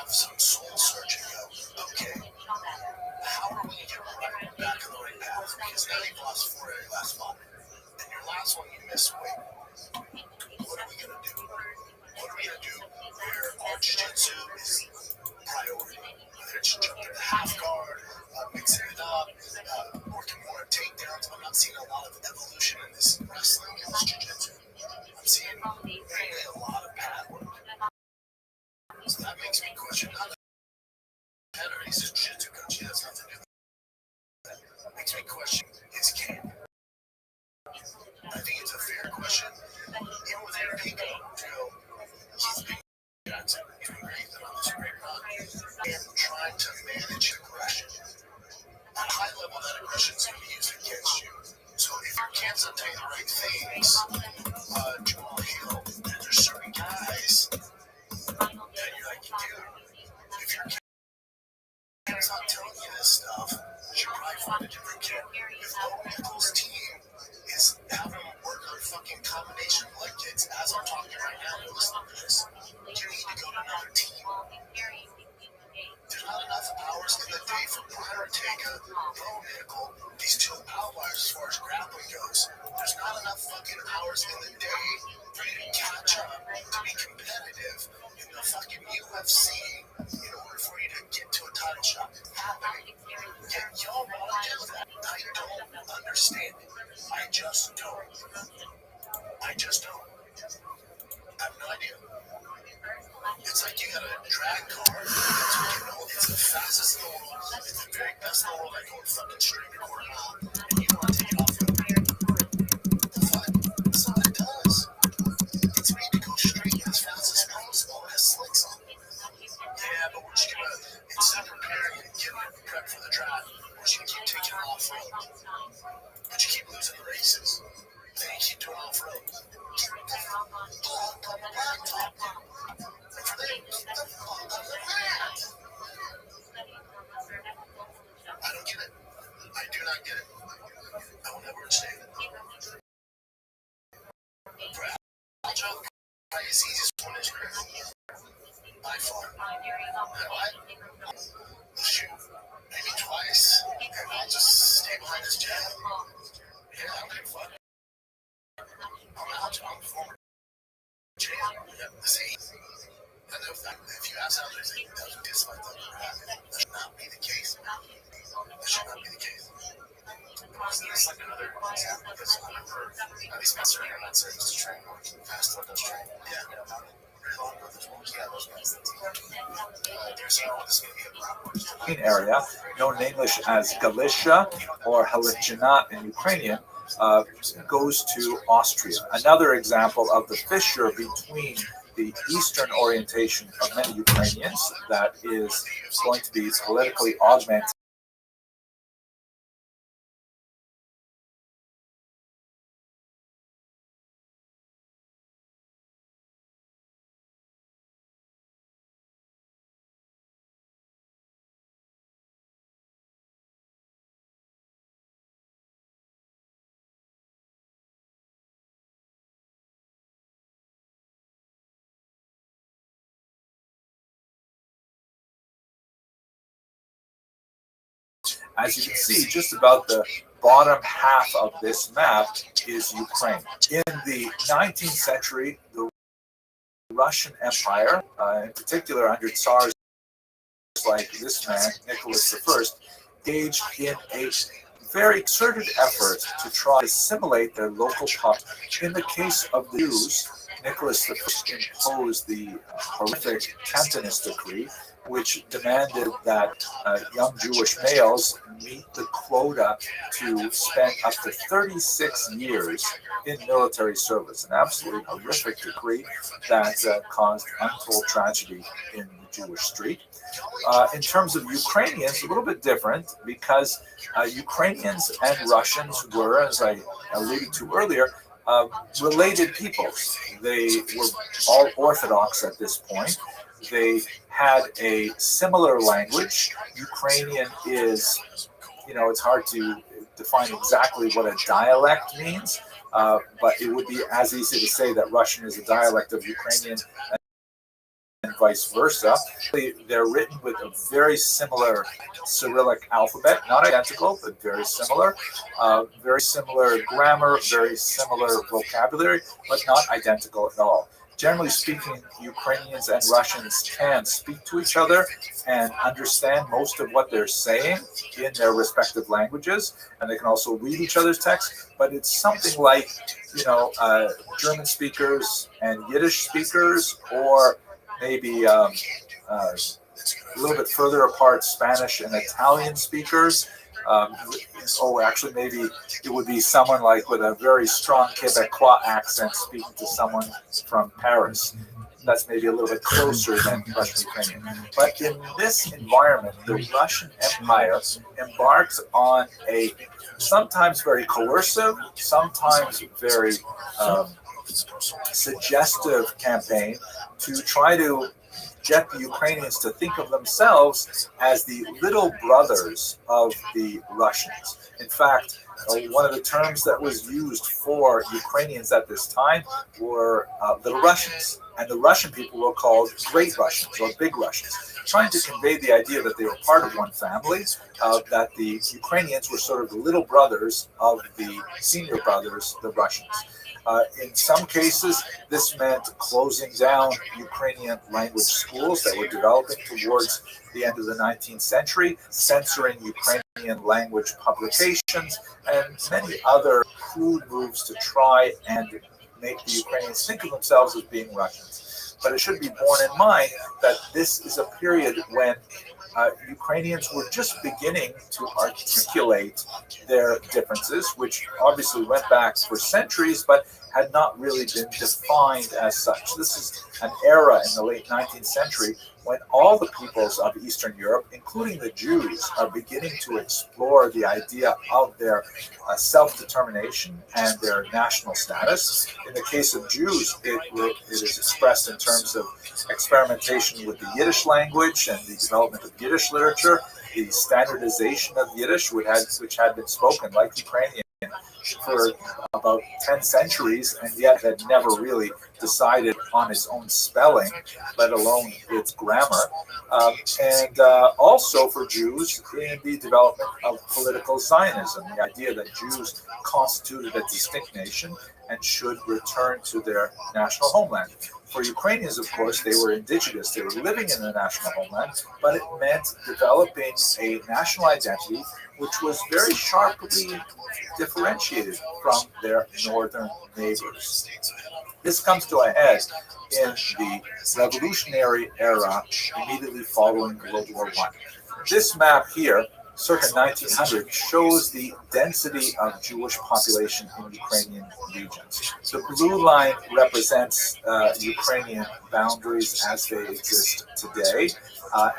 of some soul searching. Okay, how are we going to get back on the right path? Because now you've lost 4 out of your last 5. And your last one you missed weight. What are we going to do? What are we going to do where our jiu-jitsu is priority? Whether it's jumping the half guard, mixing it up, working more on takedowns. I'm not seeing a lot of evolution in this wrestling and this jiu-jitsu. I'm seeing mainly a lot of pad work. So that makes me question, not better, he's a jiu-jitsu coach, he has nothing to do with that. That makes me question his camp. I think it's a fair question. Even with Aaron Pico, he's been Johnson, he's been great, they're on this great run. And trying to manage aggression. At a high level, that aggression is going to be used against you. So if your camp's not telling you the right things, Jamal Hill, there's certain guys that you're like, dude, if your camp's not telling you this stuff, you should probably find a different camp. If Bo Nichols' team is having them work on fucking combination leg kicks as I'm talking right now, and listen to this, you need to go to another team. There's not enough hours in the day for Brian Ortega, Bo Nickel, these 2 outliers as far as grappling goes. There's not enough fucking hours in the day for you to catch up, to be competitive in the fucking UFC in order for you to get to a title shot. It's happening. Yet y'all want to do that. I don't understand it. I just don't. I just don't. I have no idea. It's like you got a drag car. It's the fastest in the world. It's the very best in the world. I go fucking straight to quarter mile, and you want to take it off the fuck? That's not what it does. It's made to go straight as fast as possible. It has slicks on it. Yeah, but we're just gonna, instead of preparing and getting prep for the draft, we're just gonna keep taking it off road. But you keep losing the races. Then you keep doing off road. I don't get it. I do not get it. I will never understand it. For Aljo, his easiest one is career. By far. Why? Shoot. Maybe twice. And I'll just stay behind his jab. Yeah, I don't give a fuck. I'm Aljo. I'm a former champ. See? And if you ask Aljo, he doesn't dislike that. That should not be the case. That should not be the case. It's like another example because I remember at least my surgeon on that surgeons to train or fast one does train. Yeah. Area, known in English as Galicia or Halicina in Ukrainian, goes to Austria. Another example of the fissure between the Eastern orientation of many Ukrainians that is going to be politically augmented. As you can see, just about the bottom half of this map is Ukraine. In the 19th century, the Russian Empire, in particular under Tsars like this man, Nicholas I, engaged in a very concerted effort to try to assimilate their local population. In the case of the Jews, Nicholas I imposed the horrific Cantonist decree, which demanded that young Jewish males meet the quota to spend up to 36 years in military service. An absolutely horrific decree that caused untold tragedy in the Jewish street. In terms of Ukrainians, a little bit different because Ukrainians and Russians were, as I alluded to earlier, related peoples. They were all Orthodox at this point. They had a similar language. Ukrainian is, it's hard to define exactly what a dialect means, but it would be as easy to say that Russian is a dialect of Ukrainian and vice versa. They're written with a very similar Cyrillic alphabet, not identical, but very similar grammar, very similar vocabulary, but not identical at all. Generally speaking, Ukrainians and Russians can speak to each other and understand most of what they're saying in their respective languages, and they can also read each other's texts. But it's something like, German speakers and Yiddish speakers, or maybe a little bit further apart, Spanish and Italian speakers. Actually, maybe it would be someone like with a very strong Quebecois accent speaking to someone from Paris. That's maybe a little bit closer than Russian Ukrainian. But in this environment, the Russian Empire embarks on a sometimes very coercive, sometimes very suggestive campaign to try to get the Ukrainians to think of themselves as the little brothers of the Russians. In fact, one of the terms that was used for Ukrainians at this time were Little Russians. And the Russian people were called Great Russians or Big Russians, trying to convey the idea that they were part of one family, that the Ukrainians were sort of the little brothers of the senior brothers, the Russians. In some cases, this meant closing down Ukrainian language schools that were developing towards the end of the 19th century, censoring Ukrainian language publications, and many other crude moves to try and make the Ukrainians think of themselves as being Russians. But it should be borne in mind that this is a period when Ukrainians were just beginning to articulate their differences, which obviously went back for centuries, but had not really been defined as such. This is an era in the late 19th century when all the peoples of Eastern Europe, including the Jews, are beginning to explore the idea of their self-determination and their national status. In the case of Jews, it is expressed in terms of experimentation with the Yiddish language and the development of Yiddish literature, the standardization of Yiddish, which had been spoken like Ukrainian for about 10 centuries, and yet had never really decided on its own spelling, let alone its grammar. And also for Jews in the development of political Zionism, the idea that Jews constituted a distinct nation and should return to their national homeland. For Ukrainians, of course, they were indigenous. They were living in the national homeland, but it meant developing a national identity which was very sharply differentiated from their northern neighbors. This comes to a head in the revolutionary era immediately following World War I. This map here, circa 1900, shows the density of Jewish population in Ukrainian regions. The blue line represents Ukrainian boundaries as they exist today.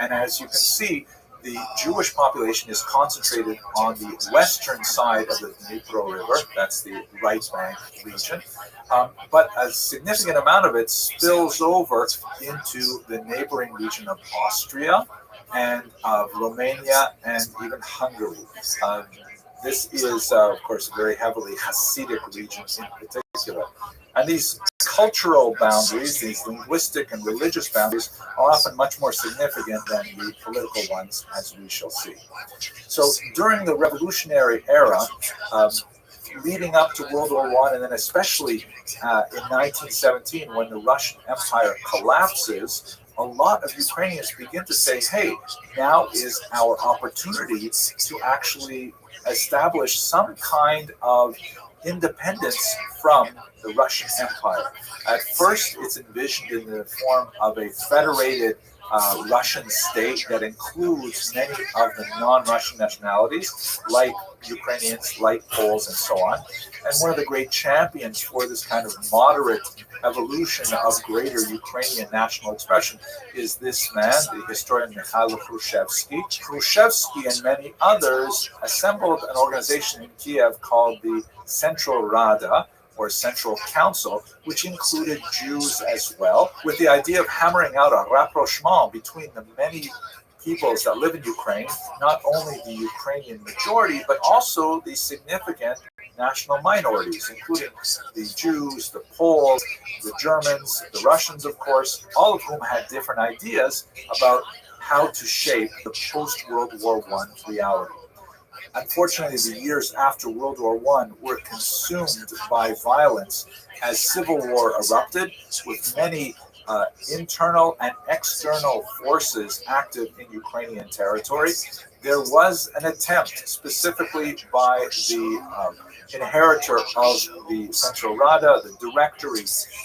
And as you can see, the Jewish population is concentrated on the western side of the Dnipro River, that's the right bank region, but a significant amount of it spills over into the neighboring region of Austria and Romania and even Hungary. This is, of course, a very heavily Hasidic region in particular. And these cultural boundaries, these linguistic and religious boundaries, are often much more significant than the political ones, as we shall see. So during the revolutionary era, leading up to World War I, and then especially in 1917, when the Russian Empire collapses, a lot of Ukrainians begin to say, hey, now is our opportunity to actually establish some kind of independence from the Russian Empire. At first, it's envisioned in the form of a federated Russian state that includes many of the non-Russian nationalities, like Ukrainians, like Poles, and so on. And one of the great champions for this kind of moderate evolution of greater Ukrainian national expression is this man, the historian Mikhail Khrushchevsky. Khrushchevsky and many others assembled an organization in Kiev called the Central Rada, or Central Council, which included Jews as well, with the idea of hammering out a rapprochement between the many peoples that live in Ukraine, not only the Ukrainian majority, but also the significant national minorities, including the Jews, the Poles, the Germans, the Russians, of course, all of whom had different ideas about how to shape the post-World War I reality. Unfortunately, the years after World War I were consumed by violence as civil war erupted, with many internal and external forces active in Ukrainian territory. There was an attempt, specifically by the inheritor of the Central Rada, the directory,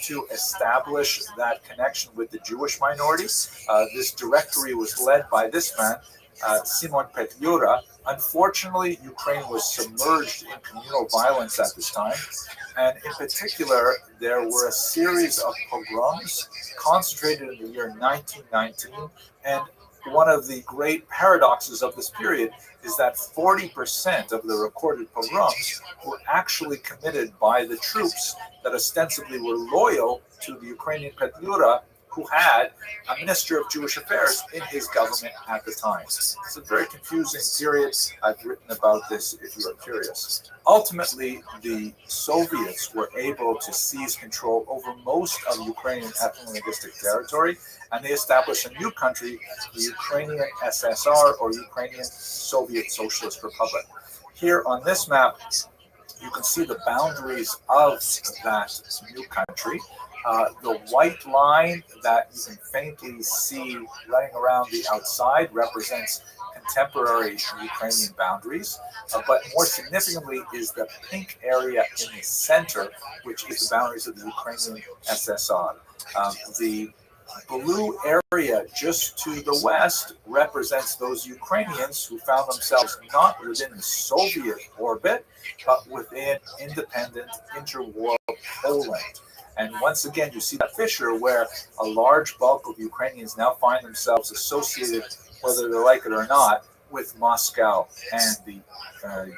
to establish that connection with the Jewish minority. This directory was led by this man, Simon Petliura. Unfortunately, Ukraine was submerged in communal violence at this time, and in particular, there were a series of pogroms concentrated in the year 1919, and one of the great paradoxes of this period is that 40% of the recorded pogroms were actually committed by the troops that ostensibly were loyal to the Ukrainian Petliura, who had a Minister of Jewish Affairs in his government at the time. It's a very confusing period. I've written about this if you are curious. Ultimately, the Soviets were able to seize control over most of Ukrainian ethno-linguistic territory, and they established a new country, the Ukrainian SSR, or Ukrainian Soviet Socialist Republic. Here on this map, you can see the boundaries of that new country. The white line that you can faintly see running around the outside represents contemporary Ukrainian boundaries, but more significantly is the pink area in the center, which is the boundaries of the Ukrainian SSR. The blue area just to the west represents those Ukrainians who found themselves not within the Soviet orbit, but within independent interwar Poland. And once again, you see that fissure where a large bulk of Ukrainians now find themselves associated, whether they like it or not, with Moscow and the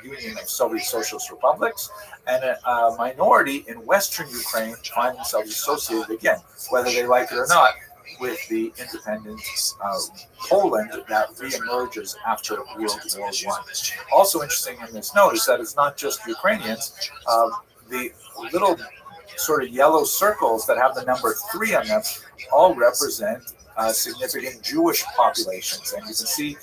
Union of Soviet Socialist Republics, and a minority in Western Ukraine find themselves associated, again, whether they like it or not, with the independent Poland that reemerges after World War I. Also interesting in this note is that it's not just Ukrainians. The little sort of yellow circles that have the number 3 on them all represent significant Jewish populations. And you can see,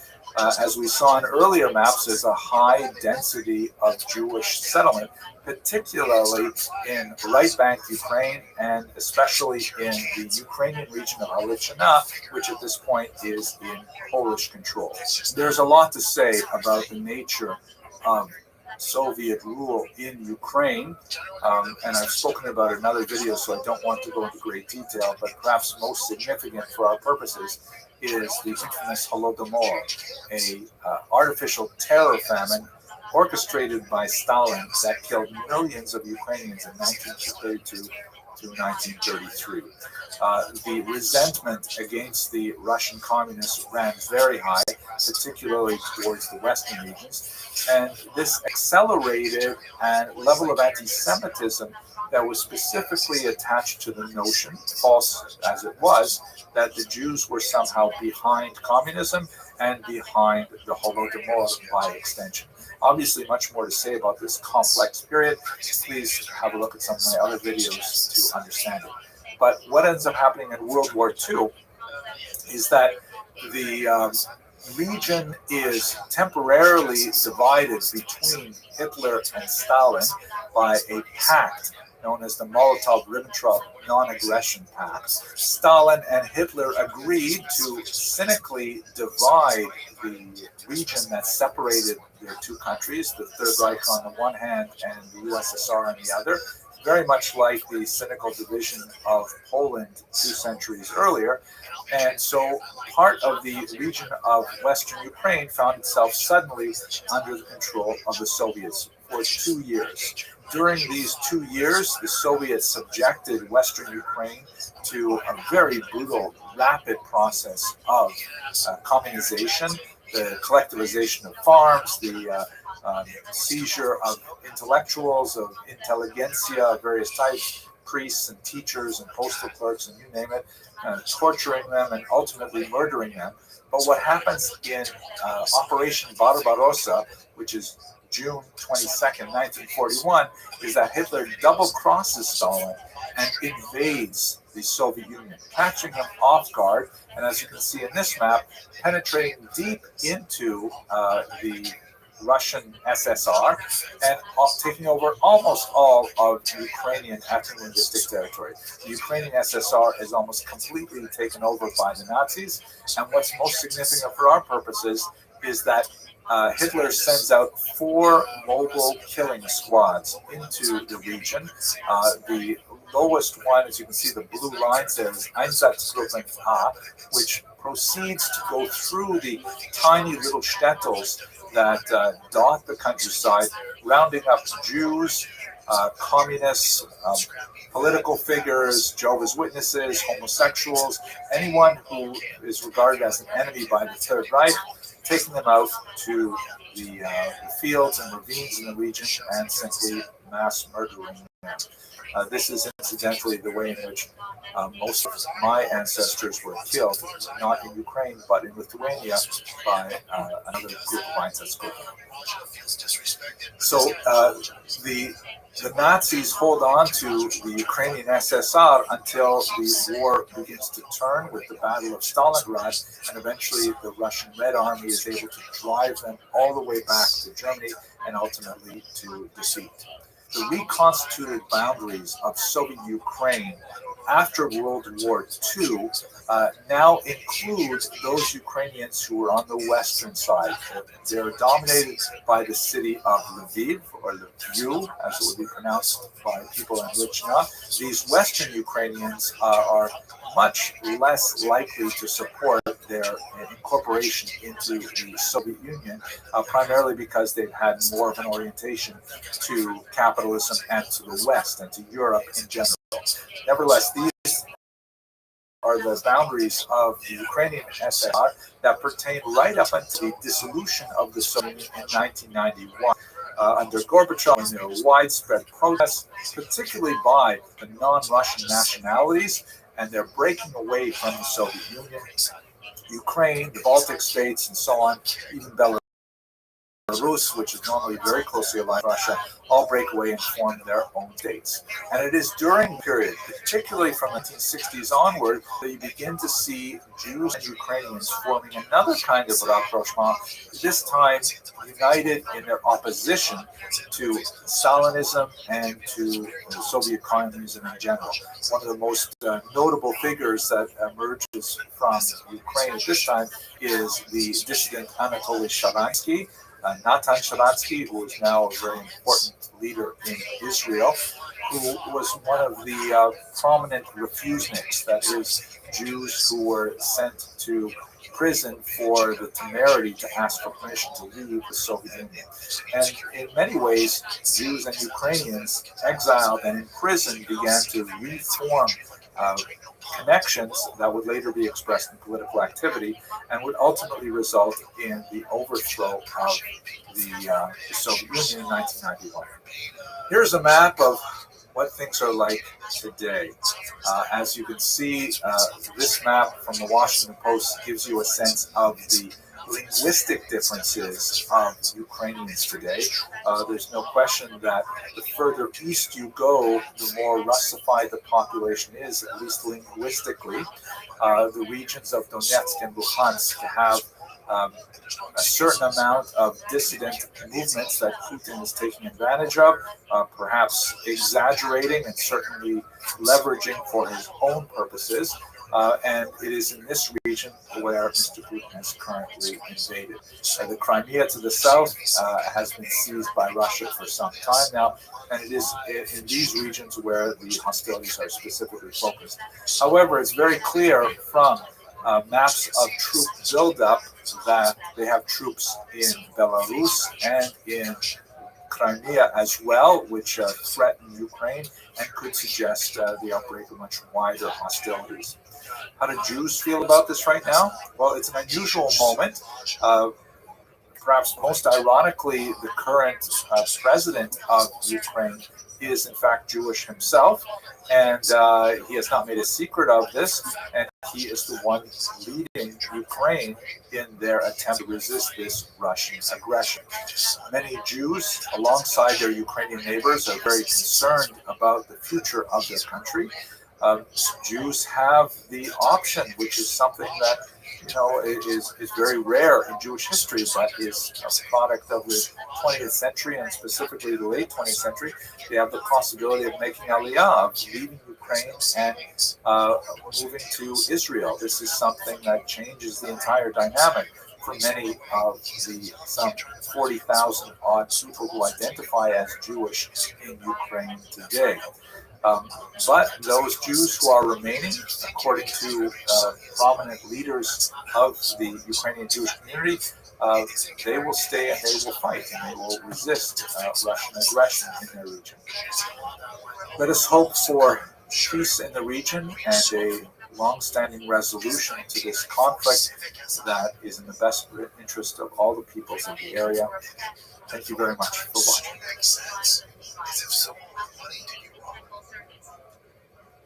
as we saw in earlier maps, there's a high density of Jewish settlement, particularly in right bank Ukraine, and especially in the Ukrainian region of Halichina, which at this point is in Polish control. There's a lot to say about the nature of Soviet rule in Ukraine, and I've spoken about it in other videos, so I don't want to go into great detail, but perhaps most significant for our purposes is the infamous Holodomor, a artificial terror famine orchestrated by Stalin that killed millions of Ukrainians in 1932 to 1933. The resentment against the Russian communists ran very high, particularly towards the western regions, and this accelerated a level of anti-Semitism that was specifically attached to the notion, false as it was, that the Jews were somehow behind communism and behind the Holodomor by extension. Obviously, much more to say about this complex period. Please have a look at some of my other videos to understand it. But what ends up happening in World War II is that the region is temporarily divided between Hitler and Stalin by a pact known as the Molotov-Ribbentrop Non-Aggression Pact. Stalin and Hitler agreed to cynically divide the region that separated their two countries, the Third Reich on the one hand and the USSR on the other, very much like the cynical division of Poland 2 centuries earlier. And so part of the region of Western Ukraine found itself suddenly under the control of the Soviets for 2 years. During these 2 years, the Soviets subjected Western Ukraine to a very brutal, rapid process of communization, the collectivization of farms, the seizure of intellectuals, of intelligentsia of various types, priests and teachers and postal clerks and you name it, torturing them and ultimately murdering them. But what happens in Operation Barbarossa, which is June 22nd, 1941, is that Hitler double crosses Stalin and invades the Soviet Union, catching him off guard. And as you can see in this map, penetrating deep into the Russian SSR and taking over almost all of Ukrainian ethno-linguistic territory. The Ukrainian SSR is almost completely taken over by the Nazis. And what's most significant for our purposes is that Hitler sends out 4 mobile killing squads into the region. The lowest one, as you can see, the blue lines there, is Einsatzgruppe A, which proceeds to go through the tiny little shtetls that dot the countryside, rounding up Jews, communists, political figures, Jehovah's Witnesses, homosexuals, anyone who is regarded as an enemy by the Third Reich, taking them out to the fields and ravines in the region and simply mass murdering them. This is incidentally the way in which most of my ancestors were killed, not in Ukraine, but in Lithuania by another group of Einsatzgruppen. So the Nazis hold on to the Ukrainian SSR until the war begins to turn with the Battle of Stalingrad, and eventually the Russian Red Army is able to drive them all the way back to Germany and ultimately to defeat. The reconstituted boundaries of Soviet Ukraine after World War II now include those Ukrainians who were on the western side. They're dominated by the city of Lviv, or Lviv, as it would be pronounced by people in Lichna. These western Ukrainians are much less likely to support their incorporation into the Soviet Union, primarily because they've had more of an orientation to capitalism and to the West and to Europe in general. Nevertheless, these are the boundaries of the Ukrainian SSR that pertain right up until the dissolution of the Soviet Union in 1991. Under Gorbachev, there were widespread protests, particularly by the non-Russian nationalities, and they're breaking away from the Soviet Union. Ukraine, the Baltic states, and so on, even Belarus, which is normally very closely aligned with Russia, all break away and form their own states. And it is during the period, particularly from the 1960s onward, that you begin to see Jews and Ukrainians forming another kind of rapprochement, this time united in their opposition to Stalinism and to Soviet communism in general. One of the most notable figures that emerges from Ukraine at this time is the dissident Anatoly Sharansky, Natan Sharansky, who is now a very important leader in Israel, who was one of the prominent refuseniks, that is, Jews who were sent to prison for the temerity to ask for permission to leave the Soviet Union. And in many ways, Jews and Ukrainians exiled and imprisoned began to reform connections that would later be expressed in political activity and would ultimately result in the overthrow of the Soviet Union in 1991. Here's a map of what things are like today. As you can see, this map from the Washington Post gives you a sense of the linguistic differences of Ukrainians today. There's no question that the further east you go, the more Russified the population is, at least linguistically. The regions of Donetsk and Luhansk have a certain amount of dissident movements that Putin is taking advantage of, perhaps exaggerating and certainly leveraging for his own purposes. And it is in this region where Mr. Putin has currently invaded. The Crimea to the south has been seized by Russia for some time now, and it is in these regions where the hostilities are specifically focused. However, it's very clear from maps of troop buildup that they have troops in Belarus and in Crimea as well, which threaten Ukraine and could suggest the outbreak of much wider hostilities. How do Jews feel about this right now? Well, it's an unusual moment. Perhaps most ironically, the current president of Ukraine is in fact Jewish himself, and he has not made a secret of this, and he is the one leading Ukraine in their attempt to resist this Russian aggression. Many Jews, alongside their Ukrainian neighbors, are very concerned about the future of their country. Jews have the option, which is something that is very rare in Jewish history, but is a product of the 20th century, and specifically the late 20th century. They have the possibility of making Aliyah, of leaving Ukraine and moving to Israel. This is something that changes the entire dynamic for many of the some 40,000 odd people who identify as Jewish in Ukraine today. But those Jews who are remaining, according to prominent leaders of the Ukrainian Jewish community, they will stay and they will fight and they will resist Russian aggression in their region. Let us hope for peace in the region and a long-standing resolution to this conflict that is in the best interest of all the peoples of the area. Thank you very much for watching.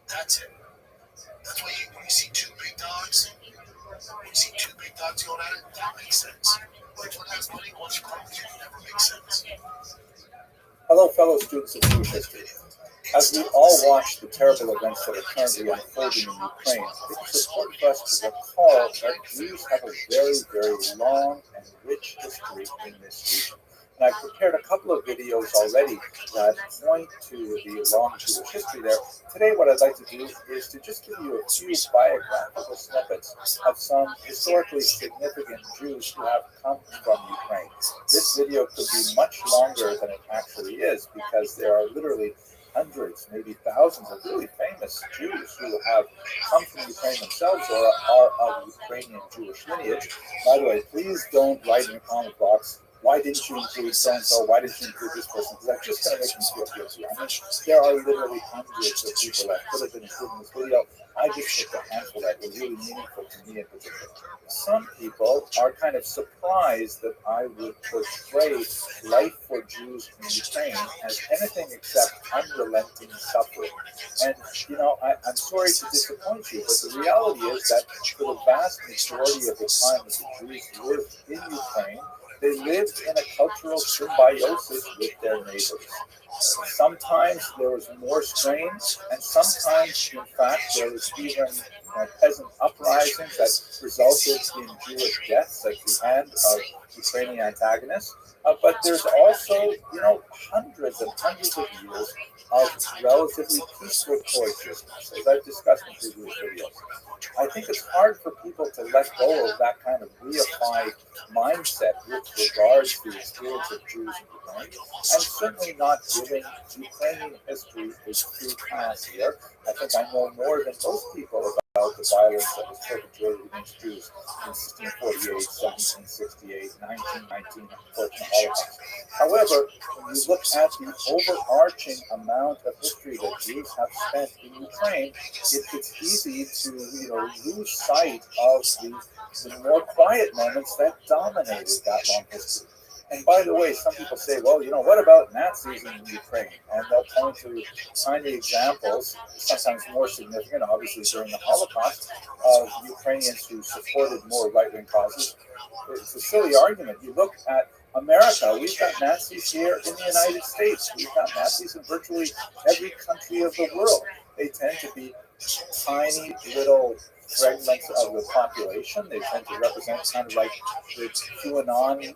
That's it. That's why when you see two big dogs, going at it, that makes sense. Which one has money, one's close, it never makes sense. Hello, fellow students of Jewish history. As we all watch the terrible events that are currently unfolding in Ukraine, it is important for us to recall that Jews have a very, very long and rich history in this region. And I've prepared a couple of videos already that point to the long Jewish history there. Today what I'd like to do is to just give you a few biographical snippets of some historically significant Jews who have come from Ukraine. This video could be much longer than it actually is because there are literally hundreds, maybe thousands of really famous Jews who have come from Ukraine themselves or are of Ukrainian Jewish lineage. By the way, please don't write in the comment box, why didn't you include so-and-so? Why didn't you include this person? Because that's just going to make me feel guilty. I mean, there are literally hundreds of people that could have been included in this video. I just picked a handful that were really meaningful to me in particular. Some people are kind of surprised that I would portray life for Jews in Ukraine as anything except unrelenting suffering. And, I'm sorry to disappoint you, but the reality is that for the vast majority of the time that the Jews lived in Ukraine, they lived in a cultural symbiosis with their neighbors. Sometimes there was more strain, and sometimes, in fact, there was even peasant uprisings that resulted in Jewish deaths at the hand of Ukrainian antagonists. But there's also, hundreds and hundreds of years of relatively peaceful coexistence, as I've discussed in previous videos. I think it's hard for people to let go of that kind of reified mindset with regards to the experience of Jews in Ukraine, and certainly not giving Ukrainian history its true pass here. I think I know more than most people about the violence that was perpetrated against Jews in 1648, 1768, 1919, unfortunate Holocaust. However, when you look at the overarching amount of history that Jews have spent in Ukraine, it's easy to lose sight of the more quiet moments that dominated that long history. And by the way, some people say, well, what about Nazis in Ukraine? And they'll point to tiny examples, sometimes more significant, obviously during the Holocaust, of Ukrainians who supported more right-wing causes. It's a silly argument. You look at America, we've got Nazis here in the United States. We've got Nazis in virtually every country of the world. They tend to be tiny little fragments of the population. They tend to represent kind of like the QAnon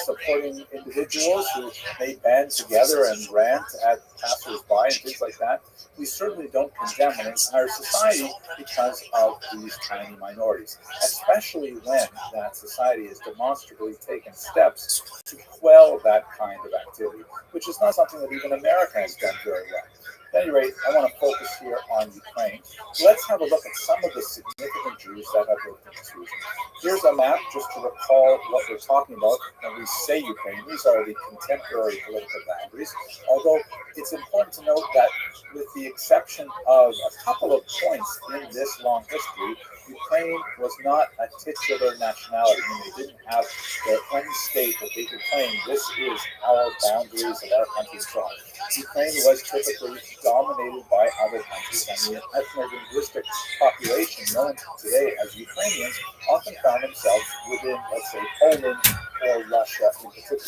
supporting individuals who may band together and rant at passers-by and things like that. We certainly don't condemn an entire society because of these tiny minorities, especially when that society has demonstrably taken steps to quell that kind of activity, which is not something that even America has done very well. At any rate, I want to focus here on Ukraine. Let's have a look at some of the significant Jews that have lived in this region. Here's a map just to recall what we're talking about when we say Ukraine. These are the contemporary political boundaries, although it's important to note that with the exception of a couple of points in this long history, Ukraine was not a titular nationality. I mean, they didn't have their own state that they could claim, this is our boundaries of our country and so on. Ukraine was typically dominated by other countries, and the ethno-linguistic population known today as Ukrainians often found themselves within, let's say, Poland or Russia in particular.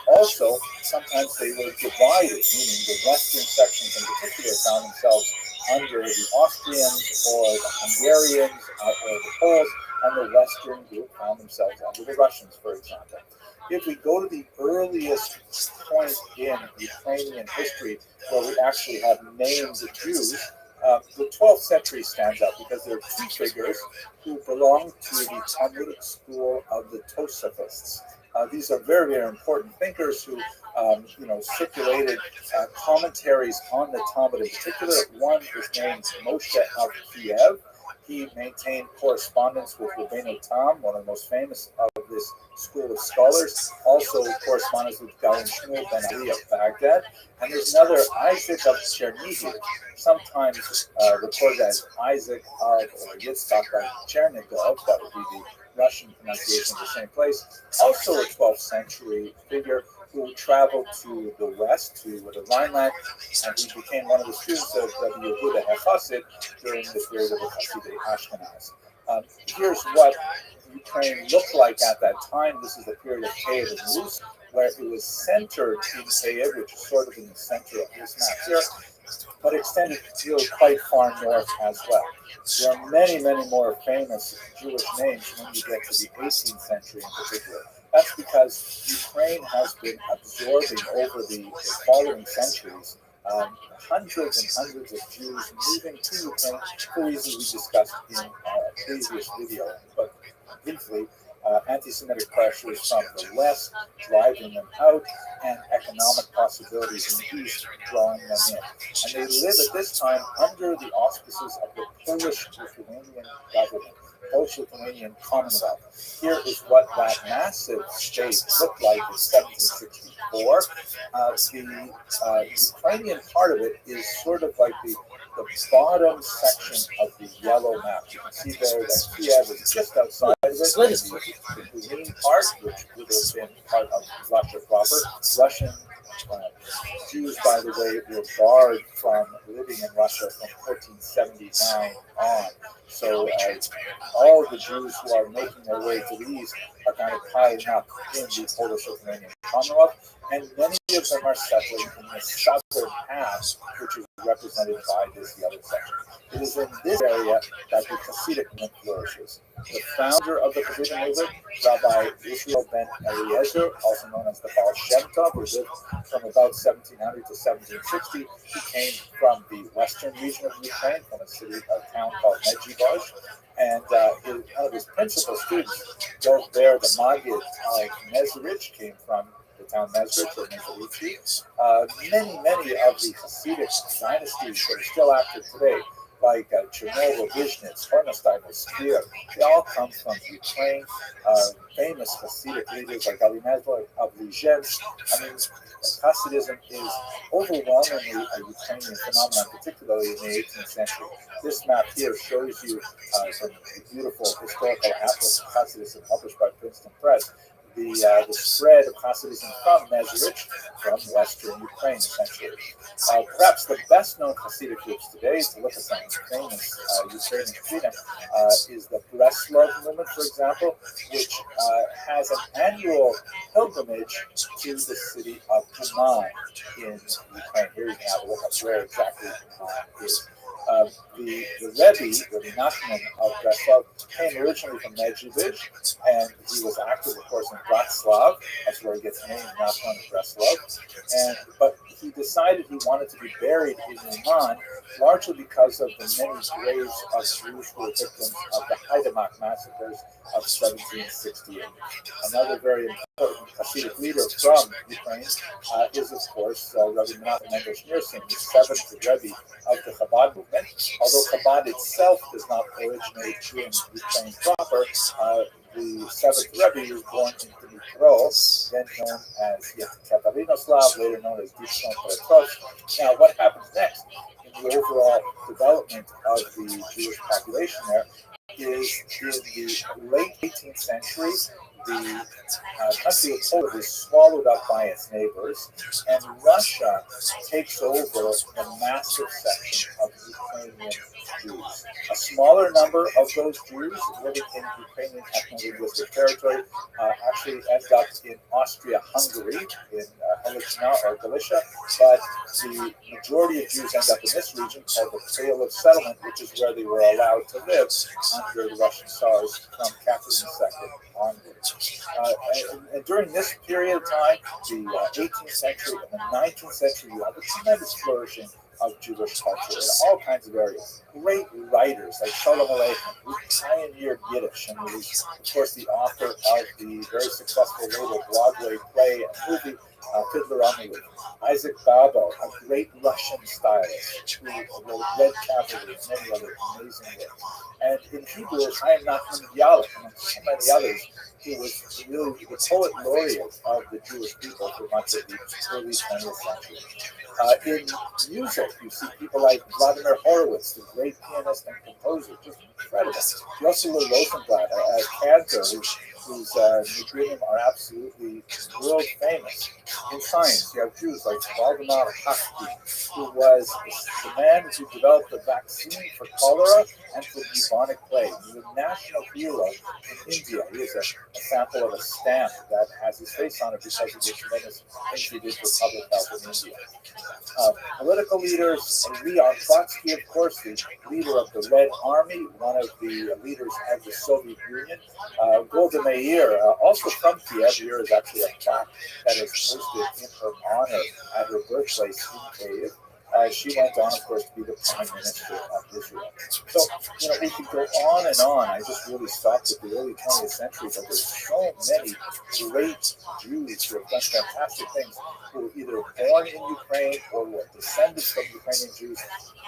Also, sometimes they were divided, meaning the western sections in particular found themselves under the Austrians or the Hungarians or the Poles, and the western group found themselves under the Russians, for example. If we go to the earliest point in Ukrainian history where we actually have named Jews, the 12th century stands out because there are two figures who belong to the Talmudic school of the Tosafists. These are very, very important thinkers who, circulated commentaries on the Talmud in particular. One is named Moshe of Kiev. He maintained correspondence with Rabbi Tam, one of the most famous of this school of scholars. Also correspondence with Gaon Shmuel ben Ali of Baghdad. And there's another, Isaac of Chernihiv, sometimes recorded as Isaac of or Yitzhak of Chernigov. That would be the Russian pronunciation of the same place. Also a 12th century figure who traveled to the west, to the Rhineland, and he became one of the students of Rabbi Yehuda HaChassid during the period of the Hasidic Ashkenaz. Here's what Ukraine looked like at that time. This is the period of Kiev and Rus, where it was centered in Kiev, which is sort of in the center of this map here, but extended to quite far north as well. There are many, many more famous Jewish names when you get to the 18th century in particular. That's because Ukraine has been absorbing over the following centuries hundreds and hundreds of Jews moving to Ukraine for reasons we discussed in a previous video. But briefly, anti-Semitic pressures from the west driving them out, and economic possibilities in the east drawing them in. And they live at this time under the auspices of the Polish-Lithuanian government, Polish-Lithuanian Commonwealth. Here is what that massive state looked like in 1764. The Ukrainian part of it is sort of like the bottom section of the yellow map. You can see there that Kiev is just outside of it. The green part, which would have been part of Russia proper. Russian Jews, by the way, were barred from living in Russia from 1479 on. So all the Jews who are making their way to the east are kind of tied up in the Polish-Lithuanian Commonwealth, and many of them are settling in the southern half, which is represented by this yellow section. It is in this area that the Hasidic movement flourishes. The founder of the Hasidic movement, Rabbi Israel ben Eliezer, also known as the Baal Shem Tov, who lived from about 1700 to 1760, he came from the western region of Ukraine, from a town called Medjugorje, and one of his principal students, both there, the Maggid of Mezrich, came from the town Mezrich or Mezrichi. Many of the Hasidic dynasties that are still active today, like Chernobyl, Vishnitz, Hornstein, Spir, they all come from Ukraine. Famous Hasidic leaders like Alimezlo of Lizhensk. I mean, Hasidism is overwhelmingly a Ukrainian phenomenon, particularly in the 18th century. This map here shows you some beautiful historical atlas of Hasidism published by Princeton Press. The spread of Hasidism from Mezrich, from western Ukraine, essentially. Perhaps the best-known Hasidic groups today, to look at some famous Ukrainian freedom, is the Breslov movement, for example, which has an annual pilgrimage to the city of Uman in Ukraine. Here you can have a look at where exactly Uman is. The Rebbe, Rabbi Nachman of Breslov, came originally from Medjugorje, and he was active, of course, in Rothschild. That's where he gets the name Nachman of Breslov. But he decided he wanted to be buried in Uman, largely because of the many graves of Jews who were victims of the Haidamach massacres of 1768. Another very important Hasidic leader from Ukraine is, of course, Rabbi Menachem Mendel Schneerson, the seventh Rebbe of the Chabad movement. Although Chabad itself does not originate in Ukraine proper, the seventh Rebbe was born in Dnipro, then known as Yekaterinoslav, later known as Dishon Peretrovsk. Now, what happens next in the overall development of the Jewish population there is in the late 18th century, the country of Poland is swallowed up by its neighbors, and Russia takes over the massive section of Ukrainian Jews. A smaller number of those Jews living in Ukrainian ethno-linguistic territory actually end up in Austria-Hungary, in Halychina or Galicia, but the majority of Jews end up in this region called the Pale of Settlement, which is where they were allowed to live under the Russian Tsars from Catherine II onwards. And during this period of time, the 18th century and the 19th century, you have a tremendous flourishing of Jewish culture in all kinds of areas. Great writers like Shalom Aleichem, who pioneered Yiddish and was, of course, the author of the very successful later Broadway play and movie Fiddler on the Roof. Isaac Babo, a great Russian stylist who wrote Red Cavalry and many other amazing works. And in Hebrew, Chaim Nachman Bialik, among so many others, who was really the poet laureate of the Jewish people for much of the early 20th century. In music, you see people like Vladimir Horowitz, the great pianist and composer, just incredible. Yossele Rosenblatt, a cantor whose Nigrinim are absolutely world famous. In science, you have Jews like Valdemar Hafti, who was the man who developed the vaccine for cholera and for bubonic plague. He's a national hero in India. He is a sample of a stamp that has his face on it because of the tremendous things he did for public health in India. Political leaders, Leon Trotsky, of course, the leader of the Red Army, one of the leaders of the Soviet Union. Golda Meir, also from Kiev. Here is actually a plaque that is posted in her honor at her birthplace in Kiev. She went on, of course, to be the Prime Minister of Israel. So, we could go on and on. I just really stopped at the early 20th century, but there's so many great Jews who have done fantastic things, who were either born in Ukraine or were descendants from Ukrainian Jews.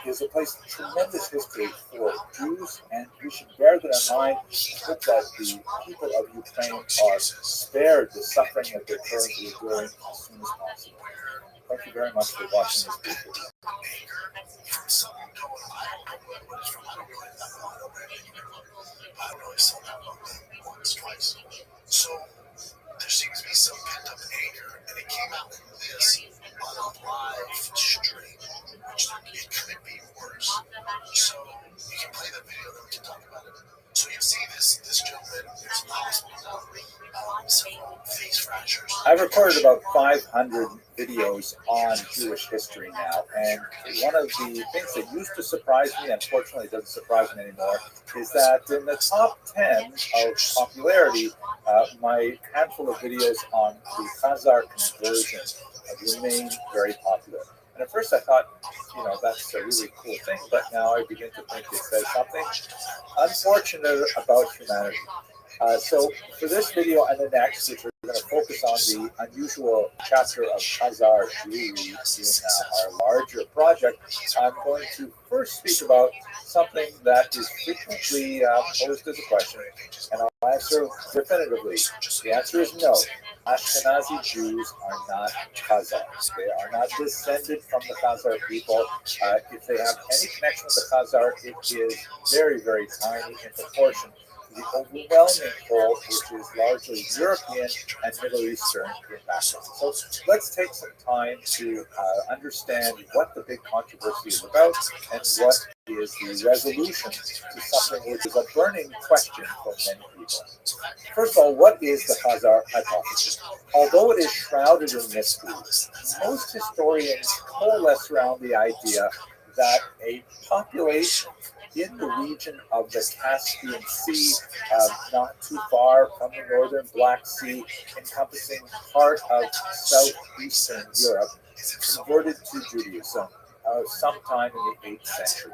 There's a place of tremendous history for Jews, and we should bear that in mind. I hope that the people of Ukraine are spared the suffering that they're currently enduring as soon as possible. Thank you very much for watching this video. I don't really saw that once, twice. So there seems to be some pent up anger, and it came out in this on a live stream, which it could be worse. So you can play the video, then we can talk about it. So you see this gentleman, there's a hospital now, several face fractures. I've recorded about 500 videos on Jewish history now, and one of the things that used to surprise me, unfortunately doesn't surprise me anymore, is that in the top 10 of popularity, my handful of videos on the Khazar conversion remain very popular. And at first I thought, that's a really cool thing, but now I begin to think it says something unfortunate about humanity. So for this video and the next, which we're going to focus on the unusual chapter of Khazar Jewry in our larger project, I'm going to first speak about something that is frequently posed as a question, and I'll answer definitively. The answer is no. Ashkenazi Jews are not Khazars. They are not descended from the Khazar people. If they have any connection with the Khazar, it is very, very tiny in proportion to the overwhelming whole, which is largely European and Middle Eastern in background. So let's take some time to understand what the big controversy is about and what is the resolution to something which is a burning question for many people. First of all, what is the Khazar hypothesis? Although it is shrouded in mystery, most historians coalesce around the idea that a population in the region of the Caspian Sea, not too far from the northern Black Sea, encompassing part of southeastern Europe, converted to Judaism sometime in the 8th century.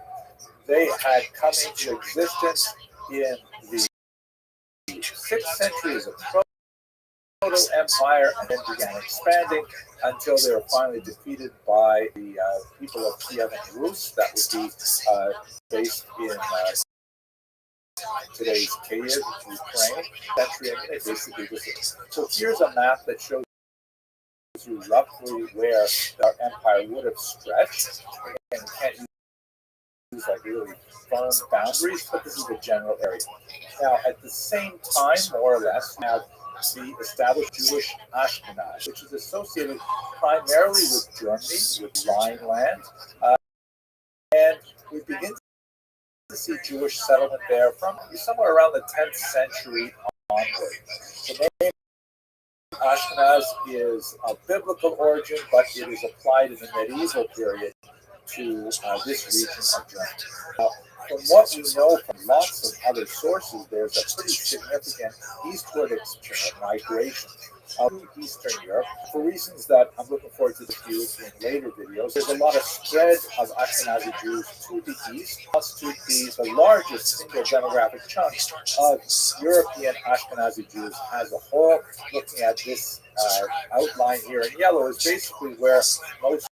They had come into existence in the 6th century as a proto-empire and then began expanding until they were finally defeated by the people of Kiev and Rus, that would be based in today's Kiev, Ukraine. Century, and they basically just. So here's a map that shows you roughly where our empire would have stretched. Again, you can't use like really firm boundaries, but this is the general area. Now, at the same time, more or less, we have the established Jewish Ashkenaz, which is associated primarily with Germany, with Rhineland, and we begin to see Jewish settlement there from somewhere around the 10th century onward. The name Ashkenaz is of biblical origin, but it is applied in the medieval period to this region of Germany. From what we know from lots of other sources, there's a pretty significant eastward migration of Eastern Europe. For reasons that I'm looking forward to discussing in later videos, there's a lot of spread of Ashkenazi Jews to the east, constitute the largest single demographic chunk of European Ashkenazi Jews as a whole. Looking at this outline here in yellow is basically where most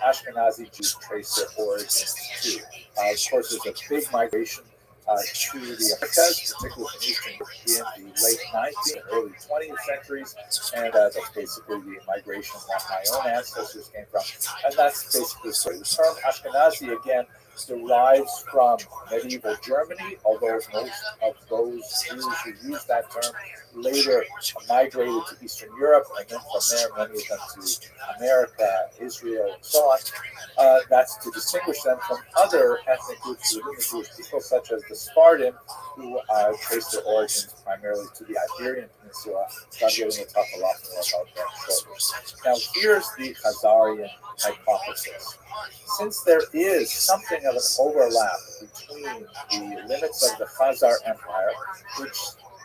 Ashkenazi Jews trace their origins to. Of course, there's a big migration to the Americas, particularly from Eastern Europe in the late 19th and early 20th centuries, and that's basically the migration that my own ancestors came from, and that's basically the term Ashkenazi, again, derives from medieval Germany, although most of those Jews who used that term later migrated to Eastern Europe, and then from there many of them to America, Israel, and so on. That's to distinguish them from other ethnic groups within the Jewish people, such as the Spartan, who trace their origins primarily to the Iberian Peninsula. So I'm going to talk a lot more about that shortly. Now, here's the Khazarian hypothesis. Since there is something of an overlap between the limits of the Khazar Empire, which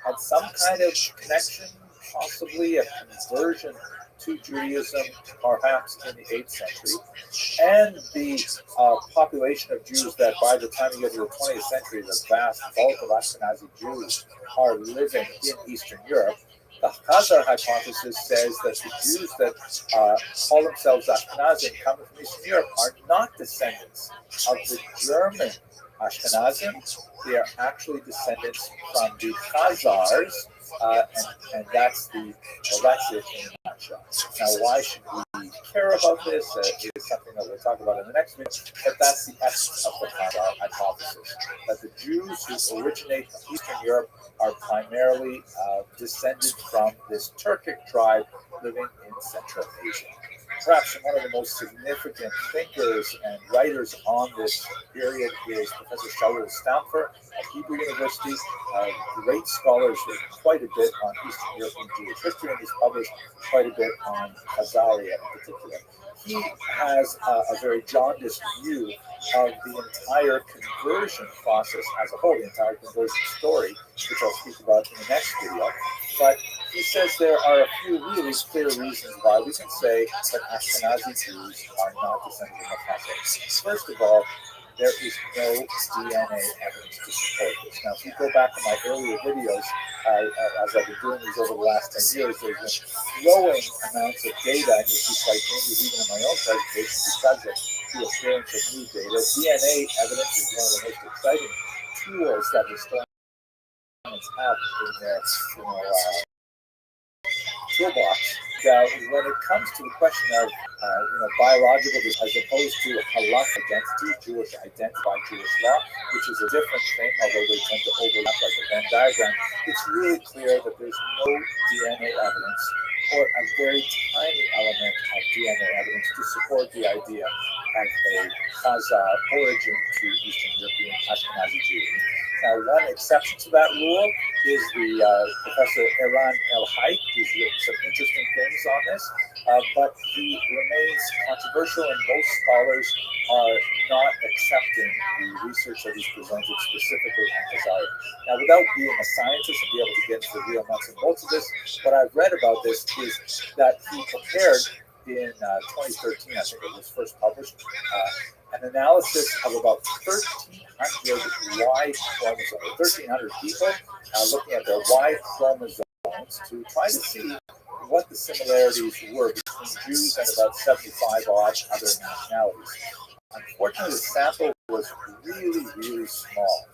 had some kind of connection, possibly a conversion to Judaism, perhaps in the 8th century, and the population of Jews that by the time you get to the 20th century, the vast bulk of Ashkenazi Jews are living in Eastern Europe. The Khazar hypothesis says that the Jews that call themselves Ashkenazim coming from Eastern Europe are not descendants of the German Ashkenazim. They are actually descendants from the Khazars, and that's it in a nutshell. Now, why should we care about this? It's something that we'll talk about in the next video, but that's the essence of the Khazar hypothesis, that the Jews who originate from Eastern Europe are primarily descended from this Turkic tribe living in Central Asia. Perhaps one of the most significant thinkers and writers on this period is Professor Shaul Stampfer at Hebrew University. Great scholars with quite a bit on Eastern European Jewish history, and he's published quite a bit on Khazaria in particular. He has a very jaundiced view of the entire conversion process as a whole, the entire conversion story, which I'll speak about in the next video. But he says there are a few really clear reasons why we can say that Ashkenazi Jews are not descendants of Khazars. First of all, there is no DNA evidence to support this. Now, if you go back to my earlier videos, as I've been doing these over the last 10 years, there's been growing amounts of data, and you see quite changes even in my own presentation because of the appearance of new data. DNA evidence is one of the most exciting tools that historians have in their toolbox. When it comes to the question of biological, as opposed to halakh identity, Jewish identified Jewish law, which is a different thing, although they tend to overlap like a Venn diagram, it's really clear that there's no DNA evidence or a very tiny element of DNA evidence to support the idea of a Khazar origin to Eastern European Ashkenazi Jews. Now, one exception to that rule is the Professor Eran El-Hayek, who's written some interesting things on this, but he remains controversial, and most scholars are not accepting the research that he's presented specifically on Khazari. Now, without being a scientist and be able to get into the real nuts and bolts of this, what I've read about this is that he prepared in 2013, I think it was first published, an analysis of about 1,300 Y chromosomes, 1,300 people looking at their Y chromosomes to try to see what the similarities were between Jews and about 75 odd other nationalities. Unfortunately, the sample was really, really small.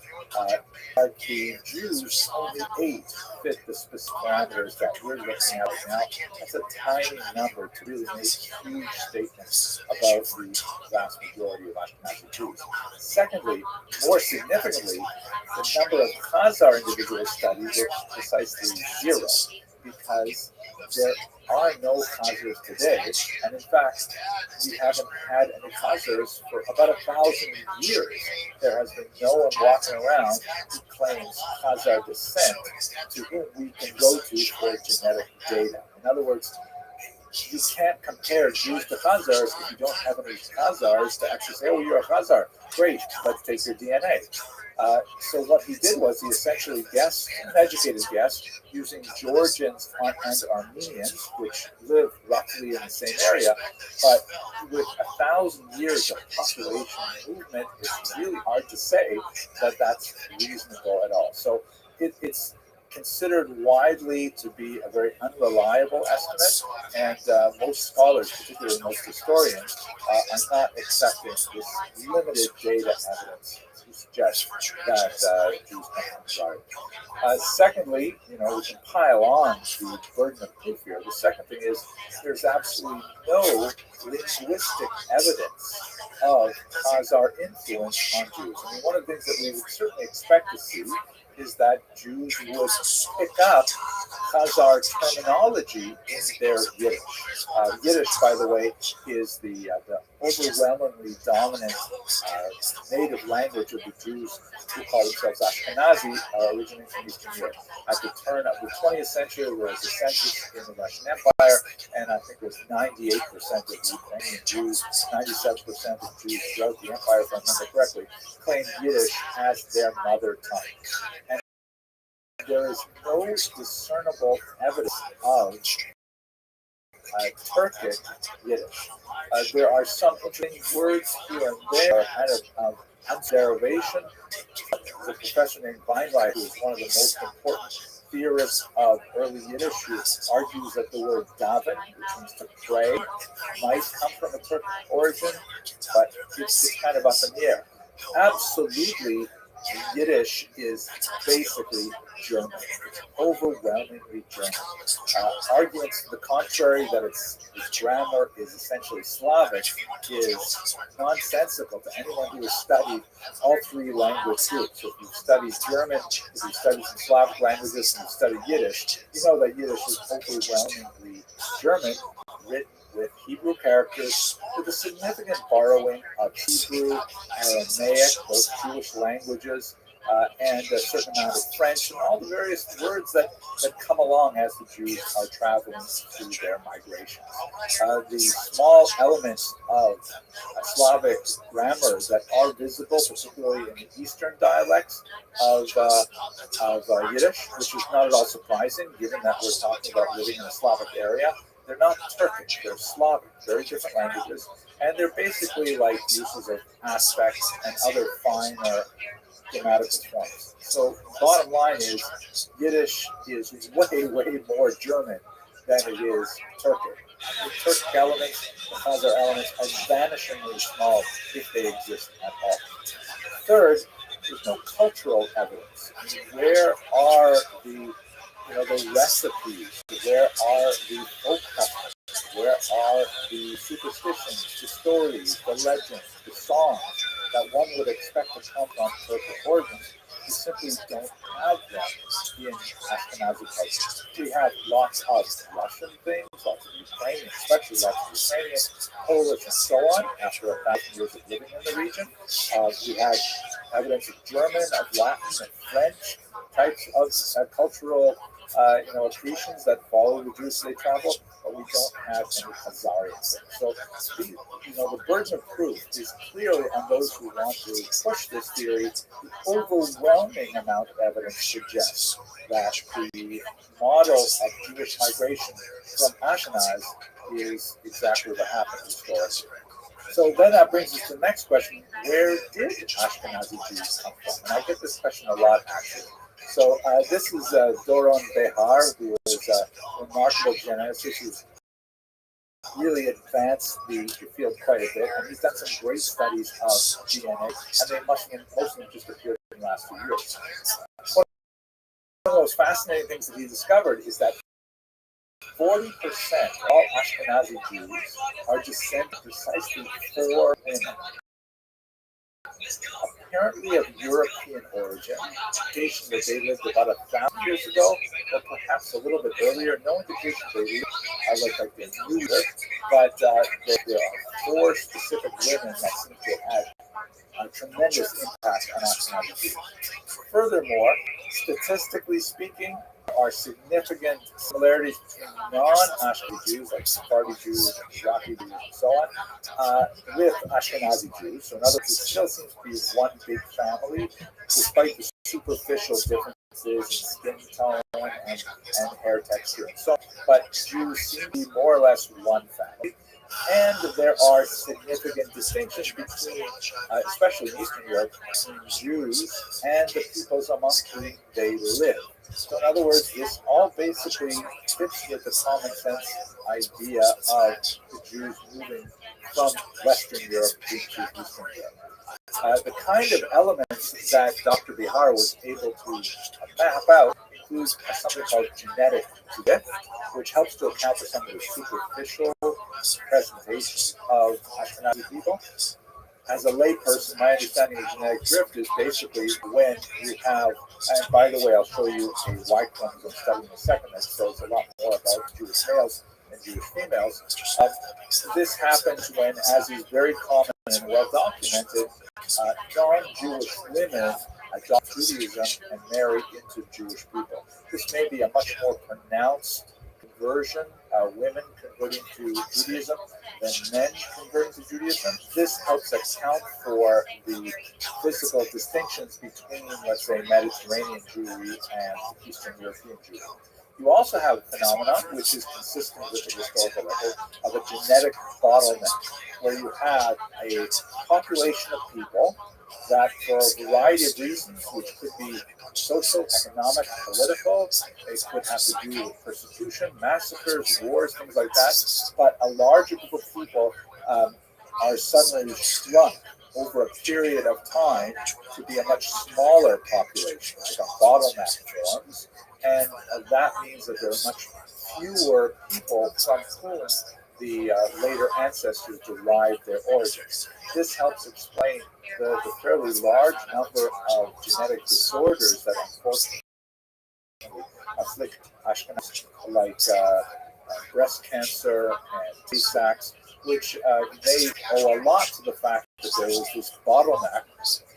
The Jews, only 8 fit the specific parameters that we're looking at right now. That's a tiny number to really make huge statements about the vast majority of Ashkenazi Jews. Secondly, more significantly, the number of Khazar individuals studied were precisely 0, because there are no Khazars today, and in fact, we haven't had any Khazars for about 1,000 years. There has been no one walking around who claims Khazar descent to whom we can go to for genetic data. In other words, you can't compare Jews to Khazars if you don't have any Khazars to actually say, oh, you're a Khazar. Great, let's take your DNA. So what he did was he essentially guessed, an educated guess, using Georgians and Armenians, which live roughly in the same area, but with 1,000 years of population movement, it's really hard to say that that's reasonable at all. So it's considered widely to be a very unreliable estimate, and most scholars, particularly most historians, are not accepting this limited data evidence to suggest that Jews come from Khazari. Secondly, we can pile on the burden of proof here. The second thing is there's absolutely no linguistic evidence of Khazar influence on Jews. I mean, one of the things that we would certainly expect to see is that Jews would pick up Khazar terminology in their Yiddish. Yiddish, by the way, is the overwhelmingly dominant native language of the Jews who call themselves Ashkenazi, originating from Eastern Europe. At the turn of the 20th century, there was a census in the Russian Empire, and I think it was 98% of Ukrainian Jews, 97% of Jews throughout the empire, if I remember correctly, claimed Yiddish as their mother tongue. And there is no discernible evidence of Turkic Yiddish. There are some interesting words here and there, kind of derivation. There's a professor named Weinreich, who is one of the most important theorists of early Yiddish, who argues that the word daven, which means to pray, might come from a Turkic origin, but it's kind of up in the air. Absolutely, Yiddish is basically German. It's overwhelmingly German. Arguments to the contrary, that its grammar is essentially Slavic, is nonsensical to anyone who has studied all 3 language groups. So if you've studied German, if you've studied some Slavic languages, and you've studied Yiddish, you know that Yiddish is overwhelmingly German, written with Hebrew characters, with a significant borrowing of Hebrew, Aramaic, both Jewish languages, and a certain amount of French, and all the various words that come along as the Jews are traveling through their migrations. The small elements of Slavic grammar that are visible, particularly in the Eastern dialects of Yiddish, which is not at all surprising, given that we're talking about living in a Slavic area. They're not Turkish, they're Slavic, very different languages, and they're basically like uses of aspects and other finer grammatical forms. So bottom line is, Yiddish is way, way more German than it is Turkic. The Turkic elements, the Khazar elements, are vanishingly small if they exist at all. Third, there's no cultural evidence. I mean, where are the recipes? Where are the folk customs? Where are the superstitions, the stories, the legends, the songs that one would expect to come from Turkic origins? We simply don't have them in Ashkenazi culture. We have lots of Russian things, lots of Ukrainian, especially lots of Ukrainian, Polish, and so on, after 1,000 years of living in the region. We had evidence of German, of Latin, and French types of cultural accretions that follow the Jews as they travel, but we don't have any Khazarian things. So the burden of proof is clearly on those who want to push this theory. The overwhelming amount of evidence suggests that the model of Jewish migration from Ashkenaz is exactly what happened historically. So then that brings us to the next question: where did Ashkenazi Jews come from? And I get this question a lot, actually. So this is Doron Behar, who is a remarkable geneticist who's really advanced the field quite a bit, and he's done some great studies of DNA, and they most of them just appeared in the last few years. One of the most fascinating things that he discovered is that 40% of all Ashkenazi Jews are descended precisely 4 women, apparently of European origin, indication that they lived about 1,000 years ago, or perhaps a little bit earlier. No indication they lived like they knew it, but there are 4 specific women that seem to have had a tremendous impact on Ashkenazi Jews. Furthermore, statistically speaking, there are significant similarities between non-Ashkenazi Jews, like Sephardi Jews, Mizrahi Jews, and so on, with Ashkenazi Jews. So in other words, it still seems to be one big family, despite the superficial differences in skin tone and hair texture and so on. But Jews seem to be more or less one family. And there are significant distinctions between, especially in Eastern Europe, between Jews and the peoples amongst whom they live. So in other words, this all basically fits with the common sense idea of the Jews moving from Western Europe into Eastern Europe. The kind of elements that Dr. Bihar was able to map out includes something called genetic drift, which helps to account for some of the superficial presentation of Ashkenazi people. As a layperson, my understanding of genetic drift is basically when you have, and by the way, I'll show you a Y chromosome study in a second that shows a lot more about Jewish males and Jewish females. This happens when, as is very common and well documented, non-Jewish women adopt Judaism and marry into Jewish people. This may be a much more pronounced conversion, women converting to Judaism than men converting to Judaism. This helps account for the physical distinctions between, let's say, Mediterranean Jewry and Eastern European Jewry. You also have a phenomenon which is consistent with the historical record of a genetic bottleneck, where you have a population of people that, for a variety of reasons, which could be social, economic, political, it could have to do with persecution, massacres, wars, things like that, but a larger group of people are suddenly shrunk over a period of time to be a much smaller population, like a bottleneck forms, and that means that there are much fewer people from whom the later ancestors derived their origins. This helps explain the fairly large number of genetic disorders that unfortunately afflict Ashkenaz, like breast cancer and Tay-Sachs, which may owe a lot to the fact that there was this bottleneck,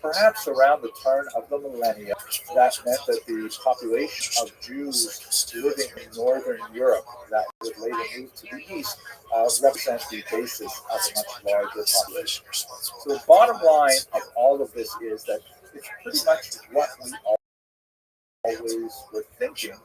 perhaps around the turn of the millennium, that meant that the population of Jews living in Northern Europe that would later move to the east represents the basis of a much larger population. So the bottom line of all of this is that it's pretty much what we always were thinking.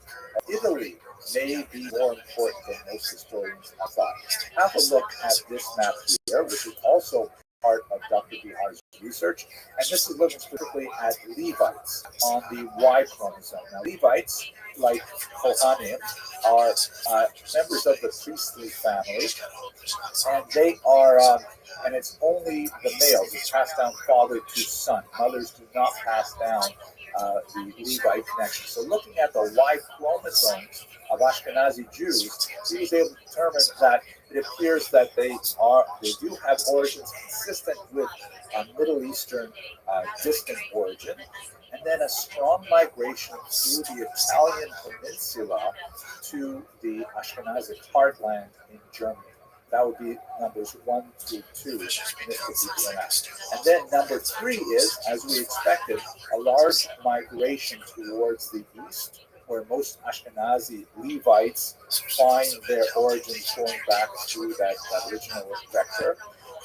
Italy may be more important than most historians have thought. Have a look at this map here, which is also part of Dr. Bihar's research, and this is looking specifically at Levites on the Y chromosome. Now, Levites, like Kohanim, are members of the priestly family, and they are, and it's only the males. It's passed down father to son. Mothers do not pass down the Levite connection. So looking at the Y chromosomes of Ashkenazi Jews, he was able to determine that it appears that they do have origins consistent with Middle Eastern distant origin, and then a strong migration through the Italian peninsula to the Ashkenazic heartland in Germany. That would be numbers 1 through 2 in this particular map. And then number 3 is, as we expected, a large migration towards the east, where most Ashkenazi Levites find their origins going back to that original vector.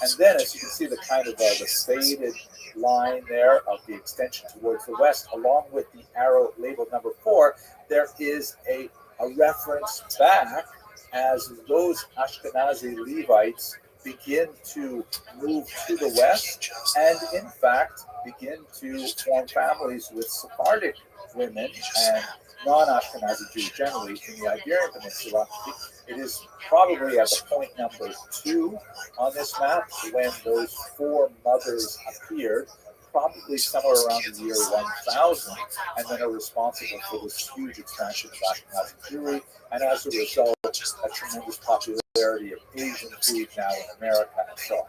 And then, as you can see, the kind of the faded line there of the extension towards the west, along with the arrow labeled number 4, there is a reference back as those Ashkenazi Levites begin to move to the west and, in fact, begin to form families with Sephardic women and non-Ashkenazi Jews generally in the Iberian Peninsula. It is probably at the point number 2 on this map when those 4 mothers appeared, probably somewhere around the year 1000, and then are responsible for this huge expansion of Ashkenazi Jewry, and as a result, a tremendous popularity of Asian food now in America and so on.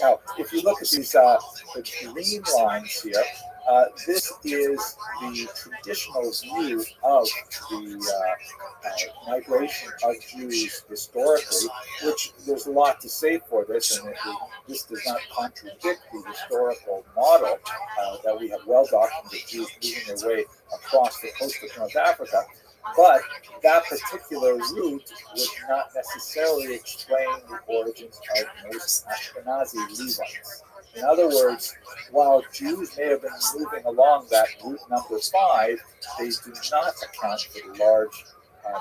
Now, if you look at these the green lines here, this is the traditional view of the migration of Jews historically, which there's a lot to say for this, and this does not contradict the historical model that we have well-documented Jews moving their way across the coast of North Africa. But that particular route would not necessarily explain the origins of most Ashkenazi Levites. In other words, while Jews may have been moving along that route number 5, they do not account for the large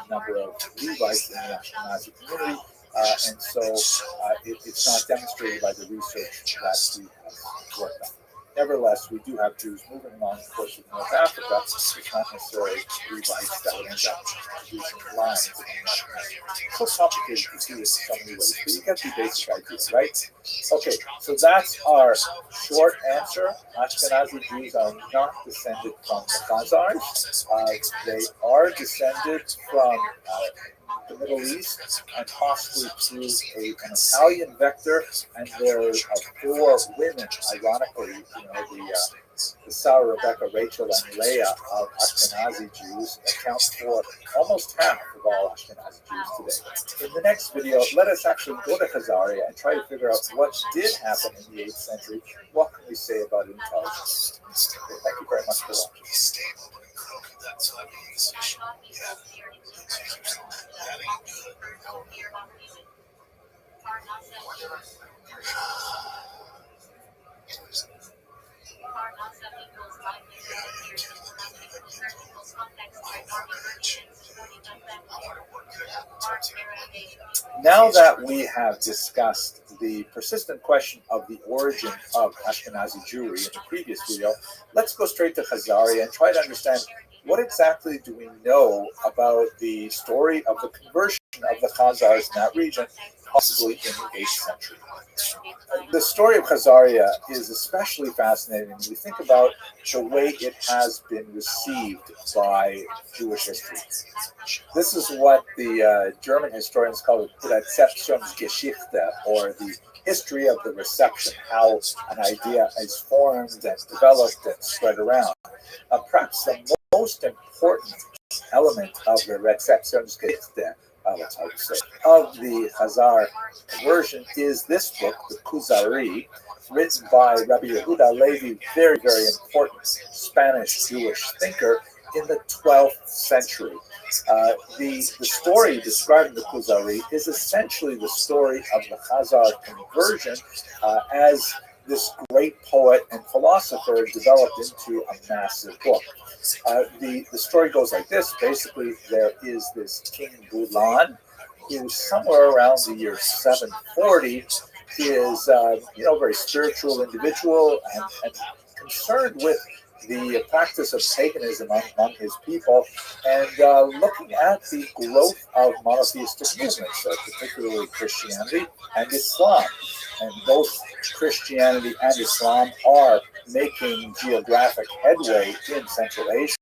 number of Levites in the Ashkenazi community, and so it's not demonstrated by the research that we have worked on. Nevertheless, we do have Jews moving along the coast of North Africa. It's not necessarily Levites that would end up producing lines. So complicated to see this in so many ways, but you get the basic idea, right? Okay, so that's our short answer. Ashkenazi Jews are not descended from the Khazars. They are descended from the Middle East and possibly through an Italian vector, and there are 4 women, ironically, the Sarah, Rebecca, Rachel, and Leah of Ashkenazi Jews account for almost half of all Ashkenazi Jews today. In the next video, let us actually go to Khazaria and try to figure out what did happen in the 8th century. What can we say about intelligence? Okay, thank you very much for watching. Now that we have discussed the persistent question of the origin of Ashkenazi Jewry in the previous video, let's go straight to Khazaria and try to understand what exactly do we know about the story of the conversion of the Khazars in that region, possibly in the 8th century. The story of Khazaria is especially fascinating when you think about the way it has been received by Jewish history. This is what the German historians call the Rezeptionsgeschichte, or the history of the reception, how an idea is formed and developed and spread around. Perhaps the most important element of the Rezeptionsgeschichte of the Khazar conversion is this book, the Kuzari, written by Rabbi Yehuda Levi, very, very important Spanish Jewish thinker in the 12th century. The story describing the Kuzari is essentially the story of the Khazar conversion as this great poet and philosopher developed into a massive book. The story goes like this. Basically, there is this King Bulan, who somewhere around the year 740 is a very spiritual individual and concerned with the practice of paganism among his people, and looking at the growth of monotheistic movements, particularly Christianity and Islam. And both Christianity and Islam are making geographic headway in Central Asia.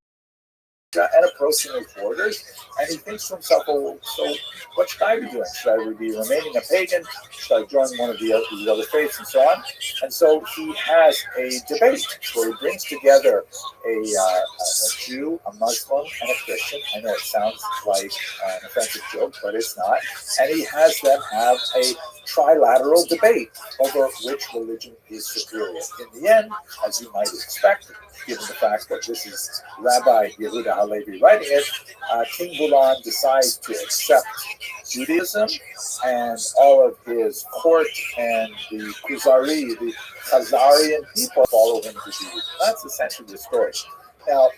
and approaching his borders, and he thinks to himself, "Oh, so what should I be doing? Should I be remaining a pagan? Should I join one of the other faiths, and so on?" And so he has a debate where he brings together a Jew, a Muslim, and a Christian. I know it sounds like an offensive joke, but it's not. And he has them have a trilateral debate over which religion is superior. In the end, as you might expect, given the fact that this is Rabbi Yehuda Halevi writing it, King Bulan decides to accept Judaism, and all of his court and the Kuzari, the Khazarian people, follow him to Judaism. That's essentially the story. Now,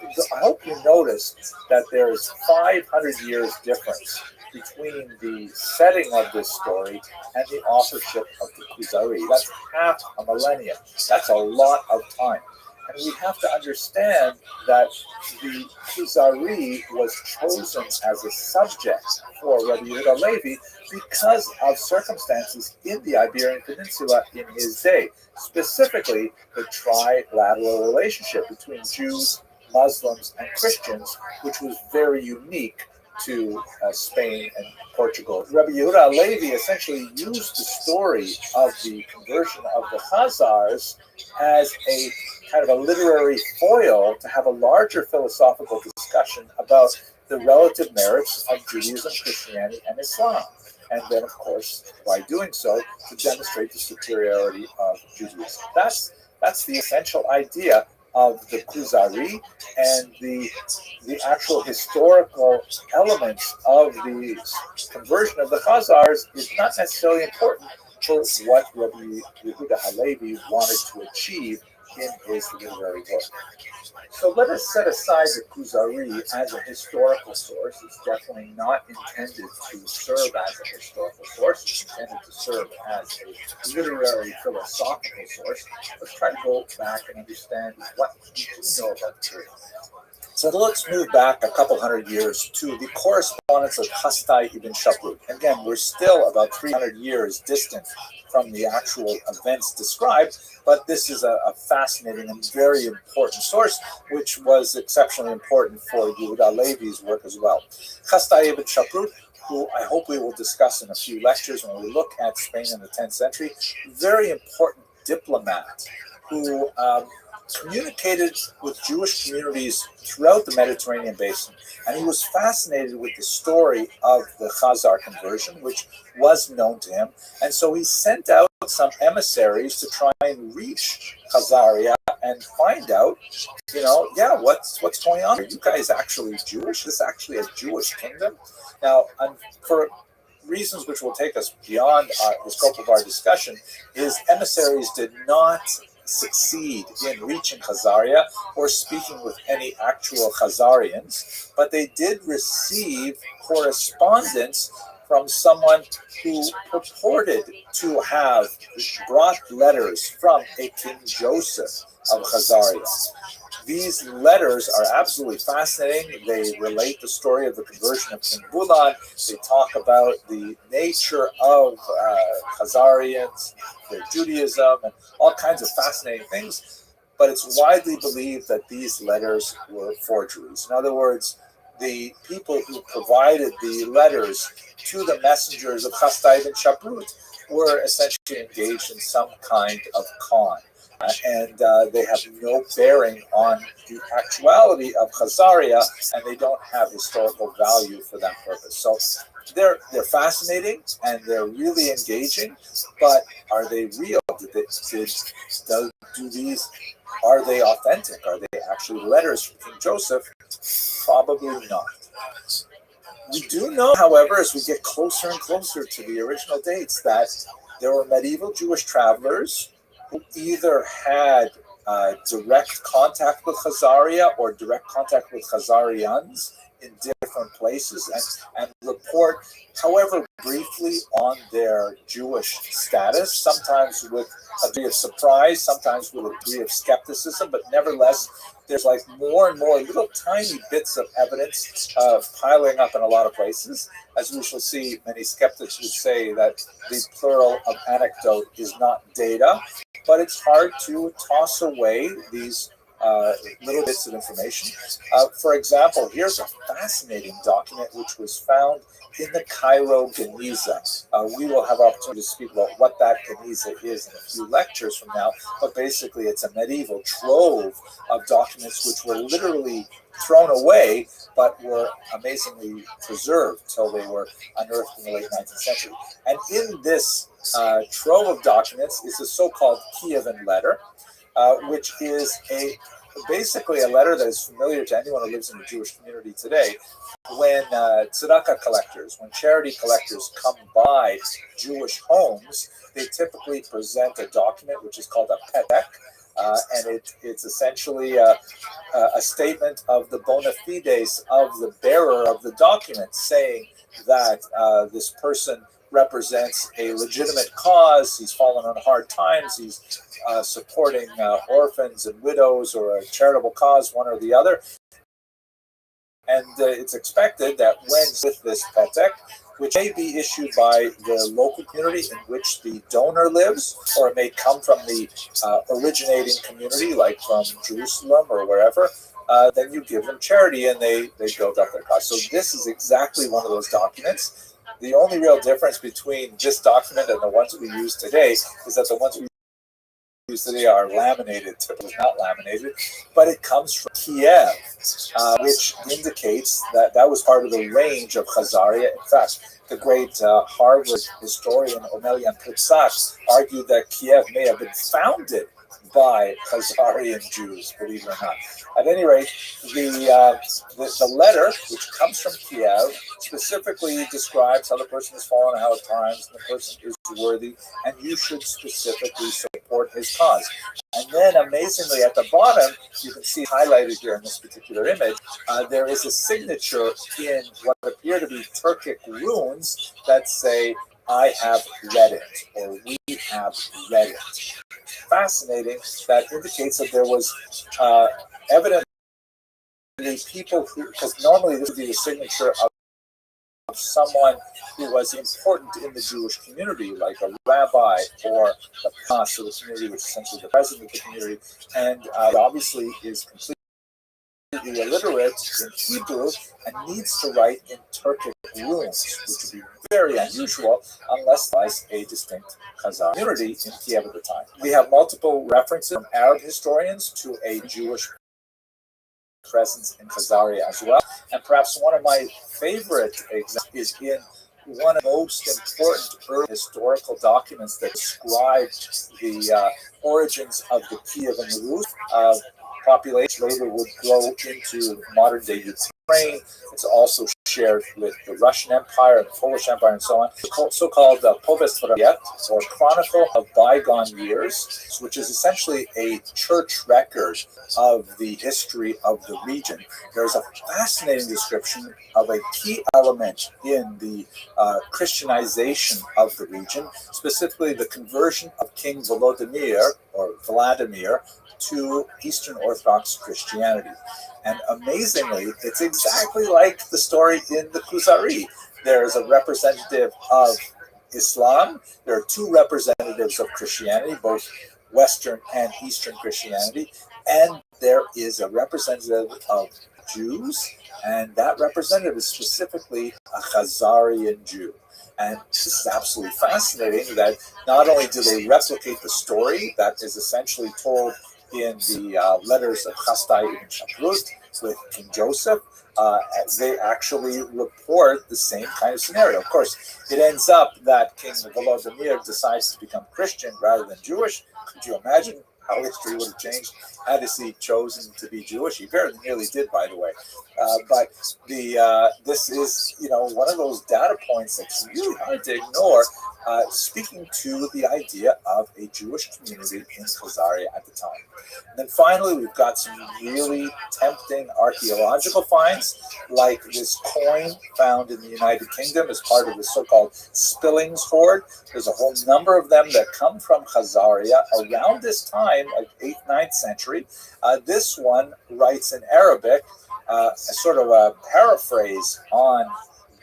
I hope you noticed that there's 500 years difference between the setting of this story and the authorship of the Kuzari. That's half a millennium. That's a lot of time. And we have to understand that the Kuzari was chosen as a subject for Rabbi Yehuda Levi because of circumstances in the Iberian Peninsula in his day, specifically the trilateral relationship between Jews, Muslims, and Christians, which was very unique to Spain and Portugal. Rabbi Yehuda Levi essentially used the story of the conversion of the Khazars as a kind of a literary foil to have a larger philosophical discussion about the relative merits of Judaism, Christianity, and Islam. And then, of course, by doing so, to demonstrate the superiority of Judaism. That's the essential idea of the Kuzari, and the actual historical elements of the conversion of the Khazars is not necessarily important for what Rabbi Yehuda Halevi wanted to achieve in his literary work. So let us set aside the Kuzari as a historical source. It's definitely not intended to serve as a historical source. It's intended to serve as a literary philosophical source. Let's try to go back and understand what we do know about the period. So let's move back a couple hundred years to the correspondence of Hastai ibn Shaprut. Again, we're still about 300 years distant from the actual events described, but this is a fascinating and very important source, which was exceptionally important for Yehuda Levi's work as well. Hastai ibn Shaprut, who I hope we will discuss in a few lectures when we look at Spain in the 10th century, very important diplomat who communicated with Jewish communities throughout the Mediterranean basin. And he was fascinated with the story of the Khazar conversion, which was known to him. And so he sent out some emissaries to try and reach Khazaria and find out, what's going on? Are you guys actually Jewish? Is this actually a Jewish kingdom? Now, for reasons which will take us beyond the scope of our discussion, his emissaries did not succeed in reaching Khazaria or speaking with any actual Khazarians, but they did receive correspondence from someone who purported to have brought letters from a King Joseph of Khazaria. These letters are absolutely fascinating. They relate the story of the conversion of King Bulan. They talk about the nature of Khazarians, their Judaism, and all kinds of fascinating things. But it's widely believed that these letters were forgeries. In other words, the people who provided the letters to the messengers of Hastai ibn Shaprut were essentially engaged in some kind of con. And they have no bearing on the actuality of Khazaria, and they don't have historical value for that purpose. So they're fascinating and they're really engaging, but are they real? Are they authentic? Are they actually letters from King Joseph? Probably not. We do know, however, as we get closer and closer to the original dates, that there were medieval Jewish travelers who either had direct contact with Khazaria or direct contact with Khazarians in different places and report, however briefly, on their Jewish status, sometimes with a degree of surprise, sometimes with a degree of skepticism, but nevertheless, there's like more and more little tiny bits of evidence piling up in a lot of places. As we shall see, many skeptics would say that the plural of anecdote is not data, but it's hard to toss away these little bits of information. For example, here's a fascinating document which was found in the Cairo Geniza. We will have opportunity to speak about what that Geniza is in a few lectures from now, but basically it's a medieval trove of documents which were literally thrown away, but were amazingly preserved till they were unearthed in the late 19th century. And in this trove of documents is a so-called Kievan letter, which is basically a letter that is familiar to anyone who lives in a Jewish community today. When tzedakah collectors, when charity collectors come by Jewish homes, they typically present a document which is called a petek, and it's essentially a statement of the bona fides of the bearer of the document, saying that this person represents a legitimate cause, he's fallen on hard times, he's supporting orphans and widows, or a charitable cause, one or the other. And it's expected that when with this petek, which may be issued by the local community in which the donor lives, or it may come from the originating community, like from Jerusalem or wherever, then you give them charity and they build up their cause. So this is exactly one of those documents. The only real difference between this document and the ones we use today is that the ones we use today are laminated, typically not laminated, but it comes from Kiev, which indicates that that was part of the range of Khazaria. In fact, the great Harvard historian Omelian Plitzak argued that Kiev may have been founded by Khazarian Jews, believe it or not. At any rate, the letter, which comes from Kiev, specifically describes how the person has fallen out of times, and the person is worthy, and you should specifically support his cause. And then, amazingly, at the bottom, you can see highlighted here in this particular image, there is a signature in what appear to be Turkic runes that say, "I have read it," or "We have read it." Fascinating. That indicates that there was evidently people who, because normally this would be the signature of someone who was important in the Jewish community, like a rabbi or the pas of the community, which is essentially the president of the community, and obviously is completely illiterate in Hebrew and needs to write in Turkic runes, which would be very unusual unless there was a distinct Khazar community in Kiev at the time. We have multiple references from Arab historians to a Jewish presence in Khazaria as well. And perhaps one of my favorite examples is in one of the most important early historical documents that describe the origins of the Kievan Rus. Population later would grow into modern day Ukraine. It's also shared with the Russian Empire and the Polish Empire and so on. So-called Povest Rabiet, or Chronicle of Bygone Years, which is essentially a church record of the history of the region. There's a fascinating description of a key element in the Christianization of the region, specifically the conversion of King Volodymyr, or Vladimir, to Eastern Orthodox Christianity. And amazingly, it's exactly like the story in the Kuzari. There is a representative of Islam. There are two representatives of Christianity, both Western and Eastern Christianity. And there is a representative of Jews, and that representative is specifically a Khazarian Jew. And this is absolutely fascinating that not only do they replicate the story that is essentially told in the letters of Chastai ibn Shaprut with King Joseph, they actually report the same kind of scenario. Of course, it ends up that King Volodymyr decides to become Christian rather than Jewish. Could you imagine how history would have changed had he chosen to be Jewish? He very nearly did, by the way. But this is, one of those data points that's really hard to ignore, speaking to the idea of a Jewish community in Khazaria at the time. And then finally, we've got some really tempting archaeological finds, like this coin found in the United Kingdom as part of the so-called Spillings hoard. There's a whole number of them that come from Khazaria around this time, like 8th, 9th century. This one writes in Arabic, a sort of a paraphrase on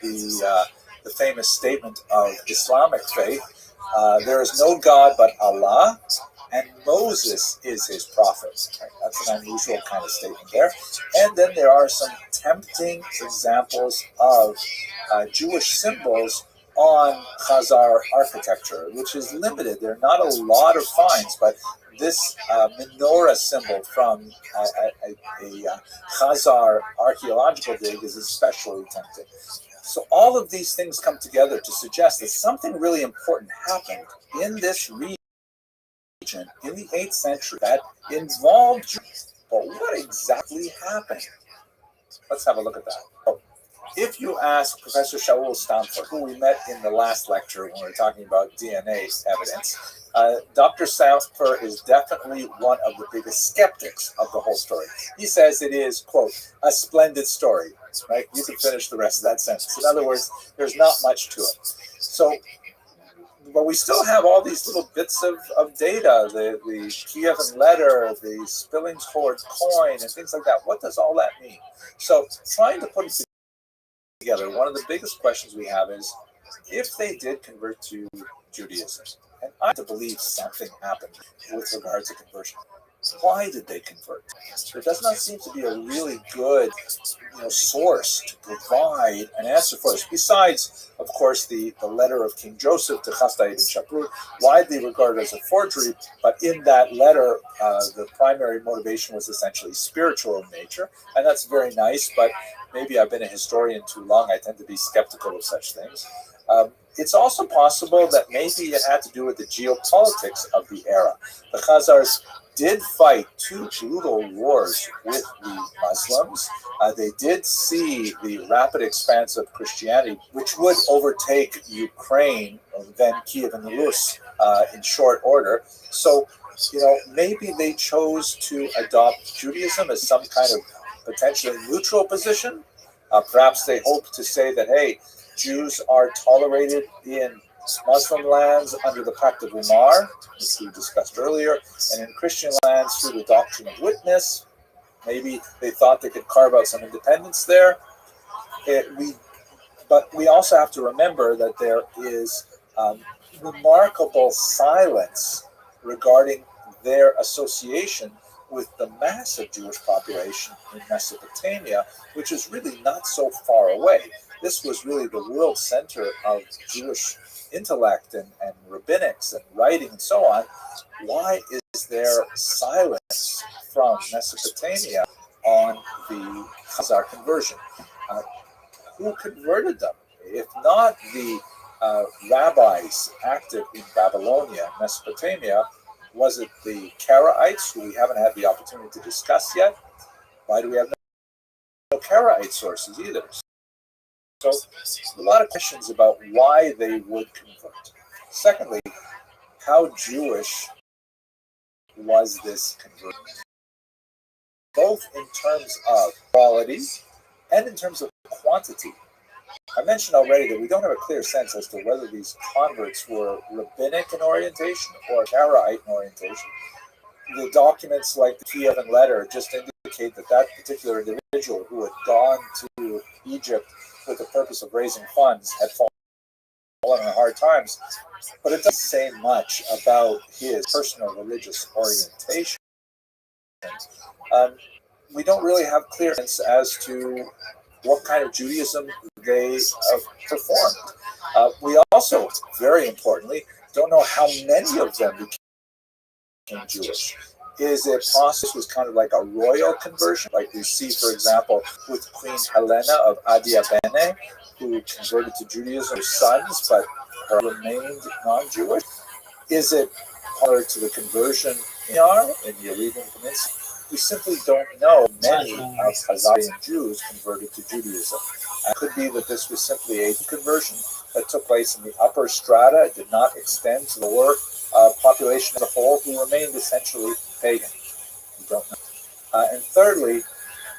the famous statement of Islamic faith. There is no God but Allah. and Moses is his prophet. Right? That's an unusual kind of statement there. And then there are some tempting examples of Jewish symbols on Khazar architecture, which is limited. There are not a lot of finds, but this menorah symbol from a Khazar archaeological dig is especially tempting. So all of these things come together to suggest that something really important happened in this region in the 8th century that involved Jews. But what exactly happened? Let's have a look at that. Oh, if you ask Professor Shaul Stamfer, who we met in the last lecture when we were talking about DNA evidence, Dr. Stamfer is definitely one of the biggest skeptics of the whole story. He says it is, quote, a splendid story, right? You can finish the rest of that sentence. In other words, there's not much to it. So, but we still have all these little bits of data, the Kievan letter, the Spillingsford coin, and things like that. What does all that mean? So trying to put it together, one of the biggest questions we have is, if they did convert to Judaism, and I have to believe something happened with regard to conversion, why did they convert? There does not seem to be a really good source to provide an answer for us, besides, of course, the letter of King Joseph to Chasdai ibn Shaprut, widely regarded as a forgery, but in that letter, the primary motivation was essentially spiritual in nature, and that's very nice, but maybe I've been a historian too long. I tend to be skeptical of such things. It's also possible that maybe it had to do with the geopolitics of the era. The Khazars did fight two brutal wars with the Muslims. They did see the rapid expanse of Christianity, which would overtake Ukraine, then Kiev and Rus, in short order. So, maybe they chose to adopt Judaism as some kind of potentially neutral position. Perhaps they hoped to say that, hey, Jews are tolerated in Muslim lands under the Pact of Umar, which we discussed earlier, and in Christian lands through the doctrine of witness. Maybe they thought they could carve out some independence there. But we also have to remember that there is remarkable silence regarding their association with the massive Jewish population in Mesopotamia, which is really not so far away. This was really the world center of Jewish intellect and rabbinics and writing and so on. Why is there silence from Mesopotamia on the Khazar conversion? Who converted them? If not the rabbis active in Babylonia, Mesopotamia, was it the Karaites, who we haven't had the opportunity to discuss yet? Why do we have no Karaite sources either? So a lot of questions about why they would convert. Secondly, how Jewish was this conversion? Both in terms of quality and in terms of quantity. I mentioned already that we don't have a clear sense as to whether these converts were rabbinic in orientation or Karaite in orientation. The documents like the Kievan letter just indicate that that particular individual who had gone to Egypt with the purpose of raising funds had fallen on hard times, but it doesn't say much about his personal religious orientation. We don't really have clear sense as to what kind of Judaism they performed. We also, very importantly, don't know how many of them became Jewish. Is it process was kind of like a royal conversion, like we see, for example, with Queen Helena of Adiabene, who converted to Judaism, her sons, but her remained non-Jewish? Is it similar to the conversion in the Arabian Peninsula? We simply don't know many of Khazarian Jews converted to Judaism. It could be that this was simply a conversion that took place in the upper strata. It did not extend to the lower population as a whole, who remained essentially pagan. We don't know. And thirdly,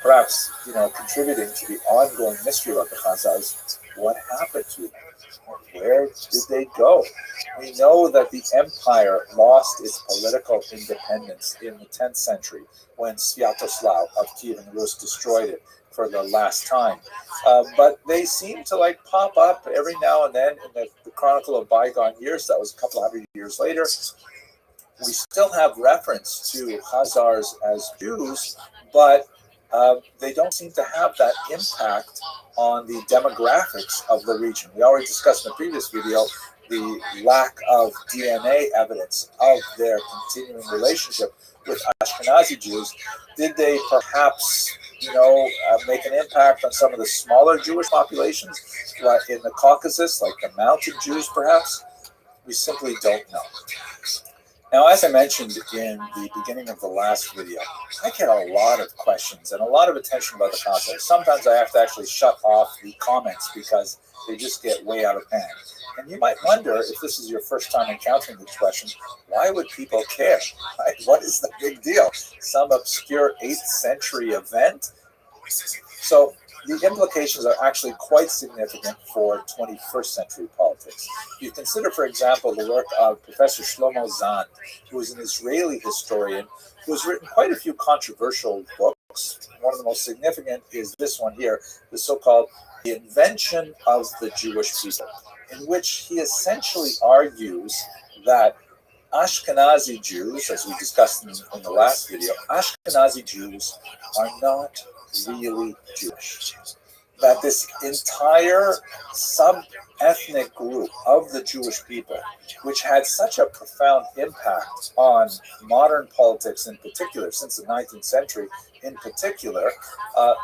perhaps contributing to the ongoing mystery about the Khazars, what happened to them? Where did they go? We know that the empire lost its political independence in the 10th century when Sviatoslav of Kiev and Rus destroyed it for the last time. But they seem to pop up every now and then in the chronicle of bygone years. That was a couple hundred years later. we still have reference to Khazars as Jews, but they don't seem to have that impact on the demographics of the region. We already discussed in the previous video the lack of DNA evidence of their continuing relationship with Ashkenazi Jews. Did they perhaps, make an impact on some of the smaller Jewish populations in the Caucasus, like the mountain Jews, perhaps? We simply don't know. Now, as I mentioned in the beginning of the last video, I get a lot of questions and a lot of attention about the concept. Sometimes I have to actually shut off the comments because they just get way out of hand. And you might wonder, if this is your first time encountering this question, why would people care? Right? What is the big deal? Some obscure 8th century event? So the implications are actually quite significant for 21st century politics. You consider, for example, the work of Professor Shlomo Zahn, who is an Israeli historian who has written quite a few controversial books. One of the most significant is this one here, the so-called The Invention of the Jewish People, in which he essentially argues that Ashkenazi Jews, as we discussed in the last video, Ashkenazi Jews are not really Jewish. That this entire sub-ethnic group of the Jewish people, which had such a profound impact on modern politics in particular, since the 19th century in particular,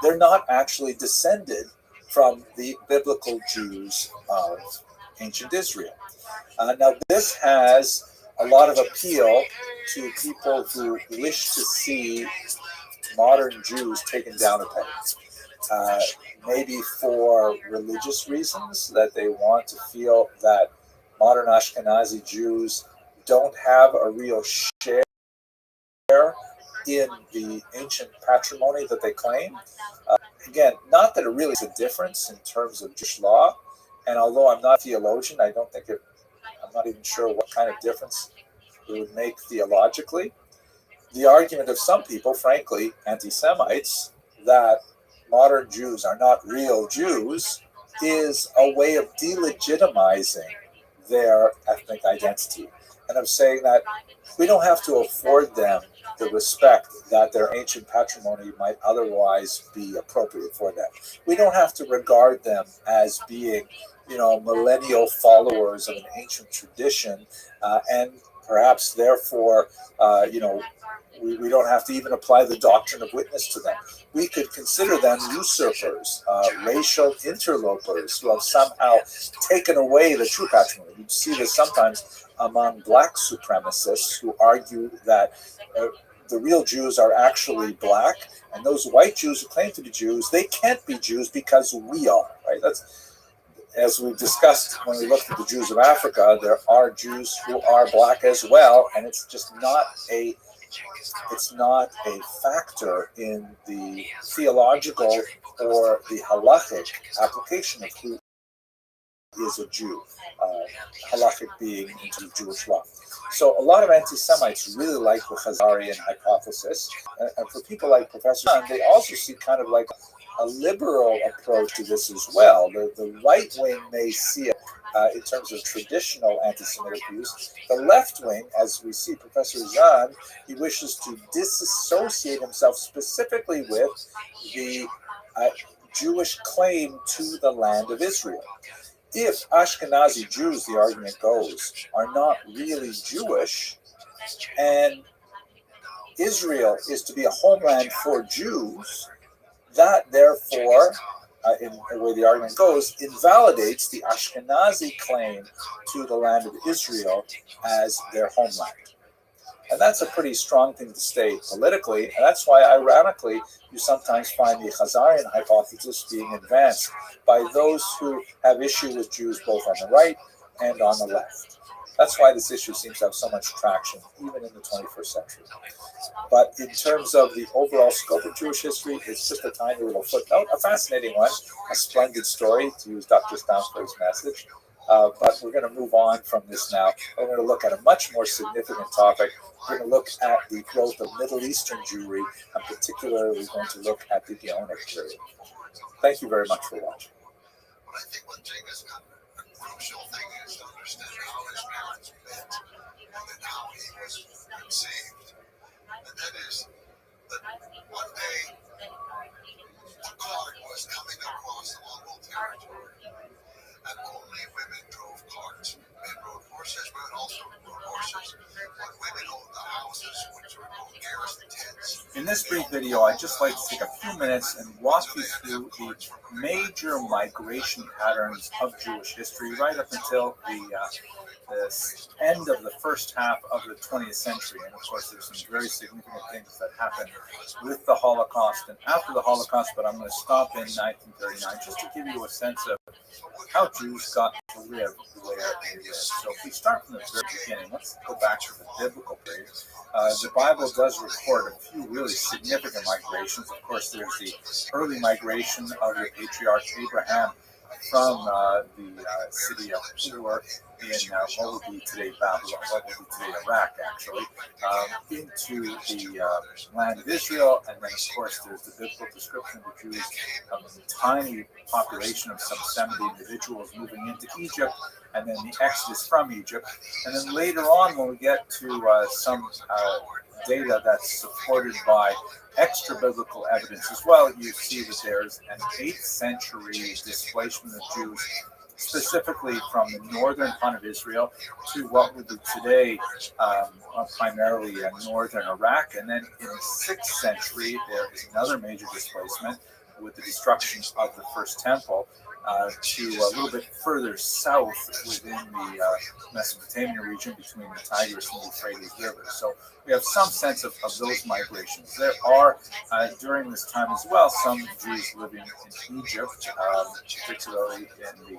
they're not actually descended from the biblical Jews of ancient Israel. Now, this has a lot of appeal to people who wish to see modern Jews taken down a peg. Maybe for religious reasons, that they want to feel that modern Ashkenazi Jews don't have a real share in the ancient patrimony that they claim. Again, not that it really is a difference in terms of Jewish law, and although I'm not a theologian, I'm not even sure what kind of difference it would make theologically. The argument of some people, frankly, anti-Semites, that modern Jews are not real Jews is a way of delegitimizing their ethnic identity, and of saying that we don't have to afford them the respect that their ancient patrimony might otherwise be appropriate for them. We don't have to regard them as being, millennial followers of an ancient tradition, and perhaps therefore, we don't have to even apply the doctrine of witness to them. We could consider them usurpers, racial interlopers who have somehow taken away the true patrimony. You see this sometimes among black supremacists who argue that the real Jews are actually black, and those white Jews who claim to be Jews, they can't be Jews because we are, right? That's, as we discussed when we looked at the Jews of Africa, there are Jews who are black as well, and it's just not a factor in the theological or the halachic application of who is a Jew, halachic being into Jewish law. So a lot of anti-Semites really like the Khazarian hypothesis, and for people like Professor Zahn, they also see kind of like a liberal approach to this as well. The right wing may see it in terms of traditional anti-Semitic views. The left wing, as we see Professor Zahn, he wishes to disassociate himself specifically with the Jewish claim to the land of Israel. If Ashkenazi Jews, the argument goes, are not really Jewish, and Israel is to be a homeland for Jews, that therefore, in the way the argument goes, invalidates the Ashkenazi claim to the land of Israel as their homeland. And that's a pretty strong thing to state politically, and that's why, ironically, you sometimes find the Khazarian hypothesis being advanced by those who have issue with Jews both on the right and on the left. That's why this issue seems to have so much traction, even in the 21st century. But in terms of the overall scope of Jewish history, it's just a tiny little footnote, a fascinating one, a splendid story, to use Dr. Stansberg's message. But we're going to move on from this now. We're going to look at a much more significant topic. We're going to look at the growth of Middle Eastern Jewry, and particularly we're going to look at the Gaonic period. Thank you very much for watching. I think one thing is a crucial thing is to understand how his parents met and then how he was conceived. And that is that one day a cart was coming across the Mongol territory, and only women drove carts. Men rode horses, women also rode horses, but women owned the houses, which were called garrison tents. In this brief video, I'd just like to take a few minutes and walk you through the major migration patterns of Jewish history right up until the end of the first half of the 20th century. And of course, there's some very significant things that happened with the Holocaust and after the Holocaust, but I'm going to stop in 1939 just to give you a sense of how Jews got to live where they lived. So if we start from the very beginning, let's go back to the biblical period. The Bible does record a few really significant migrations. Of course, there's the early migration of the patriarch Abraham from the city of Ur in what would be today Babylon, what would be today Iraq, actually, into the land of Israel. And then, of course, there's the biblical description of the Jews, a tiny population of some 70 individuals moving into Egypt, and then the exodus from Egypt. And then later on, when we get to some data that's supported by extra biblical evidence as well, you see that there's an 8th century displacement of Jews, specifically from the northern part of Israel to what would be today primarily northern Iraq. And then in the 6th century, there is another major displacement with the destruction of the first temple to a little bit further south within the Mesopotamian region between the Tigris and the Euphrates rivers. So we have some sense of those migrations. There are, during this time as well, some Jews living in Egypt, particularly in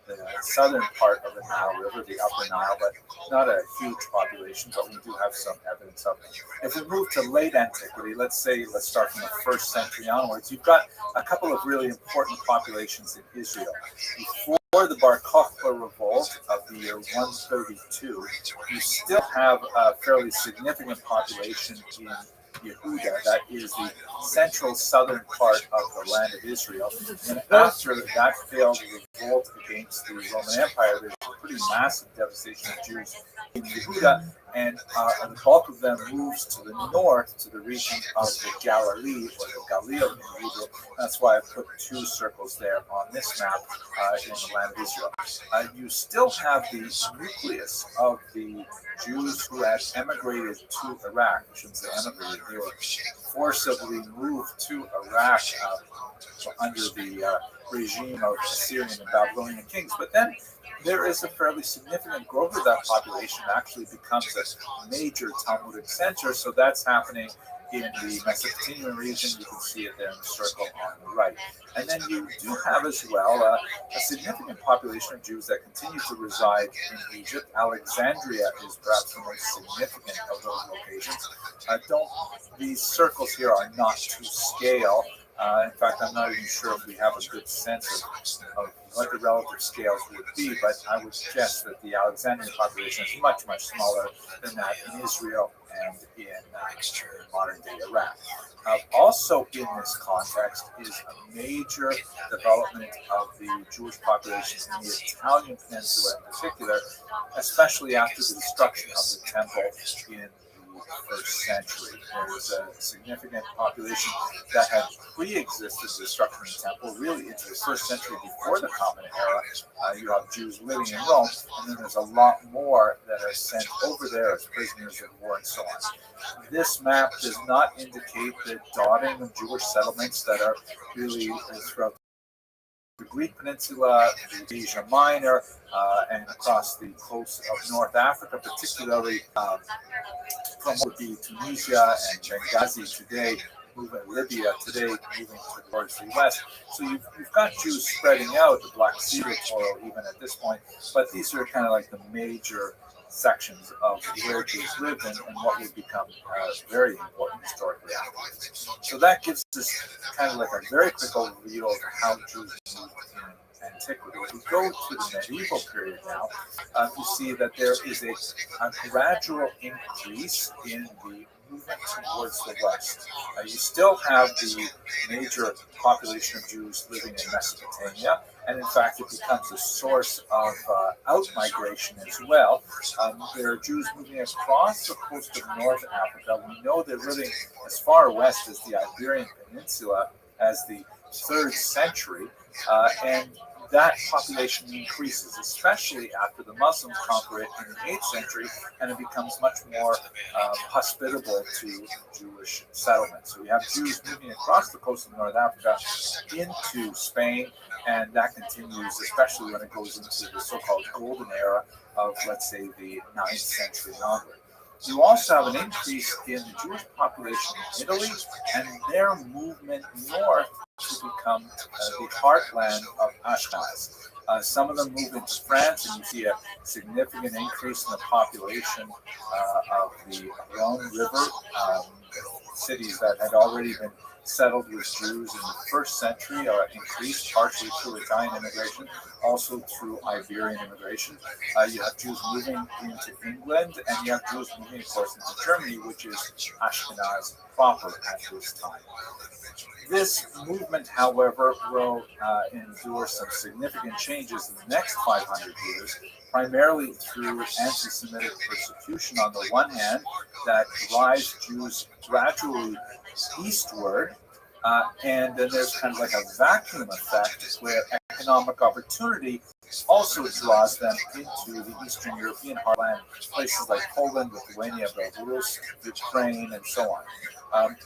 the southern part of the Nile River, the Upper Nile, but not a huge population, but we do have some evidence of it. If we move to late antiquity, let's start from the 1st century onwards, you've got a couple of really important populations in Israel. Before the Bar Kokhba revolt of the year 132, you still have a fairly significant population in Yehuda, that is the central southern part of the land of Israel. And after that failed revolt against the Roman Empire, there's a pretty massive devastation of Jews in Yehuda, and the bulk of them moves to the north, to the region of the Galilee, or the Galil in Hebrew. That's why I put 2 circles there on this map in the land of Israel. You still have the nucleus of the Jews who had emigrated to Iraq. I shouldn't say emigrated, they were forcibly moved to Iraq under the regime of Assyrian and Babylonian kings. But then there is a fairly significant growth of that population. It actually becomes a major Talmudic center. So that's happening in the Mesopotamian region. You can see it there in the circle on the right. And then you do have as well a significant population of Jews that continue to reside in Egypt. Alexandria is perhaps the most significant of those locations. These circles here are not to scale. In fact, I'm not even sure if we have a good sense of what the relative scales would be, but I would guess that the Alexandrian population is much, much smaller than that in Israel and in modern-day Iraq. Also in this context is a major development of the Jewish population in the Italian peninsula in particular, especially after the destruction of the temple in the 1st century. There was a significant population that had pre-existed the destruction of the temple really into the 1st century before the Common Era. You have Jews living in Rome, and then there's a lot more that are sent over there as prisoners of war and so on. This map does not indicate the dotting of Jewish settlements that are really throughout the Greek Peninsula, the Asia Minor, and across the coast of North Africa, particularly from what would be Tunisia and Benghazi today, moving Libya today, moving towards the west. So you've got Jews spreading out, the Black Sea littoral even at this point, but these are kind of like the major sections of where Jews lived and what would become very important historically afterwards. So that gives us kind of like a very quick overview of how Jews moved in antiquity. If we go to the medieval period now, you see that there is a gradual increase in the movement towards the west. You still have the major population of Jews living in Mesopotamia, and in fact, it becomes a source of out-migration as well. There are Jews moving across the coast of North Africa. We know they're living as far west as the Iberian Peninsula as the 3rd century, and that population increases, especially after the Muslims conquer it in the 8th century, and it becomes much more hospitable to Jewish settlements. So we have Jews moving across the coast of North Africa into Spain, and that continues, especially when it goes into the so-called golden era of, let's say, the 9th century onward. You also have an increase in the Jewish population in Italy and their movement north to become the heartland of Ashkenaz. Some of them move into France, and you see a significant increase in the population of the Rhone River, cities that had already been settled with Jews in the 1st century are increased partially through Italian immigration, also through Iberian immigration. You have Jews moving into England, and you have Jews moving, of course, into Germany, which is Ashkenaz proper at this time. This movement, however, will endure some significant changes in the next 500 years, primarily through anti-Semitic persecution on the one hand, that drives Jews gradually eastward, and then there's kind of like a vacuum effect where economic opportunity also draws them into the Eastern European heartland, places like Poland, Lithuania, Belarus, Ukraine, and so on.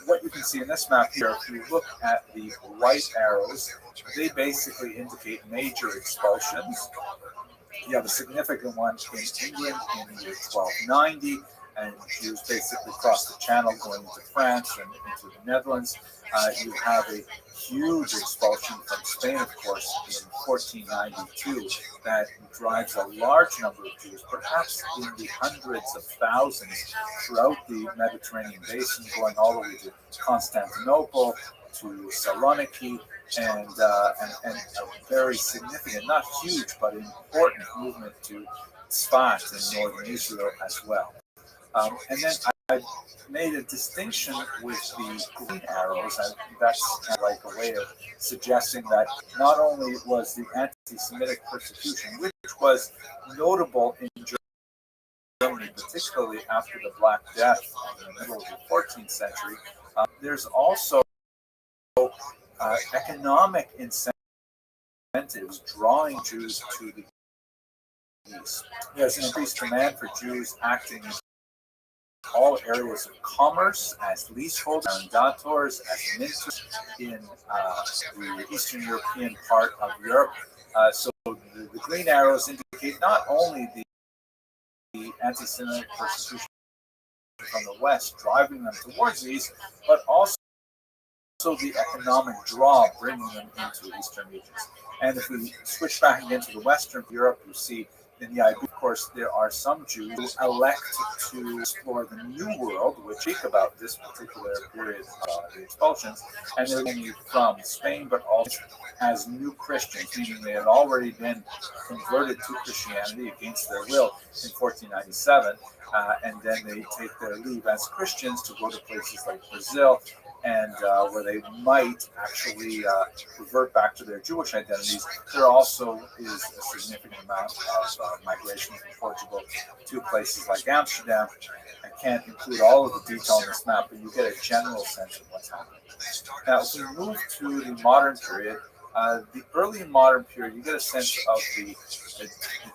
What you can see in this map here, if you look at the white arrows, they basically indicate major expulsions. You have a significant one in England in the year 1290, and Jews basically cross the Channel going into France and into the Netherlands. You have a huge expulsion from Spain, of course, in 1492 that drives a large number of Jews, perhaps in the hundreds of thousands, throughout the Mediterranean basin, going all the way to Constantinople, to Saloniki, and a very significant, not huge, but important movement to Sfat in northern Israel as well. And then I made a distinction with the green arrows. That's kind of like a way of suggesting that not only was the anti-Semitic persecution, which was notable in Germany, particularly after the Black Death in the middle of the 14th century, there's also economic incentives drawing Jews to the east. There's an increased demand for Jews acting in all areas of commerce as leaseholders, arrendators, as minters in the Eastern European part of Europe. So the green arrows indicate not only the anti-Semitic persecution from the west driving them towards the east, but also the economic draw bringing them into eastern regions. And if we switch back again to the Western Europe, you see in the IB, of course, there are some Jews who elect to explore the New World, which speak about this particular period of the expulsions, and they're only from Spain, but also as new Christians, meaning they had already been converted to Christianity against their will in 1497, and then they take their leave as Christians to go to places like Brazil, and where they might actually revert back to their Jewish identities. There also is a significant amount of migration from Portugal to places like Amsterdam. I can't include all of the detail on this map, but you get a general sense of what's happening. Now, if we move to the modern period, the early modern period, you get a sense of the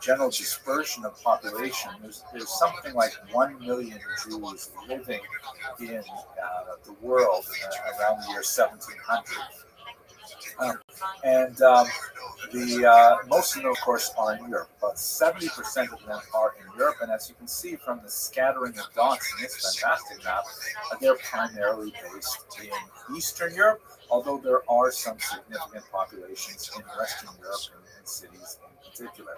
general dispersion of population. There's something like 1 million Jews living in the world around the year 1700. Most of them, of course, are in Europe. About 70% of them are in Europe, and as you can see from the scattering of dots in this fantastic map, they're primarily based in Eastern Europe, although there are some significant populations in Western Europe and cities in particular.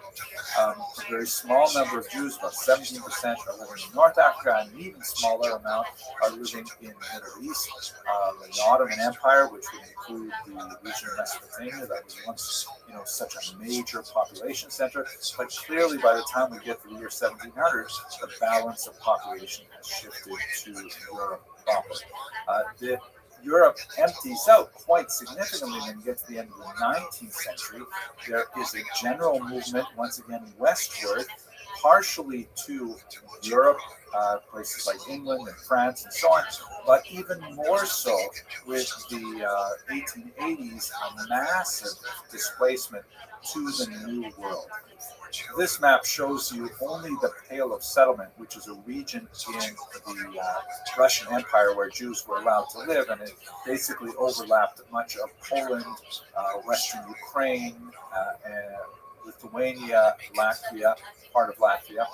A very small number of Jews, about 17%, are living in North Africa, and an even smaller amount are living in the Middle East. The Ottoman Empire, which would include the region of Mesopotamia, that was once, such a major population center. But clearly, by the time we get to the year 1700, the balance of population has shifted to Europe proper. Europe empties out quite significantly when you get to the end of the 19th century. There is a general movement, once again, westward, partially to Europe, places like England and France and so on, but even more so with the 1880s, a massive displacement to the New World. This map shows you only the Pale of Settlement, which is a region in the Russian Empire where Jews were allowed to live, and it basically overlapped much of Poland, Western Ukraine, and Lithuania, Latvia, part of Latvia.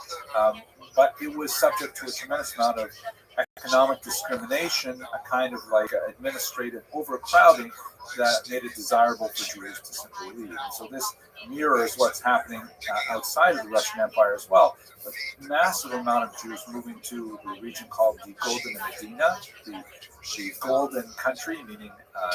But it was subject to a tremendous amount of economic discrimination, a kind of like administrative overcrowding that made it desirable for Jews to simply leave. And so this mirrors what's happening outside of the Russian Empire as well. A massive amount of Jews moving to the region called the Golden Medina, the Golden Country, meaning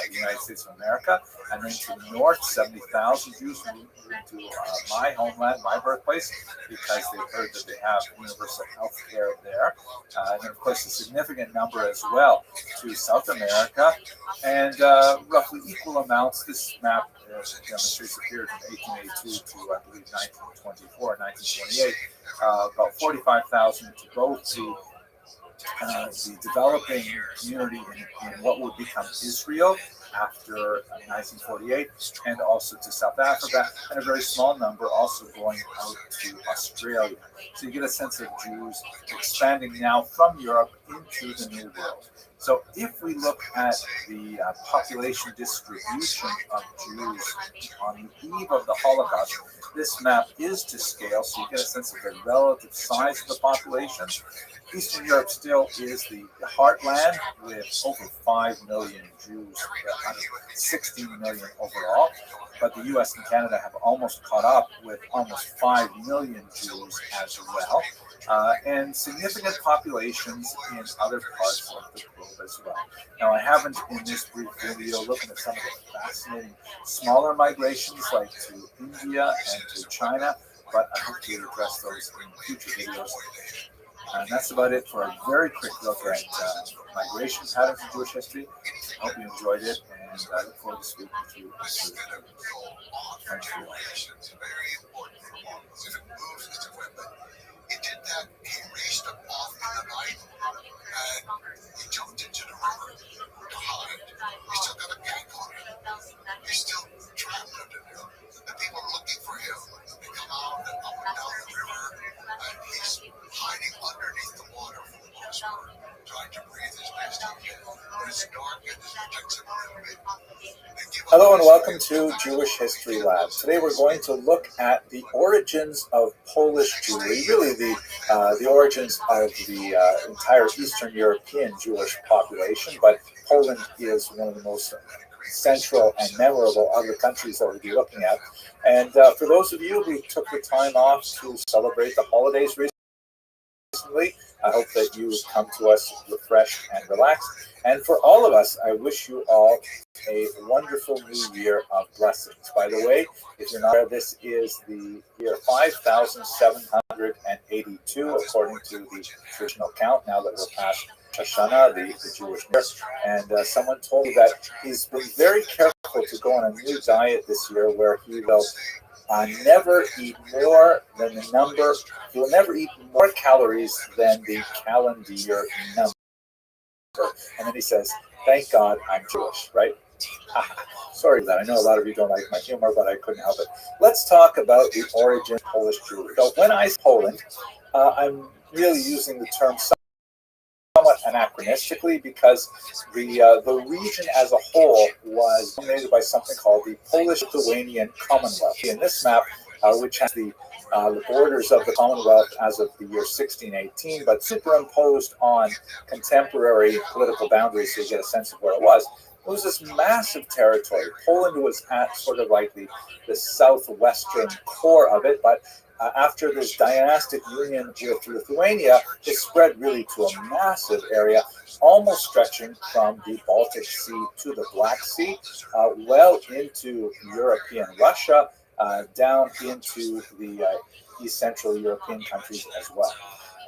the United States of America, and then to the north, 70,000 Jews moved into my homeland, my birthplace, because they heard that they have universal health care there. And then, of course, a significant number as well to South America, and roughly equal amounts. This map demonstrates a period from 1882 to, I believe, 1924, 1928, about 45,000 to both the developing community in what would become Israel after 1948, and also to South Africa, and a very small number also going out to Australia. So you get a sense of Jews expanding now from Europe into the New World. So if we look at the population distribution of Jews on the eve of the Holocaust, this map is to scale, so you get a sense of the relative size of the population. Eastern Europe still is the heartland with over 5 million Jews, 16 million overall. But the US and Canada have almost caught up with almost 5 million Jews as well. And significant populations in other parts of the globe as well. Now, I haven't in this brief video looking at some of the fascinating smaller migrations like to India and to China, but I hope to address those in future videos. And that's about it for a very quick look at migration patterns in Jewish history. I hope you enjoyed it, and I look forward to speaking with you. Thank you. He did that. He raced him off in the night, and he jumped into the river to hide. He still got a gag on him. He's still trapped under there. The people are looking for him. They come out and up and down the river, and he's hiding underneath the water for the most part, trying to breathe as best he can. But it's dark and this protects him a little bit. Hello and welcome to Jewish History Lab. Today we're going to look at the origins of Polish Jewry, really the origins of the entire Eastern European Jewish population, but Poland is one of the most central and memorable other countries that we'll be looking at. And for those of you who took the time off to celebrate the holidays recently, I hope that you come to us refreshed and relaxed. And for all of us, I wish you all a wonderful new year of blessings. By the way, if you're not aware, this is the year 5782, according to the traditional count, now that we're past Hashanah, the Jewish year. And someone told me that he's been very careful to go on a new diet this year where he will never eat more than the number, he will never eat more calories than the calendar year number. And then he says, thank God I'm Jewish, right? Sorry for that. I know a lot of you don't like my humor, but I couldn't help it. Let's talk about the origin of Polish Jewry. So when I say Poland, I'm really using the term somewhat anachronistically because the region as a whole was dominated by something called the Polish-Lithuanian Commonwealth. In this map, which has the borders of the Commonwealth as of the year 1618, but superimposed on contemporary political boundaries so you get a sense of where it was this massive territory. Poland was at sort of like the southwestern core of it, but after this dynastic union with Lithuania, it spread really to a massive area, almost stretching from the Baltic Sea to the Black Sea, well into European Russia, down into the East Central European countries as well.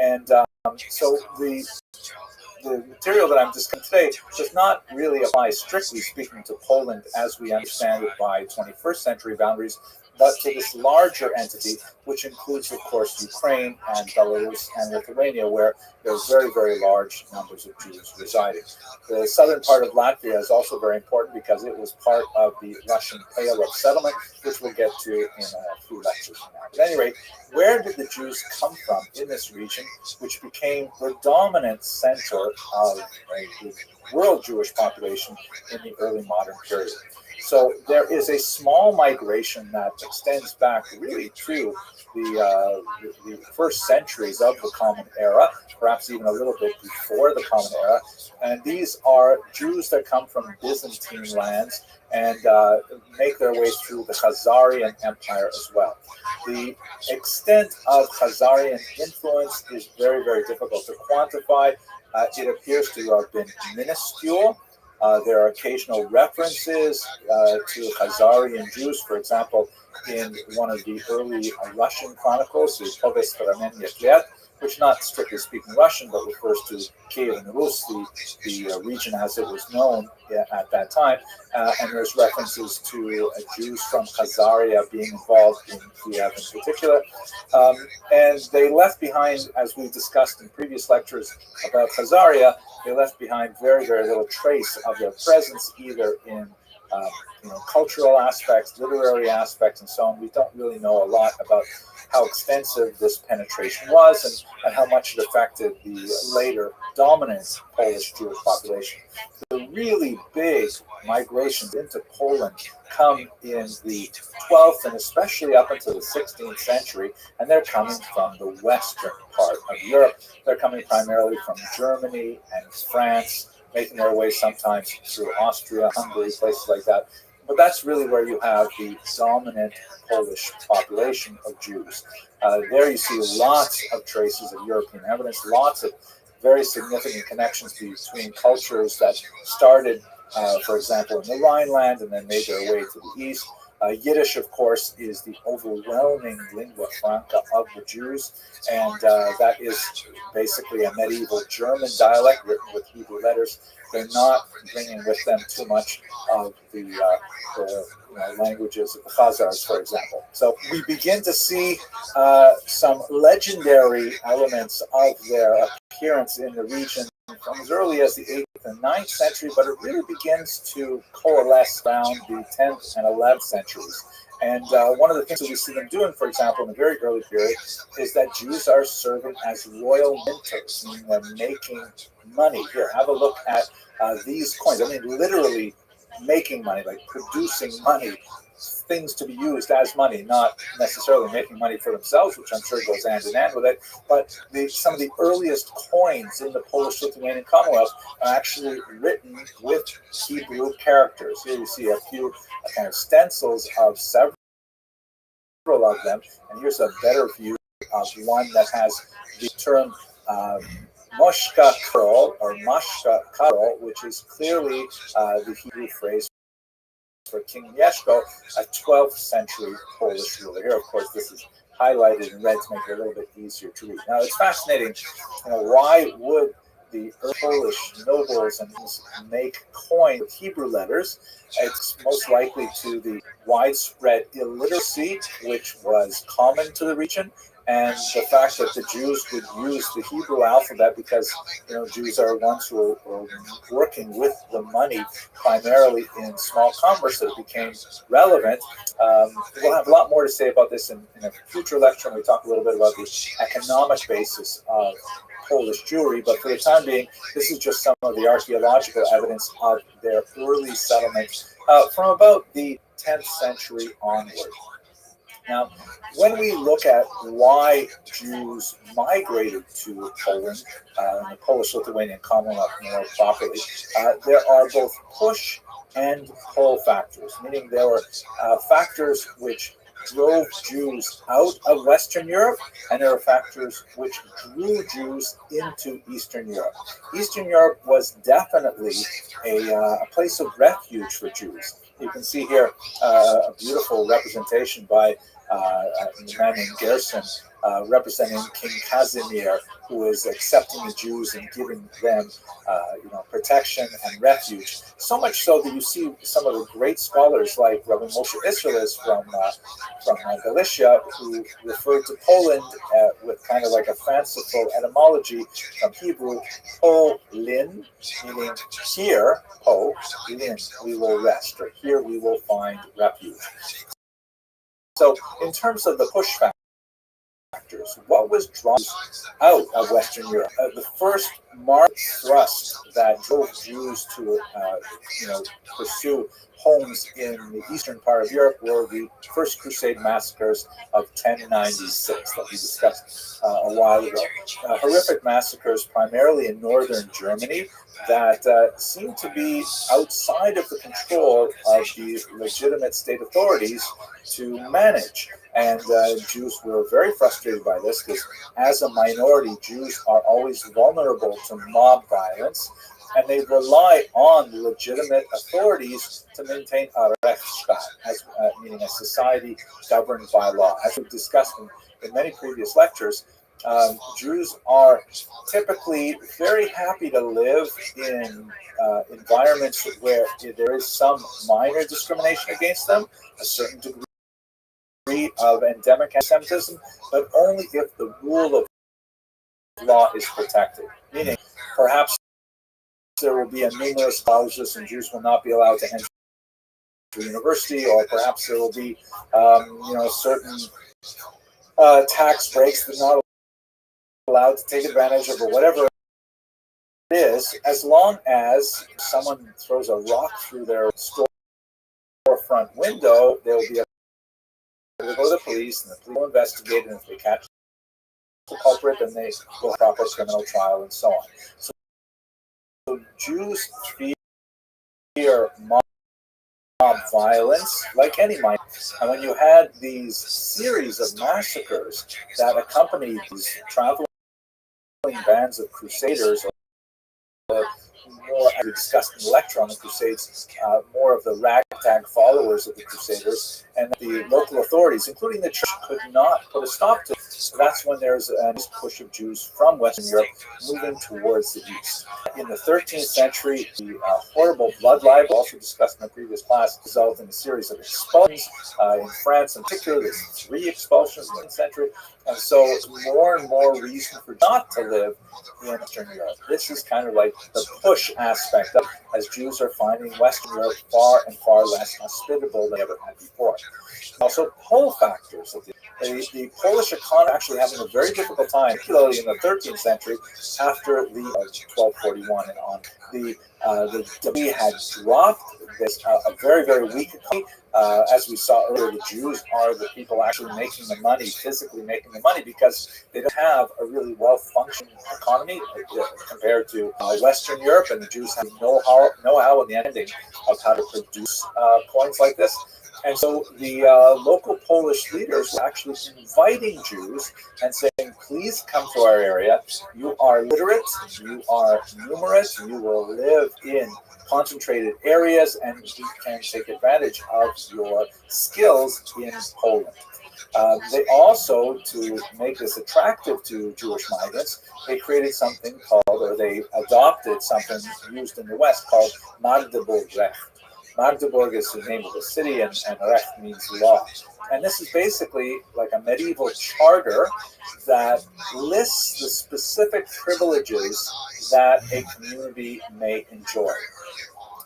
And so the material that I'm discussing today does not really apply, strictly speaking, to Poland as we understand it by 21st century boundaries, but to this larger entity, which includes, of course, Ukraine and Belarus and Lithuania, where there are very, very large numbers of Jews residing. The southern part of Latvia is also very important because it was part of the Russian Pale of Settlement, which we'll get to in a few lectures from now. But at any rate, where did the Jews come from in this region, which became the dominant center of the world Jewish population in the early modern period? So there is a small migration that extends back really to the first centuries of the Common Era, perhaps even a little bit before the Common Era. And these are Jews that come from Byzantine lands and make their way through the Khazarian Empire as well. The extent of Khazarian influence is very, very difficult to quantify. It appears to have been minuscule. There are occasional references to Khazarian Jews, for example, in one of the early Russian chronicles, the Povest Ramenya, which not strictly speaking Russian, but refers to Kiev and Rus, the region as it was known at that time. And there's references to Jews from Khazaria being involved in Kiev in particular. And they left behind, as we discussed in previous lectures about Khazaria, they left behind very, very little trace of their presence, either in cultural aspects, literary aspects, and so on. We don't really know a lot about how extensive this penetration was and how much it affected the later dominant Polish Jewish population. The really big migrations into Poland come in the 12th and especially up into the 16th century, and they're coming from the western part of Europe. They're coming primarily from Germany and France, making their way sometimes through Austria, Hungary, places like that. But that's really where you have the dominant Polish population of Jews. There you see lots of traces of European evidence, lots of very significant connections between cultures that started, for example, in the Rhineland and then made their way to the east. Yiddish, of course, is the overwhelming lingua franca of the Jews, and that is basically a medieval German dialect written with Hebrew letters. They're not bringing with them too much of the languages of the Khazars, for example. So we begin to see some legendary elements of their appearance in the region from as early as the 8th and 9th century, but it really begins to coalesce around the 10th and 11th centuries. And one of the things that we see them doing, for example, in the very early period, is that Jews are serving as royal minters, meaning they're making money. Here, have a look at these coins. I mean, literally making money, like producing money, things to be used as money, not necessarily making money for themselves, which I'm sure goes hand in hand with it. But some of the earliest coins in the Polish-Lithuanian Commonwealth are actually written with Hebrew characters. Here you see a few kind of stencils of several of them, and here's a better view of one that has the term Moshka Karol or Mashka Karol, which is clearly the Hebrew phrase for King Mieszko, a 12th century Polish ruler. Here, of course, this is highlighted in red to make it a little bit easier to read. Now, it's fascinating. Why would the Polish nobles and make coin with Hebrew letters? It's most likely to the widespread illiteracy, which was common to the region, and the fact that the Jews would use the Hebrew alphabet because Jews are ones who are working with the money primarily in small commerce, that it became relevant. We'll have a lot more to say about this in a future lecture when we talk a little bit about the economic basis of Polish Jewry, but for the time being, this is just some of the archaeological evidence of their early settlement from about the 10th century onward. Now, when we look at why Jews migrated to Poland, the Polish-Lithuanian Commonwealth more properly, there are both push and pull factors, meaning there were factors which drove Jews out of Western Europe, and there are factors which drew Jews into Eastern Europe. Eastern Europe was definitely a place of refuge for Jews. You can see here a beautiful representation by a man named Gerson representing King Casimir, who is accepting the Jews and giving them protection and refuge. So much so that you see some of the great scholars like Rabbi Moshe Isserles from Galicia, who referred to Poland with kind of like a fanciful etymology from Hebrew, Polin, meaning here, Po, Lin, we will rest, or here we will find refuge. So in terms of the push factors, what was drawn out of Western Europe? The first marked thrust that drove Jews to pursue homes in the eastern part of Europe were the First Crusade massacres of 1096 that we discussed a while ago. Horrific massacres primarily in northern Germany that seemed to be outside of the control of the legitimate state authorities to manage. And Jews were very frustrated by this because as a minority, Jews are always vulnerable to mob violence, and they rely on legitimate authorities to maintain a Rechtsstaat, meaning a society governed by law. As we've discussed in many previous lectures, Jews are typically very happy to live in environments where there is some minor discrimination against them, a certain degree of endemic anti-Semitism, but only if the rule of law is protected. Meaning, perhaps there will be a numerous clauses and Jews will not be allowed to enter university, or perhaps there will be, certain tax breaks that are not allowed to take advantage of, or whatever it is, as long as someone throws a rock through their storefront window, they will be able to go to the police, and the police will investigate, and if they catch the culprit, then they will have a proper criminal trial, and so on. So Jews fear mob violence like any minority. And when you had these series of massacres that accompanied these traveling bands of crusaders, or more, as we discussed in the lecture on the Crusades, more of the ragtag followers of the Crusaders, and the local authorities, including the church, could not put a stop to it. So that's when there's a push of Jews from Western Europe moving towards the east. In the 13th century, the horrible blood libel, also discussed in the previous class, resulted in a series of expulsions. In France in particular, there's 3 expulsions in the 13th century. And so more and more reason for not to live in Western Europe. This is kind of like the push aspect of, as Jews are finding Western Europe far and far less hospitable than they ever had before. Also, pull factors. The Polish economy actually having a very difficult time, particularly in the 13th century, after the 1241 and on. The Rabbi had dropped. There's a very, very weak economy. As we saw earlier, the Jews are the people actually making the money, physically making the money, because they don't have a really well-functioning economy compared to Western Europe, and the Jews have know-how and the ending of how to produce coins like this. And so the local Polish leaders were actually inviting Jews and saying, please come to our area. You are literate, you are numerous, you will live in concentrated areas, and we can take advantage of your skills in Poland. They also, to make this attractive to Jewish migrants, they created something called, or they adopted something used in the West called Magdeburg Recht. Magdeburg is the name of the city, and Recht means law. And this is basically like a medieval charter that lists the specific privileges that a community may enjoy.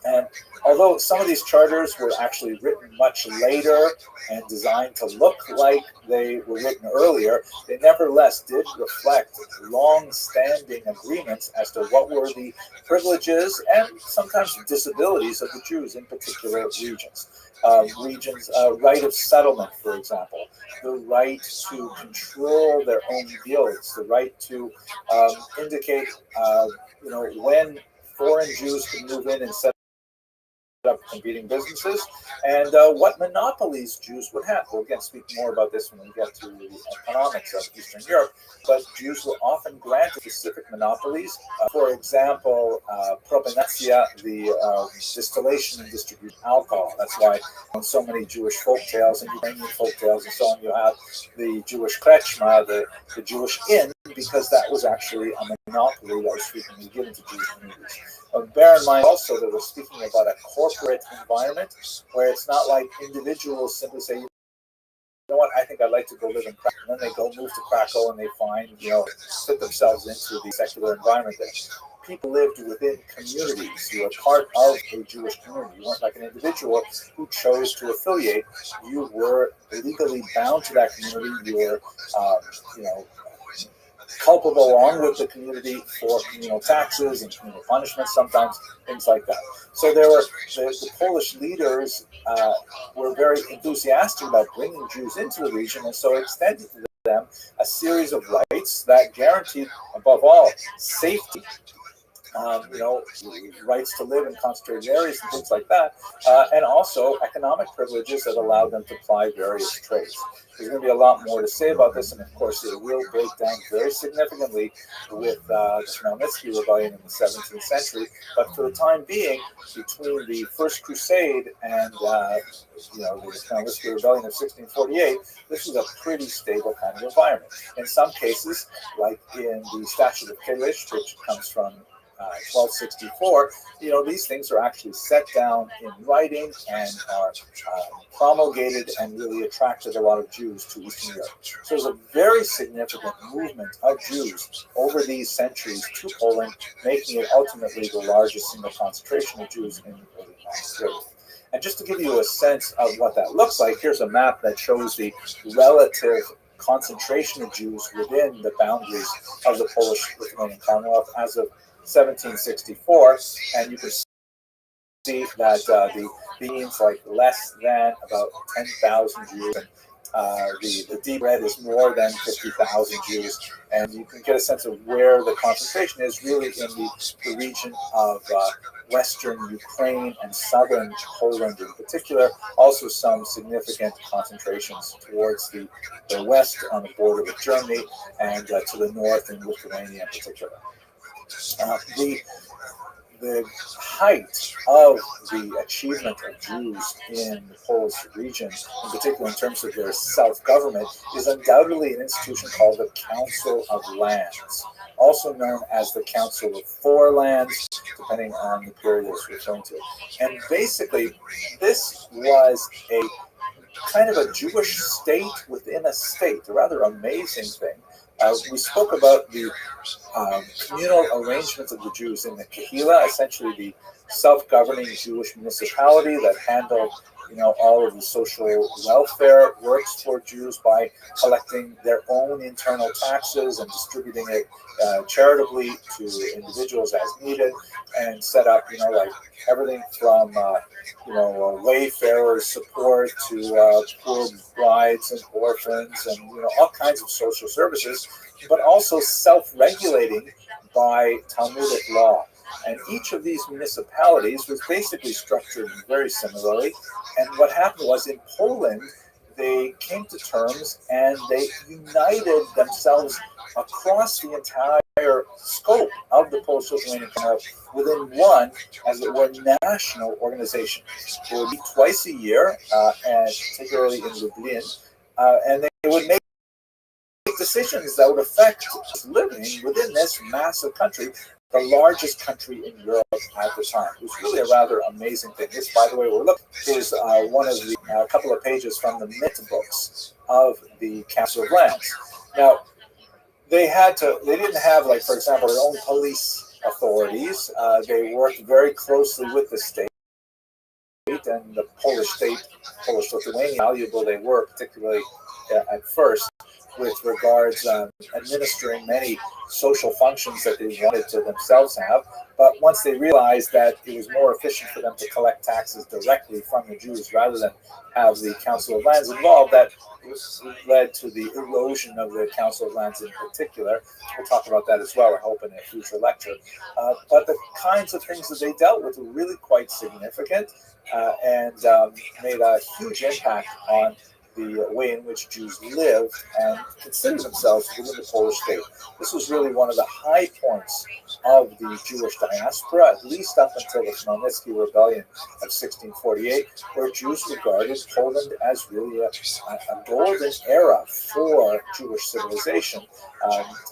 And although some of these charters were actually written much later and designed to look like they were written earlier, they nevertheless did reflect long-standing agreements as to what were the privileges and sometimes disabilities of the Jews in particular regions. Right of settlement, for example, the right to control their own guilds, the right to indicate, when foreign Jews can move in and set up competing businesses, and what monopolies Jews would have. We'll again speak more about this when we get to the economics of Eastern Europe, but Jews were often granted specific monopolies. For example, propinatia, the distillation and distribution of alcohol. That's why in so many Jewish folk tales and Ukrainian folk tales and so on, you have the Jewish krechma, the Jewish inn, because that was actually a monopoly that was frequently given to Jewish communities. Bear in mind also that we're speaking about a corporate environment where it's not like individuals simply say, you know what, I think I'd like to go live in Krakow. And then they go move to Krakow and they find, fit themselves into the secular environment there. People lived within communities. You were part of a Jewish community. You weren't like an individual who chose to affiliate. You were legally bound to that community. You were, culpable along with the community for communal taxes and communal punishments, sometimes things like that. So there were the Polish leaders were very enthusiastic about bringing Jews into the region, and so extended to them a series of rights that guaranteed, above all, safety. Rights to live in concentrated areas and things like that, and also economic privileges that allowed them to ply various trades. There's going to be a lot more to say about this, and of course it will break down very significantly with the Khmelnytsky rebellion in the 17th century. But for the time being, between the First Crusade and the Khmelnytsky rebellion of 1648, this is a pretty stable kind of environment. In some cases, like in the Statute of Kalish, which comes from 1264, these things are actually set down in writing and are promulgated and really attracted a lot of Jews to Eastern Europe. So there's a very significant movement of Jews over these centuries to Poland, making it ultimately the largest single concentration of Jews in the early modern period. And just to give you a sense of what that looks like, here's a map that shows the relative concentration of Jews within the boundaries of the Polish-Lithuanian Commonwealth as of 1764, and you can see that the means like less than about 10,000 Jews, and the deep red is more than 50,000 Jews, and you can get a sense of where the concentration is really in the region of western Ukraine and southern Poland in particular. Also some significant concentrations towards the west on the border with Germany, and to the north in Lithuania in particular. The height of the achievement of Jews in the Polish region, in particular in terms of their self-government, is undoubtedly an institution called the Council of Lands, also known as the Council of Four Lands, depending on the period it's referring to. And basically, this was a kind of a Jewish state within a state, a rather amazing thing. We spoke about the communal arrangements of the Jews in the Kehila, essentially the self-governing Jewish municipality that handled, all of the social welfare works for Jews by collecting their own internal taxes and distributing it charitably to individuals as needed, and set up, like everything from, wayfarers support to poor brides and orphans and, all kinds of social services, but also self-regulating by Talmudic law. And each of these municipalities was basically structured very similarly. And what happened was in Poland, they came to terms and they united themselves across the entire scope of the Polish-Lithuanian Commonwealth within one, as it were, national organization. They would meet twice a year, and particularly in Lublin, and they would make decisions that would affect living within this massive country, the largest country in Europe at the time. It was really a rather amazing thing. This, by the way, we're looking is one of the couple of pages from the myth books of the Council of Lands. Now, they didn't have, like, for example, their own police authorities. They worked very closely with the state and the Polish state, Polish-Lithuania, valuable they were, particularly at first. with regards administering many social functions that they wanted to themselves have. But once they realized that it was more efficient for them to collect taxes directly from the Jews rather than have the Council of Lands involved, that led to the erosion of the Council of Lands in particular. We'll talk about that as well, I hope, in a future lecture. But the kinds of things that they dealt with were really quite significant and made a huge impact on the way in which Jews lived and considered themselves within the Polish state. This was really one of the high points of the Jewish diaspora, at least up until the Khmelnytsky Rebellion of 1648, where Jews regarded Poland as really a golden era for Jewish civilization,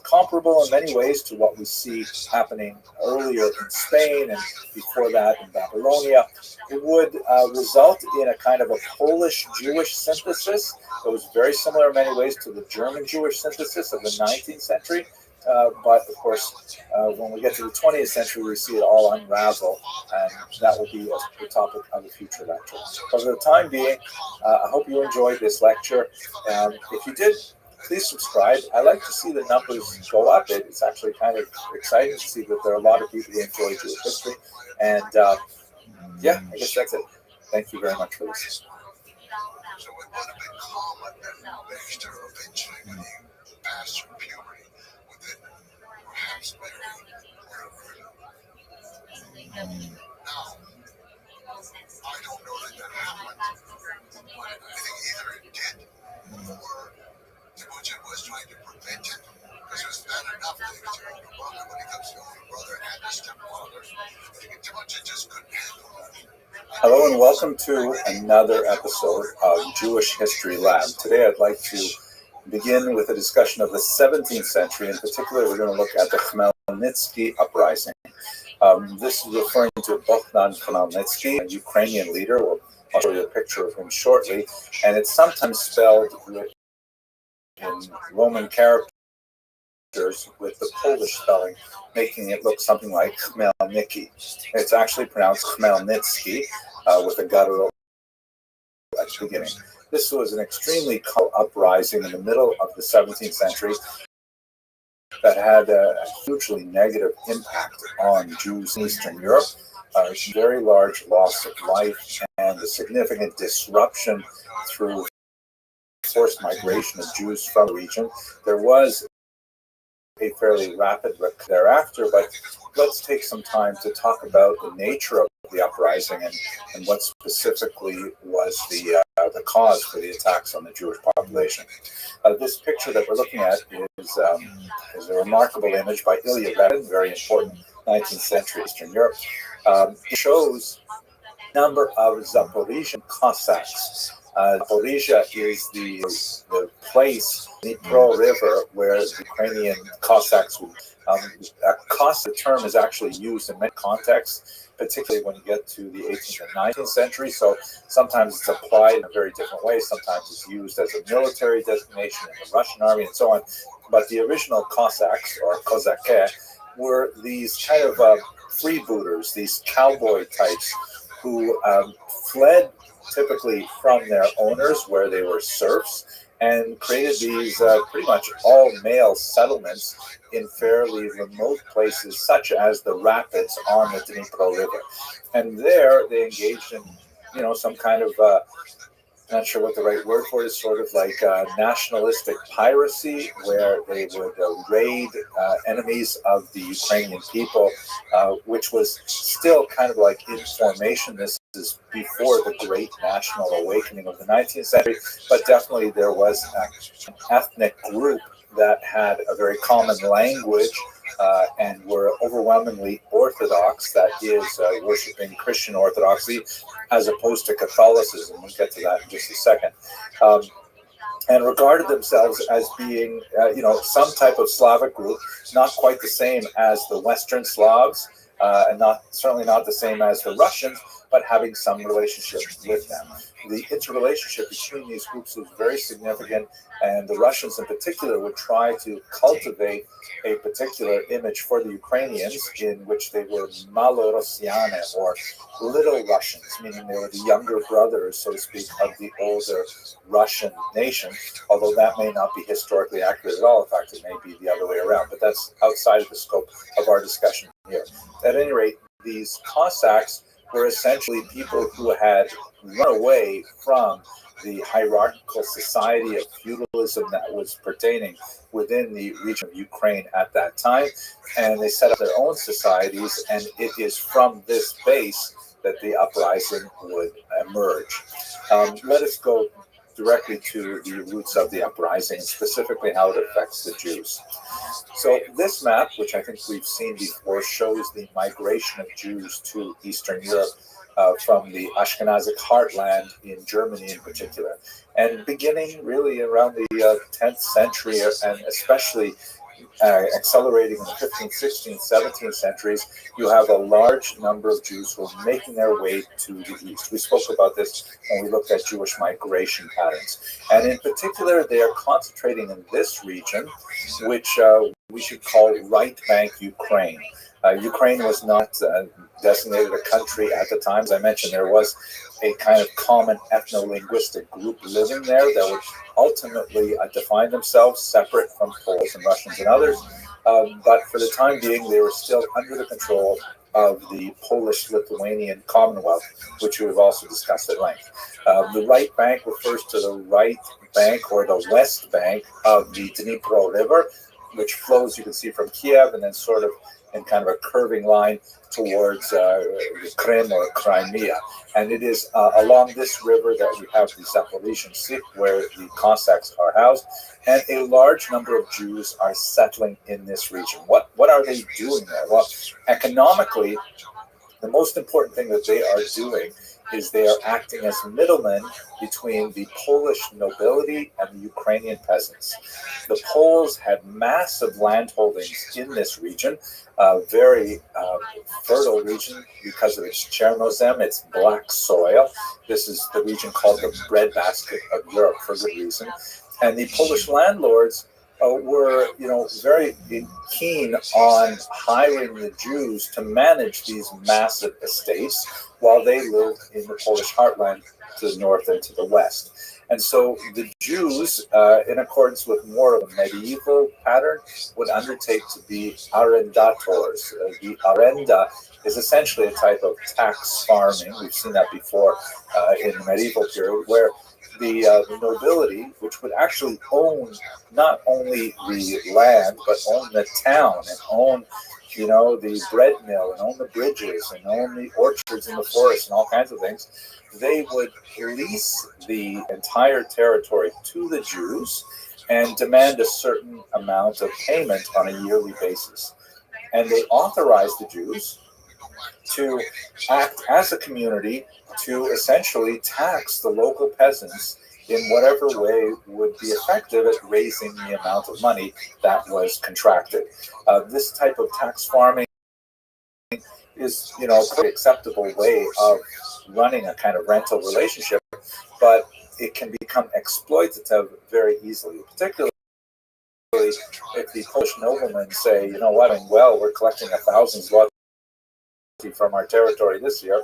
comparable in many ways to what we see happening earlier in Spain and before that in Babylonia. It would result in a kind of a Polish-Jewish synthesis that was very similar in many ways to the German-Jewish synthesis of the 19th century. But of course, when we get to the 20th century, we see it all unravel, and that will be the topic of a future lecture. But for the time being, I hope you enjoyed this lecture. If you did, please subscribe. I like to see the numbers go up. It's actually kind of exciting to see that there are a lot of people who enjoy Jewish history. And yeah, I guess that's it. Thank you very much for listening. So it would have been common that Baxter eventually, when he passed through puberty, would then perhaps marry Now, I don't know that happened, but I think either it did, or Temujin was trying to prevent it, because it was bad enough that he was married to brother when he comes to older brother and his stepfather. I think Temujin just couldn't handle that. Hello and welcome to another episode of Jewish History Lab. Today I'd like to begin with a discussion of the 17th century. In particular, we're going to look at the Khmelnytsky uprising. This is referring to Bogdan Khmelnytsky, a Ukrainian leader. I'll show you a picture of him shortly. And it's sometimes spelled in Roman characters with the Polish spelling, making it look something like Khmelnytsky. It's actually pronounced Khmelnytsky with a guttural at the beginning. This was an extremely uprising in the middle of the 17th century that had a hugely negative impact on Jews in Eastern Europe. A very large loss of life and a significant disruption through forced migration of Jews from the region. There was a fairly rapid thereafter, but let's take some time to talk about the nature of the uprising and what specifically was the cause for the attacks on the Jewish population. This picture that we're looking at is a remarkable image by Ilya Repin, very important 19th century Eastern Europe. It shows a number of Zaporizhian Cossacks. Zaporizhia is the place, the Dnipro River, where the Ukrainian Cossacks would. Cossack term is actually used in many contexts, particularly when you get to the 18th and 19th century. So sometimes it's applied in a very different way. Sometimes it's used as a military designation in the Russian army and so on. But the original Cossacks, or Kozake, were these kind of freebooters, these cowboy types who fled typically from their owners where they were serfs and created these pretty much all male settlements in fairly remote places such as the rapids on the Dnipro River. And there they engaged in, some kind of, not sure what the right word for it is, sort of like nationalistic piracy, where they would raid enemies of the Ukrainian people, which was still kind of like in formation. This is before the great national awakening of the 19th century, but definitely there was an ethnic group that had a very common language and were overwhelmingly Orthodox, that is, worshiping Christian Orthodoxy, as opposed to Catholicism. We'll get to that in just a second. And regarded themselves as being, some type of Slavic group, not quite the same as the Western Slavs, and certainly not the same as the Russians, but having some relationship with them. The interrelationship between these groups was very significant, and the Russians in particular would try to cultivate a particular image for the Ukrainians in which they were Malorossiane, or little Russians, meaning they were the younger brothers, so to speak, of the older Russian nation, although that may not be historically accurate at all. In fact, it may be the other way around, but that's outside of the scope of our discussion here. At any rate, these Cossacks were essentially people who had run away from the hierarchical society of feudalism that was pertaining within the region of Ukraine at that time, and they set up their own societies, and it is from this base that the uprising would emerge. Let us go directly to the roots of the uprising, specifically how it affects the Jews. So this map, which I think we've seen before, shows the migration of Jews to Eastern Europe from the Ashkenazic heartland in Germany in particular. And beginning really around the 10th century, and especially accelerating in the 15th, 16th, 17th centuries, you have a large number of Jews who are making their way to the east. We spoke about this when we looked at Jewish migration patterns. And in particular, they are concentrating in this region, which we should call Right Bank Ukraine. Ukraine was not designated a country at the time. As I mentioned, there was a kind of common ethno-linguistic group living there that would ultimately define themselves separate from Poles and Russians and others. But for the time being, they were still under the control of the Polish-Lithuanian Commonwealth, which we've also discussed at length. The right bank refers to the right bank or the west bank of the Dnipro River, which flows, you can see, from Kiev and then sort of in kind of a curving line towards Krim or Crimea. And it is along this river that we have the Zaporizhian Sich, where the Cossacks are housed, and a large number of Jews are settling in this region. What are they doing there? Well, economically, the most important thing that they are doing is they are acting as middlemen between the Polish nobility and the Ukrainian peasants. The Poles had massive landholdings in this region, a very fertile region because of its Chernozem, its black soil. This is the region called the breadbasket of Europe for good reason. And the Polish landlords were, very keen on hiring the Jews to manage these massive estates while they lived in the Polish heartland to the north and to the west. And so the Jews, in accordance with more of a medieval pattern, would undertake to be arrendators. The arenda is essentially a type of tax farming. We've seen that before in the medieval period, where the nobility, which would actually own not only the land, but own the town and own, the bread mill and own the bridges and own the orchards in the forest and all kinds of things, they would lease the entire territory to the Jews and demand a certain amount of payment on a yearly basis. And they authorized the Jews to act as a community to essentially tax the local peasants in whatever way would be effective at raising the amount of money that was contracted. This type of tax farming is, a pretty acceptable way of running a kind of rental relationship, but it can become exploitative very easily, particularly if the Polish noblemen say, we're collecting 1,000 zloty from our territory this year,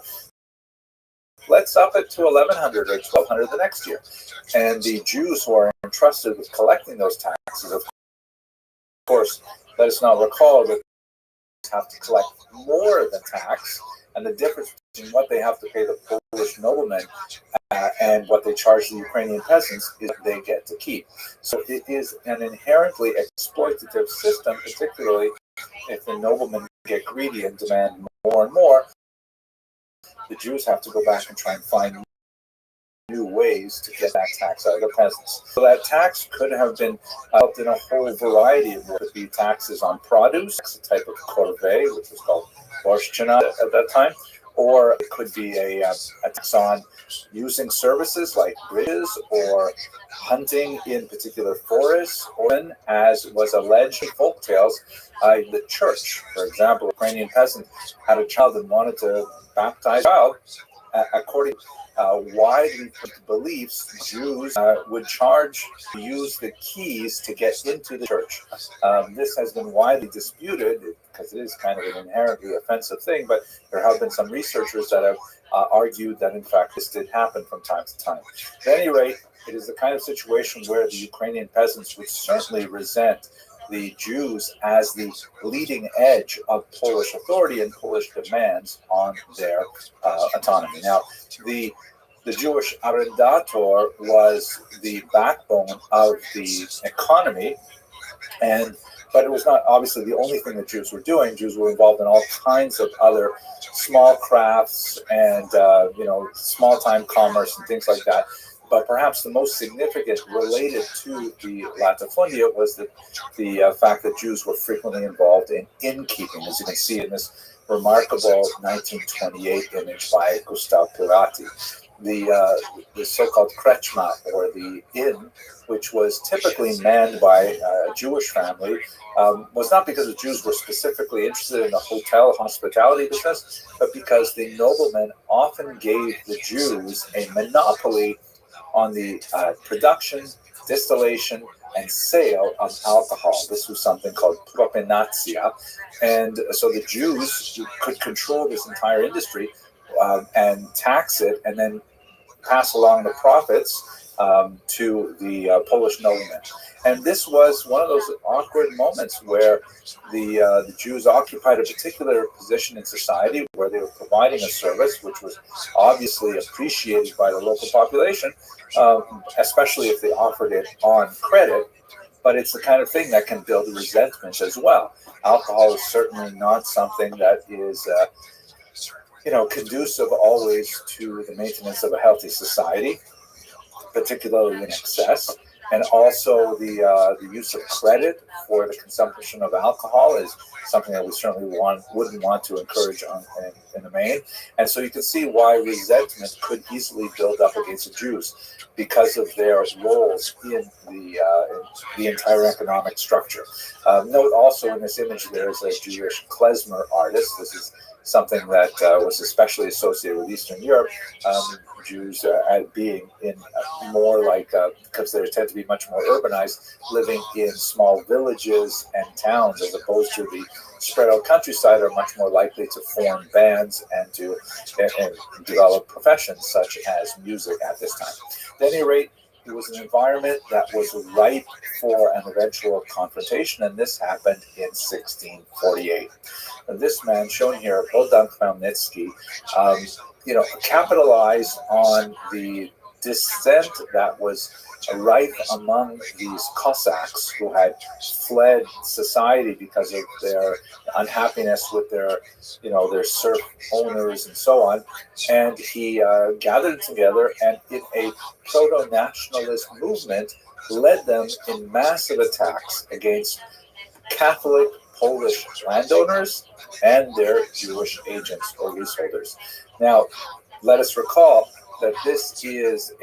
let's up it to 1,100 or 1,200 the next year. And the Jews who are entrusted with collecting those taxes, of course, let us not recall that they have to collect more than tax, and the difference between what they have to pay the Polish noblemen and what they charge the Ukrainian peasants is what they get to keep. So it is an inherently exploitative system, particularly if the noblemen get greedy and demand more and more. The Jews have to go back and try and find new ways to get that tax out of the peasants. So that tax could have been helped in a whole variety of ways. It could be taxes on produce, a type of corvée, which was called borshchina at that time, or it could be a tax on using services like bridges or hunting in particular forests, or as was alleged in folk tales, the church. For example, a Ukrainian peasant had a child and wanted to baptize the child. according to widely beliefs, Jews would charge to use the keys to get into the church. This has been widely disputed because it is kind of an inherently offensive thing, but there have been some researchers that have argued that in fact this did happen from time to time. At any rate, it is the kind of situation where the Ukrainian peasants would certainly resent the Jews as the leading edge of Polish authority and Polish demands on their autonomy. Now, the Jewish arrendator was the backbone of the economy, but it was not obviously the only thing that Jews were doing. Jews were involved in all kinds of other small crafts and small-time commerce and things like that. But perhaps the most significant related to the latifundia was the fact that Jews were frequently involved in innkeeping, as you can see in this remarkable 1928 image by Gustav Pirati. The so-called krechma, or the inn, which was typically manned by a Jewish family, was not because the Jews were specifically interested in the hotel hospitality business, but because the noblemen often gave the Jews a monopoly on the production, distillation, and sale of alcohol. This was something called propinatia, and so the Jews could control this entire industry and tax it, and then pass along the profits to the Polish noblemen. And this was one of those awkward moments where the Jews occupied a particular position in society where they were providing a service which was obviously appreciated by the local population, especially if they offered it on credit. But it's the kind of thing that can build resentment as well. Alcohol is certainly not something that is conducive always to the maintenance of a healthy society, particularly in excess. And also the use of credit for the consumption of alcohol is something that we certainly wouldn't want to encourage in the main. And so you can see why resentment could easily build up against the Jews because of their roles in the entire economic structure. Note also in this image there is a Jewish klezmer artist. This is something that was especially associated with Eastern Europe. Jews being in more like, because they tend to be much more urbanized, living in small villages and towns as opposed to the spread out countryside, are much more likely to form bands and to develop professions such as music at this time. At any rate, it was an environment that was ripe for an eventual confrontation, and this happened in 1648. And this man, shown here, Bogdan Khmelnytsky, capitalized on the dissent that was rife among these Cossacks who had fled society because of their unhappiness with their serf owners and so on. And he gathered together and in a proto-nationalist movement led them in massive attacks against Catholic Polish landowners and their Jewish agents or leaseholders. Now, let us recall that this is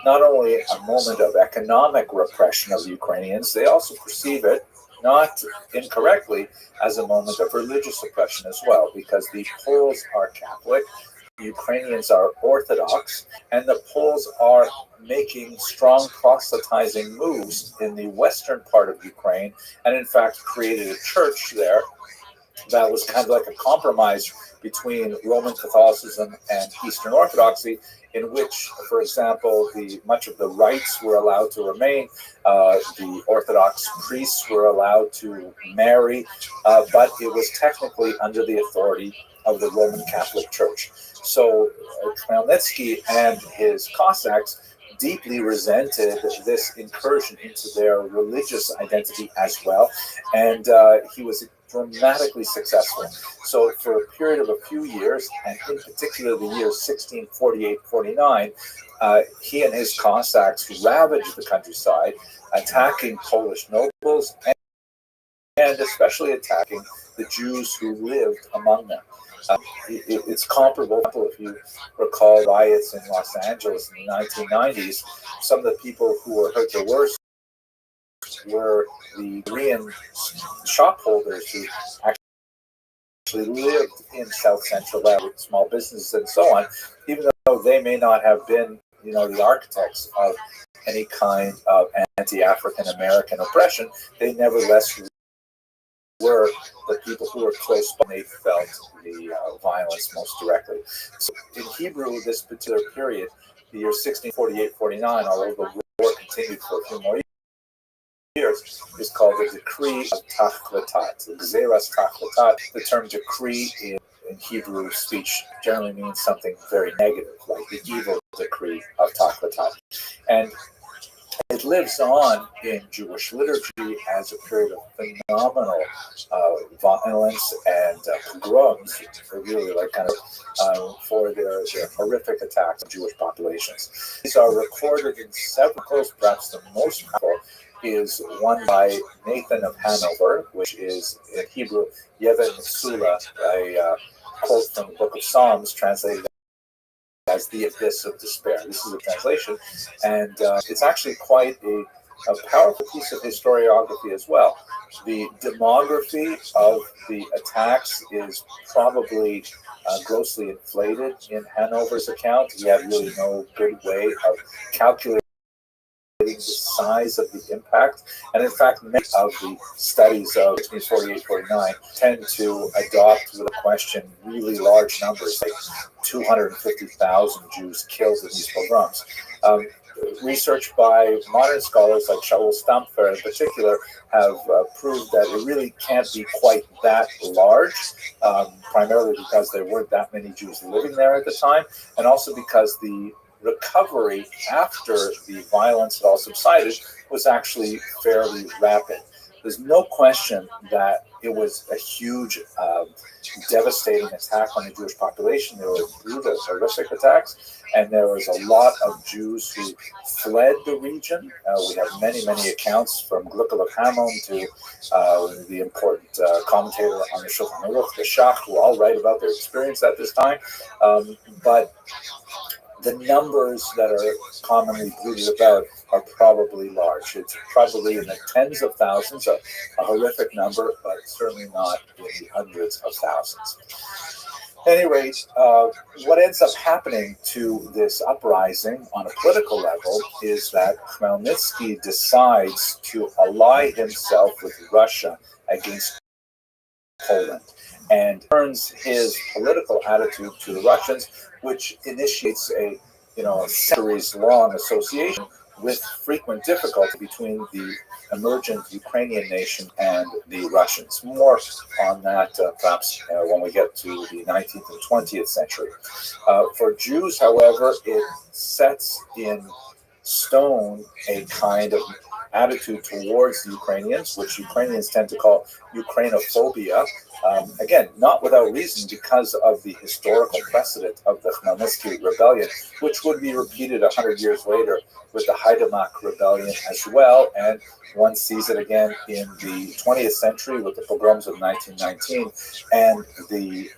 not only a moment of economic repression of the Ukrainians, they also perceive it, not incorrectly, as a moment of religious oppression as well, because the Poles are Catholic, the Ukrainians are Orthodox, and the Poles are making strong proselytizing moves in the western part of Ukraine, and in fact created a church there that was kind of like a compromise between Roman Catholicism and Eastern Orthodoxy, in which, for example, much of the rites were allowed to remain. The Orthodox priests were allowed to marry, but it was technically under the authority of the Roman Catholic Church. So Khmelnytsky and his Cossacks deeply resented this incursion into their religious identity as well, and he was dramatically successful. So for a period of a few years, and in particular the years 1648-49, he and his Cossacks ravaged the countryside, attacking Polish nobles and especially attacking the Jews who lived among them. It's comparable if you recall riots in Los Angeles in the 1990s. Some of the people who were hurt the worst were the Korean shop holders who lived in South Central with small businesses and so on, even though they may not have been, the architects of any kind of anti-African American oppression, they nevertheless were the people who were close by. They felt the violence most directly. So in Hebrew, this particular period, the year 1648-49, although the war continued for a few more years, is called the decree of Tachlatat, Gzeras Tachlatat. The term decree in Hebrew speech generally means something very negative, like the evil decree of Tachlatat. And it lives on in Jewish liturgy as a period of phenomenal violence and pogroms, really like kind of for their horrific attacks on Jewish populations. These are recorded in several close. Perhaps the most powerful is one by Nathan of Hanover, which is in Hebrew Yeven Sula, a quote from the Book of Psalms, translated as the abyss of despair. This is a translation, and it's actually quite a powerful piece of historiography as well. The demography of the attacks is probably grossly inflated in Hanover's account. He had really no good way of calculating the size of the impact. And in fact, many of the studies of 1648-49 tend to adopt with a question really large numbers, like 250,000 Jews killed in these pogroms. Research by modern scholars like Shaul Stampfer in particular have proved that it really can't be quite that large, primarily because there weren't that many Jews living there at the time, and also because the recovery after the violence had all subsided was actually fairly rapid. There's no question that it was a huge, devastating attack on the Jewish population. There were brutal, horrific attacks, and there was a lot of Jews who fled the region. We have many, many accounts from Gluckel of Hammon to the important commentator on the Shulchan Aruch, the Shach, who all write about their experience at this time. But the numbers that are commonly bruited about are probably large. It's probably in the tens of thousands, a horrific number, but certainly not in the hundreds of thousands. At any rate, what ends up happening to this uprising on a political level is that Khmelnytsky decides to ally himself with Russia against Poland and turns his political attitude to the Russians, which initiates a centuries-long association with frequent difficulty between the emergent Ukrainian nation and the Russians. More on that perhaps when we get to the 19th and 20th century. For Jews, however, it sets in stone a kind of attitude towards the Ukrainians, which Ukrainians tend to call Ukrainophobia. Again, not without reason, because of the historical precedent of the Khmelnytsky rebellion, which would be repeated 100 years later with the Haidamach rebellion as well. And one sees it again in the 20th century with the pogroms of 1919 and the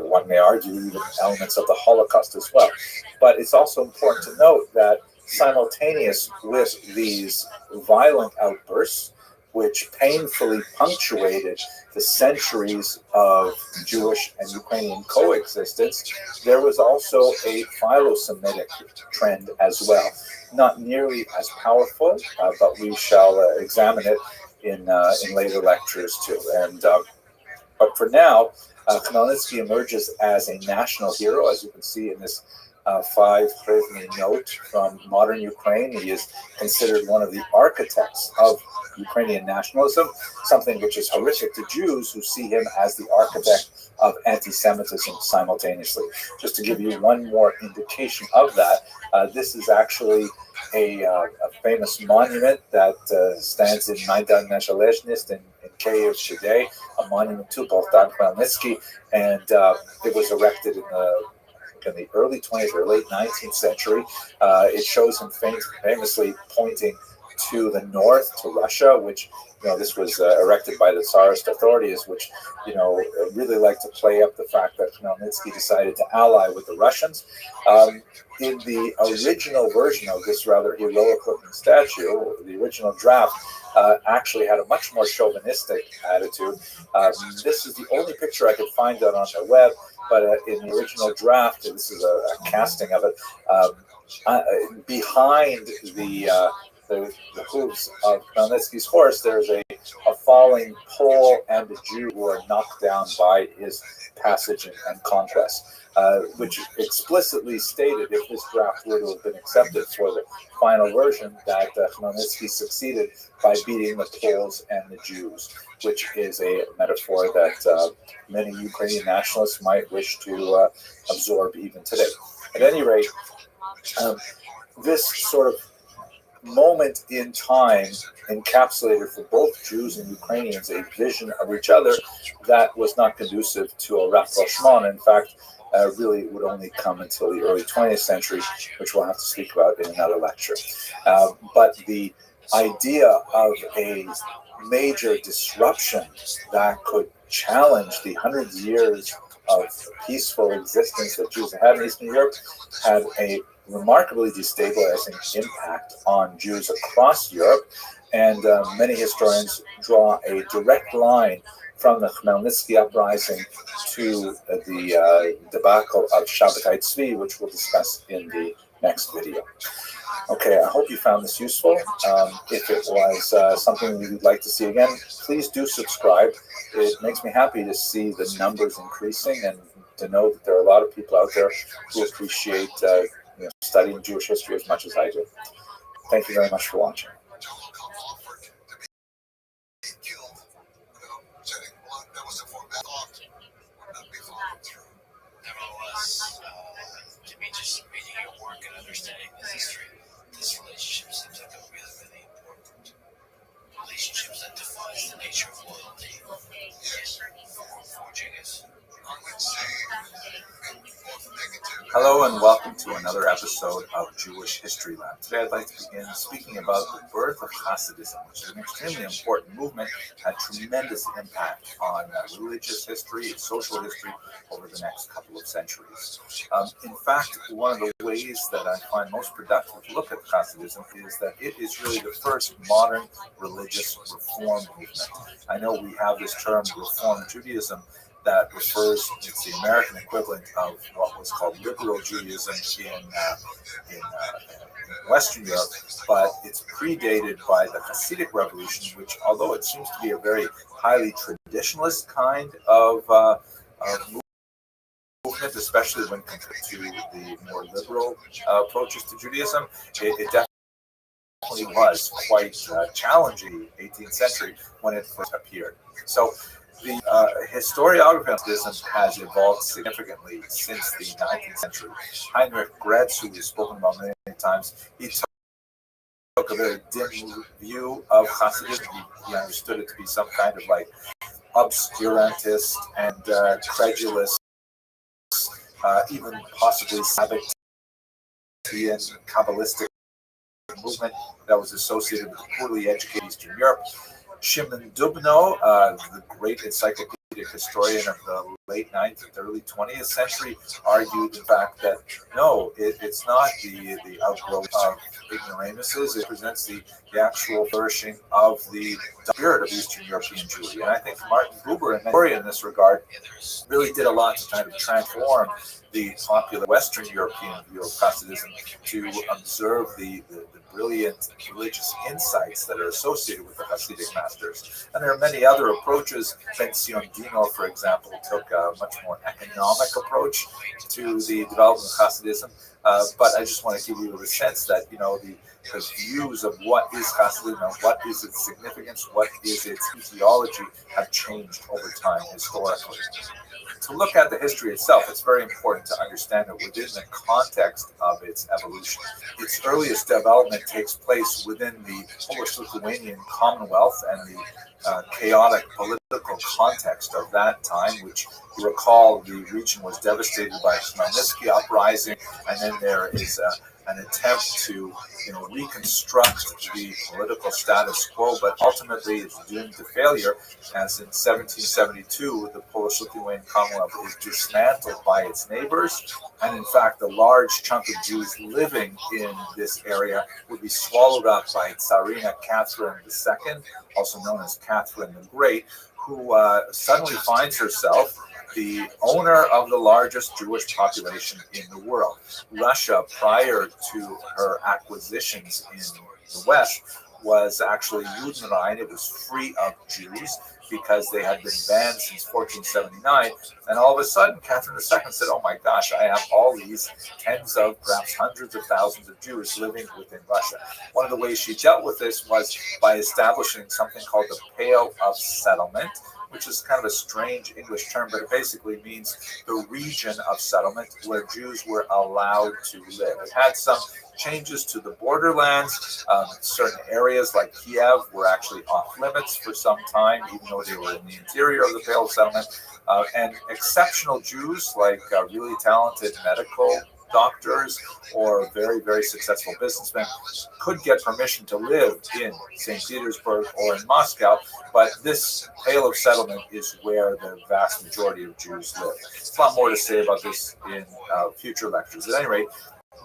one may argue even elements of the Holocaust as well. But it's also important to note that simultaneous with these violent outbursts, which painfully punctuated the centuries of Jewish and Ukrainian coexistence, there was also a philo-Semitic trend as well. Not nearly as powerful, but we shall examine it in later lectures too. And but for now, Khmelnytsky emerges as a national hero, as you can see in this 5 Hrivni note from modern Ukraine. He is considered one of the architects of Ukrainian nationalism, something which is horrific to Jews who see him as the architect of anti-Semitism simultaneously. Just to give you one more indication of that, this is actually a famous monument that stands in Maidan Nezhalezhnost in Kyiv today, a monument to Bogdan Khmelnytsky, and it was erected in the early 20th or late 19th century. It shows him famously pointing to the north, to Russia, which, this was erected by the Tsarist authorities, which, really like to play up the fact that Khmelnytsky decided to ally with the Russians. In the original version of this rather heroic-looking statue, the original draft actually had a much more chauvinistic attitude. This is the only picture I could find out on the web, but in the original draft, this is a casting of it, behind the hooves of Khmelnytsky's horse, there's a falling Pole and a Jew who are knocked down by his passage and conquest, which explicitly stated, if this draft were to have been accepted for the final version, that Khmelnytsky succeeded by beating the Poles and the Jews, which is a metaphor that many Ukrainian nationalists might wish to absorb even today. At any rate, this sort of moment in time encapsulated for both Jews and Ukrainians a vision of each other that was not conducive to a rapprochement. In fact, really would only come until the early 20th century, which we'll have to speak about in another lecture. But the idea of a major disruption that could challenge the hundreds of years of peaceful existence that Jews had in Eastern Europe had a remarkably destabilizing impact on Jews across Europe, and many historians draw a direct line from the Khmelnytsky uprising to the debacle of Shabbatai Tzvi, which we'll discuss in the next video. Okay, I hope you found this useful. If it was something you'd like to see again, please do subscribe. It makes me happy to see the numbers increasing and to know that there are a lot of people out there who appreciate studying Jewish history as much as I do. Thank you very much for watching. Nevertheless, to me, just reading your work and understanding the history, this relationship seems like a really, really important relationship that defines the nature of loyalty. Yes, forging is. Hello and welcome to another episode of Jewish History Lab. Today I'd like to begin speaking about the birth of Hasidism, which is an extremely important movement, had tremendous impact on religious history and social history over the next couple of centuries. In fact, one of the ways that I find most productive to look at Hasidism is that it is really the first modern religious reform movement. I know we have this term, Reform Judaism, that refers, it's the American equivalent of what was called liberal Judaism in Western Europe, but it's predated by the Hasidic Revolution, which, although it seems to be a very highly traditionalist kind of movement, especially when compared to the more liberal approaches to Judaism, it definitely was quite challenging in the 18th century when it first appeared. So the historiography of Judaism has evolved significantly since the 19th century. Heinrich Gretz, who we've spoken about many times, he took a very dim view of Hasidism. He understood it to be some kind of like obscurantist and credulous, even possibly Sabbatean Kabbalistic movement that was associated with poorly educated Eastern Europe. Shimon Dubno, the great encyclopedic historian of the late 19th, early 20th century, argued the fact that no, it's not the outgrowth of ignoramuses. It presents the actual flourishing of the spirit of Eastern European Jewry. And I think Martin Buber, in this regard, really did a lot to kind of transform the popular Western European view of Hasidism to observe the brilliant religious insights that are associated with the Hasidic masters. And there are many other approaches. Ben Sion Dino, for example, took a much more economic approach to the development of Hasidism. But I just want to give you a sense that, the views of what is Hasidism and what is its significance, what is its theology, have changed over time historically. To look at the history itself, it's very important to understand it within the context of its evolution. Its earliest development takes place within the Polish-Lithuanian Commonwealth and the chaotic political context of that time, which you recall the region was devastated by the Khmelnytsky uprising, and then there is an attempt to reconstruct the political status quo, but ultimately it's doomed to failure, as in 1772 the Polish-Lithuanian Commonwealth is dismantled by its neighbors, and in fact a large chunk of Jews living in this area would be swallowed up by Tsarina Catherine II, also known as Catherine the Great, who suddenly finds herself the owner of the largest Jewish population in the world. Russia, prior to her acquisitions in the West, was actually Judenrein. It was free of Jews because they had been banned since 1479. And all of a sudden, Catherine II said, oh my gosh, I have all these tens of, perhaps hundreds of thousands of Jews living within Russia. One of the ways she dealt with this was by establishing something called the Pale of Settlement, which is kind of a strange English term, but it basically means the region of settlement where Jews were allowed to live. It had some changes to the borderlands. Certain areas like Kiev were actually off limits for some time, even though they were in the interior of the Pale of Settlement. And exceptional Jews, like really talented medical doctors or very, very successful businessmen, could get permission to live in St. Petersburg or in Moscow, but this Pale of Settlement is where the vast majority of Jews live. There's a lot more to say about this in future lectures. At any rate,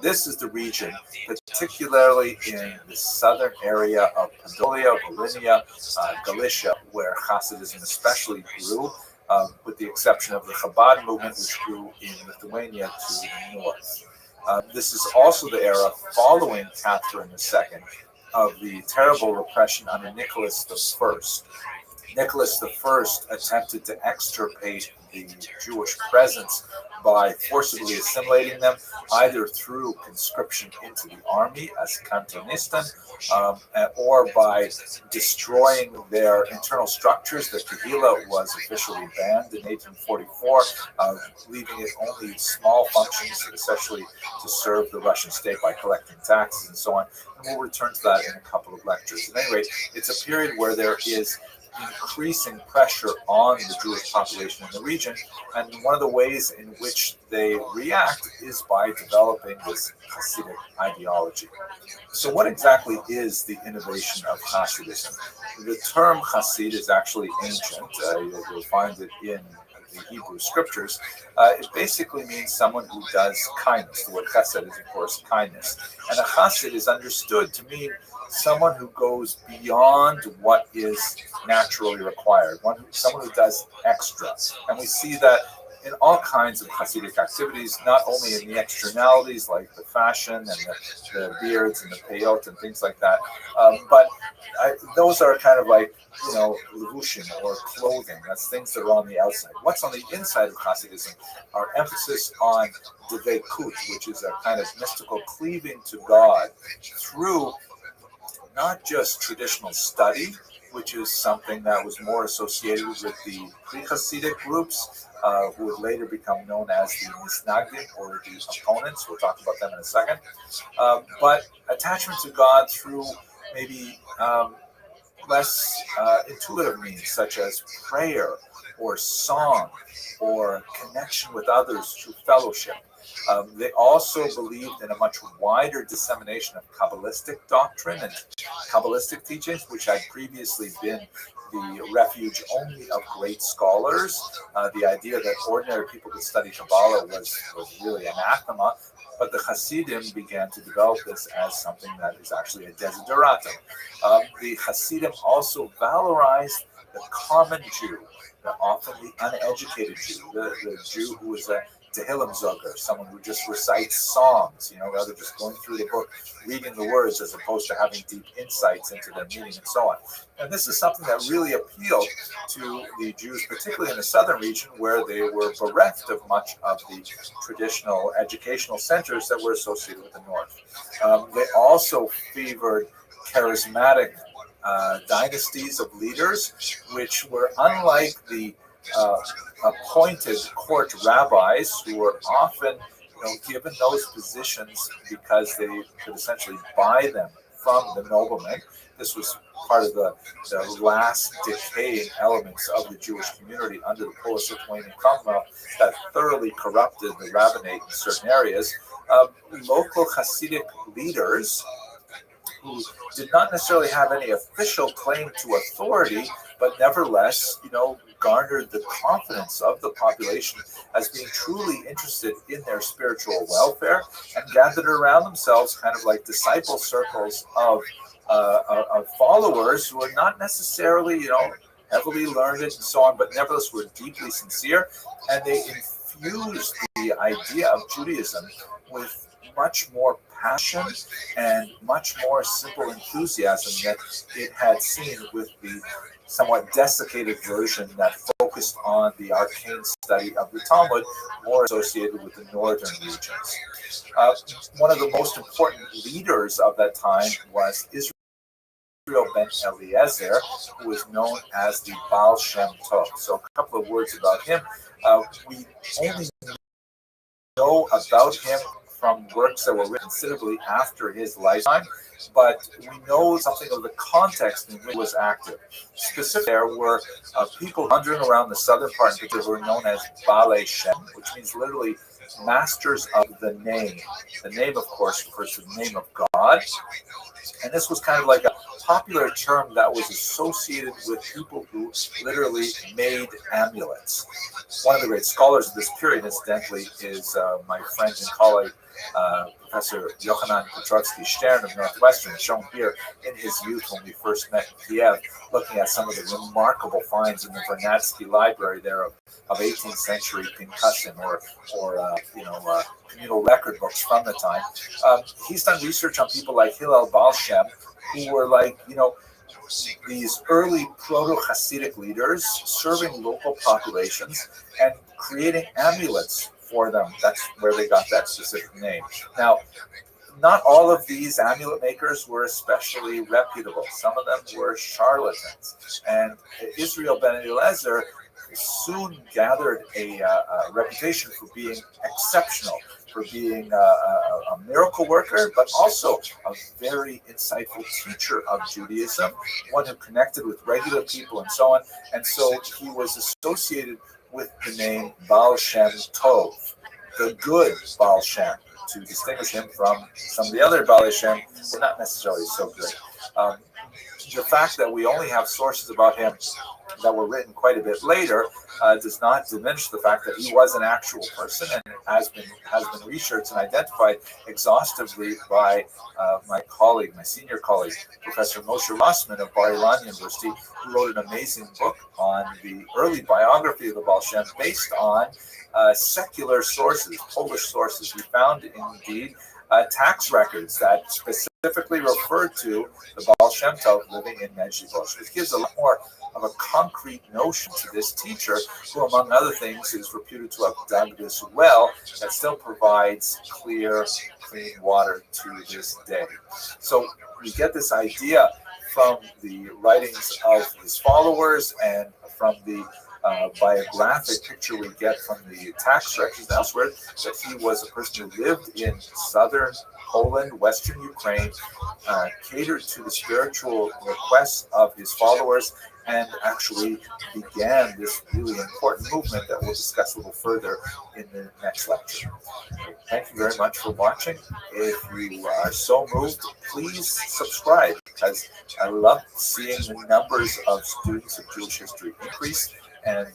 this is the region, particularly in the southern area of Podolia, Volhynia, Galicia, where Hasidism especially grew, with the exception of the Chabad movement, which grew in Lithuania to the north. This is also the era following Catherine II of the terrible repression under Nicholas I. Nicholas I attempted to extirpate the Jewish presence by forcibly assimilating them, either through conscription into the army as Kantonisten, or by destroying their internal structures. The Kahila was officially banned in 1844, leaving it only small functions, especially to serve the Russian state by collecting taxes and so on. And we'll return to that in a couple of lectures. At any rate, it's a period where there is increasing pressure on the Jewish population in the region, and one of the ways in which they react is by developing this Hasidic ideology. So what exactly is the innovation of Hasidism? The term Hasid is actually ancient. You'll find it in the Hebrew scriptures. It basically means someone who does kindness. The word chesed is, of course, kindness. And a Hasid is understood to mean someone who goes beyond what is naturally required, someone who does extra. And we see that in all kinds of Hasidic activities, not only in the externalities like the fashion and the beards and the peyot and things like that, but those are kind of like, levushim or clothing. That's things that are on the outside. What's on the inside of Hasidism are emphasis on devekut, which is a kind of mystical cleaving to God through not just traditional study, which is something that was more associated with the pre-Hasidic groups, who would later become known as the Misnagdim, or the opponents. We'll talk about them in a second. But attachment to God through maybe less intuitive means, such as prayer or song or connection with others through fellowship. They also believed in a much wider dissemination of Kabbalistic doctrine and Kabbalistic teachings, which had previously been the refuge only of great scholars. The idea that ordinary people could study Kabbalah was really anathema, but the Hasidim began to develop this as something that is actually a desideratum. The Hasidim also valorized the common Jew, often the uneducated Jew, the Jew who was a Tehillim Zoger, someone who just recites songs, rather just going through the book, reading the words, as opposed to having deep insights into their meaning and so on. And this is something that really appealed to the Jews, particularly in the southern region, where they were bereft of much of the traditional educational centers that were associated with the north. They also favored charismatic dynasties of leaders, which were unlike the appointed court rabbis, who were often given those positions because they could essentially buy them from the noblemen. This was part of the last decaying elements of the Jewish community under the Polish-Lithuanian Commonwealth that thoroughly corrupted the rabbinate in certain areas. Local Hasidic leaders who did not necessarily have any official claim to authority, but nevertheless, garnered the confidence of the population as being truly interested in their spiritual welfare, and gathered around themselves kind of like disciple circles of followers who are not necessarily, heavily learned and so on, but nevertheless were deeply sincere, and they infused the idea of Judaism with much more passion and much more simple enthusiasm that it had seen with the somewhat desiccated version that focused on the arcane study of the Talmud, more associated with the northern regions. One of the most important leaders of that time was Israel ben Eliezer, who was known as the Baal Shem Tov. So a couple of words about him. We only know about him from works that were written considerably after his lifetime, but we know something of the context in which he was active. Specifically, there were people wandering around the southern part who were known as Balei Shem, which means literally masters of the name. The name, of course, refers to the name of God. And this was kind of like a popular term that was associated with people who literally made amulets. One of the great scholars of this period, incidentally, is my friend and colleague, Professor Yochanan Petrovsky Stern of Northwestern, shown here in his youth when we first met in Kiev, looking at some of the remarkable finds in the Vernadsky Library there of 18th century Pinkasim or communal record books from the time. He's done research on people like Hillel Baal Shem, who were like, these early proto-Hasidic leaders serving local populations and creating amulets for them. That's where they got that specific name. Now, not all of these amulet makers were especially reputable. Some of them were charlatans. And Israel ben Eliezer soon gathered a reputation for being exceptional, for being a miracle worker, but also a very insightful teacher of Judaism, one who connected with regular people and so on. And so he was associated with the name Baal Shem Tov, the good Baal Shem, to distinguish him from some of the other Baal Shem who were not necessarily so good. The fact that we only have sources about him that were written quite a bit later does not diminish the fact that he was an actual person and has been researched and identified exhaustively by my senior colleague, Professor Moshe Rossman of Bar-Ilan University, who wrote an amazing book on the early biography of the Baal Shem based on secular sources, Polish sources. We found indeed tax records that specifically referred to the Baal Shem Tov living in Medjugorje, which gives a lot more of a concrete notion to this teacher, who, among other things, is reputed to have dug this well that still provides clean water to this day. So we get this idea from the writings of his followers and from the biographic picture we get from the tax records elsewhere, that he was a person who lived in southern Poland, western Ukraine, catered to the spiritual requests of his followers, and actually began this really important movement that we'll discuss a little further in the next lecture. Thank you very much for watching. If you are so moved, please subscribe, because I love seeing the numbers of students of Jewish history increase, and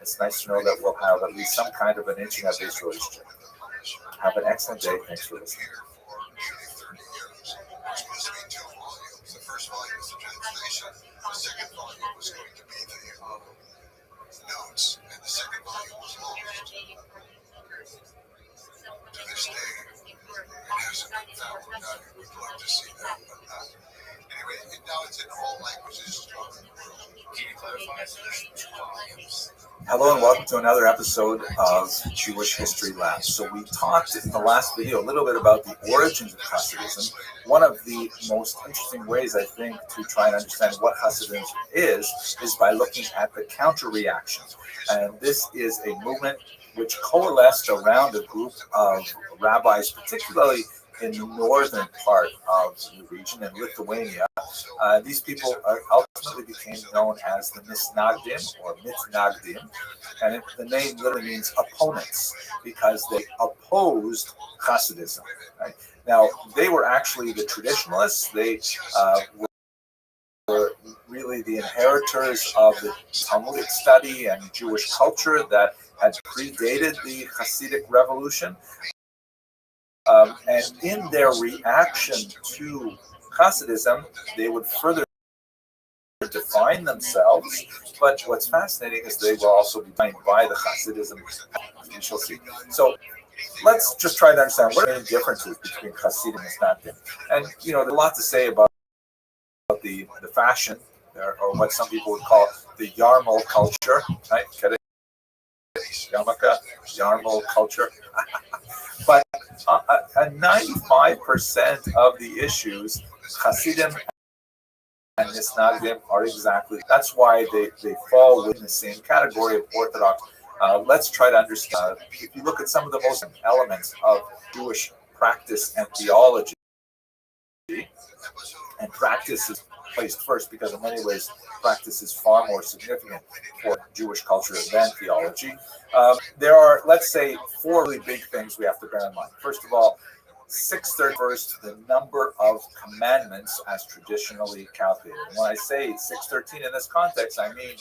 it's nice to know that we'll have at least some kind of an internet-based relationship. Have an excellent day. Thanks for listening. The first volume was the translation. The second volume was going to be the notes, and the second volume was lost. To this day, it hasn't been found. We'd love to see that, but anyway, now it's in all languages. Can you clarify if there's 2 volumes? Hello and welcome to another episode of Jewish History Lab. So we talked in the last video a little bit about the origins of Hasidism. One of the most interesting ways, I think, to try and understand what Hasidism is by looking at the counter-reaction. And this is a movement which coalesced around a group of rabbis, particularly in the northern part of the region in Lithuania. These people ultimately became known as the Misnagdim or Mitnagdim, and the name literally means opponents because they opposed Hasidism. Right? Now, they were actually the traditionalists. They were really the inheritors of the Talmudic study and Jewish culture that had predated the Hasidic revolution. And in their reaction to Hasidism, they would further define themselves. But what's fascinating is they will also be defined by the Hasidism. We shall see. So let's just try to understand what are the main differences between Hasidim and Misnagdim. And there's a lot to say about the fashion, or what some people would call the Yarmul culture, right? Yarmulke, Yarmul culture. But 95% of the issues, Hasidim and Misnagdim are exactly. That's why they fall within the same category of Orthodox. Let's try to understand. If you look at some of the most elements of Jewish practice and theology, and practice is placed first because in many ways practice is far more significant for Jewish culture than theology. There are, let's say, four really big things we have to bear in mind. First of all, 613 refers to the number of commandments as traditionally calculated. When I say 613 in this context, I mean,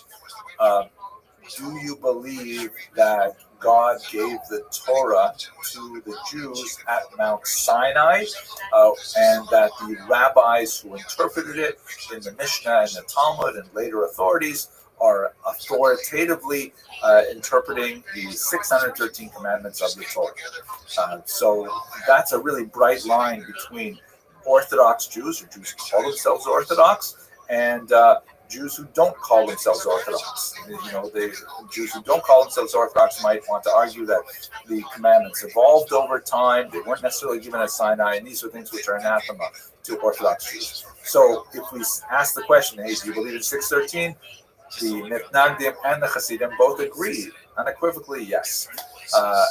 do you believe that God gave the Torah to the Jews at Mount Sinai, and that the rabbis who interpreted it in the Mishnah and the Talmud and later authorities are authoritatively interpreting the 613 commandments of the Torah? So that's a really bright line between Orthodox Jews, or Jews who call themselves Orthodox, and Jews who don't call themselves Orthodox. The Jews who don't call themselves Orthodox might want to argue that the commandments evolved over time. They weren't necessarily given at Sinai, and these are things which are anathema to Orthodox Jews. So if we ask the question, hey, do you believe in 613? The Mitnagdim and the Hasidim both agree unequivocally yes.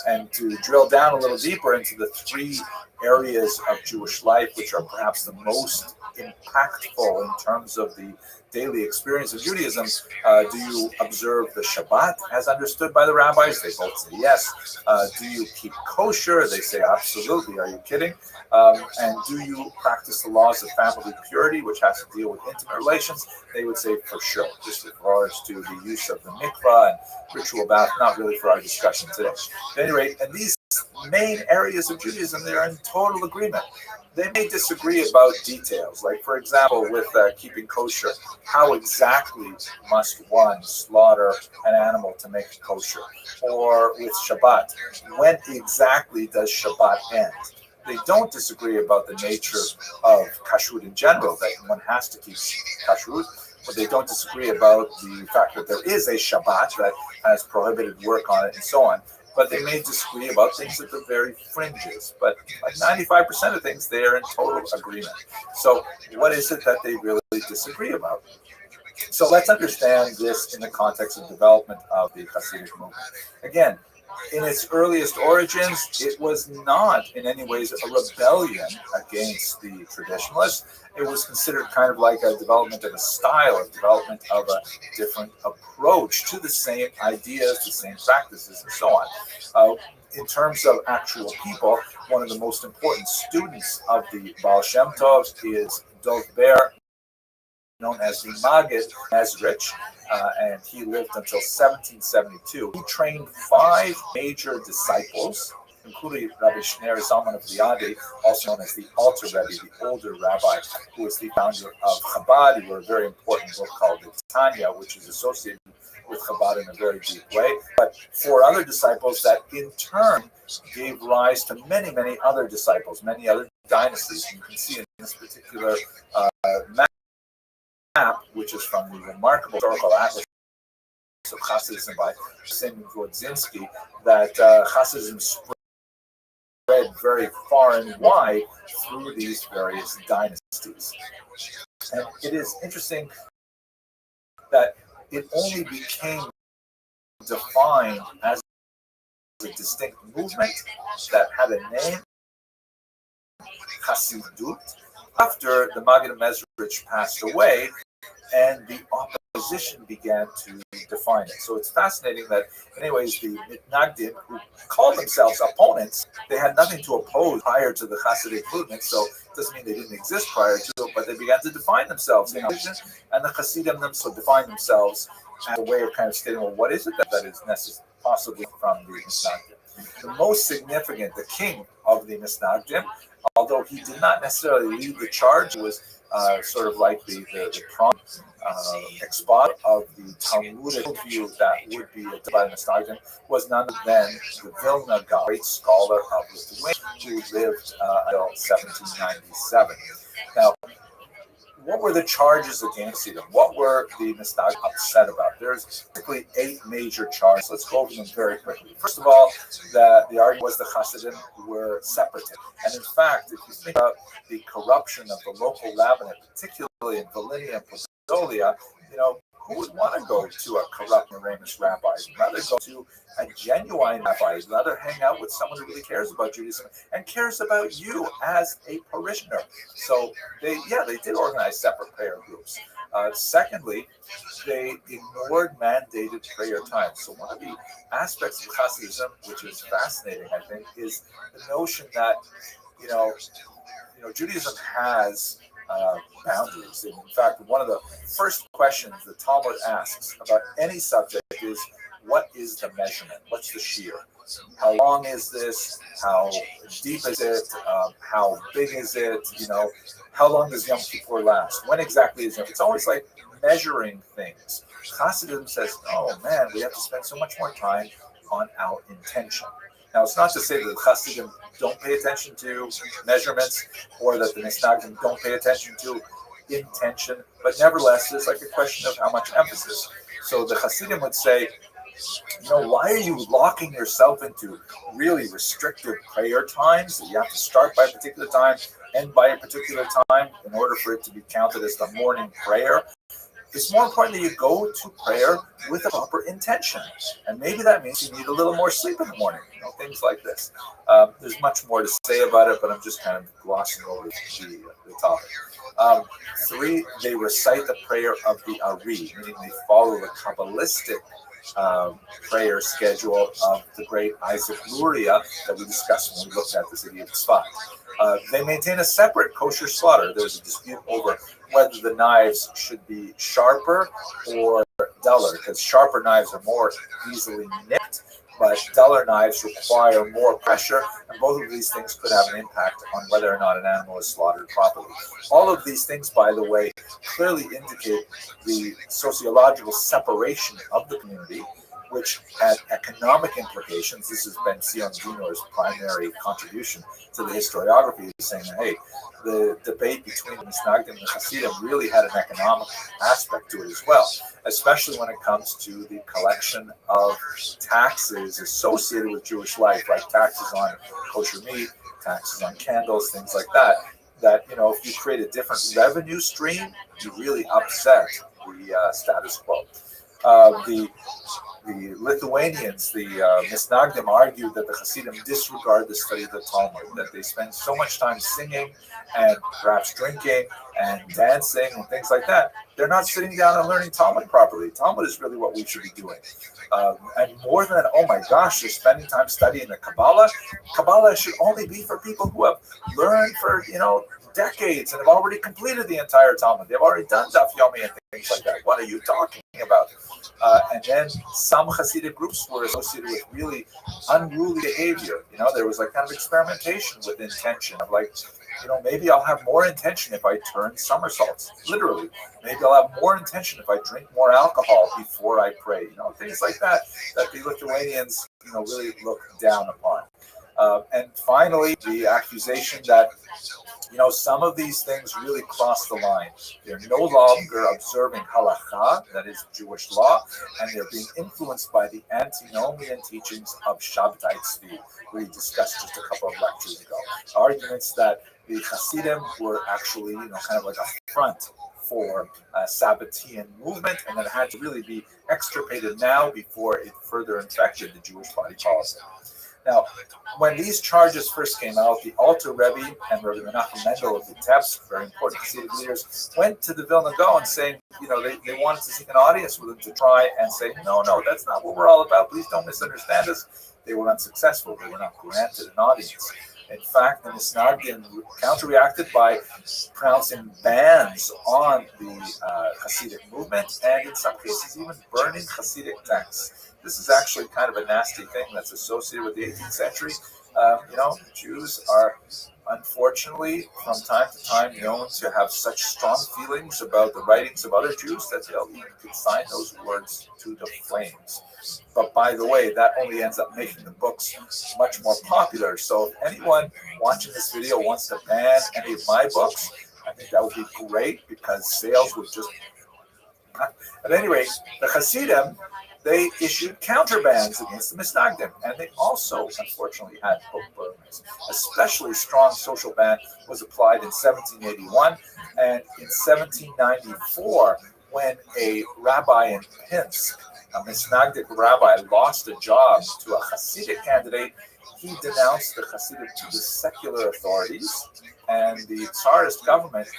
And to drill down a little deeper into the three areas of Jewish life, which are perhaps the most impactful in terms of the daily experience of Judaism, do you observe the Shabbat as understood by the rabbis? They both say yes. Do you keep kosher? They say absolutely. Are you kidding? And do you practice the laws of family purity, which has to deal with intimate relations? They would say for sure. This refers to the use of the mikvah and ritual bath, not really for our discussion today. At any rate, and these main areas of Judaism, they're in total agreement. They may disagree about details, like, for example, with keeping kosher. How exactly must one slaughter an animal to make it kosher? Or with Shabbat, when exactly does Shabbat end? They don't disagree about the nature of kashrut in general, that one has to keep kashrut, but they don't disagree about the fact that there is a Shabbat that has prohibited work on it and so on. But they may disagree about things at the very fringes. But like 95% of things, they are in total agreement. So what is it that they really disagree about? So let's understand this in the context of development of the Hasidic movement. Again, in its earliest origins, it was not in any ways a rebellion against the traditionalists. It was considered kind of like a development of a style, a development of a different approach to the same ideas, the same practices, and so on. In terms of actual people, one of the most important students of the Baal Shem Tov is Dov Ber, known as the Maggid Mezrich, and he lived until 1772. He trained 5 major disciples, including Rabbi Shner Zalman of Liadi, also known as the Alter Rebbe, the older rabbi, who was the founder of Chabad. He wrote a very important book called the Tanya, which is associated with Chabad in a very deep way. But 4 other disciples that in turn gave rise to many, many other disciples, many other dynasties. And you can see in this particular map, which is from the remarkable historical atlas of Hasidism by Simon Grodzinski, that Hasidism spread very far and wide through these various dynasties. And it is interesting that it only became defined as a distinct movement that had a name Chassidut after the Maggid Mezrich passed away, and the opposition began to define it. So it's fascinating that, anyways, the Mitnagdim, who called themselves opponents, they had nothing to oppose prior to the Hasidic movement, so it doesn't mean they didn't exist prior to it, but they began to define themselves in opposition, and the Hasidim themselves define themselves as a way of kind of stating, well, what is it that is necessary, possibly from the Mitnagdim. The most significant, the king of the Mitnagdim, although he did not necessarily lead the charge, was sort of like the prompt expositor of the Talmudic view that would be by Misnagdim, was none other than the Vilna Gaon, great scholar of Lithuania, who lived until 1797. Now, what were the charges against them? What were the Misnagdim upset about? There's basically 8 major charges. Let's go over them very quickly. First of all, the argument was the Hasidim were separatists. And in fact, if you think about the corruption of the local rabbinate, particularly in Volhynia and Podolia, who would want to go to a corrupt Moramish rabbi? Rather go to a genuine rabbi. Rather hang out with someone who really cares about Judaism and cares about you as a parishioner. So they did organize separate prayer groups. Secondly, they ignored mandated prayer times. So one of the aspects of Hasidism, which is fascinating, I think, is the notion that Judaism has boundaries. And in fact, one of the first questions the Talmud asks about any subject is, what is the measurement? What's the shear? How long is this? How deep is it? How big is it? How long does Yom Kippur last? When exactly is it? It's always like measuring things. Hasidism says, oh man, we have to spend so much more time on our intention. Now, it's not to say that the Hasidim don't pay attention to measurements or that the Misnagdim don't pay attention to intention, but nevertheless, it's like a question of how much emphasis. So the Hasidim would say, why are you locking yourself into really restrictive prayer times that you have to start by a particular time, end by a particular time in order for it to be counted as the morning prayer? It's more important that you go to prayer with a proper intention. And maybe that means you need a little more sleep in the morning, things like this. There's much more to say about it, but I'm just kind of glossing over the topic. 3, they recite the prayer of the Ari, meaning they follow the Kabbalistic prayer schedule of the great Isaac Luria that we discussed when we looked at the city of Tzfat. They maintain a separate kosher slaughter. There's a dispute over whether the knives should be sharper or duller, because sharper knives are more easily nipped, but duller knives require more pressure, and both of these things could have an impact on whether or not an animal is slaughtered properly. All of these things, by the way, clearly indicate the sociological separation of the community, which had economic implications. This has been Sion Dinor's primary contribution to the historiography, saying that, hey, the debate between the Misnagdim and the Hasidim really had an economic aspect to it as well, especially when it comes to the collection of taxes associated with Jewish life, like taxes on kosher meat, taxes on candles, things like that. That, if you create a different revenue stream, you really upset the status quo. The Lithuanians, the Misnagdim, argued that the Hasidim disregard the study of the Talmud, that they spend so much time singing and perhaps drinking and dancing and things like that. They're not sitting down and learning Talmud properly. Talmud is really what we should be doing. And more than, oh my gosh, they're spending time studying the Kabbalah. Kabbalah should only be for people who have learned for, decades and have already completed the entire Talmud. They've already done Daf Yomi and things like that. What are you talking about? And then some Hasidic groups were associated with really unruly behavior. There was like kind of experimentation with intention of like, maybe I'll have more intention if I turn somersaults, literally. Maybe I'll have more intention if I drink more alcohol before I pray. Things like that the Lithuanians, really look down upon. And finally, the accusation that some of these things really cross the line. They're no longer observing halakha, that is Jewish law, and they're being influenced by the antinomian teachings of Shabtai Tzvi, we discussed just a couple of lectures ago. Arguments that the Hasidim were actually, kind of like a front for a Sabbatean movement, and that it had to really be extirpated now before it further infected the Jewish body policy. Now, when these charges first came out, the Alter Rebbe and Rabbi Menachem Mendel of Vitebsk, very important Hasidic leaders, went to the Vilna Gaon saying, they wanted to seek an audience with him to try and say, no, that's not what we're all about. Please don't misunderstand us. They were unsuccessful. They were not granted an audience. In fact, the Misnagdim counter-reacted by pronouncing bans on the Hasidic movement and in some cases even burning Hasidic texts. This is actually kind of a nasty thing that's associated with the 18th century. Jews are unfortunately from time to time known to have such strong feelings about the writings of other Jews that they'll even consign those words to the flames. But by the way, that only ends up making the books much more popular. So if anyone watching this video wants to ban any of my books, I think that would be great because sales would just... At any rate, the Hasidim, they issued counterbans against the Misnagdim, and they also, unfortunately, had book burnings. Especially strong social ban was applied in 1781, and in 1794, when a rabbi in Pinsk, a Misnagdic rabbi, lost a job to a Hasidic candidate, he denounced the Hasidim to the secular authorities, and the Tsarist government,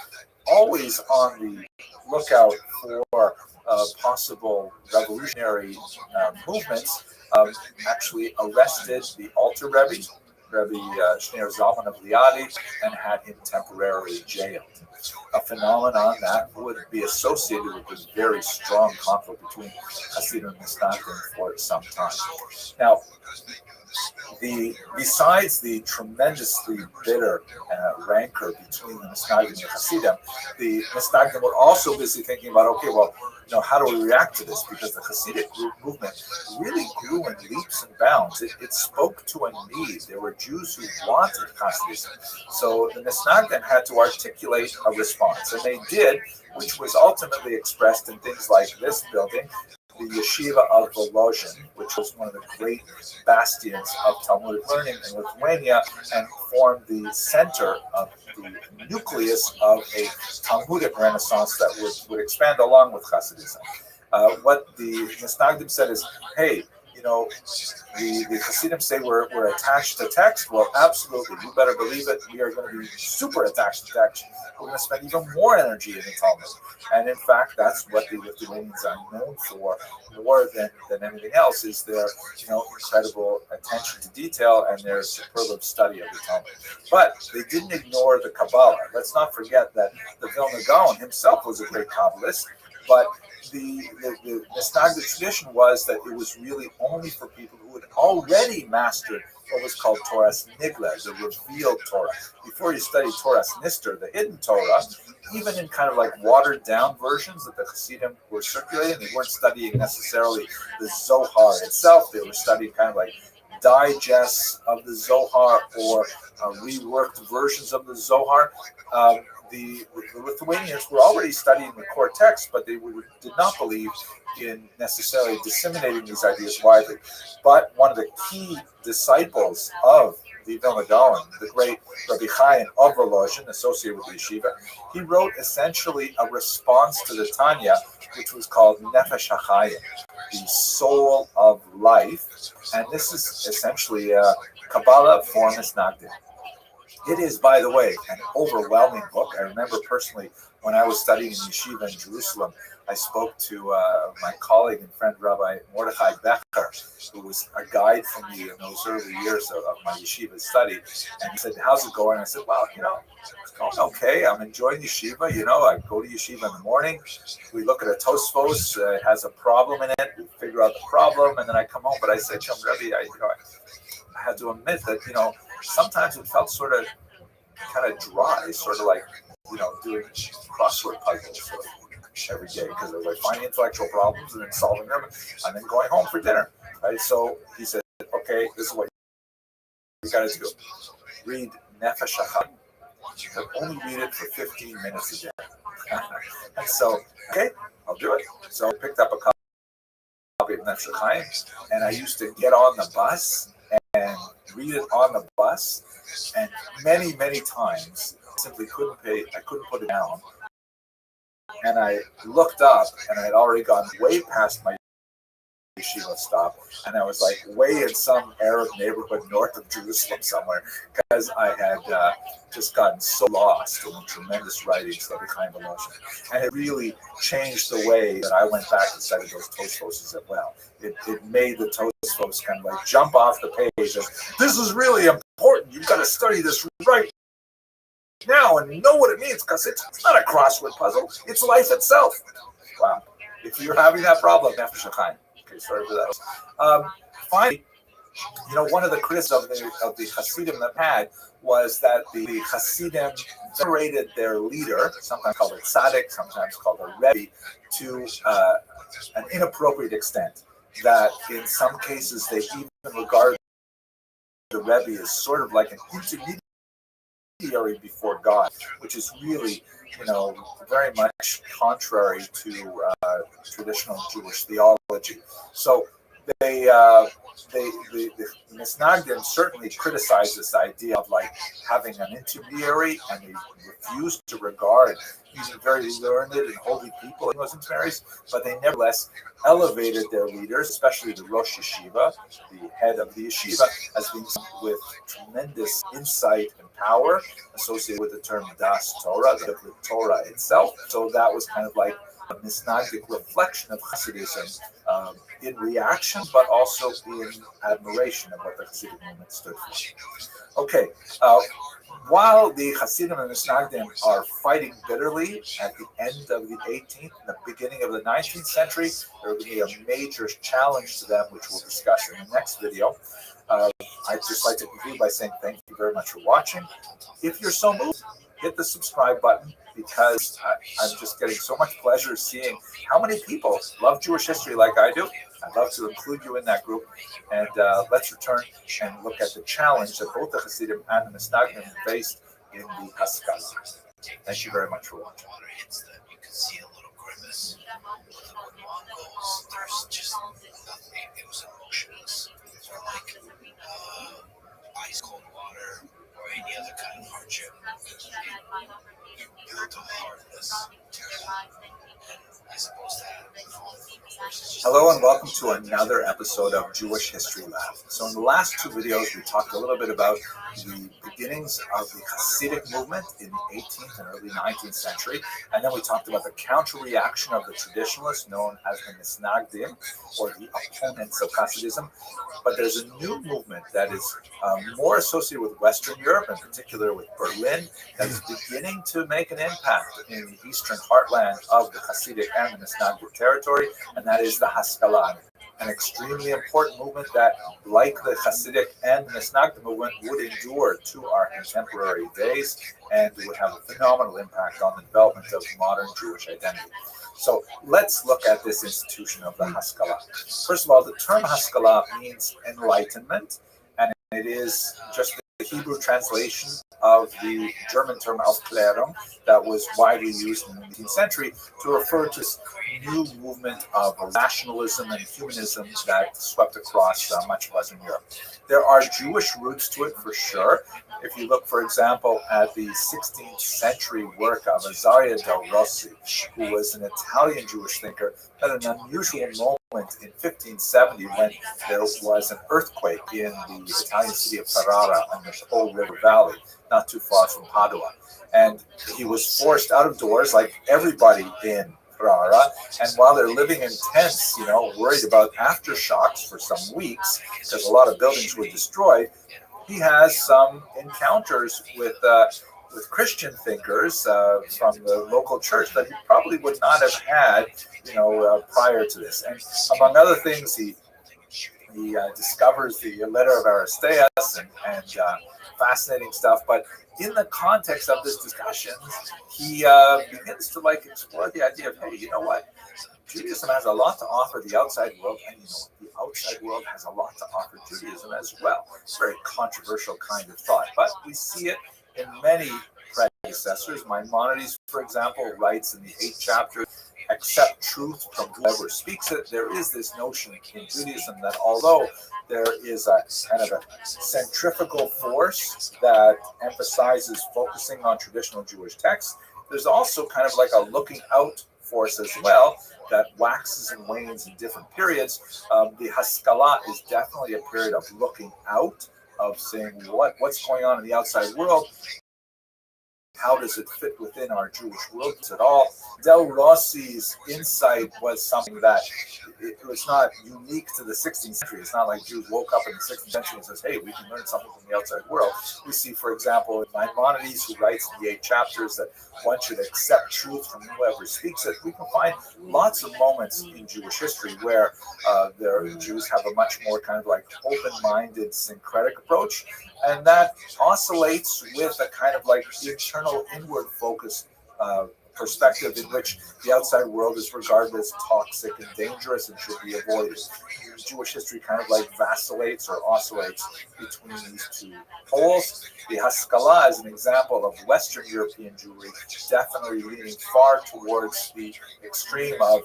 always on the lookout for possible revolutionary movements, actually arrested the Alter Rebbe, Rabbi Shneur Zalman of Liadi, and had him temporarily jailed. A phenomenon that would be associated with this very strong conflict between Hasidim and Misnagdim for some time. Now, besides the tremendously bitter rancor between the Misnagdim and the Hasidim, the Misnagdim were also busy thinking about, okay, well, how do we react to this? Because the Hasidic movement really grew in leaps and bounds. It spoke to a need. There were Jews who wanted Hasidism. So the Misnagdim had to articulate a response, and they did, which was ultimately expressed in things like this building, the Yeshiva of Volozhin, which was one of the great bastions of Talmudic learning in Lithuania and formed the center of the nucleus of a Talmudic renaissance that would expand along with Hasidism. What the Misnagdim said is, hey, the Hasidim say we're attached to text. Well, absolutely. You better believe it. We are going to be super attached to text. We're going to spend even more energy in the Talmud. And in fact, that's what the Lithuanians are known for more than anything else, is their incredible attention to detail and their superlative study of the Talmud. But they didn't ignore the Kabbalah. Let's not forget that the Vilna Gaon himself was a great Kabbalist, but the Misnagdic tradition was that it was really only for people who had already mastered what was called Torah's Nigla, the revealed Torah. Before you study Torah's Nister, the hidden Torah, even in kind of like watered down versions that the Hasidim were circulating, they weren't studying necessarily the Zohar itself. They were studying kind of like digests of the Zohar or reworked versions of the Zohar. The Lithuanians were already studying the core text, but they did not believe in necessarily disseminating these ideas widely. But one of the key disciples of the Vilna Gaon, the great Rabbi Chaim of Volozhin, associated with the yeshiva, he wrote essentially a response to the Tanya, which was called Nefesh HaChayim, the soul of life. And this is essentially a Kabbalah for Misnagdim. It is, by the way, an overwhelming book. I remember personally when I was studying in yeshiva in Jerusalem, I spoke to my colleague and friend Rabbi Mordechai Becher, who was a guide for me in those early years of my yeshiva study. And he said, "How's it going?" I said, "Well, it's going okay. I'm enjoying yeshiva. I go to yeshiva in the morning. We look at a Tosfos. It has a problem in it. We figure out the problem, and then I come home." But I said to him, "Rabbi, I had to admit that, sometimes it felt sort of kind of dry, sort of like, doing crossword puzzles every day, because I was like finding intellectual problems and then solving them and then going home for dinner, right?" So he said, "Okay, this is what you got to do. Read Nefesh HaChayim, but only read it for 15 minutes a day." And so, okay, I'll do it. So I picked up a copy of Nefesh HaChayim, and I used to get on the bus and read it on the bus, and many, many times I couldn't put it down. And I looked up, and I had already gone way past my yeshiva stop, and I was like way in some Arab neighborhood north of Jerusalem somewhere, because I had just gotten so lost in the tremendous writings of the Chaim Volozhin. And it really changed the way that I went back and studied those Tosfos as well. It made the Tosfos kind of like jump off the page as, this is really important, you've got to study this right now and know what it means, because it's not a crossword puzzle, it's life itself. Wow. If you're having that problem, Nefesh HaChaim. Okay, sorry for that. Finally, one of the criticisms of the Hasidim that had was that the Hasidim venerated their leader, sometimes called a tzaddik, sometimes called a Rabbi, to an inappropriate extent. That in some cases they even regard the Rabbi as sort of like an intermediary before God, which is really, very much contrary to traditional Jewish theology. So the Misnagdim certainly criticized this idea of like having an intermediary, and they refused to regard even very learned and holy people in those intermediaries, but they nevertheless elevated their leaders, especially the Rosh Yeshiva, the head of the yeshiva, as being someone with tremendous insight and power associated with the term Das Torah, the Torah itself. So that was kind of like a Misnagdic reflection of Hasidism, in reaction, but also in admiration of what the Hasidic movement stood for. Okay, while the Hasidim and Misnagdim are fighting bitterly at the end of the 18th and the beginning of the 19th century, there will be a major challenge to them, which we'll discuss in the next video. I'd just like to conclude by saying thank you very much for watching. If you're so moved, hit the subscribe button, because I'm just getting so much pleasure seeing how many people love Jewish history like I do. I'd love to include you in that group. And let's return and look at the challenge that both the Hasidim and the Misnagdim faced in the Haskalah. Thank you very much for watching. You can see a little grimace. When mom goes, there's just nothing. It was emotionless. Or like ice cold water or any other kind of hardship. You built a hardness to it. And I suppose that Hello and welcome to another episode of Jewish History Lab. So in the last two videos, we talked a little bit about the beginnings of the Hasidic movement in the 18th and early 19th century, and then we talked about the counter-reaction of the traditionalists known as the Misnagdim, or the opponents of Hasidism. But there's a new movement that is more associated with Western Europe, in particular with Berlin, that is beginning to make an impact in the eastern heartland of the Hasidic and the Misnagdim territory, and that is the Haskalah, an extremely important movement that, like the Hasidic and Misnagdim movement, would endure to our contemporary days and would have a phenomenal impact on the development of modern Jewish identity. So let's look at this institution of the Haskalah. First of all, the term Haskalah means enlightenment, and it is just the Hebrew translation of the German term Aufklärung that was widely used in the 19th century to refer to this new movement of rationalism and humanism that swept across much of Western Europe. There are Jewish roots to it for sure. If you look, for example, at the 16th century work of Azaria del Rossi, who was an Italian Jewish thinker, had an unusual moment in 1570 when there was an earthquake in the Italian city of Ferrara in the Po River Valley, not too far from Padua. And he was forced out of doors, like everybody in Ferrara, and while they're living in tents, worried about aftershocks for some weeks, because a lot of buildings were destroyed, he has some encounters with Christian thinkers from the local church that he probably would not have had, prior to this. And among other things, he discovers the letter of Aristeas and fascinating stuff. But in the context of this discussion, he begins to explore the idea of, hey, you know what? Judaism has a lot to offer the outside world, and the outside world has a lot to offer Judaism as well. It's a very controversial kind of thought, but we see it in many predecessors. Maimonides, for example, writes in the 8th chapter, accept truth from whoever speaks it. There is this notion in Judaism that although there is a kind of a centrifugal force that emphasizes focusing on traditional Jewish texts, there's also kind of like a looking out force as well, that waxes and wanes in different periods. The Haskalah is definitely a period of looking out, of saying what's going on in the outside world. How does it fit within our Jewish world at all? Del Rossi's insight was something that it was not unique to the 16th century. It's not like Jews woke up in the 16th century and says, hey, we can learn something from the outside world. We see, for example, Maimonides, who writes in the 8 chapters that one should accept truth from whoever speaks it. We can find lots of moments in Jewish history where the Jews have a much more kind of like open-minded, syncretic approach, and that oscillates with a kind of like internal, inward-focused perspective in which the outside world is regarded as toxic and dangerous and should be avoided. Jewish history kind of like vacillates or oscillates between these two poles. The Haskalah is an example of Western European Jewry, definitely leaning far towards the extreme of,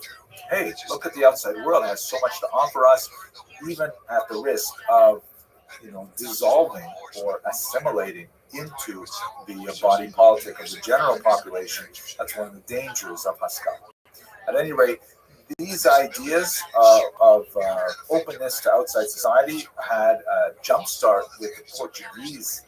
hey, look at the outside world, it has so much to offer us, even at the risk of dissolving or assimilating into the body politic of the general population. That's one of the dangers of Haskalah. At any rate, these ideas of openness to outside society had a jumpstart with the Portuguese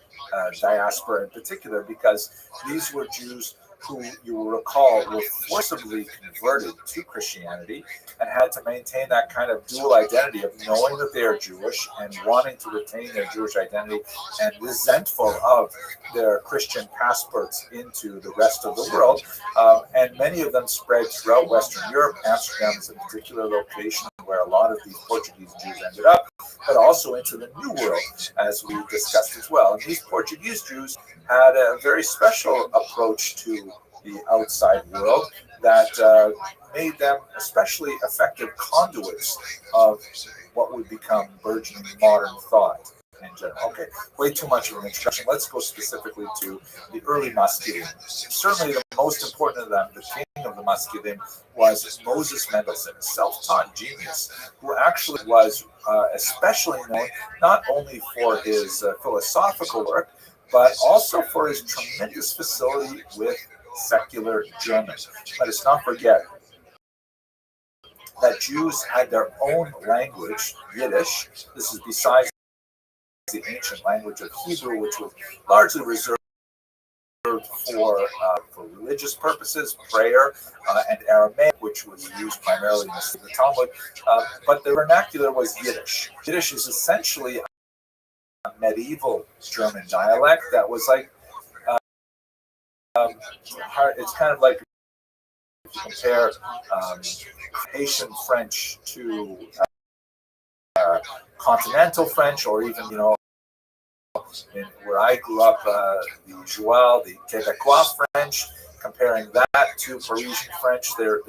diaspora in particular, because these were Jews who, you will recall, were forcibly converted to Christianity and had to maintain that kind of dual identity of knowing that they are Jewish and wanting to retain their Jewish identity, and resentful of their Christian passports into the rest of the world. And many of them spread throughout Western Europe. Amsterdam is a particular location where a lot of these Portuguese Jews ended up, but also into the New World, as we discussed as well. And these Portuguese Jews had a very special approach to the outside world that made them especially effective conduits of what would become burgeoning modern thought in general. Okay, way too much of an introduction. Let's go specifically to the early Maskilim. Certainly the most important of them, the king of the Maskilim, was Moses Mendelssohn, a self-taught genius, who actually was especially known not only for his philosophical work, but also for his tremendous facility with secular German. Let us not forget that Jews had their own language, Yiddish. This is besides the ancient language of Hebrew, which was largely reserved for religious purposes, prayer, and Aramaic, which was used primarily in the Talmud. But the vernacular was Yiddish. Yiddish is essentially a medieval German dialect that was like, it's kind of like if you compare Haitian French to continental French, or even, where I grew up, the Joual, the Québécois French, comparing that to Parisian French, they're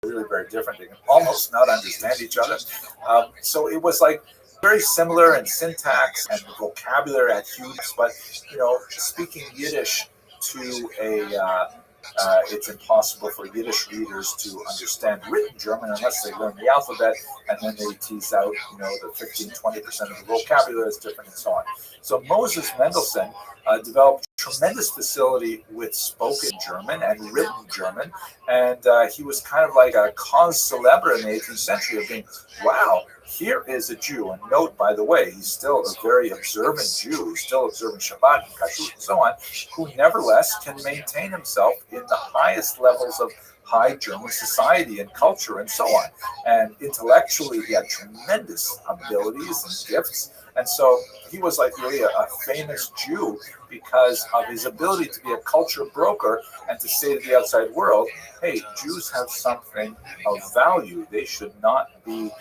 really very different. They can almost not understand each other. So it was like very similar in syntax and vocabulary at huge, but speaking Yiddish to it's impossible for Yiddish readers to understand written German unless they learn the alphabet, and then they tease out, the 15-20% of the vocabulary is different and so on. So Moses Mendelssohn developed tremendous facility with spoken German and written German, and he was kind of like a cause célèbre in the 18th century of being, wow, here is a Jew. And note, by the way, he's still a very observant Jew. He's still observing Shabbat and Kashrut and so on, who nevertheless can maintain himself in the highest levels of high German society and culture and so on. And intellectually, he had tremendous abilities and gifts. And so he was like really a famous Jew because of his ability to be a culture broker and to say to the outside world, hey, Jews have something of value. They should not be,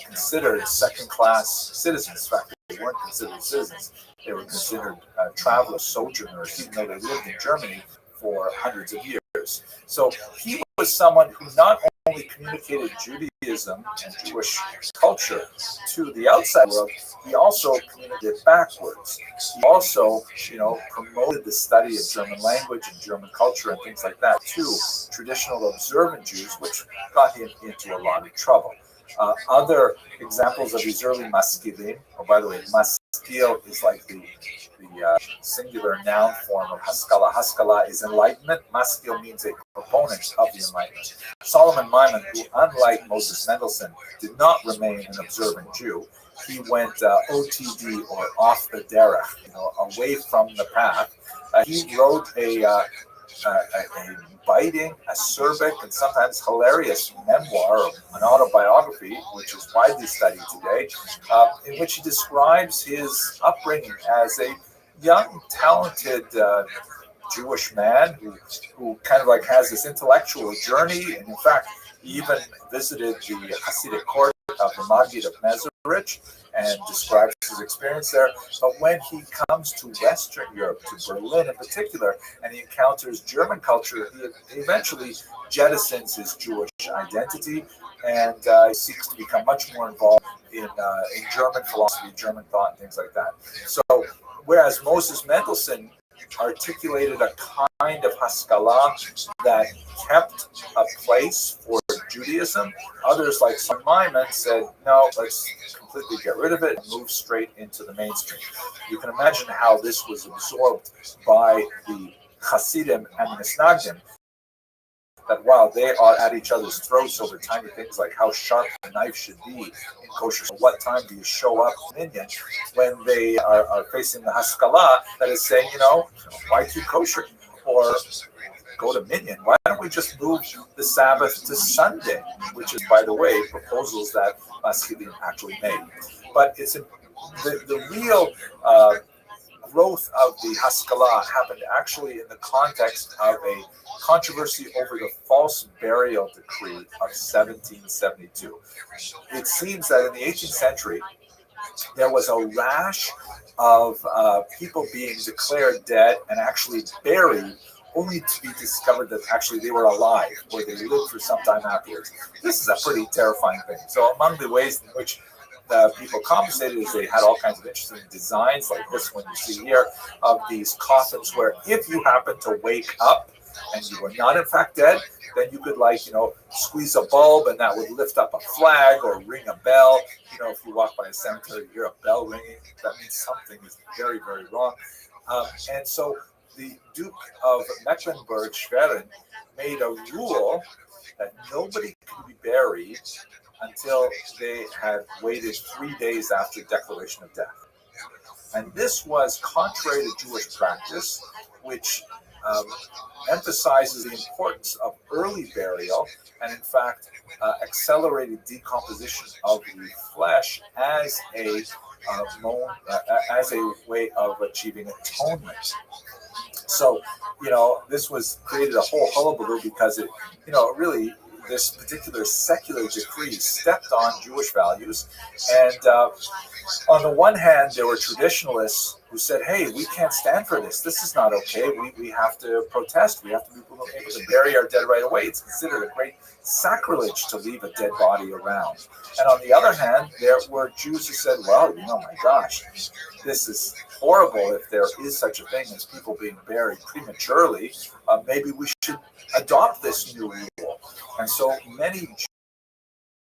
considered second-class citizens. In fact, they weren't considered citizens. They were considered travelers, sojourners, even though they lived in Germany for hundreds of years. So he was someone who not only communicated Judaism and Jewish culture to the outside world, he also communicated backwards. He also, promoted the study of German language and German culture and things like that to traditional observant Jews, which got him into a lot of trouble. Other examples of these early maskilim, oh, by the way, maskil is like the singular noun form of haskala. Haskala is enlightenment. Maskil means a proponent of the enlightenment. Solomon Maimon, who, unlike Moses Mendelssohn, did not remain an observant Jew, he went OTD, or off the derech, away from the path. He wrote a biting, acerbic, and sometimes hilarious memoir, or an autobiography, which is widely studied today, in which he describes his upbringing as a young, talented Jewish man who kind of like has this intellectual journey, and in fact, he even visited the Hasidic court of the Maggid of Mezerich and describes his experience there. But when he comes to Western Europe, to Berlin in particular, and he encounters German culture, he eventually jettisons his Jewish identity and seeks to become much more involved in German philosophy, German thought, and things like that. So, whereas Moses Mendelssohn articulated a kind of haskalah that kept a place for Judaism, others like Solomon Maimon said, no, let's completely get rid of it and move straight into the mainstream. You can imagine how this was absorbed by the Hasidim and the Misnagdim, that while they are at each other's throats over tiny things like how sharp the knife should be in kosher, so what time do you show up in Indian, when they are facing the Haskalah that is saying, why keep kosher? Or go to Minyan. Why don't we just move the Sabbath to Sunday? Which is, by the way, proposals that Maskilim actually made. But it's the real growth of the Haskalah happened actually in the context of a controversy over the false burial decree of 1772. It seems that in the 18th century, there was a rash of people being declared dead and actually buried, only to be discovered that actually they were alive or they lived for some time afterwards. This is a pretty terrifying thing. So among the ways in which people compensated is they had all kinds of interesting designs like this one you see here of these coffins where if you happen to wake up and you were not in fact dead, then you could squeeze a bulb and that would lift up a flag or ring a bell. If you walk by a cemetery, you hear a bell ringing, that means something is very, very wrong. And so the Duke of Mecklenburg-Schwerin made a rule that nobody could be buried until they had waited 3 days after declaration of death. And this was contrary to Jewish practice, which emphasizes the importance of early burial and, in fact, accelerated decomposition of the flesh as a way of achieving atonement. So, this was created a whole hullabaloo because it, really, this particular secular decree stepped on Jewish values. And on the one hand, there were traditionalists who said, hey, we can't stand for this. This is not okay. We have to protest. We have to be able to bury our dead right away. It's considered a great sacrilege to leave a dead body around. And on the other hand, there were Jews who said, well, my gosh, this is horrible. If there is such a thing as people being buried prematurely, maybe we should adopt this new rule. And so many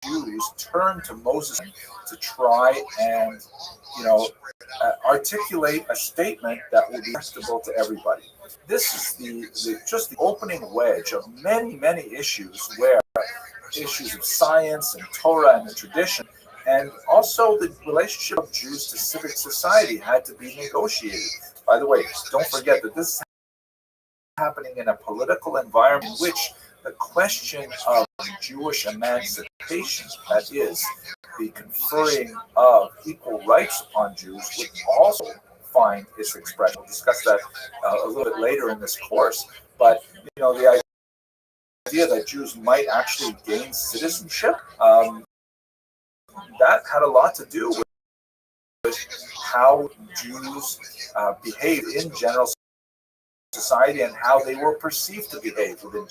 Jews turned to Moses to try and, articulate a statement that would be acceptable to everybody. This is just the opening wedge of many, many issues where issues of science and Torah and the tradition, and also the relationship of Jews to civic society had to be negotiated. By the way, don't forget that this is happening in a political environment in which the question of Jewish emancipation, that is, the conferring of equal rights upon Jews, would also find its expression. We'll discuss that a little bit later in this course. But, the idea that Jews might actually gain citizenship, that had a lot to do with how Jews behave in general society and how they were perceived to behave within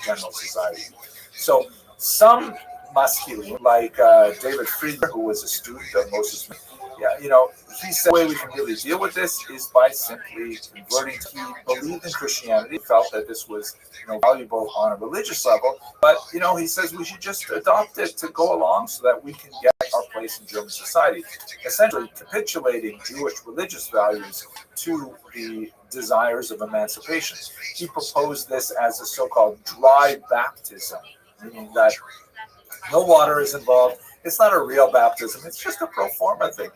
general society. So some Maskilim, like David Friedman, who was a student of Moses, Yeah, he said the way we can really deal with this is by simply converting. He believed in Christianity, felt that this was valuable on a religious level, but he says we should just adopt it to go along so that we can get our place in German society. Essentially, capitulating Jewish religious values to the desires of emancipation. He proposed this as a so-called dry baptism, meaning that no water is involved. It's not a real baptism. It's just a pro forma thing,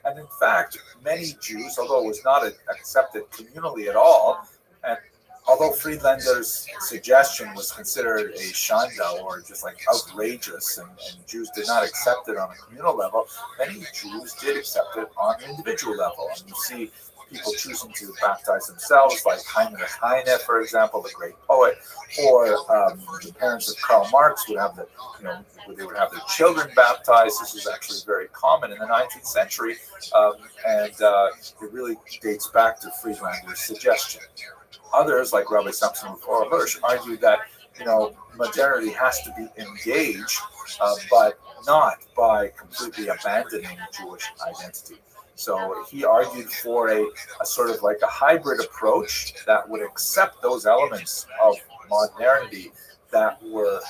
And in fact, many Jews, although it was not accepted communally at all, and although Friedlander's suggestion was considered a shanda or just like outrageous, and Jews did not accept it on a communal level, many Jews did accept it on an individual level. And you see people choosing to baptize themselves, like Heinrich Heine, for example, the great poet, or the parents of Karl Marx would have they would have their children baptized. This was actually very common in the 19th century, and it really dates back to Friedlander's suggestion. Others, like Rabbi Samson Hirsch, argued that modernity has to be engaged, but not by completely abandoning Jewish identity. So he argued for a sort of like a hybrid approach that would accept those elements of modernity that were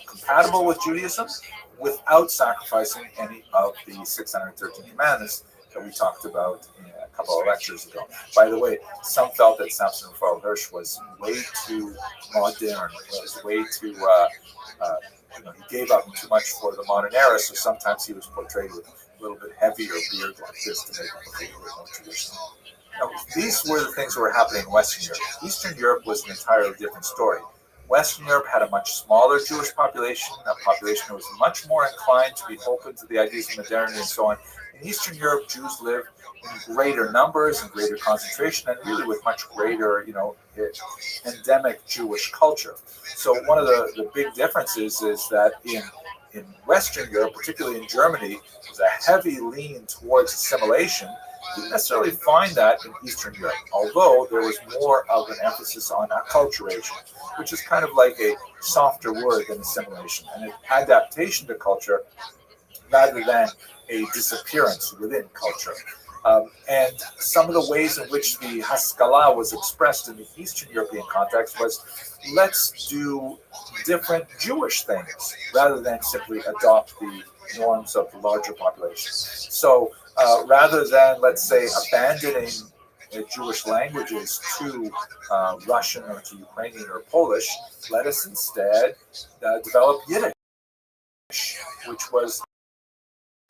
compatible with Judaism without sacrificing any of the 613 commandments that we talked about in a couple of lectures ago. By the way, some felt that Samson Raphael Hirsch was way too modern, was way too, he gave up too much for the modern era, so sometimes he was portrayed with a little bit heavier beard like this to make him look a little bit more traditional. These were the things that were happening in Western Europe. Eastern Europe was an entirely different story. Western Europe had a much smaller Jewish population, a population that was much more inclined to be open to the ideas of modernity and so on. In Eastern Europe, Jews lived in greater numbers and greater concentration, and really with much greater, endemic Jewish culture. So one of the big differences is that in Western Europe, particularly in Germany, there's a heavy lean towards assimilation. You didn't necessarily find that in Eastern Europe, although there was more of an emphasis on acculturation, which is kind of like a softer word than assimilation, and an adaptation to culture rather than a disappearance within culture. And some of the ways in which the Haskalah was expressed in the Eastern European context was, let's do different Jewish things rather than simply adopt the norms of the larger population. So rather than, let's say, abandoning Jewish languages to Russian or to Ukrainian or Polish, let us instead develop Yiddish, which was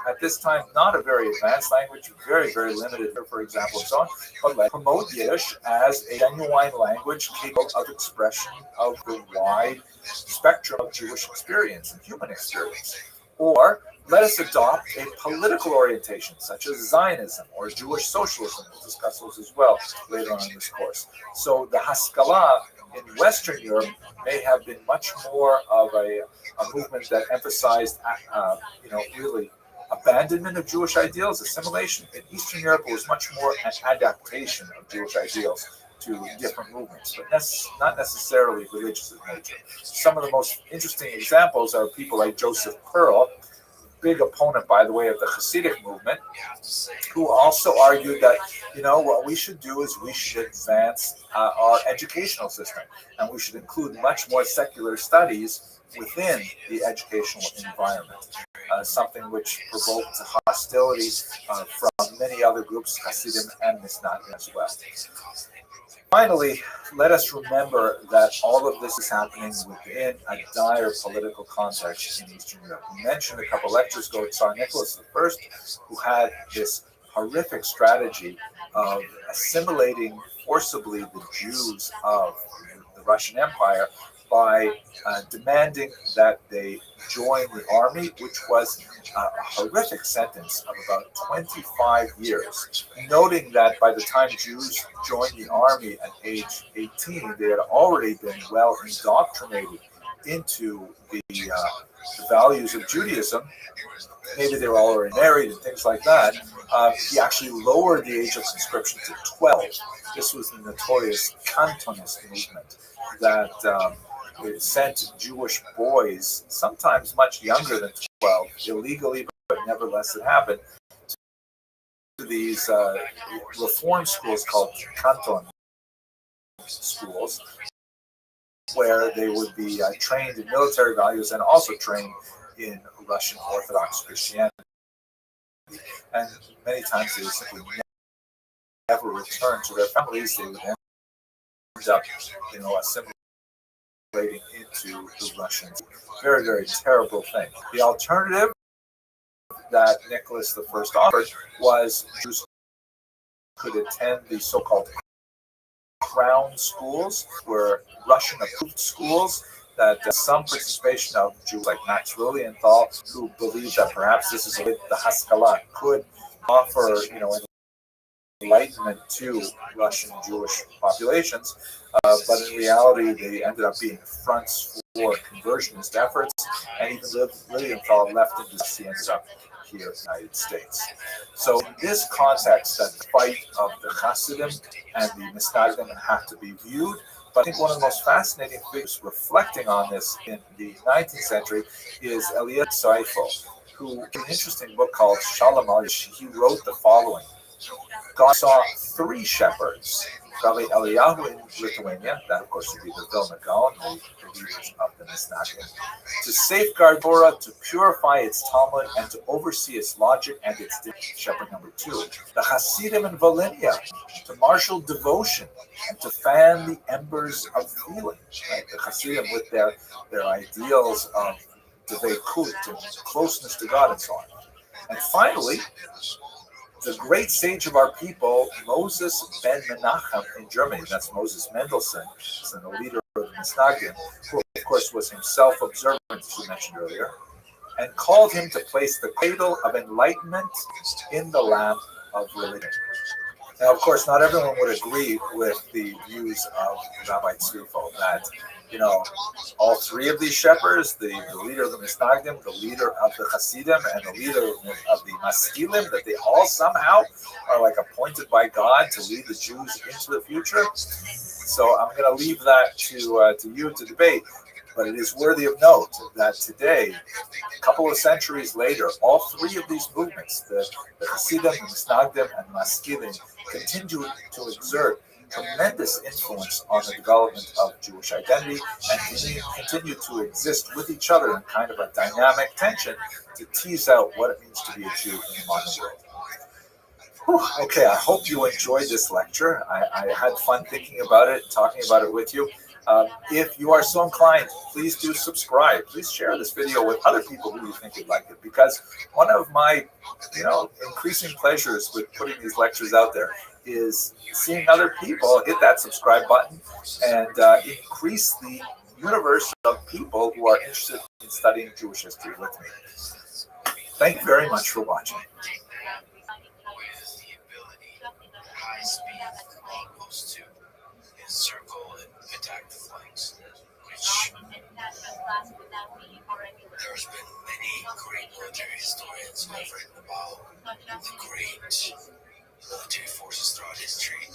at this time not a very advanced language, very, very limited, for example, and so on, but let's promote Yiddish as a genuine language capable of expression of the wide spectrum of Jewish experience and human experience. Or let us adopt a political orientation, such as Zionism or Jewish socialism. We'll discuss those as well later on in this course. So the Haskalah in Western Europe may have been much more of a movement that emphasized, really abandonment of Jewish ideals, assimilation. In Eastern Europe, it was much more an adaptation of Jewish ideals to different movements, but not necessarily religious in nature. Some of the most interesting examples are people like Joseph Pearl, big opponent, by the way, of the Hasidic movement, who also argued that, what we should do is we should advance our educational system, and we should include much more secular studies within the educational environment. Something which provoked hostility from many other groups, Hasidim and Misnatim as well. Finally, let us remember that all of this is happening within a dire political context in Eastern Europe. We mentioned a couple lectures ago Tsar Nicholas I, who had this horrific strategy of assimilating forcibly the Jews of the Russian Empire by demanding that they join the army, which was a horrific sentence of about 25 years, noting that by the time Jews joined the army at age 18, they had already been well indoctrinated into the values of Judaism. Maybe they were already married and things like that. He actually lowered the age of conscription to 12. This was the notorious Cantonist movement that sent Jewish boys, sometimes much younger than 12, illegally, but nevertheless it happened, these reform schools called canton schools, where they would be trained in military values and also trained in Russian Orthodox Christianity. And many times they would simply never return to their families. They would end up, assimilating into the Russians. Very, very terrible thing. The alternative that Nicholas I offered was Jews could attend the so-called crown schools, were Russian-approved schools that some participation of Jews like Max Lilienthal, who believed that perhaps this is a way the Haskalah could offer, enlightenment to Russian Jewish populations, but in reality, they ended up being fronts for conversionist efforts, and even Lilienthal left in DC, ended up here in the United States. So in this context, that the fight of the Hasidim and the Misnagdim have to be viewed. But I think one of the most fascinating figures reflecting on this in the 19th century is Eliezer Seifel, who in an interesting book called Shalom Alish, he wrote the following. God saw three shepherds, Rabbi Eliyahu in Lithuania, that of course would be the Vilna Gaon, the leaders of the Misnagdim, to safeguard Torah, to purify its Talmud, and to oversee its logic and its shepherd number two. The Hasidim in Volhynia, to marshal devotion and to fan the embers of feeling. Right? The Hasidim with their ideals of devekut, closeness to God, and so on. And finally, the great sage of our people, Moses ben Menachem in Germany, that's Moses Mendelssohn, the leader of the Misnagdim, who of course was himself observant, as we mentioned earlier, and called him to place the cradle of enlightenment in the lamp of religion. Now, of course, not everyone would agree with the views of Rabbi Tzvifel that, all three of these shepherds, the leader of the Misnagdim, the leader of the Hasidim, and the leader of the Maskilim, that they all somehow are like appointed by God to lead the Jews into the future. So I'm going to leave that to you to debate. But it is worthy of note that today, a couple of centuries later, all three of these movements, the Hasidim, the Misnagdim, and Maskilim, continue to exert tremendous influence on the development of Jewish identity and continue to exist with each other in kind of a dynamic tension to tease out what it means to be a Jew in the modern world. Whew, okay, I hope you enjoyed this lecture. I had fun thinking about it, talking about it with you. If you are so inclined, please do subscribe. Please share this video with other people who you think would like it, because one of my, increasing pleasures with putting these lectures out there is seeing other people hit that subscribe button and increase the universe of people who are interested in studying Jewish history with me. Thank you very much for watching. Circle and attack the flanks, which there's been many great military historians who have written about the great military forces throughout history.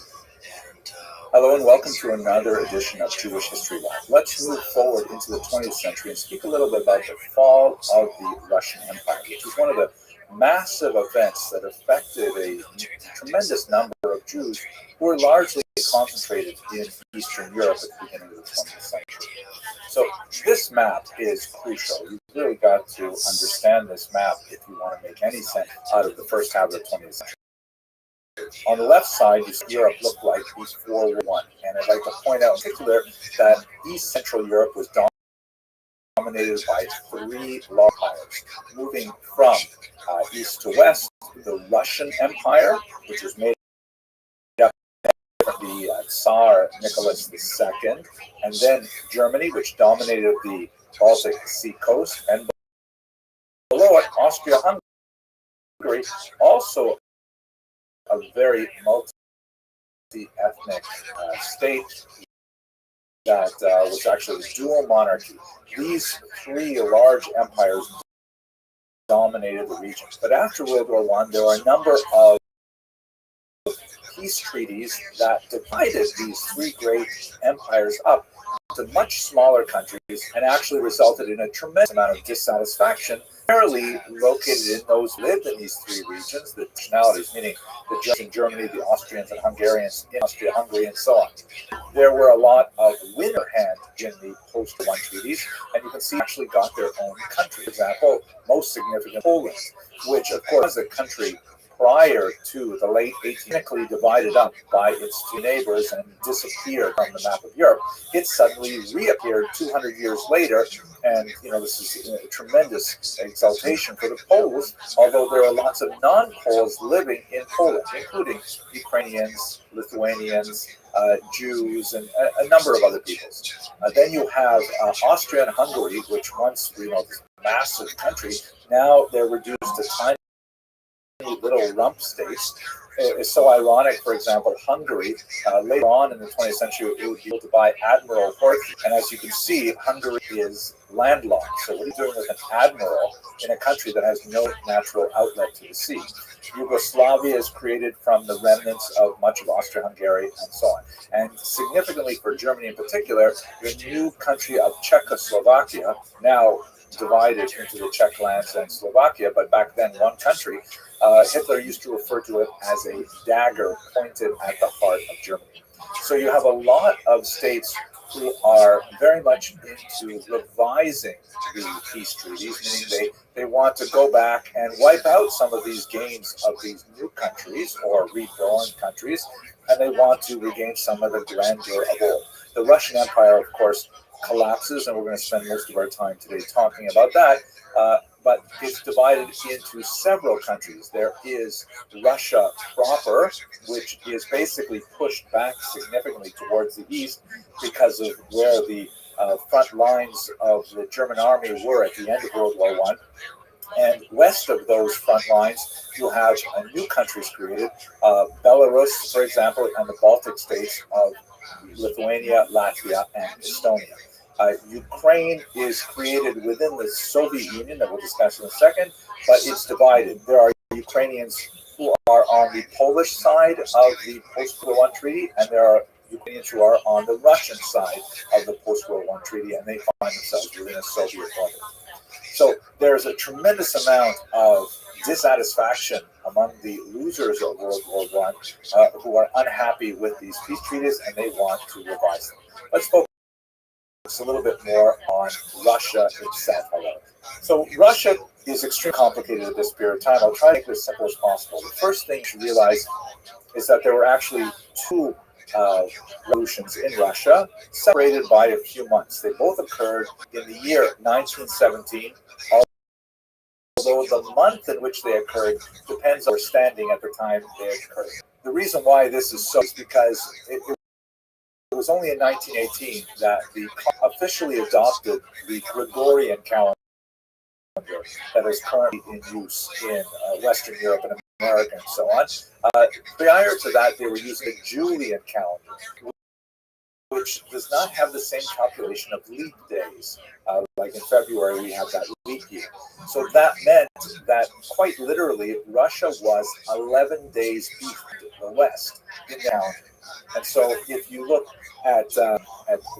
And hello and welcome to another edition of Jewish History Live. Let's move forward into the 20th century and speak a little bit about the fall of the Russian Empire, which was one of the massive events that affected a tremendous number of Jews who were largely concentrated in Eastern Europe at the beginning of the 20th century. So this map is crucial. You've really got to understand this map if you want to make any sense out of the first half of the 20th century. On the left side, you see Europe looked like before World War I. And I'd like to point out in particular that East Central Europe was dominated by three large empires, moving from east to west: the Russian Empire, which was made up of the Tsar Nicholas II, and then Germany, which dominated the Baltic Sea coast, and below it, Austria-Hungary, also a very multi-ethnic state that was actually a dual monarchy. These three large empires dominated the region. But after World War I, there were a number of peace treaties that divided these three great empires up into much smaller countries and actually resulted in a tremendous amount of dissatisfaction primarily located in those who lived in these three regions, the nationalities, meaning the Germans in Germany, the Austrians and Hungarians in Austria, Hungary, and so on. There were a lot of winner hand in the post-war treaties, and you can see actually got their own country. For example, most significant Poland, which of course was a country prior to the late 18th, divided up by its two neighbors and disappeared from the map of Europe. It suddenly reappeared 200 years later, and this is a tremendous exaltation for the Poles, although there are lots of non-Poles living in Poland, including Ukrainians, Lithuanians, Jews, and a number of other peoples. Then you have Austria and Hungary, which once, this massive country, now they're reduced to tiny little rump states. It's so ironic, for example, Hungary, later on in the 20th century, it would be able to buy Admiral Horthy. And as you can see, Hungary is landlocked. So what are you doing with an admiral in a country that has no natural outlet to the sea? Yugoslavia is created from the remnants of much of Austria-Hungary and so on. And significantly for Germany in particular, the new country of Czechoslovakia, now divided into the Czech lands and Slovakia, but back then one country, Hitler used to refer to it as a dagger pointed at the heart of Germany. So you have a lot of states who are very much into revising the peace treaties, meaning they want to go back and wipe out some of these gains of these new countries or reborn countries, and they want to regain some of the grandeur of old. The Russian Empire, of course, collapses, and we're going to spend most of our time today talking about that. But it's divided into several countries. There is Russia proper, which is basically pushed back significantly towards the east because of where the front lines of the German army were at the end of World War I. And west of those front lines, you have new countries created, Belarus, for example, and the Baltic states of Lithuania, Latvia, and Estonia. Ukraine is created within the Soviet Union, that we'll discuss in a second, but it's divided. There are Ukrainians who are on the Polish side of the post-World War I treaty, and there are Ukrainians who are on the Russian side of the post-World War I treaty, and they find themselves within a Soviet bubble. So there's a tremendous amount of dissatisfaction among the losers of World War I who are unhappy with these peace treaties, and they want to revise them. Let's focus a little bit more on Russia itself, however. So Russia is extremely complicated at this period of time. I'll try to make it as simple as possible. The first thing to realize is that there were actually two revolutions in Russia, separated by a few months. They both occurred in the year 1917, although the month in which they occurred depends on our standing at the time they occurred. The reason why this is so is because it was only in 1918 that the officially adopted the Gregorian calendar that is currently in use in Western Europe and America and so on. Prior to that, they were using a Julian calendar, which does not have the same calculation of leap days. Like in February, we have that leap year. So that meant that quite literally, Russia was 11 days behind the West in the calendar. And so if you look at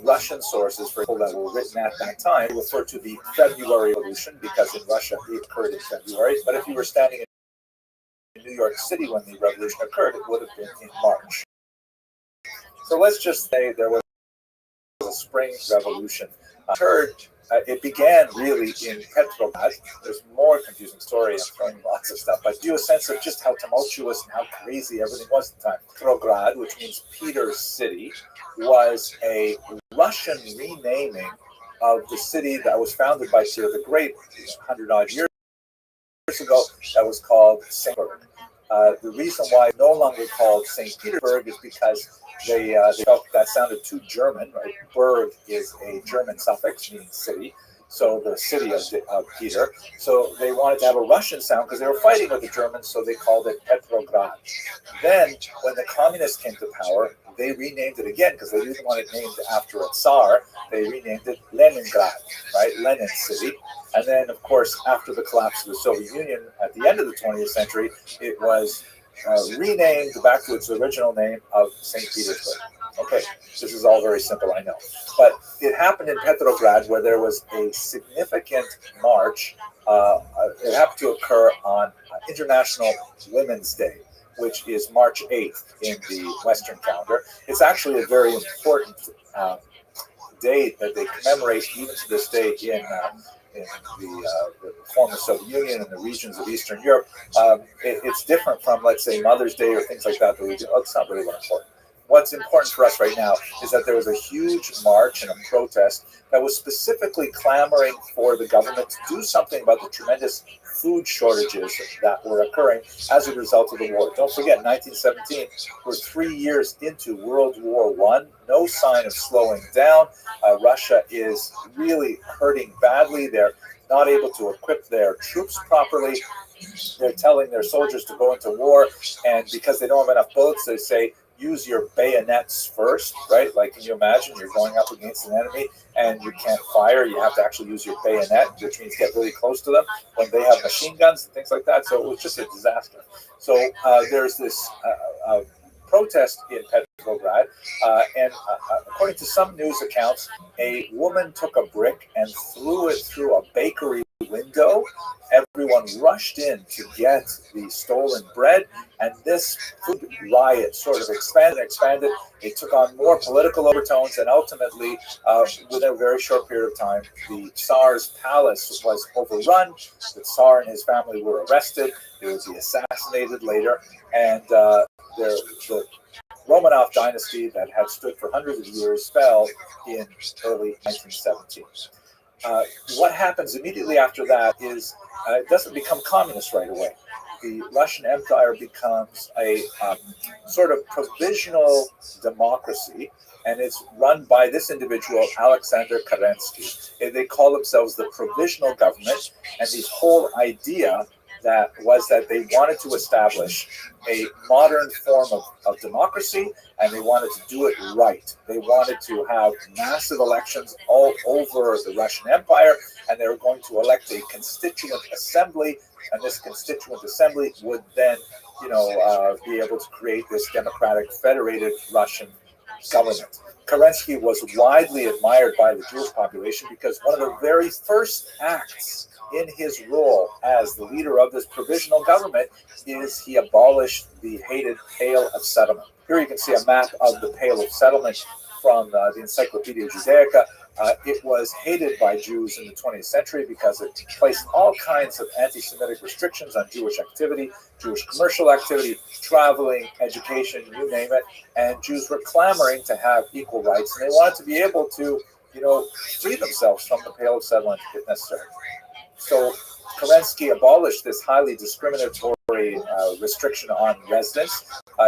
Russian sources, for example, that were written at that time, they refer to the February Revolution because in Russia it occurred in February. But if you were standing in New York City when the revolution occurred, it would have been in March. So let's just say there was a spring revolution. It began really in Petrograd. There's more confusing story. I'm throwing lots of stuff, but give you a sense of just how tumultuous and how crazy everything was at the time. Petrograd, which means Peter's city, was a Russian renaming of the city that was founded by Peter the Great 100-odd years ago. That was called St. Petersburg. The reason why it's no longer called St. Petersburg is because they felt that sounded too German, right? Berg is a German suffix meaning city, so the city of Peter. So they wanted to have a Russian sound because they were fighting with the Germans, so they called it Petrograd. Then, when the communists came to power, they renamed it again because they didn't want it named after a Tsar. They renamed it Leningrad, right? Lenin City. And then, of course, after the collapse of the Soviet Union at the end of the 20th century, it was renamed back to its original name of St. Petersburg. Okay, this is all very simple, I know. But it happened in Petrograd where there was a significant march It happened to occur on International Women's Day, which is March 8th in the Western calendar. It's actually a very important day that they commemorate even to this day in the former Soviet Union and the regions of Eastern Europe. It's different from, let's say, Mother's Day or things like that. It's not really that important. What's important for us right now is that there was a huge march and a protest that was specifically clamoring for the government to do something about the tremendous food shortages that were occurring as a result of the war. Don't forget, 1917, we're 3 years into World War I, no sign of slowing down. Russia is really hurting badly. They're not able to equip their troops properly. They're telling their soldiers to go into war, and because they don't have enough bullets, they say, use your bayonets first, right? Like, can you imagine you're going up against an enemy and you can't fire? You have to actually use your bayonet, which means get really close to them when they have machine guns and things like that. So it was just a disaster. So there's this protest in Petrograd, and according to some news accounts, a woman took a brick and threw it through a bakery window. Everyone rushed in to get the stolen bread, and this food riot sort of expanded. It took on more political overtones, and ultimately, within a very short period of time, the Tsar's palace was overrun. The Tsar and his family were arrested. They would be assassinated later, and the Romanov dynasty that had stood for hundreds of years fell in early 1917. What happens immediately after that is it doesn't become communist right away. The Russian Empire becomes a sort of provisional democracy, and it's run by this individual, Alexander Kerensky. They call themselves the provisional government, and the whole idea that they wanted to establish a modern form of democracy, and they wanted to do it right. They wanted to have massive elections all over the Russian Empire, and they were going to elect a constituent assembly, and this constituent assembly would then, be able to create this democratic federated Russian government. Kerensky was widely admired by the Jewish population because one of the very first acts in his role as the leader of this provisional government is he abolished the hated Pale of Settlement. Here you can see a map of the Pale of Settlement from the Encyclopedia Judaica. It was hated by Jews in the 20th century because it placed all kinds of anti-Semitic restrictions on Jewish activity, Jewish commercial activity, traveling, education, you name it. And Jews were clamoring to have equal rights, and they wanted to be able to, free themselves from the Pale of Settlement if necessary. So Kerensky abolished this highly discriminatory restriction on residence.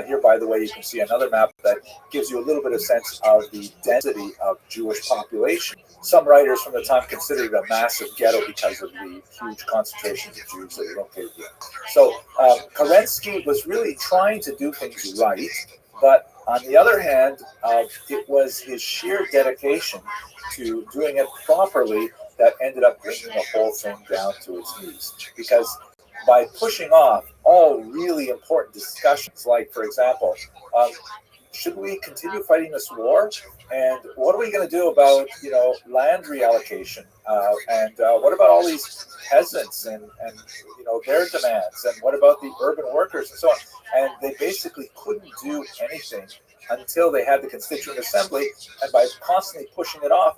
Here, by the way, you can see another map that gives you a little bit of sense of the density of Jewish population. Some writers from the time considered it a massive ghetto because of the huge concentrations of Jews that were located here. So Kerensky was really trying to do things right, but on the other hand, it was his sheer dedication to doing it properly that ended up bringing the whole thing down to its knees. Because by pushing off all really important discussions, like, for example, should we continue fighting this war? And what are we going to do about, land reallocation? And what about all these peasants and their demands? And what about the urban workers and so on? And they basically couldn't do anything until they had the Constituent Assembly, and by constantly pushing it off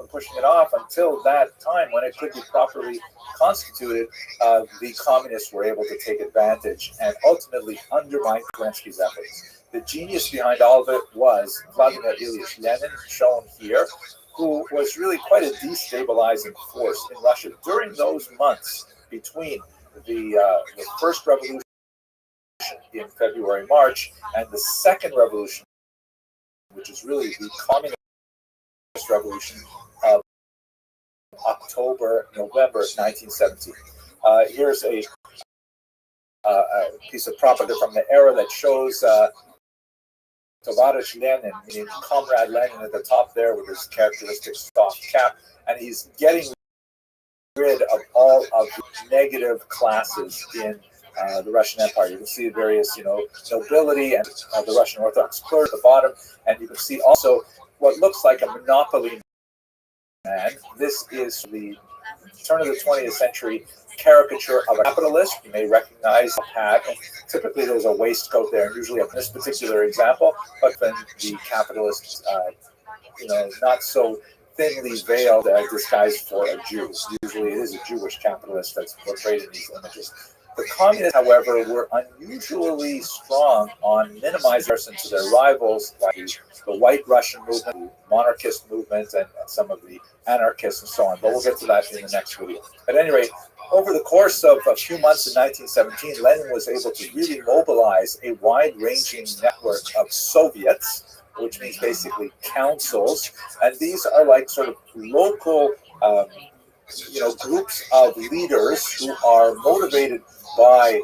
until that time when it could be properly constituted, the communists were able to take advantage and ultimately undermine Kerensky's efforts. The genius behind all of it was Vladimir Ilyich Lenin, shown here, who was really quite a destabilizing force in Russia during those months between the first revolution in February, March, and the second revolution, which is really the communist revolution of October, November 1917. Here's a piece of propaganda from the era that shows Tovarish Lenin, meaning Comrade Lenin, at the top there with his characteristic soft cap, and he's getting rid of all of the negative classes in the Russian Empire. You can see various, nobility and the Russian Orthodox clergy at the bottom, and you can see also what looks like a monopoly man. This is the turn of the 20th century caricature of a capitalist. You may recognize a hat, and typically there's a waistcoat there, and usually in this particular example, but then the capitalist, not so thinly veiled disguised for a Jew. Usually it is a Jewish capitalist that's portrayed in these images. The communists, however, were unusually strong on minimizing comparison to their rivals, like the White Russian movement, the monarchist movement, and some of the anarchists and so on. But we'll get to that in the next video. At any rate, over the course of a few months in 1917, Lenin was able to really mobilize a wide-ranging network of Soviets, which means basically councils, and these are like sort of local groups of leaders who are motivated by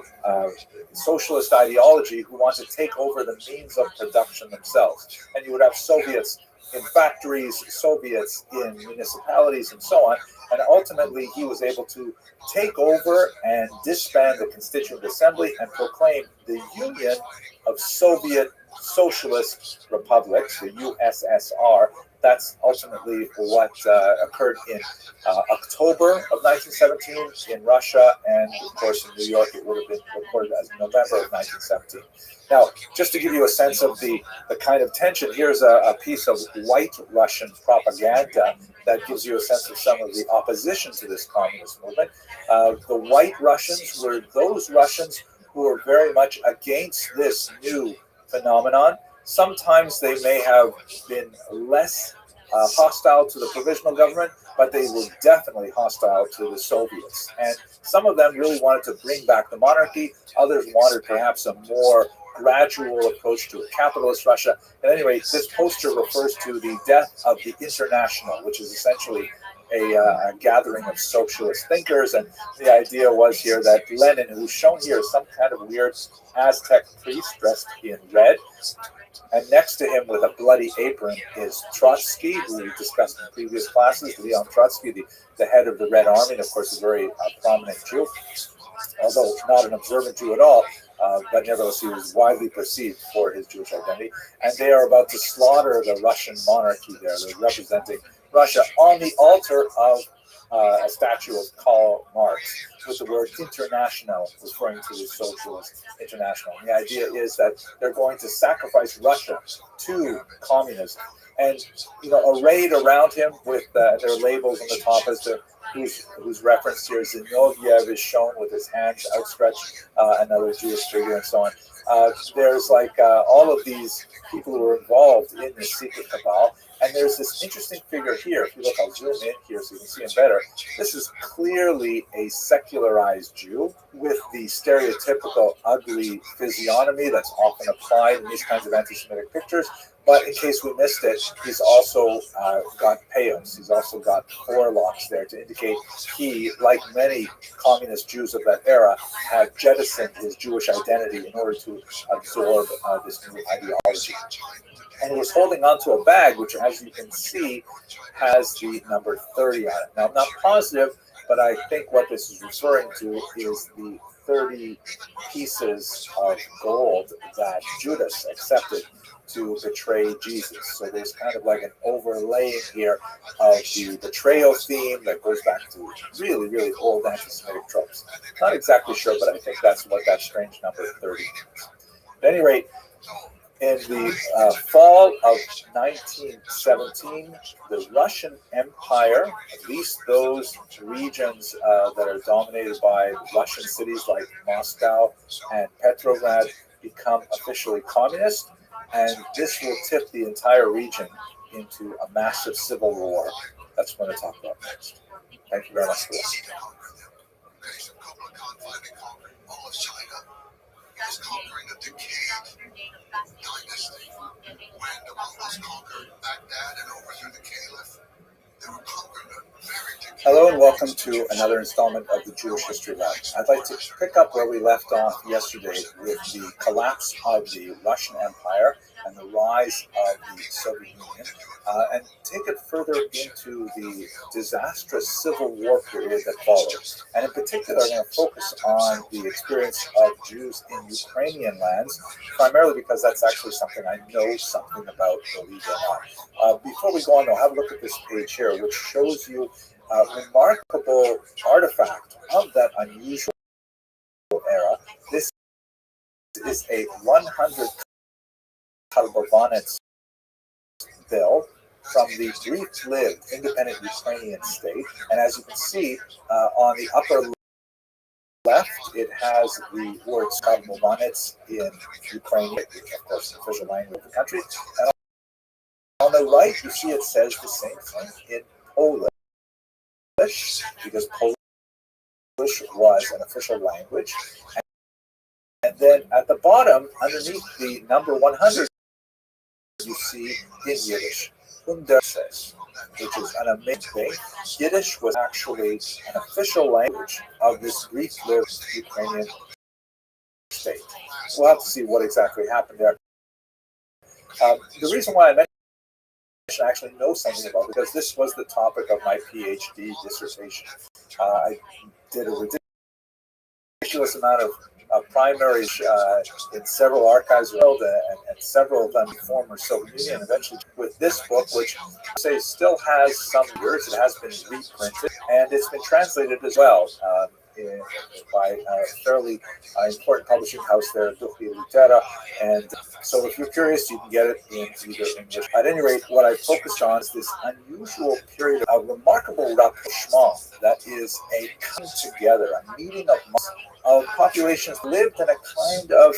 socialist ideology, who want to take over the means of production themselves. And you would have Soviets in factories, Soviets in municipalities, and so on. And ultimately, he was able to take over and disband the Constituent Assembly and proclaim the Union of Soviet Socialist Republics, the USSR. That's ultimately what occurred in October of 1917 in Russia, and of course in New York it would have been reported as November of 1917. Now, just to give you a sense of the kind of tension, here's a piece of White Russian propaganda that gives you a sense of some of the opposition to this communist movement. The White Russians were those Russians who were very much against this new phenomenon. Sometimes they may have been less hostile to the provisional government, but they were definitely hostile to the Soviets. And some of them really wanted to bring back the monarchy. Others wanted perhaps a more gradual approach to a capitalist Russia. At any rate, this poster refers to the death of the International, which is essentially a gathering of socialist thinkers. And the idea was here that Lenin, who's shown here as some kind of weird Aztec priest dressed in red, and next to him with a bloody apron is Trotsky, who we discussed in previous classes, Leon Trotsky, the head of the Red Army, and of course a very prominent Jew, although not an observant Jew at all, but nevertheless he was widely perceived for his Jewish identity. And they are about to slaughter the Russian monarchy there. They're representing Russia on the altar of a statue of Karl Marx with the word international referring to the Socialist International. And the idea is that they're going to sacrifice Russia to communism. And, arrayed around him with their labels on the top as to who's referenced here, Zinoviev is shown with his hands outstretched, another Jewish figure, and so on. There's all of these people who are involved in this secret cabal. And there's this interesting figure here. If you look, I'll zoom in here so you can see him better. This is clearly a secularized Jew with the stereotypical ugly physiognomy that's often applied in these kinds of anti-Semitic pictures. But in case we missed it, he's also got payos. He's also got forelocks there to indicate he, like many communist Jews of that era, had jettisoned his Jewish identity in order to absorb this new ideology. And he was holding onto a bag, which, as you can see, has the number 30 on it. Now, I'm not positive, but I think what this is referring to is the 30 pieces of gold that Judas accepted to betray Jesus. So there's kind of like an overlaying here of the betrayal theme that goes back to really, really old anti-Semitic tropes. Not exactly sure, but I think that's what that strange number 30 means. At any rate, in the fall of 1917, the Russian Empire, at least those regions that are dominated by Russian cities like Moscow and Petrograd, become officially communist, and this will tip the entire region into a massive civil war. That's what I'm going to talk about next. Thank you very much for watching. Conquering a decayed dynasty. When the Mongols conquered Baghdad and overthrew the Caliph, they were conquered a very decayed. Hello and welcome to another installment of the Jewish History Lab. I'd like to pick up where we left off yesterday with the collapse of the Russian Empire and the rise of the Soviet Union, and take it further into the disastrous civil war period that followed. And in particular, I'm going to focus on the experience of Jews in Ukrainian lands, primarily because that's actually something I know something about, believe it or not. Before we go on, though, have a look at this page here, which shows you remarkable artifact of that unusual era. This is a 100 Kalbovanets bill from the brief-lived independent Ukrainian state. And as you can see on the upper left, it has the word Kalbovanets in Ukrainian, of course, the official language of the country. And on the right, you see it says the same thing in Polish, because Polish was an official language. And then at the bottom, underneath the number 100, you see in Yiddish, Hunderses, which is an amazing thing. Yiddish was actually an official language of this brief-lived Ukrainian state. We'll have to see what exactly happened there. The reason why I mentioned I actually know something about it, because this was the topic of my PhD dissertation. I did a ridiculous amount of primaries in several archives of the world, and several of them former Soviet Union. Eventually, with this book, which I say still has some years, it has been reprinted, and it's been translated as well by a fairly important publishing house there, Duchia Litera. And so if you're curious, you can get it in either English. At any rate, what I focused on is this unusual period of remarkable rapprochement that is a coming together, a meeting of populations lived in a kind of,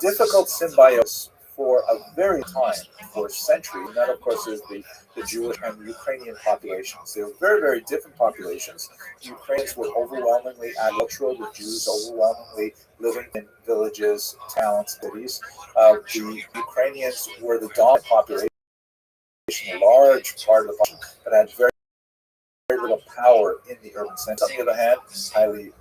difficult symbiosis for a very time, for centuries. And that, of course, is the Jewish and the Ukrainian populations. They were very, very different populations. The Ukrainians were overwhelmingly agricultural, the Jews overwhelmingly living in villages, towns, cities. The Ukrainians were the dominant population, a large part of the population that had very little power in the urban center. On the other hand, highly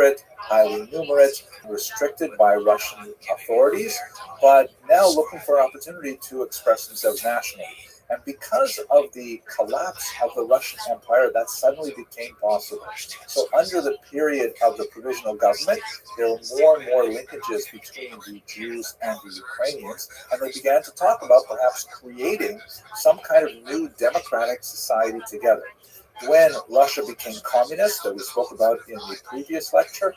numerate, restricted by Russian authorities, but now looking for an opportunity to express themselves nationally. And because of the collapse of the Russian Empire, that suddenly became possible. So under the period of the provisional government, there were more and more linkages between the Jews and the Ukrainians, and they began to talk about perhaps creating some kind of new democratic society together. When Russia became communist, that we spoke about in the previous lecture,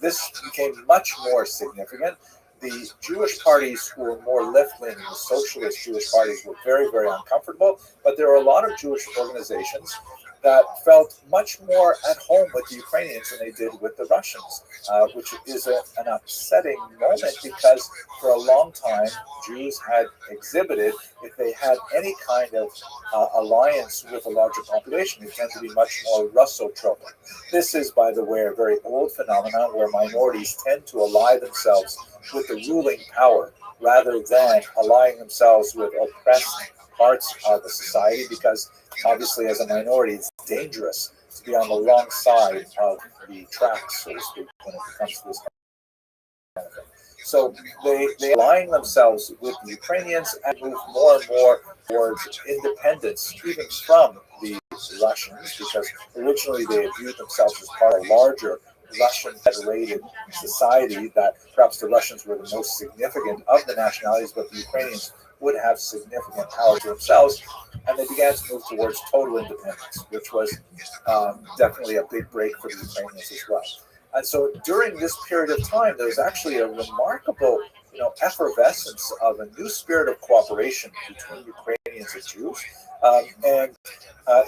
this became much more significant. The Jewish parties who were more left-leaning, the socialist Jewish parties, were very, very uncomfortable, but there were a lot of Jewish organizations that felt much more at home with the Ukrainians than they did with the Russians, which is an upsetting moment, because for a long time, Jews had exhibited, if they had any kind of alliance with a larger population, it tended to be much more Russotropic. This is, by the way, a very old phenomenon where minorities tend to ally themselves with the ruling power rather than allying themselves with oppressed parts of the society, because obviously as a minority it's dangerous to be on the wrong side of the tracks, so to speak, when it comes to this kind of thing. So they align themselves with the Ukrainians and move more and more towards independence, even from the Russians, because originally they had viewed themselves as part of a larger Russian federated society, that perhaps the Russians were the most significant of the nationalities, but the Ukrainians would have significant power to themselves, and they began to move towards total independence, which was definitely a big break for the Ukrainians as well. And so during this period of time, there was actually a remarkable, effervescence of a new spirit of cooperation between Ukrainians and Jews, and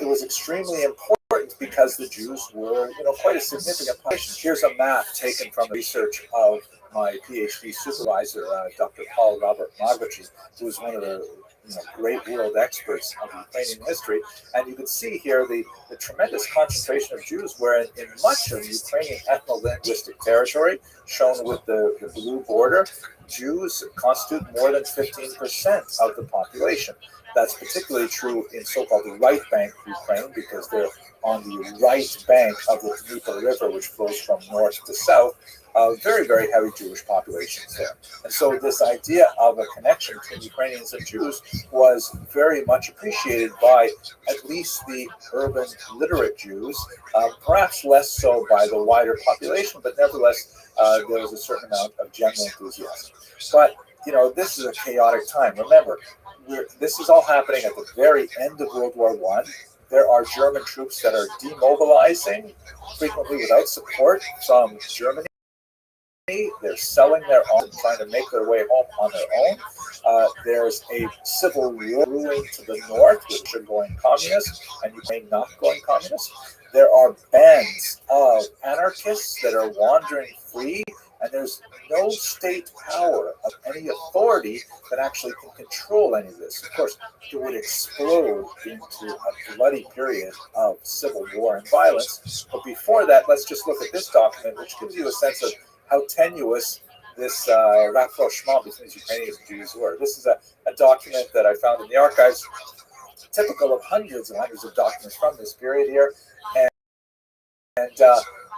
it was extremely important because the Jews were, quite a significant population. Here's a map taken from the research of my PhD supervisor, Dr. Paul Robert Margachi, who is one of the great world experts of Ukrainian history. And you can see here the tremendous concentration of Jews, where in much of Ukrainian ethno-linguistic territory, shown with the blue border, Jews constitute more than 15% of the population. That's particularly true in so-called the right bank of Ukraine, because they're on the right bank of the Dnieper River, which flows from north to south. Very, very heavy Jewish populations there. And so this idea of a connection between Ukrainians and Jews was very much appreciated by at least the urban literate Jews, perhaps less so by the wider population, but nevertheless, there was a certain amount of general enthusiasm. But, this is a chaotic time. Remember, this is all happening at the very end of World War I, There are German troops that are demobilizing, frequently without support from Germany. They're selling their own, trying to make their way home on their own. There's a civil war brewing to the north, which are going communist, and Ukraine not going communist. There are bands of anarchists that are wandering free, and there's no state power of any authority that actually can control any of this. Of course, it would explode into a bloody period of civil war and violence. But before that, let's just look at this document, which gives you a sense of how tenuous this rapprochement between Ukrainians and Jews were. This is a document that I found in the archives, typical of hundreds and hundreds of documents from this period here. And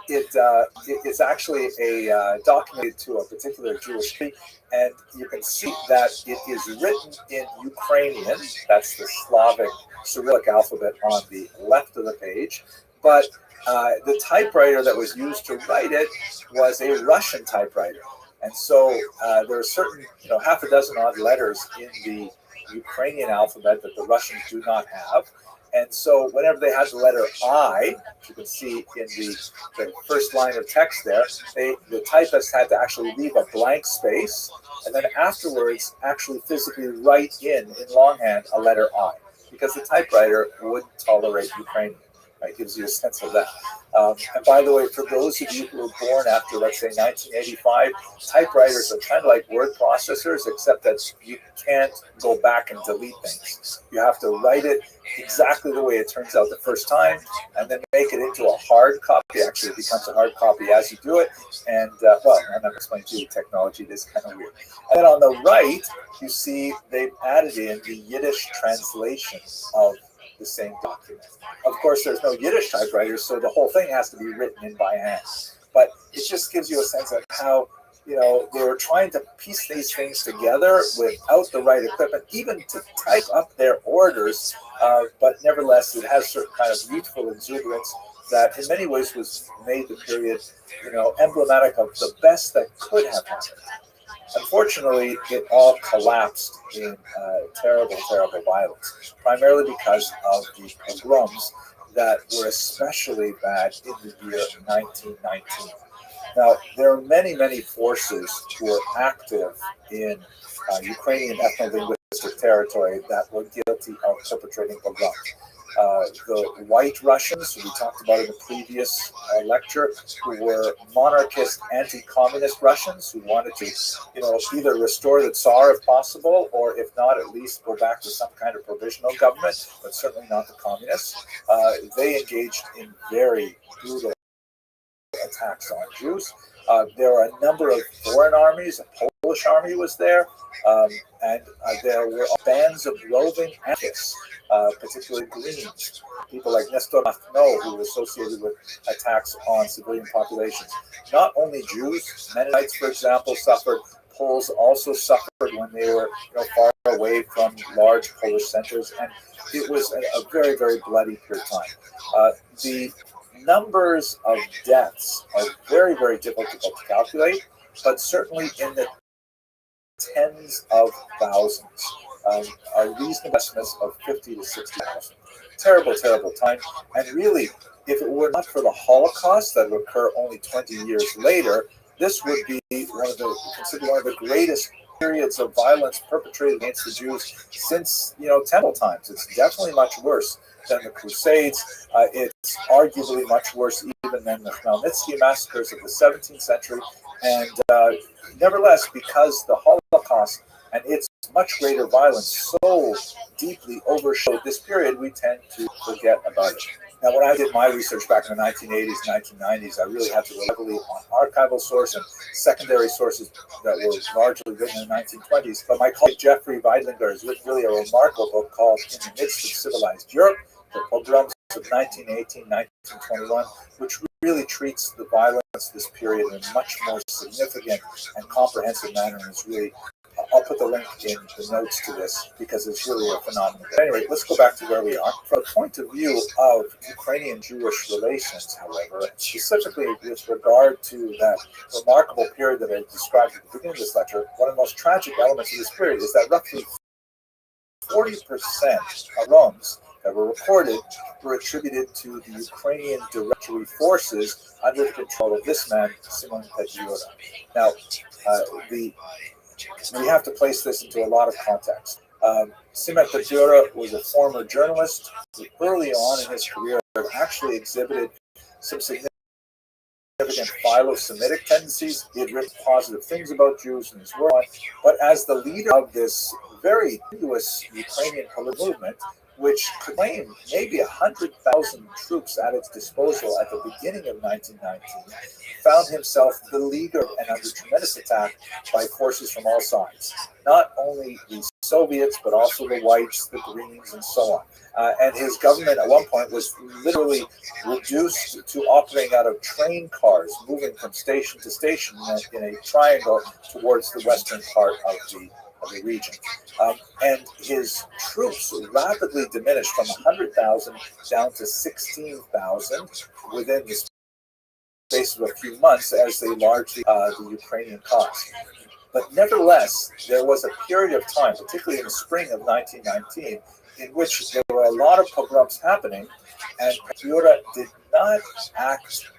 it's actually a document to a particular Jewish tree, and you can see that it is written in Ukrainian. That's the Slavic Cyrillic alphabet on the left of the page, but the typewriter that was used to write it was a Russian typewriter. And so there are certain, half a dozen odd letters in the Ukrainian alphabet that the Russians do not have. And so whenever they had the letter I, which you can see in the first line of text there, the typist had to actually leave a blank space and then afterwards actually physically write in longhand a letter I, because the typewriter wouldn't tolerate Ukrainian. It gives you a sense of that. And by the way, for those of you who were born after, let's say, 1985, typewriters are kind of like word processors, except that you can't go back and delete things. You have to write it exactly the way it turns out the first time, and then make it into a hard copy. Actually, it becomes a hard copy as you do it. And, well, I'm not explaining to you the technology. It is kind of weird. And then on the right, you see they've added in the Yiddish translation of the same document. Of course, there's no Yiddish typewriters, so the whole thing has to be written in by hand. But it just gives you a sense of how, they were trying to piece these things together without the right equipment, even to type up their orders. But nevertheless, it has certain kind of youthful exuberance that in many ways was made the period, emblematic of the best that could have happened. Unfortunately, it all collapsed in terrible, terrible violence, primarily because of the pogroms that were especially bad in the year 1919. Now, there are many, many forces who were active in Ukrainian ethno-linguistic territory that were guilty of perpetrating pogroms. The White Russians, who we talked about in the previous lecture, who were monarchist, anti-communist Russians who wanted to, either restore the Tsar if possible, or if not, at least go back to some kind of provisional government, but certainly not the communists. They engaged in very brutal attacks on Jews. There were a number of foreign armies. A Polish army was there, and there were bands of roving anarchists, particularly Greens, people like Nestor Makhno, who were associated with attacks on civilian populations. Not only Jews, Mennonites, for example, suffered. Poles also suffered when they were far away from large Polish centers, and it was a very, very bloody period of time. The numbers of deaths are very, very difficult to calculate, but certainly in the tens of thousands, are reasonable estimates of 50 to 60,000. Terrible, terrible time. And really, if it were not for the Holocaust that would occur only 20 years later, this would be considered one of the greatest periods of violence perpetrated against the Jews since, Temple times. It's definitely much worse than the Crusades. It's arguably much worse even than the Khmelnytsky massacres of the 17th century. And nevertheless, because the Holocaust and its much greater violence so deeply overshadowed this period, we tend to forget about it. Now, when I did my research back in the 1980s, 1990s, I really had to rely heavily on archival sources and secondary sources that were largely written in the 1920s. But my colleague Jeffrey Weidlinger has written really a remarkable book called In the Midst of Civilized Europe, the pogroms of 1918, 1921, which really treats the violence of this period in a much more significant and comprehensive manner, and is really, I'll put the link in the notes to this because it's really a phenomenon. But anyway, let's go back to where we are. From the point of view of Ukrainian-Jewish relations, however, specifically with regard to that remarkable period that I described at the beginning of this lecture, one of the most tragic elements of this period is that roughly 40% of Roms ever recorded were attributed to the Ukrainian Directory forces under the control of this man, Simon Petlura. Now, we have to place this into a lot of context. Simon Petlura was a former journalist who early on in his career actually exhibited some significant philo-Semitic tendencies. He had written positive things about Jews in his work, but as the leader of this very tenuous Ukrainian political movement, which claimed maybe 100,000 troops at its disposal at the beginning of 1919, found himself beleaguered and under tremendous attack by forces from all sides. Not only the Soviets, but also the Whites, the Greens, and so on. And his government at one point was literally reduced to operating out of train cars, moving from station to station in a triangle towards the western part of the region. And his troops rapidly diminished from 100,000 down to 16,000 within the space of a few months as they largely the Ukrainian cause. But nevertheless, there was a period of time, particularly in the spring of 1919, in which there were a lot of pogroms happening, and Petlura did not act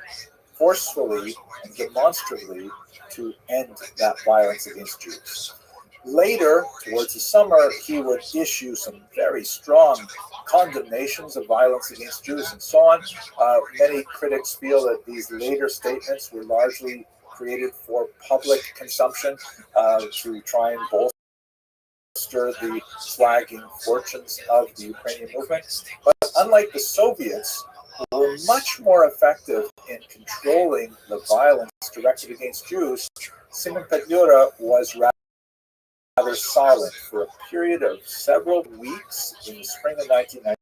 forcefully and demonstratively to end that violence against Jews. Later, towards the summer, he would issue some very strong condemnations of violence against Jews and so on. Many critics feel that these later statements were largely created for public consumption to try and bolster the flagging fortunes of the Ukrainian movement. But unlike the Soviets, who were much more effective in controlling the violence directed against Jews, Simon Petlura was rather silent for a period of several weeks in the spring of 1919,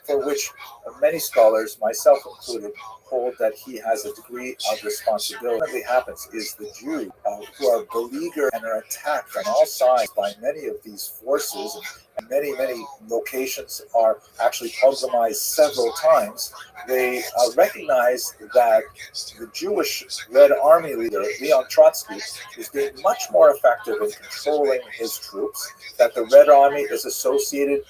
for which many scholars, myself included, hold that he has a degree of responsibility. What really happens is the Jews who are beleaguered and are attacked on all sides by many of these forces, and many locations are actually pogromized several times. They recognize that the Jewish Red Army leader, Leon Trotsky, is being much more effective in controlling his troops, that the Red Army is associated,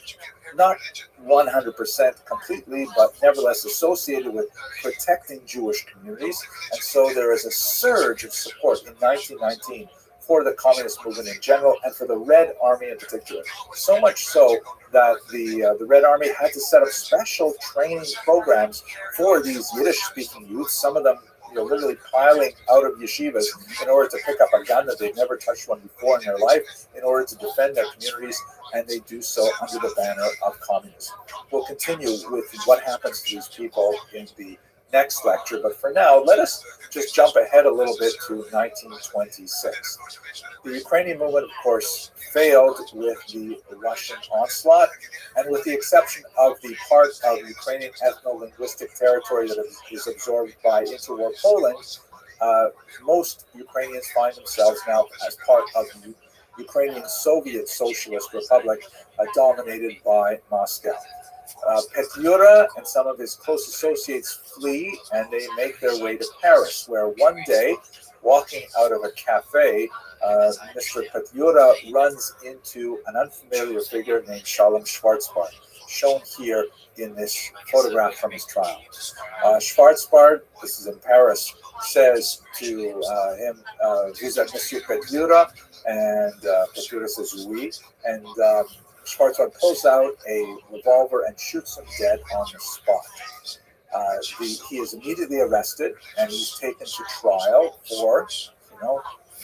not 100% completely, but nevertheless associated with protecting Jewish communities. And so there is a surge of support in 1919 for the communist movement in general and for the Red Army in particular. So much so that the Red Army had to set up special training programs for these Yiddish-speaking youth, some of them literally piling out of yeshivas in order to pick up a gun that they'd never touched one before in their life, in order to defend their communities, and they do so under the banner of communism. We'll continue with what happens to these people in the next lecture, but for now, let us just jump ahead a little bit to 1926. The Ukrainian movement, of course, failed with the Russian onslaught, and with the exception of the part of Ukrainian ethno-linguistic territory that is absorbed by interwar Poland, most Ukrainians find themselves now as part of the Ukrainian Soviet Socialist Republic, dominated by Moscow. Petlura and some of his close associates flee, and they make their way to Paris, where one day, walking out of a cafe, Mr. Petlura runs into an unfamiliar figure named Shalom Schwarzbard, shown here in this photograph from his trial. Schwarzbard, this is in Paris, says to him, "Vous êtes Monsieur Petlura?" And Petlura says, "Oui." And Schwarzbard pulls out a revolver and shoots him dead on the spot. He is immediately arrested, and he's taken to trial for,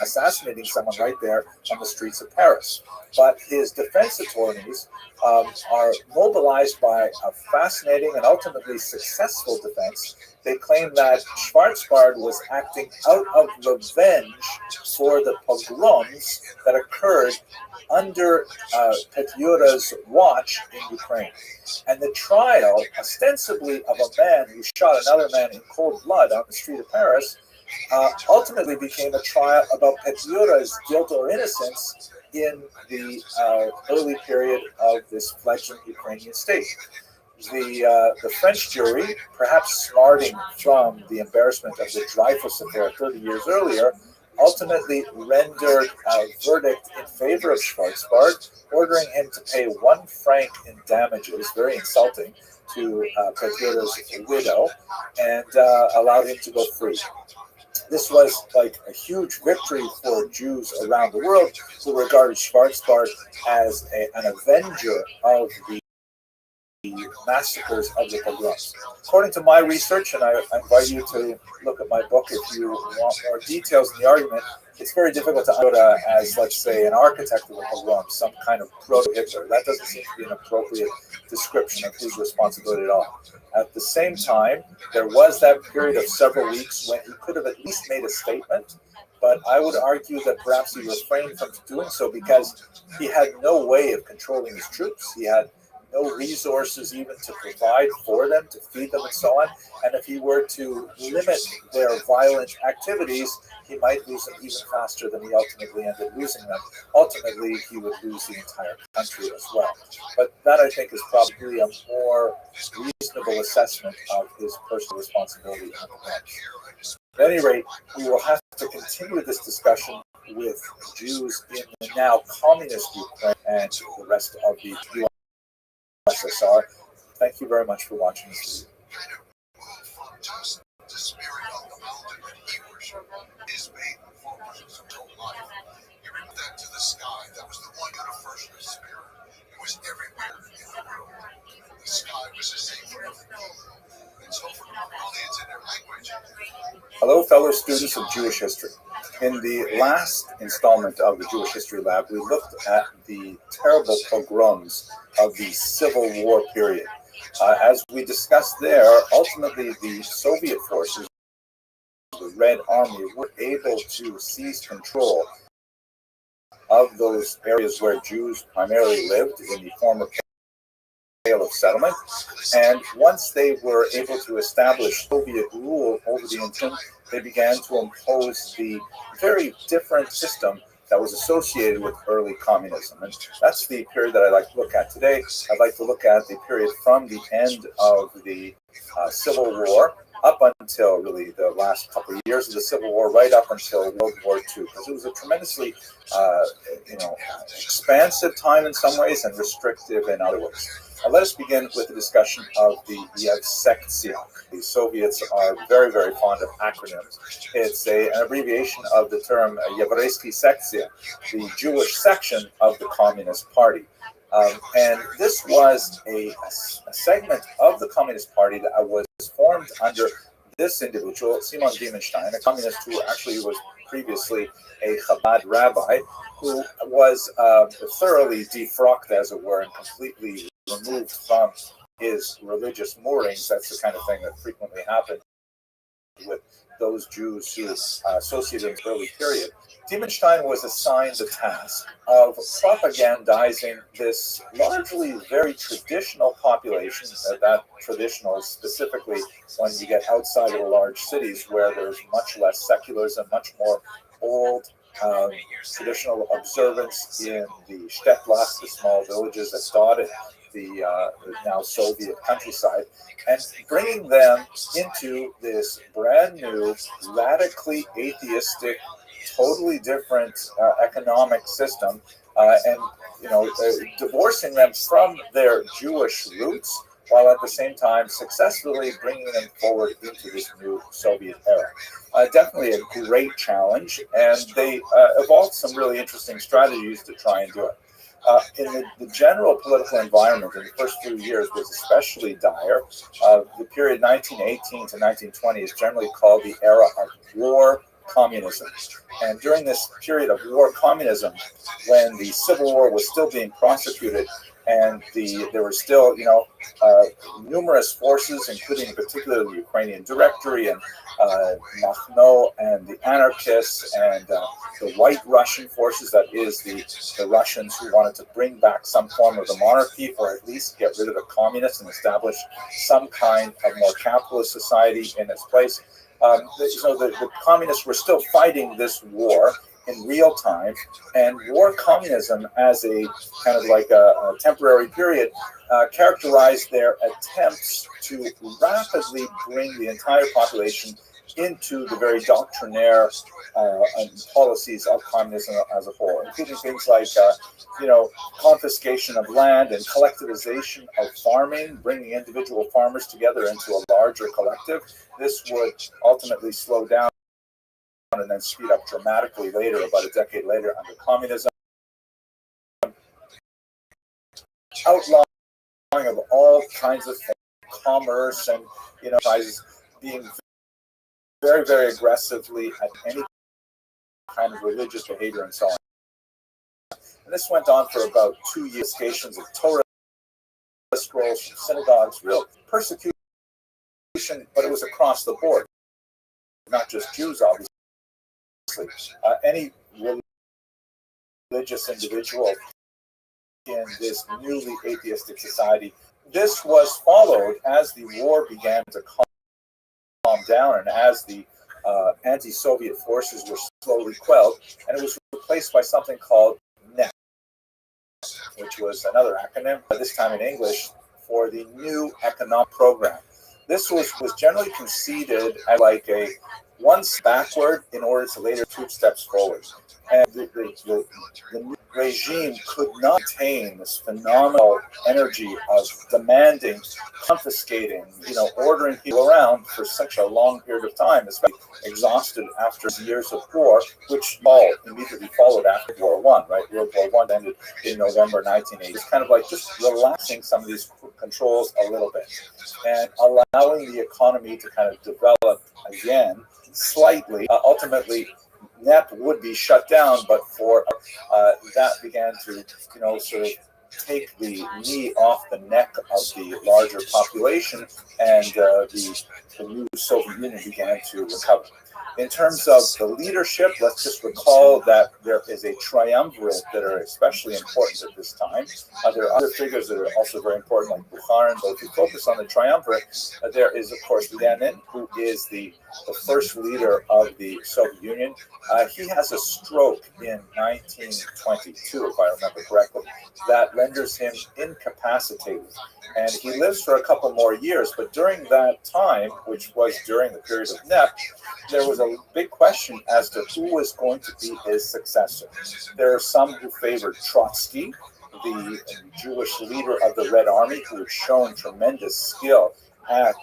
assassinating someone right there on the streets of Paris. But his defense attorneys are mobilized by a fascinating and ultimately successful defense. They claim that Schwarzbard was acting out of revenge for the pogroms that occurred under Petlura's watch in Ukraine. And the trial, ostensibly of a man who shot another man in cold blood on the street of Paris, ultimately became a trial about Petlura's guilt or innocence in the early period of this fledgling Ukrainian state. The French jury, perhaps smarting from the embarrassment of the Dreyfus affair 30 years earlier, ultimately rendered a verdict in favor of Schwarzbart, ordering him to pay 1 franc in damages, very insulting, to Petruda's widow, and allowed him to go free. This was like a huge victory for Jews around the world who regarded Schwarzbart as an avenger of the massacres of the pogroms. According to my research, and I invite you to look at my book if you want more details in the argument, it's very difficult to put as, let's say, an architect of the pogrom, some kind of proto-Hitler. That doesn't seem to be an appropriate description of his responsibility at all. At the same time, there was that period of several weeks when he could have at least made a statement, but I would argue that perhaps he refrained from doing so because he had no way of controlling his troops. He had no resources even to provide for them, to feed them and so on. And if he were to limit their violent activities, he might lose them even faster than he ultimately ended losing them. Ultimately, he would lose the entire country as well. But that, I think, is probably a more reasonable assessment of his personal responsibility. At any rate, we will have to continue this discussion with Jews in the now communist Ukraine and the rest of the USSR. Thank you very much for watching this video. Hello, fellow students of Jewish history. In the last installment of the Jewish History Lab, we looked at the terrible pogroms of the Civil War period. As we discussed there, ultimately the Soviet forces, the Red Army, were able to seize control of those areas where Jews primarily lived in the former Pale of settlement. And once they were able to establish Soviet rule over the region, they began to impose the very different system that was associated with early communism. And that's the period that I'd like to look at today. I'd like to look at the period from the end of the Civil War up until really the last couple of years of the Civil War, right up until World War II, because it was a tremendously, expansive time in some ways and restrictive in other ways. Let us begin with the discussion of the Yevsektia. The Soviets are very, very fond of acronyms. It's an abbreviation of the term Еврейский секция, the Jewish section of the Communist Party. And this was a segment of the Communist Party that was formed under this individual, Simon Diemenstein, a communist who actually was previously a Chabad rabbi, who was thoroughly defrocked, as it were, and completely removed from his religious moorings. That's the kind of thing that frequently happened with those Jews who associated in the early period. Diemenstein was assigned the task of propagandizing this largely very traditional population, that traditional specifically when you get outside of the large cities where there's much less secularism, much more old traditional observance in the Shtetlach, the small villages that dotted the now Soviet countryside, and bringing them into this brand new, radically atheistic, totally different economic system, and divorcing them from their Jewish roots, while at the same time successfully bringing them forward into this new Soviet era. Definitely a great challenge, and they evolved some really interesting strategies to try and do it. In the general political environment in the first few years was especially dire. The period 1918 to 1920 is generally called the era of war communism. And during this period of war communism, when the Civil War was still being prosecuted, and there were still, numerous forces, including in particular the Ukrainian Directory and Makhno and the anarchists and the White Russian forces, that is the Russians who wanted to bring back some form of the monarchy, or at least get rid of the communists and establish some kind of more capitalist society in its place. The communists were still fighting this war in real time, and war communism as a kind of like a temporary period characterized their attempts to rapidly bring the entire population into the very doctrinaire and policies of communism as a whole, including things like, confiscation of land and collectivization of farming, bringing individual farmers together into a larger collective. This would ultimately slow down and then speed up dramatically later, about a decade later, under communism. Outlawing of all kinds of things, commerce and being very, very aggressively at any kind of religious behavior and so on. And this went on for about 2 years. Stations of Torah scrolls from synagogues, real persecution, but it was across the board, not just Jews, obviously. Any religious individual in this newly atheistic society. This was followed as the war began to calm down and as the anti-Soviet forces were slowly quelled, and it was replaced by something called NEP, which was another acronym, this time in English, for the New Economic Program. This was generally conceded as like a one backward in order to later 2 steps forward. And the regime could not attain this phenomenal energy of demanding, confiscating, ordering people around for such a long period of time, especially exhausted after years of war, which all immediately followed after World War I, right? World War I ended in November 1980. It's kind of like just relaxing some of these controls a little bit and allowing the economy to kind of develop again slightly. Ultimately, NEP would be shut down, but for that began to, sort of take the knee off the neck of the larger population, and the new Soviet Union began to recover. In terms of the leadership, let's just recall that there is a triumvirate that are especially important at this time. There are other figures that are also very important, like Bukharin, but if you focus on the triumvirate, there is, of course, Lenin, who is the first leader of the Soviet Union. He has a stroke in 1922, if I remember correctly, that renders him incapacitated. And he lives for a couple more years, but during that time, which was during the period of NEP, there was a big question as to who was going to be his successor. There are some who favored Trotsky, the Jewish leader of the Red Army, who had shown tremendous skill at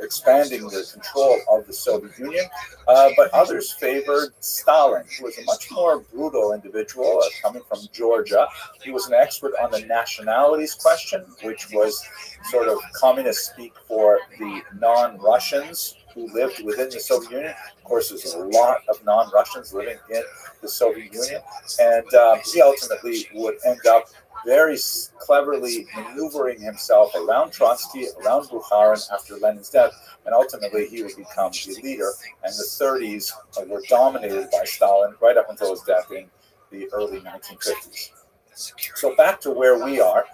expanding the control of the Soviet Union, but others favored Stalin, who was a much more brutal individual coming from Georgia. He was an expert on the nationalities question, which was sort of communist speak for the non-Russians who lived within the Soviet Union. Of course, there's a lot of non-Russians living in the Soviet Union, and he ultimately would end up very cleverly maneuvering himself around Trotsky, around Bukharin after Lenin's death, and ultimately he would become the leader. And the 30s were dominated by Stalin right up until his death in the early 1950s. So back to where we are.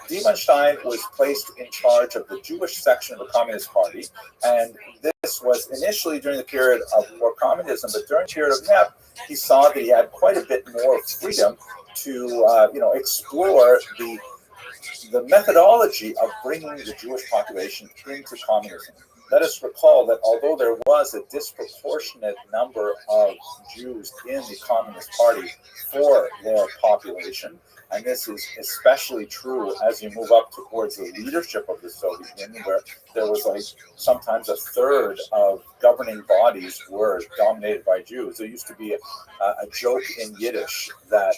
Diemenstein was placed in charge of the Jewish section of the Communist Party, and this was initially during the period of war communism, but during the period of NEP, he saw that he had quite a bit more freedom to explore the methodology of bringing the Jewish population into communism. Let us recall that although there was a disproportionate number of Jews in the Communist Party for their population, and this is especially true as you move up towards the leadership of the Soviet Union, where there was like sometimes a third of governing bodies were dominated by Jews. There used to be a joke in Yiddish that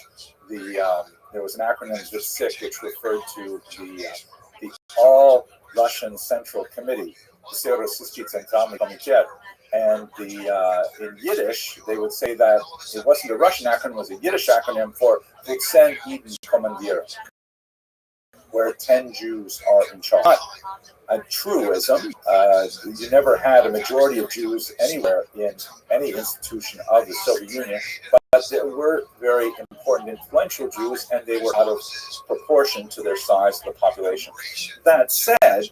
there was an acronym, VSIC, which referred to the All Russian Central Committee, and in Yiddish, they would say that it wasn't a Russian acronym, it was a Yiddish acronym for Vutsen Eden Kommandira, where 10 Jews are in charge. Not a truism. You never had a majority of Jews anywhere in any institution of the Soviet Union, but there were very important influential Jews, and they were out of proportion to their size of the population. That said,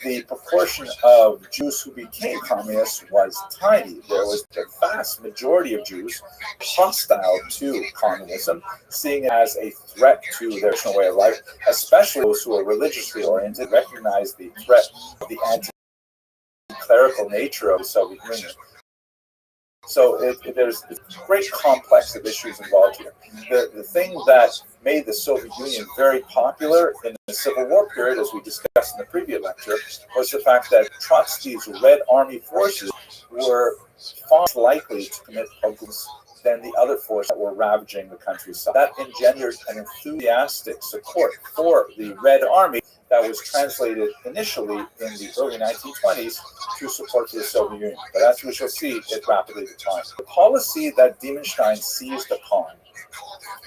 the proportion of Jews who became communists was tiny. There was the vast majority of Jews hostile to communism, seeing it as a threat to their traditional way of life, especially those who are religiously oriented, recognize the threat of the clerical nature of the Soviet Union. So there's a great complex of issues involved here. The thing that made the Soviet Union very popular in the Civil War period, as we discussed in the previous lecture, was the fact that Trotsky's Red Army forces were far less likely to commit pogroms than the other forces that were ravaging the countryside. That engendered an enthusiastic support for the Red Army that was translated initially in the early 1920s to support for the Soviet Union. But as we shall see, it rapidly declined. The policy that Diemenstein seized upon,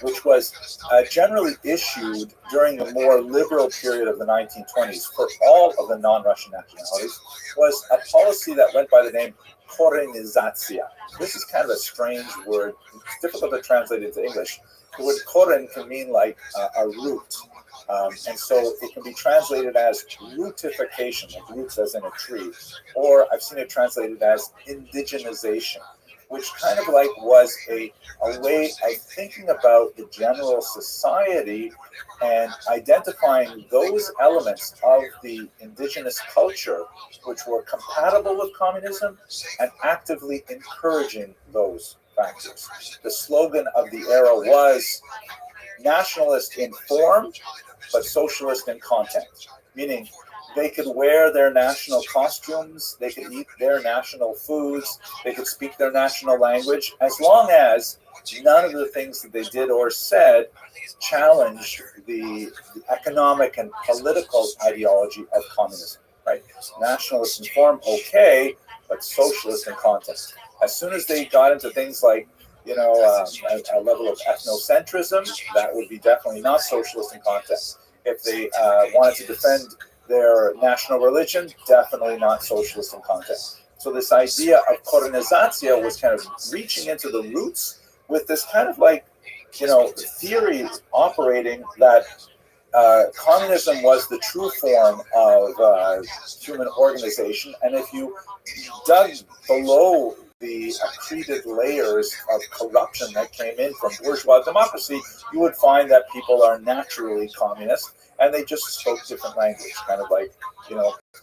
which was generally issued during the more liberal period of the 1920s for all of the non-Russian nationalities, was a policy that went by the name Korenizatsiya. This is kind of a strange word. It's difficult to translate into English. The word koren can mean like a root. And so it can be translated as rootification, like roots as in a tree, or I've seen it translated as indigenization, which kind of like was a way of thinking about the general society and identifying those elements of the indigenous culture which were compatible with communism and actively encouraging those factors. The slogan of the era was nationalist in form, but socialist in content, meaning they could wear their national costumes, they could eat their national foods, they could speak their national language, as long as none of the things that they did or said challenged the economic and political ideology of communism, right? Nationalist in form, okay, but socialist in content. As soon as they got into things like, a level of ethnocentrism, that would be definitely not socialist in content. If they wanted to defend their national religion, definitely not socialist in content. So this idea of Korenizatsiya was kind of reaching into the roots with this kind of like, theory operating that communism was the true form of human organization. And if you dug below the accreted layers of corruption that came in from bourgeois democracy, you would find that people are naturally communist and they just spoke different language, kind of like,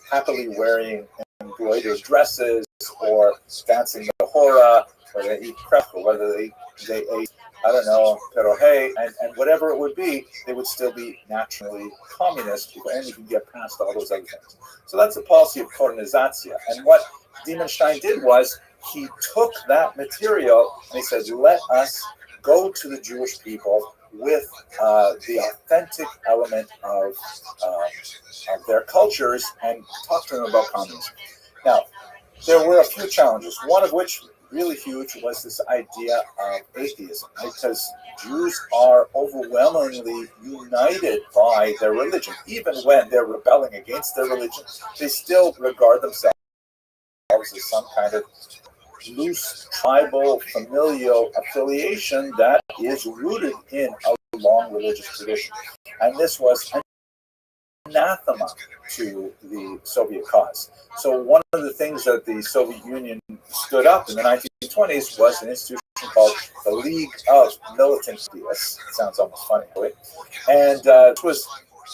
happily wearing embroidered dresses or dancing the hora, or they eat crepe, or whether they ate, I don't know, perohe, and whatever it would be, they would still be naturally communist, and you can get past all those other things. So that's the policy of Korenizatsiya. And what Diemenstein did was he took that material and he said, let us go to the Jewish people with the authentic element of their cultures and talk to them about communism. Now, there were a few challenges, one of which really huge was this idea of atheism, right? Because Jews are overwhelmingly united by their religion. Even when they're rebelling against their religion, they still regard themselves as some kind of loose tribal familial affiliation that is rooted in a long religious tradition. And this was anathema to the Soviet cause. So one of the things that the Soviet Union stood up in the 1920s was an institution called the League of Militant Atheists. It sounds almost funny, right? And it was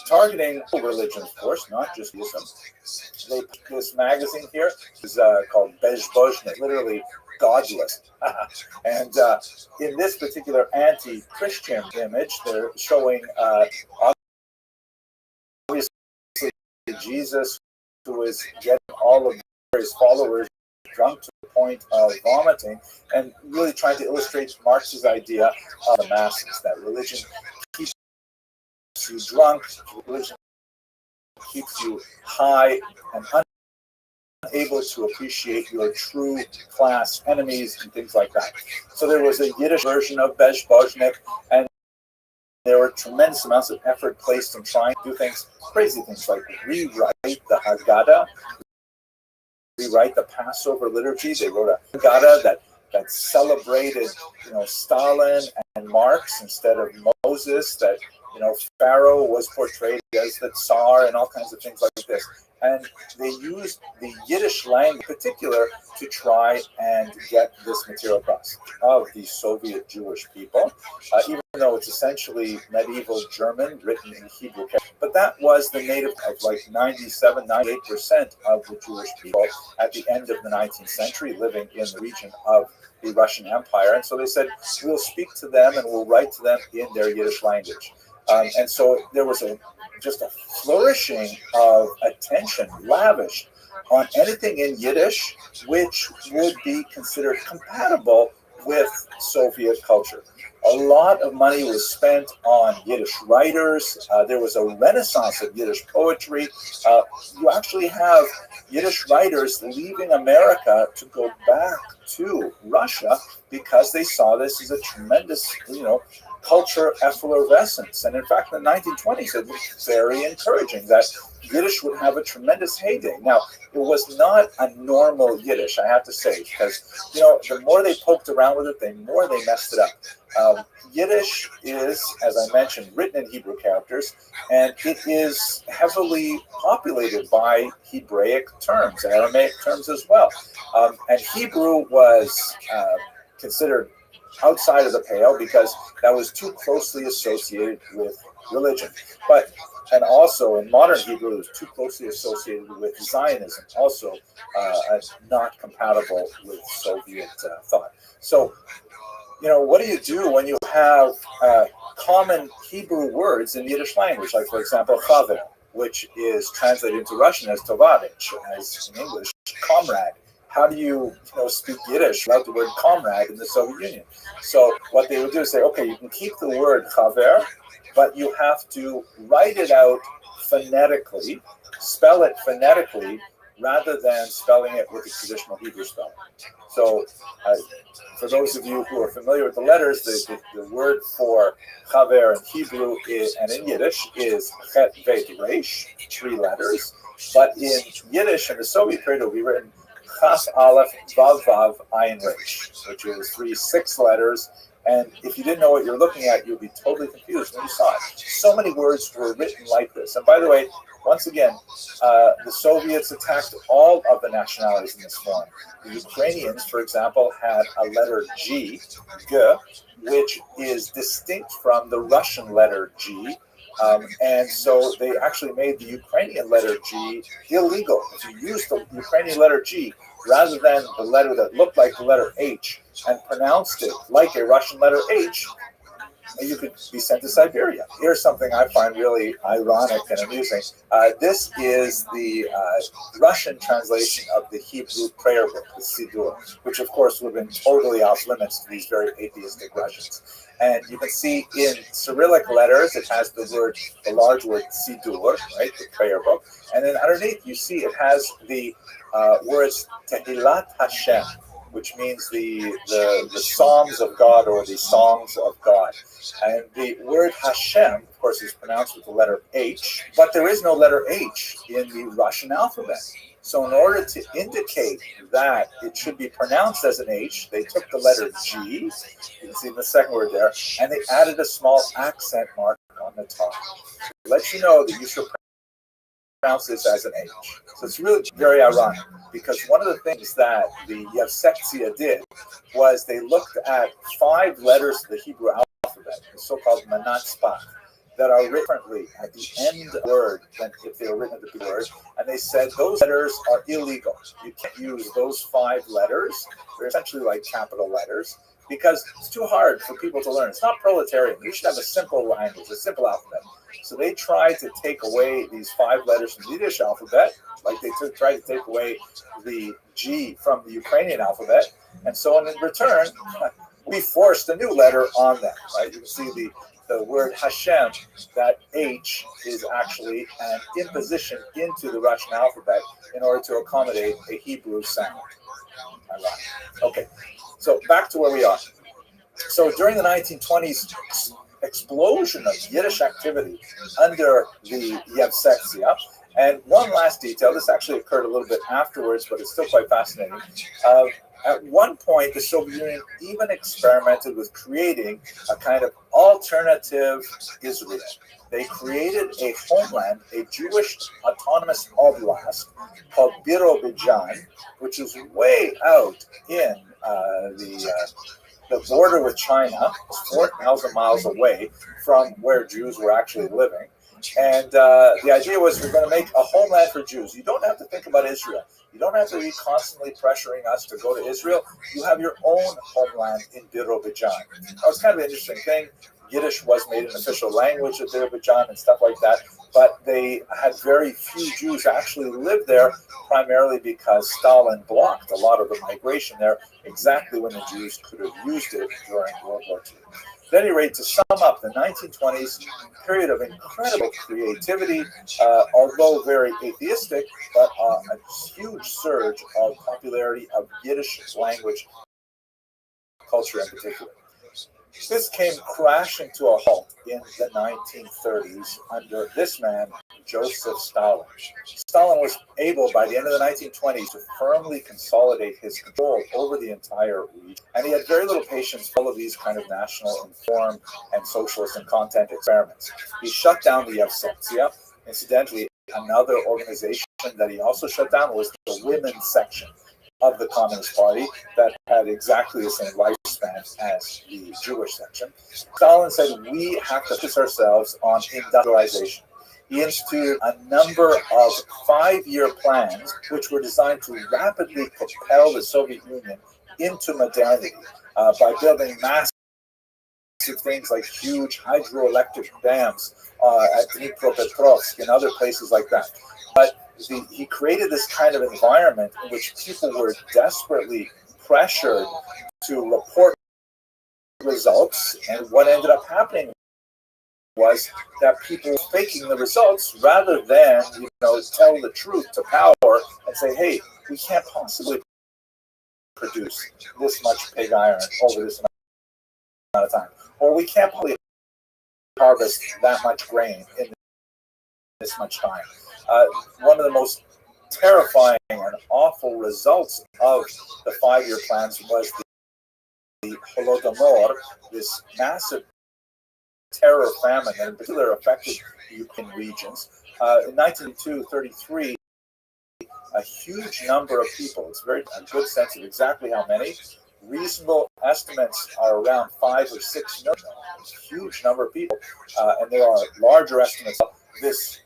targeting religion, of course, not just Islam. They put this magazine here is called Bezbozhnik, literally godless. And in this particular anti-Christian image, they're showing obviously Jesus, who is getting all of his followers drunk to the point of vomiting, and really trying to illustrate Marx's idea of the masses, that religion keeps you drunk, religion keeps you high and unable to appreciate your true class enemies and things like that. So there was a Yiddish version of Bezbozhnik, and there were tremendous amounts of effort placed in trying to do things, crazy things like rewrite the Haggadah, rewrite the Passover liturgy. They wrote a Haggadah that celebrated, Stalin and Marx instead of Moses, that, Pharaoh was portrayed as the Tsar and all kinds of things like this. And they used the Yiddish language in particular to try and get this material across of the Soviet Jewish people, even though it's essentially medieval German written in Hebrew. But that was the native of like 97, 98% of the Jewish people at the end of the 19th century living in the region of the Russian Empire. And so they said, we'll speak to them and we'll write to them in their Yiddish language. And so there was just a flourishing of attention lavished on anything in Yiddish which would be considered compatible with Soviet culture. A lot of money was spent on Yiddish writers. There was a renaissance of Yiddish poetry. You actually have Yiddish writers leaving America to go back to Russia because they saw this as a tremendous, culture effervescence. And in fact, in the 1920s, it was very encouraging that Yiddish would have a tremendous heyday. Now, it was not a normal Yiddish, I have to say, because, the more they poked around with it, the more they messed it up. Yiddish is, as I mentioned, written in Hebrew characters, and it is heavily populated by Hebraic terms, Aramaic terms as well. And Hebrew was considered outside of the pale because that was too closely associated with religion. And also in modern Hebrew, it was too closely associated with Zionism, also not compatible with Soviet thought. So, what do you do when you have common Hebrew words in the Yiddish language, like, for example, chaver, which is translated into Russian as tovarich, as in English, comrade. How do you, speak Yiddish without the word comrade in the Soviet Union? So what they would do is say, okay, you can keep the word chaver, but you have to write it out phonetically, spell it phonetically, rather than spelling it with the traditional Hebrew spelling. So for those of you who are familiar with the letters, the word for chaver in Hebrew and in Yiddish is chet, vet, resh, 3 letters. But in Yiddish in the Soviet period, it will be written Chaf, Aleph, Vav, Vav, Ayin, Resh, which is 3 6 letters. And if you didn't know what you're looking at, you'd be totally confused when you saw it. So many words were written like this. And by the way, once again, the Soviets attacked all of the nationalities in this form. The Ukrainians, for example, had a letter G, G, which is distinct from the Russian letter G. And so they actually made the Ukrainian letter G illegal. If you used the Ukrainian letter G rather than the letter that looked like the letter H and pronounced it like a Russian letter H, you could be sent to Siberia. Here's something I find really ironic and amusing. This is the Russian translation of the Hebrew prayer book, the Siddur, which of course would have been totally off limits to these very atheistic Russians. And you can see in Cyrillic letters, it has the large word Siddur, right, the prayer book. And then underneath, you see it has the words Tehillat Hashem, which means the Psalms of God or the Songs of God. And the word Hashem, of course, is pronounced with the letter H, but there is no letter H in the Russian alphabet. So in order to indicate that it should be pronounced as an H, they took the letter G, you can see the second word there, and they added a small accent mark on the top to let you know that you should pronounce this as an H. So it's really very ironic, because one of the things that the Yevsektia did was they looked at 5 letters of the Hebrew alphabet, the so-called Manatzpach, that are written differently at the end of the word than if they were written at the beginning of the word. And they said those letters are illegal. You can't use those 5 letters. They're essentially like capital letters, because it's too hard for people to learn. It's not proletarian. You should have a simple language, a simple alphabet. So they tried to take away these 5 letters from the Yiddish alphabet, like they tried to take away the G from the Ukrainian alphabet. And so in return, we forced a new letter on them, right? You can see the word Hashem, that H is actually an imposition into the Russian alphabet in order to accommodate a Hebrew sound. Okay, so back to where we are. So during the 1920s explosion of Yiddish activity under the Yevsektia, and one last detail, this actually occurred a little bit afterwards, but it's still quite fascinating. At one point, the Soviet Union even experimented with creating a kind of alternative Israel. They created a homeland, a Jewish autonomous oblast called Birobidzhan, which is way out in the border with China, 4,000 miles away from where Jews were actually living. And the idea was we're going to make a homeland for Jews. You don't have to think about Israel. You don't have to be constantly pressuring us to go to Israel. You have your own homeland in Birobijan. That was kind of an interesting thing. Yiddish was made an official language of Birobijan and stuff like that. But they had very few Jews actually live there, primarily because Stalin blocked a lot of the migration there exactly when the Jews could have used it during World War II. At any rate, to sum up, the 1920s, period of incredible creativity, although very atheistic, but a huge surge of popularity of Yiddish language culture in particular. This came crashing to a halt in the 1930s under this man, Joseph Stalin. Stalin was able, by the end of the 1920s, to firmly consolidate his control over the entire region. And he had very little patience for all of these kind of national inform and socialist and content experiments. He shut down the Yevsektia. Incidentally, another organization that he also shut down was the women's section of the Communist Party that had exactly the same lifespan as the Jewish section. Stalin said, we have to focus ourselves on industrialization. He instituted a number of 5-year plans which were designed to rapidly propel the Soviet Union into modernity by building massive things like huge hydroelectric dams at Dnipropetrovsk and other places like that. But he created this kind of environment in which people were desperately pressured to report results, and what ended up happening was that people were faking the results rather than, tell the truth to power and say, hey, we can't possibly produce this much pig iron over this amount of time, or we can't possibly harvest that much grain in this much time. One of the most terrifying and awful results of the 5-year plans was the Holodomor, this massive terror famine that in particular affected the Ukraine regions. In 1932-33, a huge number of people, it's a good sense of exactly how many, reasonable estimates are around 5 or 6 million, a huge number of people, and there are larger estimates of this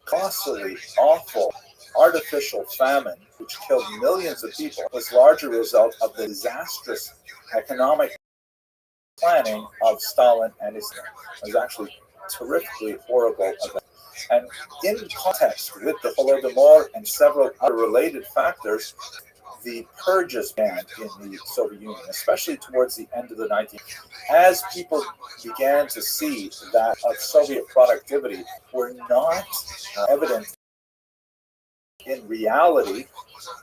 costly, awful, artificial famine, which killed millions of people, was largely a result of the disastrous economic planning of Stalin and his team. It was actually terrifically horrible event. And in context with the Holodomor and several other related factors, the purges began in the Soviet Union, especially towards the end of the 19th. As people began to see that Soviet productivity were not evident in reality,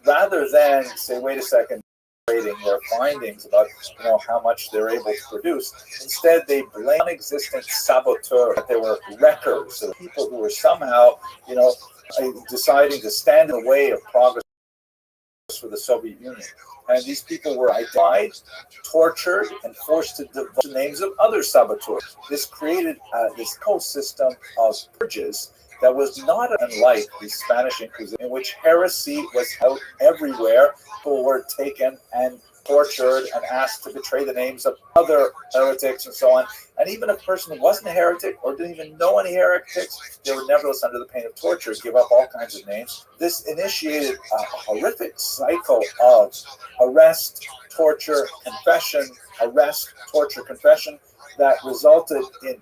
rather than say, wait a second, their findings about how much they're able to produce. Instead, they blame non-existent saboteurs, that they were wreckers, so people who were somehow, deciding to stand in the way of progress for the Soviet Union. And these people were identified, tortured, and forced to divulge the names of other saboteurs. This created this whole system of purges that was not unlike the Spanish Inquisition, in which heresy was out everywhere. People were taken and tortured and asked to betray the names of other heretics and so on. And even if a person wasn't a heretic or didn't even know any heretics, they were nevertheless under the pain of torture, give up all kinds of names. This initiated a horrific cycle of arrest, torture, confession, arrest, torture, confession, that resulted in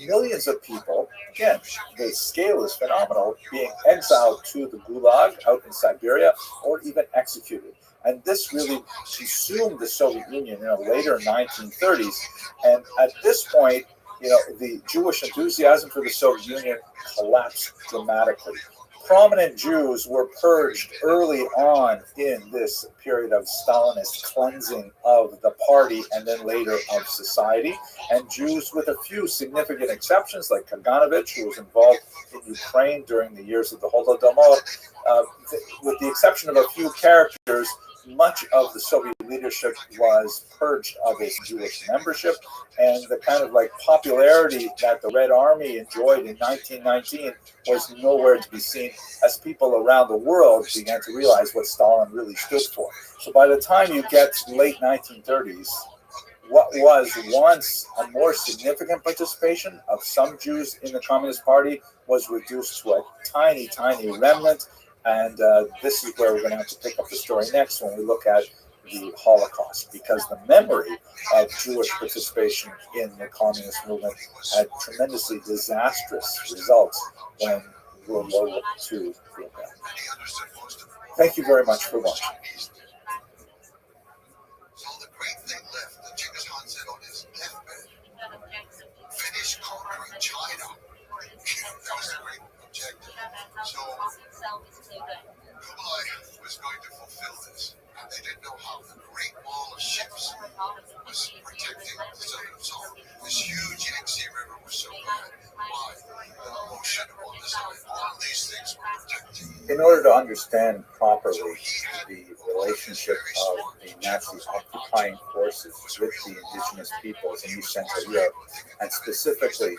millions of people, again, the scale is phenomenal, being exiled to the Gulag out in Siberia or even executed. And this really consumed the Soviet Union in the later 1930s. And at this point, the Jewish enthusiasm for the Soviet Union collapsed dramatically. Prominent Jews were purged early on in this period of Stalinist cleansing of the party and then later of society. And Jews, with a few significant exceptions, like Kaganovich, who was involved in Ukraine during the years of the Holodomor, with the exception of a few characters, much of the Soviet leadership was purged of its Jewish membership, and the kind of popularity that the Red Army enjoyed in 1919 was nowhere to be seen, as people around the world began to realize what Stalin really stood for. So by the time you get to the late 1930s, what was once a more significant participation of some Jews in the Communist Party was reduced to a tiny, tiny remnant. And this is where we're going to have to pick up the story next when we look at the Holocaust, because the memory of Jewish participation in the communist movement had tremendously disastrous results when World War II broke out. Thank you very much for watching. So the great thing left that Genghis Khan said on his deathbed: finish conquering China. That was the great objective. So Kublai was going to fulfill this. They didn't know how. The Great Wall of Ships was protecting the southern zone. This huge Yangtze River was so bad. Why? The ocean on the side. All these things were protecting. In order to understand properly the relationship of the Nazi occupying forces with the indigenous peoples in East Central Europe, and specifically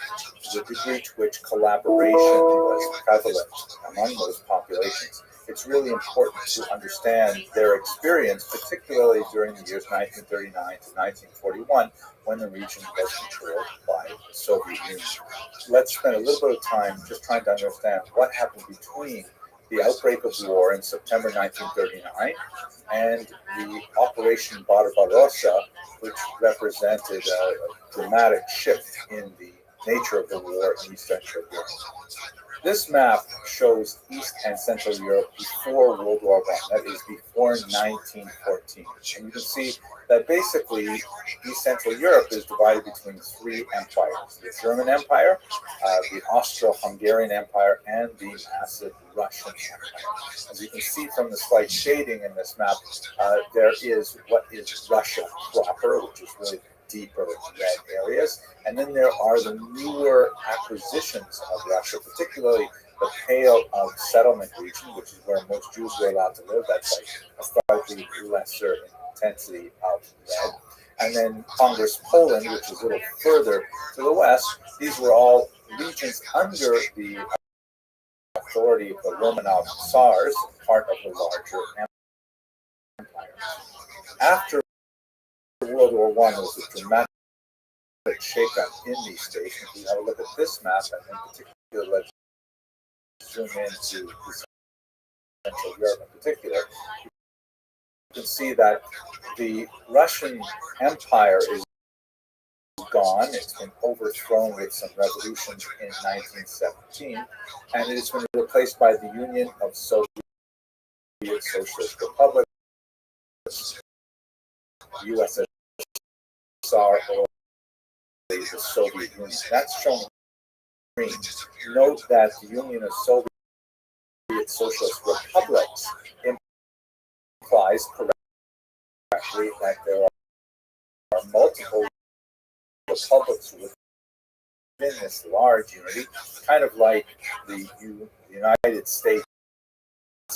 the degree to which collaboration was prevalent among those populations, it's really important to understand their experience, particularly during the years 1939 to 1941, when the region was controlled by the Soviet Union. Let's spend a little bit of time just trying to understand what happened between the outbreak of war in September 1939 and the Operation Barbarossa, which represented a dramatic shift in the nature of the war in East Central Europe. This map shows East and Central Europe before World War I, that is before 1914. And you can see that basically East Central Europe is divided between three empires: the German Empire, the Austro-Hungarian Empire, and the massive Russian Empire. As you can see from the slight shading in this map, there is what is Russia proper, which is really deeper red areas, and then there are the newer acquisitions of Russia, particularly the Pale of Settlement region, which is where most Jews were allowed to live. That's like a slightly lesser intensity of red. And then Congress Poland, which is a little further to the west. These were all regions under the authority of the Romanov Tsars, part of the larger empire. After World War I, there was a dramatic shakeup in these states. If we have a look at this map, and in particular, let's zoom into Central Europe in particular, you can see that the Russian Empire is gone. It's been overthrown with some revolutions in 1917, and it has been replaced by the Union of Soviet Socialist Republics, USSR, or the Soviet Union. That's shown in green. Note that the Union of Soviet Socialist Republics implies correctly that there are multiple republics within this large unity, kind of like the United States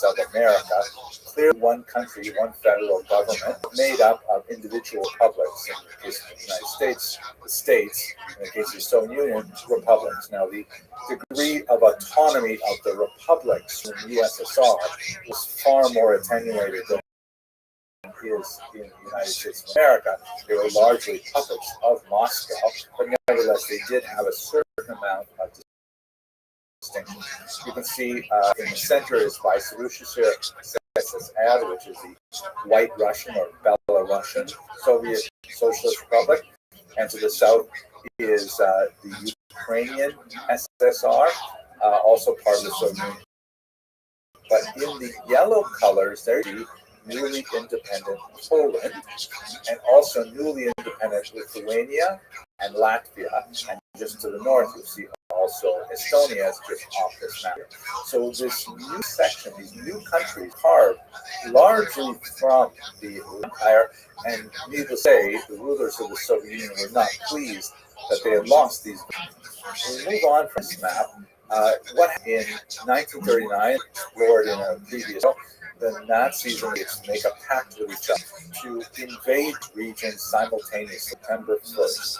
of America. Clearly one country, one federal government, made up of individual republics. In the case of the United States, the states; in the case of the Soviet Union, republics. Now, the degree of autonomy of the republics in the USSR was far more attenuated than is in the United States of America. They were largely puppets of Moscow, but nevertheless, they did have a certain amount of distinction. You can see in the center is Vyserushaya SSR, which is the White Russian or Belarusian Soviet Socialist Republic, and to the south is the Ukrainian SSR, also part of the Soviet Union. But in the yellow colors, there's the newly independent Poland, and also newly independent Lithuania and Latvia, and just to the north you'll see also Estonia is just off this map. So this new section, these new countries, carved largely from the empire, and needless to say, the rulers of the Soviet Union were not pleased that they had lost these. We move on from this map. What in 1939, explored in a previous, the Nazis and the make a pact with each other to invade regions simultaneously, September 1st.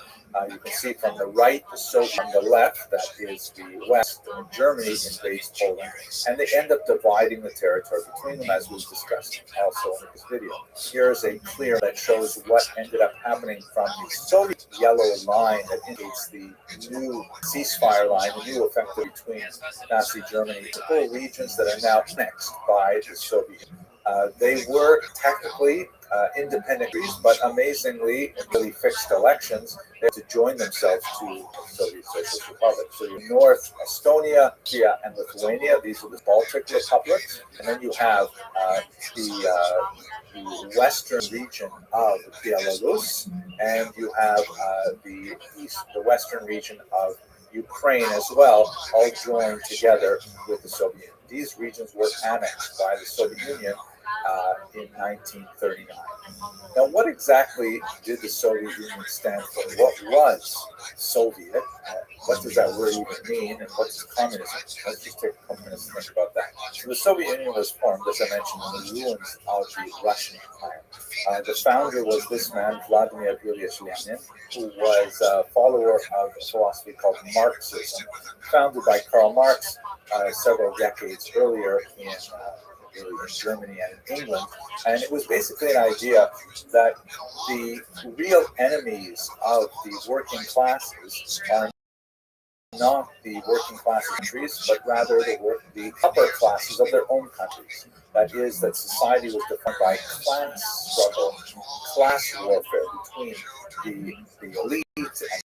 You can see from the right, the Soviet, on the left, that is the West, and Germany invades Poland, and they end up dividing the territory between them, as we've discussed also in this video. Here is a clear that shows what ended up happening from the Soviet yellow line that indicates the new ceasefire line, the new effective between Nazi Germany, the regions that are now annexed by the Soviet Union. They were technically independent countries, but amazingly, in really fixed elections, they had to join themselves to the Soviet Socialist Republic. So you North Estonia, Latvia, and Lithuania. These are the Baltic republics, and then you have the western region of Belarus, and you have the western region of Ukraine as well, all joined together with the Soviet Union. These regions were annexed by the Soviet Union in 1939. Now, what exactly did the Soviet Union stand for? What was Soviet? What does that word even mean? And what is communism? Let's just take a couple minutes to think about that. So the Soviet Union was formed, as I mentioned, in the ruins of the Russian Empire. The founder was this man, Vladimir Ilyich Lenin, who was a follower of a philosophy called Marxism, founded by Karl Marx several decades earlier in Germany and in England. And it was basically an idea that the real enemies of the working classes are not the working class countries, but rather the upper classes of their own countries. That is, that society was defined by class struggle, class warfare between the elite and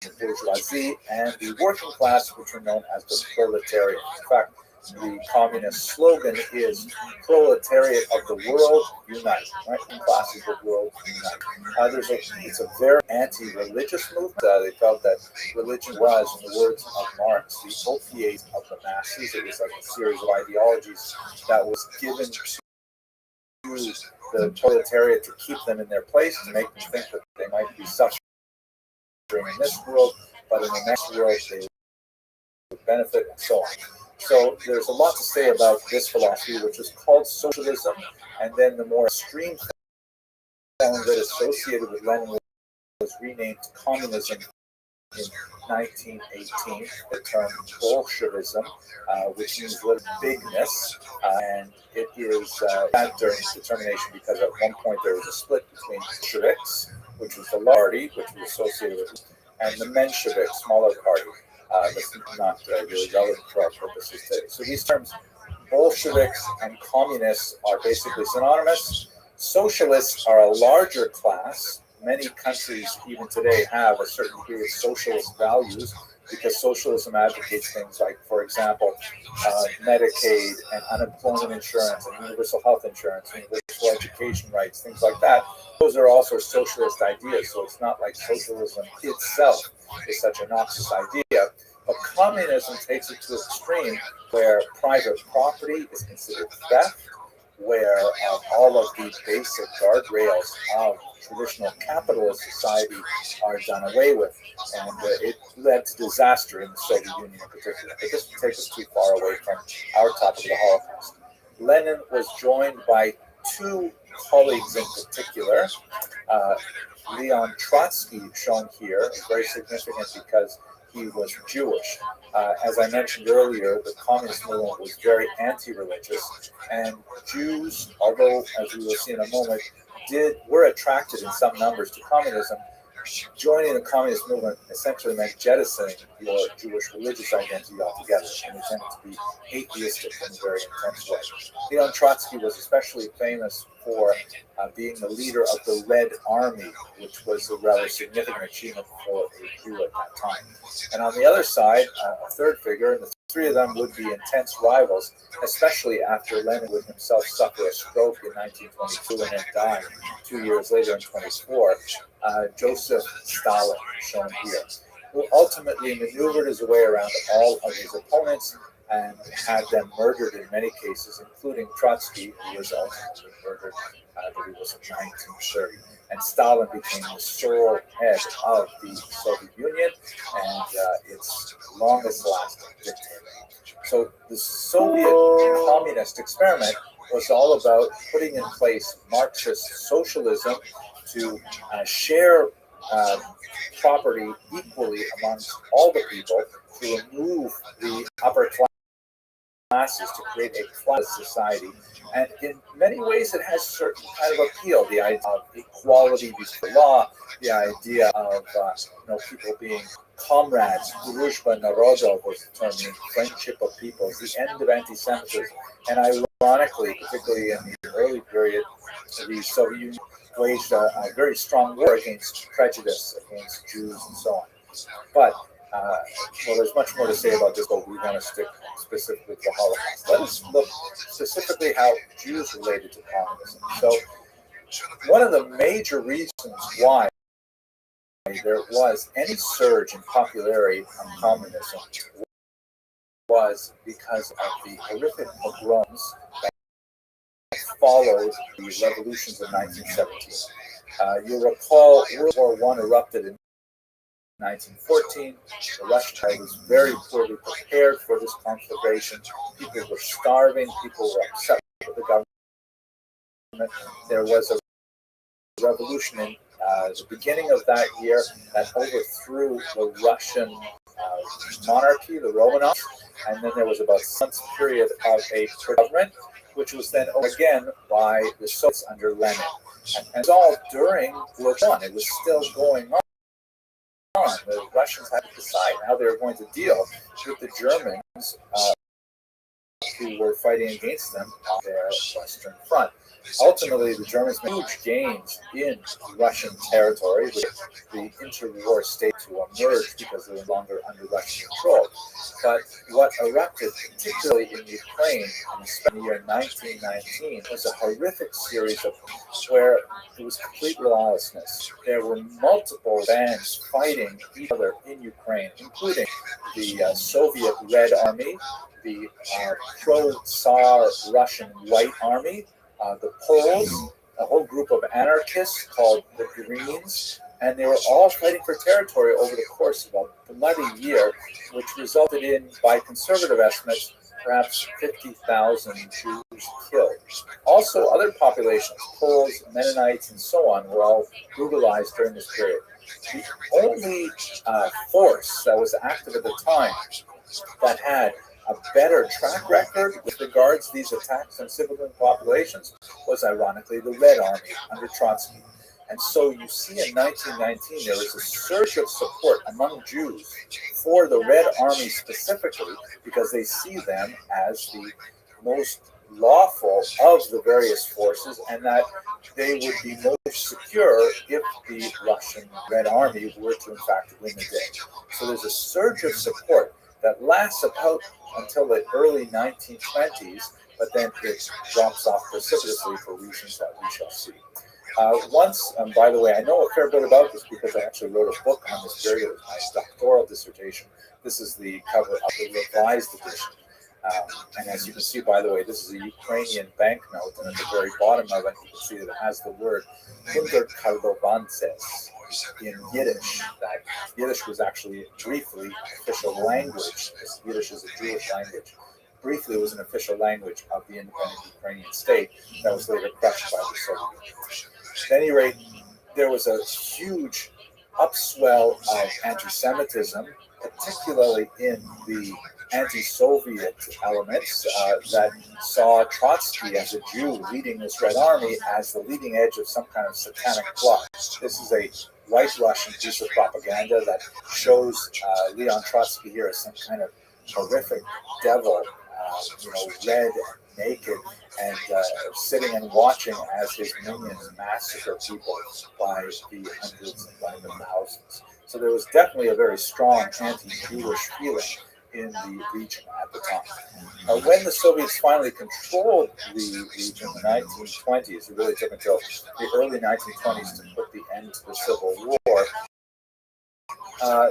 the bourgeoisie and the working class, which are known as the proletariat. In fact, the communist slogan is "Proletariat of the world, unite!" Right? Classes of the world, unite. It's a very anti-religious movement. They felt that religion was, in the words of Marx, the opiate of the masses. It was like a series of ideologies that was given to the proletariat to keep them in their place, to make them think that they might be suffering in this world, but in the next world they would benefit, and so on. So there's a lot to say about this philosophy, which is called socialism, and then the more extreme form that associated with Lenin was renamed communism in 1918. The term Bolshevism, which means bigness, and it is that during its determination because at one point there was a split between Bolsheviks, which was the party, which was associated with, and the Mensheviks, smaller party. That's not really relevant for our purposes today. So these terms, Bolsheviks and communists, are basically synonymous. Socialists are a larger class. Many countries, even today, have a certain degree of socialist values because socialism advocates things like, for example, Medicaid and unemployment insurance and universal health insurance, universal education rights, things like that. Those are also socialist ideas, so it's not like socialism itself is such a noxious idea. But communism takes it to an extreme where private property is considered theft, where all of the basic guardrails of traditional capitalist society are done away with. And it led to disaster in the Soviet Union in particular. But this would take us too far away from our topic of the Holocaust. Lenin was joined by two colleagues in particular. Leon Trotsky, shown here, is very significant because he was Jewish. As I mentioned earlier, the communist movement was very anti-religious, and Jews, although, as we will see in a moment, were attracted in some numbers to communism. Joining the communist movement essentially meant jettisoning your Jewish religious identity altogether, and it meant to be atheistic in a very intense way. Leon Trotsky was especially famous for being the leader of the Red Army, which was a rather significant achievement for a Jew at that time. And on the other side, a third figure, and the three of them would be intense rivals, especially after Lenin would himself suffer a stroke in 1922 and then die 2 years later in 1924. Joseph Stalin, shown here, who ultimately maneuvered his way around all of his opponents and had them murdered in many cases, including Trotsky, who was ultimately murdered, I believe it was in 1930. And Stalin became the sole head of the Soviet Union and its longest lasting dictator. So the Soviet communist experiment was all about putting in place Marxist socialism to share property equally amongst all the people, to remove the upper classes, to create a class society. And in many ways, it has certain kind of appeal. The idea of equality before law, the idea of people being comrades, družba narodov was the term, meaning friendship of peoples, the end of anti-Semitism. And ironically, particularly in the early period, the Soviet Union waged a very strong war against prejudice against Jews and so on. But there's much more to say about this, but we want to stick specifically to the Holocaust. Let us look specifically how Jews related to communism. So, one of the major reasons why there was any surge in popularity on communism was because of the horrific pogroms that followed the revolutions of 1917. You'll recall World War I erupted in 1914. The Rothschild was very poorly prepared for this conflagration. People were starving. People were upset with the government. There was a revolution in the beginning of that year that overthrew the Russian monarchy, the Romanovs, and then there was about a month's period of a government, which was then again by the Soviets under Lenin. And it was all during World War I. It was still going on. The Russians had to decide how they were going to deal with the Germans who were fighting against them on their Western Front. Ultimately, the Germans made huge gains in Russian territory, with the interwar state to emerge because they were no longer under Russian control. But what erupted, particularly in Ukraine in the year 1919, was a horrific series of where it was complete lawlessness. There were multiple bands fighting each other in Ukraine, including the Soviet Red Army, the pro-Tsar Russian White Army, the Poles, a whole group of anarchists called the Greens, and they were all fighting for territory over the course of a bloody year, which resulted in, by conservative estimates, perhaps 50,000 Jews killed. Also, other populations, Poles, Mennonites, and so on, were all brutalized during this period. The only force that was active at the time that had a better track record with regards to these attacks on civilian populations was, ironically, the Red Army under Trotsky. And so you see in 1919 there was a surge of support among Jews for the Red Army specifically, because they see them as the most lawful of the various forces, and that they would be most secure if the Russian Red Army were to in fact win the day. So there's a surge of support that lasts about until the early 1920s, but then it drops off precipitously for reasons that we shall see. By the way, I know a fair bit about this because I actually wrote a book on this period. It was my doctoral dissertation. This is the cover of the revised edition. And as you can see, by the way, this is a Ukrainian banknote, and at the very bottom of it, you can see that it has the word 100 kardovances in Yiddish. That Yiddish was actually briefly official language, because Yiddish is a Jewish language. Briefly, it was an official language of the independent Ukrainian state that was later crushed by the Soviet Union. At any rate, there was a huge upswell of anti-Semitism, particularly in the anti-Soviet elements that saw Trotsky as a Jew leading this Red Army as the leading edge of some kind of satanic plot. This is a white Russian piece of propaganda that shows Leon Trotsky here as some kind of horrific devil, red, naked, and sitting and watching as his minions massacre people by the hundreds and by the thousands. So there was definitely a very strong anti-Jewish feeling in the region at the time. When the Soviets finally controlled the region in the 1920s, it really took until the early 1920s to put the end to the Civil War.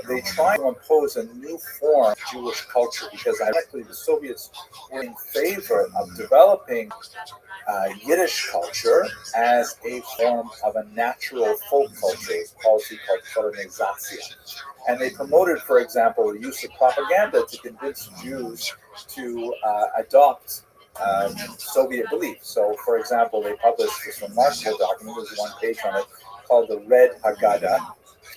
They tried to impose a new form of Jewish culture because, ironically, the Soviets were in favor of developing Yiddish culture as a form of a natural folk culture, a policy called Polonization. And they promoted, for example, the use of propaganda to convince Jews to adopt Soviet beliefs. So, for example, they published this remarkable document, there's one page on it, called the Red Haggadah,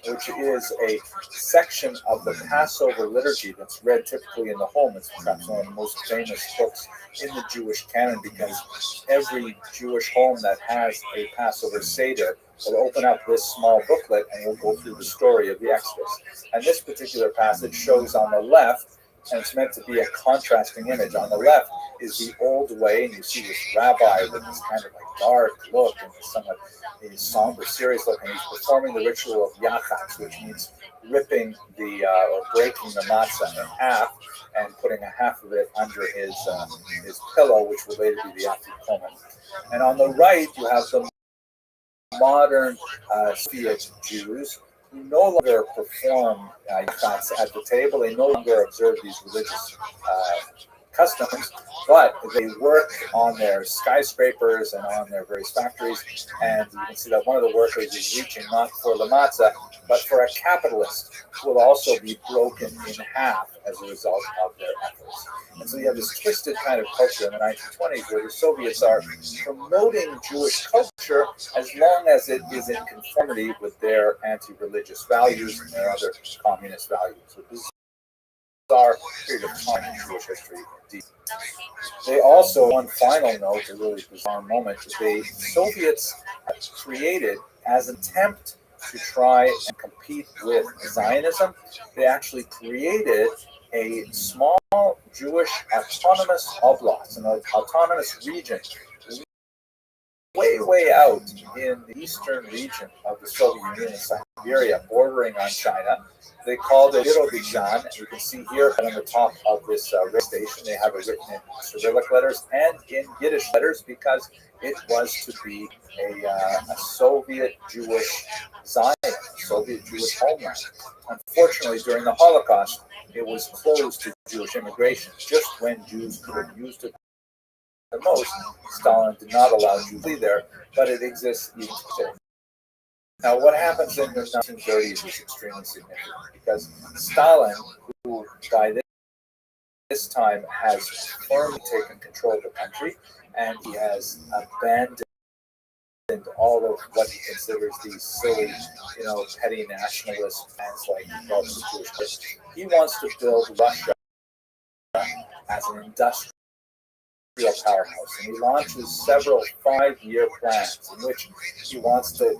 which is a section of the Passover liturgy that's read typically in the home. It's perhaps one of the most famous books in the Jewish canon because every Jewish home that has a Passover Seder will open up this small booklet and we'll go through the story of the Exodus. And this particular passage shows on the left, and it's meant to be a contrasting image. On the left is the old way, and you see this rabbi with this kind of like dark look and somewhat somber, serious look, and he's performing the ritual of yachatz, which means ripping or breaking the matzah in half and putting a half of it under his pillow, which will later be the afikomen. And on the right, you have the modern Soviet Jews who no longer perform yachatz at the table. They no longer observe these religious customs, but they work on their skyscrapers and on their various factories. And you can see that one of the workers is reaching not for the matzah, but for a capitalist who will also be broken in half as a result of their efforts. And so you have this twisted kind of culture in the 1920s where the Soviets are promoting Jewish culture as long as it is in conformity with their anti-religious values and their other communist values. So this is our period of time in Jewish history. They also, one final note, a really bizarre moment, the Soviets created as an attempt to try and compete with Zionism. They actually created a small Jewish autonomous oblast, an autonomous region, way out in the eastern region of the Soviet Union, Siberia, bordering on China. They called it Birobidzhan, and you can see here on the top of this radio station, they have it written in Cyrillic letters and in Yiddish letters because it was to be a Soviet Jewish Zion, Soviet Jewish homeland. Unfortunately, during the Holocaust, it was closed to Jewish immigration. Just when Jews could have used it the most, Stalin did not allow Jews to be there, but it exists even today. Now, what happens in the 1930s is extremely significant because Stalin, who by this time has firmly taken control of the country, and he has abandoned all of what he considers these silly, petty nationalist plans like the Jewish. He wants to build Russia as an industrial powerhouse, and he launches several 5-year plans in which he wants to,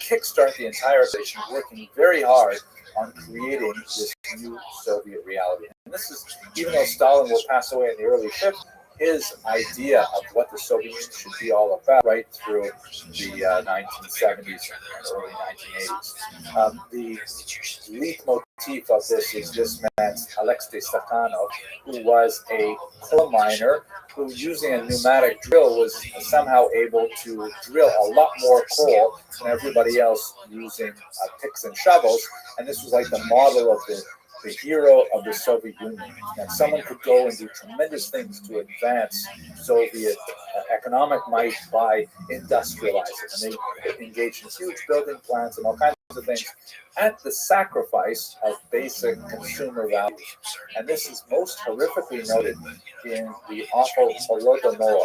kickstart the entire nation, working very hard on creating this new Soviet reality. And this is, even though Stalin will pass away in the early 50s, his idea of what the Soviet Union should be all about right through the 1970s and early 1980s. The leitmotif of this is this man, Alexei Stakhanov, who was a coal miner who, using a pneumatic drill, was somehow able to drill a lot more coal than everybody else using picks and shovels. And this was like the model of the hero of the Soviet Union. And someone could go and do tremendous things to advance Soviet economic might by industrializing. And they engaged in huge building plans and all kinds of things at the sacrifice of basic consumer values. And this is most horrifically noted in the awful Holodomor.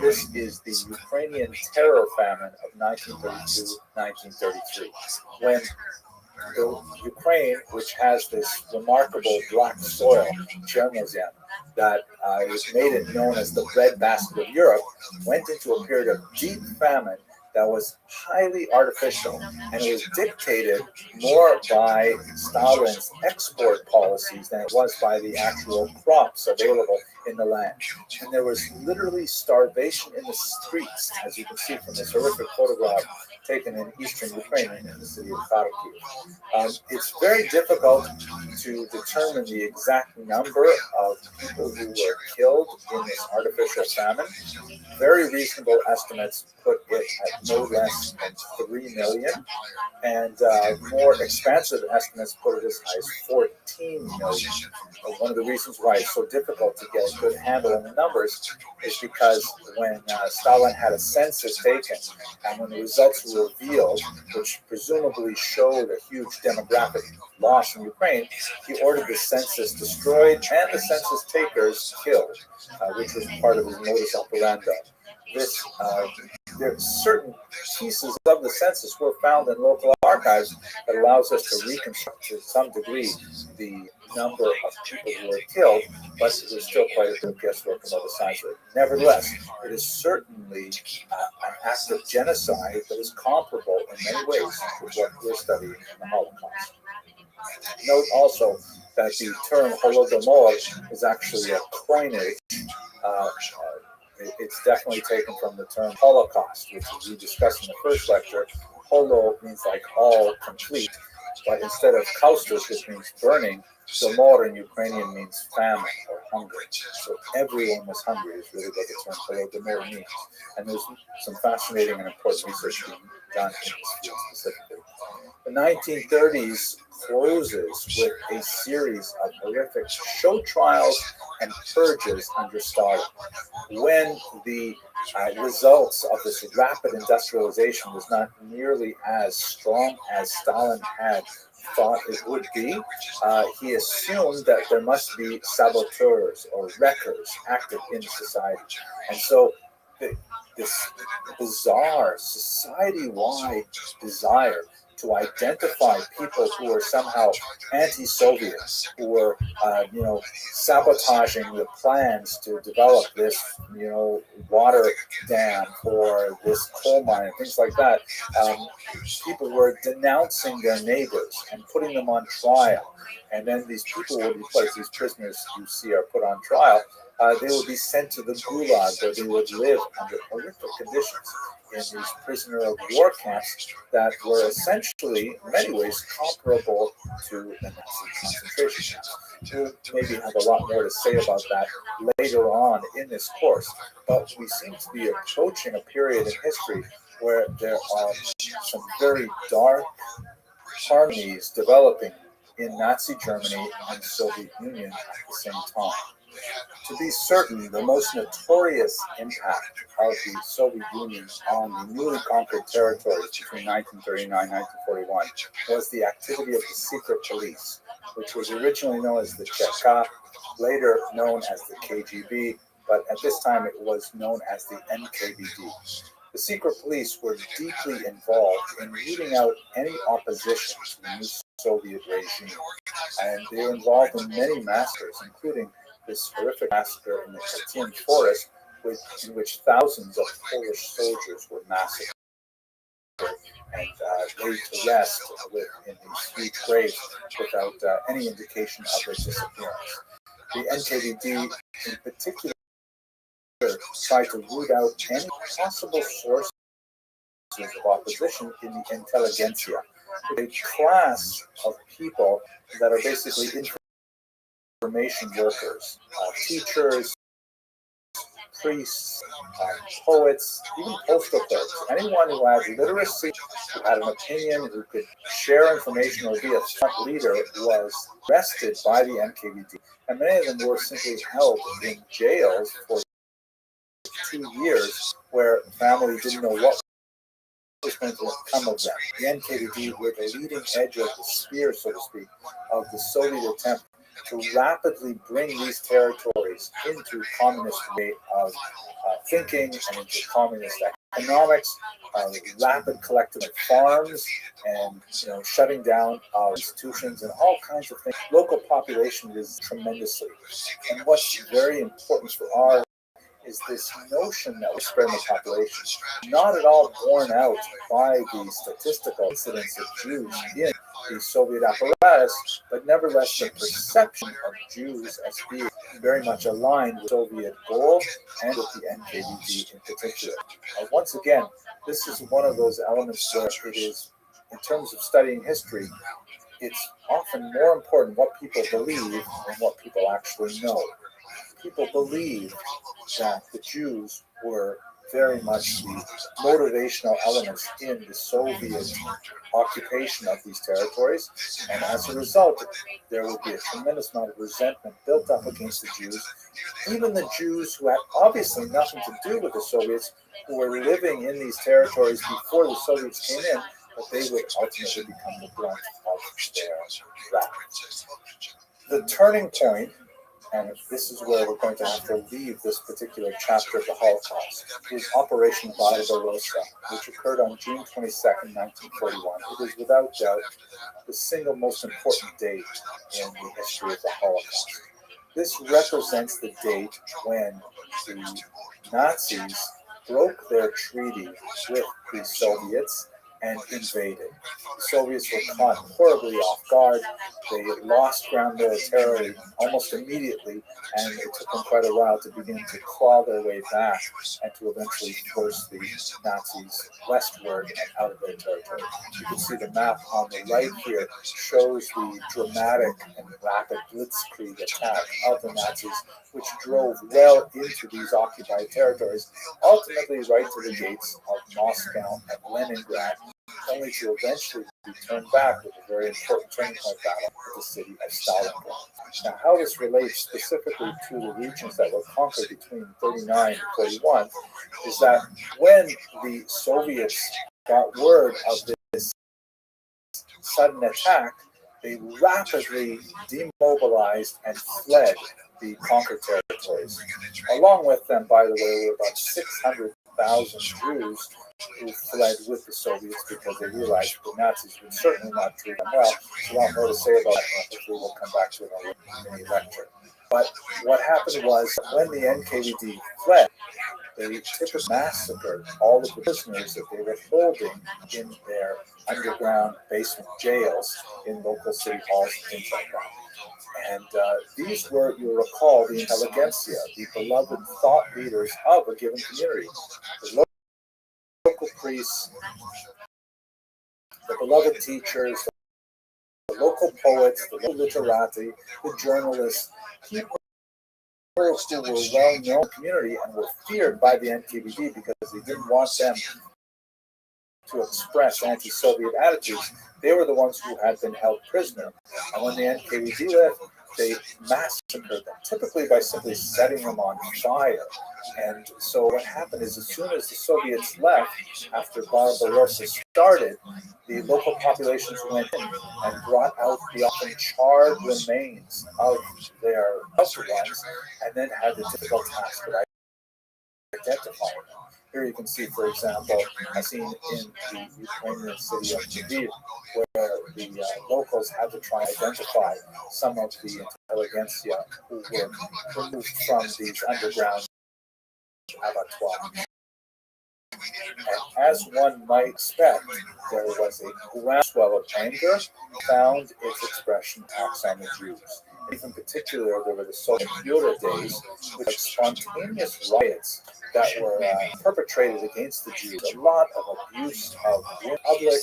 This is the Ukrainian terror famine of 1932-1933, when the Ukraine, which has this remarkable black soil, Chernozem, that made it known as the breadbasket of Europe, went into a period of deep famine that was highly artificial, and it was dictated more by Stalin's export policies than it was by the actual crops available in the land. And there was literally starvation in the streets, as you can see from this horrific photograph taken in eastern Ukraine in the city of Kharkiv. It's very difficult to determine the exact number of people who were killed in this artificial famine. Very reasonable estimates put it at no less than 3 million, and more expansive estimates put it as high as 14 million. One of the reasons why it's so difficult to get a good handle on the numbers is because when Stalin had a census taken, and when the results were revealed, which presumably showed a huge demographic loss in Ukraine, he ordered the census destroyed and the census takers killed, which was part of his modus operandi. This there are certain pieces of the census were found in local archives that allows us to reconstruct to some degree the number of people who were killed, but there's still quite a bit of guesswork about the size of it. Nevertheless, it is certainly an act of genocide that is comparable in many ways with what we're studying in the Holocaust. Note also that the term Holodomor is actually a coinage. It's definitely taken from the term Holocaust, which we discussed in the first lecture. Holo means like all, complete, but instead of kaustos, which means burning, domor in Ukrainian means famine or hunger. So everyone was hungry is really what the term Holodomor means. And there's some fascinating and important research being done in this field specifically. The 1930s closes with a series of horrific show trials and purges under Stalin. When the results of this rapid industrialization was not nearly as strong as Stalin had thought it would be, he assumed that there must be saboteurs or wreckers active in society. And so this bizarre society-wide desire to identify people who are somehow anti-Soviet, who were, sabotaging the plans to develop this, water dam or this coal mine and things like that. People were denouncing their neighbors and putting them on trial. And then these people would be placed, these prisoners you see are put on trial, they would be sent to the Gulag, where they would live under horrific conditions in these prisoner of war camps that were essentially, in many ways, comparable to the Nazi concentration camps. We'll maybe have a lot more to say about that later on in this course, but we seem to be approaching a period in history where there are some very dark harmonies developing in Nazi Germany and Soviet Union at the same time. To be certain, the most notorious impact of the Soviet Union on the newly conquered territories between 1939 and 1941 was the activity of the secret police, which was originally known as the Cheka, later known as the KGB, but at this time it was known as the NKVD. The secret police were deeply involved in rooting out any opposition to the new Soviet regime, and they were involved in many massacres, including this horrific massacre in the Katyn forest, in which thousands of Polish soldiers were massacred and laid to rest in these huge graves without any indication of their disappearance. The NKVD, in particular, tried to root out any possible sources of opposition in the intelligentsia, a class of people that are basically information workers, teachers, priests, poets, even postal clerks. Anyone who had literacy, who had an opinion, who could share information or be a front leader was arrested by the NKVD. And many of them were simply held in jails for 2 years where the family didn't know what was going to come of them. The NKVD were the leading edge of the spear, so to speak, of the Soviet attempt to rapidly bring these territories into communist way of thinking and into communist economics, rapid collective farms, and shutting down institutions and all kinds of things. Local population is tremendously, and what's very important for our is this notion that we're spreading the population, not at all borne out by the statistical incidence of Jews in the Soviet apparatus, but nevertheless the perception of Jews as being very much aligned with Soviet goals and with the NKVD in particular. Once again, this is one of those elements where it is, in terms of studying history, it's often more important what people believe than what people actually know. People believed that the Jews were very much the motivational elements in the Soviet occupation of these territories, and as a result, there would be a tremendous amount of resentment built up against the Jews, even the Jews who had obviously nothing to do with the Soviets, who were living in these territories before the Soviets came in, but they would ultimately become the brunt of their wrath. The turning point And this is where we're going to have to leave this particular chapter of the Holocaust. It was Operation Barbarossa, which occurred on June 22nd, 1941. It is without doubt the single most important date in the history of the Holocaust. This represents the date when the Nazis broke their treaty with the Soviets and invaded. The Soviets were caught horribly off guard. They lost ground militarily almost immediately, and it took them quite a while to begin to claw their way back and to eventually force the Nazis westward and out of their territory. You can see the map on the right here shows the dramatic and rapid blitzkrieg attack of the Nazis, which drove well into these occupied territories, ultimately right to the gates of Moscow and Leningrad, only to eventually be turned back with a very important turning point battle at the city of Stalingrad. Now, how this relates specifically to the regions that were conquered between 39 and 41 is that when the Soviets got word of this sudden attack, they rapidly demobilized and fled the conquered territories. Along with them, by the way, were about 600,000 Jews who fled with the Soviets because they realized the Nazis would certainly not treat them well. So a lot more to say about that, and hopefully we'll come back to it in the lecture. But what happened was, when the NKVD fled, they typically massacred all of the prisoners that they were holding in their underground basement jails in local city halls and things like that. And these were, you'll recall, the intelligentsia, the beloved thought leaders of a given community. The local priests, the beloved teachers, the local poets, the local literati, the journalists, people who were well-known in the community and were feared by the NKVD because they didn't want them to express anti-Soviet attitudes. They were the ones who had been held prisoner. And when the NKVD left, they massacred them, typically by simply setting them on fire. And so what happened is, as soon as the Soviets left, after Barbarossa started, the local populations went in and brought out the often charred remains of their loved ones, and then had the difficult task of identifying them. Here you can see, for example, a scene in the Ukrainian city of Lviv, where the locals had to try and identify some of the intelligentsia who were removed from these underground abattoirs. And as one might expect, there was a groundswell of anger found its expression acts on the Jews. In particular, there were the Soviet days, which had spontaneous riots that were perpetrated against the Jews. A lot of abuse of the public,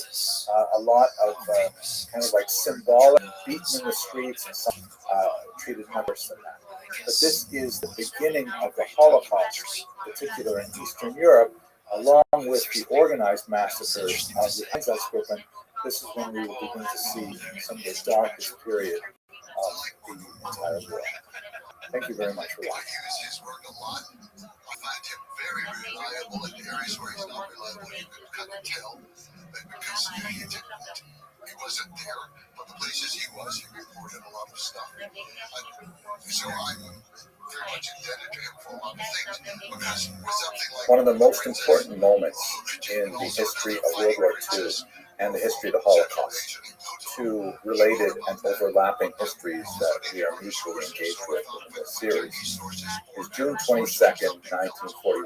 a lot of kind of like symbolic beaten in the streets, and some treated much worse than that. But this is the beginning of the Holocaust, in particular in Eastern Europe, along with the organized massacres of the Einsatzgruppen. This is when we will begin to see some of the darkest period of the entire war. Thank you very much for watching. I use his work a lot. I find him very reliable in areas where he's not reliable. You can kind of tell that because he wasn't there, but the places he was, he reported a lot of stuff. So I'm very much indebted to him for a lot of things, because with something like one of the most important moments in the history of World War II and the history of the Holocaust, two related and overlapping histories that we are mutually engaged with in this series, is June 22nd, 1941.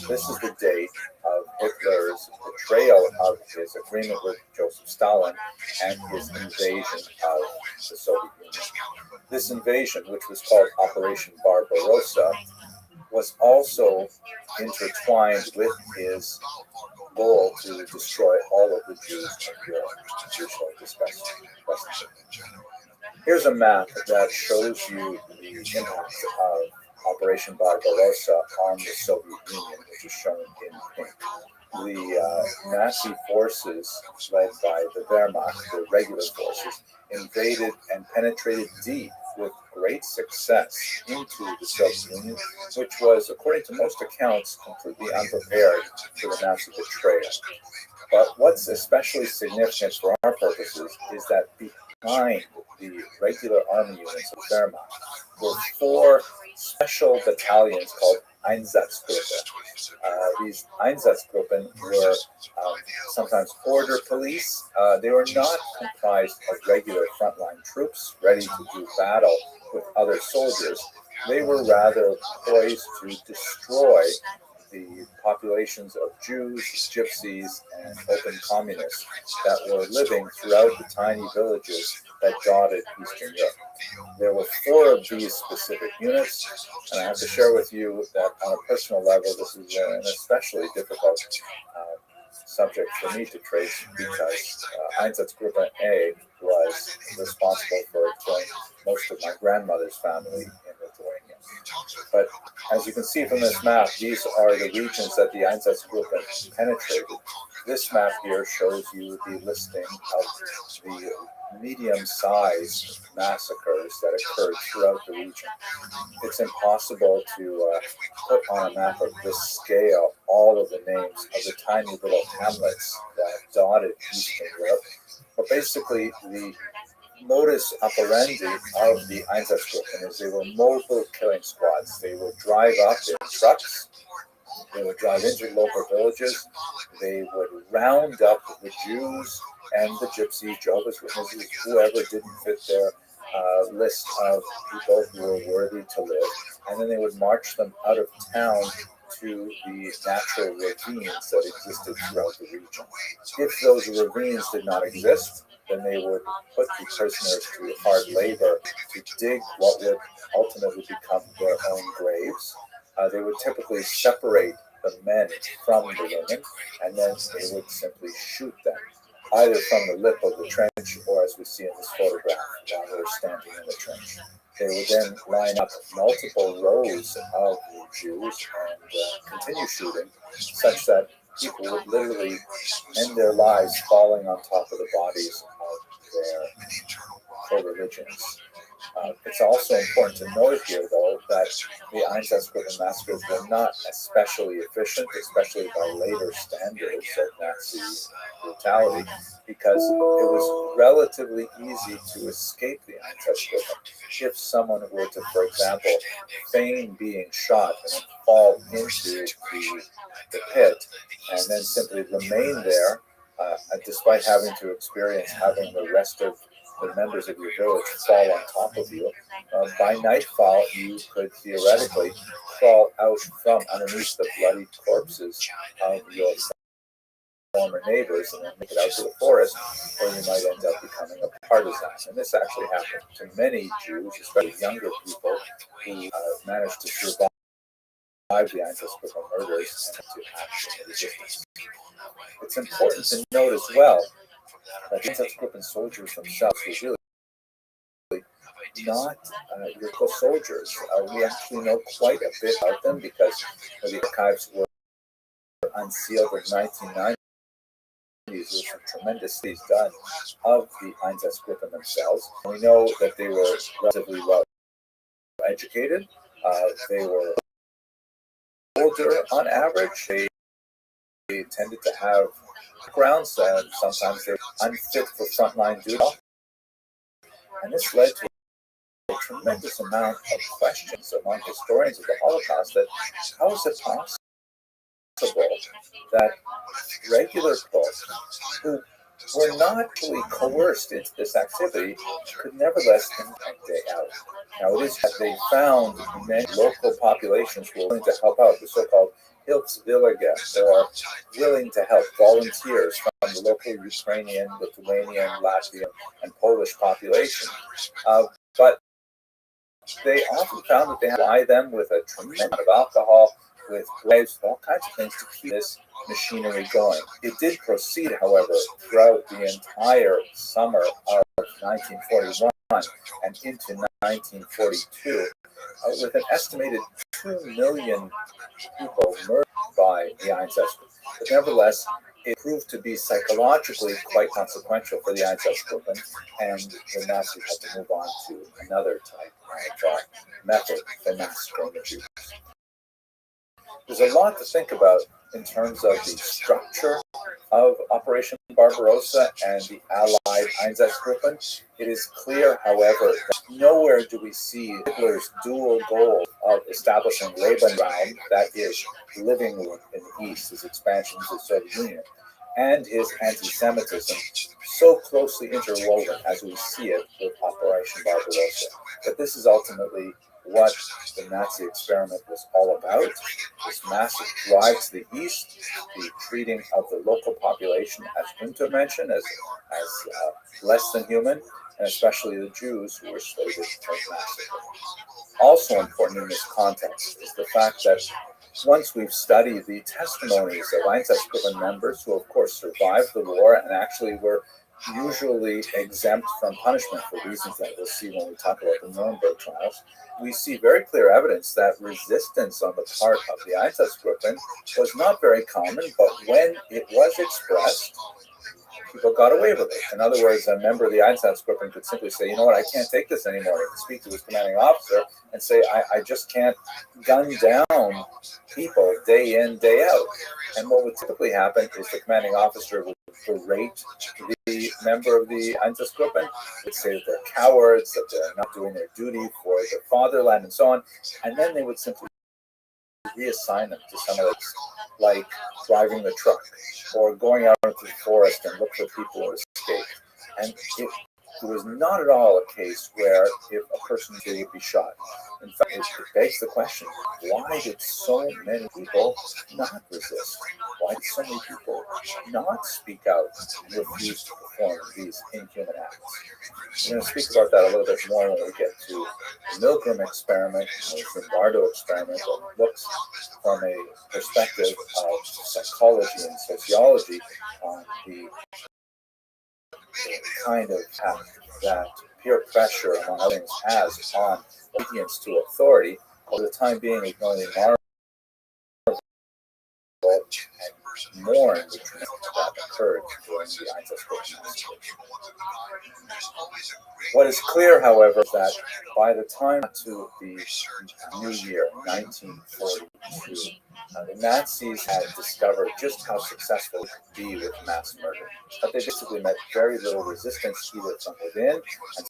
This is the date of Hitler's betrayal of his agreement with Joseph Stalin and his invasion of the Soviet Union. This invasion, which was called Operation Barbarossa, was also intertwined with his goal to destroy all of the Jews in Europe, which we shall discuss. Here's a map that shows you the impact of Operation Barbarossa on the Soviet Union, which is shown in pink. The Nazi forces, led by the Wehrmacht, the regular forces, invaded and penetrated deep with great success into the Soviet Union, which was, according to most accounts, completely unprepared for the Nazi betrayal. But what's especially significant for our purposes is that behind the regular army units of Wehrmacht were 4 special battalions called Einsatzgruppen. These Einsatzgruppen were sometimes border police. They were not comprised of regular frontline troops ready to do battle with other soldiers. They were rather poised to destroy the populations of Jews, gypsies, and open communists that were living throughout the tiny villages that dotted Eastern Europe. There were 4 of these specific units, and I have to share with you that on a personal level, this is an especially difficult subject for me to trace because Einsatzgruppe A was responsible for killing most of my grandmother's family in Lithuania. But as you can see from this map, these are the regions that the Einsatzgruppe penetrated. This map here shows you the listing of the medium-sized massacres that occurred throughout the region. It's impossible to put on a map of this scale all of the names of the tiny little hamlets that dotted Eastern Europe. But basically, the modus operandi of the Einsatzgruppen is they were mobile killing squads. They would drive up in trucks. They would drive into local villages. They would round up the Jews and the Gypsy, Jehovah's Witnesses, whoever didn't fit their list of people who were worthy to live. And then they would march them out of town to the natural ravines that existed throughout the region. If those ravines did not exist, then they would put the prisoners to hard labor to dig what would ultimately become their own graves. They would typically separate the men from the women, and then they would simply shoot them, either from the lip of the trench or, as we see in this photograph, while they're standing in the trench. They would then line up multiple rows of Jews and continue shooting, such that people would literally end their lives falling on top of the bodies of their co-religions. It's also important to note here, though, that the Einsatzgruppen massacres were not especially efficient, especially by later standards of Nazi brutality, because it was relatively easy to escape the Einsatzgruppen. If someone were to, for example, feign being shot and then fall into the pit and then simply remain there, despite having to experience having the rest of the members of your village fall on top of you, by nightfall you could theoretically crawl out from underneath the bloody corpses of your former neighbors and then make it out to the forest, or you might end up becoming a partisan. And this actually happened to many Jews, especially younger people, who managed to survive the Einsatzgruppen murders and to actual resistance. It's important to note as well that the Einsatzgruppen soldiers themselves were really not local soldiers. We actually know quite a bit about them because the archives were unsealed in 1990. There's some tremendous studies done of the Einsatzgruppen themselves. We know that they were relatively well educated. They were older on average. They tended to have backgrounds, and sometimes they're unfit for frontline duty. And this led to a tremendous amount of questions among historians of the Holocaust that how is it possible that regular folks who were not really coerced into this activity could nevertheless day out. Now it is that they found many local populations who were willing to help out, the so-called Hilfswillige, or willing to help volunteers from the local Ukrainian, Lithuanian, Latvian, and Polish population. But they often found that they had to buy them with a tremendous amount of alcohol, with knives, all kinds of things to keep this machinery going. It did proceed, however, throughout the entire summer of 1941 and into 1942, with an estimated 2 million people murdered by the Einsatzgruppen. But nevertheless, it proved to be psychologically quite consequential for the Einsatzgruppen, and the Nazis had to move on to another type of method for massacring the Jews. There's a lot to think about in terms of the structure of Operation Barbarossa and the Allied Einsatzgruppen. It is clear, however, that nowhere do we see Hitler's dual goal of establishing Lebensraum, that is, living room in the East, his expansion into the Soviet Union, and his anti-Semitism so closely interwoven as we see it with Operation Barbarossa. But this is ultimately what the Nazi experiment was all about, this massive drive to the east, the treating of the local population, as Günther mentioned, as less than human, and especially the Jews who were slated to massacre. Also important in this context is the fact that once we've studied the testimonies of Einsatzgruppen members who, of course, survived the war and actually were usually exempt from punishment for reasons that we'll see when we talk about the Nuremberg trials, we see very clear evidence that resistance on the part of the Einsatzgruppen was not very common, but when it was expressed, people got away with it. In other words, a member of the Einsatzgruppen could simply say, you know what, I can't take this anymore. He could speak to his commanding officer and say, I just can't gun down people day in, day out. And what would typically happen is the commanding officer would berate the member of the Einsatzgruppen, would say that they're cowards, that they're not doing their duty for their fatherland, and so on. And then they would simply reassign them to some of those, like driving the truck or going out into the forest and look for people who escaped. And it was not at all a case where if a person would be shot. In fact, it begs the question, why did so many people not resist? Why did so many people not speak out and refuse to perform these inhuman acts? We're going to speak about that a little bit more when we get to the Milgram experiment, the Zimbardo experiment, that looks from a perspective of psychology and sociology on the kind of impact that peer pressure, among other things, has on obedience to authority. For the time being, we can only marvel and mourn the tremendous that occurred during the Einsatzgruppen massacre. What is clear, however, is that by the time to the new year, 1942, the Nazis had discovered just how successful it could be with mass murder. But they basically met very little resistance either from within and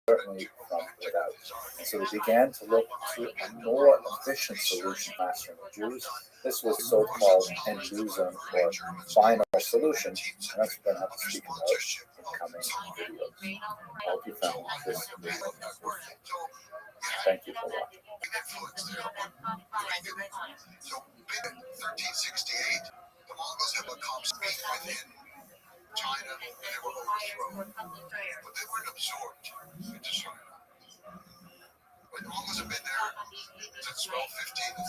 certainly from without. And so they began to look to a more efficient solution for mastering the Jews. This was so-called Endlösung, or final solution, and that's what we're going to have to speak about in coming videos. I hope you found this video useful. Thank you for watching. So, in 1368, the Mongols had become speak within China, and they were overthrown, but they weren't absorbed into China. But the Mongols have been there since 1215 and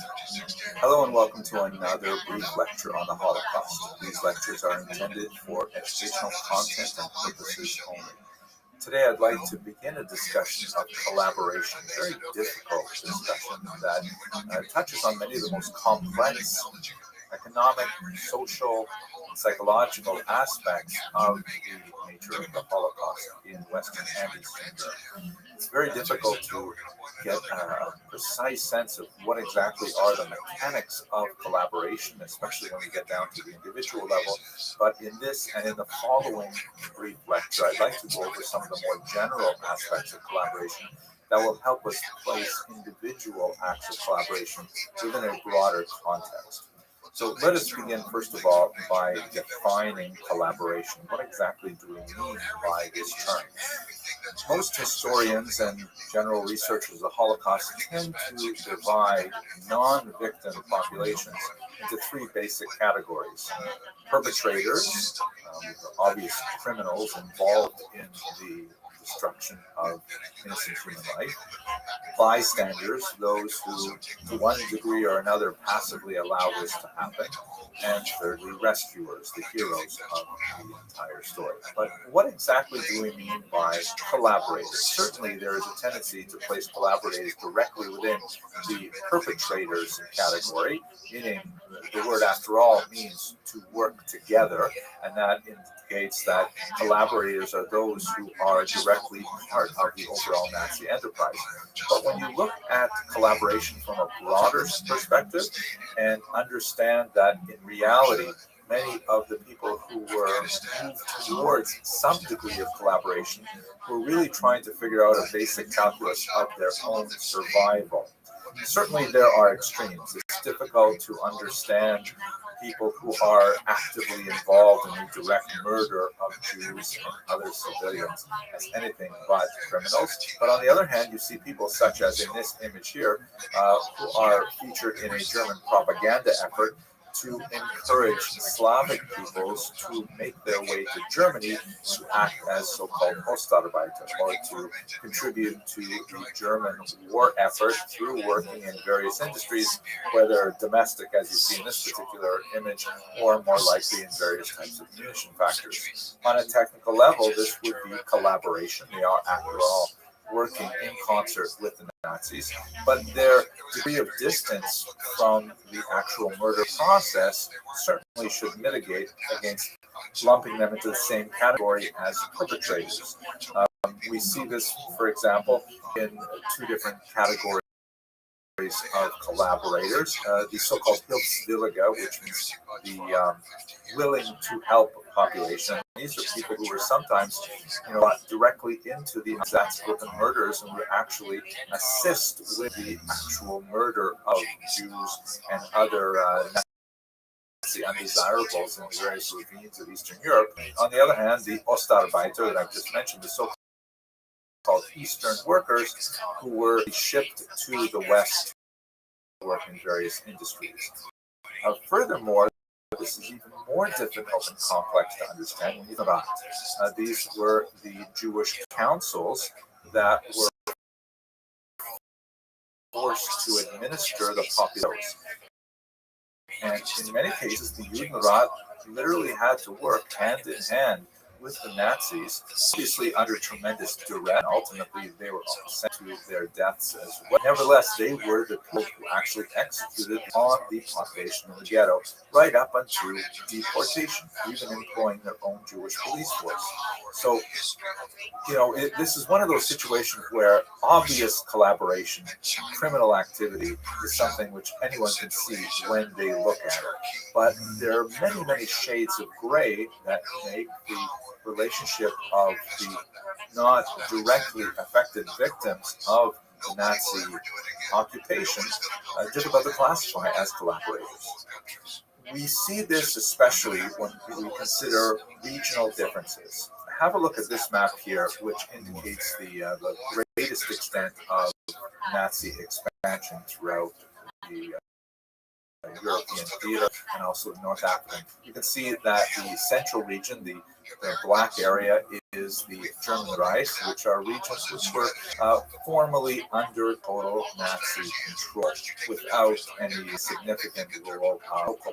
1368. Hello and welcome to another brief lecture on the Holocaust. These lectures are intended for educational content and purposes only. Today I'd like to begin a discussion of collaboration, a very difficult discussion that touches on many of the most complex economic, social, and psychological aspects of the nature of the Holocaust in Western and Eastern Europe. It's very difficult to get a precise sense of what exactly are the mechanics of collaboration, especially when we get down to the individual level. But in this and in the following brief lecture, I'd like to go over some of the more general aspects of collaboration that will help us place individual acts of collaboration within a broader context. So let us begin, first of all, by defining collaboration. What exactly do we mean by this term? Most historians and general researchers of the Holocaust tend to divide non-victim populations into three basic categories. Perpetrators, obvious criminals involved in the destruction of innocent human life. Bystanders, those who, to one degree or another, passively allow this to happen. And thirdly, rescuers, the heroes of the entire story. But what exactly do we mean by collaborators? Certainly, there is a tendency to place collaborators directly within the perpetrators category, meaning the word, after all, means to work together, and that indicates that collaborators are those who are directly directly part of the overall Nazi enterprise. But when you look at collaboration from a broader perspective and understand that in reality, many of the people who were moved towards some degree of collaboration were really trying to figure out a basic calculus of their own survival. Certainly, there are extremes. It's difficult to understand people who are actively involved in the direct murder of Jews and other civilians as anything but criminals. But on the other hand, you see people such as in this image here, who are featured in a German propaganda effort to encourage Slavic peoples to make their way to Germany to act as so-called Ostarbeiter, or to contribute to the German war effort through working in various industries, whether domestic, as you see in this particular image, or more likely in various types of munition factories. On a technical level, this would be collaboration. They are, after all, working in concert with the Nazis, but their degree of distance from the actual murder process certainly should mitigate against lumping them into the same category as perpetrators. We see this, for example, in two different categories of collaborators, the so-called Hilfswillige, which means the willing to help population. These are people who were sometimes, brought directly into the Einsatzgruppen murders and would actually assist with the actual murder of Jews and other Nazi undesirables in the various ravines of Eastern Europe. On the other hand, the Ostarbeiter that I've just mentioned, the so-called Eastern workers who were shipped to the West to work in various industries. Furthermore, this is even more difficult and complex to understand when you think about it. These were the Jewish councils that were forced to administer the populace. And in many cases, the Judenrat literally had to work hand in hand with the Nazis, obviously under tremendous duress. Ultimately, they were sent to their deaths as well. Nevertheless, they were the people who actually executed on the population of the ghetto, right up until deportation, even employing their own Jewish police force. So, this is one of those situations where obvious collaboration, criminal activity, is something which anyone can see when they look at it. But there are many, many shades of gray that make the relationship of the not directly affected victims of the Nazi occupation difficult to classify as collaborators. We see this especially when we consider regional differences. Have a look at this map here, which indicates the greatest extent of Nazi expansion throughout the European theater and also North Africa. You can see that the central region, the black area, is the German Reich, which are regions which were formally under total Nazi control without any significant local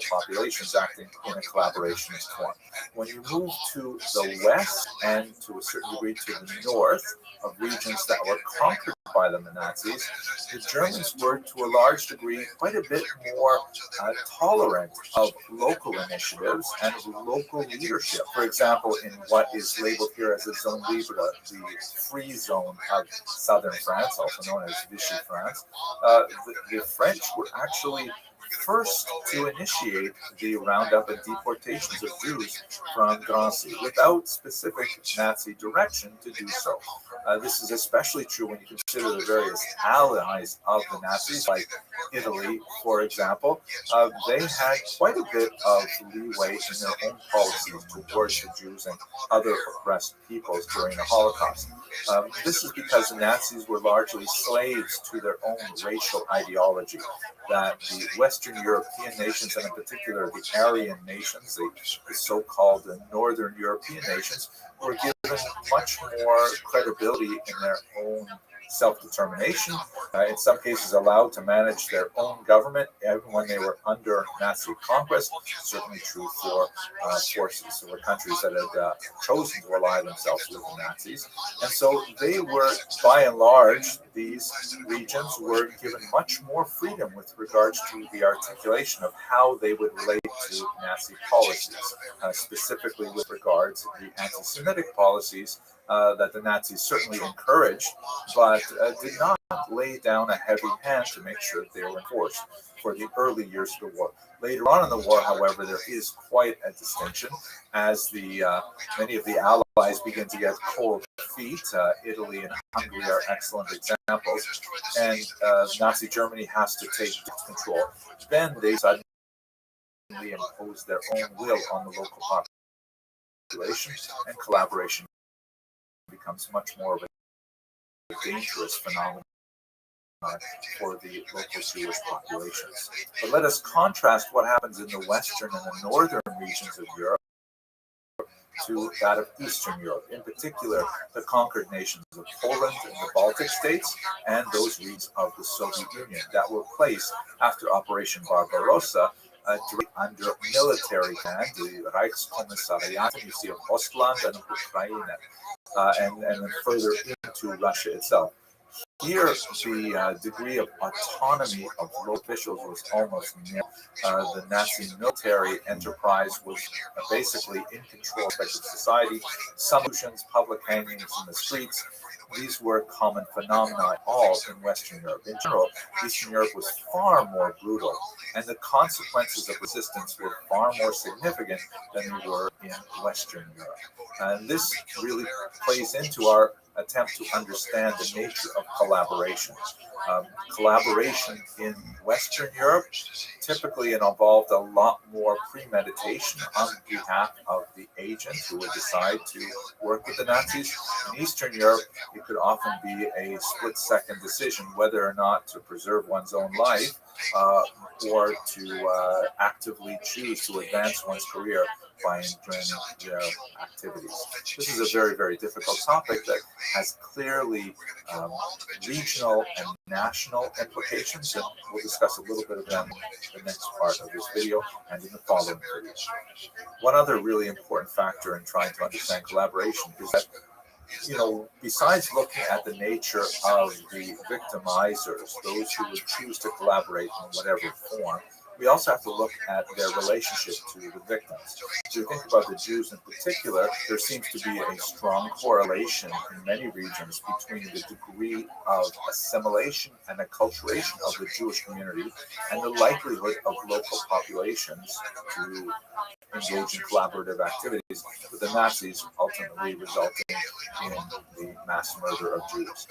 populations acting in a collaborationist form. When you move to the west and to a certain degree to the north of regions that were conquered by the Nazis, the Germans were to a large degree quite a bit more tolerant of local initiatives and local leadership. For example, in what is labeled here as a zone libre, the free zone of southern France, also known as Vichy France, the French were actually first to initiate the roundup and deportations of Jews from Drancy without specific Nazi direction to do so. This is especially true when you consider the various allies of the Nazis, like Italy, for example. They had quite a bit of leeway in their own policies towards the Jews and other oppressed peoples during the Holocaust. This is because the Nazis were largely slaves to their own racial ideology, that the Western European nations, and in particular the Aryan nations, the so-called Northern European nations, were given much more credibility in their own self-determination, in some cases allowed to manage their own government even when they were under Nazi conquest. Certainly true for forces or countries that had chosen to ally themselves with the Nazis. And so they were, by and large, these regions were given much more freedom with regards to the articulation of how they would relate to Nazi policies, specifically with regards to the anti-Semitic policies that the Nazis certainly encouraged, but did not lay down a heavy hand to make sure that they were enforced for the early years of the war. Later on in the war, however, there is quite a distinction as many of the Allies begin to get cold feet. Italy and Hungary are excellent examples, and Nazi Germany has to take control. Then they suddenly impose their own will on the local population, and collaboration becomes much more of a dangerous phenomenon for the local Jewish populations. But let us contrast what happens in the western and the northern regions of Europe to that of Eastern Europe, in particular the conquered nations of Poland and the Baltic states, and those regions of the Soviet Union that were placed after Operation Barbarossa under military command, the Reichskommissariat, you see, of Ostland and Ukraine, and then further into Russia itself. Here, the degree of autonomy of local officials was almost nil. The Nazi military enterprise was basically in control of society. Solutions, public hangings in the streets, these were common phenomena all in Western Europe. In general, Eastern Europe was far more brutal, and the consequences of resistance were far more significant than they were in Western Europe. And this really plays into our attempt to understand the nature of collaboration. Collaboration in Western Europe typically involved a lot more premeditation on behalf of the agent who would decide to work with the Nazis. In Eastern Europe, it could often be a split-second decision whether or not to preserve one's own life or to actively choose to advance one's career by joining their activities. This is a very, very difficult topic that has clearly regional and national implications, and we'll discuss a little bit of them in the next part of this video and in the following video. One other really important factor in trying to understand collaboration is that, besides looking at the nature of the victimizers, those who would choose to collaborate in whatever form, we also have to look at their relationship to the victims. So you think about the Jews in particular, there seems to be a strong correlation in many regions between the degree of assimilation and acculturation of the Jewish community and the likelihood of local populations to engage in collaborative activities with the Nazis, ultimately resulting in the mass murder of Jews.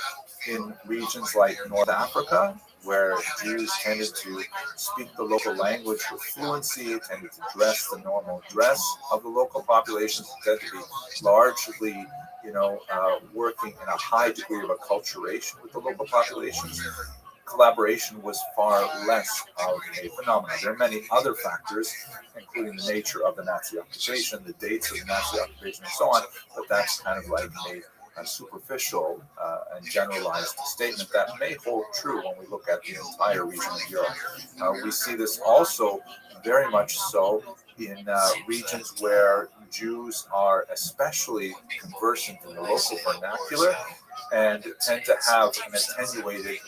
In regions like North Africa, where Jews tended to speak the local language with fluency, tended to dress the normal dress of the local populations, tended to be largely, working in a high degree of acculturation with the local populations, collaboration was far less of a phenomenon. There are many other factors, including the nature of the Nazi occupation, the dates of the Nazi occupation, and so on, but that's kind of like a superficial and generalized statement that may hold true when we look at the entire region of Europe. We see this also very much so in regions where Jews are especially conversant in the local vernacular and tend to have an attenuated,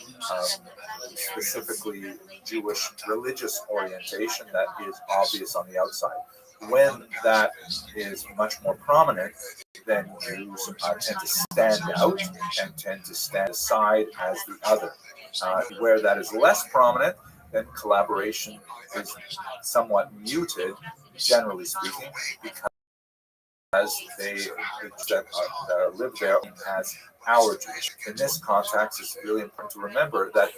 specifically Jewish religious orientation that is obvious on the outside. When that is much more prominent, then Jews tend to stand out and tend to stand aside as the other. Where that is less prominent, then collaboration is somewhat muted, generally speaking, because they that live there as our Jews. In this context, it's really important to remember that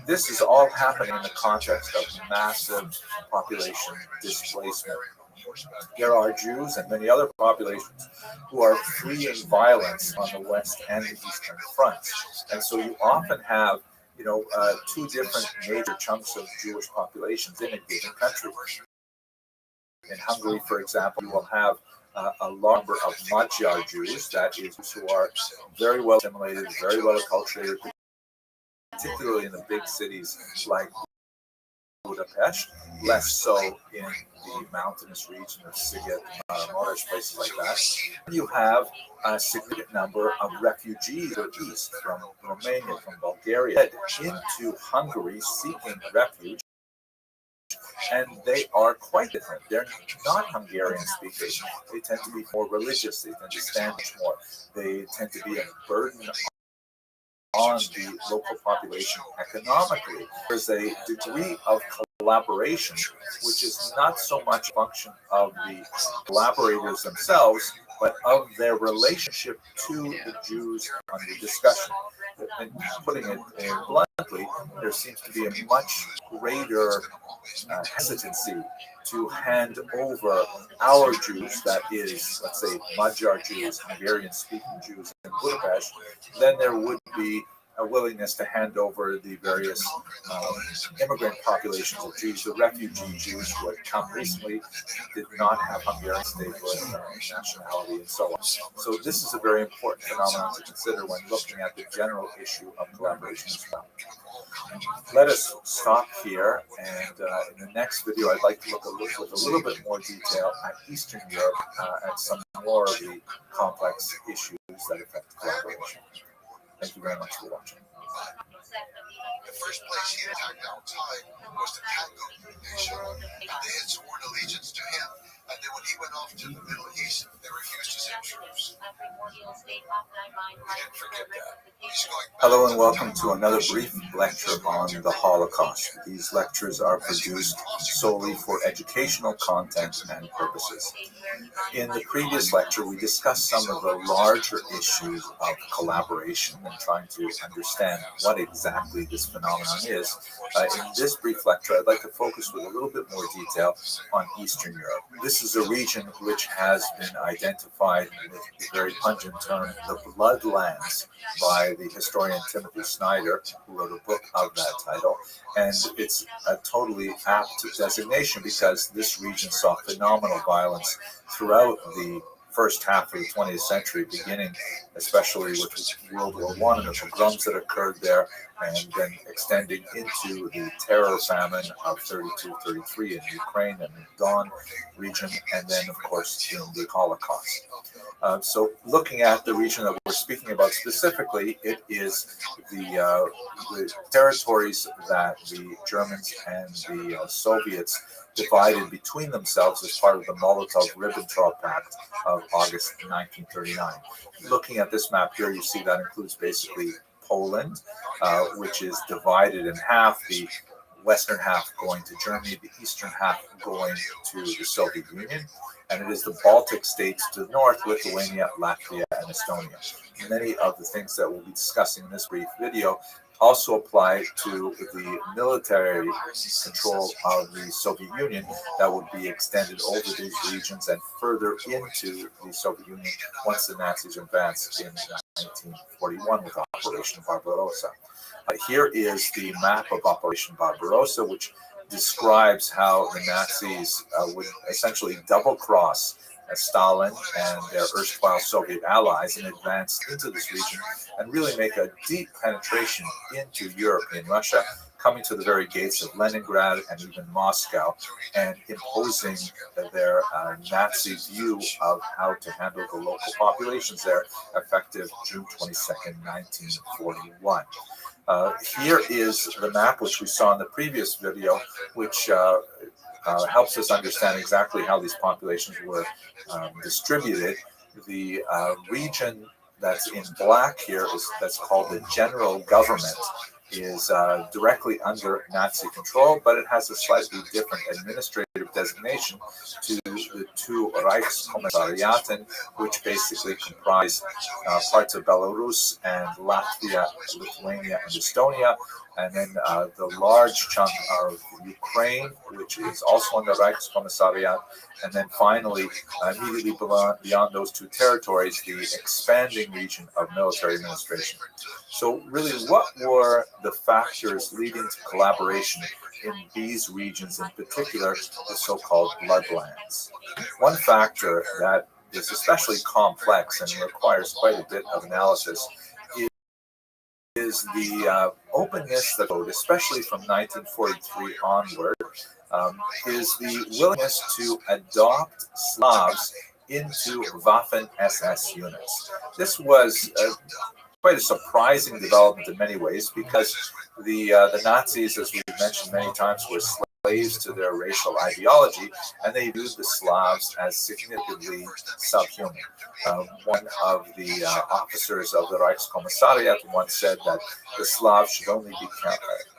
this is all happening in the context of massive population displacement. There are Jews and many other populations who are fleeing violence on the west and the eastern fronts, and so you often have two different major chunks of Jewish populations in a given country. In Hungary, for example, you will have a large number of Magyar Jews, that is, who are very well assimilated, very well acculturated, particularly in the big cities like Budapest, less so in the mountainous region of Sziget, Moros, places like that. You have a significant number of refugees to the east from Romania, from Bulgaria, into Hungary seeking refuge and they are quite different. They're not Hungarian speakers. They tend to be more religious. They tend to stand much more. They tend to be a burden on the local population economically. There's a degree of collaboration, which is not so much a function of the collaborators themselves, but of their relationship to the Jews under discussion. And putting it bluntly, there seems to be a much greater hesitancy to hand over our Jews, that is, let's say, Magyar Jews, Hungarian-speaking Jews in Budapest, than there would be a willingness to hand over the various immigrant populations of Jews, the refugee Jews who had come recently, did not have Hungarian statehood, nationality, and so on. So this is a very important phenomenon to consider when looking at the general issue of collaboration as well. Let us stop here, and in the next video, I'd like to look with a little bit more detail at Eastern Europe, at some more of the complex issues that affect collaboration. Thank you very much for watching. The first place he attacked outside was the Tango nation. They had sworn allegiance to him, and then when he went off to the Middle East, they refused to send troops. We didn't forget that. Hello and welcome to another brief lecture on the Holocaust. These lectures are produced solely for educational content and purposes. In the previous lecture, we discussed some of the larger issues of collaboration and trying to understand what exactly this phenomenon is. In this brief lecture, I'd like to focus with a little bit more detail on Eastern Europe. This is a region which has been identified with the very pungent term, the Bloodlands, by the historian Timothy Snyder, who wrote a book of that title. And it's a totally apt designation because this region saw phenomenal violence throughout the first half of the 20th century, beginning especially with World War I and the pogroms that occurred there, and then extending into the terror famine of 32-33 in Ukraine and the Don region, and then, of course, in the Holocaust. So looking at the region that we're speaking about specifically, it is the territories that the Germans and the Soviets divided between themselves as part of the Molotov-Ribbentrop Pact of August 1939. Looking at this map here, you see that includes basically Poland, which is divided in half, the western half going to Germany, the eastern half going to the Soviet Union, and it is the Baltic states to the north, Lithuania, Latvia, and Estonia. Many of the things that we'll be discussing in this brief video also apply to the military control of the Soviet Union that would be extended over these regions and further into the Soviet Union once the Nazis advanced in 1941 with Operation Barbarossa. Here is the map of Operation Barbarossa, which describes how the Nazis would essentially double-cross Stalin and their erstwhile Soviet allies and advance into this region and really make a deep penetration into European Russia, coming to the very gates of Leningrad and even Moscow, and imposing their Nazi view of how to handle the local populations there, effective June 22nd, 1941. Here is the map which we saw in the previous video, which helps us understand exactly how these populations were distributed. The region that's in black here that's called the general government is directly under Nazi control, but it has a slightly different administrative designation to the two Reichskommissariaten, which basically comprise parts of Belarus and Latvia, Lithuania, and Estonia, and then the large chunk of Ukraine, which is also under Reichskommissariat, and then finally, immediately beyond those two territories, the expanding region of military administration. So really, what were the factors leading to collaboration in these regions, in particular, the so-called bloodlands? One factor that is especially complex and requires quite a bit of analysis is the openness that, especially from 1943 onward, is the willingness to adopt Slavs into Waffen-SS units. This was quite a surprising development in many ways, because the Nazis, as we've mentioned many times, were slave slaves to their racial ideology, and they viewed the Slavs as significantly subhuman. One of the officers of the Reichskommissariat once said that the Slavs should only be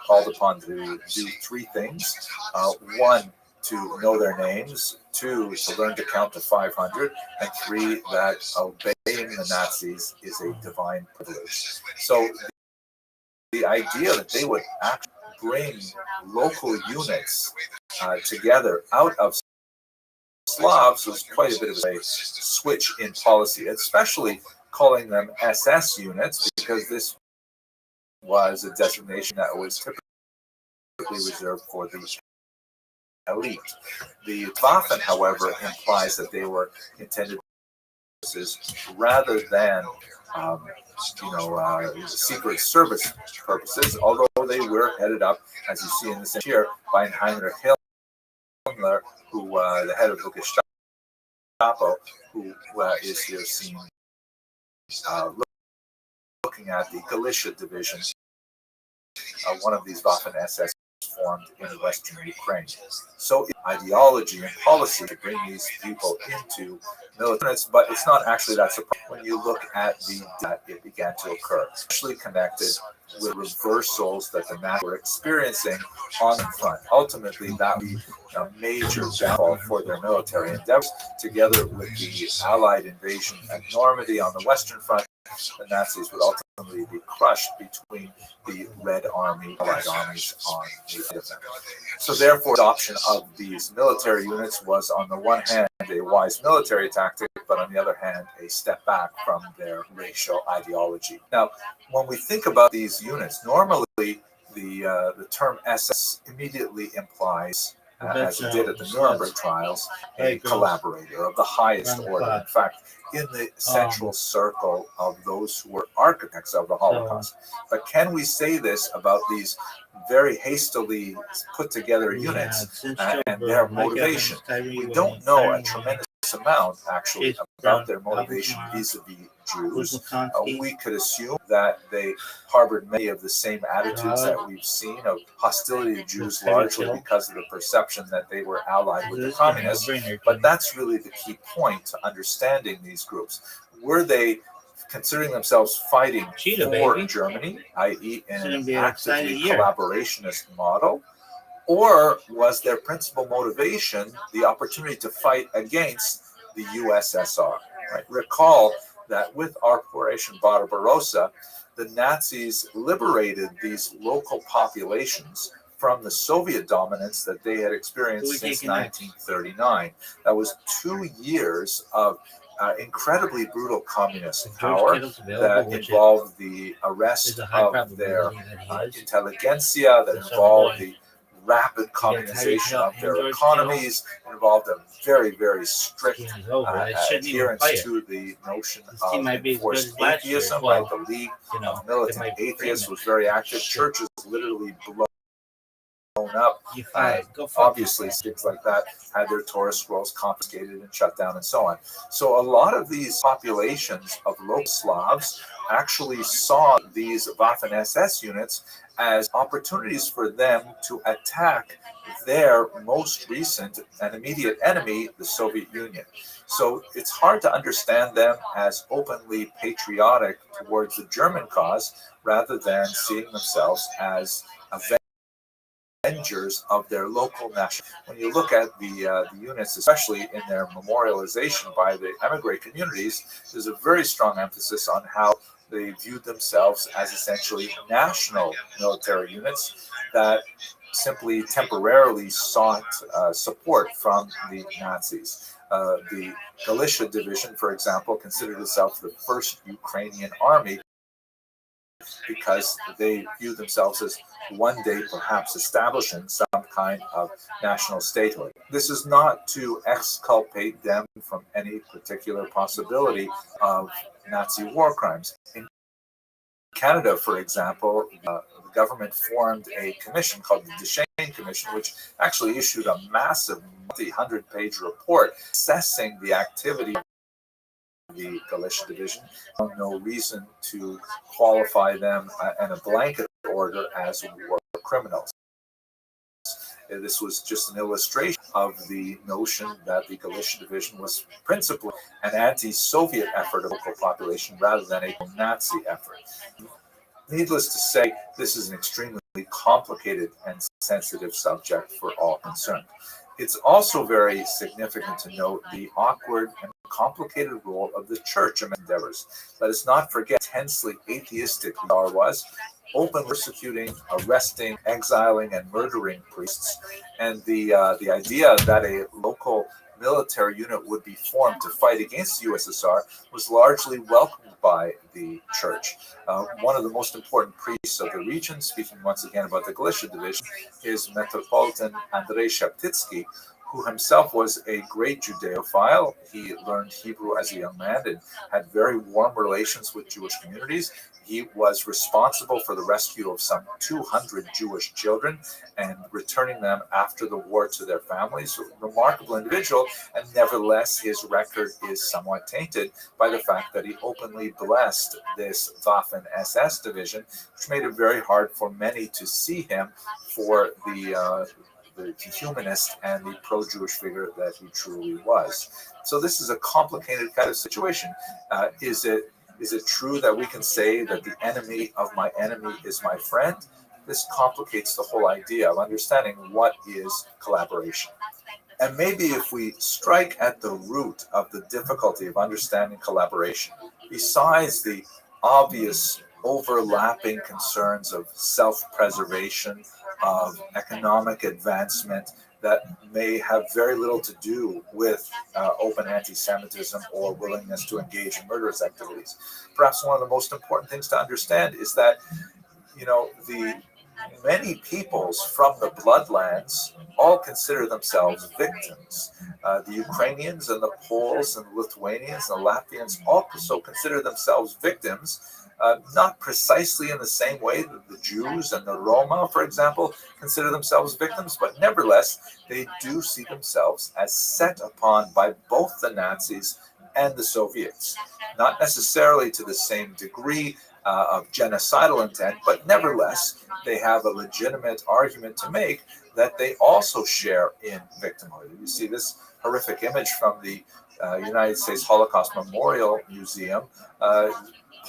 called upon to do three things. One, to know their names, two, to learn to count to 500, and three, that obeying the Nazis is a divine privilege. So the idea that they would actually bring local units together out of Slavs was quite a bit of a switch in policy, especially calling them SS units, because this was a designation that was typically reserved for the elite. The Waffen, however, implies that they were intended rather than secret service purposes, although they were headed up, as you see in this here, by Heinrich Himmler, who the head of the Gestapo, who is here seen looking at the Galicia division, one of these Waffen SS formed in Western Ukraine. So ideology and policy to bring these people into military, but it's not actually that surprising when you look at that it began to occur, especially connected with reversals that the Nazis were experiencing on the front. Ultimately, that would be a major downfall for their military endeavors, together with the Allied invasion at Normandy on the Western Front. The Nazis would ultimately be crushed between the Red Army, Allied armies on the other side. So therefore, adoption of these military units was, on the one hand, a wise military tactic, but on the other hand, a step back from their racial ideology. Now, when we think about these units, normally the term SS immediately implies, as it did at the Nuremberg trials, a collaborator of the highest order. In fact, in the central circle of those who were architects of the Holocaust. But can we say this about these very hastily put together units and their motivation? We don't know a tremendous amount, actually, about their motivation vis-a-vis Jews. We could assume that they harbored many of the same attitudes that we've seen of hostility to Jews, largely because of the perception that they were allied with the communists. But that's really the key point to understanding these groups. Were they considering themselves fighting for Germany, i.e. in an actively collaborationist model? Or was their principal motivation the opportunity to fight against the USSR? Right? Recall that with Operation Barbarossa, the Nazis liberated these local populations from the Soviet dominance that they had experienced since 1939. That was 2 years of incredibly brutal communist power that involved the arrest of their intelligentsia, that involved the rapid communization of their economies, involved a very, very strict adherence to the notion of enforced atheism. Like the League of Militant Atheists was very active. Churches literally blown up. Obviously, things like that had their Torah scrolls confiscated and shut down and so on. So a lot of these populations of local Slavs actually saw these Waffen SS units as opportunities for them to attack their most recent and immediate enemy, the Soviet Union. So it's hard to understand them as openly patriotic towards the German cause, rather than seeing themselves as avengers of their local national. When you look at the units, especially in their memorialization by the emigre communities, there's a very strong emphasis on how they viewed themselves as essentially national military units that simply temporarily sought support from the Nazis. The Galicia division, for example, considered itself the first Ukrainian army because they viewed themselves as one day perhaps establishing some kind of national statehood. This is not to exculpate them from any particular possibility of Nazi war crimes. In Canada, for example, the government formed a commission called the Deschênes Commission, which actually issued a massive multi-hundred-page report assessing the activity of the Galicia division. No reason to qualify them in a blanket order as war criminals. This was just an illustration of the notion that the Galician division was principally an anti-Soviet effort of the local population rather than a Nazi effort. Needless to say, this is an extremely complicated and sensitive subject for all concerned. It's also very significant to note the awkward and complicated role of the church in endeavors. Let us not forget how intensely atheistic Tsar was, openly persecuting, arresting, exiling, and murdering priests. And the idea that a local military unit would be formed to fight against the USSR was largely welcomed by the church. One of the most important priests of the region, speaking once again about the Galicia division, is Metropolitan Andrei Sheptitsky, who himself was a great Judeophile. He learned Hebrew as a young man and had very warm relations with Jewish communities. He was responsible for the rescue of some 200 Jewish children and returning them after the war to their families. A remarkable individual, and nevertheless, his record is somewhat tainted by the fact that he openly blessed this Waffen-SS division, which made it very hard for many to see him for the humanist and the pro-Jewish figure that he truly was. So this is a complicated kind of situation. Is it true that we can say that the enemy of my enemy is my friend? This complicates the whole idea of understanding what is collaboration. And maybe if we strike at the root of the difficulty of understanding collaboration, besides the obvious overlapping concerns of self-preservation, of economic advancement, that may have very little to do with open anti-Semitism or willingness to engage in murderous activities. Perhaps one of the most important things to understand is that, the many peoples from the bloodlands all consider themselves victims. The Ukrainians and the Poles and the Lithuanians and the Latvians also consider themselves victims. Not precisely in the same way that the Jews and the Roma, for example, consider themselves victims, but nevertheless, they do see themselves as set upon by both the Nazis and the Soviets. Not necessarily to the same degree of genocidal intent, but nevertheless, they have a legitimate argument to make that they also share in victimhood. You see this horrific image from the United States Holocaust Memorial Museum.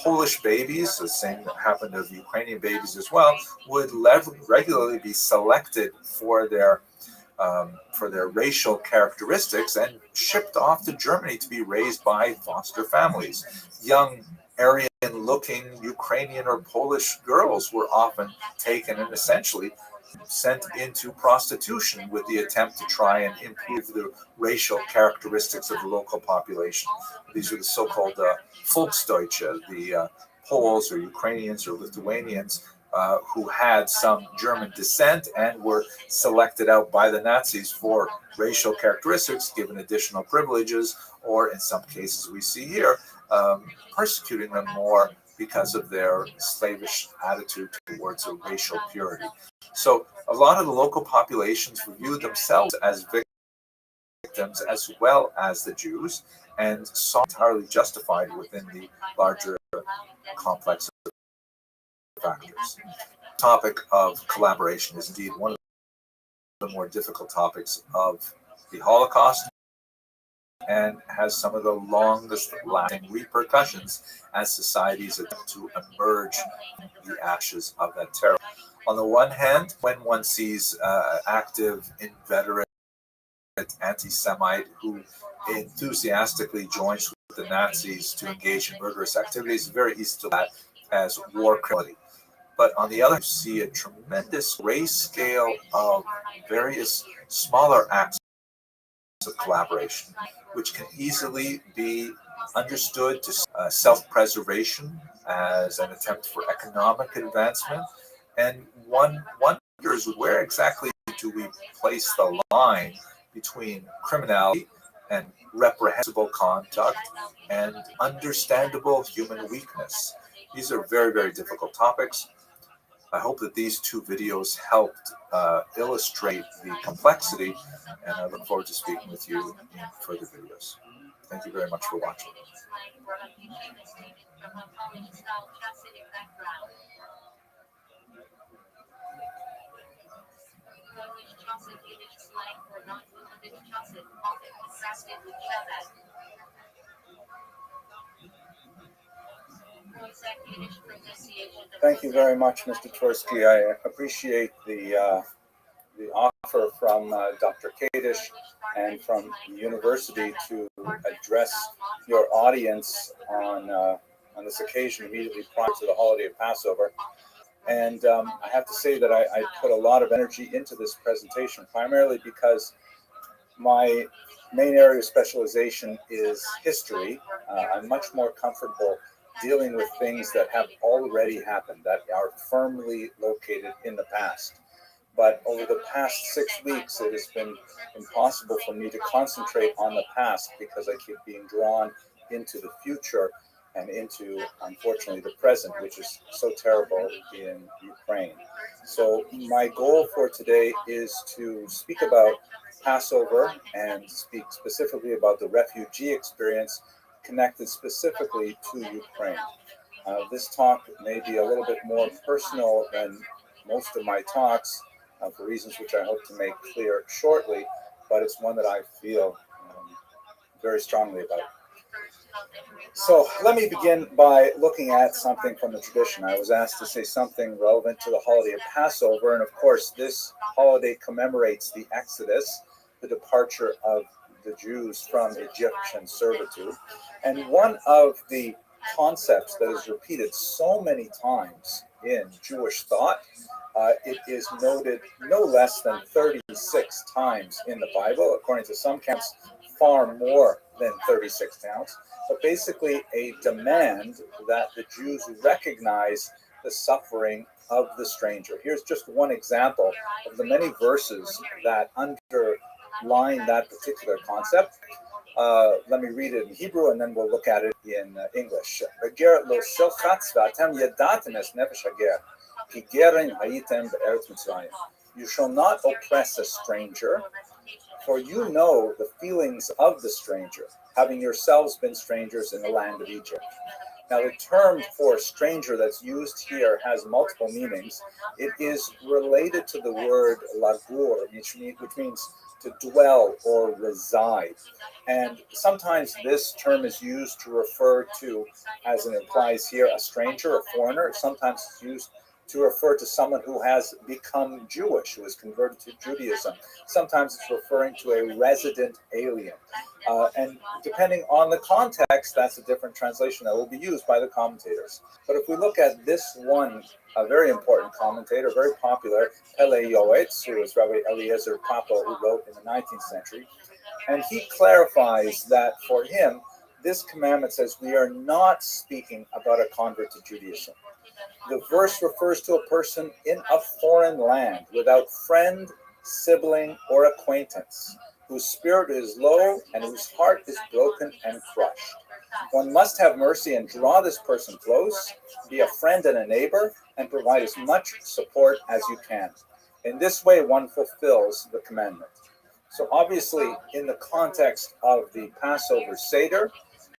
Polish babies, the same that happened to the Ukrainian babies as well, would regularly be selected for their racial characteristics and shipped off to Germany to be raised by foster families. Young Aryan-looking Ukrainian or Polish girls were often taken and essentially sent into prostitution with the attempt to try and improve the racial characteristics of the local population. These are the so-called Volksdeutsche, the Poles or Ukrainians or Lithuanians who had some German descent and were selected out by the Nazis for racial characteristics, given additional privileges, or in some cases we see here, persecuting them more because of their slavish attitude towards a racial purity. So a lot of the local populations view themselves as victims as well as the Jews, and saw entirely justified within the larger complex of factors. The topic of collaboration is indeed one of the more difficult topics of the Holocaust, and has some of the longest lasting repercussions as societies attempt to emerge from the ashes of that terror. On the one hand, when one sees active, inveterate anti-Semite who enthusiastically joins with the Nazis to engage in murderous activities, it's very easy to that as war criminality. But on the other hand, you see a tremendous grayscale of various smaller acts of collaboration, which can easily be understood to self-preservation as an attempt for economic advancement. And one wonders, where exactly do we place the line between criminality and reprehensible conduct and understandable human weakness? These are very, very difficult topics. I hope that these two videos helped illustrate the complexity, and I look forward to speaking with you in further videos. Thank you very much for watching. Thank you very much, Mr. Tversky. I appreciate the offer from Dr. Kadish and from the university to address your audience on this occasion immediately prior to the holiday of Passover. And I have to say that I put a lot of energy into this presentation, primarily because my main area of specialization is history. I'm much more comfortable dealing with things that have already happened, that are firmly located in the past. But over the past 6 weeks, it has been impossible for me to concentrate on the past because I keep being drawn into the future and into, unfortunately, the present, which is so terrible in Ukraine. So my goal for today is to speak about Passover and speak specifically about the refugee experience connected specifically to Ukraine. This talk may be a little bit more personal than most of my talks, for reasons which I hope to make clear shortly, but it's one that I feel very strongly about. So let me begin by looking at something from the tradition. I was asked to say something relevant to the holiday of Passover, and of course this holiday commemorates the Exodus, the departure of the Jews from Egyptian servitude. And one of the concepts that is repeated so many times in Jewish thought, it is noted no less than 36 times in the Bible, according to some counts, far more than 36 counts, but basically a demand that the Jews recognize the suffering of the stranger. Here's just one example of the many verses that underline that particular concept. Let me read it in Hebrew and then we'll look at it in English. You shall not oppress a stranger, for you know the feelings of the stranger, having yourselves been strangers in the land of Egypt. Now, the term for stranger that's used here has multiple meanings. It is related to the word lagur, which means to dwell or reside. And sometimes this term is used to refer to, as it implies here, a stranger, a foreigner. Sometimes it's used to refer to someone who has become Jewish, who has converted to Judaism. Sometimes it's referring to a resident alien. And depending on the context, that's a different translation that will be used by the commentators. But if we look at this one, a very important commentator, very popular, Pele Yoetz, who was Rabbi Eliezer Papa, who wrote in the 19th century, and he clarifies that for him, this commandment says we are not speaking about a convert to Judaism. The verse refers to a person in a foreign land without friend, sibling, or acquaintance, whose spirit is low and whose heart is broken and crushed. One must have mercy and draw this person close, be a friend and a neighbor, and provide as much support as you can. In this way, one fulfills the commandment. So obviously, in the context of the Passover Seder,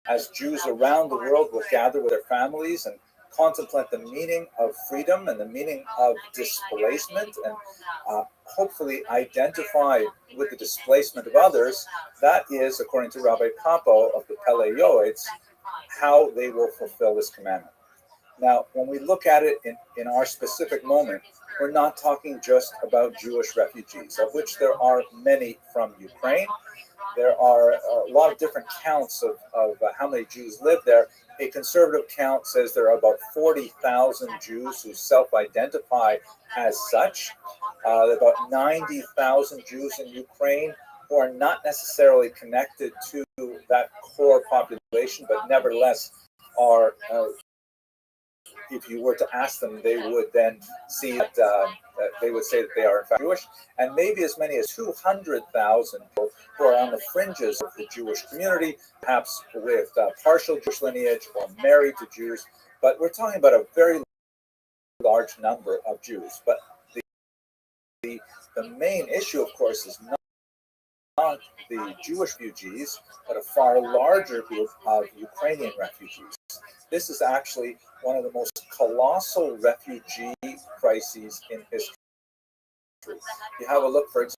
as Jews around the world will gather with their families and contemplate the meaning of freedom and the meaning of displacement and hopefully identify with the displacement of others, that is, according to Rabbi Papo of the Pele Yoetz, how they will fulfill this commandment. Now, when we look at it in our specific moment, we're not talking just about Jewish refugees, of which there are many from Ukraine. There are a lot of different counts of how many Jews live there. A conservative count says there are about 40,000 Jews who self-identify as such. There are about 90,000 Jews in Ukraine who are not necessarily connected to that core population, but nevertheless are, if you were to ask them, they would then see that they would say that they are in fact Jewish, and maybe as many as 200,000 people who are on the fringes of the Jewish community, perhaps with partial Jewish lineage or married to Jews. But we're talking about a very large number of Jews. But the main issue, of course, is not the Jewish refugees, but a far larger group of Ukrainian refugees. This is actually one of the most colossal refugee crises in history. You have a look, for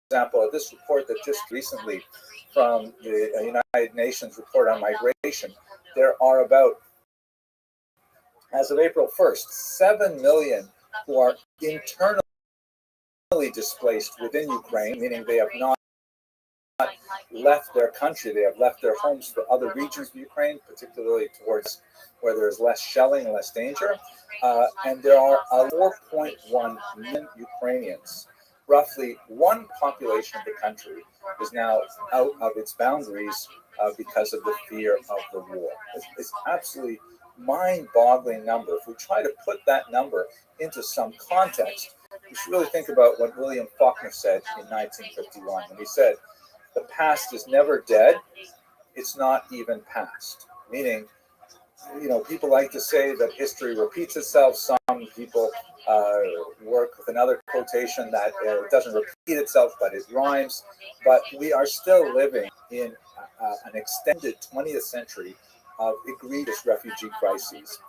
example, of this report that just recently from the United Nations report on migration, there are about, as of April 1st, 7 million who are internally displaced within Ukraine, meaning they have not left their country. They have left their homes for other regions of Ukraine, particularly towards where there is less shelling and less danger. And there are 4.1 million Ukrainians. Roughly one population of the country is now out of its boundaries because of the fear of the war. It's absolutely mind-boggling number. If we try to put that number into some context, we should really think about what William Faulkner said in 1951 when he said, "The past is never dead, it's not even past." Meaning, people like to say that history repeats itself. Some people work with another quotation that it doesn't repeat itself, but it rhymes. But we are still living in an extended 20th century of egregious refugee crises.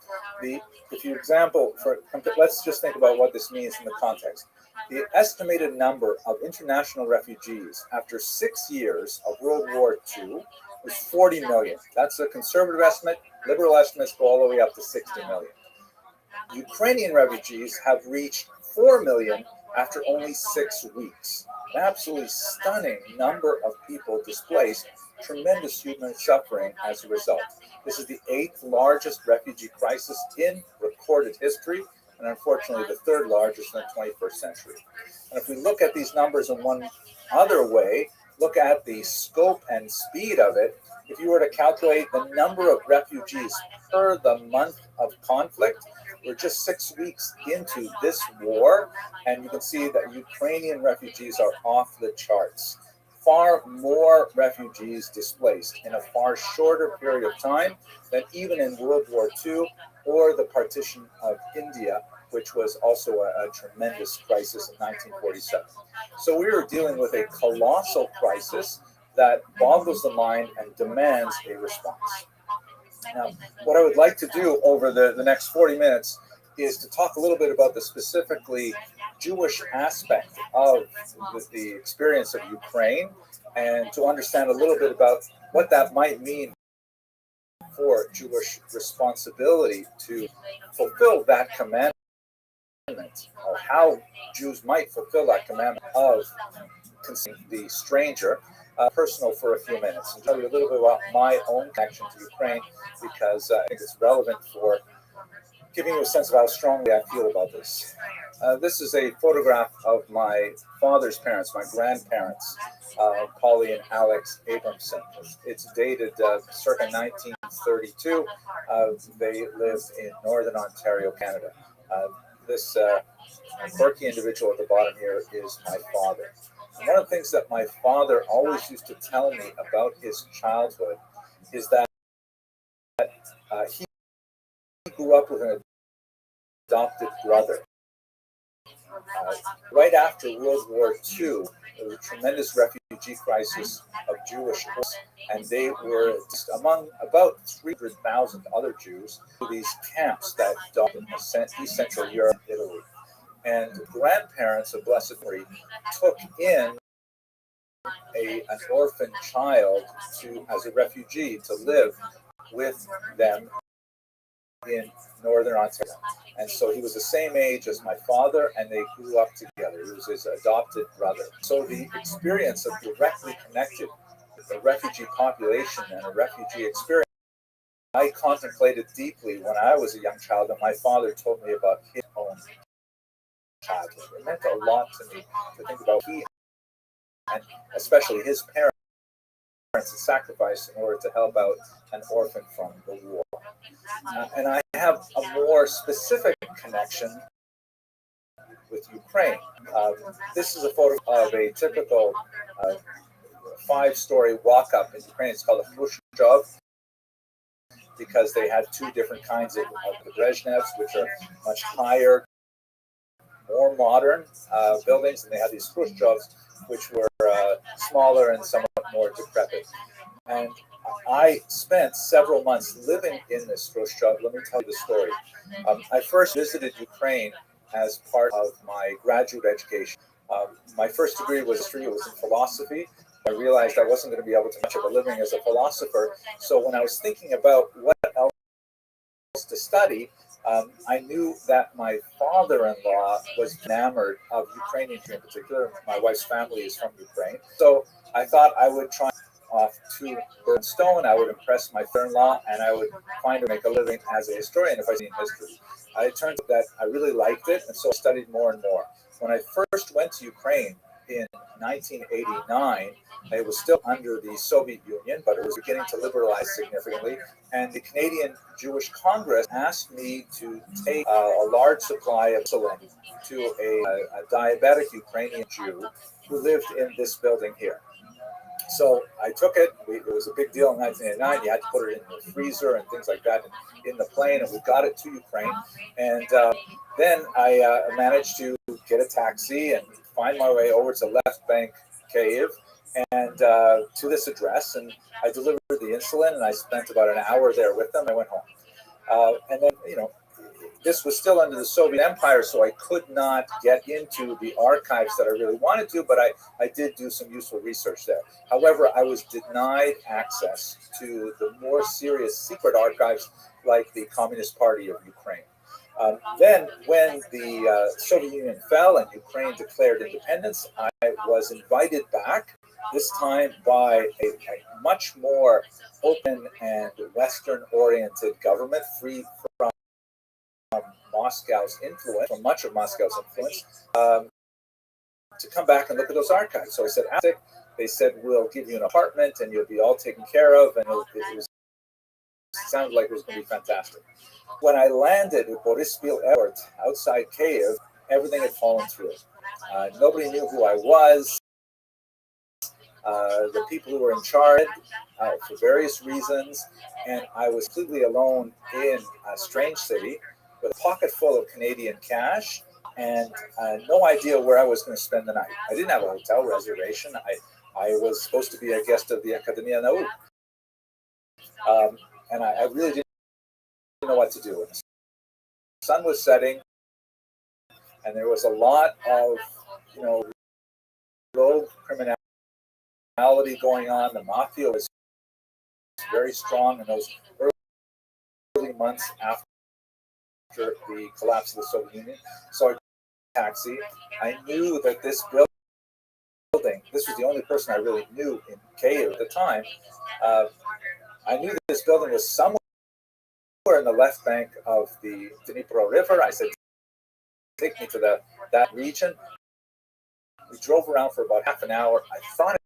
Let's just think about what this means in the context. The estimated number of international refugees after 6 years of World War II was 40 million. That's a conservative estimate. Liberal estimates go all the way up to 60 million. Ukrainian refugees have reached 4 million after only 6 weeks. An absolutely stunning number of people displaced, tremendous human suffering as a result. This is the 8th largest refugee crisis in recorded history, and unfortunately the 3rd largest in the 21st century. And if we look at these numbers in one other way, look at the scope and speed of it, if you were to calculate the number of refugees per the month of conflict, we're just 6 weeks into this war, and you can see that Ukrainian refugees are off the charts. Far more refugees displaced in a far shorter period of time than even in World War II or the partition of India, which was also a tremendous crisis in 1947. So we are dealing with a colossal crisis that boggles the mind and demands a response. Now, what I would like to do over the next 40 minutes is to talk a little bit about the specifically Jewish aspect of the experience of Ukraine, and to understand a little bit about what that might mean for Jewish responsibility to fulfill that commandment, or how Jews might fulfill that commandment of considering the stranger. Personal for a few minutes and tell you a little bit about my own connection to Ukraine, because I think it's relevant for giving you a sense of how strongly I feel about this. This is a photograph of my father's parents, my grandparents, Polly and Alex Abramson. It's dated circa 1932. They live in Northern Ontario, Canada. This quirky individual at the bottom here is my father. And one of the things that my father always used to tell me about his childhood is that he grew up with an adopted brother. Right after World War II, there was a tremendous refugee crisis of Jewish, and they were just among about 300,000 other Jews to these camps that dotted East Central Europe, Italy. And grandparents of Blessed Mary took in an orphan child as a refugee to live with them in Northern Ontario. And so he was the same age as my father, and they grew up together. He was his adopted brother. So the experience of directly connected with a refugee population and a refugee experience, I contemplated deeply when I was a young child, and my father told me about his own childhood. It meant a lot to me to think about he and especially his parents had sacrificed in order to help out an orphan from the war. And I have a more specific connection with Ukraine. This is a photo of a typical 5-story walk-up in Ukraine. It's called a Khrushchev, because they had 2 different kinds of the Brezhnevs, which are much higher, more modern buildings, and they had these Khrushchevs, which were smaller and somewhat more decrepit. And I spent several months living in this Rothschild. Let me tell you the story. I first visited Ukraine as part of my graduate education. My first degree was history. It was in philosophy. I realized I wasn't going to be able to much of a living as a philosopher. So when I was thinking about what else to study, I knew that my father-in-law was enamored of Ukrainian in particular. My wife's family is from Ukraine. So I thought I would try off to burn stone. I would impress my father-in-law, and I would find to make a living as a historian if I studied history. It turns out that I really liked it, and so I studied more and more. When I first went to Ukraine in 1989, it was still under the Soviet Union, but it was beginning to liberalize significantly. And the Canadian Jewish Congress asked me to take a large supply of insulin to a diabetic Ukrainian Jew who lived in this building here. So I took it. It was a big deal in 1989. You had to put it in the freezer and things like that in the plane, and we got it to Ukraine. And then I managed to get a taxi and find my way over to Left Bank, Kyiv, and to this address. And I delivered the insulin, and I spent about an hour there with them. I went home. And then, this was still under the Soviet Empire, so I could not get into the archives that I really wanted to, but I did do some useful research there. However, I was denied access to the more serious secret archives like the Communist Party of Ukraine. Then, when the Soviet Union fell and Ukraine declared independence, I was invited back, this time by a much more open and Western-oriented government, free from Moscow's influence, from much of Moscow's influence, to come back and look at those archives. So I said, they said, we'll give you an apartment and you'll be all taken care of. And it sounded like it was going to be fantastic. When I landed at Boryspil Airport outside Kyiv, everything had fallen through. Nobody knew who I was. The people who were in charge for various reasons. And I was completely alone in a strange city with a pocket full of Canadian cash and no idea where I was going to spend the night. I didn't have a hotel reservation. I was supposed to be a guest of the Academia Nauk. And I really didn't know what to do. The sun was setting, and there was a lot of, rogue criminality going on. The mafia was very strong in those early months after the collapse of the Soviet Union. So I took a taxi. I knew that this building, this was the only person I really knew in Kyiv at the time. I knew that this building was somewhere in the left bank of the Dnipro River. I said, take me to that region. We drove around for about half an hour. I thought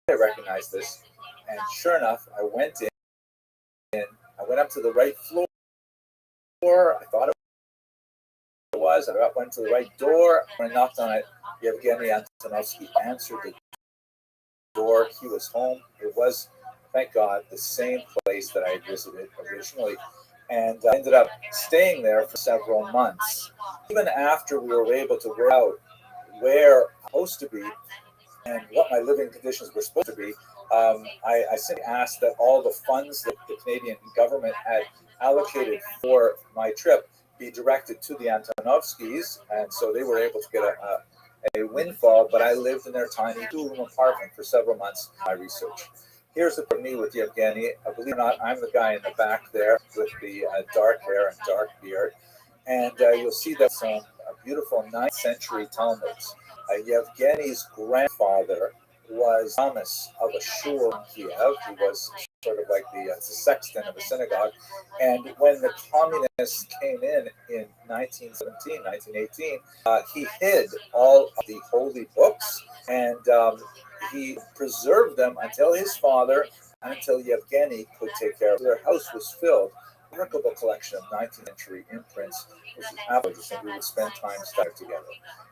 I recognized this, and sure enough, I went in. I went up to the right floor. I thought it was. I went to the right door. When I knocked on it, Yevgeny Antonovsky answered the door. He was home. It was, thank God, the same place that I had visited originally. And I ended up staying there for several months. Even after we were able to work out where I'm supposed to be and what my living conditions were supposed to be, I simply asked that all the funds that the Canadian government had allocated for my trip be directed to the Antonovskys, and so they were able to get a windfall, but I lived in their tiny two-room apartment for several months for my research. Here's the me with Yevgeny. Believe it or not, I'm the guy in the back there with the dark hair and dark beard, and you'll see that some beautiful 9th century Talmuds. Yevgeny's grandfather was Thomas of a shul in Kiev. He was sort of like the sexton of a synagogue. And when the communists came in 1917, 1918, he hid all of the holy books and he preserved them until his father, until Yevgeny could take care of it. Their house was filled. A remarkable collection of 19th century imprints, which is absolutely, and we would spend time studying together.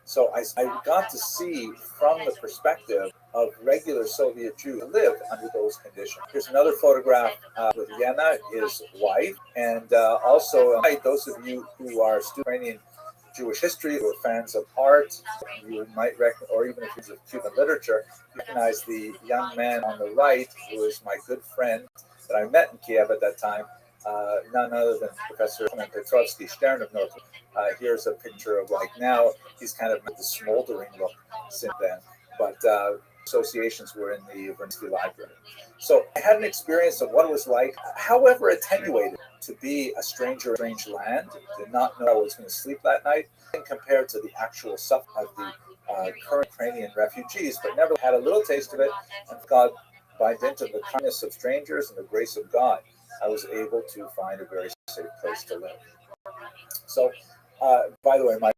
So I got to see from the perspective of regular Soviet Jews who lived under those conditions. Here's another photograph with Yena, his wife, and also those of you who are studying Jewish history or fans of art, you might recognize, or even if you're of Cuban literature, recognize the young man on the right who is my good friend that I met in Kiev at that time. none other than Professor Petrovsky Stern of North. Here's a picture of like now. He's kind of the smoldering look since then, but associations were in the University Library. So I had an experience of what it was like, however attenuated, to be a stranger in a strange land, did not know I was going to sleep that night, and compared to the actual suffering of the current Ukrainian refugees, but never had a little taste of it, and God, by dint of the kindness of strangers and the grace of God, I was able to find a very safe place to live. So, by the way, my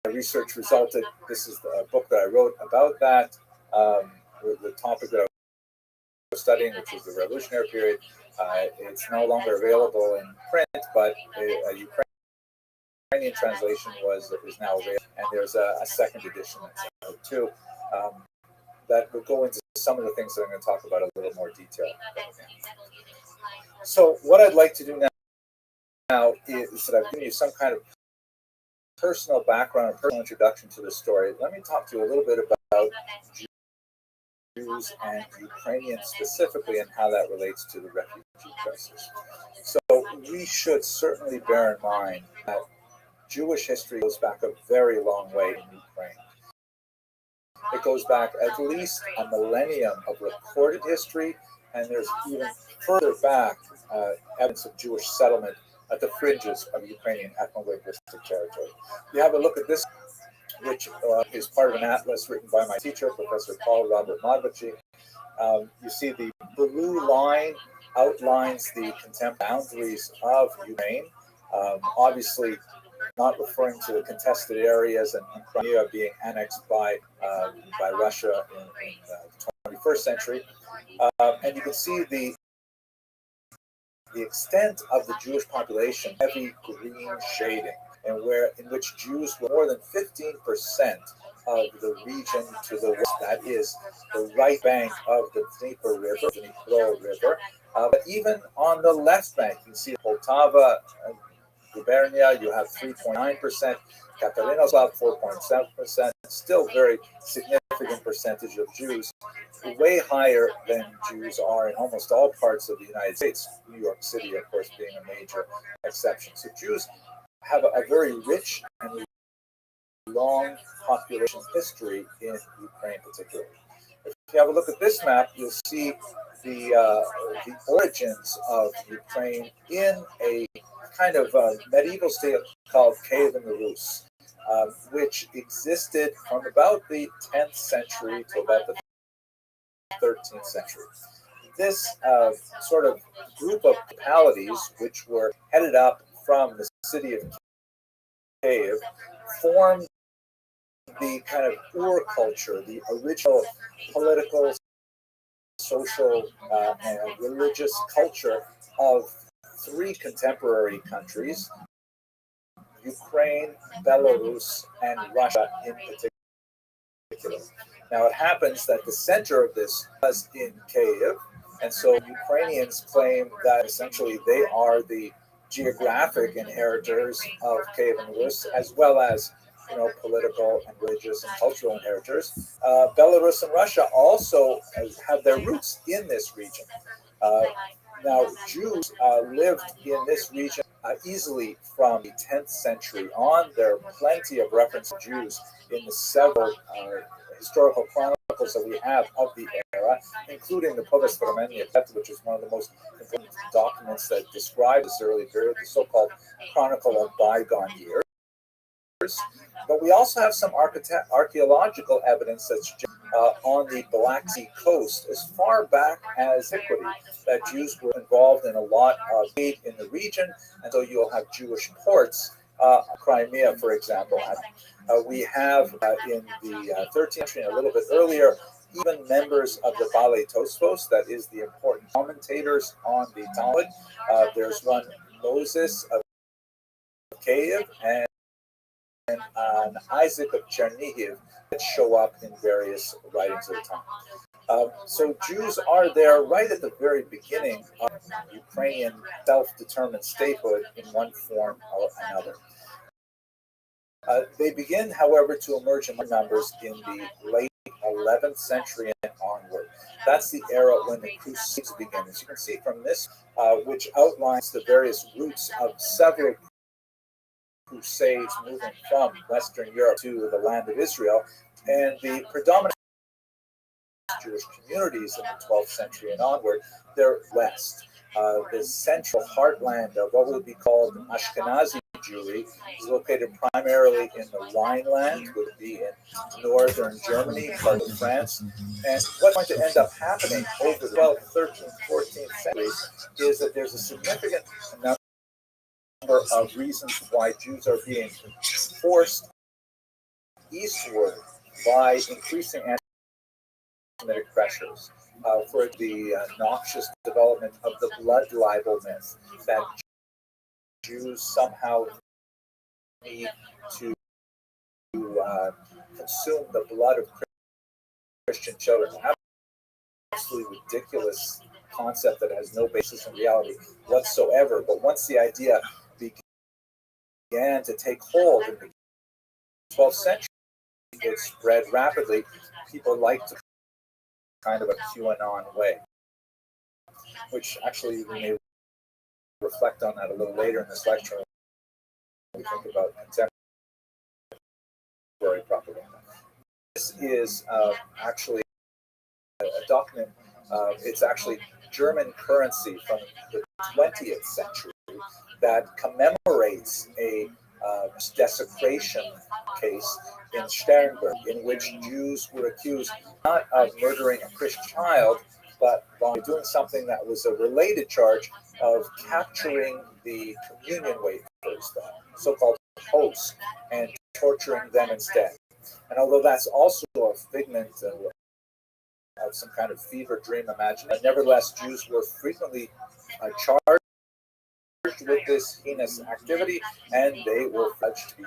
research resulted, this is the book that I wrote about that, the topic that I was studying, which was the revolutionary period. It's no longer available in print, but a Ukrainian translation is now available, and there's a second edition that's out too. That will go into some of the things that I'm going to talk about in a little more detail. So what I'd like to do now is that I've given you some kind of personal background and personal introduction to the story. Let me talk to you a little bit about Jews and Ukrainians specifically and how that relates to the refugee crisis. So we should certainly bear in mind that Jewish history goes back a very long way in Ukraine. It goes back at least a millennium of recorded history, and there's even further back evidence of Jewish settlement at the fringes of Ukrainian ethno-linguistic territory. You have a look at this, which is part of an atlas written by my teacher, Professor Paul Robert Madbachi. You see the blue line outlines the contemporary boundaries of Ukraine, obviously not referring to the contested areas and Crimea being annexed by Russia in the 21st century. And you can see the extent of the Jewish population, heavy green shading, and in which Jews were more than 15% of the region to the west, that is the right bank of the Dnieper River. But even on the left bank, you can see Poltava, Gubernia, you have 3.9%, Katarinoslav 4.7%, still very significant percentage of Jews, way higher than Jews are in almost all parts of the United States, New York City, of course, being a major exception. So Jews have a very rich and long population history in Ukraine particularly. If you have a look at this map, you'll see the origins of Ukraine in a kind of medieval state called Kiev and the Rus, which existed from about the 10th century to about the 13th century. This sort of group of principalities, which were headed up from the city of Kiev, formed the kind of Ur culture, the original political, social, and religious culture of three contemporary countries, Ukraine, Belarus, and Russia in particular. Now, it happens that the center of this was in Kiev, and so Ukrainians claim that essentially they are the geographic inheritors of Kiev and Rus, as well as political and religious and cultural inheritors. Belarus and Russia also have their roots in this region. Now, Jews lived in this region easily from the 10th century on. There are plenty of reference to Jews in the several historical chronicles that we have of the era, including the Povest Vremenia, which is one of the most important documents that describe this early period, the so-called Chronicle of Bygone Years. But we also have some archaeological evidence that's on the Black Sea coast as far back as antiquity that Jews were involved in a lot of trade in the region, and so you'll have Jewish ports. Crimea, for example, we have in the 13th century, a little bit earlier, even members of the Balei Tosfos, that is the important commentators on the Talmud. There's one, Moses of Kiev, and Isaac of Chernihiv that show up in various writings of the time. So Jews are there right at the very beginning of Ukrainian self-determined statehood in one form or another. They begin, however, to emerge in numbers in the late 11th century and onward. That's the era when the Crusades begin. As you can see from this which outlines the various routes of several crusades moving from Western Europe to the land of Israel, and the predominant Jewish communities in the 12th century and onward, they're west. The central heartland of what would be called Ashkenazi Jewry is located primarily in the Rhineland, would be in northern Germany, part of France. And what's going to end up happening over the 12th, 13th, 14th centuries is that there's a significant number of reasons why Jews are being forced eastward by increasing anti-Semitic pressures. For the noxious development of the blood libel myth that Jews somehow need to consume the blood of Christian children. Absolutely ridiculous concept that has no basis in reality whatsoever. But once the idea began to take hold in the 12th century, it spread rapidly. People liked to kind of a QAnon way, which actually we may reflect on that a little later in this lecture when we think about contemporary propaganda. This is actually a document. It's actually German currency from the 20th century that commemorates a desecration case in Sternberg, in which Jews were accused not of murdering a Christian child, but by doing something that was a related charge of capturing the communion wafers, the so-called hosts, and torturing them instead. And although that's also a figment of some kind of fever dream imagination, nevertheless, Jews were frequently charged with this heinous activity, and they were judged to be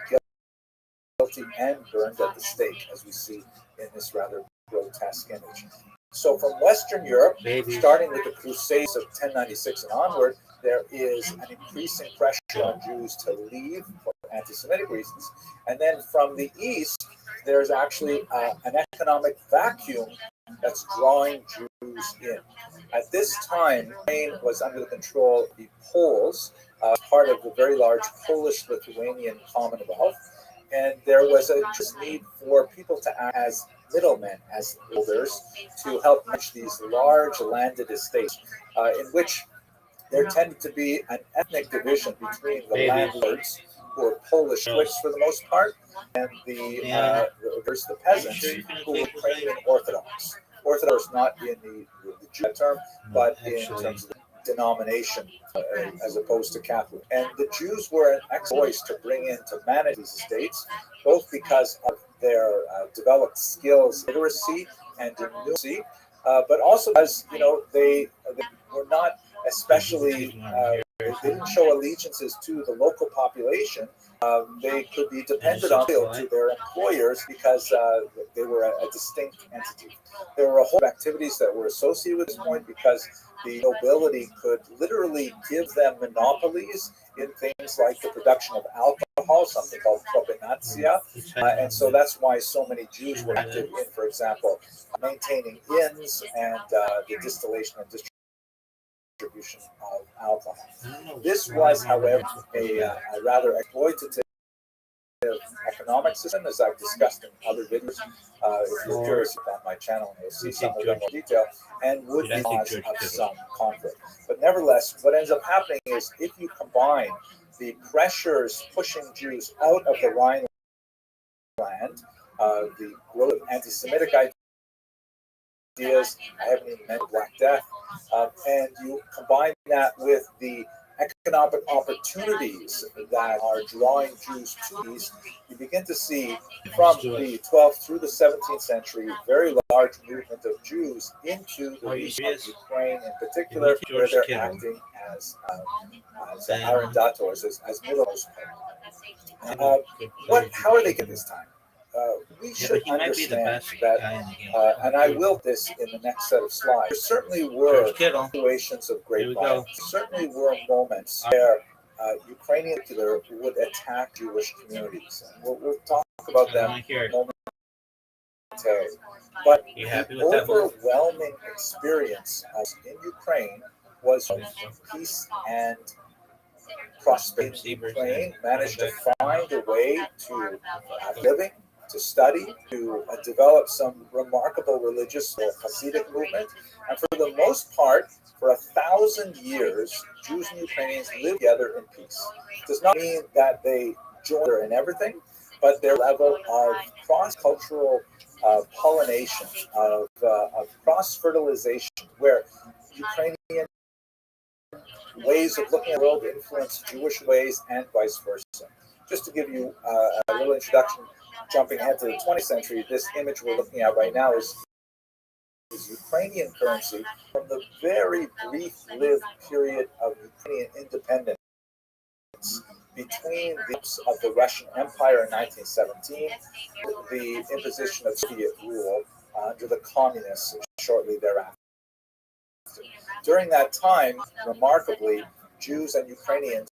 guilty and burned at the stake, as we see in this rather grotesque image. So from Western Europe, starting with the Crusades of 1096 and onward, there is an increasing pressure on Jews to leave for anti-Semitic reasons. And then from the East, there's actually an economic vacuum that's drawing Jews in. At this time, Ukraine was under the control of the Poles, part of the very large Polish-Lithuanian Commonwealth, and there was a just need for people to act as middlemen, as builders, to help manage these large landed estates, in which there tended to be an ethnic division between the landlords, who were Polish Swiss for the most part, and versus the peasants, who were Ukrainian Orthodox. Orthodox not in the Jew term, but in terms of the denomination, as opposed to Catholic. And the Jews were an excellent voice to bring in to manage these estates, both because of their developed skills, literacy, and numeracy, but also as they were not especially they didn't show allegiances to the local population. They could be depended on to their employers because they were a distinct entity. There were a whole of activities that were associated with this point because the nobility could literally give them monopolies in things like the production of alcohol, something called propinatia, and so that's why so many Jews were active in, for example, maintaining inns and the distillation and distribution of alcohol. This was, however, a rather exploitative economic system, as I've discussed in other videos. If you're curious about my channel, you'll see some of them in more detail, and would be cause of some conflict. But nevertheless, what ends up happening is if you combine the pressures pushing Jews out of the Rhineland, the growth of anti-Semitic ideas, I haven't even mentioned Black Death, and you combine that with the economic opportunities that are drawing Jews to these, you begin to see from the 12th through the 17th century very large movement of Jews into the region of Ukraine in particular, where they're acting as arrendators, as middlemen. How are they getting this time? We should understand that, and I will this in the next set of slides. There certainly were situations of great violence. There certainly were moments where Ukrainian would attack Jewish communities. And we'll talk about that momentarily. But the overwhelming experience in Ukraine was peace and prosperity. Ukraine managed to find a way to living, to study, to develop some remarkable religious Hasidic movement. And for the most part, for 1,000 years, Jews and Ukrainians lived together in peace. It does not mean that they joined in everything, but their level of cross-cultural pollination, of cross-fertilization, where Ukrainian ways of looking at the world influence Jewish ways and vice versa. Just to give you a little introduction, jumping ahead to the 20th century, this image we're looking at right now is Ukrainian currency from the very brief-lived period of Ukrainian independence between the of the Russian Empire in 1917, the imposition of Soviet rule under the communists shortly thereafter. During that time, remarkably, Jews and Ukrainians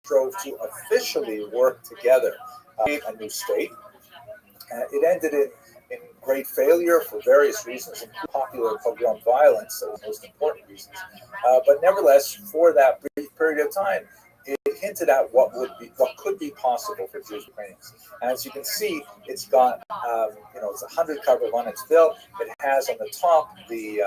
strove to officially work together a new state. It ended in great failure for various reasons, including popular pogrom violence, the most important reasons. But nevertheless, for that brief period of time, it hinted at what could be possible for Jews and Ukrainians. And as you can see, it's got it's a 100 cover on its bill. It has on the top the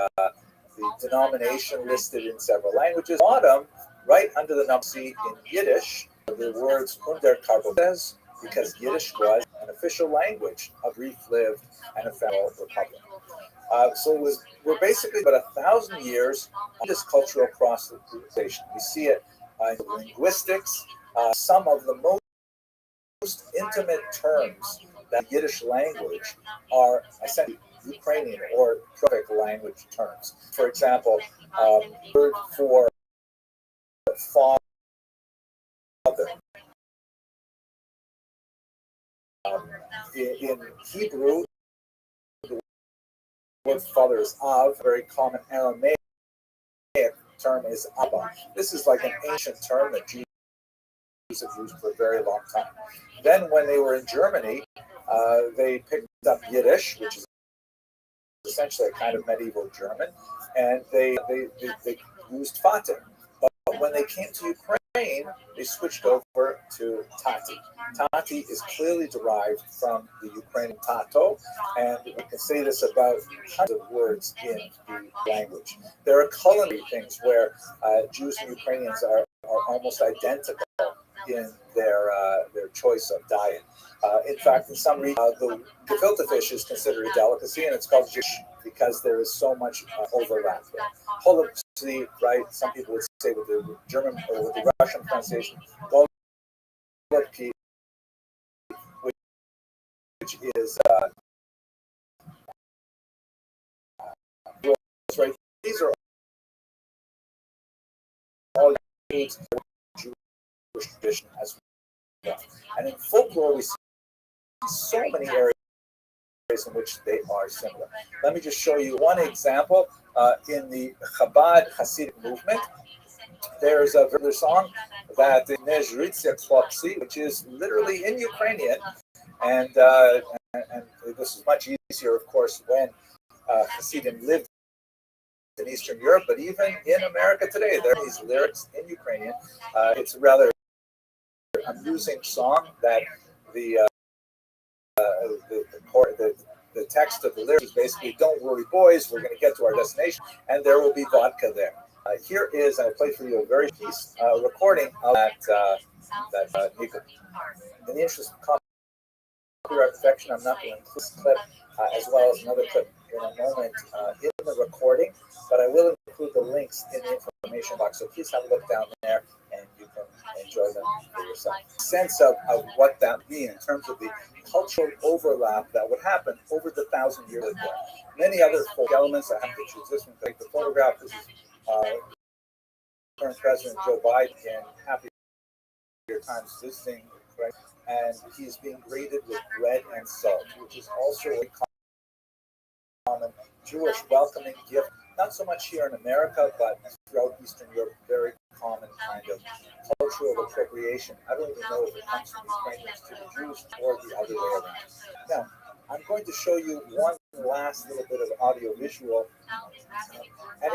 denomination listed in several languages. Bottom, right under the number C in Yiddish, the words Unterkarbo says, because Yiddish was an official language of brief-lived and a federal republic. So we're basically about 1,000 years of this cultural cross-fertilization. We see it in linguistics. Some of the most intimate terms that Yiddish language are essentially Ukrainian or Slavic language terms. For example, word for father. In Hebrew, the word father is av. A very common Aramaic term is abba. This is like an ancient term that Jews have used for a very long time. Then, when they were in Germany, they picked up Yiddish, which is essentially a kind of medieval German, and they used Vater. But when they came to Ukraine, they switched over to Tati. Tati is clearly derived from the Ukrainian tato, and we can say this about hundreds of words in the language. There are culinary things where Jews and Ukrainians are almost identical in their choice of diet. In fact, in some regions, the gefilte fish is considered a delicacy, and it's called jish because there is so much overlap there. Holopsy, right? Some people would say with the German or with the Russian pronunciation, golubki, which is right. These are all Jewish tradition as well. And in folklore, we see so many areas in which they are similar. Let me just show you one example. In the Chabad Hasidic movement, there's a particular song that in Nezhritsia Klopsi, which is literally in Ukrainian, and this is much easier, of course, when Hasidim lived in Eastern Europe, but even in America today, there are these lyrics in Ukrainian. It's a rather amusing song that the text of the lyrics is basically, "Don't worry, boys, we're going to get to our destination, and there will be vodka there." Here is, I played for you a very piece recording of that Nikon. In the interest of copyright protection, I'm not going to include this clip as well as another clip in a moment in the recording, but I will include the links in the information box. So please have a look down there, and you can enjoy them for yourself. Sense of what that means in terms of the cultural overlap that would happen over the 1,000 years ago. Many other folk elements. I have to choose this one. Take the photograph. This is current President Joe Biden in happy times visiting, right? And he's being greeted with bread and salt, which is also a common Jewish welcoming gift. Not so much here in America, but throughout Eastern Europe, very common kind of cultural appropriation. I don't even know if it comes from Ukrainians to the Jews or the other way around. Now, I'm going to show you one last little bit of audio-visual, and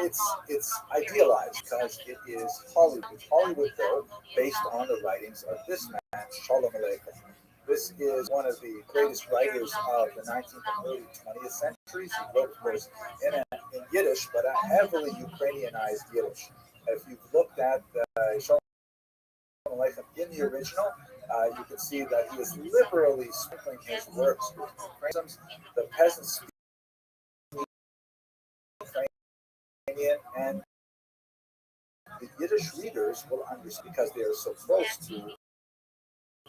it's idealized because it is Hollywood. It's Hollywood, though, based on the writings of this man, Shalom Aleichem. This is one of the greatest writers of the 19th and early 20th centuries. He wrote, of course, in Yiddish, but a heavily Ukrainianized Yiddish. If you've looked at Shalom Aleichem in the original, you can see that he is liberally sprinkling his works with Ukrainians. The peasants speak Ukrainian, and the Yiddish readers will understand because they are so close to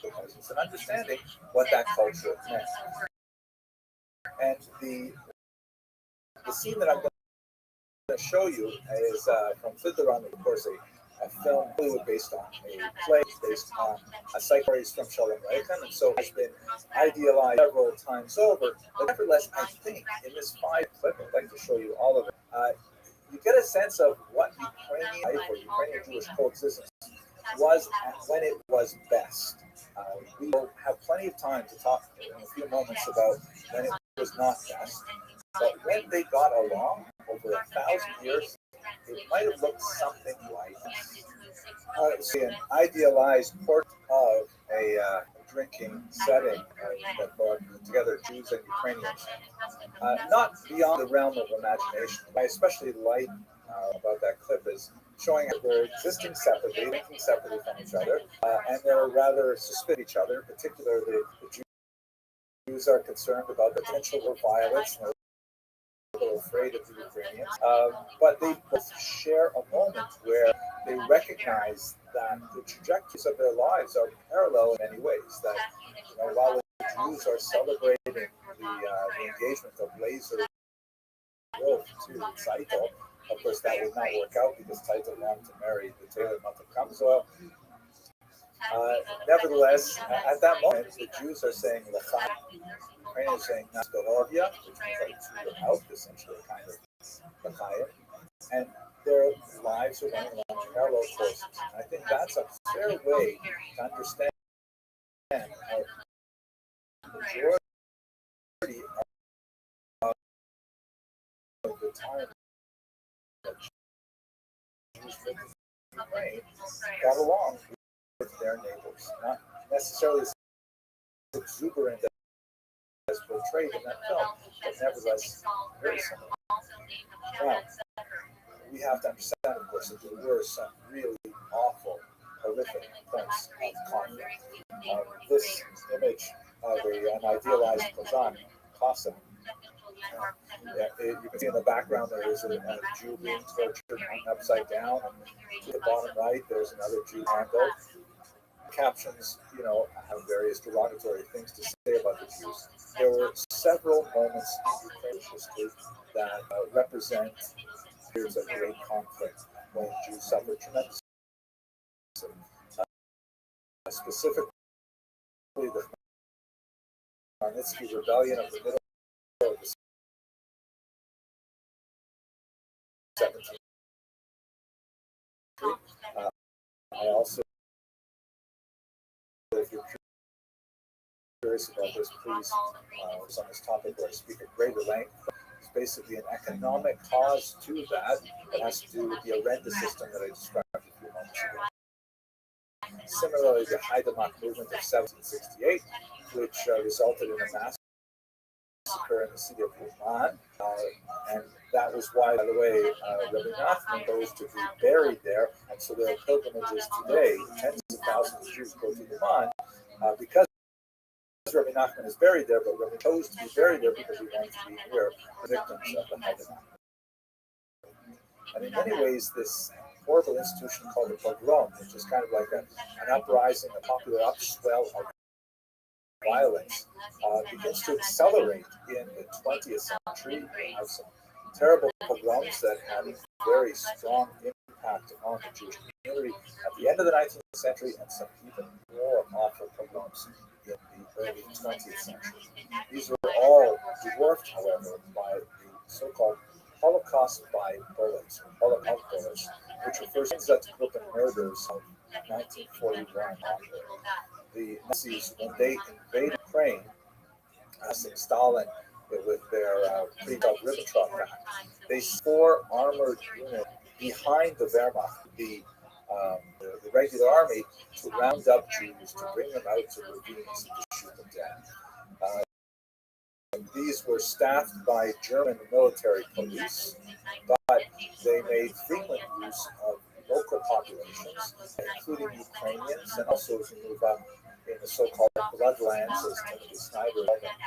the peasants and understanding what that culture meant. And the scene that I'm going to show you is from Fiddler on the, of course, a film Hollywood based on a play based on a psychosis from Shalom Aleichem, and so has been idealized several times over. But nevertheless, I think in this 5 clip, I'd like to show you all of it. You get a sense of what Ukrainian life or Ukrainian Jewish coexistence was when it was best. We will have plenty of time to talk in a few moments about when it was not best. But when they got along over 1,000 years, it might have looked something like see an idealized portrait of a drinking setting that brought together Jews and Ukrainians, not beyond the realm of imagination. I especially like about that clip is showing that they're existing separately, thinking separately from each other, and they're rather suspicious of each other. In particular, the Jews are concerned about the potential for violence. And afraid of the Ukrainians, but they both share a moment where they recognize that the trajectories of their lives are parallel in many ways. That while the Jews are celebrating the engagement of Laser Wolf to Tzeitel, of course that would not work out because Tzeitel wanted to marry the Taylor Mata Kamzoel. Nevertheless, at that moment, the Jews are saying L'chaim. Ukrainians are saying Nastorovia, which means like to the mouth, essentially a kind of L'chaim. And their lives are running along parallel courses. And I think that's a fair way to understand how the majority of the time that Jews lived in Ukraine got along with their neighbors, not necessarily as exuberant as portrayed in that film, but nevertheless very similar. Now, we have to understand, of course, that there were some really awful, horrific points of conflict. This image of an idealized Kazan, Kasa, you can see in the background there is a Jew being tortured upside down, and to the bottom right there's another Jew handled. Captions, have various derogatory things to say about the Jews. There were several moments in Ukrainian history that represent periods of great conflict when Jews suffered tremendously. Specifically, the Magnitsky rebellion of the middle of the 17th century. I also, if you're curious about this, please, on this topic where I speak at greater length. It's basically an economic cause to that. It has to do with the horrendous system that I described a few moments ago. Similarly, the Haidamach movement of 1768, which resulted in a massacre in the city of Uman, and that was why, by the way, Rabbi Nachman goes to be buried there, and so there are pilgrimages today. Tens of thousands of Jews go to Uman because Rabbi Nachman is buried there, but Rabbi chose to be buried there because he wanted to be near the victims of the Haidamach. And in many ways, this horrible institution called a pogrom, which is kind of like an uprising, a popular upswell of violence, begins to accelerate in the 20th century. We have some terrible pogroms that had a very strong impact on the Jewish community at the end of the 19th century, and some even more awful pogroms in the early 20th century. These were all dwarfed, however, by the so-called Holocaust by bullets, or Holocaust bullets, which refers to the Gruppen murders of 1941 onward. The Nazis, when they invaded Ukraine, Stalin with their pre-built Ribbentrop Pact. They sent 4 armored units behind the Wehrmacht, the regular army, to round up Jews, to bring them out to ravines and to shoot them down. These were staffed by German military police, but they made frequent use of local populations, including Ukrainians, and also as you move up in the so-called bloodlands, as Timothy Snyder called them,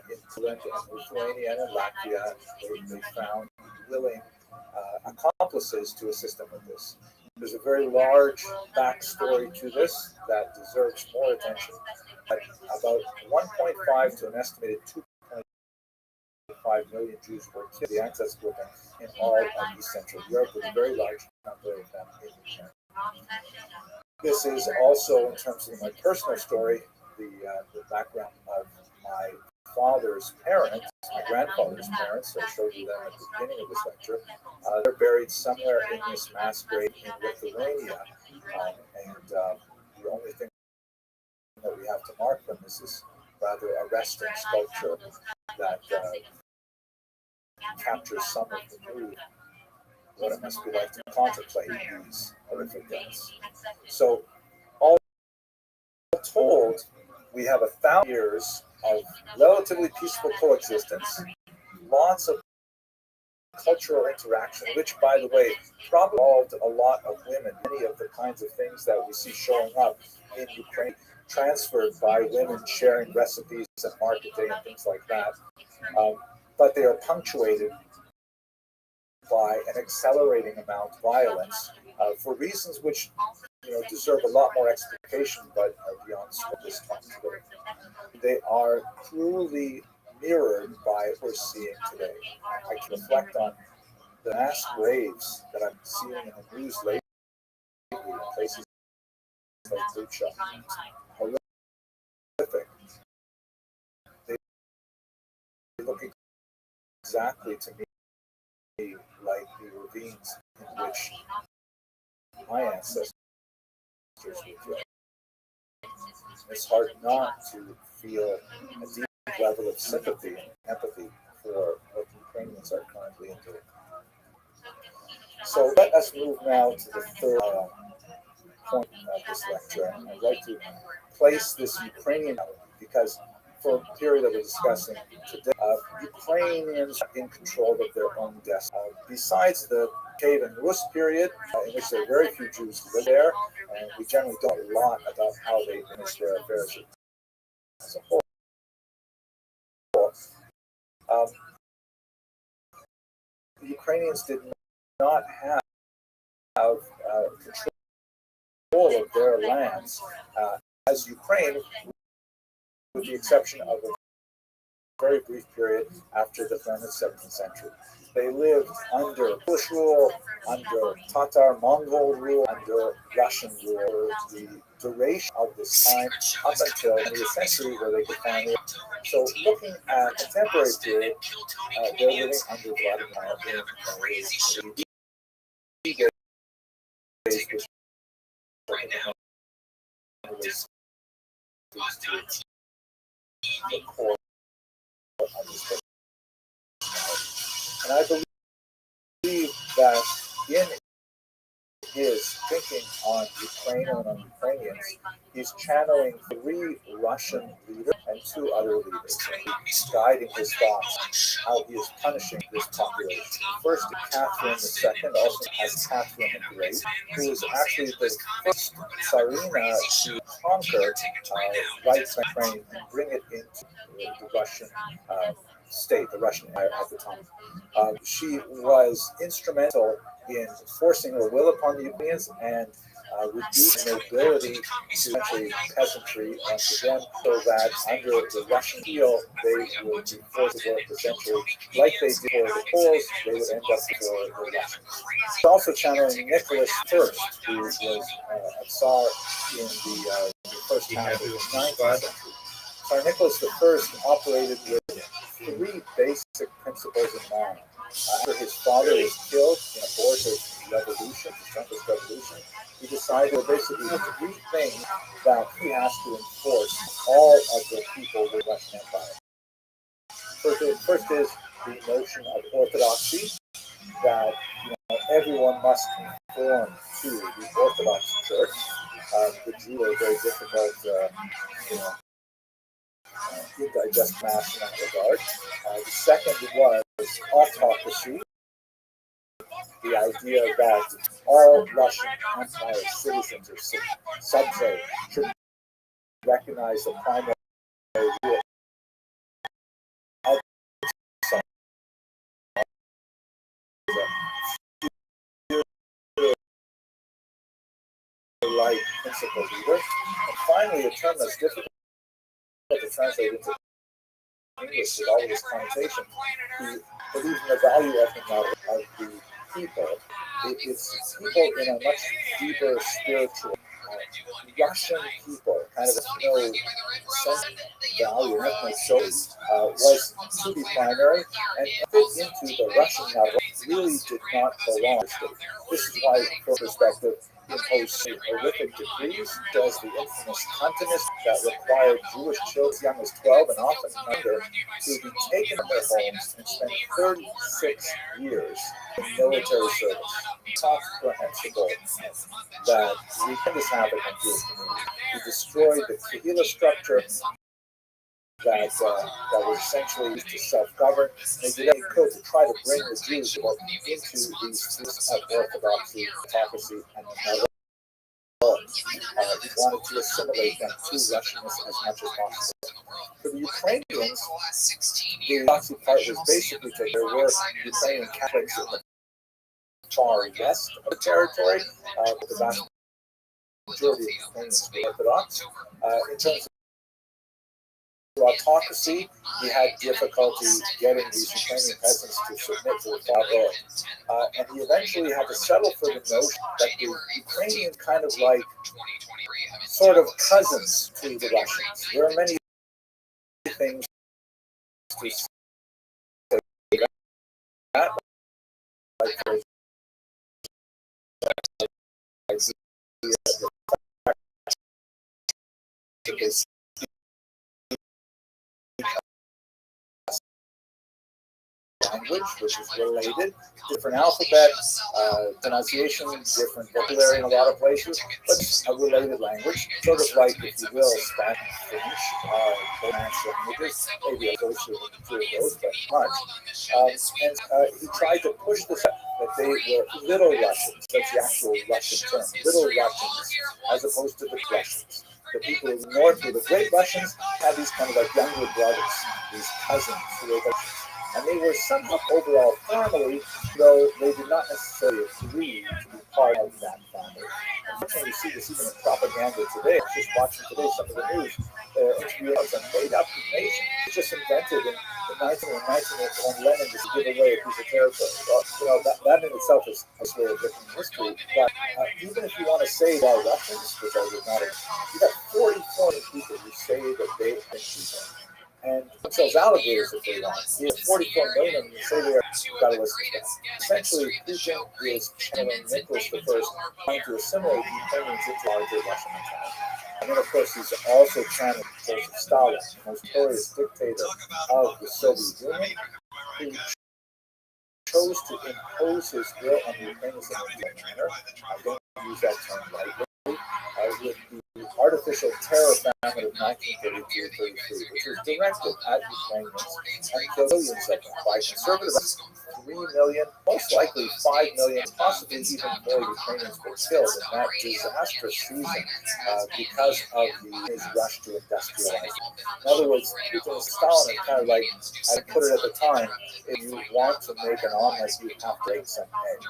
in Poland and Lithuania and in Latvia, they found willing accomplices to assist them with this. There's a very large backstory to this that deserves more attention. About 1.5 to an estimated 2.5 million Jews were killed, the access movement in all of East Central Europe, with a very large number of them in Ukraine. This is also, in terms of my personal story, the background of my father's parents, my grandfather's parents. I showed you them at the beginning of this lecture. They're buried somewhere in this mass grave in Lithuania, and the only thing that we have to mark them is this rather arresting sculpture that captures some of the mood, what it must be like to contemplate these horrific deaths. So, all told, we have 1,000 years of relatively peaceful coexistence, lots of cultural interaction, which, by the way, probably involved a lot of women. Many of the kinds of things that we see showing up in Ukraine transferred by women sharing recipes at market day and things like that. But they are punctuated by an accelerating amount of violence for reasons which deserve a lot more explication, but are beyond this talk today. They are cruelly mirrored by what we're seeing today. I can reflect on the mass graves that I'm seeing in the news lately in places like Rothschild. Horrific. They look exactly to me like the ravines in which my ancestors were killed. It's hard not to feel a deep level of sympathy and empathy for what the Ukrainians are currently enduring. So let us move now to the third point of this lecture. And I'd like to place this Ukrainian because for a period that we're discussing today, Ukrainians are in control of their own destiny. Besides the Cave and Rus period, in which there are very few Jews who live there, and we generally don't know a lot about how they manage their affairs as a whole. The Ukrainians did not have control of their lands as Ukraine, with the exception of a very brief period after the turn of the 17th century. They lived under Polish rule, under Tatar Mongol rule, under Russian rule, the duration of this time up until the 20th century, where they could finally. So, looking at contemporary period, they're living under Vladimir Putin. The core of this. And I believe that in his thinking on Ukraine and on Ukrainians, he's channeling 3 Russian leaders and 2 other leaders, guiding his thoughts, how he is punishing this population. First, Catherine II, also as Catherine the Great, who was actually the first Tsarina to conquer right Ukraine and bring it into the Russian state, the Russian Empire at the time. She was instrumental in forcing her will upon the Ukrainians and reducing nobility to essentially peasantry once again, so that under the Russian heel they would be forced to work essentially like they did for the Poles, they would end up for the Russians. It's also channeling Nicholas I, who was a Tsar in the first half of the 19th century. Tsar Nicholas I operated with 3 basic principles in mind. After his father was killed in a abortive revolution, the Trumpist Revolution, he decided basically the 3 things that he has to enforce all of the people of the Russian Empire. First is the notion of orthodoxy, that everyone must conform to the Orthodox Church. The Jew are very difficult, indigest mass in that regard. The second was autocracy, the idea that all Russian Empire citizens or subjects should recognize the primary rule of some like principal leader. And finally, a term that's difficult to translate into English with all of its connotation, he believes in the value ethic model of the people. It's people in a much deeper spiritual, Russian people, kind of a sense of value, ethnic choice, was to be primary, and fit into the Russian model really did not belong to the state. This is why, from perspective, he imposed horrific decrees, as the infamous Kantonist that required Jewish children as young as 12 and often younger to be taken from their homes and spend 36 years in military service. It's comprehensible that we can this happen in Jewish communities. He destroyed the Kehillah structure that was essentially used to self-govern. They did everything could to try to bring the Jews into these systems of orthodoxy, autocracy, and another. He wanted to assimilate them to Russianness as much as possible. For the Ukrainians, the orthodoxy part was basically that there were Ukrainian Catholics in the far west of the territory, but the vast majority of Ukrainians were Orthodox. In terms of autocracy, he had difficulty getting these Ukrainian peasants to submit to the Tsar, and he eventually had to settle for the notion that the Ukrainians kind of like sort of cousins to the Russians. There are many things to say that, like for language, which is related, different alphabet, pronunciation, different vocabulary in a lot of places, but a related language, sort of like, if you will, Spanish, French, Romance languages, maybe associated with two of those, but much. And he tried to push this up, that they were Little Russians, that's the actual Russian term, Little Russians, as opposed to the Russians. The people in the north were the Great Russians, had these kind of like younger brothers, these cousins who were Russians. And they were somehow overall family, though they did not necessarily agree to be part of that family. Unfortunately, you see this even in propaganda today. I'm just watching today some of the news. HBO is a made-up nation. It's just invented in the 1919 when Lenin just gave away a piece of territory. Well, that in itself is a story of different history. But even if you want to say they're Russians, which I would not, you got 40 foreign people who say that they are people. And themselves alligators if they want. You have 44 million and you say they're got to listen to that. Essentially, Putin is channeling Nicholas I, trying to assimilate the Ukrainians into larger Russian mentality. And then, of course, he's also channeling Joseph Stalin, the most notorious dictator of the Soviet Union, who chose to impose his will on the Ukrainians in a manner. I don't use that term lightly. With the artificial terror famine of 1932-33, which was directed at Ukrainians and killed millions of them by conservative 3 million, most likely 5 million, possibly even more Ukrainians were killed in that disastrous season because of his rush to industrialize. In other words, Putin and Stalin are kind of like, I put it at the time, if you want to make an omelet, you have to break some eggs.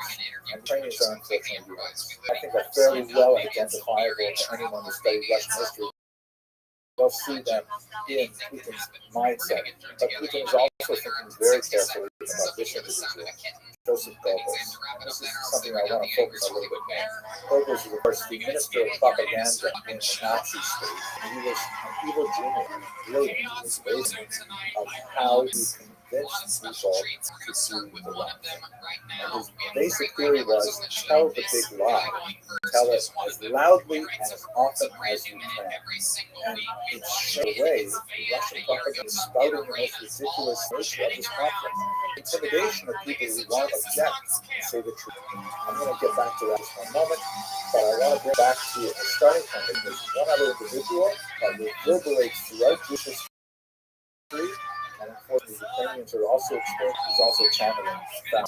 And Ukrainians are unfortunately eggs. I think are fairly well identifiable to anyone who studies Russian history. They'll see them in Putin's mindset. But Putin is also thinking very carefully about this individual, Joseph Goebbels. And this is something I want to focus a little bit more. Goebbels was, of course, the minister of propaganda in the Nazi state. And he was an evil genius, brilliant in his ways of how he can convince people to see the wrong thing. And his basic theory was tell the big lie. Tell it as loudly and as often as you can. And it's the way the Russian propaganda is spouting the most ridiculous nature of this conflict. Intimidation of people who won't object and say the truth. I'm going to get back to that in just one moment, but I want to bring back to a starting point. There's one other individual that reverberates throughout Jewish history, and unfortunately, the Ukrainians are also experiencing, is also channeling that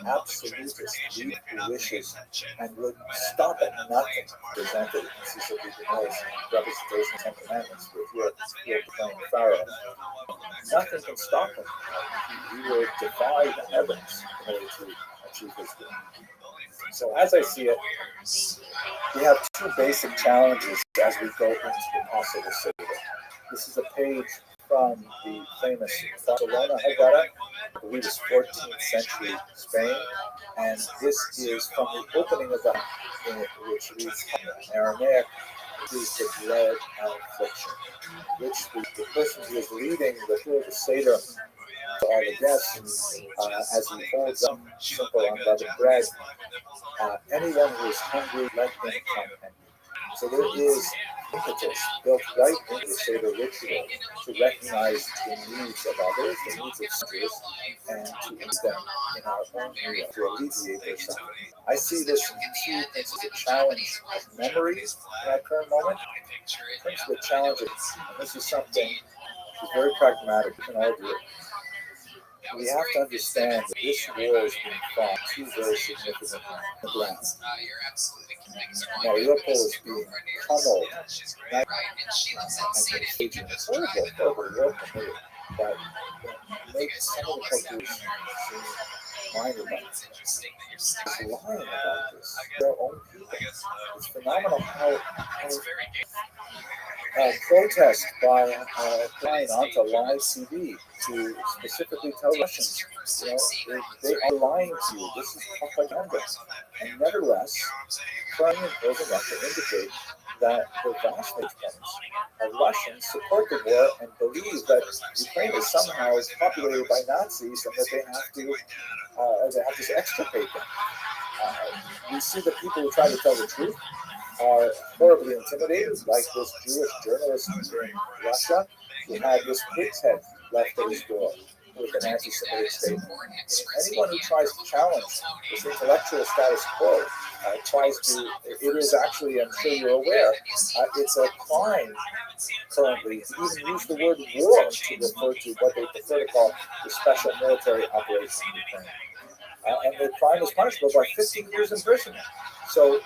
absolutist lead who wishes and would stop at nothing presented in Cecil B. DeMille's representation of Ten Commandments, where you're playing Pharaoh. Nothing can stop him. He will defy the heavens in order to achieve his goal. So as I see it, we have two basic challenges as we go into the Passover Seder. This is a page from the famous Barcelona Haggadah, I believe it's 14th century Spain, and this is from the opening of the which reads in Aramaic, is the dread affliction, which the person who is leading the Seder to all the guests, as he holds up simple unleavened bread, anyone who is hungry, let them come and eat. So there is impetus built right into the Seder ritual to recognize the needs of others, the needs of strangers, and to meet them in our own meal, to alleviate their suffering. I see this in two things: the challenge of memories in our current moment, and the challenge of, and this is something that's very pragmatic, we can all do it. We have to understand that this war is being fought two very significant grounds. Mariupol is being pummeled, and waging horrible war that makes some of the population seem minor about this. It's lying about this. Their own people. It's phenomenal how protest by flying onto live TV to specifically tell Russians, they are lying to you. This is propaganda. And nevertheless, Ukraine and Russia indicate that the vast majority of Russians support the war and believe that Ukraine is somehow populated by Nazis and that they have to extirpate them. We see the people who try to tell the truth are horribly intimidated, like this Jewish journalist in Russia who had this pig's head left at his door with an anti-Semitic statement. Anyone who tries to challenge this intellectual status quo it is actually, I'm sure you're aware, it's a crime currently to even use the word war to refer to what they prefer to call the special military operation in Ukraine. And the crime is punishable by 15 years in prison. So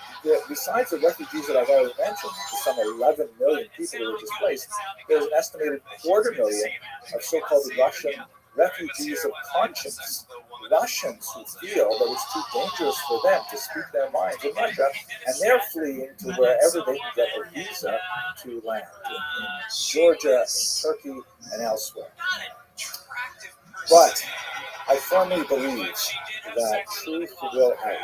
besides the refugees that I've already mentioned, some 11 million people who were displaced, there's an estimated 250,000 of so-called Russian refugees of conscience, Russians who feel that it's too dangerous for them to speak their minds in Russia, and they're fleeing to wherever they can get a visa to land, in Georgia, in Turkey, and elsewhere. But I firmly believe that truth will out.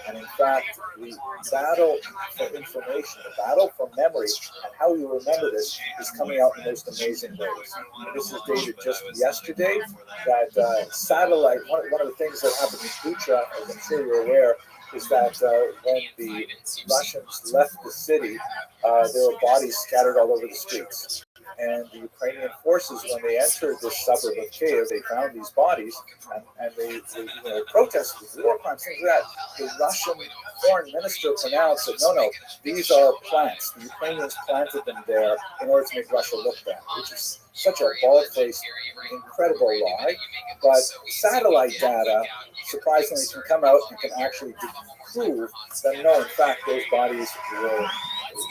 And in fact, the battle for information, the battle for memory, and how we remember this is coming out in the most amazing ways. And this is dated just yesterday, that satellite, one of the things that happened in Bucha, as I'm sure you're aware, is that when the Russians left the city, there were bodies scattered all over the streets. And the Ukrainian forces, when they entered this suburb of Kiev, they found these bodies, and they protested war crimes, things like that. The Russian foreign minister pronounced that no, these are plants. The Ukrainians planted them there in order to make Russia look bad, which is such a bald-faced, incredible lie. But satellite data, surprisingly, can come out and can actually prove that no, in fact, those bodies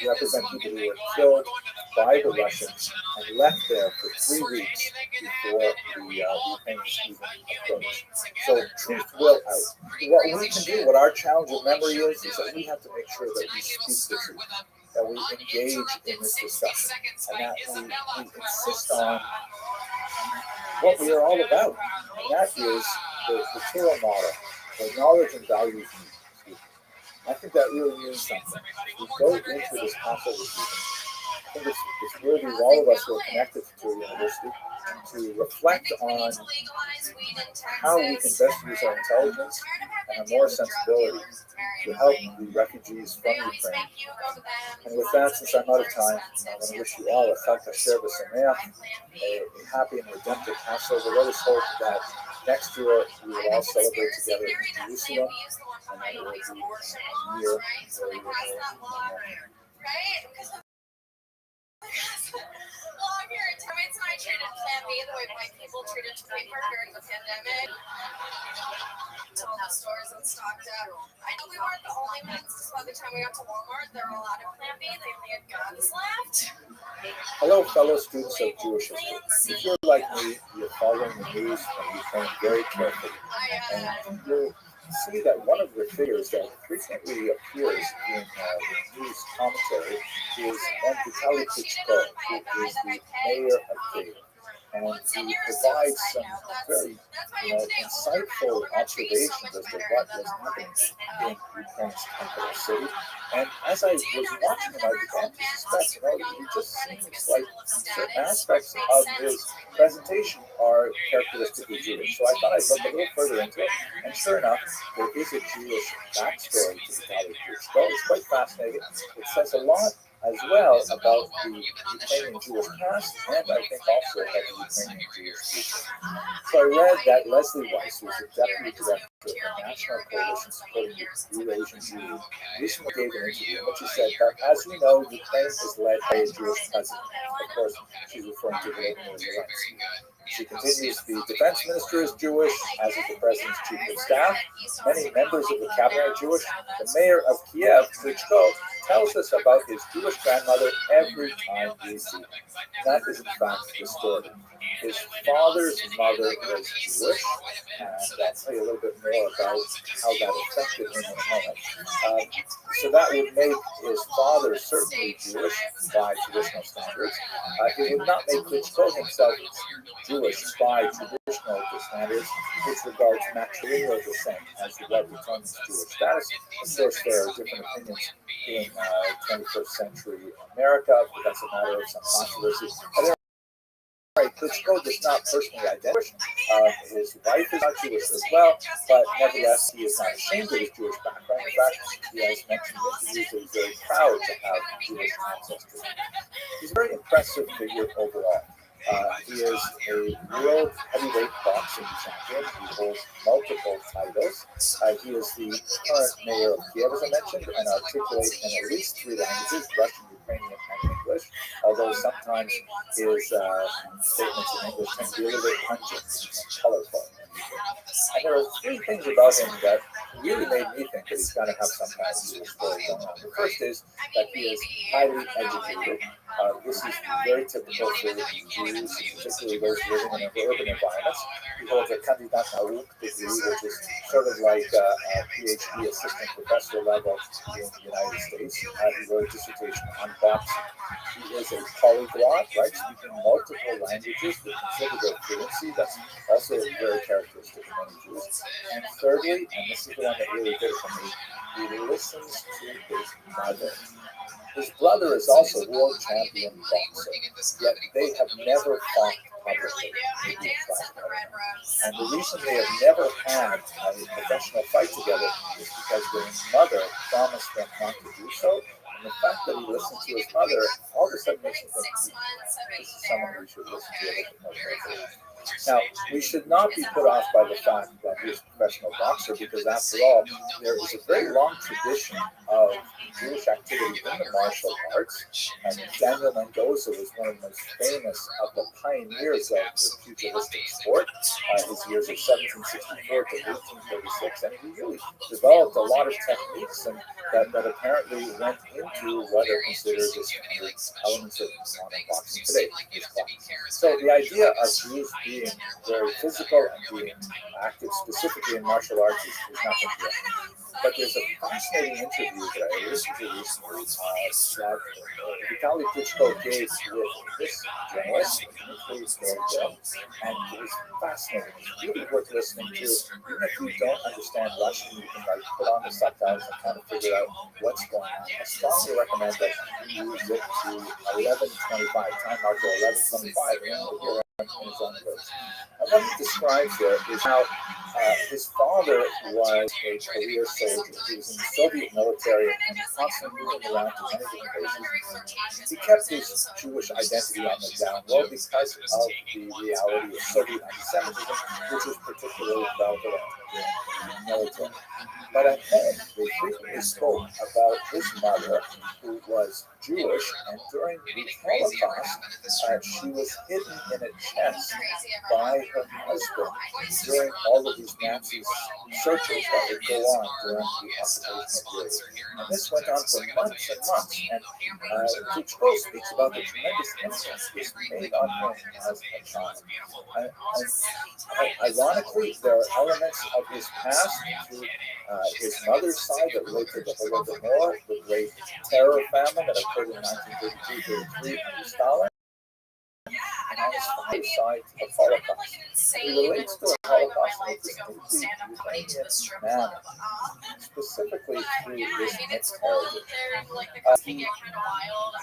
represent people who were killed by the Russians and left there for 3 weeks before the Ukrainians even approached. So truth will out. What we can do, what our challenge of memory is that we have to make sure that we speak the truth, that we engage in this discussion, and that we insist on what we are all about. And that is the Torah model, the knowledge and values need. I think that really means something. We go into this Passover season. I think it's worthy of all of us who are connected to a university to reflect on how we can best use our intelligence and our moral sensibility to help the refugees from Ukraine. And with that, since I'm out of time, I want to wish you all a Chag Kasher V'Sameach, a happy and redemptive Passover. Let us hope that next year we will all celebrate together in Jerusalem, and that it will be a year where we will Well, I'm here in Termites and I treated Plan B the way white people treated paper during the pandemic. To all the stores and stocked up. I know we weren't the only ones, because by the time we got to Walmart, there were a lot of Plan B. They only had guns left. Hello, fellow students of Jewish history. If you're like me, you're following the news from Ukraine very carefully. And you'll see that one of the figures that frequently appears in the news commentary is one Vitaly Klitschko, who is the mayor of Kyiv. And he provides some very insightful observations as to what was happening in Ukraine's capital city. And as I was watching him, I began to suspect, he just seems like certain aspects of his presentation are characteristically Jewish. So I thought I'd look a little further into it. And sure enough, there is a Jewish backstory to Vitaly Klitschko. It's quite fascinating. It says a lot as well about the Ukrainian Jewish past, and I think also about the Ukrainian Jewish future. So I read that Leslie Weiss, who is the deputy director of the National Coalition Supporting Eurasian Jewry, recently gave an interview in which she said that, as you know, Ukraine is led by a Jewish president. Of course, she's referring to Volodymyr Zelensky. She continues, the defense minister is Jewish, as is the president's chief of staff. Many members of the cabinet are Jewish. The mayor of Kiev, Klitschko, tells us about his Jewish grandmother every time we see him. That is, in fact, the story. His father's mother was Jewish, and I'll tell you a little bit more about how that affected him in a moment. So that would make his father certainly Jewish by traditional standards. It would not make Klitschko himself Jewish by traditional standards, which regards matrilineal descent as the right determines Jewish status. Of course, there are different opinions in 21st century America, but that's a matter of some controversy. Klitschko does not personally identify. His wife is not Jewish as well, but nevertheless, he is not ashamed of his Jewish background. In fact, he has mentioned in interviews that he's very proud to have Jewish ancestry. He's a very impressive figure overall. He is a world heavyweight boxing champion. He holds multiple titles. He is the current mayor of Kiev, as I mentioned, and articulates in at least 3 languages, Russian, Ukrainian, and English, although sometimes his statements in English can be a little bit pungent and colorful. And there are 3 things about him that really made me think that he's got to have some kind of Jewish story going on. The first is that he is highly educated. This is very typical for Jews, particularly those living in urban environments. He holds a Kandidat Nauk degree, which is sort of like a PhD assistant professor level in the United States. He wrote a dissertation on boxing. He is a polyglot, right, speaking multiple languages with considerable fluency. That's also very characteristic of many Jews. And thirdly, and this is the one that really did it for me, he listens to his mother. His brother is also world champion boxer, yet they have never fought publicly. And the reason they have never had a professional fight together is because their mother promised them not to do so. And the fact that he listened to his mother all of a sudden makes him think this is someone we should listen to a little bit more carefully. Now, we should not be put off by the fact that he is a professional boxer, because after all, there is a very long tradition of Jewish activity in the martial arts. And Daniel Mendoza was one of the most famous of the pioneers of the pugilistic sport, his years of 1764 to 1836. And he really developed a lot of techniques and that apparently went into what are considered as elements of modern boxing today. So the idea of Jews being very physical and being active specifically in martial arts is not going to be it. But there's a fascinating interview that I listened to recently that Vitaly Klitschko gave with this journalist, and it was fascinating. It's really worth listening to. Even if you don't understand Russian, you can put on the subtitles and kind of figure out what's going on. I strongly recommend that you use it to 11:25, time marker 11:25, and you'll hear in his own words. And what he describes there is how his father was a career soldier. He was in the Soviet military and constantly moving around to many different places. He kept his Jewish identity on the down low because of the reality of Soviet anti-Semitism, which was particularly prevalent in the military. But at home, they frequently spoke about his mother, who was Jewish, and during the Holocaust, she was hidden in a chest by her husband during all of these Nazi searches that would go on during the occupational period. And this went on for months and months. And Rothschild speaks about the tremendous influence this made on him as a child. Ironically, there are elements of his past to his mother's side that relate to the Holodomor, the Great Terror famine that occurred in 1932-33 under Stalin, and on his father's side to the Holocaust. He relates to the Holocaust in a distinctly Ukrainian manner, specifically through this mixed heritage. He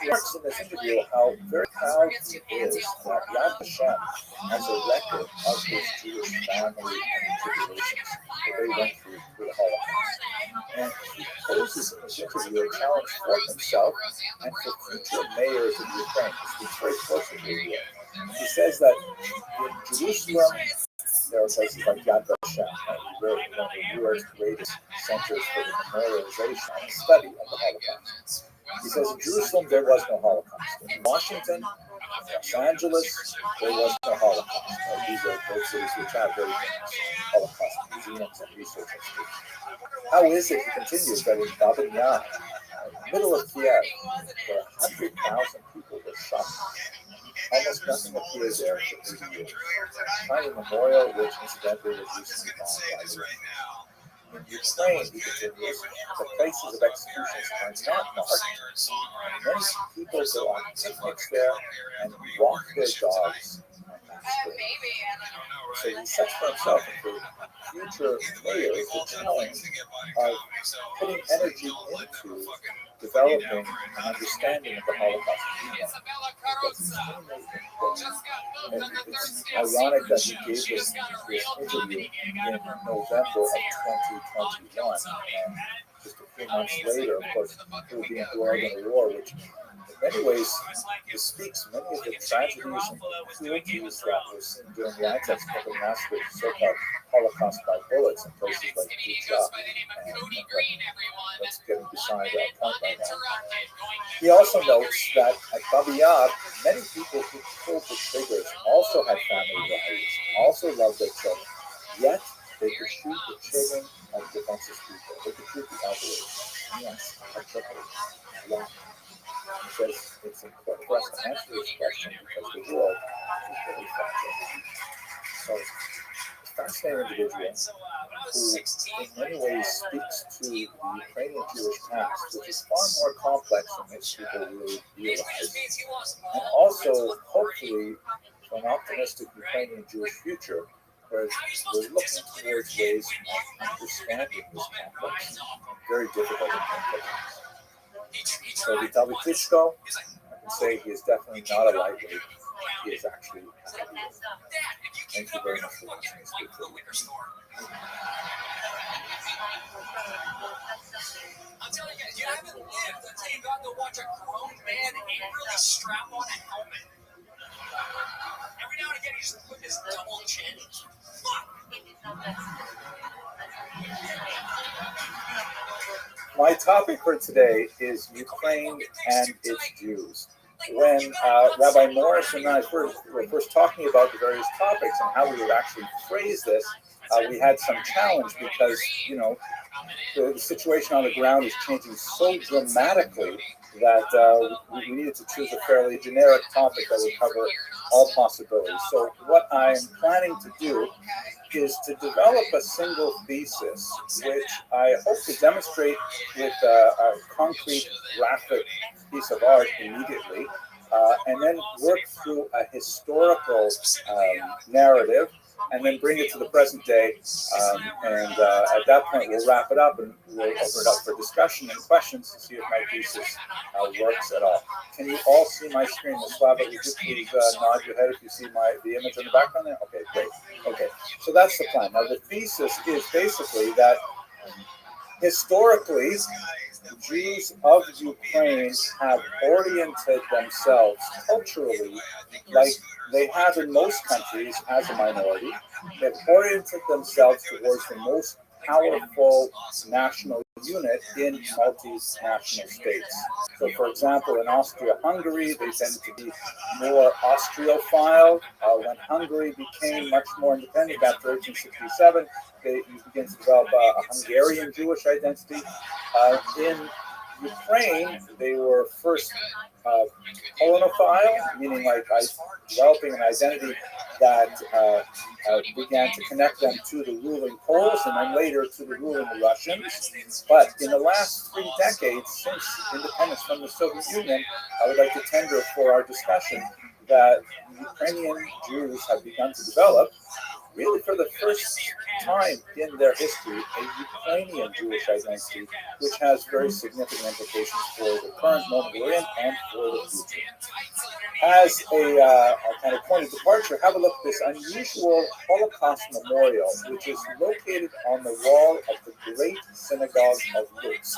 remarks in this interview how very proud he is that Yad Vashem has a record of his Jewish family and tribulations that they went through the Holocaust. And he poses in this interview a challenge for himself and for future mayors of Ukraine. He speaks very closely to Israel. He says that in Jerusalem, there are places like Yad Vashem, one of the world's greatest centers for the memorialization and study of the Holocaust. He says in Jerusalem, there was no Holocaust. In Washington, Los Angeles, there was no Holocaust. These are both cities which have very famous Holocaust museums and research institutes. How is it, he continues, that in Babin Yar, in the middle of Kiev, where 100,000 people were shot, almost nothing appeared there for 80 years. Tiny memorial, which incidentally was recently bombed by in Ukraine, he continues, the places of executions are not marked. Many people go on picnics there and walk their dogs. So he sets for himself and for future mayors the challenge of putting energy into developing an understanding of the Holocaust. That's extremely important. And it's ironic that he gave this interview in November of 2021, and just a few months later, of course, he will be embroiled in a war, which in many ways bespeaks many of the tragedies and cruelties that were seen during the anti-Semitic massacre, so-called Holocaust by bullets in places like Bucha and that's getting beside that point right now. He also notes that at Babi Yar, many people who pulled the triggers also had family values, also loved their children, yet they could shoot the children like defenseless people. They could shoot the elderly. Yes, articulate. Why? He says it's important for us to answer this question because the world is very fragile. So, a fascinating individual who in many ways speaks to the Ukrainian Jewish past, which is far more complex than most people really realize, and also, hopefully, for an optimistic Ukrainian Jewish future, where we're looking towards ways of understanding this complex and very difficult implications. So Vitaly Klitschko, I can say he is definitely not a lightweight. He is actually a heavyweight. Thank you very much for watching this video. I'm telling you, you haven't lived until you got to watch a grown man angrily strap on a helmet. Every now and again, he just put his double chin. Fuck! My topic for today is Ukraine and its Jews. When Rabbi Morris and I were first talking about the various topics and how we would actually phrase this, we had some challenge because, the situation on the ground is changing so dramatically that we needed to choose a fairly generic topic that would cover all possibilities. So what I'm planning to do is to develop a single thesis, which I hope to demonstrate with a concrete graphic piece of art immediately, and then work through a historical narrative and then bring it to the present day. And at that point, we'll wrap it up and we'll open it up for discussion and questions to see if my thesis works at all. Can you all see my screen? Slava, would you please nod your head if you see the image in the background there? Okay, great. Okay, so that's the plan. Now, the thesis is basically that historically, Jews of Ukraine have oriented themselves culturally like they have in most countries as a minority. They've oriented themselves towards the most powerful national unit in multinational states. So, for example, in Austria-Hungary, they tended to be more Austrophiles. When Hungary became much more independent after 1867, they began to develop a Hungarian Jewish identity. In Ukraine, they were first Polonophile, meaning like developing an identity that began to connect them to the ruling Poles and then later to the ruling Russians. But in the last 3 decades, since independence from the Soviet Union, I would like to tender for our discussion that Ukrainian Jews have begun to develop, really for the first time in their history, a Ukrainian Jewish identity, which has very significant implications for the current moment we're in and for the future. As a kind of point of departure, have a look at this unusual Holocaust memorial, which is located on the wall of the Great Synagogue of Lutsk.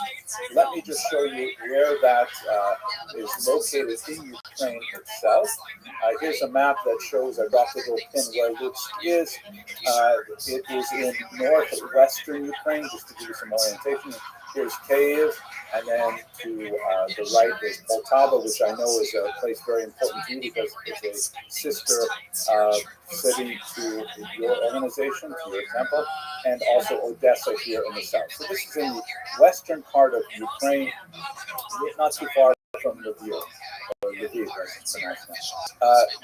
Let me just show you where that is located in Ukraine itself. Here's a map that shows a dotted little pin where Lutsk is. It is in northwestern Ukraine, just to give you some orientation. Here's Kyiv, and then to the right is Poltava, which I know is a place very important to you because it's a sister city to your organization, to your temple, and also Odessa here in the south. So this is in the western part of Ukraine, not too far from Lviv.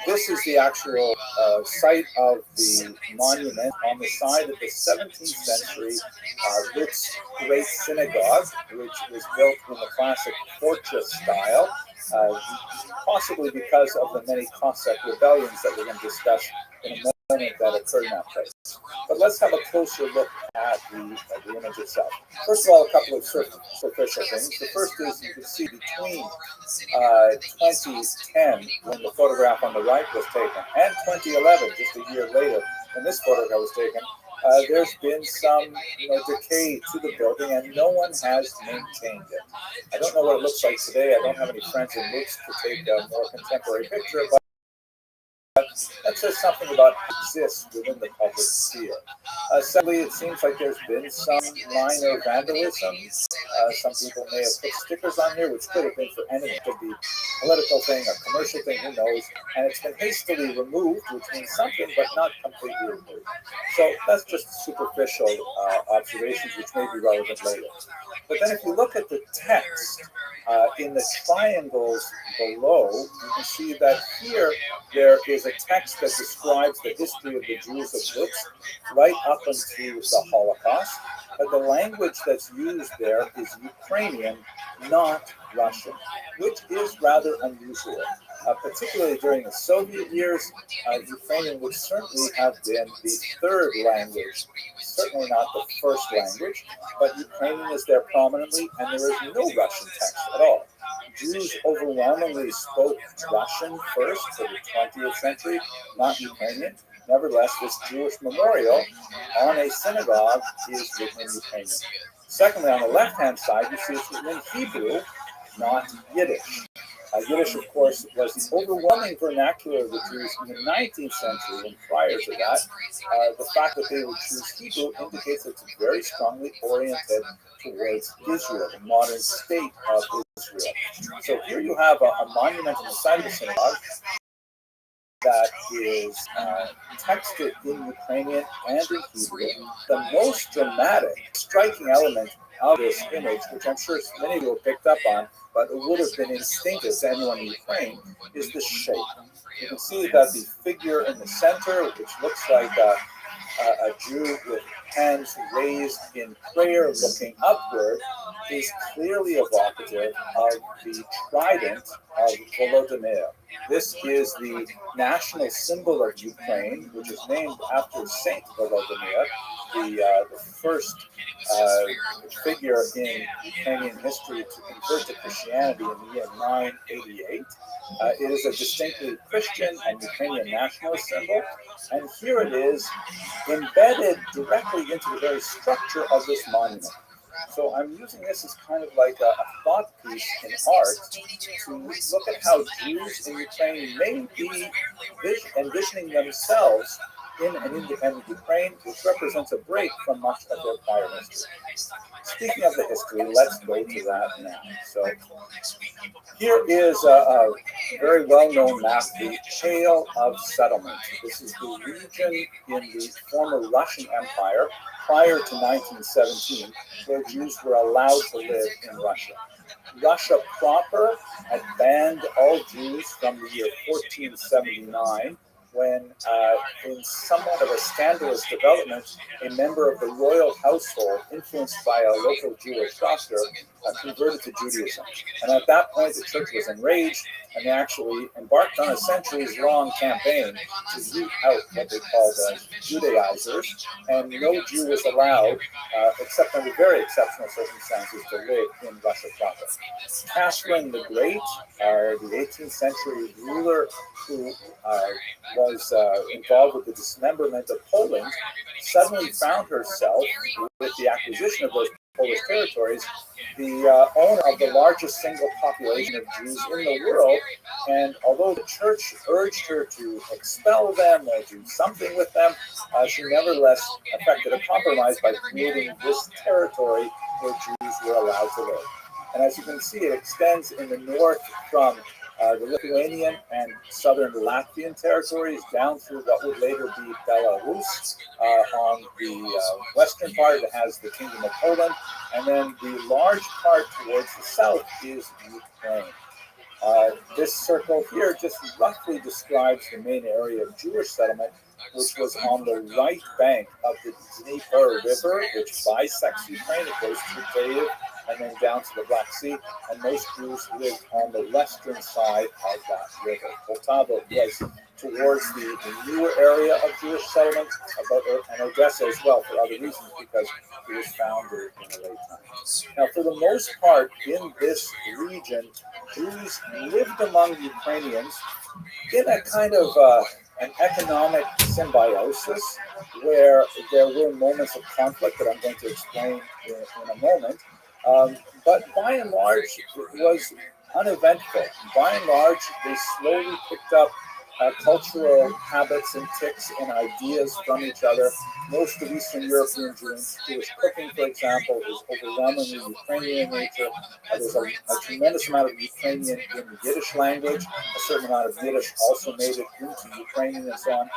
This is the actual site of the monument on the side of the 17th century Lutsk Great Synagogue, which was built in the classic fortress style, possibly because of the many Cossack rebellions that we're going to discuss in a moment that occurred in that place. But let's have a closer look at the image itself. First of all, a couple of superficial things. The first is you can see between 2010, when the photograph on the right was taken, and 2011, just a year later, when this photograph was taken, there's been some decay to the building, and no one has maintained it. I don't know what it looks like today. I don't have any friends in Lutsk to take a more contemporary picture, but that says something about exists within the public sphere. Secondly, it seems like there's been some minor vandalism. Some people may have put stickers on here, which could have been for anything. It could be a political thing, a commercial thing, who knows? And it's been hastily removed, which means something, but not completely removed. So that's just superficial observations, which may be relevant later. But then if you look at the text in the triangles below, you can see that here there is a text that describes the history of the Jews of Lutsk right up until the Holocaust. But the language that's used there is Ukrainian, not Russian, which is rather unusual. Particularly during the Soviet years, Ukrainian would certainly have been the third language, certainly not the first language, but Ukrainian is there prominently, and there is no Russian text at all. Jews overwhelmingly spoke Russian first for the 20th century, not Ukrainian. Nevertheless, this Jewish memorial on a synagogue is written in Ukrainian. Secondly, on the left-hand side, you see it's written in Hebrew, not Yiddish. Yiddish, of course, was the overwhelming vernacular of the Jews in the 19th century, and prior to that, the fact that they would choose Hebrew indicates that it's very strongly oriented towards Israel, the modern state of Israel. So here you have a monument on the side of the synagogue that is texted in Ukrainian and in Hebrew. The most dramatic, striking element of this image, which I'm sure many of you have picked up on, but it would have been instinctive to anyone in Ukraine, is the shape. You can see that the figure in the center, which looks like a Jew with hands raised in prayer looking upward, is clearly evocative of the trident of Volodymyr. This is the national symbol of Ukraine, which is named after Saint Volodymyr, the first figure in Ukrainian history to convert to Christianity in the year 988. It is a distinctly Christian and Ukrainian nationalist symbol, and here it is embedded directly into the very structure of this monument. So I'm using this as kind of like a thought piece in art to look at how Jews in Ukraine may be envisioning themselves in an independent Ukraine, which represents a break from much of their prior history. Speaking of the history, let's go to that now. So here is a very well-known map, the Pale of Settlement. This is the region in the former Russian Empire prior to 1917, where Jews were allowed to live in Russia. Russia proper had banned all Jews from the year 1479, when, in somewhat of a scandalous development, a member of the royal household, influenced by a local Jewish doctor, converted to Judaism. And at that point, the church was enraged, and they actually embarked on a centuries-long campaign to root out what they called Judaizers, and no Jew was allowed, except under very exceptional circumstances, to live in Russia proper. Catherine the Great, the 18th century ruler who was involved with the dismemberment of Poland, suddenly found herself, with the acquisition of those Polish territories, the owner of the largest single population of Jews in the world. And although the church urged her to expel them or do something with them, she nevertheless effected a compromise by creating this territory where Jews were allowed to live. And as you can see, it extends in the north from the Lithuanian and southern Latvian territories down through what would later be Belarus. On the western part, it has the Kingdom of Poland, and then the large part towards the south is Ukraine. This circle here just roughly describes the main area of Jewish settlement, which was on the right bank of the Dnieper River, which bisects Ukraine. It goes through Kyiv and then down to the Black Sea, and most Jews lived on the western side of that river. Poltava was towards the newer area of Jewish settlement, and Odessa as well, for other reasons, because it was founded in the late times. Now, for the most part, in this region, Jews lived among Ukrainians in a kind of an economic symbiosis, where there were moments of conflict that I'm going to explain in a moment. But by and large, it was uneventful. By and large, they slowly picked up cultural habits and tics and ideas from each other. Most of Eastern European Jewish cooking, for example, is overwhelmingly Ukrainian in nature. There's a tremendous amount of Ukrainian in the Yiddish language. A certain amount of Yiddish also made it into Ukrainian and so on.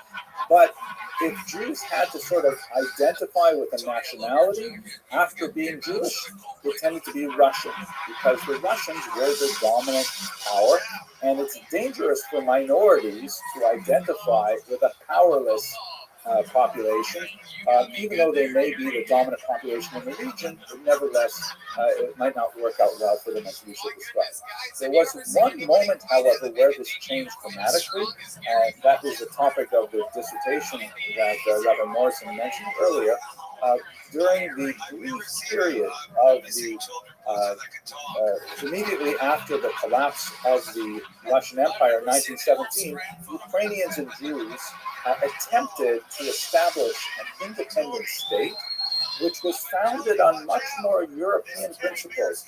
But if Jews had to sort of identify with a nationality after being Jewish, it tended to be Russian, because the Russians were the dominant power, and it's dangerous for minorities to identify with a powerless population. Even though they may be the dominant population in the region, nevertheless, it might not work out well for them, as we should describe. There was one moment, however, where this changed dramatically, and that is the topic of the dissertation that Rabbi Morrison mentioned earlier. During the brief period of the immediately after the collapse of the Russian Empire in 1917, Ukrainians and Jews attempted to establish an independent state, which was founded on much more European principles,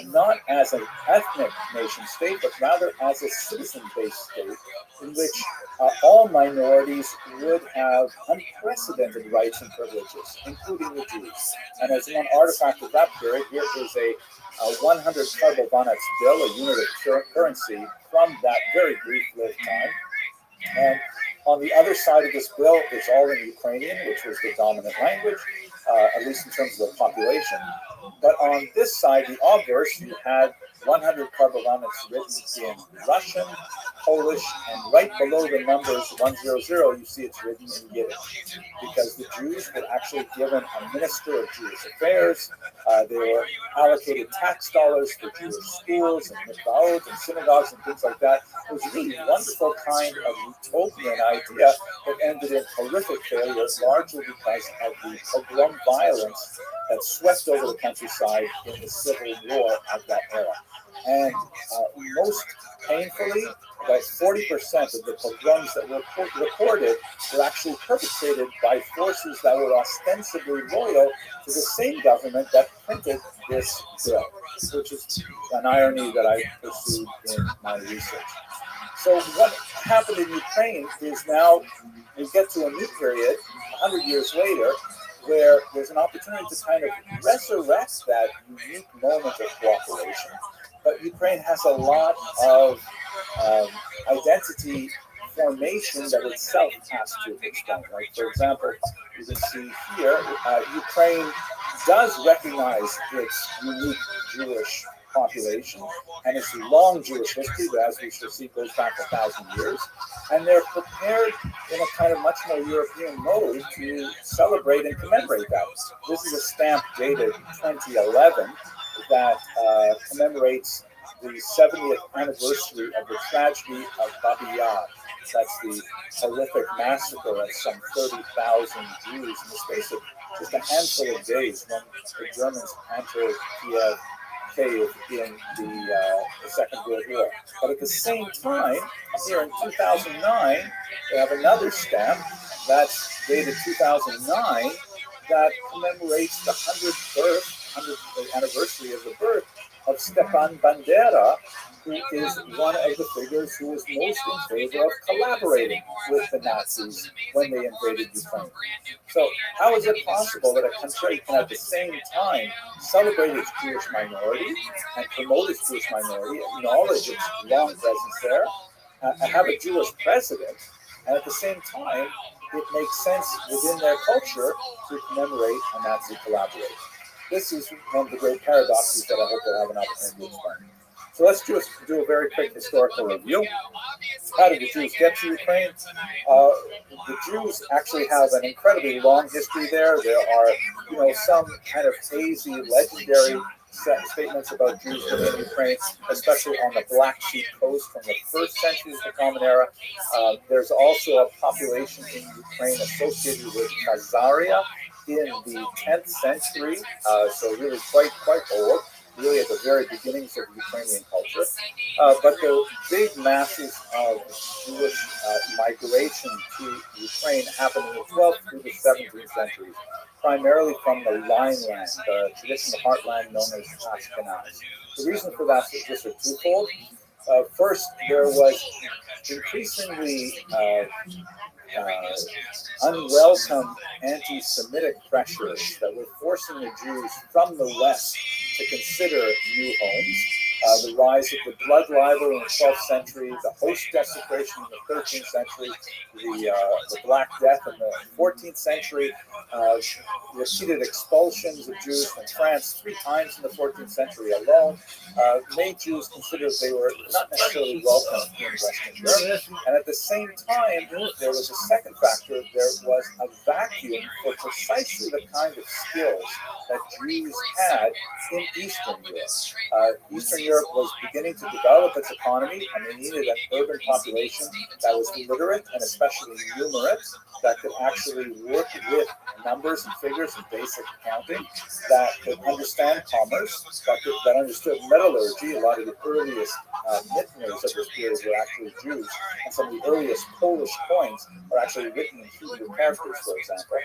not as an ethnic nation state, but rather as a citizen-based state in which all minorities would have unprecedented rights and privileges, including the Jews. And as one artifact of that period, here is a 100 karbovanets bill, a unit of currency from that very brief-lived time. And on the other side of this bill, it's all in Ukrainian, which was the dominant language, at least in terms of the population. But on this side, the obverse, you had 100 Karbalan, it's written in Russian, Polish, and right below the numbers 100, you see it's written in Yiddish, because the Jews were actually given a minister of Jewish affairs. They were allocated tax dollars for Jewish schools and mikvaot and synagogues and things like that. It was a really wonderful kind of utopian idea that ended in horrific failure, largely because of the pogrom violence that swept over the countryside in the civil war of that era. And most painfully, about 40% of the pogroms that were recorded were actually perpetrated by forces that were ostensibly loyal to the same government that printed this bill, which is an irony that I pursued in my research. So what happened in Ukraine is now we get to a new period, 100 years later, where there's an opportunity to kind of resurrect that unique moment of cooperation. But Ukraine has a lot of identity formation that itself has to explain. Like, for example, you can see here, Ukraine does recognize its unique Jewish population and its long Jewish history, that, as we shall see, goes back 1,000 years. And they're prepared in a kind of much more European mode to celebrate and commemorate that. This is a stamp dated 2011 that commemorates the 70th anniversary of the tragedy of Babi Yar. That's the horrific massacre of some 30,000 Jews in the space of just a handful of days when the Germans entered Kiev in the Second World War. But at the same time, here in 2009, they have another stamp that's dated 2009 that commemorates the 100th anniversary of the birth of Stepan Bandera, who is one of the figures who was most in favor of collaborating with the Nazis when they invaded Ukraine. So how is it possible that a country can at the same time celebrate its Jewish minority and promote its Jewish minority, acknowledge its long presence there, and have a Jewish president, and at the same time it makes sense within their culture to commemorate a Nazi collaborator? This is one of the great paradoxes that I hope we'll have an opportunity to explain. So let's just do a very quick historical review. How did the Jews get to Ukraine? The Jews actually have an incredibly long history there. There are, some kind of hazy, legendary statements about Jews living in Ukraine, especially on the Black Sea coast from the 1st century of the Common Era. There's also a population in Ukraine associated with Khazaria in the 10th century, so really quite old, really at the very beginnings of Ukrainian culture. But the big masses of Jewish migration to Ukraine happened in the 12th through the 17th centuries, primarily from the Rhineland, the traditional heartland known as Ashkenaz. The reason for that is just twofold. First, there was increasingly unwelcome anti-Semitic pressures that were forcing the Jews from the West to consider new homes. The rise of the blood libel in the 12th century, the host desecration in the 13th century, the Black Death in the 14th century, repeated expulsions of Jews from France 3 times in the 14th century alone, made Jews consider they were not necessarily welcome in Western Europe. And at the same time, there was a second factor. There was a vacuum for precisely the kind of skills that Jews had in Eastern Europe. Eastern Europe was beginning to develop its economy, and they needed an urban population that was literate and especially numerate, that could actually work with numbers and figures and basic accounting, that could understand commerce, that understood metallurgy. A lot of the earliest mythnos of this period were actually Jews, and some of the earliest Polish coins are actually written in Hebrew characters, for example.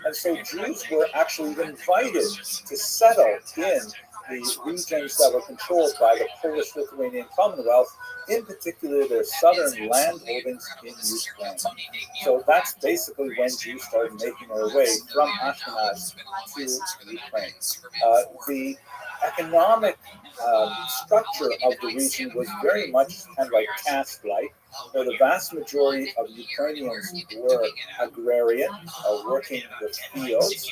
And so Jews were actually invited to settle in the regions that were controlled by the Polish-Lithuanian Commonwealth, in particular their southern landholdings in Ukraine. So that's basically when Jews started making their way from Ashkenaz to Ukraine. The economic structure of the region was very much kind of like caste-like. where the vast majority of Ukrainians were agrarian, working with fields,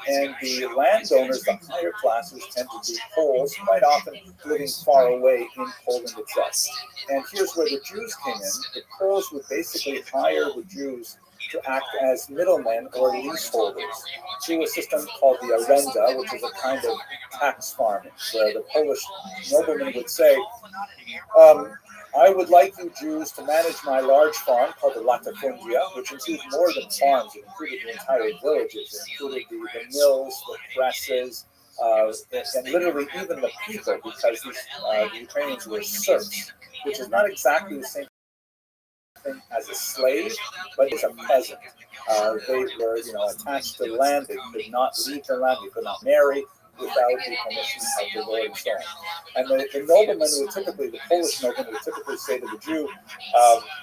and the landowners, the higher classes, tend to be Poles, quite often living far away in Poland itself. And here's where the Jews came in. The Poles would basically hire the Jews to act as middlemen or leaseholders through a system called the arenda, which is a kind of tax farming, where the Polish nobleman would say, I would like you Jews to manage my large farm called the Latifundia, which includes more than farms. It included the entire villages. It included the mills, the presses, and literally even the people, because the Ukrainians were serfs, which is not exactly the same thing as a slave, but as a peasant. They were, attached to the land. They could not leave the land. They could not marry without the permission of the Lord and so on. And the nobleman would typically, the Polish nobleman would typically say to the Jew,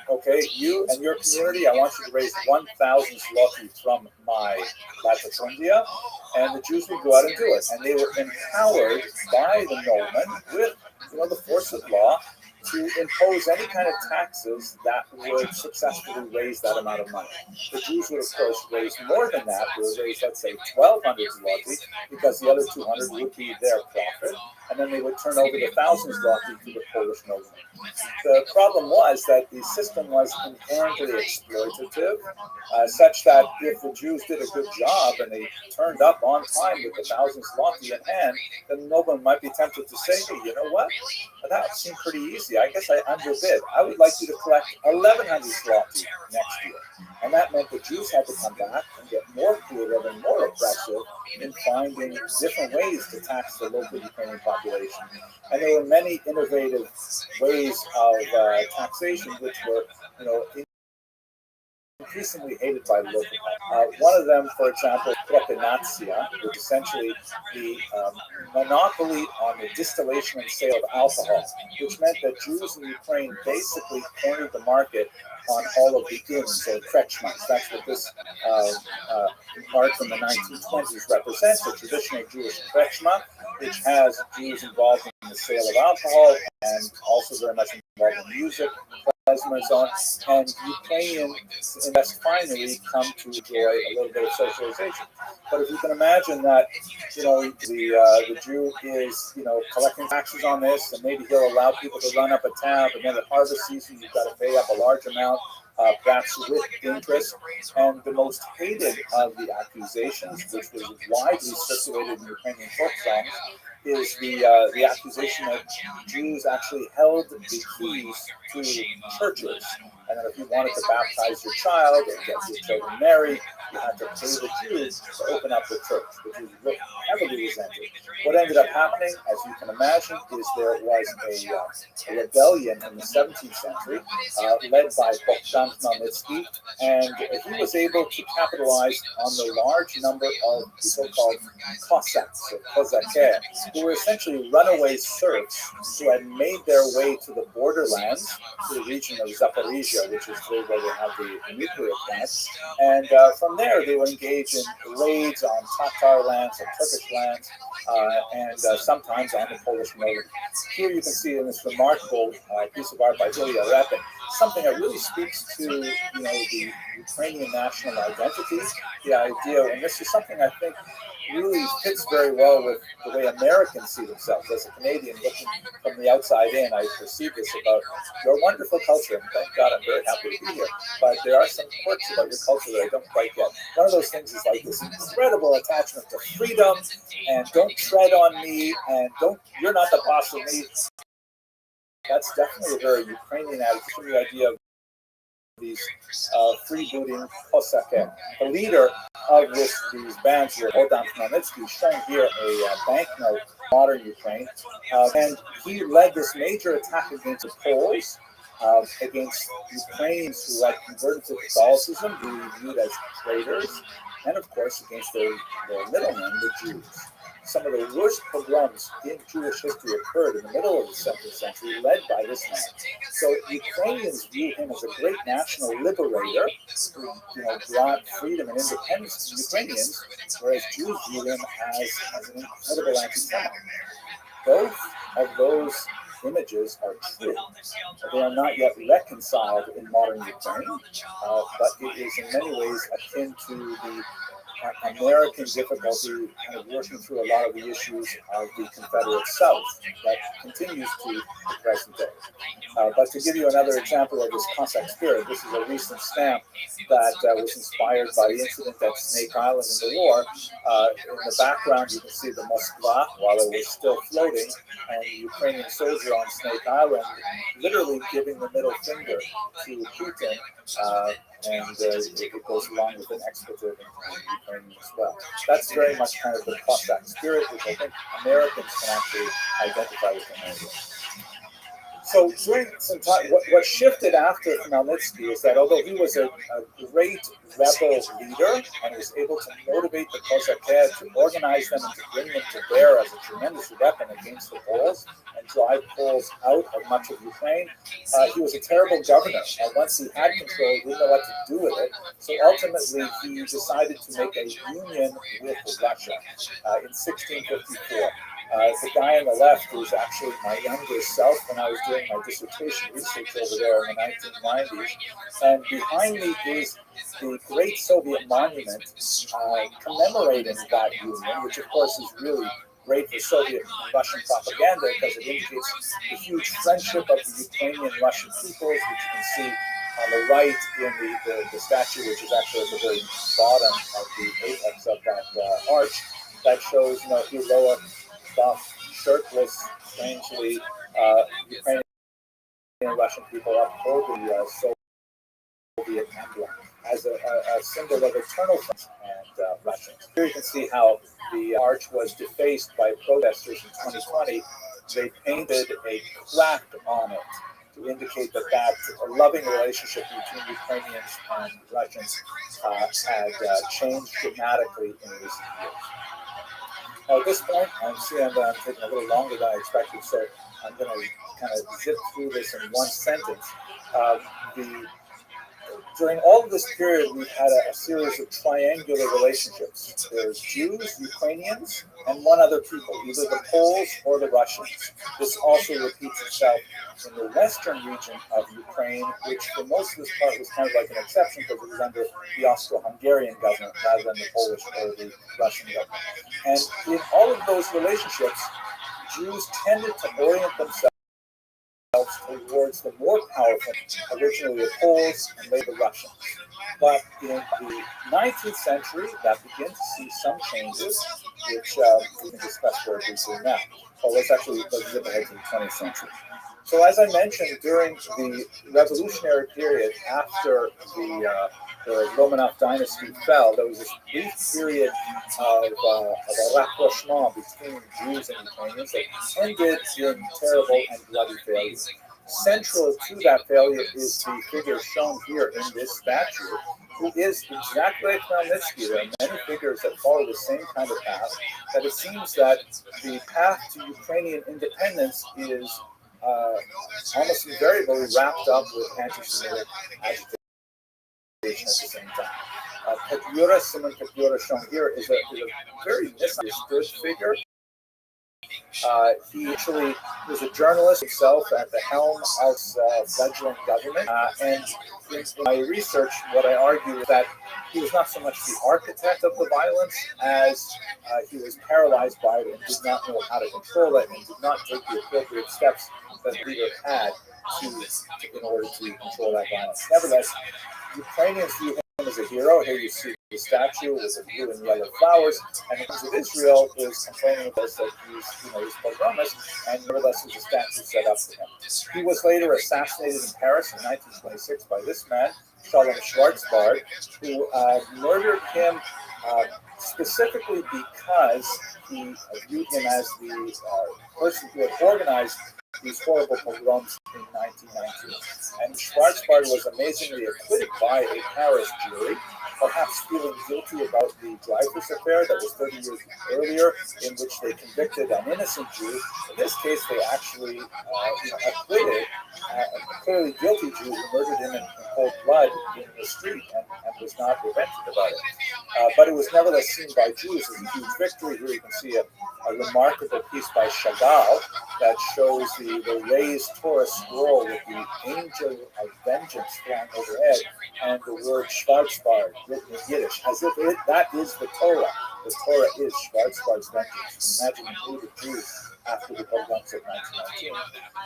okay, you and your community, I want you to raise 1,000 zloty from my latifundia, and the Jews would go out and do it. And they were empowered by the nobleman with, the force of law to impose any kind of taxes that would successfully raise that amount of money. The Jews would, of course, raise more than that. They would raise, let's say, 1,200 zloty, because the other 200 would be their profit, and then they would turn over the 1,000 zloty to the Polish nobleman. The problem was that the system was inherently exploitative, such that if the Jews did a good job and they turned up on time with the 1,000 zloty in hand, then the nobleman might be tempted to say, hey, you know what? That seemed pretty easy. I guess I underbid. I would like you to collect 1,100 zloty next year. And that meant the Jews had to come back and get more creative and more oppressive in finding different ways to tax the local Ukrainian population. And there were many innovative ways of taxation which were, increasingly hated by the local public. One of them, for example, propinatia, which is essentially the monopoly on the distillation and sale of alcohol, which meant that Jews in Ukraine basically cornered the market on all of the inns or krechmas. That's what this art from the 1920s represents, a traditional Jewish krechma, which has Jews involved in the sale of alcohol and also very much involved in music, and so on, and Ukrainians invest finally come to enjoy a little bit of socialization. But if you can imagine that, the Jew is, collecting taxes on this, and maybe he'll allow people to run up a tab, and then at harvest season, you've got to pay up a large amount, perhaps with interest. And the most hated of the accusations, which was widely circulated in Ukrainian folk songs, is the accusation that Jews actually held the keys to churches, and that if you wanted to baptize your child or get your children married, you had to pay the Jews to open up the church, which was heavily resented. What ended up happening, as you can imagine, is there was a rebellion in the 17th century led by Bogdan Khmelnytsky, and he was able to capitalize on the large number of people called Cossacks or Kozaké, who were essentially runaway serfs who had made their way to the borderlands, to the region of Zaporizhia, which is where they have the nuclear plant. And from there, they would engage in raids on Tatar lands and Turkish lands, and sometimes on the Polish border. Here you can see in this remarkable piece of art by Ilya Repin, something that really speaks to the Ukrainian national identity, the idea, and this is something I think really fits very well with the way Americans see themselves. As a Canadian looking from the outside in, I perceive this about your wonderful culture, and thank God I'm very happy to be here. But there are some quirks about your culture that I don't quite get. One of those things is like this incredible attachment to freedom, and don't tread on me, and you're not the boss of me. That's definitely a very Ukrainian attitude, the idea of these freebooting Kosakem. The leader of these bands here, Bogdan Khmelnytsky, showing here a banknote, modern Ukraine, and he led this major attack against the Poles, against Ukrainians who had converted to Catholicism, who he viewed as traitors, and of course against their middlemen, the Jews. Some of the worst pogroms in Jewish history occurred in the middle of the 17th century, led by this man. So Ukrainians view him as a great national liberator who, brought freedom and independence to Ukrainians, whereas Jews view him as an incredible anti-Semite. Both of those images are true. They are not yet reconciled in modern Ukraine, but it is in many ways akin to the American difficulty kind of working through a lot of the issues of the Confederate South that continues to the present day. But to give you another example of this Cossack spirit, this is a recent stamp that was inspired by the incident at Snake Island in the war. In the background, you can see the Moskva while it was still floating, and the Ukrainian soldier on Snake Island literally giving the middle finger to Putin, and it goes along with an expletive in Ukrainian as well. That's very much kind of the Cossack spirit, which I think Americans can actually identify with in many ways. So during some time, what shifted after Khmelnytsky is that although he was a great rebel leader and was able to motivate the Cossacks to organize them and to bring them to bear as a tremendous weapon against the Poles and drive Poles out of much of Ukraine, he was a terrible governor. And once he had control, he didn't know what to do with it. So ultimately, he decided to make a union with Russia in 1654. The guy on the left is actually my younger self when I was doing my dissertation research over there in the 1990s. And behind me is the Great Soviet Monument commemorating that union, which of course is really great for Soviet and Russian propaganda because it indicates the huge friendship of the Ukrainian Russian peoples, which you can see on the right in the statue, which is actually at the very bottom of the apex of that arch, that shows, heroic, buff, shirtless, strangely, Ukrainian and Russian people uphold the Soviet emblem as a symbol of eternal friends and Russians. Here you can see how the arch was defaced by protesters in 2020. They painted a plaque on it to indicate that loving relationship between Ukrainians and Russians had changed dramatically in recent years. Now, at this point, I'm seeing that I'm taking a little longer than I expected, so I'm going to kind of zip through this in one sentence. During all of this period, we've had a series of triangular relationships. There's Jews, Ukrainians, and one other people, either the Poles or the Russians. This also repeats itself in the western region of Ukraine, which for most of this part was kind of like an exception because it was under the Austro-Hungarian government rather than the Polish or the Russian government. And in all of those relationships, Jews tended to orient themselves towards the more powerful, originally the Poles and later the Russians. But in the 19th century, that began to see some changes, which we can discuss very briefly now. Well, let's zip ahead to the 20th century. So as I mentioned, during the revolutionary period after the Romanov dynasty fell, there was this brief period of a rapprochement between Jews and Ukrainians that ended in terrible and bloody failure. Central to that failure is the figure shown here in this statue, who is exactly like Khmelnytsky. There are many figures that follow the same kind of path, that it seems that the path to Ukrainian independence is almost invariably wrapped up with anti-Semitic agitation at the same time. Simon Petlura, shown here, is a very misunderstood figure. He actually was a journalist himself at the helm of fledgling government. And in my research, what I argue is that he was not so much the architect of the violence as he was paralyzed by it and did not know how to control it and did not take the appropriate steps that the leader had in order to control that violence. Nevertheless, Ukrainians view him as a hero. Here you see the statue with the blue and yellow flowers, and the King of Israel is complaining about that he's pogromist, and nevertheless there's a statue set up for him. He was later assassinated in Paris in 1926 by this man, Shalom Schwarzbard, who murdered him specifically because he viewed him as the person who had organized these horrible pogroms in 1919. And Schwarzbard was amazingly acquitted by a Paris jury, perhaps feeling guilty about the Dreyfus affair that was 30 years earlier, in which they convicted an innocent Jew. In this case, they actually acquitted a clearly guilty Jew who murdered him in cold blood in the street and was not repentant about it. But it was nevertheless seen by Jews as a huge victory. Here you can see a a remarkable piece by Chagall that shows the raised Torah scroll with the angel of vengeance flying overhead and the word Schwarzbard written in Yiddish, as if that is the Torah. The Torah is Schwarzbard's vengeance. Imagine the native Jews after the pogroms of 1919.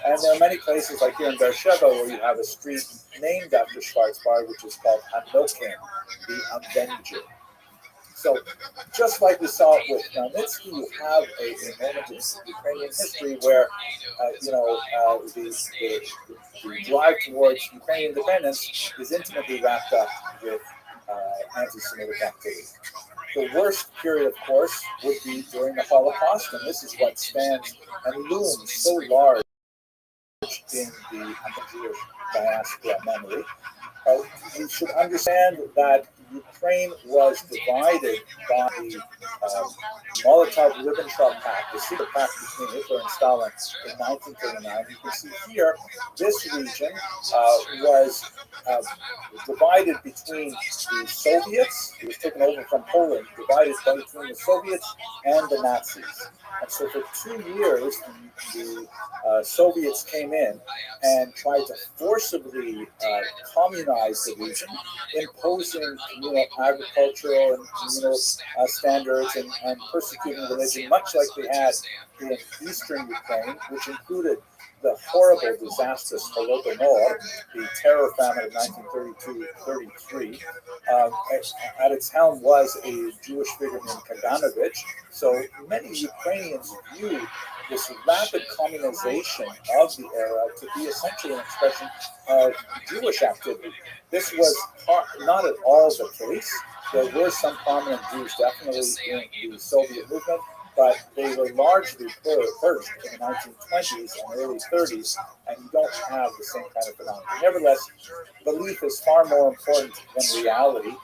And there are many places, like here in Beersheba, where you have a street named after Schwarzbard, which is called Hanokim, the Avenger. So, just like we saw with Khmelnytsky, you have a moment in Ukrainian history where, the drive towards Ukrainian independence is intimately wrapped up with anti-Semitic activity. The worst period, of course, would be during the Holocaust, and this is what stands and looms so large in the Jewish diaspora memory. You should understand that Ukraine was divided by the Molotov-Ribbentrop Pact, the secret pact between Hitler and Stalin in 1939. You can see here, this region was divided between the Soviets. It was taken over from Poland, divided between the Soviets and the Nazis. And so for 2 years, the Soviets came in and tried to forcibly communize the region, imposing communal agricultural and communal standards and persecuting religion, much like they had in eastern Ukraine, which included the horrible, disastrous Holodomor, the terror famine of 1932-33. At its helm was a Jewish figure named Kaganovich. So many Ukrainians viewed this rapid communization of the era to be essentially an expression of Jewish activity. This was not at all the case. There were some prominent Jews definitely in the Soviet movement, but they were largely purged in the 1920s and early 30s, and you don't have the same kind of phenomenon. Nevertheless, belief is far more important than reality,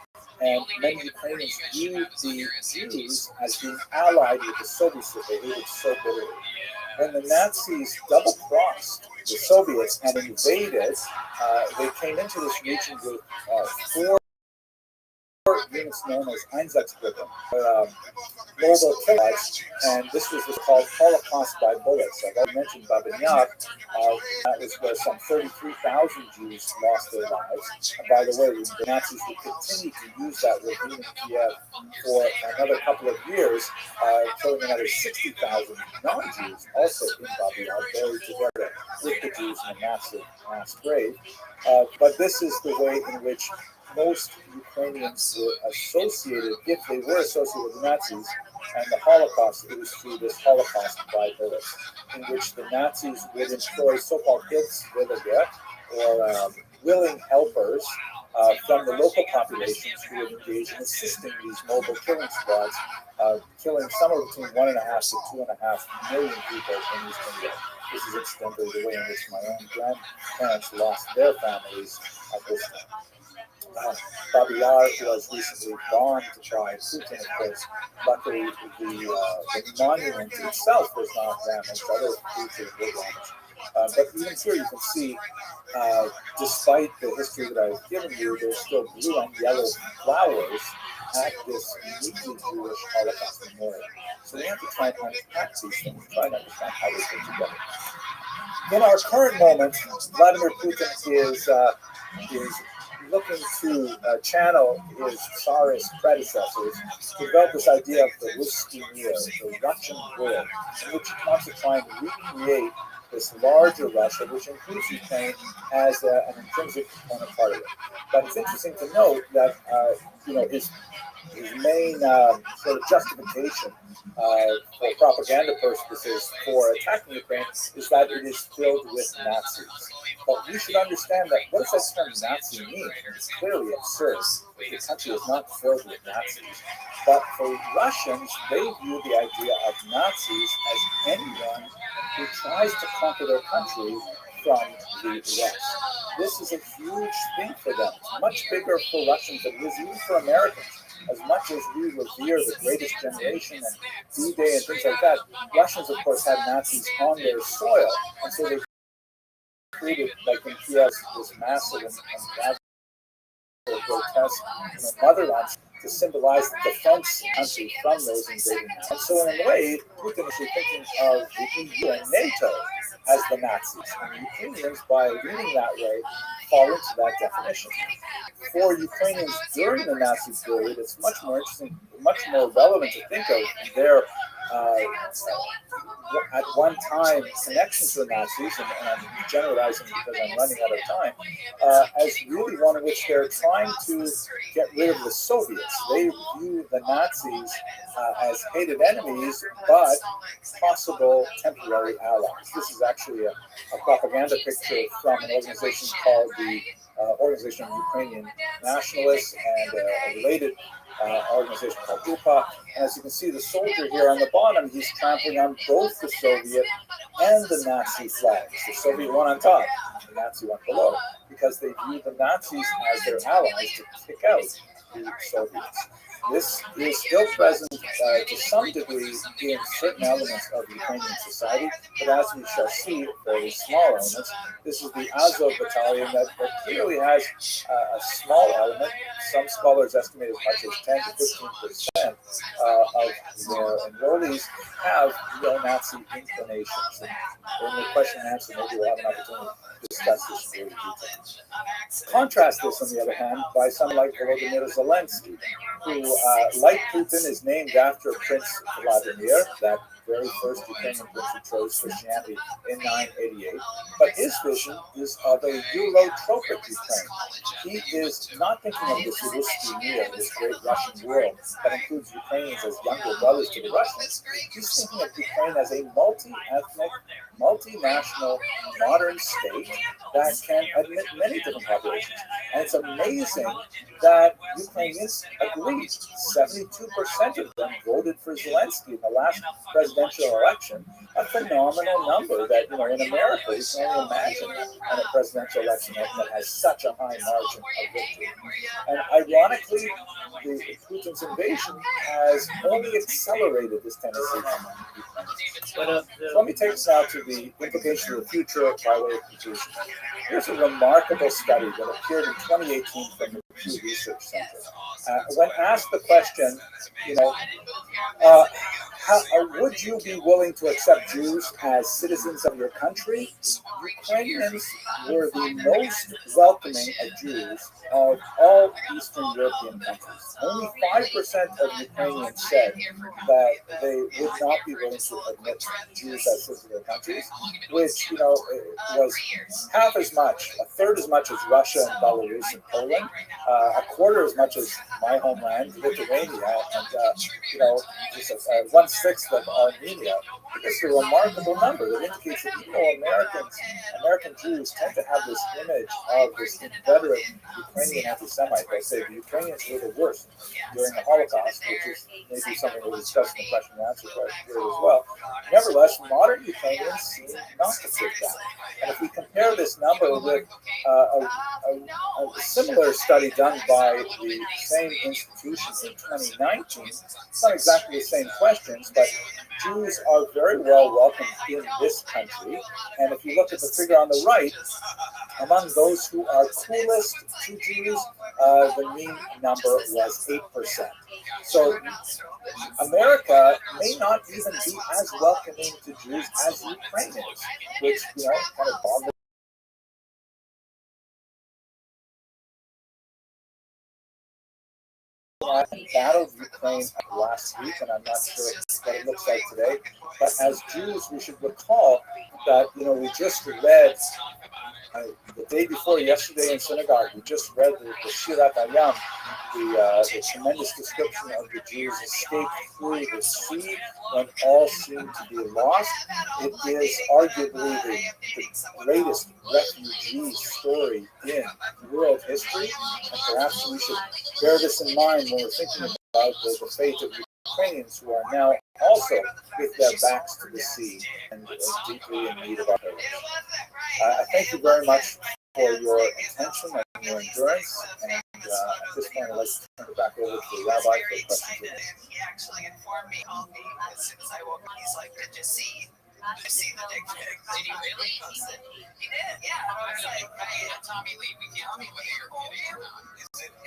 and many Ukrainians view the Jews as being allied with the Soviets that they hated so bitterly. When the Nazis double-crossed the Soviets and invaded, they came into this region with 4 units known as Einsatzgruppen, mobile killers, and this was called Holocaust by bullets. I've already mentioned Babinyak. That was where some 33,000 Jews lost their lives. And by the way, the Nazis would continue to use that regime in Kiev for another couple of years, killing another 60,000 non-Jews also in Babinyak, buried together with the Jews in a massive mass grave. But this is the way in which most Ukrainians were associated, if they were associated with the Nazis and the Holocaust, it was through this Holocaust by bullets, in which the Nazis would employ so-called Hilfswillige, or willing helpers from the local populations who would engage in assisting these mobile killing squads, killing somewhere between 1.5 to 2.5 million people in Eastern Europe. This is incidentally the way in which my own grandparents lost their families at this time. Babi Yar was recently bombed by Putin, of course. Luckily, the monument itself was not damaged. Other features were damaged. But even here you can see, despite the history that I've given you, there's still blue and yellow flowers at this uniquely Jewish Holocaust memorial. So we have to try and unpack these things, try to understand how they fit together. In our current moment, Vladimir Putin is looking to channel his Tsarist predecessors to develop this idea of the Ruski Mir, the Russian world, in which he wants to try and recreate this larger Russia, which includes Ukraine as an intrinsic component part of it. But it's interesting to note that his main sort of justification for propaganda purposes for attacking Ukraine is that it is filled with Nazis. But we should understand that what does that term Nazi mean? It's clearly absurd. The country is not filled with Nazis. But for Russians, they view the idea of Nazis as anyone who tries to conquer their country from the West. This is a huge thing for them. It's much bigger for Russians than it is even for Americans. As much as we revere the Greatest Generation and D-Day and things like that, Russians, of course, had Nazis on their soil. And so they created, like in Kiev, this massive and grotesque motherland to symbolize the defense of the country from those invading Nazis. And so in a way, Putin is thinking of the EU and NATO as the Nazis. And the Ukrainians, by reading that way, fall into that definition. For Ukrainians during the Nazi period, it's much more interesting, much more relevant to think of their at one time connection to the Nazis, and I'm generalizing because I'm running out of time, as really one in which they're trying to get rid of the Soviets. They view the Nazis as hated enemies, but possible temporary allies. This is actually a propaganda picture from an organization called the Organization of Ukrainian Nationalists and a related organization called UPA. And as you can see, the soldier here on the bottom, he's trampling on both the Soviet and the Nazi flags. The Soviet one on top, the Nazi one below, because they view the Nazis as their allies to kick out the Soviets. This is still present to some degree in certain elements of Ukrainian society, but as we shall see, very small elements. This is the Azov battalion that clearly has a small element. Some scholars estimate as much as 10 to 15% of their enrollees have neo-Nazi inclinations. And in the question and answer, maybe we'll have an opportunity to discuss this in greater detail. Contrast this, on the other hand, by someone like Volodymyr Zelensky, who, like Putin, is named after Prince Vladimir, that very first Ukrainian prince who chose Christianity in 988. But his vision is of a Eurotropic Ukraine. He is not thinking of this Ruski Mir, this great Russian world that includes Ukrainians as younger brothers to the Russians. He's thinking of Ukraine as a multi-ethnic, multinational, modern state that can admit many different populations. And it's amazing that Ukrainians agreed. 72% of them voted for Zelensky in the last presidential election, a phenomenal number that, in America, you can only imagine in a presidential election that has such a high margin of victory. And ironically, Putin's invasion has only accelerated this tendency among Ukrainians. So let me take us now to the implications of the future by way of conclusion. Here's a remarkable study that appeared in 2018 from the Pew Research Center. When asked the question, would you be willing to accept Jews as citizens of your country? Ukrainians were the most welcoming of Jews of all Eastern European countries. Only 5% of Ukrainians said that they would not be willing to admit Jews as citizens of their countries, which, was half as much, a third as much as Russia and Belarus and Poland, a quarter as much as my homeland, Lithuania, and, just 1/6 of Armenia. It's a remarkable number that indicates that American Jews tend to have this image of this inveterate Ukrainian anti-Semite. They say the Ukrainians were the worst during the Holocaust, which is maybe something we'll discuss in the question and answer period as well. Nevertheless, modern Ukrainians seem not to fit that. And if we compare this number with a similar study done by the same institution in 2019, it's not exactly the same questions, but Jews are very well welcomed in this country. And if you look at the figure on the right, among those who are coolest to Jews, the mean number was 8%. So America may not even be as welcoming to Jews as Ukraine is, which, kind of boggles battled Ukraine last week, and I'm not sure what it looks like today. But as Jews, we should recall that, we just read the day before yesterday in synagogue, we just read the Shirat Hayam, the tremendous description of the Jews' escape through the sea when all seemed to be lost. It is arguably the greatest refugee story in world history, and perhaps we should bear this in mind when we're thinking about the fate of Ukrainians who are now also with their backs to the sea and deeply in need of our help. I thank you very much for your attention and your endurance. And at this point, I'd like to turn it back over to the Rabbi for questions. He actually informed me all day as soon as I woke up. He's like, did you see I've seen the dick pic. Did you really post it? He did, yeah. I was like, hey, Tommy Lee, we can't tell me whether you're kidding or not.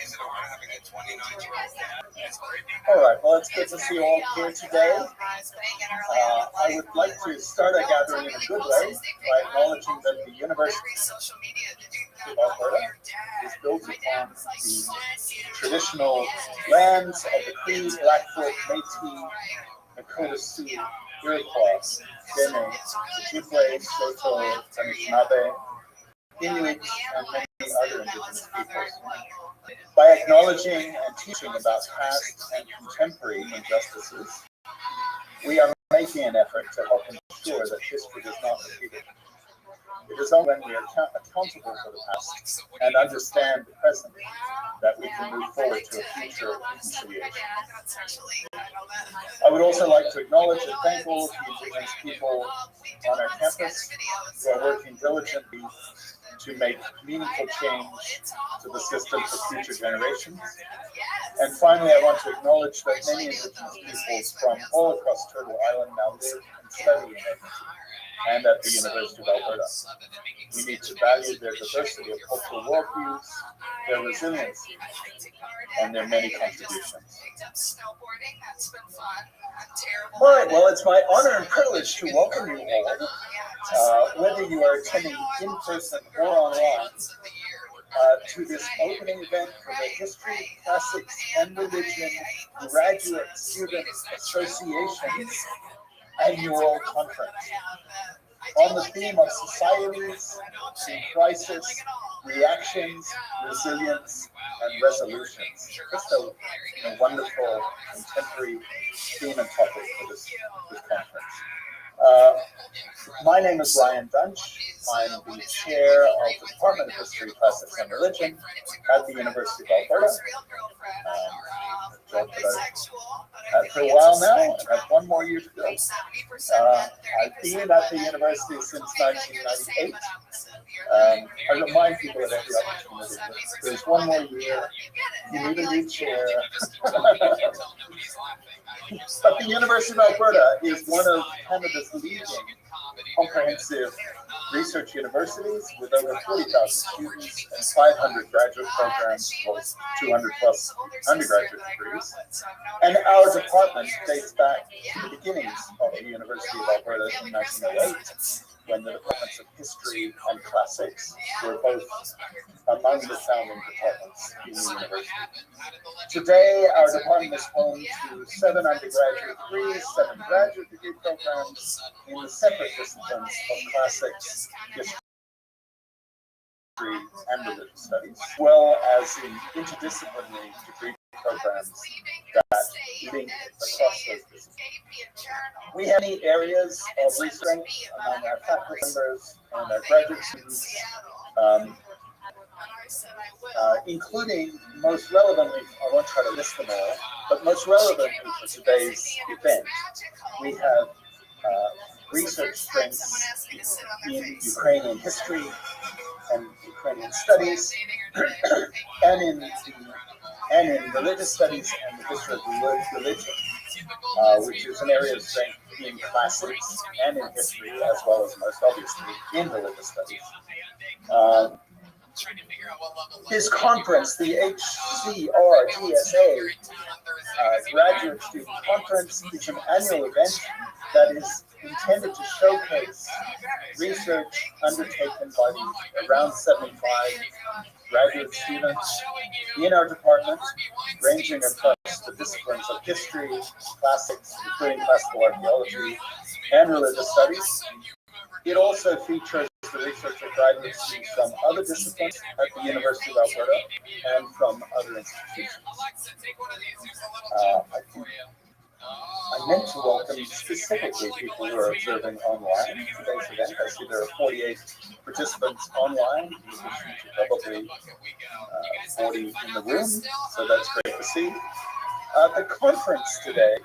Is it hard having a 29-year-old dad? It's creepy. All right, well, it's good to see you all here today. I would like to start our gathering in a good way by acknowledging that the University of Alberta is built upon the traditional lands of the Cree, Blackfoot, Métis, Nakota Sioux, Iroquois, Dene, Ojibwe, Saulteaux, Anishinaabe, Inuit, and many other Indigenous peoples. By acknowledging and teaching about past and contemporary injustices, we are making an effort to help ensure that history is not repeated. It is only when we are accountable for the past and understand the present that we can move forward to a future of reconciliation. I would also like to acknowledge and thank all of the Indigenous people on our campus who are working diligently to make meaningful change to the system for future generations. And finally, I want to acknowledge that many Indigenous peoples from all across Turtle Island now live and study in Edmonton and at the University of Alberta. We need to value their diversity of cultural worldviews, their resiliency, and their many contributions. All right, well, it's my honor and privilege to welcome you all, whether you are attending in person or online, to this opening event for the History, Classics, and Religion Graduate Student Association's annual conference on the theme of societies in crisis, reactions, resilience, and resolutions. Just a wonderful contemporary theme and topic for this conference. My name is Ryan Dunch. I'm the chair of the Department of History, Classics, and Religion at the University of Alberta. Job that I've had for a while now, and I have one more year to go. I've been at the university since 1998. I remind people at every opportunity that there's one more year, you need a new chair. But the University of Alberta is one of Canada's leading comprehensive research universities with over 40,000 students and 500 graduate programs, or 200 plus undergraduate degrees. And our department dates back to the beginnings of the University of Alberta in 1908, when the departments of history and classics were both among the founding departments in the university. Today, our department is home to 7 undergraduate degrees, 7 graduate degree programs in the separate disciplines of classics, history, and religious studies, as well as in interdisciplinary degree programs that link across those disciplines. We have many areas of research among our faculty members and our graduate students, including, most relevantly, I won't try to list them all, but most relevantly for today's event, we have research strengths in Ukrainian history and Ukrainian studies, and in religious studies and the history of religion, which is an area of strength in classics and in history, as well as most obviously in religious studies. His conference, the HCRDSA Graduate Student Conference, is an annual event that is intended to showcase research undertaken by the around 75 graduate students in our department, ranging across the disciplines of history, classics, including classical archaeology, and religious studies. It also features the research of graduate students from other disciplines at the University of Alberta and from other institutions. I meant to welcome specifically people who are observing online today's event. I see there are 48 participants online, in addition to probably 40 in the room, so that's great to see. The conference today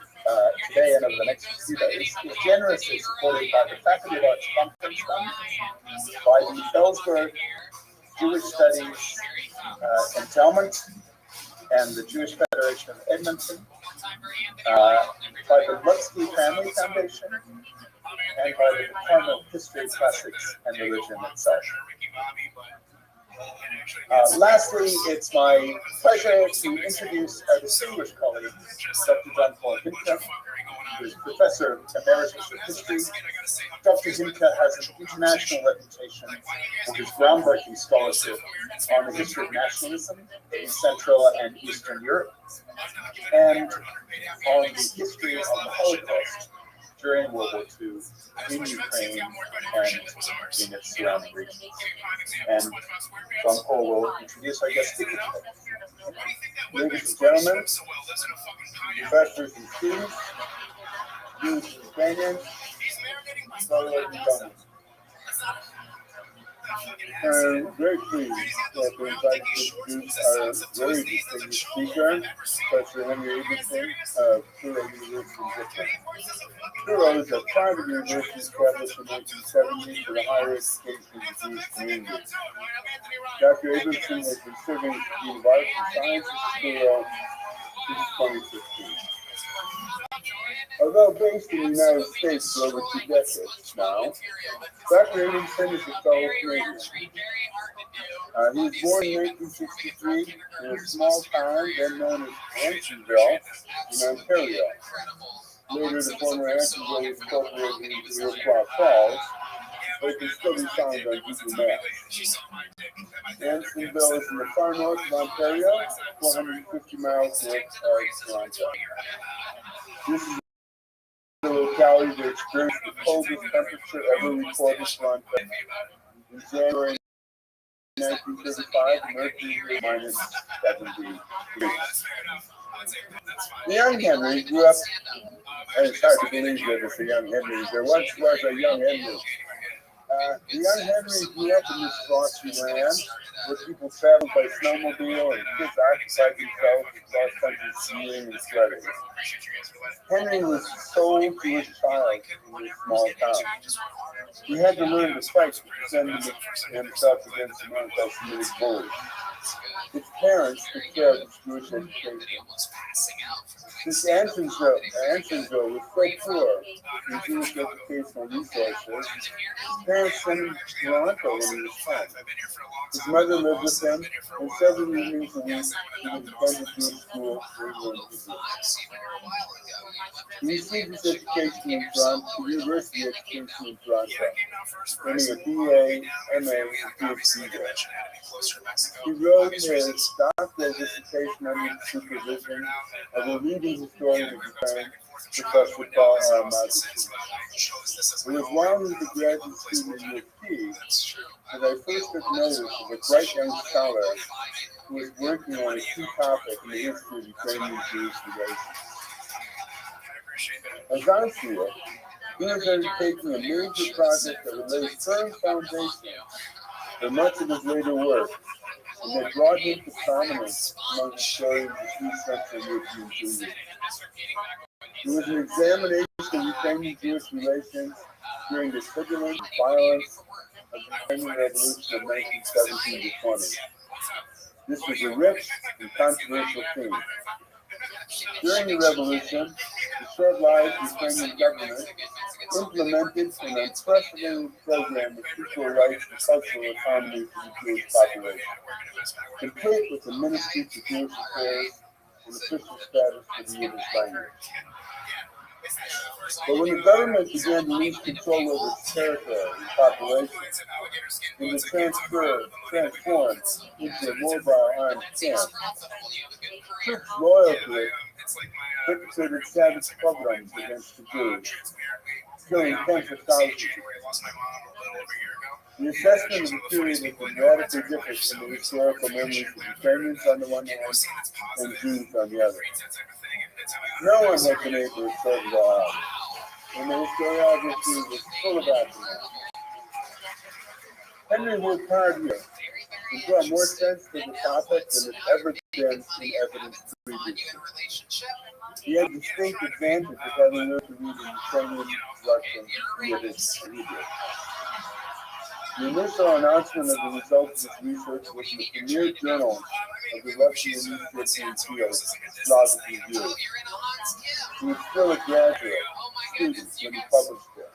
and over the next few days is generously supported by the Faculty of Arts Conference Fund, by the Felsberg Jewish Studies Endowment, and the Jewish Federation of Edmonton, by the Lutsky Family Foundation, and by the Department of History, Classics, and Religion itself. Lastly, it's my pleasure to introduce our distinguished colleague, Dr. John Paul Hinka, who is Professor Emeritus of History. Dr. Hinka has an international reputation for his groundbreaking scholarship on the history of nationalism in Central and Eastern Europe, and on the history of the Holocaust during World War II in Ukraine and in its surrounding regions. And John Paul will introduce our guest speaker today. Ladies and gentlemen, professors and students, Jews and Ukrainians, fellow Americans. I'm very pleased to be invited to introduce our very distinguished speaker, Professor Henry Abramson of Truro University in Brooklyn. Truro is a private university established in 1970 for the higher education of the Jewish community. Dr. Abramson has been serving at the Dean of Arts and Sciences at Truro since 2015. Although based in the United States for over 2 decades now, Dr. Abramson is a fellow Canadian. He was born in 1963 in a small town then known as Ansonville in Ontario. Later, the former Ansonville was incorporated into Iroquois Falls, but it can still be found on Google Maps. Ansonville is in the far north of Ontario, 450 miles north of Toronto. This is the locality that experienced the coldest temperature ever recorded for Ontario. In January 1935, the mercury was minus 70 degrees. The young Henry grew up, and it's hard to believe that it's a young Henry. There once was a young Henry. The young Henry grew up in this frosty land where people traveled by snowmobile and kids occupied themselves with cross-country skiing and sledding. Henry was sold to his child in this small town. He had to learn to fight to defend himself against the anti-Semitic bullies. His parents took care of his Jewish education. Since Ansonville was so poor in Jewish educational resources, his parents sent him to Toronto when he was 10. His mother lived with him, and several evenings a week he would attend the Jewish school where he learned Hebrew. He received his education in Toronto, university education in Toronto, earning a BA, MA, and PhD there. He wrote his doctoral dissertation under the supervision of a leading historian of Ukraine, Professor Paul Aramazi. It was while he was a graduate student in UT that I first took notice of a bright young scholar who was working on a key topic in the history of Ukrainian-Jewish relations. As I see it, he was undertaking a major project that would lay firm foundation for much of his later work, and that brought him to prominence among historians of key Central European Jews. It was an examination of Ukrainian Jewish relations during the turbulent violence of the Ukrainian Revolution of 1917 to 20. This was a rich and controversial theme. During the revolution, the short-lived Ukrainian government implemented an unprecedented program of equal rights and cultural autonomy for the Jewish population, complete with the Ministry for Jewish Affairs and official status for the Yiddish language. But when the government began to lose control over its territory and population, and to transform into a mobile armed camp, troops loyal to it perpetrated savage pogroms against the Jews, killing tens of thousands. The assessment of the period has been radically different from the historical memories of Ukrainians on the one hand and Jews on the other. No one has been able to sort it all out, and the historiography was full of accidents. Henry worked hard here and brought more sense to the topic than had ever been in evidence previously. He had the distinct advantage of having learned to read in Ukrainian, Russian, Yiddish, and Hebrew. The initial announcement of the results of his research was in the premier journal of the Russian and East European field, Slavic Review. He was still a graduate student when he published there.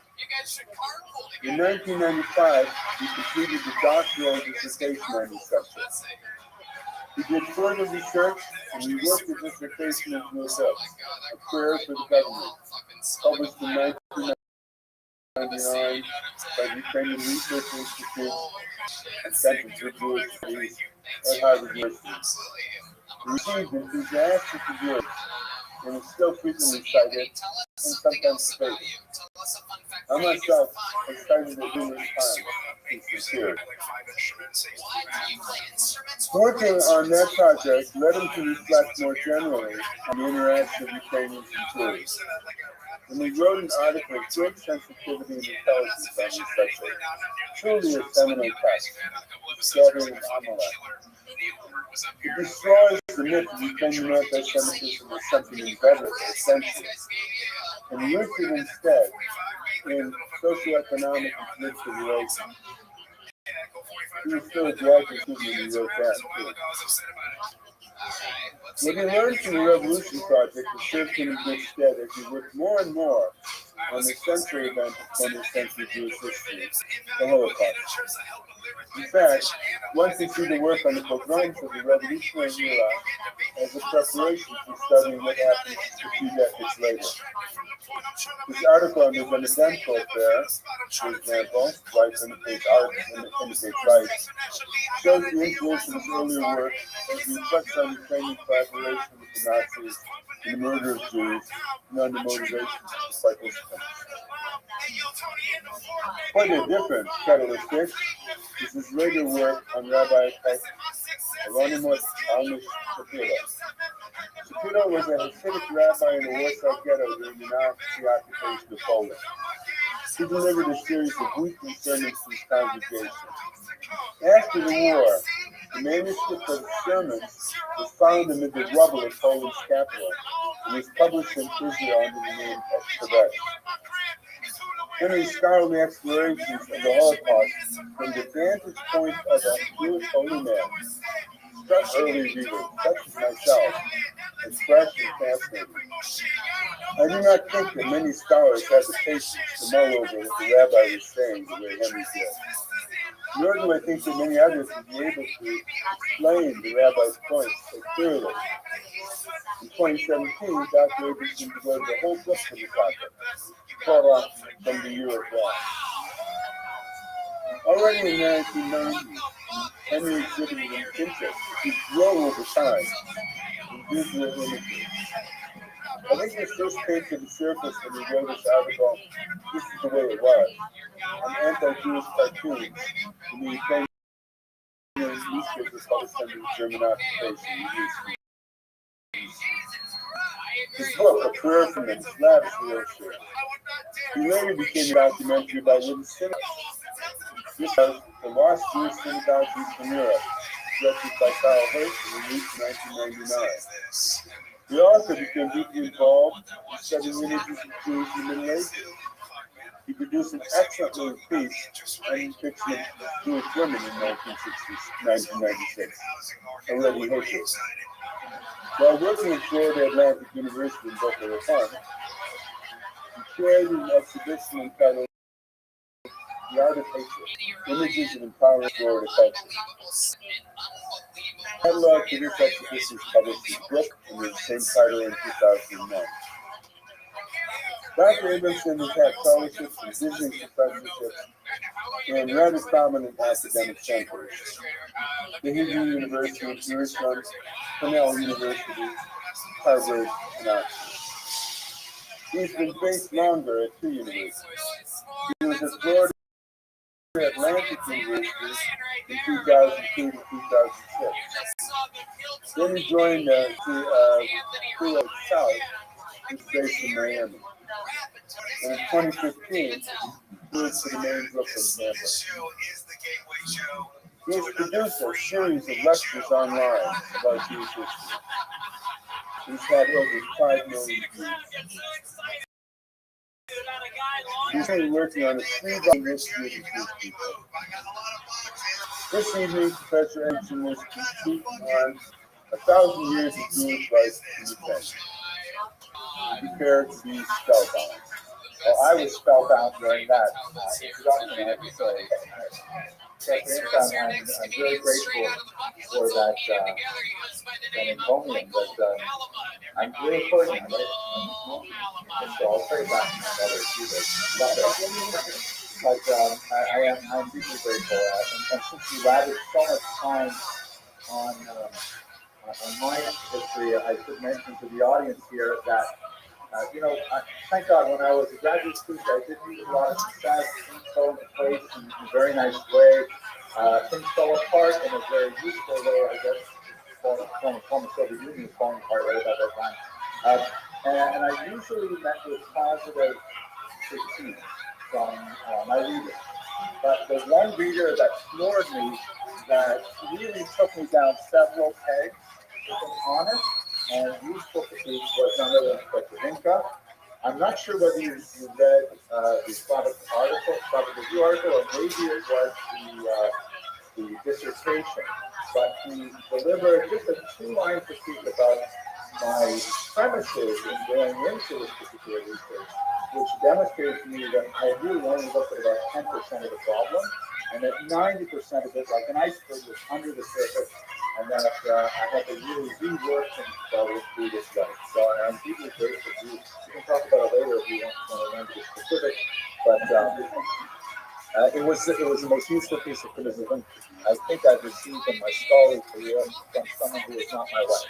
In 1995, he completed the doctoral dissertation on this subject. He did further research and he wrote the dissertation into a book, A Prayer for the Government, published in 1999 by the Ukrainian Research Institute and Center for Jewish Studies at Harvard University. He received enthusiastic reviews and is still frequently cited and sometimes debated. I myself have cited it numerous times. He's sincere. Working on that project led him to reflect more generally on the interaction of Ukrainians and Jews. And he wrote an article of great sensitivity and intelligence on this subject, truly a seminal text, Gathering Amalek. It destroys the myth of Ukrainian anti-Semitism as something embedded or essential, and roots it instead in socioeconomic and political relations. He was still a graduate student when he wrote that, too. What he learned from the Revolution Project has served him in good stead as he worked more and more on the central event of 20th century Jewish history, the Holocaust. In fact, one can see the work on the pogroms of the Revolutionary era as a preparation for studying what happened a few decades later. This article on the Benedenko affair, for example, Rights Imitate Art and Imitate Rights, shows the influence of his earlier work as he reflects on Ukrainian collaboration with the Nazis in the murder of Jews and on the motivations of the participants. Quite a different catalytic is his later work on Rabbi Hieronymus Almish Shapiro. Shapiro was a Hasidic rabbi in the Warsaw Ghetto during the Nazi occupation of Poland. He delivered a series of weekly sermons to his congregation. After the war, the manuscript of his sermons was found amid the rubble of Poland's capital and was published in Israel under the name of Tibet. In his scholarly explorations of the Holocaust from the vantage point of a Jewish holy man, struck early readers, such as myself, as fresh and fascinating. I do not think that many scholars have the patience to mull over what the rabbi was saying the way Henry did. Nor do I think that many others would be able to explain the rabbi's points so clearly. In 2017, Dr. Abrahamson devoted a whole book to the topic, called off from the year of God. Already in 1990, Henry exhibited an interest which grew over time in visual imagery. I think this first came to the surface when he wrote this article, This is the Way It Was, on anti-Jewish cartoons in the Ukrainian newspapers published under the German occupation. His book, A Prayer for Men, is lavishly illustrated. He later became a documentary about wooden synagogues. This was the Lost Jewish Synagogues in Eastern Europe, directed by Karl Hirsch and released in 1999. The author became deeply involved in studying images of Jews in the Middle Ages. He produced an excellent little piece on the depiction of Jewish women in 1996, already Hirsch. While working at Florida Atlantic University in Boca Raton, he created an exhibition entitled The Art of Hatred, Images of Empowering Florida Culture. The catalog for this exhibition was published his book under the same title in 2009. Dr. Abramson has had fellowships and visiting professorships in rather prominent academic centers. The Hebrew University of Jerusalem, Cornell University, Harvard, and Oxford. He's been based longer at two universities. He was at Florida Atlantic University in 2002 to 2006. Then he joined the South, which is based in Miami. And in 2015, he moved to the main Brooklyn campus. He has produced a series of lectures online about Jewish history. He's had over 5 million views. He's currently working on a 3-volume history of the Jewish people. This evening, Professor Edson will speak on 1,000 years of Jewish life in the West. Prepare to be spellbound. Well, I was spellbound during that introduction. I have to say, I'm very grateful for that encomium, but I'm really recording it, right? So I'll play it back to my mother too. But I'm deeply grateful, and since you added so much time on my history, I should mention to the audience here that thank God when I was a graduate student, I did meet a lot of success. Things fell into place in a very nice way. Things fell apart in a very useful way, I guess. Former Soviet Union was falling apart right about that time. And I usually met with positive critique from my readers. But the one reader that floored me, that really took me down several pegs, with an honest and useful critique, was none other than Dr. Inca. I'm not sure whether you read the Slavic review article, or maybe it was the dissertation, but he delivered just a two-line critique about my premises in going into this particular research, which demonstrates to me that I really only looked at about 10% of the problem, and that 90% of it, like an iceberg, was under the surface, and that I had to really rework things to do this right. So I'm deeply grateful to you. We can talk about it later if you want to learn the specifics, but it was the most useful piece of criticism I think I've received in my scholarly career from someone who is not my wife.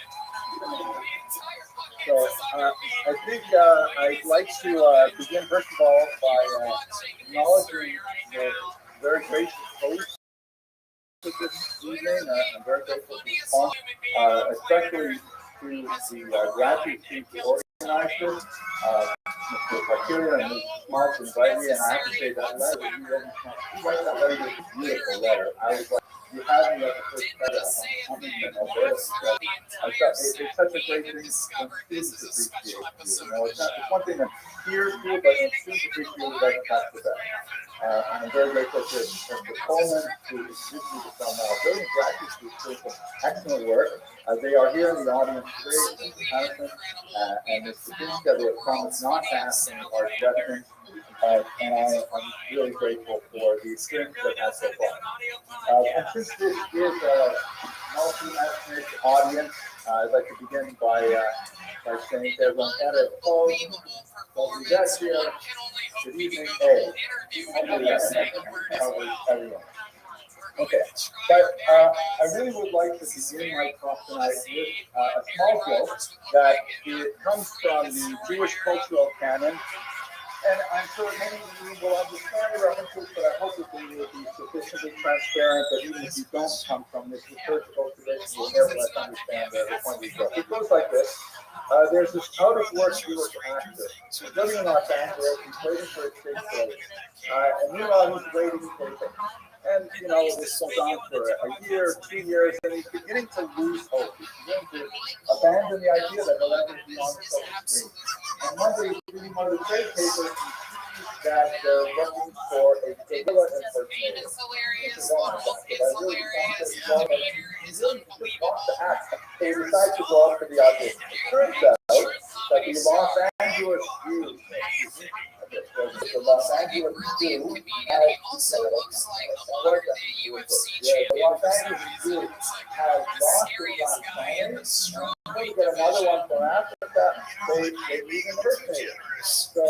So I think I'd like to begin first of all by acknowledging the very gracious host of this evening. I'm very grateful for his talk, especially to the graduate team who organized this. Mr. Criteria and Ms. Mark invited me, and I have to say that letter that you wrote, that letter was a beautiful letter. I was like, you had me at the first credit. I'm in Alberta. I thought it's such a great thing when students appreciate you. It's one thing that peers do, but when students appreciate you, that's the best. And I'm very grateful to Mr. Coleman, who introduced me to some brilliant graduate students doing some excellent work. They are here in the audience today, Mr. Patterson and Mr. Pinska. They have promised not to ask any hard questions, and I'm really grateful for the experience that I've had so far. And since this is a multi-ethnic audience, I'd like to begin by saying to everyone, good evening, everyone. Okay, but I really would like to begin my talk tonight with a small joke that it comes from the Jewish cultural canon, and I'm sure many of you will understand the references, but I hope that they will be sufficiently transparent that even if you don't come from this liturgical tradition, you'll nevertheless understand the point of the joke. It goes like this. There's this out-of-work Jewish actor living in Los Angeles. He's waiting for his big break. And meanwhile, he's waiting for it. And, this goes on for a year, 2 years, and he's beginning to lose hope. He's beginning to abandon the idea that he'll ever be on the silver screen. And one day, he's reading one of the trade papers that they're looking for a gorilla impersonator. This is one of them, because I really wants to act. So he decides to go out for the audition. It turns out that the Los Angeles Jews, the Los Angeles Jew has lost his last name. They get another one from Africa. They need an impersonator. So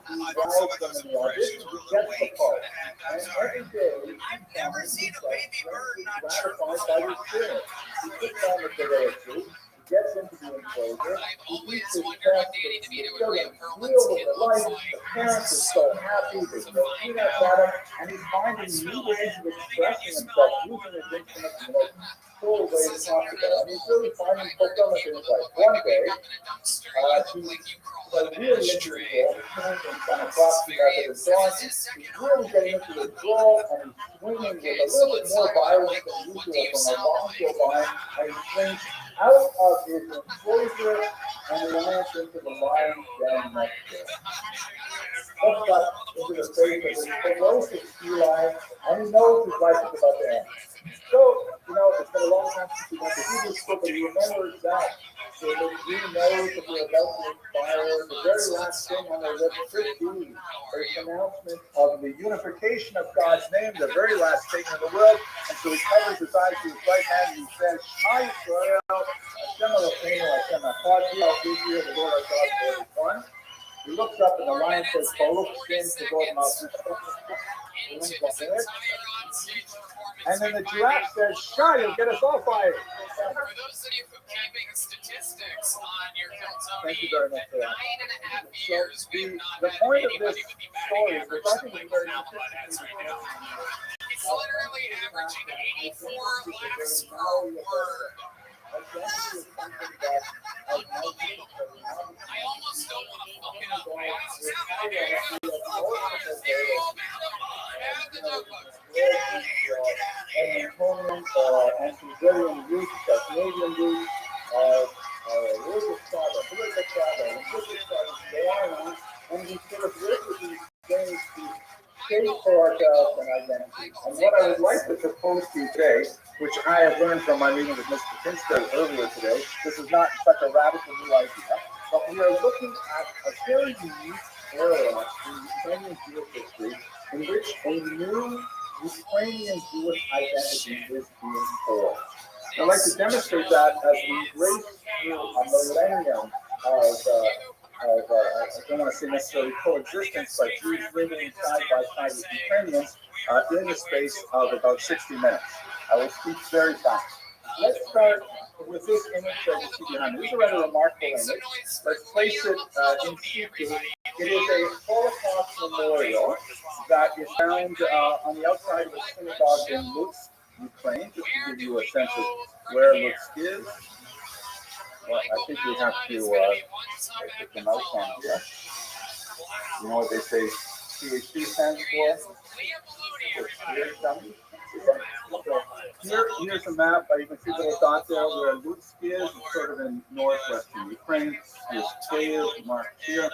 he drives them in the audition. He gets the part. And every day, he's never seen a baby bird not gratified by his experience. He puts on the gorilla suit. Gets into the enclosure, he eats his pet, the children squeal with delight, the parents are so happy, they throw peanuts at him, and he's finding new ways of expressing himself using his instrument in the most cool ways possible. And he's really finding fulfillment in his life. One day, he's a really into his role, he's turning from kind of classic method and drawing, he's really getting into his role, and he's swinging with a little bit more violence than usual from a long to a line, and he swings out of his enclosure and lands into the lion's den next to it. Looks up into the face of this ferocious sea lion, and he knows his life is about to end. So, it's been a long time since he went to Hebrew school, but he remembers that So we know that we're about to expire. The very last thing on their lips should be a pronouncement of the unification of God's name, the very last thing in the world. And so he covers his eyes with his right hand and he says, Shema Yisrael, Hashem Elokeinu, Hashem Echad, Israel, the Lord our God, the Lord is one. He looks up and the lion says, Baruch Shem Kavod Malchut. And then the giraffe says, Shah, you'll get us all fired. For those of you who are keeping statistics on your Hilltonian, Thank you very much for that. 9.5 years, we have not The had point of anybody this with the story batting is average that I that think Michael it's very Malabud has interesting. right now. He's literally averaging 84 laughs per word. I almost don't want to fuck it up. I almost sound like I have the and Brazilian roots, Canadian roots, religious tribal, political tribal, linguistic tribal, they are on, and we sort of work with these things to shape for ourselves and identity. And what I would like to propose to you today, which I have learned from my meeting with Mr. Kinster earlier today, this is not such a radical new idea, but we are looking at a very unique era in Ukrainian Jewish history in which a new Ukrainian Jewish identity is being formed. I'd like to demonstrate that as we race through a millennium I don't want to say necessarily coexistence, but Jews living side by side with Ukrainians in the space of about 60 minutes. I will speak very fast. Let's start with this image that you see behind me. This is a rather remarkable image. Let's place it in situ. It is a Holocaust memorial that is found on the outside of a synagogue in Lutsk, Ukraine, just to give you a sense of where Lutsk is. Well, I think we have to put the mouse on here. You know what they say PhD stands for? Here's a map. You can see a little dot there where Lutsk is. It's sort of in northwestern Ukraine. Here's Kyiv marked here.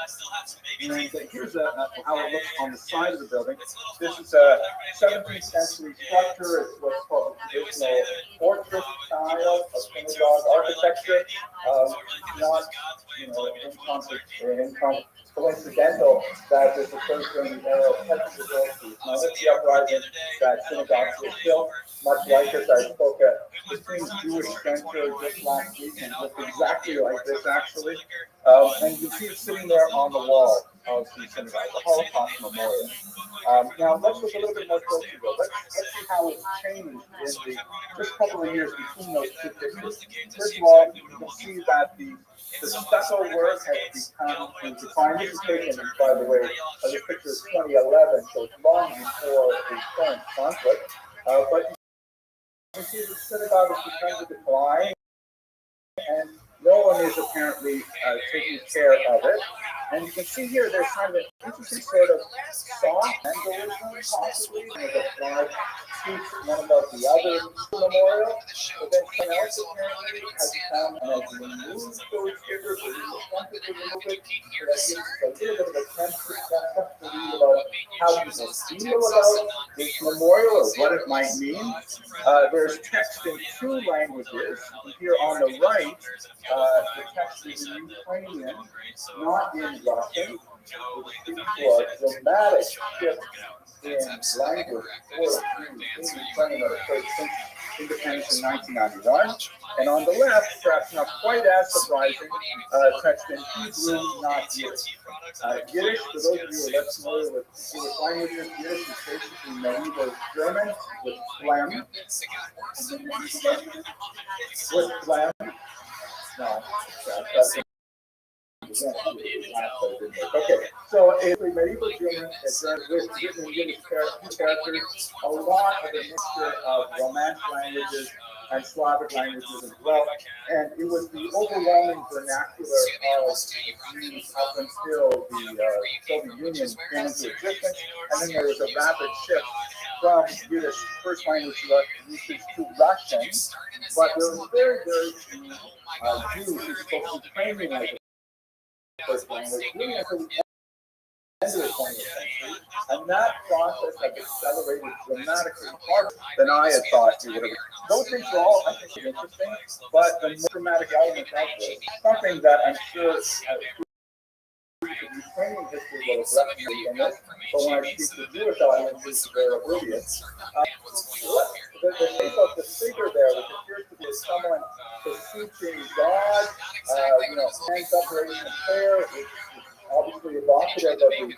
And here's how it looks on the side of the building. This is a 17th century structure. It's what's called the traditional fortress style of synagogue architecture. Not, coincidental that this occurs during the era of Petrus Now, that's the uprising that synagogues were built, much like this. I spoke at the King's Jewish Center just last week, and looked exactly like this, actually. And you see it sitting there on the wall of the synagogue, the Holocaust Memorial. Now, let's look a little bit more closely, though. Let's see how it's changed in the just a couple of years between those two pictures. First of all, you can see that the stucco work has become defined. This is taken, by the way, this picture is 2011, so it's long before the current conflict. But you can see the synagogue has begun to decline, and no one is apparently taking care of it. And you can see here there's kind of an interesting sort of soft vandalism, possibly, and the flag speaks one about the other memorial, but then someone else apparently has come and has removed those figures, or attempted to remove it, so that gives a little bit of a sense to read about how people feel about this memorial or what it might mean. There's text in two languages. Here on the right, the text is in Ukrainian, not in Russian. It speaks to a dramatic shift in language in Ukraine that occurred since independence in 1991. And on the left, perhaps not quite as surprising, text in Hebrew, not Yiddish. Yiddish, for those of you who are less familiar with Jewish languages, Yiddish is basically medieval German with phlegm. With phlegm. No, that's okay, so it's a medieval German with written in Yiddish characters, a lot of a mixture of Romance languages and Slavic languages as well, and it was the overwhelming vernacular of Jews up until the Soviet Union came into existence, and then there was a rapid shift from Yiddish first language usage to Russian, but there was very, very few Jews who spoke Ukrainian as a first language, really until the end of the 20th century, and that process has accelerated dramatically, farther than I had thought it would have. Those things are all, I think, interesting, but the more dramatic element of this, something that I'm sure Ukrainian history will address me in this, but when I speak to Jewish audiences, they're oblivious. The shape of the figure there, which appears to be someone beseeching God, hands upraised in prayer, is obviously evocative of the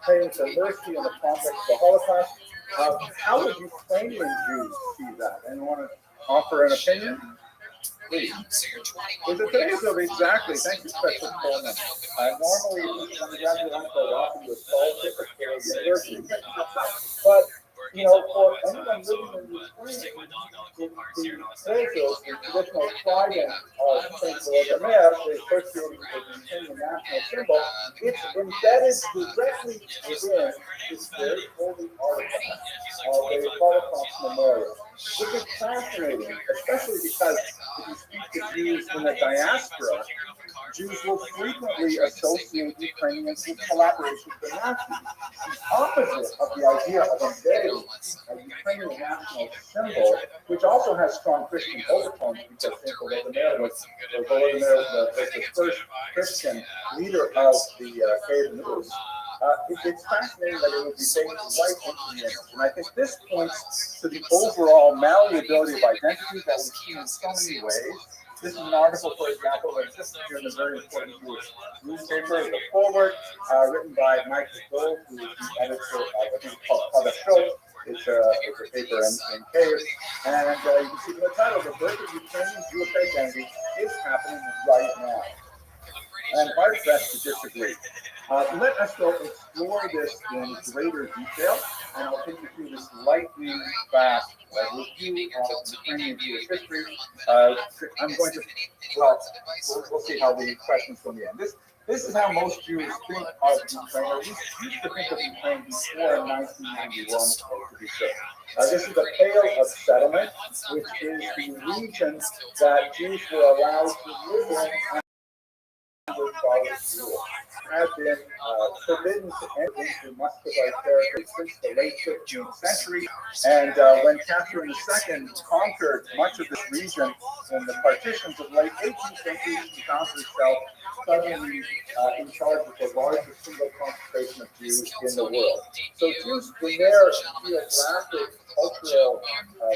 praying for mercy in the context of the Holocaust. How would Ukrainian Jews see that? And want to offer an opinion? Please. Is it today? So exactly. Thank you, Special Coleman. Normally, undergraduate uncle was scholarship at university. But, for anyone living in Ukraine, the traditional trident of St. Volodymyr, the associated with the Ukrainian national symbol, it's embedded directly within this very holy artifact of the Holocaust memorial, which is fascinating, especially because if you speak to Jews in the diaspora, Jews will frequently associate Ukrainians with collaboration with the Nazis. The opposite of the idea of embedding a Ukrainian national symbol, which also has strong Christian overtones, because St. Volodymyr was the first Christian leader of the KNDS. It's fascinating that it would be taken right into the image. And I think this points to the overall malleability of identity that we see in so many ways. This is an article, for example, that just appeared in a very important Jewish newspaper, The Forward, written by Michael Gold, who is the editor of, I think it's called Show. It's a paper in Kiev. And you can see from the title, The Birth of Ukrainian Jewish Identity is happening right now. And hard pressed to disagree. Let us go explore this in greater detail, and I'll take you through this lightning fast review of Ukrainian Jewish history. I'm going to, we'll see how the questions from the end. This is how most Jews think of Ukraine, or at least used to think of Ukraine before 1991, to be sure. This is a Pale of Settlement, which is the region that Jews were allowed to live in have been forbidden to enter into Muscovite territory since the late 15th century. And when Catherine II conquered much of this region in the partitions of late 18th century, she found herself suddenly in charge of the largest single concentration of Jews in the world. So Jews, in their geographic, cultural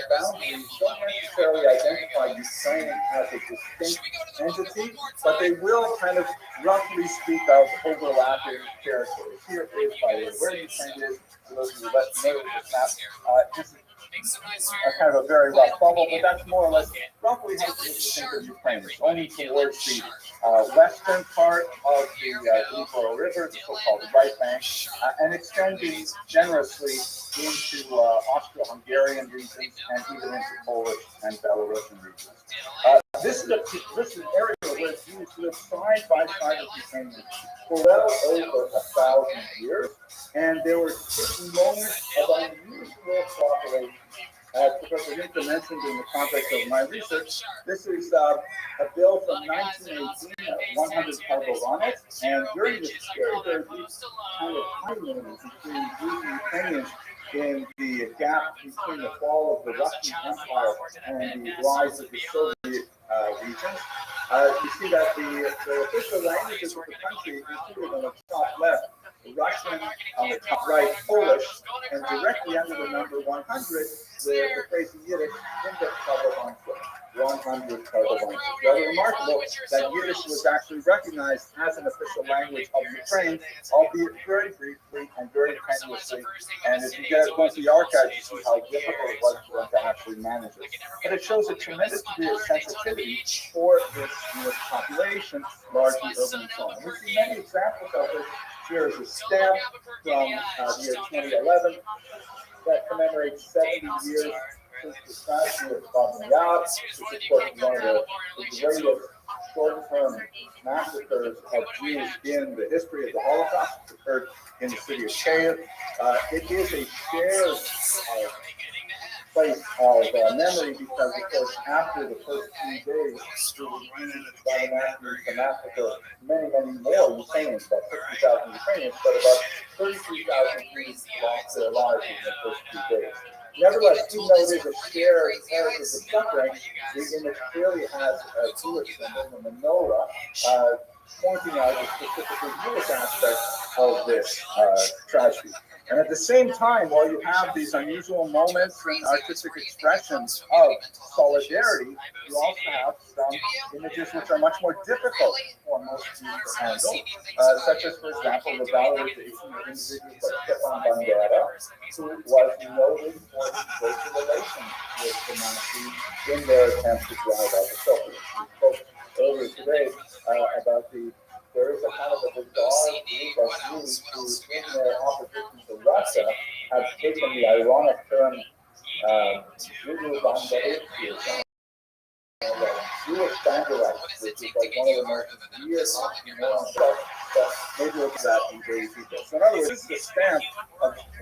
boundaries, don't necessarily identify Ukraine as a distinct entity, but they will kind of roughly speak of overlapping territories. Here is, by the way, where Ukraine is, for those of you less familiar with this map, this is kind of a very rough bubble, but that's more or less roughly how you think of Ukraine. It's only towards the western part of the Dnipro River, the so-called right bank, and extending generously into Austro-Hungarian regions and even into Polish and Belarusian regions. This is an area where Jews lived side by side with Ukrainians for well over 1,000 years, and there were certain moments of unusual cooperation. As Professor Hinton mentioned in the context of my research, this is a bill from 1918, 100 carbo and during this very brief kind of honeymoon between Jews and Ukrainians in the gap between the fall of the Russian Empire and the rise of the Soviet region, you see that the official languages of the country included on the top left Russian, on the top right Polish, and directly under the number 100, the phrase in Yiddish, 100 carbo. Rather remarkable that Yiddish was actually recognized as an official language of Ukraine, albeit very briefly and very tenuously. And if you go to the archives, you see how difficult it was for them to actually manage it. But it shows a tremendous degree of sensitivity for this Jewish population, largely urban and so on. And we see many examples of this. Here is a stamp from the year 2011 that commemorates 70 years since the tragedy of Rabbi, which of course is one of the greatest short-term massacres of Jews in the history of the Holocaust. It occurred in the city of Kiev. It is a shared place memory because, of course, after the first few days, there was by the massacre many, many more Ukrainians, about 50,000 Ukrainians, but about 33,000 Jews lost their lives in the first few days. Nevertheless, even though it is a shared heritage of suffering, the image clearly has a Jewish symbol, the menorah, pointing out the specifically Jewish aspect of this tragedy. And at the same time, while you have these unusual moments and artistic expressions of solidarity, you also have some images which are much more difficult for most Jews to handle, such as, for example, the valorization of individuals like Stepan Bandera, who was noted for his close relations with the Nazis in their attempt to drive out the Soviets. We spoke earlier today about there is a kind of a bizarre group of Jews who, in their opposition to Russia, have taken the ironic term Jewish Banderites, which is like one of the most weird oxymorons stuff that maybe look at that in daily people. So in other words, this is a stamp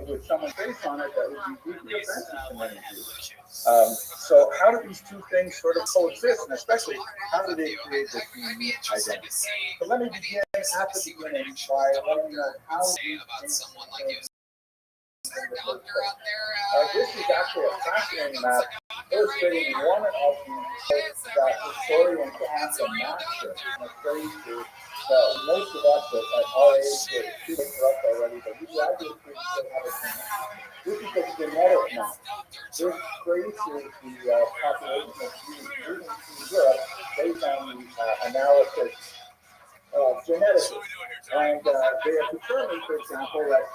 with someone's face on it that would be deeply offensive to many Jews. So how do these two things sort of coexist, and especially how do they create this unique identity? So let me begin at the beginning by letting you know how these things this is actually a fascinating map illustrating one of the that historians have a master and a phrase that most of us at our age were too late for us already, but we graduate students still have a chance. This is the genetic map. This traces the population of Jews moving through Europe based on the analysis genetically. And they have determined, for example, that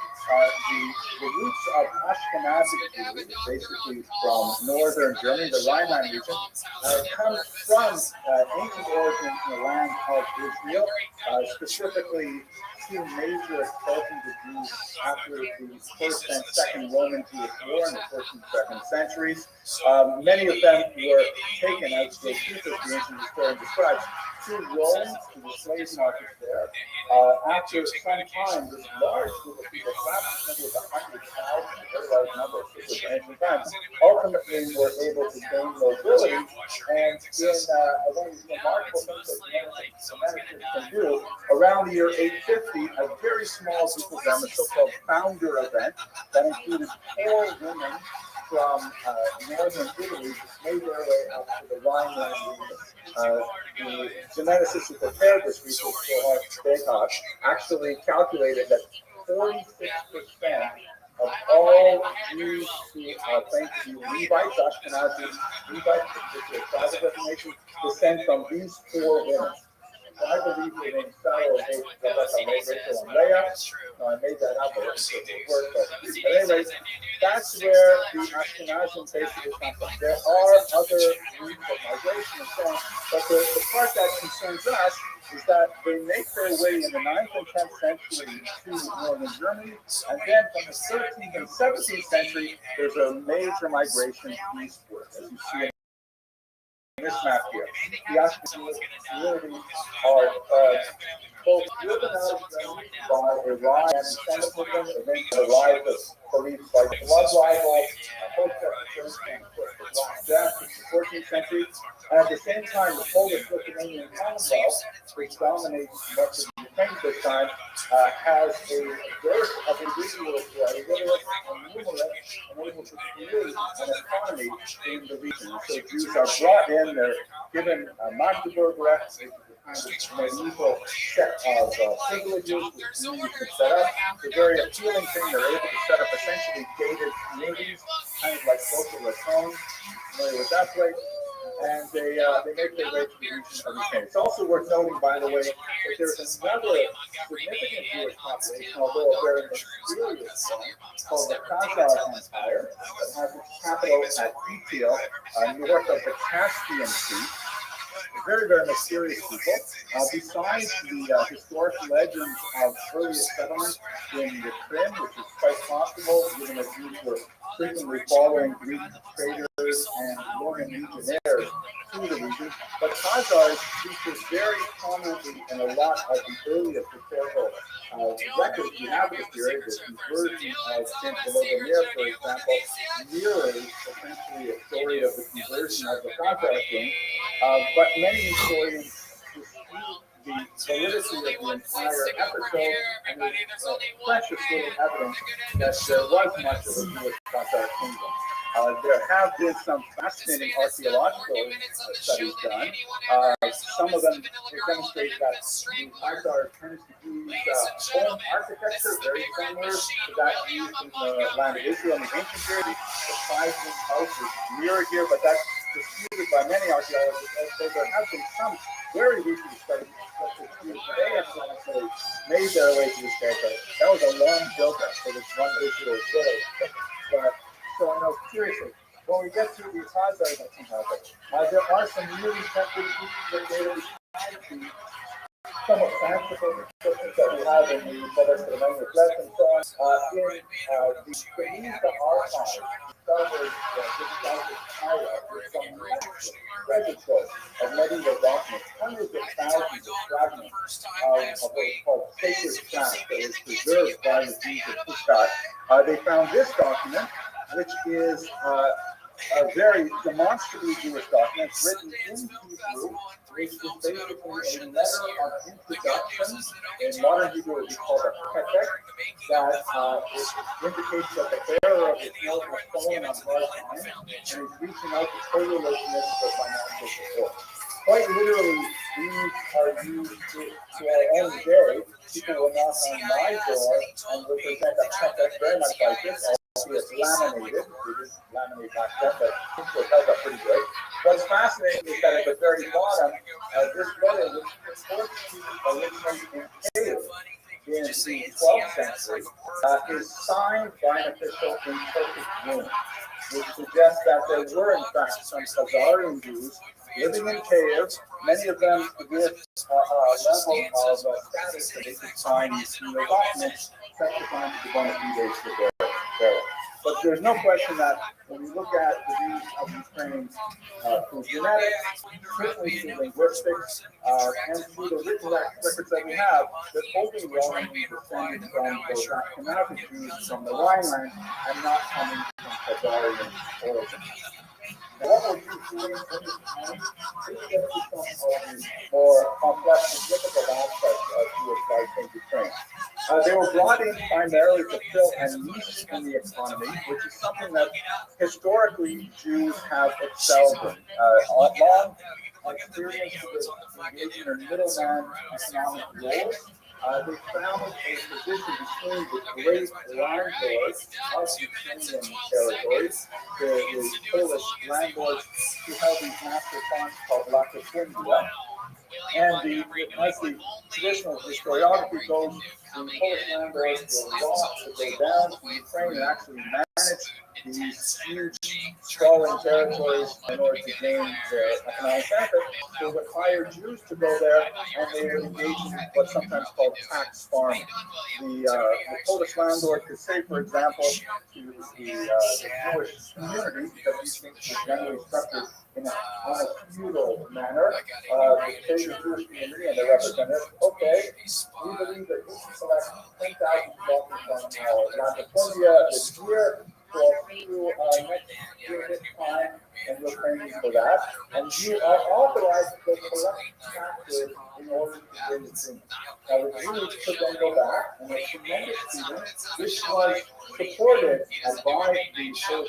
the roots of Ashkenazi Jews, basically from northern Germany, the Rhineland region, come from ancient origins in the land of Israel, specifically two major expulsions of Jews after the First and Second Roman Jewish War in the first and second centuries. Many of them were taken, as the ancient historian describes, to Rome, to the slave market there. After some time, this large group of people, perhaps maybe 100,000, a very large number of people in ancient times, ultimately were able to gain mobility. And in one of these remarkable things that geneticists can do, around the year 850, a very small group of them, a so-called founder event, that included 4 women from northern Italy, made their way up to the Rhineland region. The geneticists who prepared this research for Bekosh actually calculated that 46% of all Jews who claim to be Levites, Ashkenazi Levites, which is a tribe definition, descend from these 4 women. I believe they named Sarah, Rachel, and Leah. No, I made that up, but it will work. But anyway, that's where the Ashkenazim basically come from. There are other routes of migration and so on, but the part that concerns us is that they make their way in the 9th and 10th century to northern Germany, and then from the 13th and 17th century, there's a major migration eastward, as you see in this map here. The Ashkenazi communities are both driven out by a rise in anti-Semitism, eventually a rise of beliefs like blood libel, hotep and black death in the 14th century. And at the same time, the Polish-Lithuanian Commonwealth, which dominates much of Ukraine at this time, has a dearth of individuals who are illiterate and numerous and able to create an economy in the region. So Jews are brought in, they're given Magdeburg rights, which is a kind of medieval set of privileges which communities can set up. It's a very appealing thing. They're able to set up essentially gated communities, kind of like Boca Raton, familiar with that place. And they make their way to the region of Ukraine. It's also worth noting, by the way, that there's another significant Jewish population, although a very mysterious one, called the Khazar Empire, that has its capital at Ityl, north of the Caspian Sea. Very, very mysterious people. Besides the historic legends of earliest settlements in the Krim, which is quite possible, given that Jews were frequently following Greek traders and Roman legionnaires to the region. But Khazars feature very prominently in a lot of the earliest historical records we have of the period. The conversion of Saint Volodymyr, for example, mirrors essentially a story of the conversion of the Khazar king. But many historians dispute the validity of the entire episode, and there's precious little evidence that there was much of a Jewish Khazar kingdom. There have been some fascinating archaeological studies done. Some of them demonstrate that the Khazar tends to use home architecture very similar to that used in the land of Israel in the ancient period. The five-room house is mirrored here, but that's disputed by many archaeologists. So there have been some very recent studies that today have actually made their way to this territory. That was a long build-up for this one visual story. But so I know, seriously, when we get to the Khazars, there are some really technical pieces of data besides the somewhat fanciful descriptions that we have in the Codex of the Language and so on. In the Geneva archive, discovered this Gallic Cairo with some treasure trove of medieval documents, hundreds of thousands of fragments of what is called sacred tract that was preserved by the Jews of Puskat. They found this document, which is a very demonstrably Jewish document written in Hebrew, which is basically a letter of introduction. In modern Hebrew, it would be called a ketek, that it indicates that the bearer of the note was fallen on hard times and is reaching out to further listeners for financial support. Quite literally, these are used to our own day. People will knock on my door and represent a ketek very much like this. It's laminated. We didn't laminate back then, but it held up pretty good. What's fascinating is that at the very bottom, this letter, which originally in Cave in the 12th century, is signed by an official in Turkish rune, which suggests that there were, in fact, some Khazarian Jews living in caves, many of them with a level of status that they could sign these documents, testifying to the bona fides of their. But there's no question that when we look at the views of Ukraine through genetics, certainly through linguistics, and through the written records that we have, that overwhelmingly descended from those Ashkenazi Jews from the Rhineland and not coming from Khazarian origin. Now, what we'll do during this time is get to some of the more complex and difficult aspects of Jewish life in Ukraine. They were brought in primarily to fill a niche in the economy, which is something that historically Jews have excelled in. Long experience with engaging in middleman economic roles. They found a position between the great landlords of Ukrainian territories, the Polish landlords who held these master farms called Latifundia, and as the traditional historiography goes, the Polish landlords were brought to go down to Ukraine and actually manage these huge sprawling territories in order to gain their economic benefit. They would hire Jews to go there, and they would engage in what's sometimes called tax farming. The Polish landlord could say, for example, to the Jewish community, because these things were generally structured on a feudal manner, the Jewish community and their representatives, okay, we believe that we can select 10,000 from Latifundia this year, for through next year this time, and we'll train you for that. And you are authorized to collect taxes in order to bring the thing. Now, the Jews could then go back, and a tremendous student, which was supported by the Polish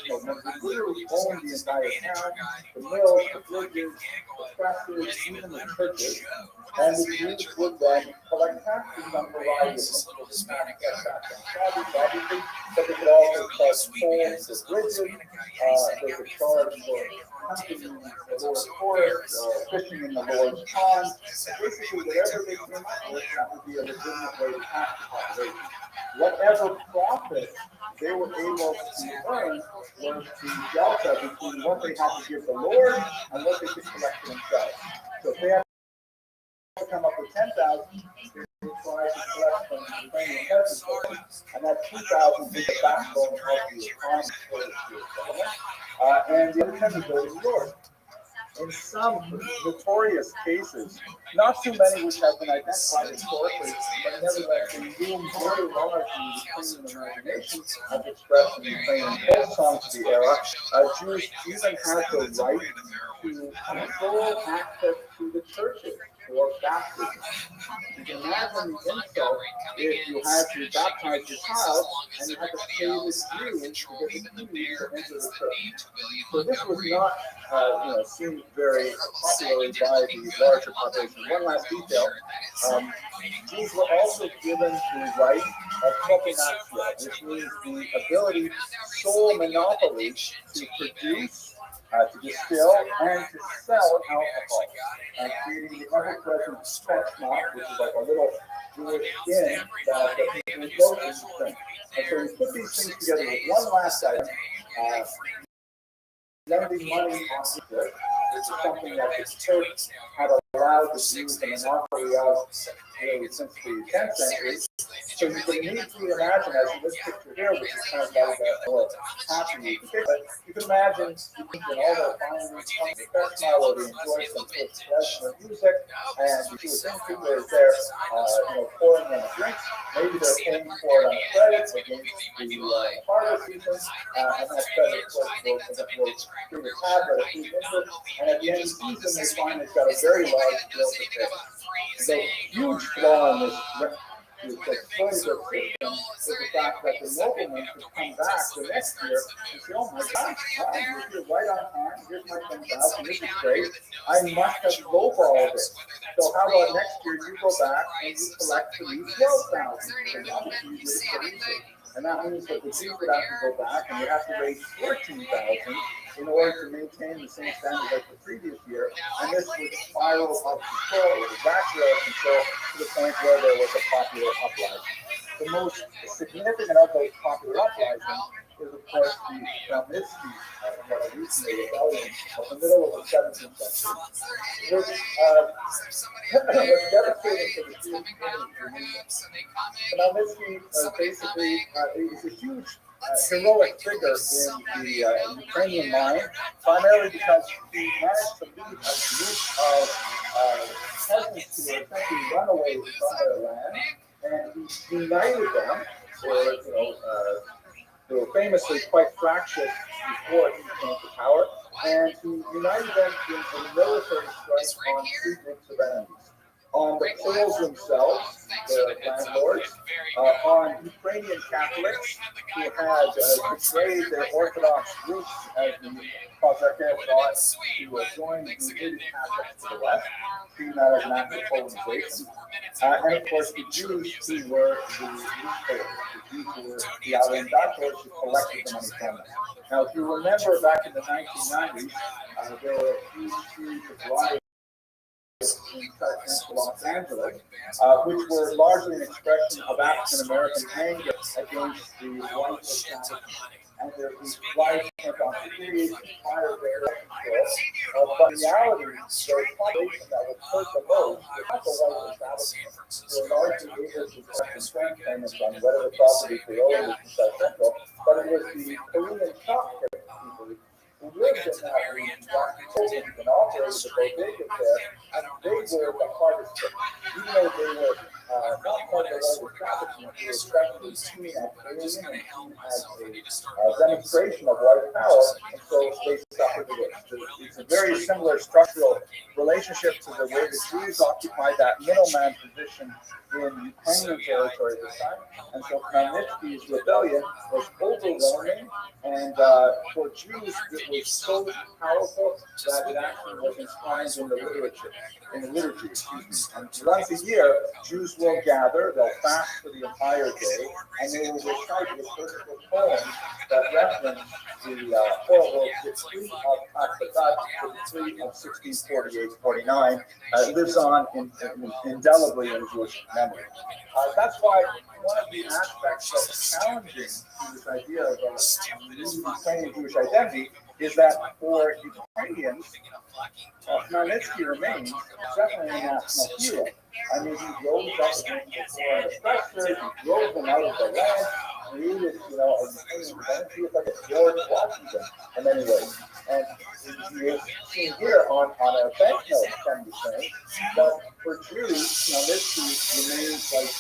movement, who literally owned the entire town, the mills, the bridges, the presses, even the churches. And the Jews would then collect taxes on a variety of things. Obviously, but they could also charge tolls for bridges, they could charge for hunting in the Lord's forest, or fishing in the Lord's pond. Basically, whatever they came up with, that would be a legitimate way to tax the population. Whatever profit they were able to earn was the delta between what they had to give the Lord and what they could collect for themselves. So if they had to come up with 10,000, they they tried to collect from the Ukrainian peasants, and that 2,000 is the backbone of the economy for the Jewish government, and the other 10 are building yours. In some notorious cases, not too many which have been identified historically, but nevertheless they loom very large in the Ukrainian imagination, as expressed in the Ukrainian folk songs of the era. Jews even had the right to control access to the churches for baptism. You can imagine the insult if you had to baptize your child and you had to pay this dues to get the keys to enter the church. So this was not, seen very popularly by the larger population. One last detail: Jews were also given the right of propinatia, which means the ability, sole monopoly, to produce, to distill, and to sell alcohol, creating the ever-present Spetsnaz, which is like a little Jewish inn that people go to drink. And so we put these things together with one last item. Lending money on interest, which is something that the church had allowed the Jews the monopoly of really since the 10th century. So you can easily imagine, as in this picture here, which is kind of like a more happy picture, but you can imagine in all their findings on the professional where they enjoy some sort of professional music, and the Jewish innkeeper is there, pouring them drinks. Maybe they're paying for it on credit against the harvest season, and that credit, of course, will through the tab or through interest, and at the end of the season, they find it's got a very large bill to pay. The huge flaw in this system is the fact that the nobleman could come back the next year and say, "Oh my gosh, wow, you're right on time. Here's my 10,000. This is great. I must have lowballed it. So how about next year you go back and you collect for me 12,000? And that means that the Jews would have to go back and they have to raise 14,000 in order to maintain the same standard as the previous year. And this would spiral out of control, it would evacuate out of control to the point where there was a popular uprising. The most significant of those popular uprisings is, of course, the Chmelnytsky revolutionary rebellion of the middle of the 17th century, which was devastating for the Jewish community. Chmelnytsky basically is a huge heroic figure in the Ukrainian mind, primarily because he managed to lead a group of peasants who were essentially runaways from their land, and he united them. They were famously quite fractious before he came to power, and he united them in a military strike on two groups of enemies. On the Poles themselves, the landlords, on Ukrainian Catholics who had betrayed their Orthodox roots as the Cossack thought to join the United Catholics to the West, seeing that as an act of colonization. And of course, the Jews who were the looters, the Jews who were the arrendators who collected the money from them. Now, if you remember back in the 1990s, there were a huge series of riots in Los Angeles, which were largely an expression of African American anger against the white establishment. And there was riots went on for periods of prior control. But in reality, the population that was hurt the most was not the white establishment. They were largely able to collect insurance payments on whatever property they owed in South Central, but it was the Korean shop people who lived in that region, got consultants and operated the bodegas there, and they were the hardest hit. Even though they were not part of the white establishment, they were especially seen as alien and seen as a demonstration of white power, and so they suffered it. It's a very similar structural relationship to the way the Jews occupied that middleman position in Ukrainian territory at the time. And so Chmelnytsky's rebellion was overwhelming, and for Jews it was so powerful that it actually was enshrined in the literature, in the liturgy. And once a year, Jews will gather, they'll fast for the entire day, and they will recite the liturgical poems that reference the horrible decree of Akbadat, the decree of 1648-49, lives on indelibly in Jewish memory. That's why one of the aspects that's challenging to this idea of Ukrainian Jewish identity is that for Ukrainians, Khmelnytsky remains definitely a national hero. I mean, he rose up against the foreign oppressors, he drove them out of the land, created, a Ukrainian identity. It's like a George Washington in many ways. And you're seeing here on a banknote from Ukraine, but for Jews, Khmelnytsky remains like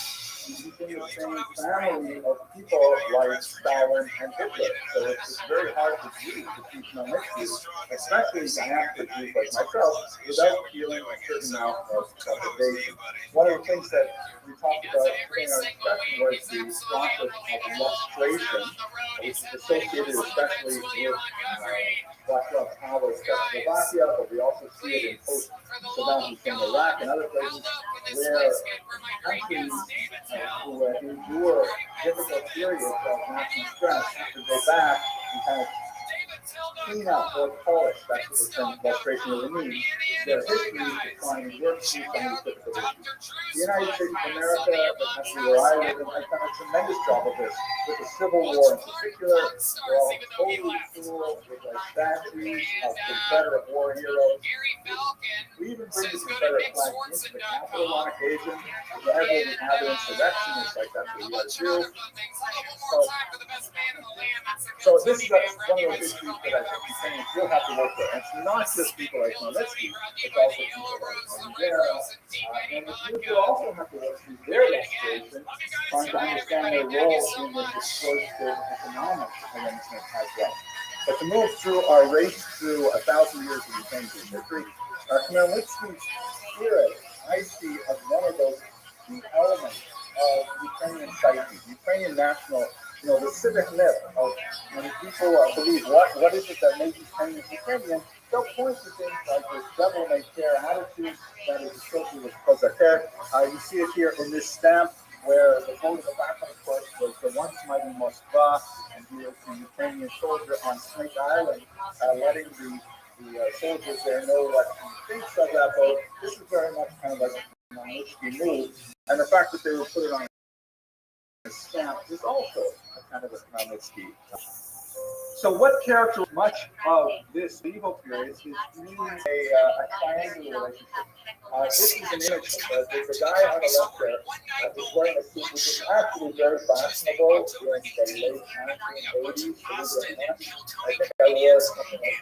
he's in the same family of people like Stalin and Hitler. So it's very hard for Jews to see Khmelnytsky, especially diaspora Jews like myself, without feeling a certain amount of trepidation. One of the things that we talked about in our discussion was the process of lustration, which is associated especially with Russia's power in Czechoslovakia, but we also see it in post-Saddam Hussein Iraq and other places where countries who endure difficult periods of national stress have to go back and kind of clean up or polish, that's what the term lustration really means, their history to try and work through some of these difficult issues. The United States of America, the country where I live in, has done a tremendous job of this, with the Civil War in particular. We're all totally cool with our statues of Confederate war heroes. We even bring the Confederate flag into the Capitol on occasion. Whenever we have an insurrection, it's like that's what we got to do. So this is one of those issues that I think Ukrainians will have to work with. And it's not just people like Khmelnytsky, it's also people like Bandera. And the Jews will also have to work through their restoration, trying to understand their role in this exploitative economic arrangement as well. But to move through our race through 1,000 years of Ukrainian history, Khmelnytsky's spirit, I see as one of those key elements of Ukrainian psyche, Ukrainian national, the civic myth of when people believe what is it that makes Ukrainians Ukrainian, they'll point to things like this devil-may-care attitude that is associated with Kozaker. You see it here in this stamp where the photo in the background, of course, was the once mighty Moskva, and he was the Ukrainian soldier on Snake Island, letting the soldiers there know what he thinks of that boat. This is very much kind of like a Khmelnytsky move, and the fact that they would put it on a stamp is also a kind of a Khmelnytsky. So what characterizes much of this medieval period is being a triangular relationship. This is an image of the guy on the left there is wearing a suit which is actually very fashionable in the late 1980s. I think I wore something like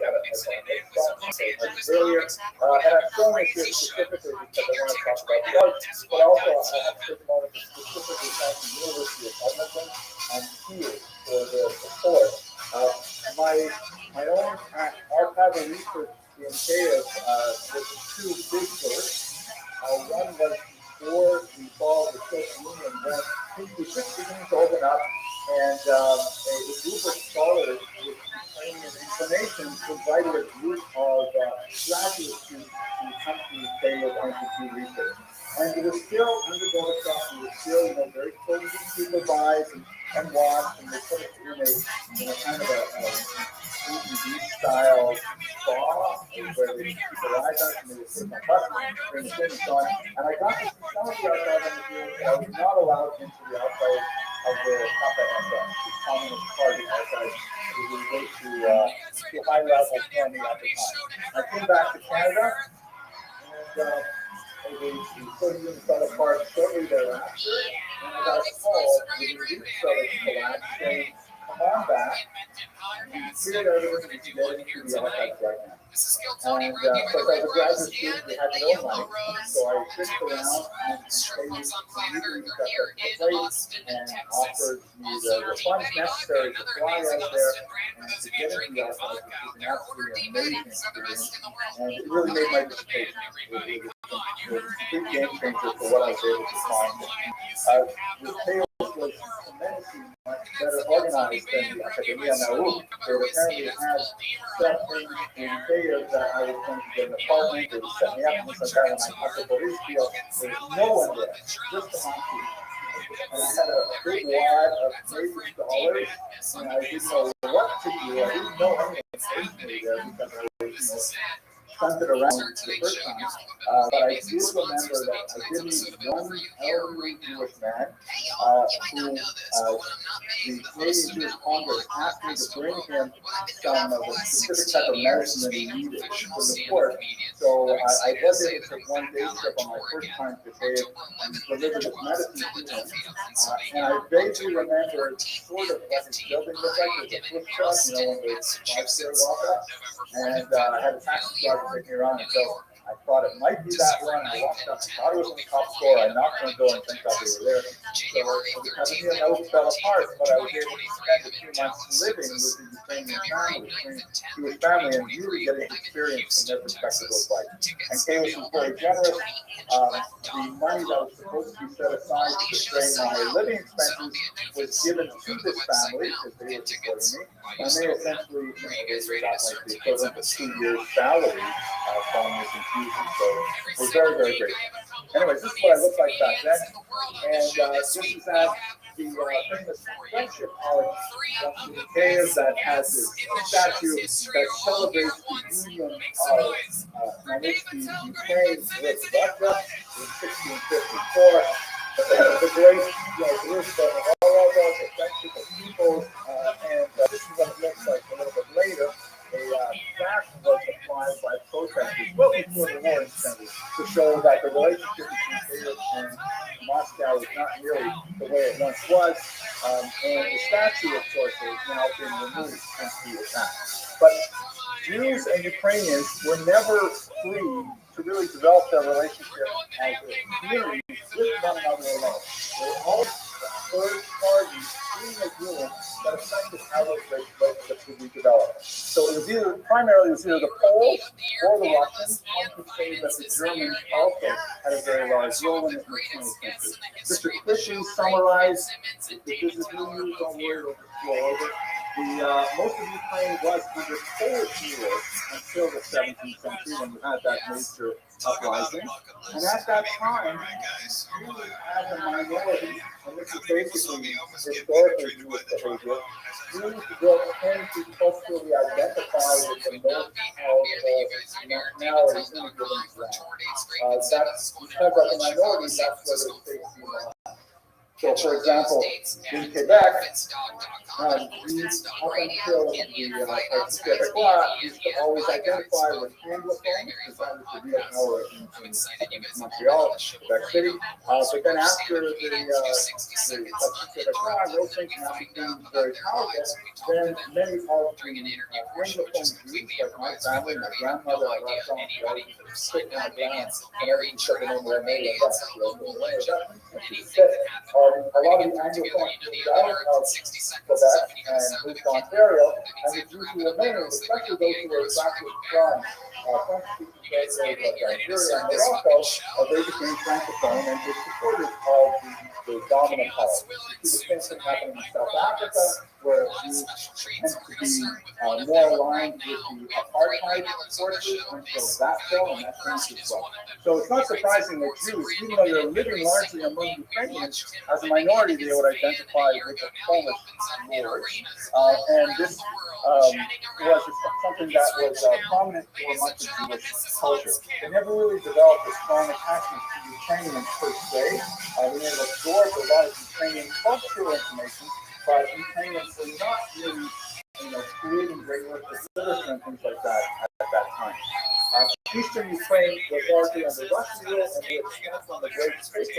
that earlier. And I'm showing this here specifically because I want to talk about drugs, but also I have to take a moment to specifically thank the University of Edmonton and Kiel for their support. My own archival research in Kiev was two big works. One was before the fall of the Soviet Union, when things were just beginning to open up, and a group of scholars with Ukrainian inclinations invited a group of graduate students to come to Kiev and to do research. And it was still under Gorbachev, it was still, very closely supervised and watched, and they put it in a kind of a TV style spa where they keep their eyes on it, and they would put it on buttons during the finish on. And I got to see some of the archive interviews, and I was not allowed into the archive of the KPSS, the Communist Party archive. It was way too high level for me at the time. I came back to Canada, and the Soviet Union fell apart shortly thereafter, and I got a call with the Greek Soviet collapse saying, come on back, we cleared everything, we can get into the archives right now. And of course, as a graduate student, we had no money, so I fished around and paid immediately got the place and offered me the funds necessary to fly out there and to get into the archives, which was an absolutely amazing experience. And it really made my dissertation. It was a big game changer for what I was able to find. The tale was tremendously much better organized than the Academia Nauk. It apparently had set things in Kiev that I was going to get an apartment. They would set me up and things like that. When I got to Borisfield, there was no one there, just the hockey. And I had a big wad of Canadian dollars, and I didn't know what to do. I didn't know anyone paid me there because I was, sent it around the first time. But I do remember that I did meet one elderly Jewish man who the Canadian Jewish Congress asked me to bring him some of the specific type of medicine that he needed for the port. So I was able to take one day trip on my first time to Dave and deliver this medicine to him. And I vaguely remember sort of what his building looked like. It was a flip truck, one of those 5-story walk-ups. And I had a taxi driver take me around. And so I thought it might be that one. I walked up, I thought it was in the top store. I knocked on the door and thank God they were there. So because of me, I almost fell apart, but I was able to spend a few months living with the Ukrainian family, Jewish family, and really getting to experience from their perspective of life. And Kayla was very generous. The money that was supposed to be set aside to defray my living expenses was given to this family because they were supporting me. And they essentially, they got like the equivalent of 2 years' salary from this infusion. So we're very, very grateful. Anyways, this is what I looked like back then. And this is at the famous friendship college in the cave that has this statue that celebrates the union of Ukraine with Russia in 1654. The great group of all of us, the friendship of people, and this is what it looks like a little bit later. A flag was applied by protesters well before the war incident to show that the relationship between Kiev and Moscow is not really the way it once was. And the statue, of course, has now been removed since the attack. But Jews and Ukrainians were never free to really develop their relationship as a community with one another alone. They were always third parties in agreement that affected how those relationships would be developed. So it was primarily either the Poles or the Russians. One could say that the Germans also had a very large role in it in the 20th century. Just to quickly summarize, if this is new, don't worry, we'll just go over it. Most of Ukraine was under Polish rule until the 17th century when we had that major uprising. And at that time, Jews as a minority, and this is basically historically Jewish behavior, Jews tend to culturally identify with the most powerful nationality in a given land. That's because of the minority, that's where there's safety in the land. So, for example, in Quebec, Jews up until the Quebecois used to always identify with Anglophones, because that was the real power in Montreal, Quebec City. But then after the Quebecois, those things now became very powerful. Then many of the Anglophone Jews, like my family, my grandmother, my Rothschild, sit down and everything took it over their name. A lot of the Anglophone moved out of Quebec and moved to Ontario, and the Jews who remained, especially those who were attracted from French-speaking places like Nigeria and Morocco, they became Francophone and were supporters of the dominant power. You see the same thing happening in South Africa, where Jews tend to be more aligned with the apartheid forces until that fell, and that changed as well. So it's not surprising that Jews, even though they're living largely among Ukrainians, as a minority, they would identify with the Polish lords. And this was something that was prominent for much of Jewish culture. They never really developed a strong attachment to Ukrainians per se. They may have absorbed a lot of Ukrainian cultural information, but Ukrainians were not really, creating great works of literature and things like that at that time. Eastern Ukraine was largely under Russian rule, and they expanded on the great space of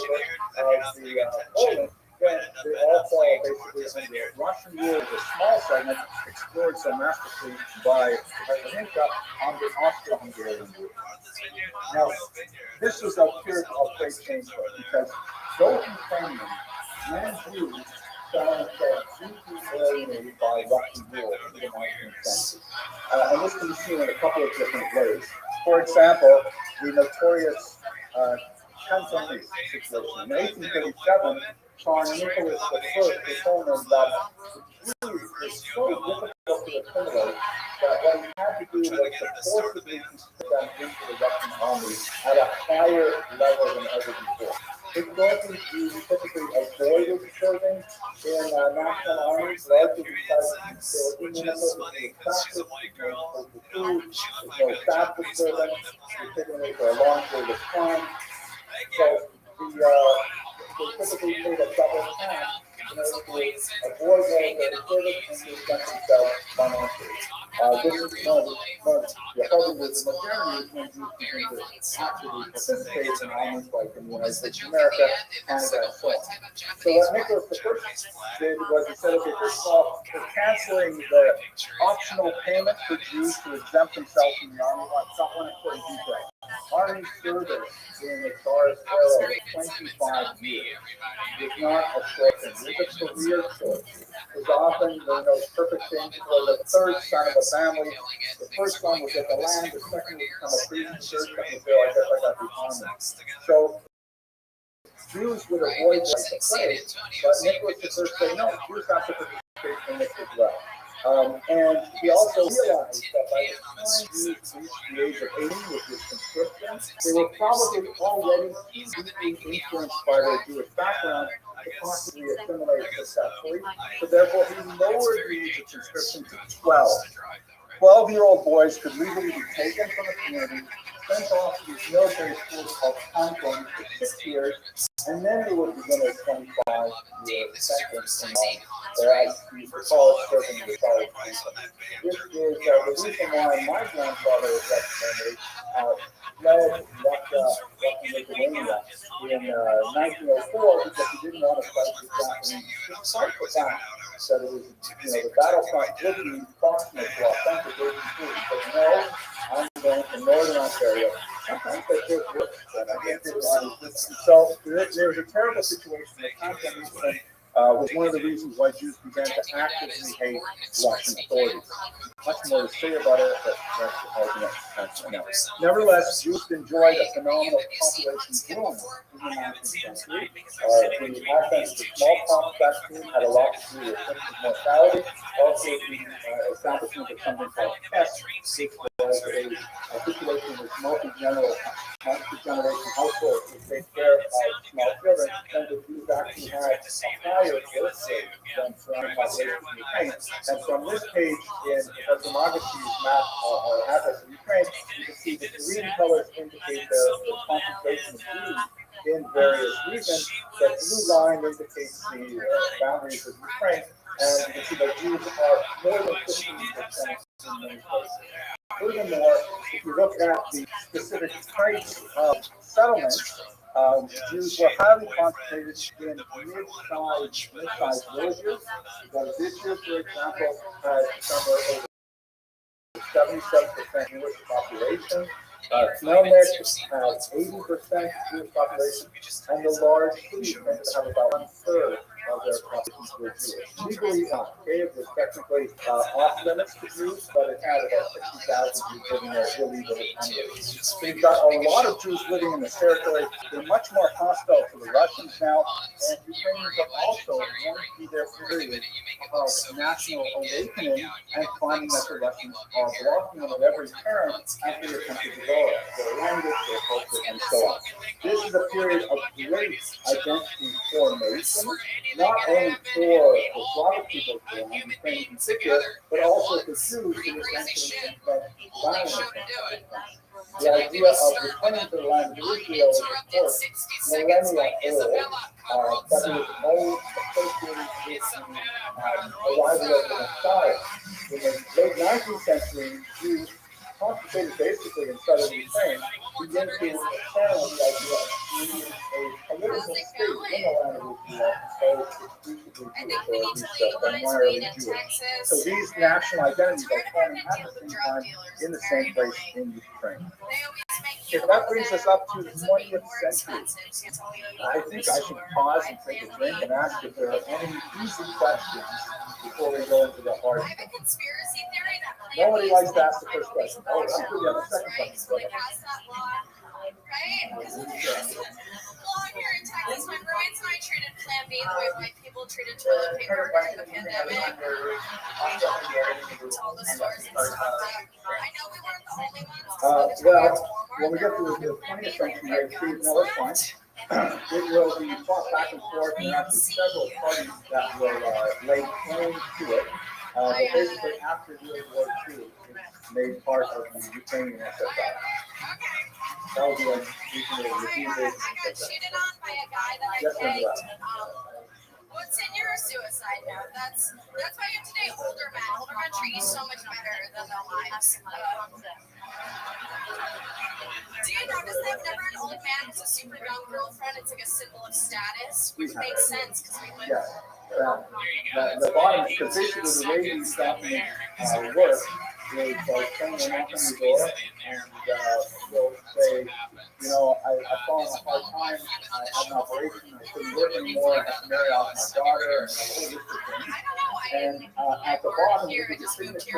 the Poland. Then they all fall basically under Russian rule. The small segment explored so masterfully by Hinka under Austro-Hungarian rule. Now, this was a period of great change because those Ukrainians and Jews found themselves deeply alienated by Russian rule in the 19th century. And this can be seen in a couple of different ways. For example, the notorious Cantonese situation. In 1837, Tsar Nicholas I told them that the Jews were so difficult to assimilate that what he had to do was to forcibly put them into the Russian army at a higher level than ever before. Historically, Jews typically avoided serving in national armies, largely because they were inimical to the practice, food, there's no fat disturbance, you're taking it for a long period of time. So they typically take a double hand in order to avoid military service and to exempt themselves financially. This is one of the hardest with the modernity when Jews begin to actually participate in elements like in the United States of America, Canada, and so on. So what Nicholas I did was he said, okay, first of all, we're canceling the optional payment for Jews to exempt themselves from the army. Someone important detail. Army service in the Tsar's era was 25 years. It was not a short thing. It was a career choice. It was often those perfect things for the third son of a family. The first one would get the land, the second would become a priest, the third one would go, I guess I got the army. So Jews would avoid like the plague, but Nicholas I said, no, Jews have to participate in this as well. And he also realized that by the time Jews reached the age of 80 with his conscription, they were probably already deeply influenced by their Jewish background to possibly assimilate successfully. So therefore, he lowered the age of conscription to 12. 12-year-old boys could legally be taken from the community, sent off to these military schools called convents for 6 years, and then they would begin a 25-year sentence in all. Whereas the college serving the college system. This is the reason why my grandfather was recommended fled Lithuania in 1904 because he didn't want to fight the Japanese. Despite the fact that it was, the battlefront would be proximate to authentic 83. But no, I'm going to Northern Ontario. Sometimes that just works, and I think so there's a terrible situation. The content was one of the reasons why Jews began to actively hate Russian authorities. Much more to say about it, but that's enough. Nevertheless, Jews enjoyed a phenomenal population boom in the 19th century. The advent of the smallpox vaccine had a lot to do with infant mortality. Also, the establishment of something called PEST, which was a situation with multi-generation households to take care of small children, and the Jews actually had a higher birth rate than surrounding populations in Ukraine. And from this page in Professor Magachi's map or atlas of Ukraine, you can see the green colors indicate the concentration of Jews in various regions. The blue line indicates the boundaries of Ukraine, and you can see that Jews are more than 15% in many places. Furthermore, if you look at the specific types of settlements, Jews were highly concentrated in mid-sized villages. This year, for example, had somewhere over 77% Jewish population. Smelnik has 80% Jewish population, and the large cities tend to have about 1/3 of their population were Jewish. Legally, Kiev was technically off limits to Jews, but it had about 60,000 Jews living there illegally. So you've got a lot of Jews living in this territory. They're much more hostile to the Russians now, and Ukrainians are also going through their period of national awakening and finding that the Russians are blocking them at every turn after they attempt to develop their language, their culture, and so on. This is a period of great identity formation, not only for the Slavic peoples around Ukraine in particular, but also for Jews who essentially invent violence. The idea of returning to the land of Israel is, of course, millennia old, but it was always associated with the arrival of the Messiah. In the late 19th century, Jews concentrated basically in southern Ukraine, began to challenge the idea of creating a political state in the land of Israel, exclusively Jewish, or at least primarily Jewish. So these national identities are forming at the same time in the same place in Ukraine. Okay, so that brings us up to the 20th century. I think I should pause and take a drink and ask if there are any easy questions before we go into the hard. I have a conspiracy theory that nobody likes to ask the first question. Oh, I'm sure you have a second question. Right? Well, here in Texas, my roommates and I treated Plan B the way white people treated toilet paper during the pandemic. Told the stories and stuff. I know we weren't the only ones. Well, when we get to the 20th century, no, it's fine. It will be fought back and forth, and there are several parties that will lay claim to it. But basically, after World War II, made part of the Ukrainian SSR. That would be like I got cheated on by a guy that I pegged. What's in your suicide note? That's why today older men treat you so much better than their lives. Do you notice that whenever an old man has a super young girlfriend, it's like a symbol of status, which makes sense because we live. Yeah, the bottom, because basically the way these documents work is like someone will knock on your door and they'll say, you know, I've fallen on a hard time, I had an operation, I couldn't work anymore, I have to marry off my daughter, and a whole list of things. And at the bottom, you can just signatures of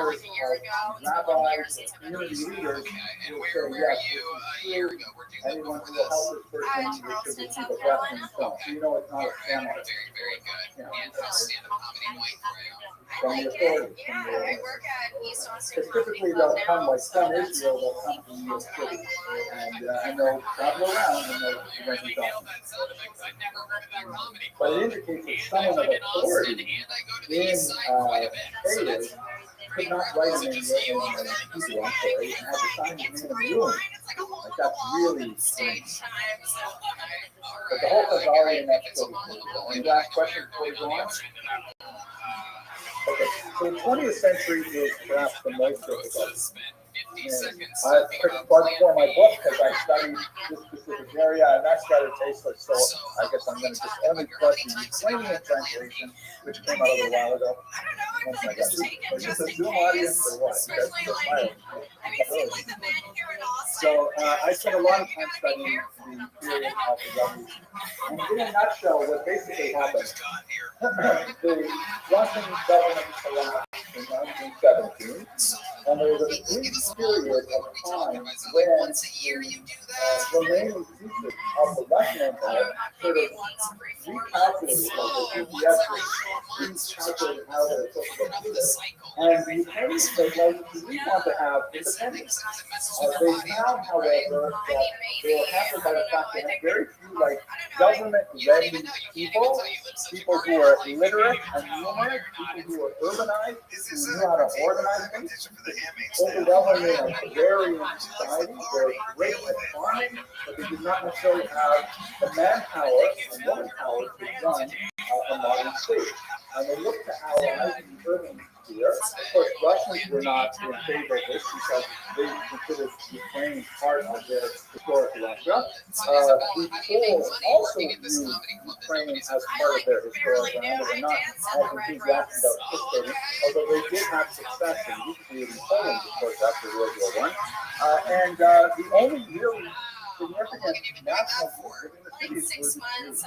rabbis, community leaders who will say, yes, this is true. Anyone who will help this person will receive a blessing. So you know it's not a scam. From the authorities. I work at East Austin. Because typically they'll come, like some Israel, they'll come to New York City. And they'll travel around and they'll eventually talk. But it indicates that someone of authority in Vedas could not write a name in Hebrew, I'm sorry, and have to sign his name in the room. Like that's really strange. But the whole thing's already in that story. Any last question before we go on? Okay, so the 20th century is perhaps the most difficult. I picked part for my book because I studied this specific area and I studied tasteless, so I guess I'm going to just only put the Ukrainian translation, which came out a little while ago. Oh my gosh, is this a Zoom audience or what? So I spent a lot of time studying the period of the revolution. And in a nutshell, what basically happened, the Russian government collapsed in 1917, and there was a brief period of time when the remaining pieces of the Russian Empire sort of recalculated, like the GPS recalculated how they're supposed to do this. And the Ukrainians said, well, we want to have independence. They found, however, that they were hampered by the fact they had very few, like, government-ready people who were literate and numerate, people who were urbanized, who knew how to organize things. Overwhelmingly an agrarian society, they're great at farming, but they did not necessarily have the manpower and womanpower to run a modern state. And they looked to allies in the urban sphere. Of course, Russians were not in favor of this because they considered Ukraine part of their historic Russia. The Poles also viewed Ukraine as part of their historic land. They were not as enthusiastic about participating, although they did have success in recreating Poland, of course, after World War I. And the only really significant national movement in the cities was the Jews.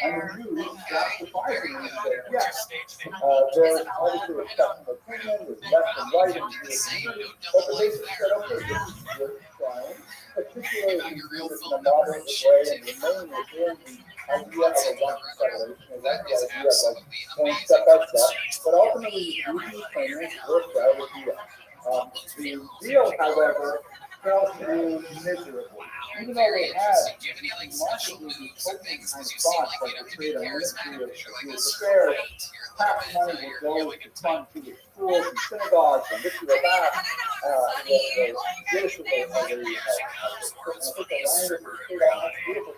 And the Jews got surprisingly said, yes, there's obviously a section of opinion, there's left and right in the community, but the basic said, okay, this is worth trying, particularly if you do this in a moderate way and remain within the idea of a Russian federation, and that's the idea of like going step by step, but ultimately the Ukrainians worked out a deal. The deal, however, fell through miserably. Even though they had remarkably potent and thoughts like to create a ministry of Jewish affairs, tax money would go to fund Jewish schools and synagogues and this or that. The Jewish beautiful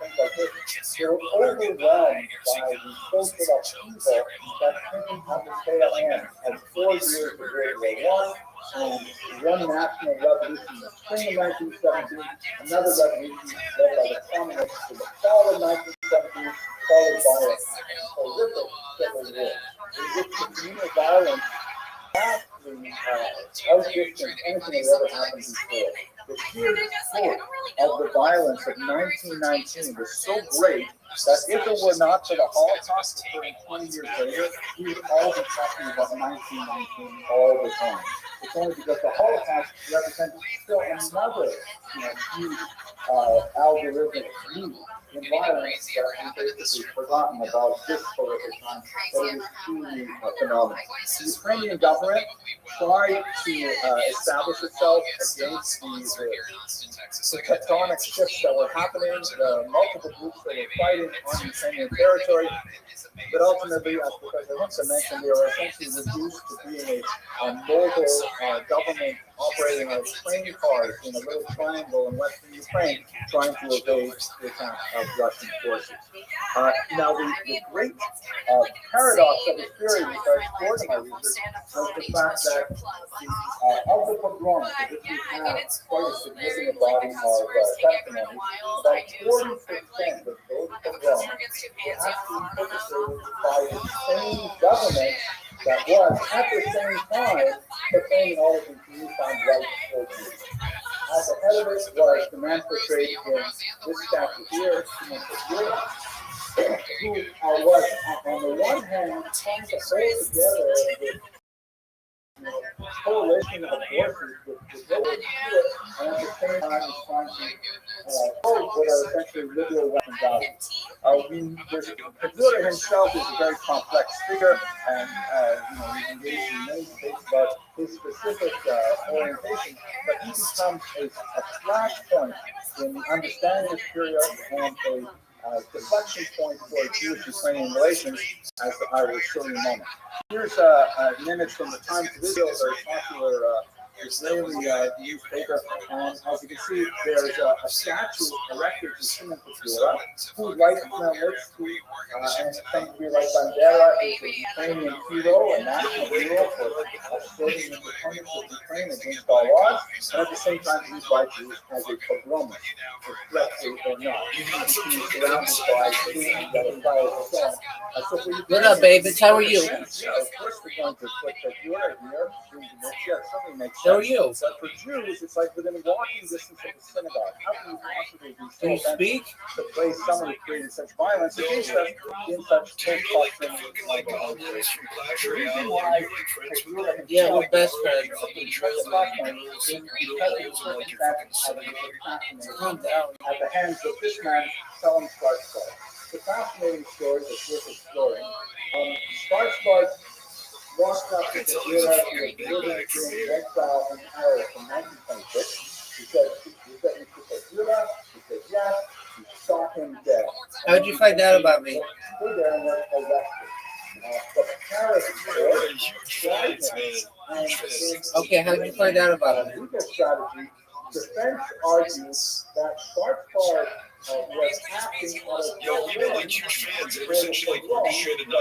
things like this. They were overwhelmed by the social upheaval that came at the tail end of 4 years of World War I. And one national revolution in the spring of 1917, another revolution led by the communists in the fall of 1917, followed by a horrific civil war, in which the communal violence vastly outdistanced anything that ever happened before. The sheer scope of the violence of 1919 was so great that if it were not for the Holocaust occurring 20 years later, we would all be talking about 1919 all the time. It's only because the Holocaust represents still another, huge algorithmic leap in violence that we basically forgotten about this horrific time, but it is truly phenomenal. The Ukrainian government tried to establish itself against the the tectonic shifts that were happening, the multiple groups that were fighting on Ukrainian territory. But ultimately, as Professor Hunter mentioned, they were essentially reduced to being a mobile government operating as train cars in a little triangle in western Ukraine, trying to evade the attack of Russian forces. Now, the great paradox of this theory, which I explored in my research, was the fact that of the pogroms, which we have quite a significant body of testimony, about 40% of those pogroms were actually perpetrated by the same government that was, at the same time, proclaiming all of these newfound rights for Jews. At the head of it was the man portrayed in this statue here, who was, on the one hand, trying to hold together this coalition of forces with no way to do it, and at the same time is trying to hold what are essentially liberal Western values. Padura himself is a very complex figure, and he's engaged in many debates about his specific orientation, but he becomes a flashpoint in the understanding of this period and a deflection point for Jewish-Ukrainian relations, as I will show you in a moment. Here's an image from the Times of Israel, a very popular Israeli newspaper, and as you can see, there's a statue erected to Shimon Peres, who, like Khmelnytsky and some degree like Bandera, is a Ukrainian hero, a national hero for asserting the independence of Ukraine against all odds, and at the same time, he's viewed as a pogromist, correctly or not. He's surrounded by students that are following his own. What up, baby? How are you? Yeah, of course we're going to put that you are here. Yeah, certainly makes sense. How are you? But for Jews, it's like within walking distance of the synagogue. How can you possibly be so Can you speak? to place someone who created such violence against us in such close proximity? The reason why Yeah, we're best friends. Calm down. At the hands of this man, Salam Skarsgård. It's a fascinating story that's worth exploring. Skarsgård walked up to Padura, who was living in exile in Paris in 1926. He said, Padura, he said yes, he shot him dead. How'd you find out about me? Stood there and was arrested. The Paris court tried him, and Okay, how'd you find out about me? legal strategy, defense argues that Skarsgård was acting as a We've been like huge fans ever since she like orchestrated 9/11.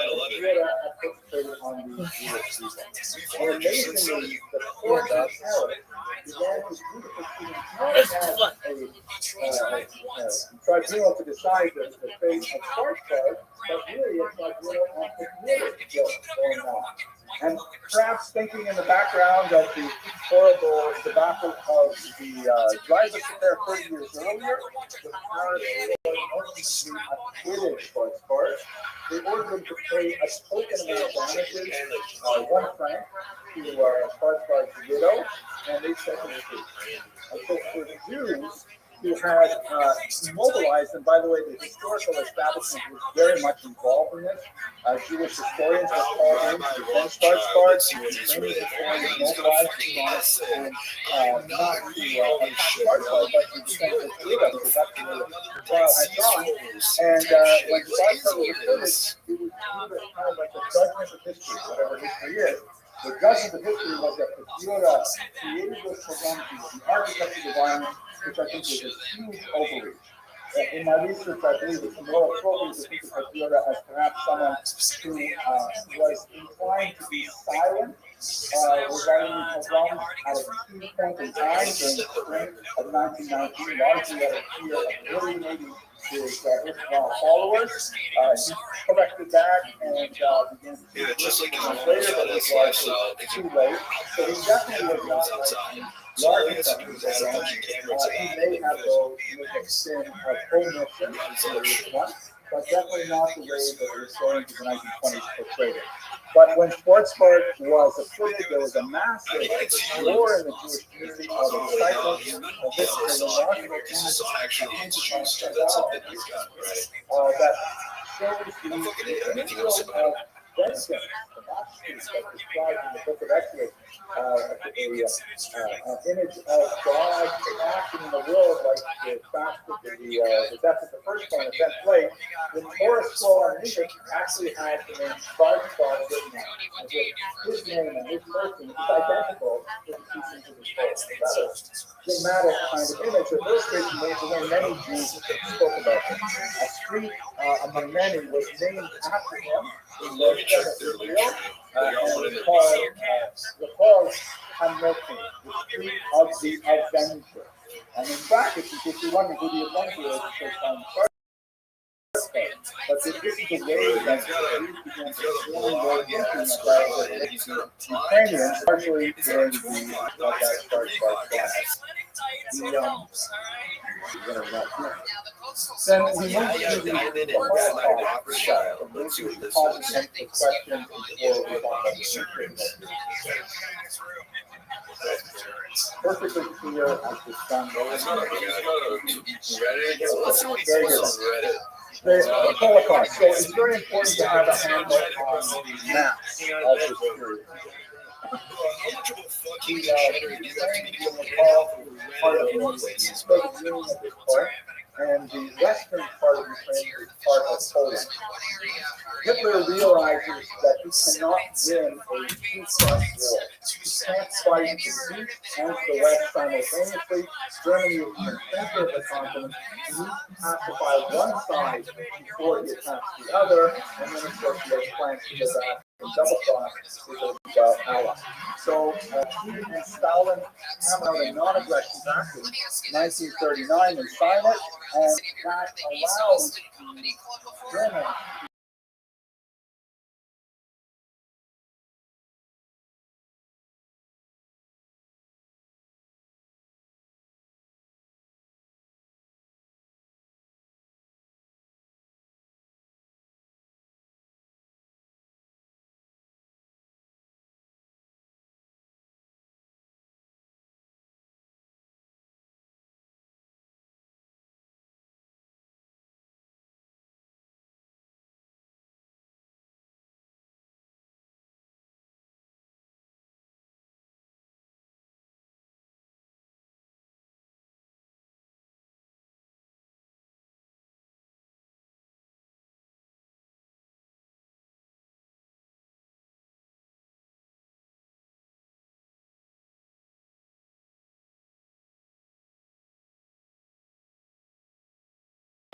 And amazingly, the court in Paris began to beautifully not as a tribunal to decide the fate of Skarsgård, but really a tribunal on the guilt going on. And perhaps thinking in the background of the horrible debacle of the driver's affair 30 years earlier, the Paris court acquitted Skarsgård. They ordered them to pay a token amount of damages, £1 to Skarsgård's widow, and they set him free. And so for the Jews who had mobilized, and by the way, the historical establishment was very much involved in this. Jewish historians were called in to defend Skarsgård, Ukrainian historians mobilized and not to attack Skarsgård, but to defend his widow, because that's the way the trial had gone. And when Skarsgård was acquitted, it was viewed as kind of like the judgment of history, whatever history is. The judgment of history was that Padura created those programs, the architect of the violence, which I think was a huge overreach. In my research, I believe it's more appropriate to think of Padura as perhaps someone who was inclined to be silent regarding the pogroms at a key point in time during the spring of 1919, largely out of fear of alienating his followers. He corrected that and began to just like later, but it was largely too late. So he definitely was not large exceptions. He may have though sin of omission, but definitely not the way that the historians of the 1920s portrayed it. But when Skarsgård was acquitted, there was a massive war in the Jewish community of excitement of this remarkable image that shows the individual of vengeance, the Nazis that described in the book of Exodus, an image of God acting in the world, like the fact that the death of the firstborn, the 10th plague, the Torah scroll underneath it actually has the name Spartan God written on it. As if his name and his person is identical with the teachings of the Torah. That's a dramatic kind of image that illustrates the way many Jews spoke about him. A street among many was named after him in the Israel, and it's called Hamilton, the street of the Avenger. And in fact, if you're wondering who the Avenger is, it's on but this is the way that Jews began to form their thinking about Ukrainians, partially during that starts by class. Then we move to the Holocaust. Let's see what this perfectly clear as the sun goes. Let's see what he says on Reddit. The Holocaust. So it's very important to have a handle on the maps of this period. Part of Ukraine, and the western part of Ukraine is part of Poland. Hitler realizes that he cannot win a two-front war. He can't fight the east and the west simultaneously. Germany is in the center of the continent. He needs to pacify one side before he attacks the other, and then of course he has plans to go back and double cross with the allies. So he and Stalin hammer out a non-aggression pact in 1939 and sign it, and that allows Germany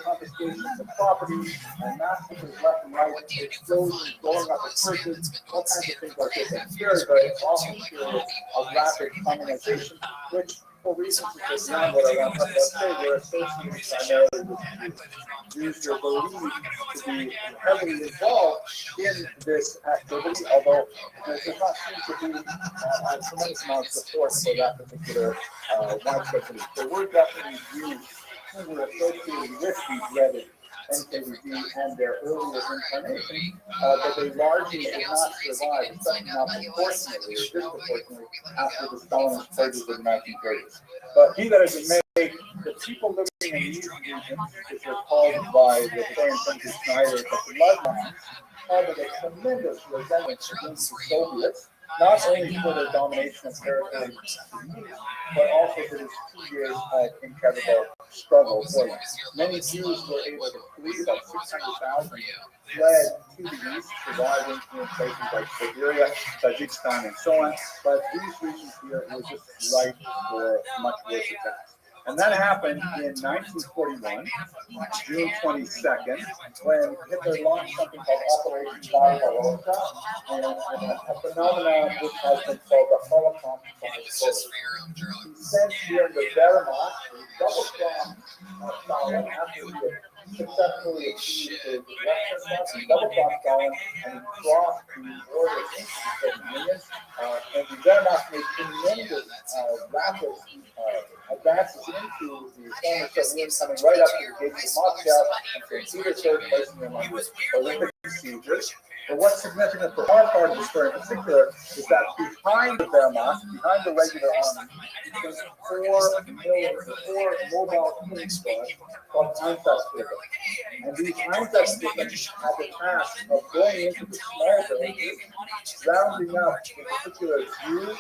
confiscation of property, and massacres left and right, explosions, blowing up of churches, all kinds of things like this. It's very, very often periods of rapid communization, which, for reasons which is beyond what I want to talk about today, were associated primarily with Jews. Jews are believed to be heavily involved in this activity, although there does not seem to be a tremendous amount of support for that particular widespread belief. There were definitely Jews who were associated with these dreaded NKVD and their earlier incarnation, but they largely did not survive, especially not proportionately or disproportionately after the Stalinist purges of the 1930s. But be that as it may, the people living in these regions, which are called by the historian Timothy Snyder the bloodlines, harbored a tremendous resentment against the Soviets, not only for their domination of territory, but also for this 2 years of incredible struggle for them. Many Jews were able to flee, about 600,000 fled to the east, surviving in places like Siberia, Tajikistan, and so on. But these regions here were just ripe for much worse attacks. And that happened in 1941, June 22nd, when Hitler launched something called Operation Barbarossa, and a phenomenon which has been called the Holocaust by Poland. He sent here the Wehrmacht, the double-crossed Stalin, after he had successfully achieved his Western front, he double-crossed Stalin, and he crossed the border into the Soviet Union. And the Wehrmacht made tremendous rapid advances into the former Soviet Union, coming right up to the gates of Moscow and St. Petersburg, placing them under Olympic procedures. But what's significant for our part of the story in particular is that behind the Wehrmacht, behind the regular army, there's 4 mobile killing squads called Einsatzgruppen. And these Einsatzgruppen had the task of going into the small villages, rounding up in particular Jews,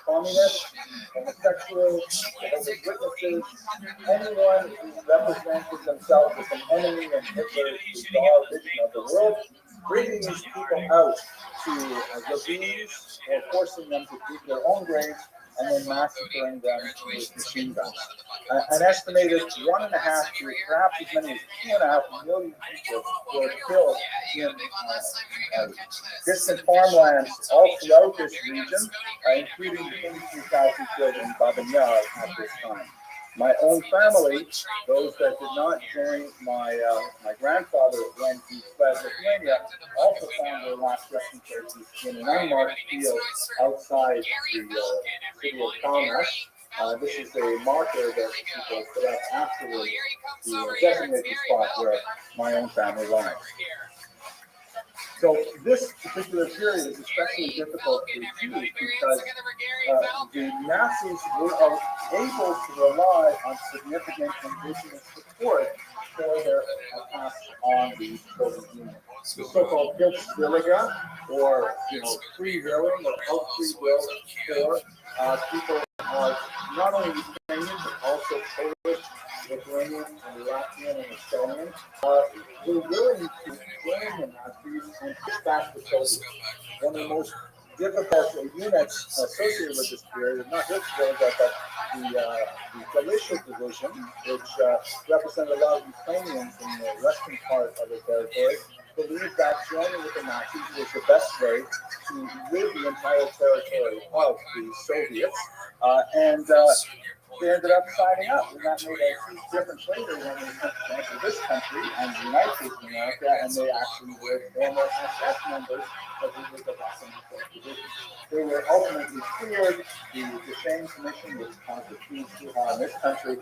communists, homosexuals, witnesses, anyone who represented themselves as an enemy in Hitler's bizarre vision of the world, bringing these people out to ravines or forcing them to dig their own graves and then massacring them with machine guns. An estimated 1.5 to perhaps as many as 2.5 million people were killed in distant farmlands all throughout this region, including 23,000 killed in Babin Yar at this time. My own family, those that did not join my grandfather when he fled Lithuania, also found their last resting places in an unmarked field outside the city of Kaunas. This is a marker that people put up afterwards to designate the spot where my own family lies. So this particular period is especially difficult to achieve because the Nazis were able to rely on significant indigenous support for their attacks on the Soviet Union. The so-called Hilfswillige, or free willing or help free will for people are not only Ukrainian but also Polish, Lithuanian, and Latvian and Estonian. Were willing to join the Nazis and push back the Soviets. One of the most difficult units associated with this period is not Hilfswillige, but the Galicia division, which represented a lot of Ukrainians in the western part of the territory, believed that joining with the Nazis was the best way to rid the entire territory of the Soviets, and they ended up signing up, and that made a huge difference later when they entered this country and the United States of America, and they actually were former SS members of the League of Awesome Division. They were ultimately cleared. The same commission which constitutes in this country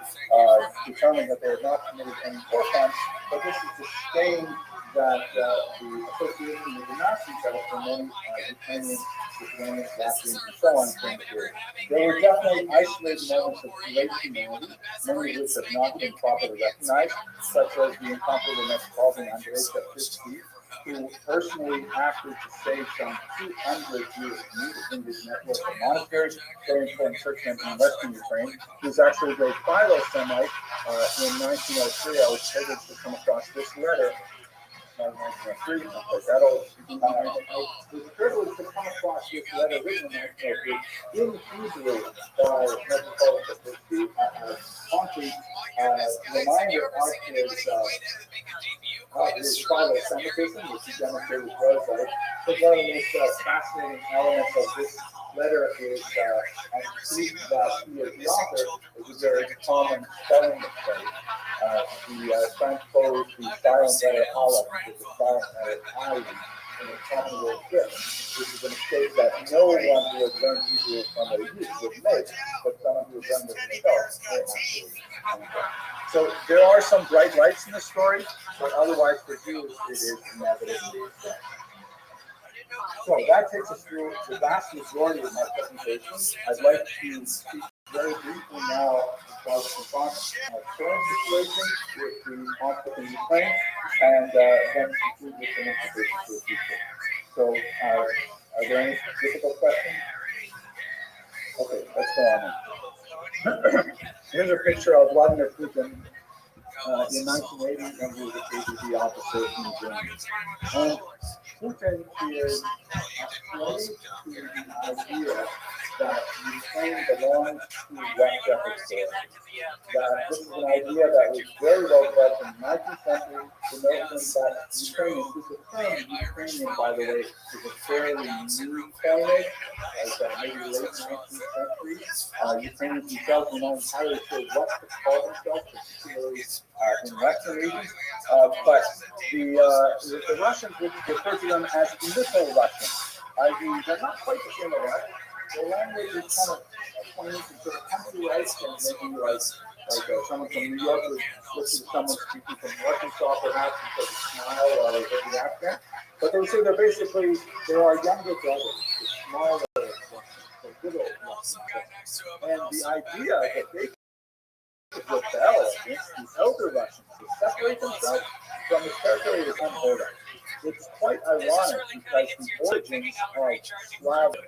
determined that they had not committed any war crimes, but this is the stain that the association with the Nazis had for many Ukrainians, Lithuanians, Latvians, and so on came through. There were definitely isolated moments of great humanity, many of which have not been properly recognized, such as the incomparable Metropolitan Andrei Shevchitsky, who personally acted to save some 200 Jewish communities in his network of monasteries, very important churchmen in Western Ukraine. He was actually a great Philo-Semite. In 1903, I was privileged to come across this letter. It was a privilege to come across this letter written in Hebrew by Metropolitan Shevchitsky, a concrete reminder of his Philo-Semitism, which he demonstrated with Rothschild. But one of the most fascinating elements of this letter is that he is the author is a very common spelling mistake. He transposed the silent letter aleph with the silent letter ayin in a common word grip, which is a mistake that no one who has learned Hebrew from a youth would make, but someone who has done this himself may actually make. So there are some bright lights in the story, but otherwise for Jews it is inevitably dead. So that takes us through the vast majority of my presentation. I'd like to speak very briefly now about the current situation with the conflict in Ukraine, and then conclude with the implications for the future. So, are there any difficult questions? Okay, let's go on. Here's a picture of Vladimir Putin in 1980 when he was a KGB officer in Germany. And Putin is afraid to the idea that Ukraine belongs to Russia historically. That this is an idea that was very well developed in the 19th century. The notion that Ukrainians, who's the term Ukrainian, by the way, is a fairly new coinage, like maybe late 19th century. Ukrainians themselves were not entirely sure what to call themselves, particularly in Western regions. But the Russians would refer to them as little Russians. They're not quite the same as us. Their language is kind of pointing to sort of country-like, and maybe like someone from New York would listen to someone speaking from Arkansas, perhaps, and sort of smile while they get the accent. But they would say there are younger brothers, the smaller Russians, the little Russians. And the idea that they rebel against these elder Russians to separate themselves from the territory is unheard of. It's quite ironic because the origins of Slavic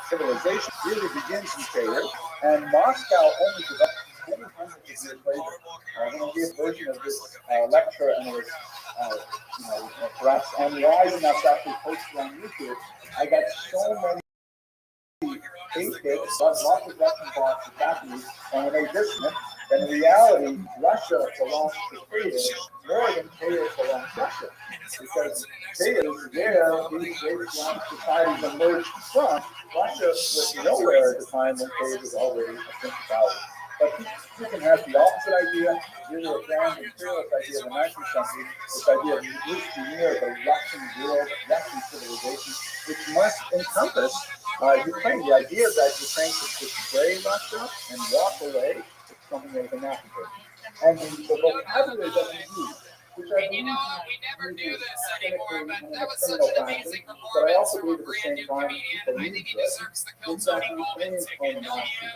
civilization really begins in Kiev, and Moscow only developed many hundreds of years later. When I gave a version of this lecture, and it was, perhaps unwise enough to actually post it on YouTube, I got so many hate hits, lots of Russian bots attacking me, and when they dismiss, then in reality, Russia belongs to Kiev more than Kiev belongs to Russia. Because Kiev is where these great Slavic societies emerged from. Russia was nowhere at the time when Kiev was already a principality. But Putin has the opposite idea, really a grand imperialist idea of the 19th century, this idea of Ruski Mir, the Russian world, Russian civilization, which must encompass Ukraine. The idea that Ukraine could betray Russia and walk away is something that is anathema. And the vocabulary that we use, which I believe uses cynically in a criminal fashion, but I also believe at the same time people use this, is that Ukrainians own Nazi.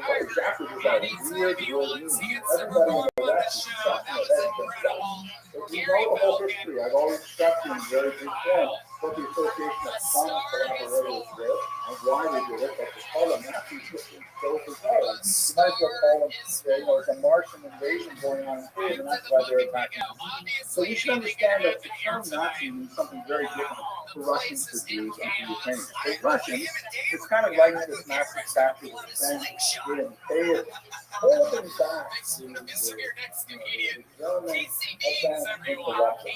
What exactly does that weird word mean? Everybody in the West is talking about themselves. If you know the whole history, I've always stressed in very brief form what the association of common collaborators were and why they did it, but to call them Nazis just seems so bizarre. You might as well call them, it's a Martian invasion going on in Kiev, and that's why they're attacking. So we should understand that the term Nazi means something very different for Russians, for Jews, and for Ukrainians. For Russians, it's kind of like this massive statue of saying, they are holding back the German advance into Russia.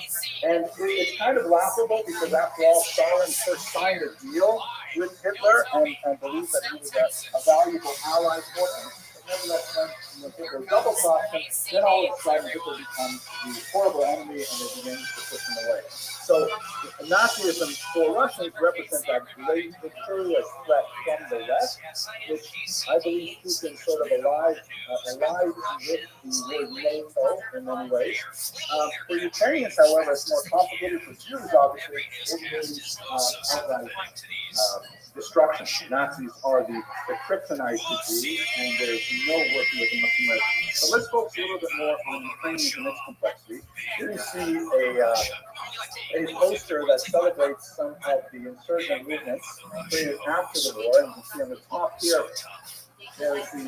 And it's kind of laughable because after all, Stalin first signed a deal with Hitler and believed that he was a valuable ally for him. But nevertheless, when Hitler double-crossed him, then all of a sudden Hitler becomes the horrible enemy and they begin to push him away. So Nazism for Russians represents a great imperialist threat from the West, which I believe Putin sort of allied with the word NATO in many ways. For Ukrainians, however, it's more complicated. For Jews, obviously, it means outright destruction. Nazis are the kryptonite to Jews, and there's no working with them much. So let's focus a little bit more on Ukrainians and its complexity. Here you see a poster that celebrates some of the insurgent movements created after the war. And you can see on the top here, there's the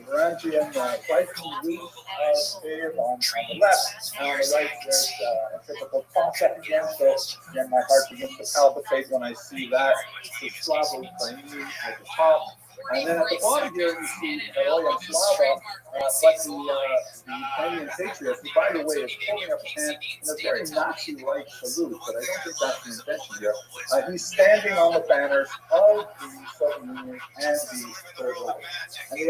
Varangian Viking route of Kiev on the left. On the right, there's a typical Cossack again. So again, my heart begins to palpitate when I see that. The Slava Ukrainian at the top. And then at the bottom here, you see Heroyam Slava, but the Ukrainian patriot, who, by the way, is holding up his hand in a very Nazi-like salute, but I don't think that's the intention here. He's standing on the banners of the Soviet Union and the Third Reich. And the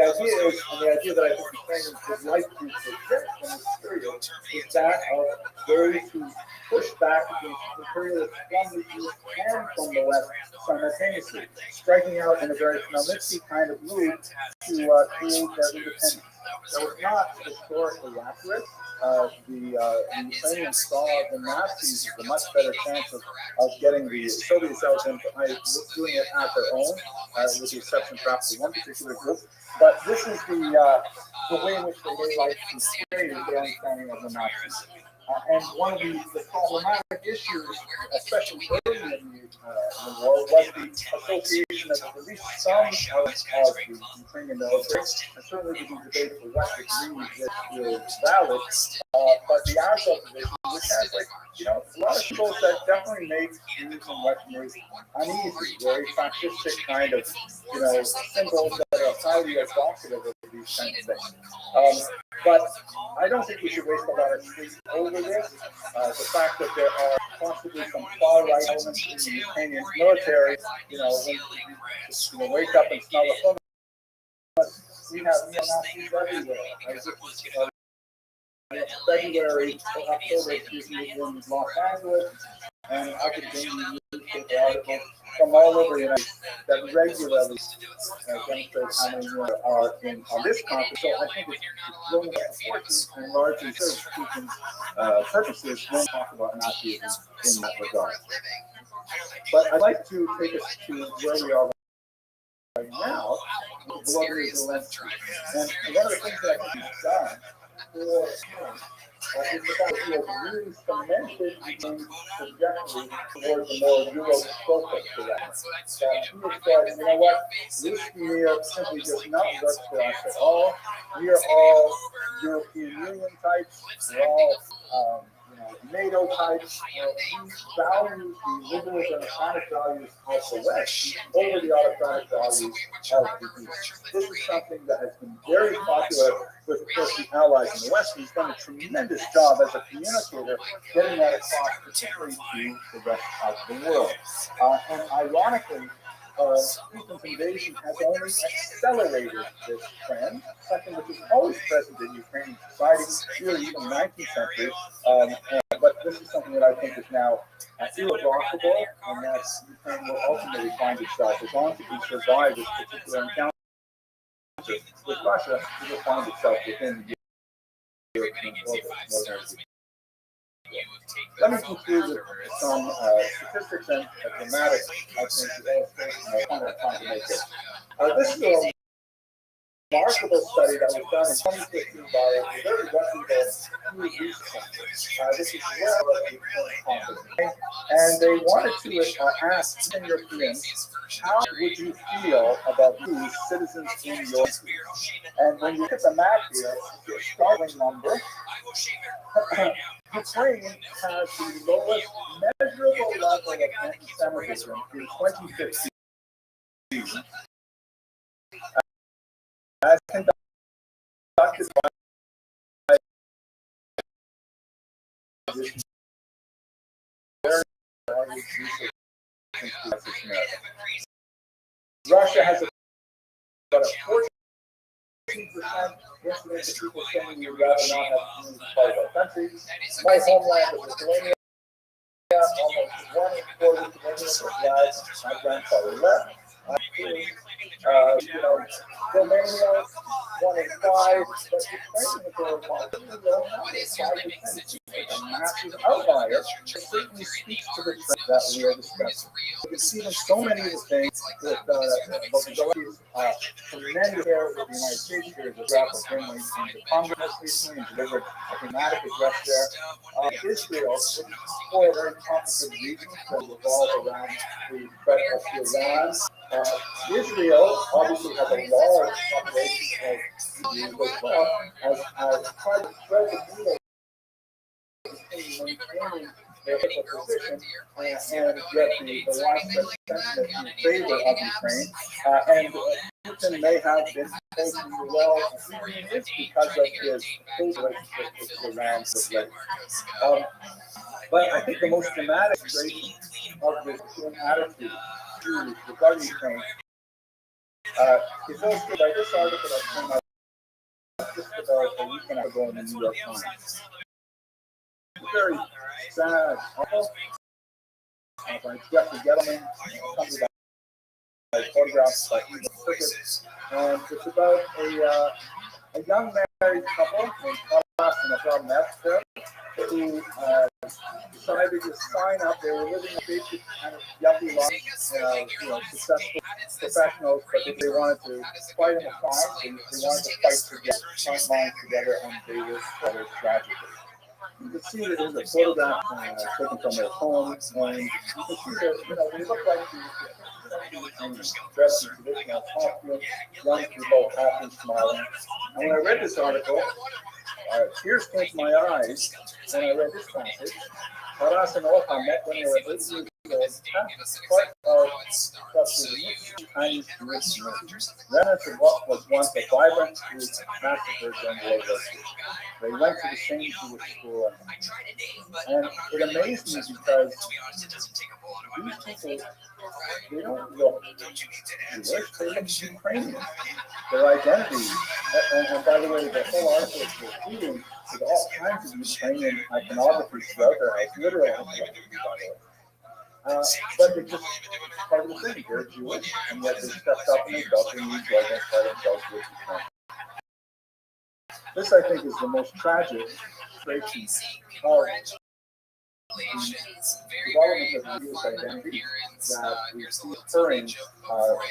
idea that I think Ukrainians would like to project from this period is that of those who push back against imperialists from the East and from the West simultaneously, striking out in a very Khmelnytsky kind of move to create their independence. So it's not historically accurate. The Ukrainians saw the Nazis as a much better chance of getting the Soviets out and doing it at their own, with the exception perhaps of one particular group. But this is the way in which they like to portray their understanding of the Nazis. And one of the problematic issues, especially early in the war, was the association of at least some of the Ukrainian military, and certainly we can debate for what degree this is valid, but the Azov division, which has a lot of people that definitely make Jews and Westerners uneasy, very fascistic kind of, symbols that are highly evocative of these kinds of things. But I don't think we should waste a lot of sleep over this. The fact that there are possibly some far-right elements in the Ukrainian military, when you wake up and smell the fun, we have neo-Nazis everywhere. February, October, in Los Angeles, and I could bring you newspaper articles from all over the United States that regularly demonstrate how many more are on this conference. So I think it's really important and largely serves Putin's purposes when we talk about Nazism in that regard. But I'd like to take us to where we are right now, with Vladimir Zelensky. And one of the things that I think he's done for it's about he has really cemented the trajectory towards a more Eurocentric direction. That he has said, you know what, this year simply does not work for us at all. We are all European Union types. We're all NATO types. We value the liberal democratic values of the West over the autocratic values of the East. This is something that has been very popular with, of course, the allies in the West. He's done a tremendous job as a communicator getting that across, particularly to the rest of the world. And ironically, Putin's invasion has only accelerated this trend, something which is always present in Ukrainian society, really even the 19th century. But this is something that I think is now irreversible, and that Ukraine will ultimately find itself, as long as it can survive this particular encounter with Russia, it will find itself within the European orbit. Let me conclude with some statistics and dramatic, I think, illustration I'm trying to make it. This is a remarkable study that was done in 2015 by a very reputable Pew Research Center. This is and they wanted to ask Europeans, how would you feel about these citizens in your country? And when you look at the map here, it's a startling number. Ukraine has the lowest measurable level of anti-Semitism in 2015. As conducted by Russia has about a 14% incidence of people saying you'd rather not have to part of our country. My homeland is Lithuania. Almost 1 in 4 Lithuanians are glad my grandfather left. Romania, 1 in 5, but Ukraine is a remarkably low number, 5%. A massive outlier, certainly speaks to the trend that we are discussing. You can see in so many of the things with mobilities, tremendous care with the United States. There's a graph of bringing into Congress recently and delivered a dramatic address there. Israel, which is for a very complicated reason that revolve around the threat of Iran. Israel obviously has a large population of Jews as well, has tried to thread the needle maintaining their position, and yet the widespread sentiment in favor of Ukraine, and Putin may have been taking well, even if because of his relationship with Iran was late. But I think the most dramatic illustration of this attitude regarding Ukraine is illustrated by this article that came out just about a week and a half ago in the New York Times. Very sad article by Jeffrey Gettleman, accompanied by photographs by Ethan Cricket, and it's about a young married couple named Carlos and Abraham Metzger, who decided to sign up. They were living a basic kind of yuppie life, successful professionals, but they wanted to fight in the crime. They wanted to fight together, front lines together, and they were together tragically. You can see that there's a photograph taken from their home, and you can see that, they look like these dressed in traditional costumes, young people, happy, smiling. And when I read this article, tears came to my eyes when I read this passage. Taras and Orhan met when they were 8 years old, part of the Chinese community. Remnants of what was once a vibrant group massacred during World War II. They went to the same Jewish school, and it amazed me because these people, they don't look Jewish, they look Ukrainian. Their identity, and by the way, the whole article is repeating with all kinds of Ukrainian iconography throughout their house, literal iconography, by the way. But they're just part of the thing. They're Jewish, and yet they stepped up and they felt they need to identify themselves with Ukraine. This, I think, is the most tragic illustration of development of the Jewish identity that we see occurring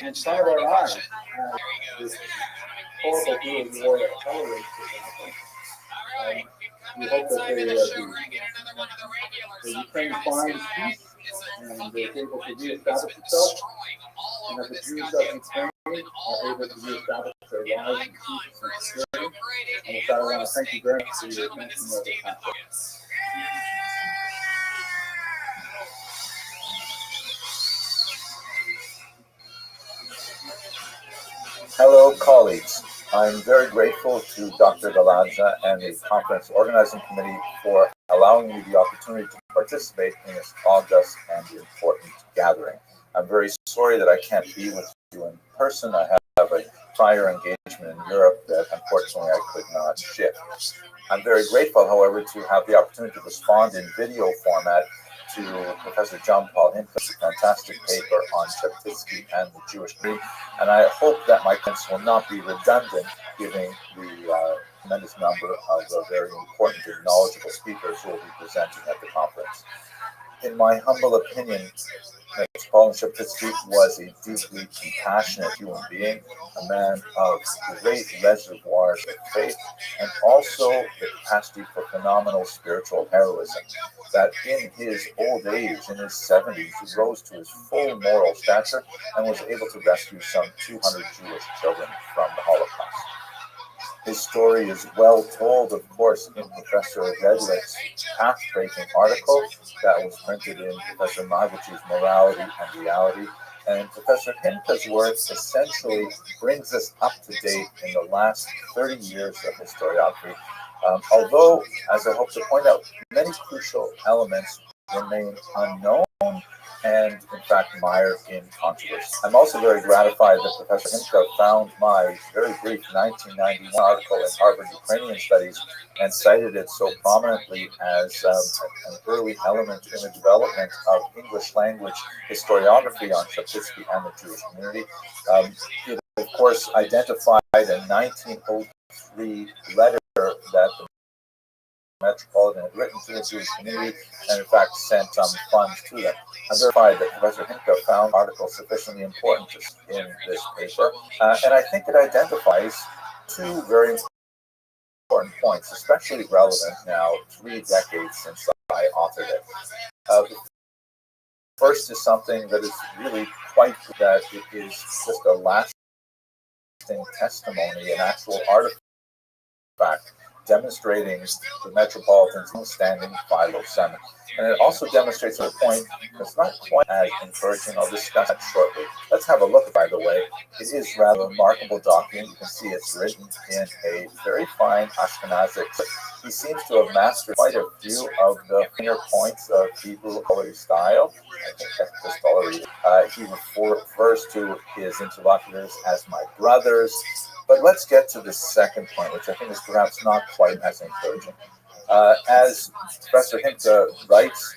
in front of our eyes. This horrible brutal war that accelerates this. we hope that the Ukraine finds peace and is able to reestablish itself, and that the Jews of Ukraine are able to reestablish their lives in peace and security. And with that, I want to thank you very much for your attention of the conference. Hello, colleagues. I'm very grateful to Dr. Galadza and the conference organizing committee for allowing me the opportunity to participate in this august and important gathering. I'm very sorry that I can't be with you in person. I have a prior engagement in Europe that unfortunately I could not shift. I'm very grateful, however, to have the opportunity to respond in video format to Professor John Paul Himka's fantastic paper on Sheptytsky and the Jewish Creed, and I hope that my comments will not be redundant, given the tremendous number of very important and knowledgeable speakers who will be presenting at the conference. In my humble opinion, Paul Sheptytsky was a deeply compassionate human being, a man of great reservoirs of faith, and also the capacity for phenomenal spiritual heroism. That in his old age, in his 70s, he rose to his full moral stature and was able to rescue some 200 Jewish children from the Holocaust. His story is well told, of course, in Professor Redlick's path-breaking article that was printed in Professor Magachi's Morality and Reality. And Professor Himka's work essentially brings us up to date in the last 30 years of historiography. Although, as I hope to point out, many crucial elements remain unknown and, in fact, mired in controversy. I'm also very gratified that Professor Himka found my very brief 1991 article in Harvard Ukrainian Studies and cited it so prominently as an early element in the development of English language historiography on Sheptytsky and the Jewish community. It, of course, identified a 1903 letter that the Metropolitan had written to the Jewish community and in fact sent some funds to them. I'm verified that Professor Himka found articles sufficiently important in this paper, and I think it identifies two very important points, especially relevant now 3 decades since I authored it. First is something that is really quite good, that it is just a lasting testimony, an actual artifact demonstrating the Metropolitan's standing Philo-Semitic. And it also demonstrates a point that's not quite as encouraging. I'll discuss that shortly. Let's have a look, by the way. It is rather a remarkable document. You can see it's written in a very fine Ashkenazic. He seems to have mastered quite a few of the finer points of Hebrew scholarly style. I think that's the scholarly. He refers to his interlocutors as my brothers. But let's get to the second point, which I think is perhaps not quite as encouraging. As Professor Himka writes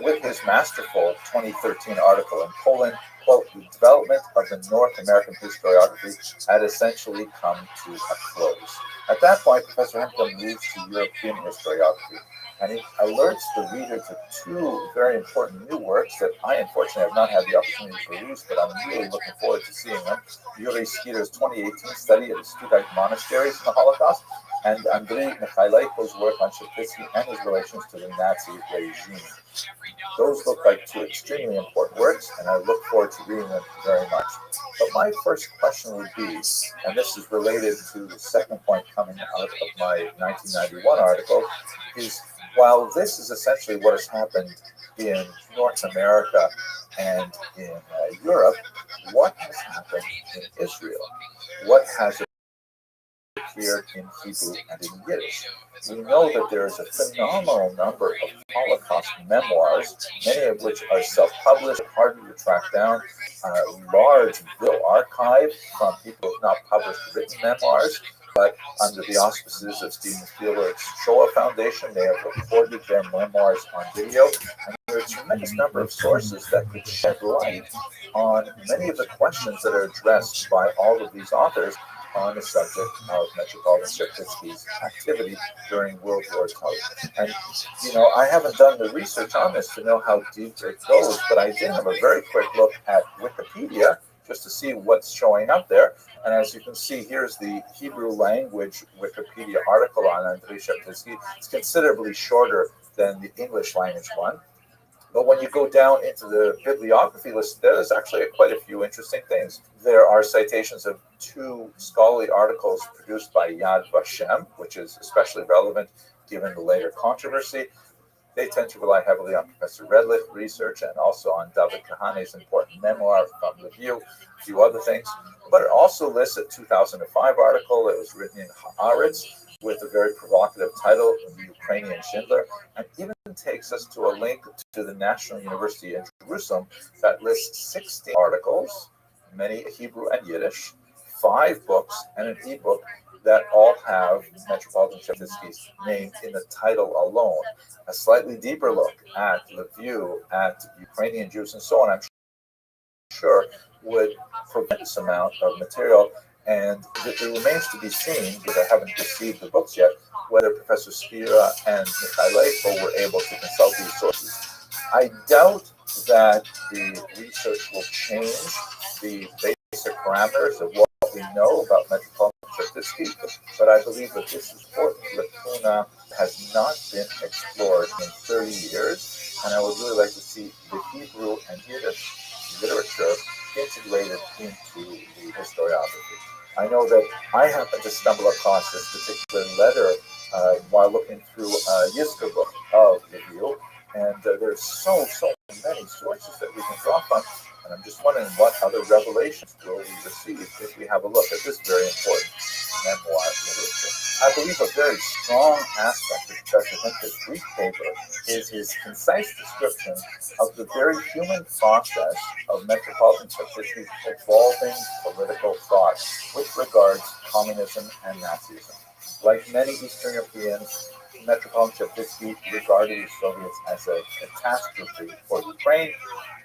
with his masterful 2013 article in Poland, quote, the development of the North American historiography had essentially come to a close. At that point, Professor Himka moves to European historiography, and he alerts the reader to 2 very important new works that I unfortunately have not had the opportunity to peruse, but I'm really looking forward to seeing them. Yuri Skeeter's 2018 study of the Studite monasteries in the Holocaust, and Andrei Mikhailenko's work on Sheptytsky and his relations to the Nazi regime. Those look like 2 extremely important works, and I look forward to reading them very much. But my first question would be, and this is related to the second point coming out of my 1991 article, is while this is essentially what has happened in North America and in Europe, what has happened in Israel? What has appeared in Hebrew and in Yiddish? We know that there is a phenomenal number of Holocaust memoirs, many of which are self-published, harder to track down, a large video archive from people who have not published written memoirs, but under the auspices of Steven Spielberg's Shoah Foundation, they have recorded their memoirs on video, and there are a tremendous number of sources that could shed light on many of the questions that are addressed by all of these authors on the subject of Metropolitan Sheptytsky's activity during World War II. And, I haven't done the research on this to know how deep it goes, but I did have a very quick look at Wikipedia just to see what's showing up there. And as you can see, here's the Hebrew language Wikipedia article on Andrei Sheptytsky. It's considerably shorter than the English language one. But when you go down into the bibliography list, there's actually quite a few interesting things. There are citations of 2 scholarly articles produced by Yad Vashem, which is especially relevant given the later controversy. They tend to rely heavily on Professor Redlich research and also on David Kahane's important memoir from Review, a few other things. But it also lists a 2005 article that was written in Haaretz with a very provocative title, The Ukrainian Schindler, and even takes us to a link to the National University in Jerusalem that lists 16 articles, many Hebrew and Yiddish, 5 books, and an ebook that all have Metropolitan Sheptytsky's name in the title alone. A slightly deeper look at Lviv, at Ukrainian Jews, and so on, I'm sure would prevent this amount of material. And it remains to be seen, because I haven't received the books yet, whether Professor Spira and Mikhail were able to consult these sources. I doubt that the research will change the basic parameters of what we know about Metropolitan Sheptytsky, but I believe that this important lacuna has not been explored in 30 years, and I would really like to see the Hebrew and Yiddish literature integrated into the historiography. I know that I happened to stumble across this particular letter while looking through a Yizka book of Review, and there's so many sources that we can draw from, and I'm just wondering what other revelations will we receive if we have a look at this very important memoir literature. I believe a very strong aspect of Professor Himka's brief paper is his concise description of the very human process of Metropolitan Sheptytsky's evolving political thought with regards to communism and Nazism. Like many Eastern Europeans, Metropolitan Sheptytsky regarded the Soviets as a catastrophe for Ukraine.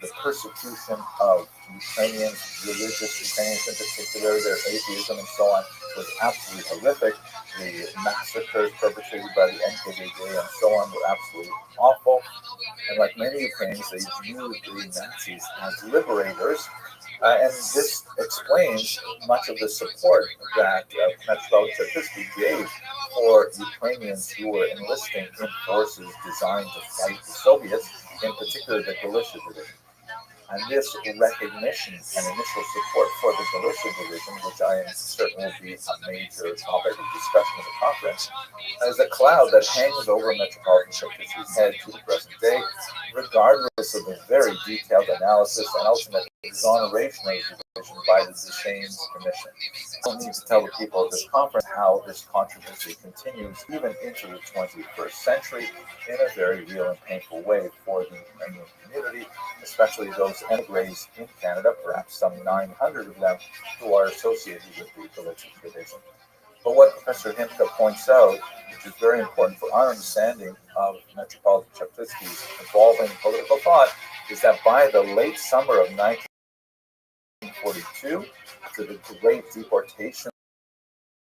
The persecution of Ukrainians, religious Ukrainians in particular, their atheism and so on, was absolutely horrific. The massacres perpetrated by the NKVD and so on were absolutely awful. And like many Ukrainians, they viewed the Nazis as liberators. And this explains much of the support that Metropolitan Sheptytsky gave for Ukrainians who were enlisting in forces designed to fight the Soviets, in particular the Galicia Division. And this recognition and initial support for the Galicia Division, which I am certain will be a major topic of discussion at the conference, is a cloud that hangs over Metropolitan Sheptytsky's head to the present day, regardless of the very detailed analysis and ultimate exoneration of the division by the Deschênes Commission. I don't need to tell the people at this conference how this controversy continues even into the 21st century in a very real and painful way for the Ukrainian community, especially those emigres in Canada, perhaps some 900 of them, who are associated with the Galicia Division. But what Professor Himka points out, which is very important for our understanding of Metropolitan Sheptytsky's evolving political thought, is that by the late summer of 1942, after the great deportations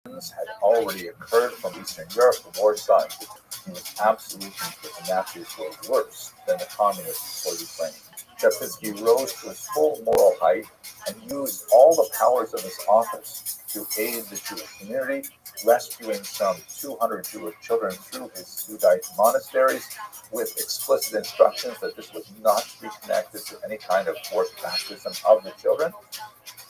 had already occurred from Eastern Europe, the Warsaw, he was absolutely that the Nazis were worse than the communists for Ukraine. Sheptytsky rose to his full moral height and used all the powers of his office to aid the Jewish community, rescuing some 200 Jewish children through his Judite monasteries, with explicit instructions that this was not to be connected to any kind of forced baptism of the children,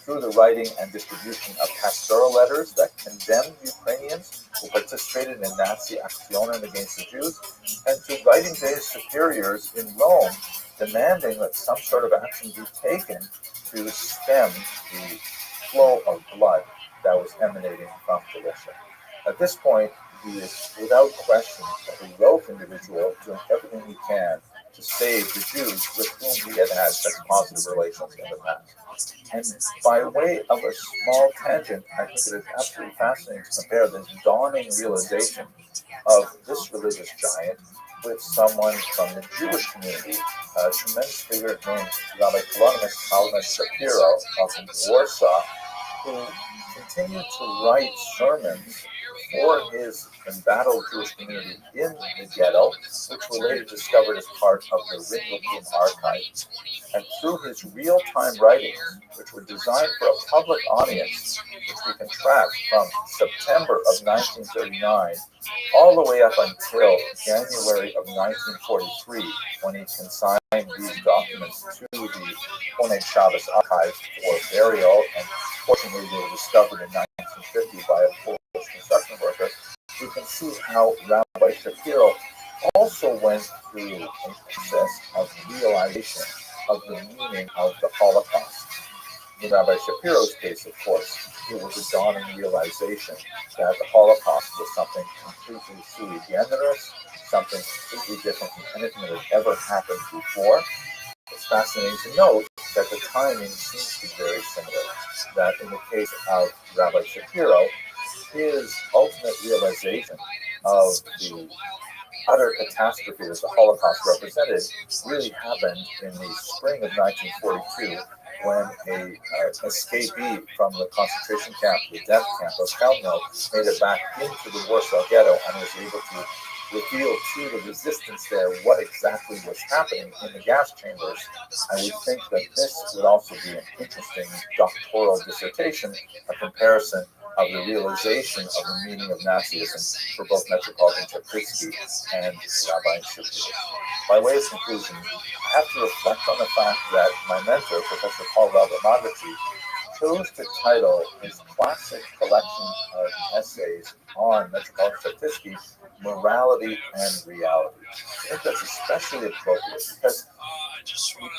through the writing and distribution of pastoral letters that condemned Ukrainians who participated in Nazi Aktionen against the Jews, and to writing to his superiors in Rome demanding that some sort of action be taken to stem the flow of blood that was emanating from Galicia. At this point, he is without question a heroic individual doing everything he can to save the Jews with whom he had had such positive relations in the past. And by way of a small tangent, I think it is absolutely fascinating to compare this dawning realization of this religious giant with someone from the Jewish community, a tremendous figure named Rabbi Shapiro of Warsaw, who continued to write sermons for his embattled Jewish community in the ghetto, which were later discovered as part of the Ringelblum archive. And through his real-time writings, which were designed for a public audience, which we can track from September of 1939 all the way up until January of 1943, when he consigned these documents to the Kohen Shabbos archive for burial, and fortunately they were discovered in 1950 by a Polish construction worker. You can see how Rabbi Shapiro also went through a process of realization of the meaning of the Holocaust. In Rabbi Shapiro's case, of course, it was a dawning realization that the Holocaust was something completely sui generis, something completely different from anything that had ever happened before. It's fascinating to note that the timing seems to be very similar, that in the case of Rabbi Shapiro, his ultimate realization of the utter catastrophe that the Holocaust represented really happened in the spring of 1942 when an escapee from the concentration camp, the death camp of Chelmno, made it back into the Warsaw Ghetto and was able to reveal to the resistance there what exactly was happening in the gas chambers. And we think that this would also be an interesting doctoral dissertation, a comparison of the realization of the meaning of Nazism for both Metropolitan Chapitsky and Rabbi Shapiro. By way of conclusion, I have to reflect on the fact that my mentor, Professor Paul Rabbi, chose to title his classic collection of essays on Metropolitan Chapitsky Morality and Reality. I think that's especially appropriate because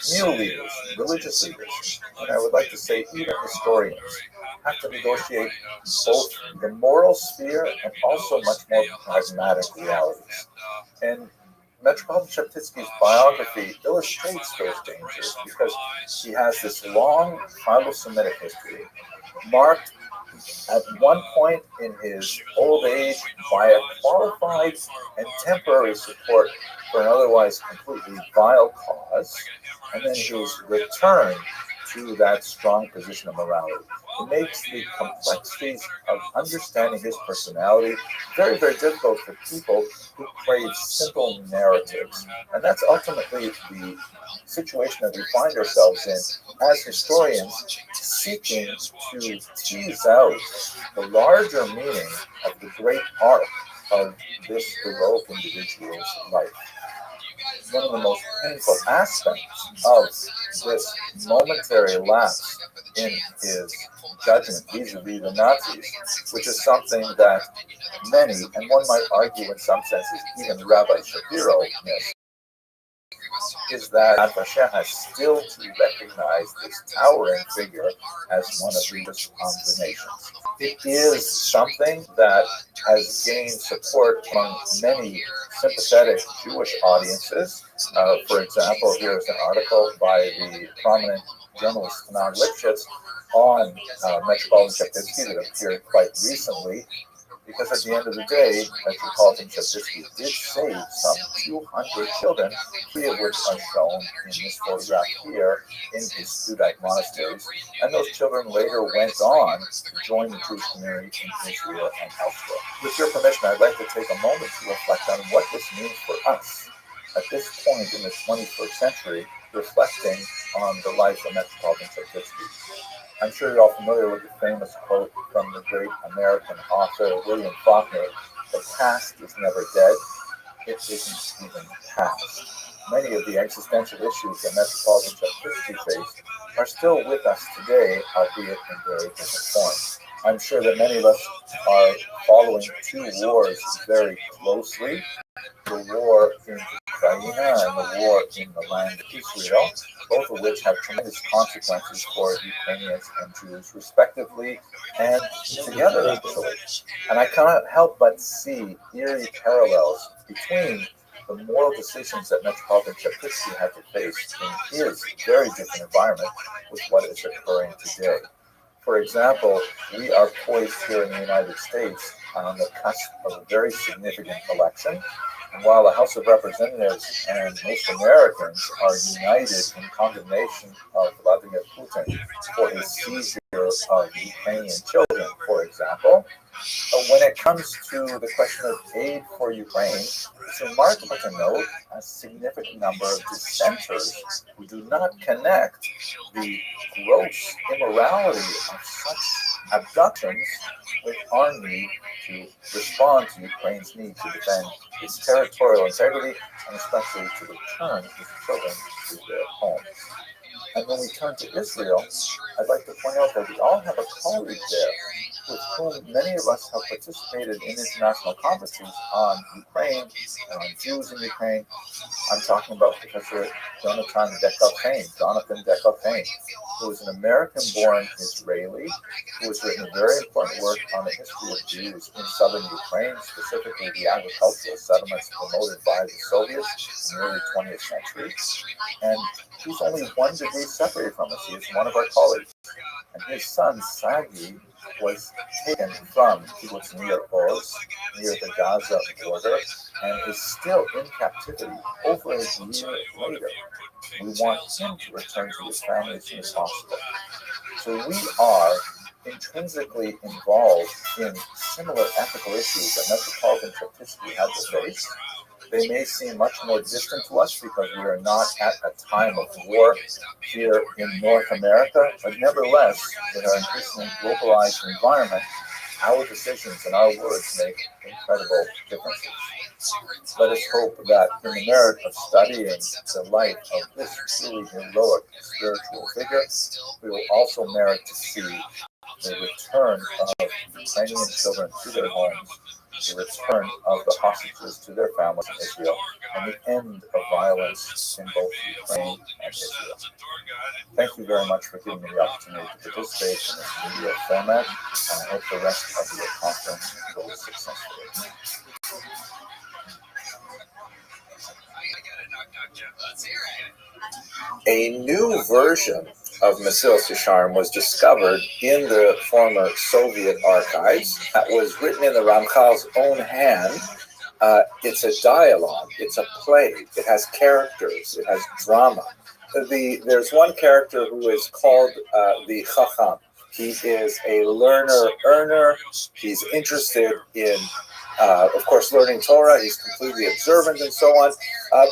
communal leaders, religious leaders, and I would like to say even historians, have to negotiate both the moral sphere and also much more pragmatic realities. And Metropolitan Chapitsky's biography illustrates those dangers because he has this long Philo-Semitic history, marked at one point in his old age by a qualified and temporary support for an otherwise completely vile cause, and then his return to that strong position of morality. It makes the complexities of understanding his personality very, very difficult for people who crave simple narratives. And that's ultimately the situation that we find ourselves in as historians, seeking to tease out the larger meaning of the great arc of this heroic individual's life. One of the most painful aspects of this momentary lapse in his judgment vis-a-vis the Nazis, which is something that many, and one might argue in some senses even Rabbi Shapiro missed, is that Yad Vashem has still to recognize this towering figure as one of the leaders of the nations. It is something that has gained support among many sympathetic Jewish audiences. For example, here's an article by the prominent journalist Hanan Lipschitz on Metropolitan Chapitsky that appeared quite recently, because at the end of the day, Metropolitan Chapitsky did save some 200 children, 3 of which are shown in this photograph here in his Studite monasteries, and those children later went on to join the Jewish community in Israel and elsewhere. With your permission, I'd like to take a moment to reflect on what this means for us at this point in the 21st century, reflecting on the life of Metropolitan Chapitsky. I'm sure you're all familiar with the famous quote from the great American author William Faulkner, "The past is never dead, it isn't even past." Many of the existential issues that Metropolitan Chapitsky faced are still with us today, albeit in very different forms. I'm sure that many of us are following 2 wars very closely, the war in Ukraine and the war in the land of Israel, both of which have tremendous consequences for Ukrainians and Jews, respectively, and together, actually. And I cannot help but see eerie parallels between the moral decisions that Metropolitan Chapitsky had to face in his very different environment with what is occurring today. For example, we are poised here in the United States on the cusp of a very significant election. And while the House of Representatives and most Americans are united in condemnation of Vladimir Putin for his seizure of Ukrainian children, for example, when it comes to the question of aid for Ukraine, it's remarkable to note a significant number of dissenters who do not connect the gross immorality of such abductions with our need to respond to Ukraine's need to defend its territorial integrity and especially to return its children to their homes. And when we turn to Israel, I'd like to point out that we all have a colleague there with whom many of us have participated in international conferences on Ukraine and on Jews in Ukraine. I'm talking about Professor Jonathan Dekov-Haim, who is an American-born Israeli who has written very important work on the history of Jews in southern Ukraine, specifically the agricultural settlements promoted by the Soviets in the early 20th century. And he's only 1 degree separated from us. He is one of our colleagues. And his son, Sagi, was taken from Kibbutz Nir Oz, near the Gaza border, and is still in captivity over a year later. We want him to return to his family as soon as possible. So we are intrinsically involved in similar ethical issues that Metropolitan Church had to face. They may seem much more distant to us because we are not at a time of war here in North America, but nevertheless, in our increasingly globalized environment, our decisions and our words make incredible differences. Let us hope that in the merit of studying the life of this truly heroic spiritual figure, we will also merit to see the return of Ukrainian children to their homes, the return of the hostages to their families in Israel, and the end of violence in both Ukraine and Israel. Thank you very much for giving me the opportunity to participate in this video format, and I hope the rest of your conference goes successfully. A new version of Mesilas Yesharim was discovered in the former Soviet archives that was written in the Ramchal's own hand. It's a dialogue, it's a play, it has characters, it has drama. There's one character who is called the Chacham. He is a learner-earner. He's interested in, of course, learning Torah. He's completely observant and so on.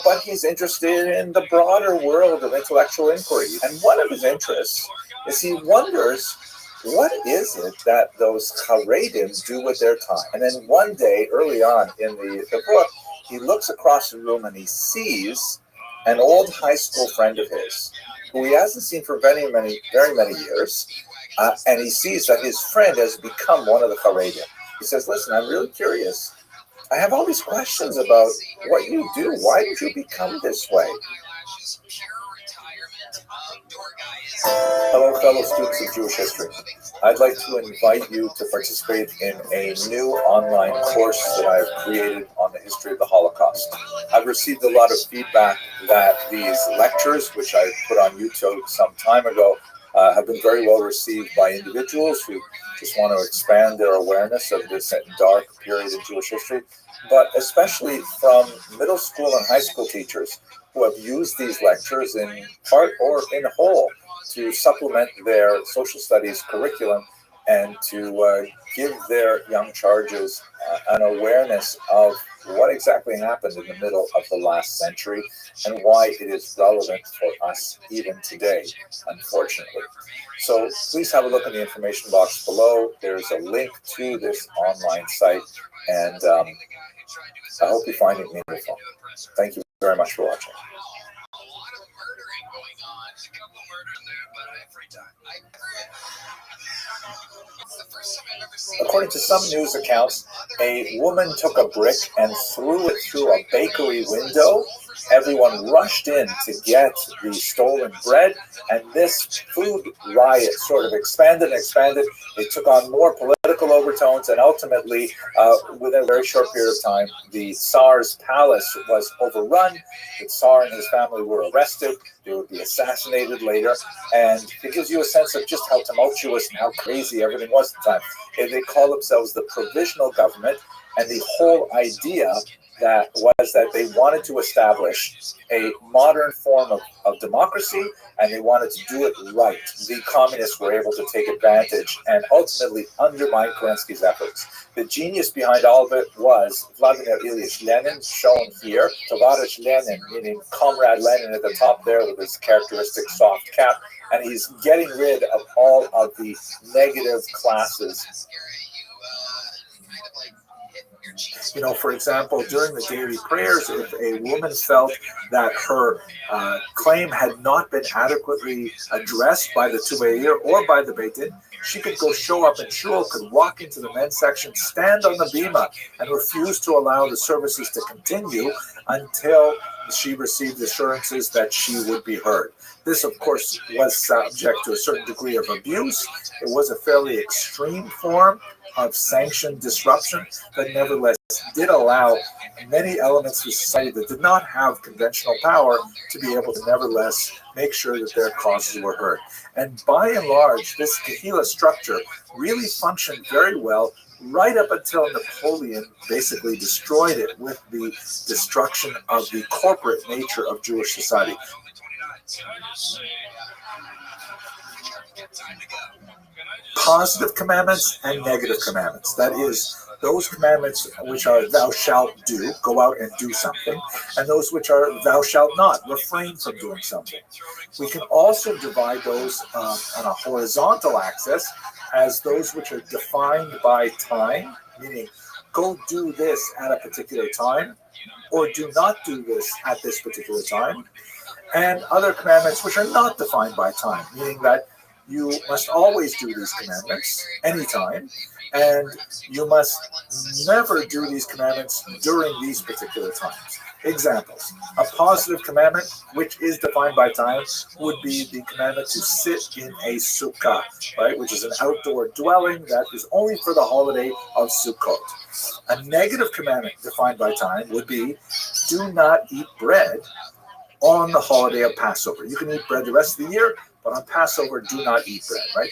But he's interested in the broader world of intellectual inquiry. And one of his interests is he wonders, what is it that those Haredim do with their time? And then one day, early on in the book, he looks across the room and he sees an old high school friend of his, who he hasn't seen for very many years. And he sees that his friend has become one of the Haredim. He says, listen, I'm really curious. I have all these questions about what you do. Why did you become this way? Hello, fellow students of Jewish history. I'd like to invite you to participate in a new online course that I've created on the history of the Holocaust. I've received a lot of feedback that these lectures, which I put on YouTube some time ago, have been very well received by individuals who just want to expand their awareness of this dark period in Jewish history, but especially from middle school and high school teachers who have used these lectures in part or in whole to supplement their social studies curriculum and to give their young charges an awareness of what exactly happened in the middle of the last century and why it is relevant for us even today, unfortunately. So please have a look in the information box below. There's a link to this online site, and I hope you find it meaningful. Thank you very much for watching. According to some news accounts, a woman took a brick and threw it through a bakery window. Everyone rushed in to get the stolen bread, and this food riot sort of expanded and expanded. It took on more political overtones, and ultimately, within a very short period of time, the Tsar's palace was overrun. The Tsar and his family were arrested. They would be assassinated later, and it gives you a sense of just how tumultuous and how crazy everything was at the time. They call themselves the Provisional Government, And the whole idea that was that they wanted to establish a modern form of democracy, and they wanted to do it right. The communists were able to take advantage and ultimately undermine Kerensky's efforts. The genius behind all of it was Vladimir Ilyich Lenin, shown here. Tovarish Lenin, meaning Comrade Lenin at the top there with his characteristic soft cap, and he's getting rid of all of the negative classes. You know, for example, during the daily prayers, if a woman felt that her claim had not been adequately addressed by the Tuveir or by the Beit Din, she could go show up in shul, could walk into the men's section, stand on the bima, and refuse to allow the services to continue until she received assurances that she would be heard. This, of course, was subject to a certain degree of abuse. It was a fairly extreme form of sanctioned disruption, but nevertheless did allow many elements of society that did not have conventional power to be able to nevertheless make sure that their causes were heard. And by and large, this Kahila structure really functioned very well right up until Napoleon basically destroyed it with the destruction of the corporate nature of Jewish society. Positive commandments and negative commandments. That is, those commandments which are thou shalt do, go out and do something, and those which are thou shalt not, refrain from doing something. We can also divide those on a horizontal axis as those which are defined by time, meaning go do this at a particular time, or do not do this at this particular time, and other commandments which are not defined by time, meaning that you must always do these commandments anytime, and you must never do these commandments during these particular times. Examples. A positive commandment, which is defined by time, would be the commandment to sit in a sukkah, right, which is an outdoor dwelling that is only for the holiday of Sukkot. A negative commandment defined by time would be do not eat bread on the holiday of Passover. You can eat bread the rest of the year, but on Passover, do not eat bread, right?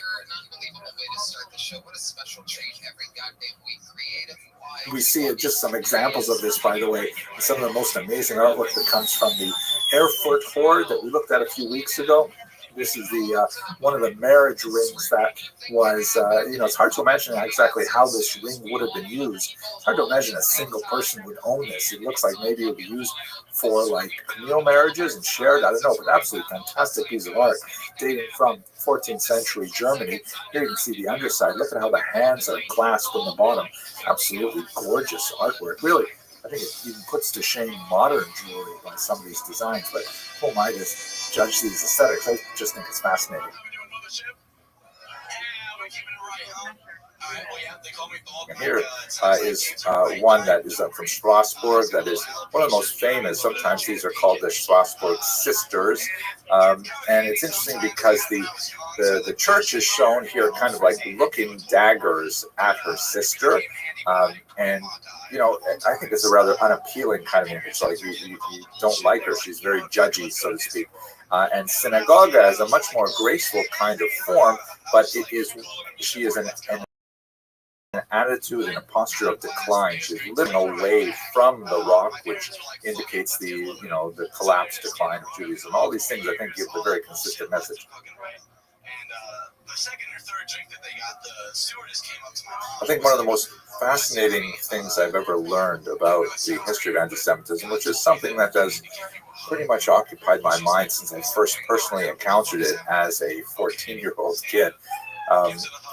We see just some examples of this, by the way. Some of the most amazing artwork that comes from the Erfurt Hoard that we looked at a few weeks ago. This is the one of the marriage rings that was, it's hard to imagine exactly how this ring would have been used. It's hard to imagine a single person would own this. It looks like maybe it would be used for like communal marriages and shared, I don't know, but absolutely fantastic piece of art dating from 14th century Germany. Here you can see the underside. Look at how the hands are clasped on the bottom. Absolutely gorgeous artwork. Really, I think it even puts to shame modern jewelry by some of these designs, but who am I to judge these aesthetics? I just think it's fascinating. And here is one that is from Strasbourg that is one of the most famous. Sometimes these are called the Strasbourg Sisters. And it's interesting because the church is shown here kind of like looking daggers at her sister. And, I think it's a rather unappealing kind of image. Like you don't like her. She's very judgy, so to speak. And synagogue has a much more graceful kind of form, but she is an attitude and a posture of decline. She's living away from the rock, which indicates the collapse, decline of Judaism. All these things, I think, give a very consistent message. I think one of the most fascinating things I've ever learned about the history of anti-Semitism, which is something that has pretty much occupied my mind since I first personally encountered it as a 14-year-old kid.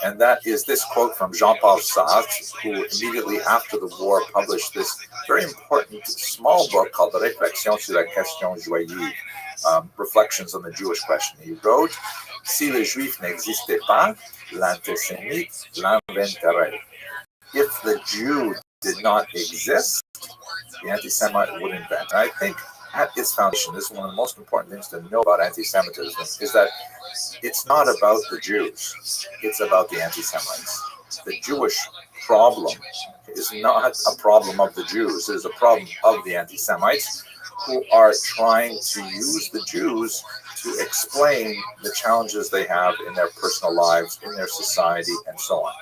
And that is this quote from Jean-Paul Sartre, who immediately after the war published this very important small book called the Réflexions sur la question juive, Reflections on the Jewish Question. He wrote, Si les Juifs n'existaient pas, l'antisémite l'inventerait. If the Jew did not exist, the anti-Semite would invent. And I think at its foundation, this is one of the most important things to know about anti-Semitism, is that it's not about the Jews, it's about the anti-Semites. The Jewish problem is not a problem of the Jews, it is a problem of the anti-Semites who are trying to use the Jews to explain the challenges they have in their personal lives, in their society, and so on.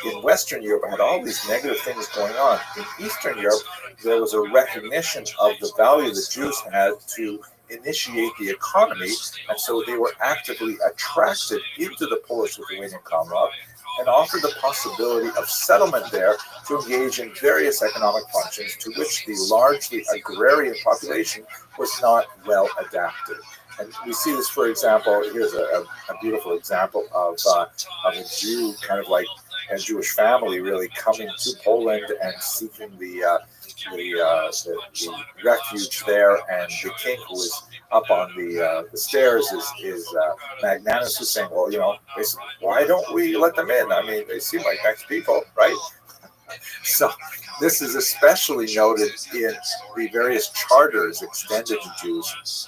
in Western Europe had all these negative things going on. In Eastern Europe, there was a recognition of the value the Jews had to initiate the economy, and so they were actively attracted into the Polish-Lithuanian Commonwealth and offered the possibility of settlement there to engage in various economic functions to which the largely agrarian population was not well adapted. And we see this, for example, here's a beautiful example of a Jew, kind of like a Jewish family, really coming to Poland and seeking the refuge there. And the king, who is up on the stairs, is magnanimously saying, well, basically, why don't we let them in? I mean, they seem like nice people, right? So this is especially noted in the various charters extended to Jews.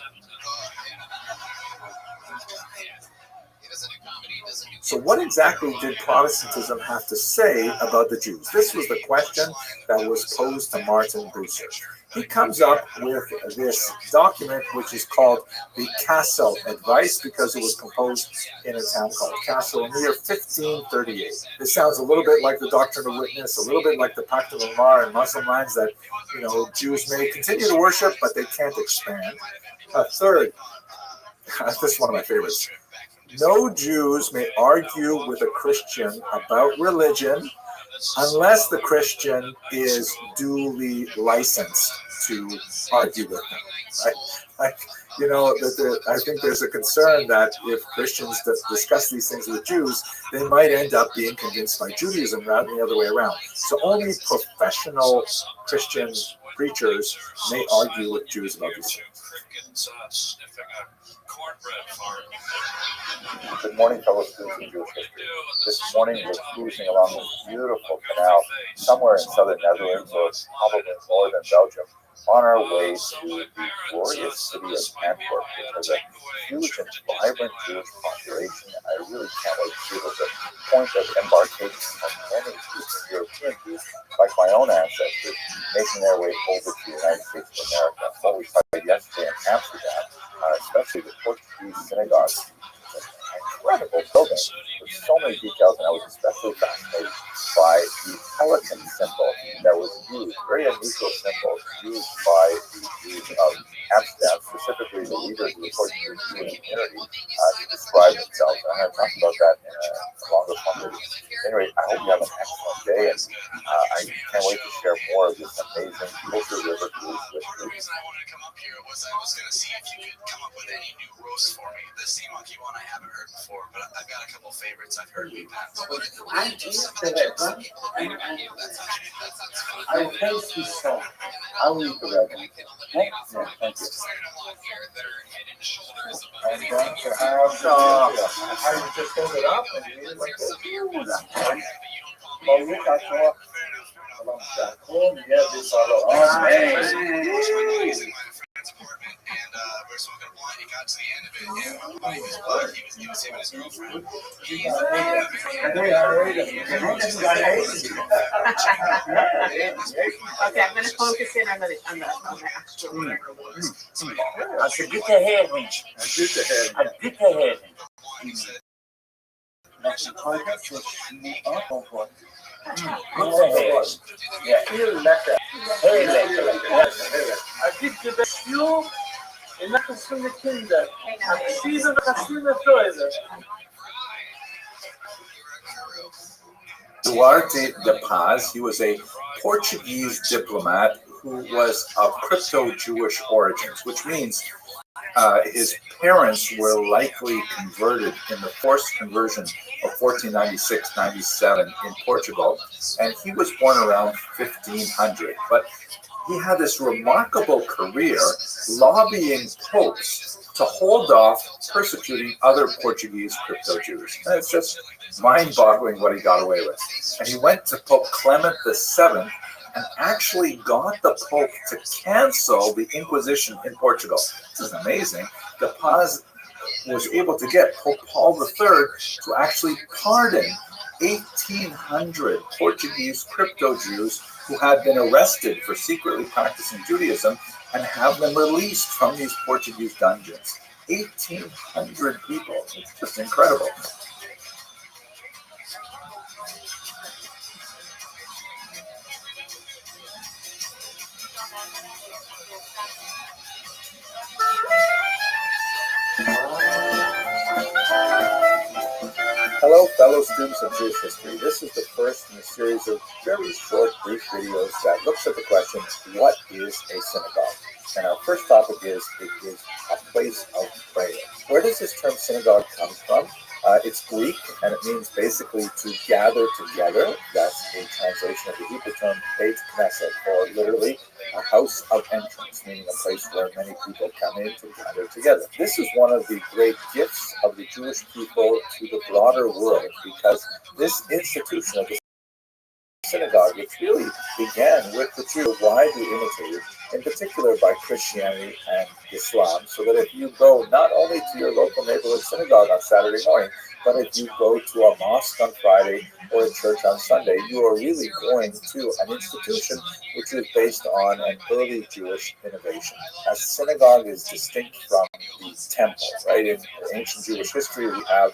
So what exactly did Protestantism have to say about the Jews? This was the question that was posed to Martin Bucer. He comes up with this document, which is called the Kassel Advice, because it was composed in a town called Kassel in the year 1538. This sounds a little bit like the Doctrine of Witness, a little bit like the Pact of Umar in Muslim lands, that Jews may continue to worship, but they can't expand. Third, this is one of my favorites. No Jews may argue with a Christian about religion unless the Christian is duly licensed to argue with them. Right? I think there's a concern that if Christians discuss these things with Jews, they might end up being convinced by Judaism rather than the other way around. So only professional Christian preachers may argue with Jews about these things. Good morning, fellow students of Jewish history. This morning we're cruising along this beautiful canal somewhere in southern Netherlands, or probably northern Belgium, on our way to the glorious city of Antwerp, which has a huge and vibrant Jewish population. I really can't wait to see it as a point of embarkation of many Eastern European Jews, like my own ancestors, making their way over to the United States of America. What we saw yesterday in Amsterdam, especially the Portuguese synagogue, incredible building with so many details, and I was especially fascinated by the pelican symbol that was used, very unusual symbol used by the Jews of Amsterdam, specifically the leaders of the Portuguese Jewish community, to describe themselves. And I'm going to talk about that in a longer form. Anyway, I hope you have an excellent day, and I can't wait to share more of this amazing Culture River cruise with you. The reason I wanted to come up here was I was going to see if you could come up with any new roasts for me. The sea monkey one I haven't heard before, but I've got a couple favorites I've heard in the past. I just said it, huh? I taste this song. I will eat the red one. Yeah, thank you. I'm going to have I just hold it up and eat it like this. Oh, you got to Okay, I'm going to focus in on the actual. Als je dikke heer bent. Een dikke heer. Met z'n tweeën, dus niet afgevoerd. Ja, heel lekker. Heel lekker. Als je de beste in de verschillende kinderen. Als je de verschillende toiletten. Duarte de Paz, he was a Portuguese diplomat who was of crypto-Jewish origins, which means his parents were likely converted in the forced conversion of 1496-97 in Portugal, and he was born around 1500. But he had this remarkable career lobbying popes to hold off persecuting other Portuguese crypto-Jews. And it's just mind-boggling what he got away with. And he went to Pope Clement VII and actually got the Pope to cancel the Inquisition in Portugal. This is amazing. The Paz was able to get Pope Paul III to actually pardon 1,800 Portuguese crypto-Jews who had been arrested for secretly practicing Judaism and have them released from these Portuguese dungeons. 1,800 people. It's just incredible. Hello, fellow students of Jewish history. This is the first in a series of very short, brief videos that looks at the question, what is a synagogue? And our first topic is, it is a place of prayer. Where does this term synagogue come from? It's Greek, and it means basically to gather together. That's a translation of the Hebrew term Beit Knesset, or literally a house of entrance, meaning a place where many people come in to gather together. This is one of the great gifts of the Jewish people to the broader world, because this institution of the synagogue, which really began with the Jew, widely imitated, in particular by Christianity and Islam, so that if you go not only to your local neighborhood synagogue on Saturday morning, but if you go to a mosque on Friday or a church on Sunday, you are really going to an institution which is based on an early Jewish innovation. A synagogue is distinct from the temple, right? In ancient Jewish history, we have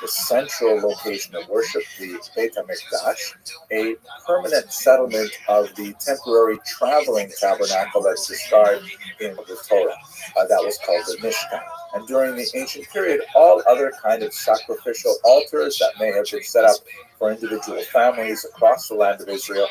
the central location of worship, the Beit HaMikdash, a permanent settlement of the temporary traveling tabernacle that's described in the Torah. That was called the Mishkan. And during the ancient period, all other kind of sacrificial altars that may have been set up for individual families across the land of Israel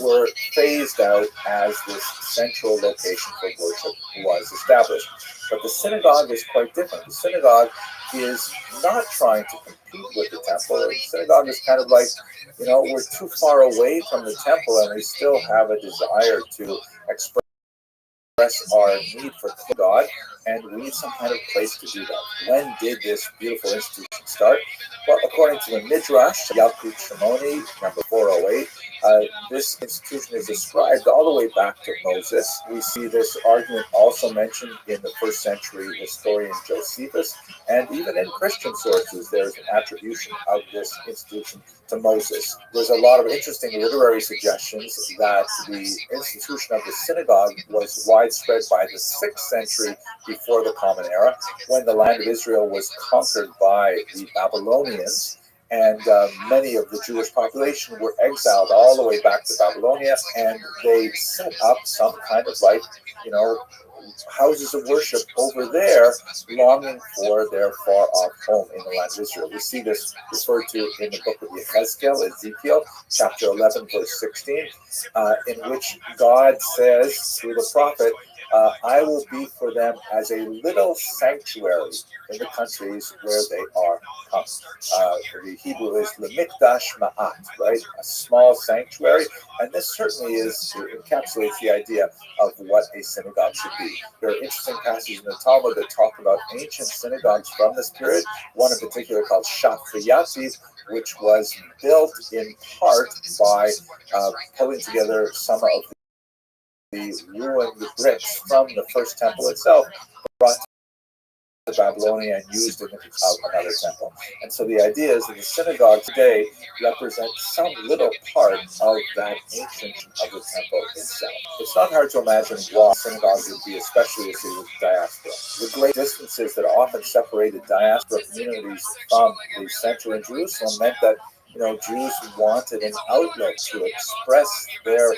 were phased out as this central location for worship was established. But the synagogue is quite different. The synagogue is not trying to compete with the temple. The synagogue is kind of like, we're too far away from the temple and we still have a desire to express our need for God, and we need some kind of place to do that. When did this beautiful institution start? Well, according to the Midrash, Yalkut Shimoni, number 408, this institution is ascribed all the way back to Moses. We see this argument also mentioned in the first century historian Josephus, and even in Christian sources, there's an attribution of this institution to Moses. There's a lot of interesting literary suggestions that the institution of the synagogue was widespread by the 6th century before the Common Era, when the land of Israel was conquered by the Babylonians, and many of the Jewish population were exiled all the way back to Babylonia, and they set up some kind of houses of worship over there, longing for their far-off home in the land of Israel. We see this referred to in the book of Ezekiel, chapter 11, verse 16, in which God says through the prophet, I will be for them as a little sanctuary in the countries where they are come. The Hebrew is Lemikdash Ma'at, right? A small sanctuary. And this certainly encapsulates the idea of what a synagogue should be. There are interesting passages in the Talmud that talk about ancient synagogues from this period, one in particular called Shafriyati, which was built in part by pulling together some of the ruined bricks from the first temple itself, brought to Babylonia and used in another temple. And so the idea is that the synagogue today represents some little part of that ancient of the temple itself. It's not hard to imagine why synagogues would be especially associated with diaspora. The great distances that often separated diaspora communities from the center in Jerusalem meant that Jews wanted an outlet to express their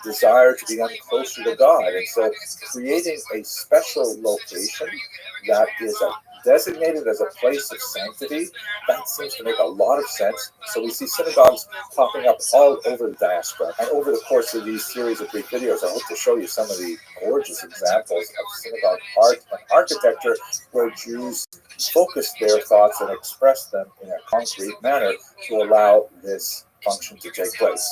desire to become closer to God. And so creating a special location that is designated as a place of sanctity, that seems to make a lot of sense. So we see synagogues popping up all over the diaspora. And over the course of these series of brief videos, I hope to show you some of the gorgeous examples of synagogue art and architecture where Jews focused their thoughts and expressed them in a concrete manner to allow this function to take place.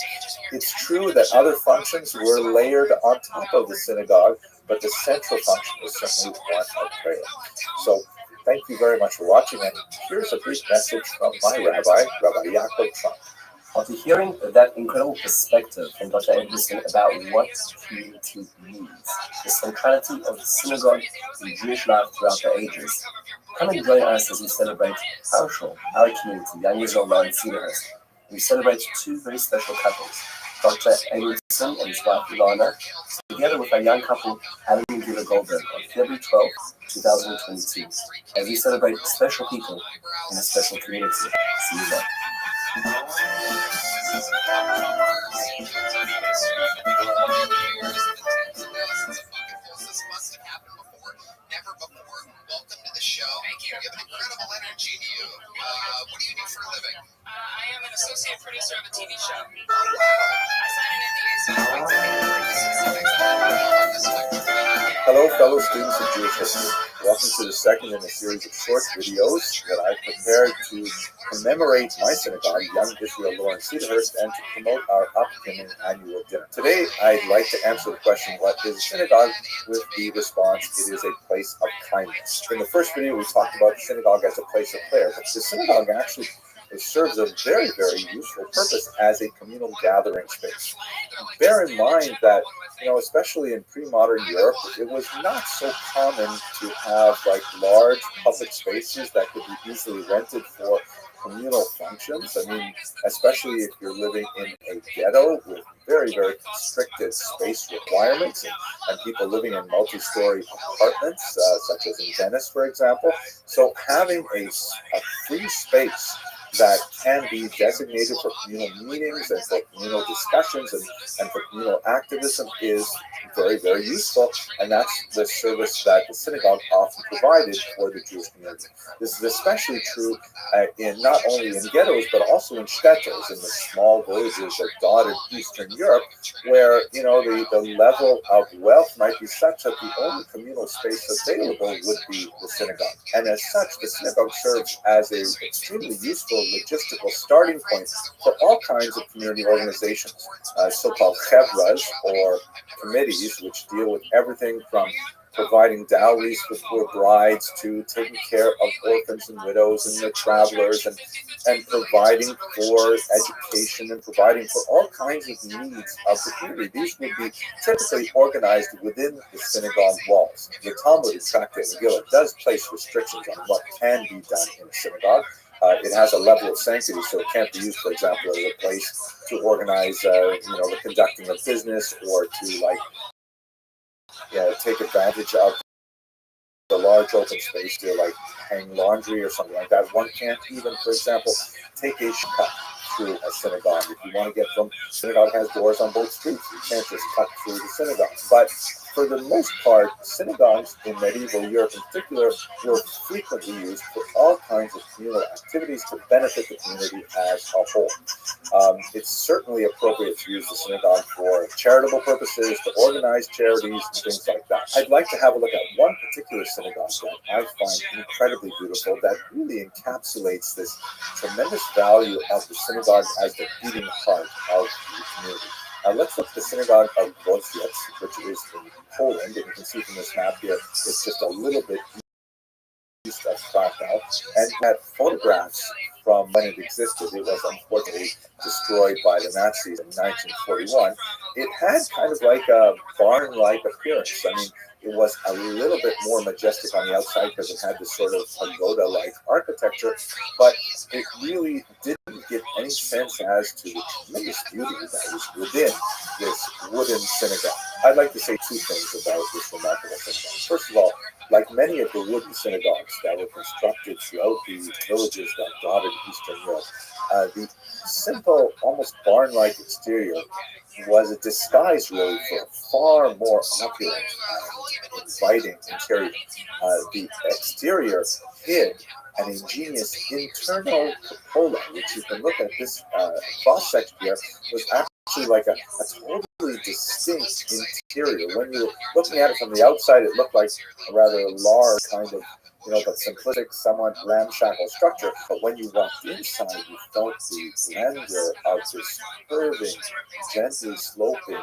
It's true that other functions were layered on top of the synagogue, but the central function is certainly one of prayer. So thank you very much for watching, and here's a brief message from my rabbi, Rabbi Yaakov Trump. After hearing that incredible perspective from Dr. Anderson about what community means, the centrality of the synagogue in Jewish life throughout the ages, come and join us as we celebrate our community, Young Israel Law in Cedarhurst. We celebrate two very special couples, Dr. Anderson and his wife Ilana, together with our young couple, Alan and Gila Goldberg, on February 12, 2022, as we celebrate special people in a special community. See you then. Never before. Welcome to the show. Thank you. You have an incredible energy to you. What do you do for a living? I am an associate producer of a TV show. I signed an NDA, so I'm going to make the specifics of it. Hello, fellow students of Jewish history. Welcome to the second in a series of short videos that I prepared to commemorate my synagogue, Young Israel Lawrence Cedarhurst, and to promote our upcoming annual dinner. Today, I'd like to answer the question, what is a synagogue? With the response, it is a place of kindness. In the first video, we talked about the synagogue as a place of prayer, but the synagogue actually serves a very, very useful purpose as a communal gathering space. Bear in mind that, especially in pre-modern Europe, it was not so common to have like large public spaces that could be easily rented for communal functions. I mean, especially if you're living in a ghetto with very, very constricted space requirements and people living in multi-story apartments, such as in Venice, for example. So having a free space that can be designated for communal meetings and for communal discussions and for communal activism is very, very useful. And that's the service that the synagogue often provided for the Jewish community. This is especially true in not only in ghettos, but also in shtetls, in the small villages that dotted Eastern Europe, where, the level of wealth might be such that the only communal space available would be the synagogue. And as such, the synagogue serves as an extremely useful logistical starting point for all kinds of community organizations, so-called chevras, or committees, which deal with everything from providing dowries for poor brides to taking care of orphans and widows and the travelers, and providing for education and providing for all kinds of needs of the community. These would be typically organized within the synagogue walls. The Talmud, Tractate Megillah, does place restrictions on what can be done in a synagogue. It has a level of sanctity, so it can't be used, for example, as a place to organize, the conducting of business, or to take advantage of the large open space to hang laundry or something like that. One can't even, for example, take a shortcut through a synagogue. If you want to get from, synagogue has doors on both streets. You can't just cut through the synagogue. But for the most part, synagogues in medieval Europe in particular were frequently used for all kinds of communal activities to benefit the community as a whole. It's certainly appropriate to use the synagogue for charitable purposes, to organize charities and things like that. I'd like to have a look at one particular synagogue that I find incredibly beautiful, that really encapsulates this tremendous value of the synagogue as the beating heart of the community. Let's look at the synagogue of Rothschild, which is in Poland, and you can see from this map here, it's just a little bit east of Krakow, and had photographs from when it existed. It was unfortunately destroyed by the Nazis in 1941. It had kind of like a barn-like appearance. I mean, it was a little bit more majestic on the outside because it had this sort of pagoda-like architecture, but it really didn't give any sense as to the tremendous beauty that was within this wooden synagogue. I'd like to say two things about this remarkable synagogue. First of all, like many of the wooden synagogues that were constructed throughout the villages that dotted Eastern Europe, the simple, almost barn-like exterior was a disguise really for a far more opulent and inviting interior. The exterior hid an ingenious internal cupola, which you can look at this cross-section here, was actually like a totally distinct interior. When you were looking at it from the outside, it looked like a rather large kind of, but simplistic, somewhat ramshackle structure. But when you walked inside, you felt the grandeur of this curving, gently sloping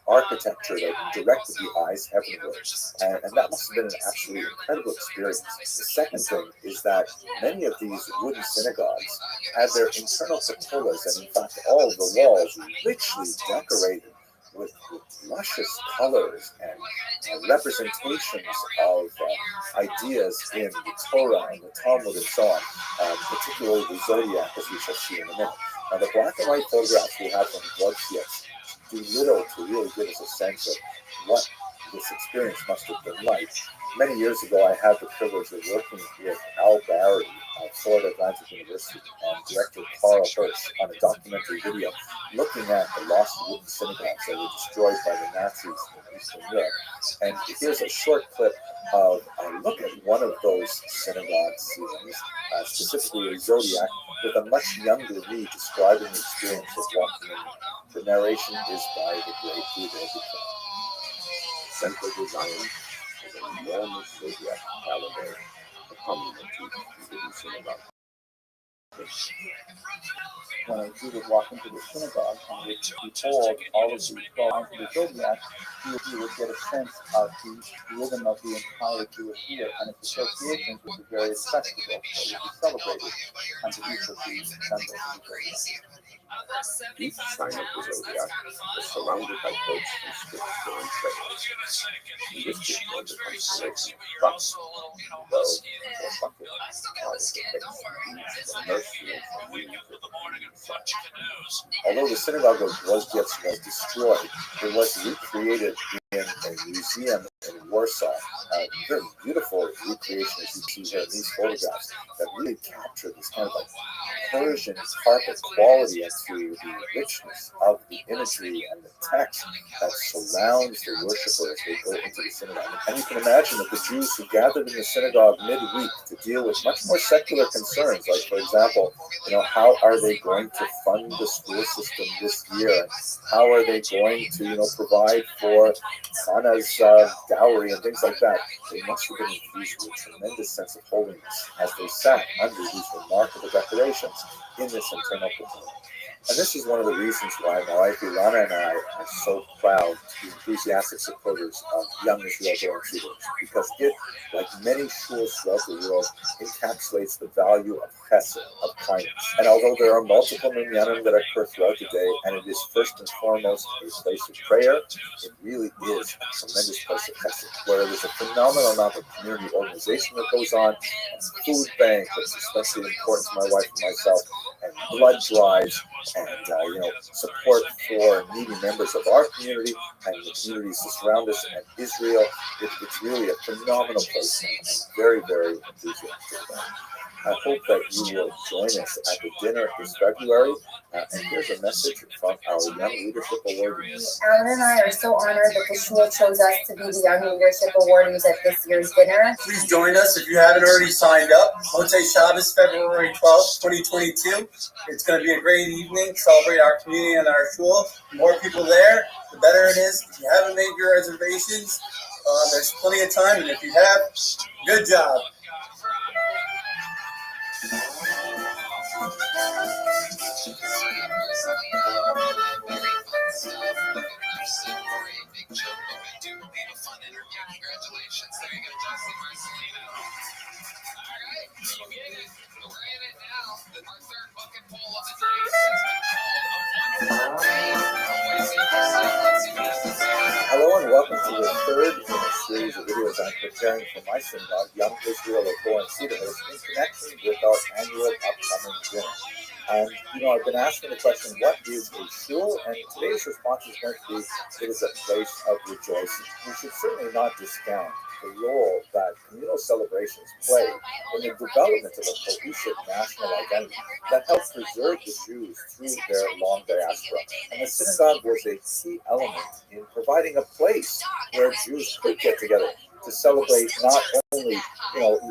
architecture that directed the eyes heavenward. And that must have been an absolutely incredible experience. The second thing is that many of these wooden synagogues had their internal cupolas, and in fact all of the walls richly decorated with luscious colors and representations of ideas in the Torah and the Talmud and so on, particularly the zodiac, as we shall see in a minute. Now, the black and white photographs we have from Rothschild do little to really give us a sense of what this experience must have been like. Many years ago, I had the privilege of working with Al Barry at Florida Atlantic University and director Carl Hirsch on a documentary video looking at the lost wooden synagogues that were destroyed by the Nazis in Eastern Europe. And here's a short clip of a look at one of those synagogue ceilings, specifically a zodiac, with a much younger me describing the experience of walking in. The narration is by the great Rabbi. Central design is an enormous zodiac calendar, a common motif in the synagogue. When a Jew would walk into the synagogue and would behold all of the 12 lines of the zodiac, he would get a sense of the rhythm of the entire Jewish year and its associations with the various festivals that would be celebrated under each of the symbols of the zodiac. Each sign of the zodiac is surrounded by boats and strips for insects. In this case, the constellation Buck, Bow, or Bucket are the beads, the mercy, and the Although the synagogue of Rothschild was destroyed, it was recreated in a museum in Warsaw. Very beautiful recreation, as you see here in these photographs, that really capture this kind of like Persian carpet quality and through the richness of the imagery and the text that surrounds the worshiper as they go into the synagogue. And you can imagine that the Jews who gathered in the synagogue midweek to deal with much more secular concerns, like, for example, how are they going to fund the school system this year? How are they going to, provide for Hannah's dowry and things like that? They must have been infused with a tremendous sense of holiness as they sat under these remarkable decorations in this internal cocoon. And this is one of the reasons why my wife Ilana and I are so proud to be enthusiastic supporters of Young Israel Growing Cedars, because it, like many shuls throughout the world, encapsulates the value of chesed, of kindness. And although there are multiple minyanim that occur throughout the day, and it is first and foremost a place of prayer, it really is a tremendous place of chesed, where there's a phenomenal amount of community organization that goes on, and food banquets, especially important to my wife and myself, and blood drives, and support for needy members of our community and the communities that surround us and Israel. It's really a phenomenal place, and I'm very, very enthusiastic about it. I hope that you will join us at the dinner this February. And here's a message from our Young Leadership Awardees. Alan and I are so honored that the shul chose us to be the Young Leadership Awardees at this year's dinner. Please join us if you haven't already signed up. Motzei Shabbos, February 12th, 2022. It's going to be a great evening. Celebrate our community and our shul. The more people there, the better it is. If you haven't made your reservations, there's plenty of time. And if you have, good job. Congratulations, there you go, Justin Marcelino. All right, you get it. We're in it now. Our third bucket poll of the day has been called Hello and welcome to the third in a series of videos I'm preparing for my synagogue, Young Israel of Goa and Cedarhurst, in connection with our annual upcoming dinner. And, I've been asking the question, what is a shul? And today's response is going to be, it is a place of rejoicing. We should certainly not discount the role that communal celebrations play in the development of a cohesive national identity that helps preserve the Jews through their long diaspora. And the synagogue was a key element in providing a place where Jews could get together to celebrate not only,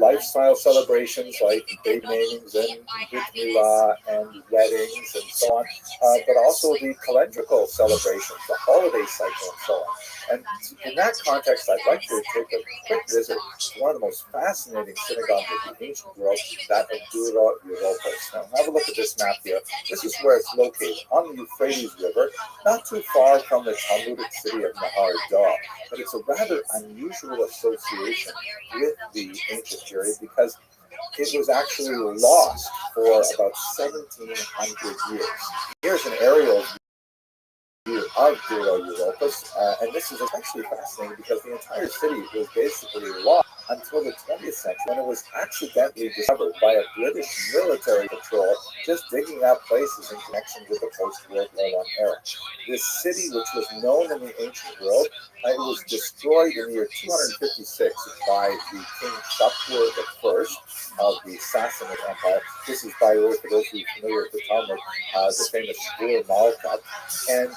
lifestyle celebrations like baby namings and brit milah and weddings and so on, but also the calendrical celebrations, the holiday cycle and so on. And in that context, I'd like to take a quick visit to one of the most fascinating synagogues of the ancient world, that of Dura Europos. Now, have a look at this map here. This is where it's located, on the Euphrates River, not too far from the Talmudic city of Nahar Dor. But it's a rather unusual association with the ancient period because it was actually lost for about 1,700 years. Here's an aerial view of Dura Europos, and this is especially fascinating because the entire city was basically lost until the 20th century, when it was accidentally discovered by a British military patrol just digging up places in connection with the post-World War I era. This city, which was known in the ancient world, it was destroyed in the year 256 by the King Shapur I of the Sassanid Empire. This is, by the way, for those of you familiar with the Talmud, the famous Shapur Malkat. And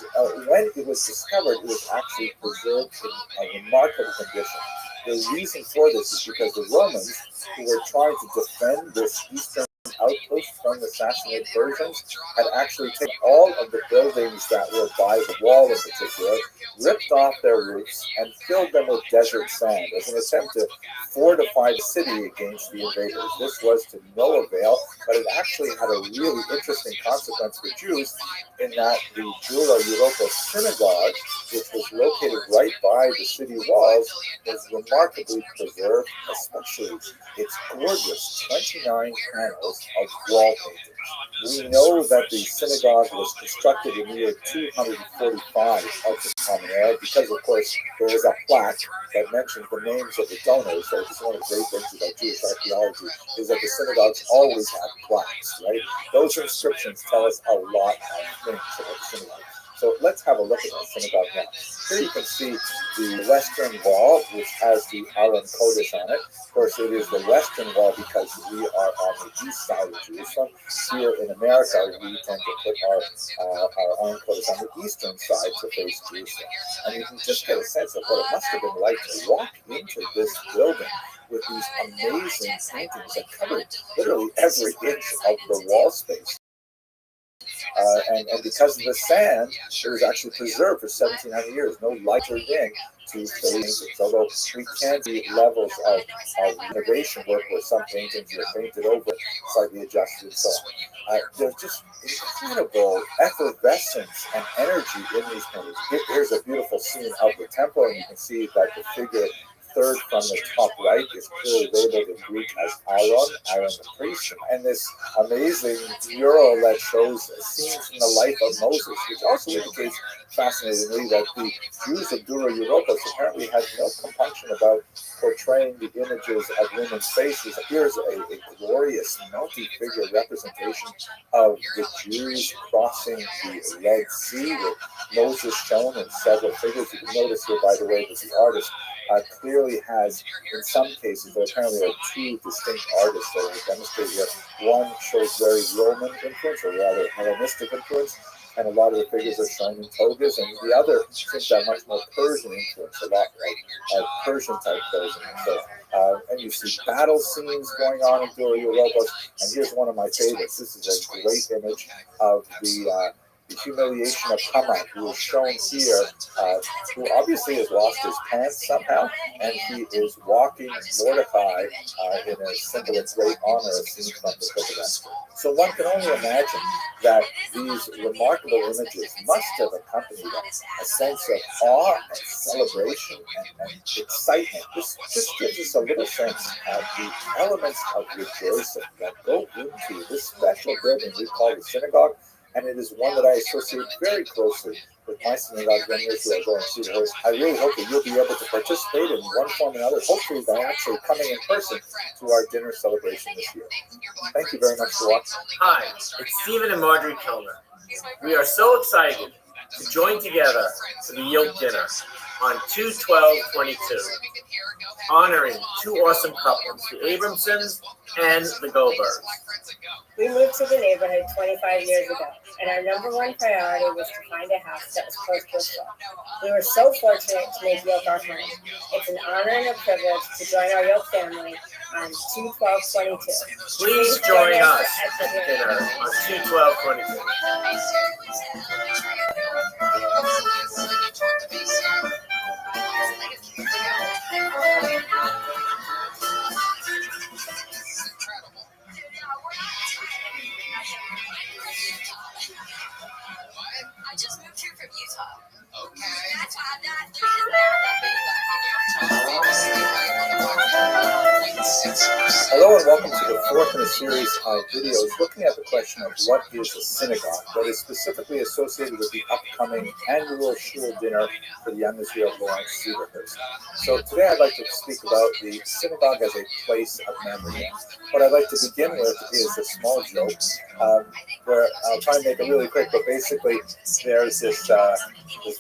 when it was discovered, it was actually preserved in a remarkable condition. The reason for this is because the Romans, who were trying to defend this eastern outpost from the Sassanid Persians, had actually taken all of the buildings that were by the wall in particular, ripped off their roofs, and filled them with desert sand as an attempt to fortify the city against the invaders. This was to no avail, but it actually had a really interesting consequence for Jews in that the Dura Europa synagogue, which was located right by the city walls, was remarkably preserved, especially its gorgeous 29 panels of wall painting. We know that the synagogue was constructed in the year 245 of the Common Era because, of course, there is a plaque that mentions the names of the donors. So this is one of the great things about Jewish archaeology, is that the synagogues always have plaques, right? Those inscriptions tell us a lot of things about the synagogue. So let's have a look at the synagogue now. Here you can see the western wall, which has the Aron Kodesh on it. Of course, it is the western wall because we are on the east side of Jerusalem. Here in America, we tend to put our Aron Kodesh on the eastern side to face Jerusalem. And you can just get a sense of what it must have been like to walk into this building with these amazing paintings that covered literally every inch of the wall space. And because of the sand, it was actually preserved for 1,700 years. No light or in to paintings, although we can see levels of renovation work where some paintings are painted over, slightly adjusted, and so on. There's just incredible effervescence and energy in these paintings. Here's a beautiful scene of the temple, and you can see that the figure third from the top right is clearly labeled in Greek as Aaron the priest, and this amazing mural that shows scenes from the life of Moses, which also indicates, fascinatingly, that the Jews of Dura Europos apparently had no compunction about portraying the images of women's faces. Here's a glorious multi-figure representation of the Jews crossing the Red Sea, with Moses shown in several figures. You can notice here, by the way, that the artist clearly has, in some cases, there apparently are two distinct artists that are demonstrated here. One shows very Roman influence, or rather Hellenistic influence, and a lot of the figures are shown in togas, and the other seems to have much more Persian influence, a lot like Persian type clothing. So, and you see battle scenes going on in Dura Europos, and here's one of my favorites. This is a great image of the humiliation of Haman, who is shown here, who obviously has lost his pants somehow, and he is walking Mordecai in a symbol of great honor, as seen from the book of Esther. So one can only imagine that these remarkable images must have accompanied a sense of awe and celebration and excitement. This gives us a little sense of the elements of rejoicing that go into this special building we call the synagogue. And it is one that I associate very closely with my synagogue many years ago going to see the horse. I really hope that you'll be able to participate in one form or another, hopefully by actually coming in person to our dinner celebration this year. Thank you very much for watching. Hi, it's Stephen and Marjorie Kellner. We are so excited to join together for the Yoke Dinner on 2/12/22, honoring two awesome couples, the Abramsons and the Goldbergs. We moved to the neighborhood 25 years ago, and our number one priority was to find a house that was close to a school. We were so fortunate to make Yoke our home. It's an honor and a privilege to join our Yoke family on 2/12/22. Please join us at the dinner on 2/12/22. I just moved here from Utah. Okay. That's why I'm not doing that big. Hello and welcome to the fourth in a series of videos looking at the question of what is a synagogue that is specifically associated with the upcoming annual shul dinner for the Young Israel Lawrence Cedarhurst. So today I'd like to speak about the synagogue as a place of memory. What I'd like to begin with is a small joke where I'll try and make it really quick, but basically there's this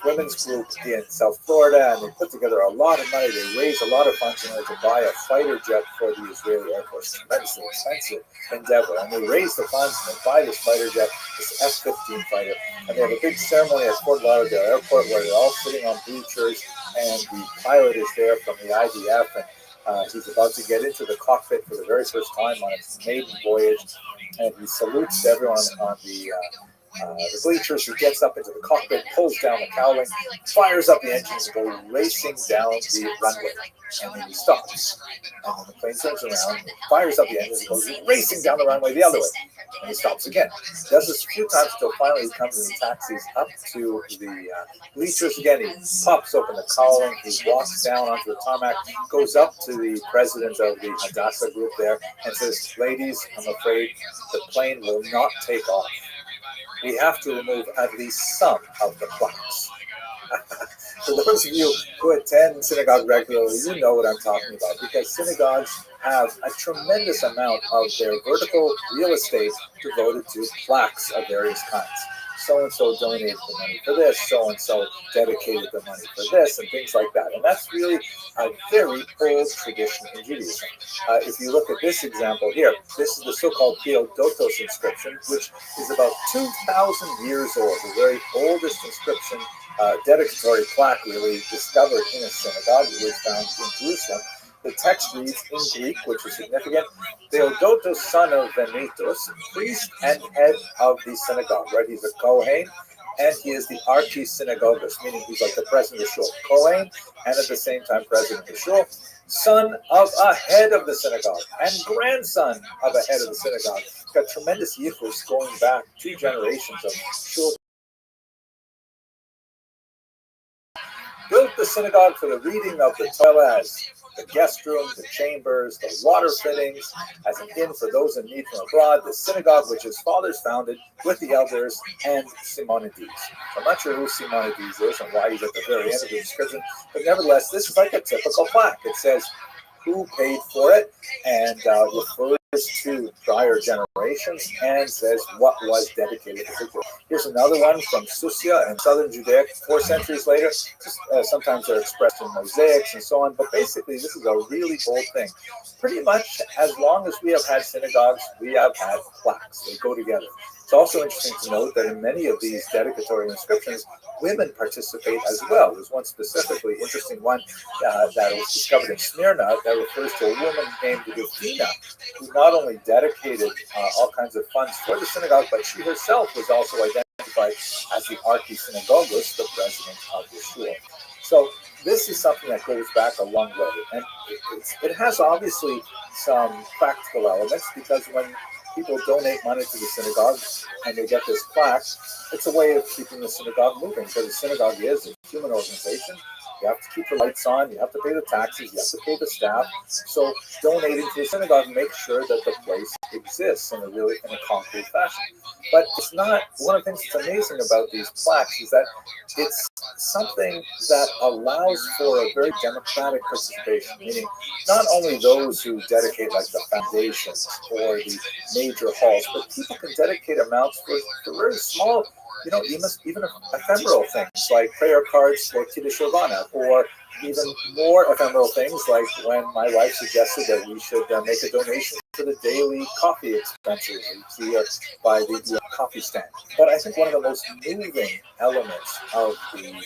women's group in South Florida, and they put together a lot of money. They raise a lot of funds in order to buy a fighter jet for the Israeli Air Force. Tremendously expensive endeavor. And they raise the funds and they buy this fighter jet, this F-15 fighter. And they have a big ceremony at Fort Lauderdale Airport where they're all sitting on bleachers, and the pilot is there from the IDF, and he's about to get into the cockpit for the very first time on his maiden voyage, and he salutes everyone on the bleachers. He gets up into the cockpit, pulls down the cowling, fires up the engines, and goes racing down the runway. And then he stops. And then the plane turns around, fires up the engines, and goes racing down the runway the other way. And he stops again. Does this a few times until finally he comes and he taxis up to the bleachers again. He pops open the cowling, he walks down onto the tarmac, goes up to the president of the Hadassah group there, and says, "Ladies, I'm afraid the plane will not take off. We have to remove at least some of the plaques." For those of you who attend synagogue regularly, you know what I'm talking about, because synagogues have a tremendous amount of their vertical real estate devoted to plaques of various kinds. So-and-so donated the money for this, so-and-so dedicated the money for this, and things like that. And that's really a very old tradition in Judaism. If you look at this example here, this is the so-called Theodotos inscription, which is about 2,000 years old, the very oldest inscription, dedicatory plaque really discovered in a synagogue. It was found in Jerusalem. The text reads in Greek, which is significant: Theodotos, son of Venitos, priest and head of the synagogue. Right? He's a Kohen, and he is the archi-synagogus, meaning he's like the president of the shul. Kohen, and at the same time president of the shul. Son of a head of the synagogue, and grandson of a head of the synagogue. He's got tremendous yichus going back 2 generations of shul. Built the synagogue for the reading of the Torah, as the guest room, the chambers, the water fittings, as an inn for those in need from abroad, the synagogue which his fathers founded with the elders, and Simonides. I'm not sure who Simonides is and why he's at the very end of the description, but nevertheless, this is like a typical plaque. It says who paid for it, and refers to prior generations, and says what was dedicated to it. Here's another one from Susia in southern Judea, 4 centuries later. Sometimes they're expressed in mosaics and so on, but basically this is a really old thing. Pretty much as long as we have had synagogues, we have had plaques. They go together. It's also interesting to note that in many of these dedicatory inscriptions, women participate as well. There's one specifically interesting one that was discovered in Smyrna that refers to a woman named Rufina, who not only dedicated all kinds of funds for the synagogue, but she herself was also identified as the archi-synagogus, the president of the shul. So this is something that goes back a long way, and it has obviously some practical elements, because when people donate money to the synagogue and they get this plaque, it's a way of keeping the synagogue moving, because the synagogue is a human organization. You have to keep the lights on, you have to pay the taxes, you have to pay the staff. So donating to the synagogue makes sure that the place exists in a concrete fashion. But it's not, one of the things that's amazing about these plaques is that it's something that allows for a very democratic participation, meaning not only those who dedicate like the foundations or the major halls, but people can dedicate amounts for very small, even ephemeral things like prayer cards for Kiddush Shuvana, or even more ephemeral things like when my wife suggested that we should make a donation for the daily coffee expenses by the coffee stand. But I think one of the most moving elements of the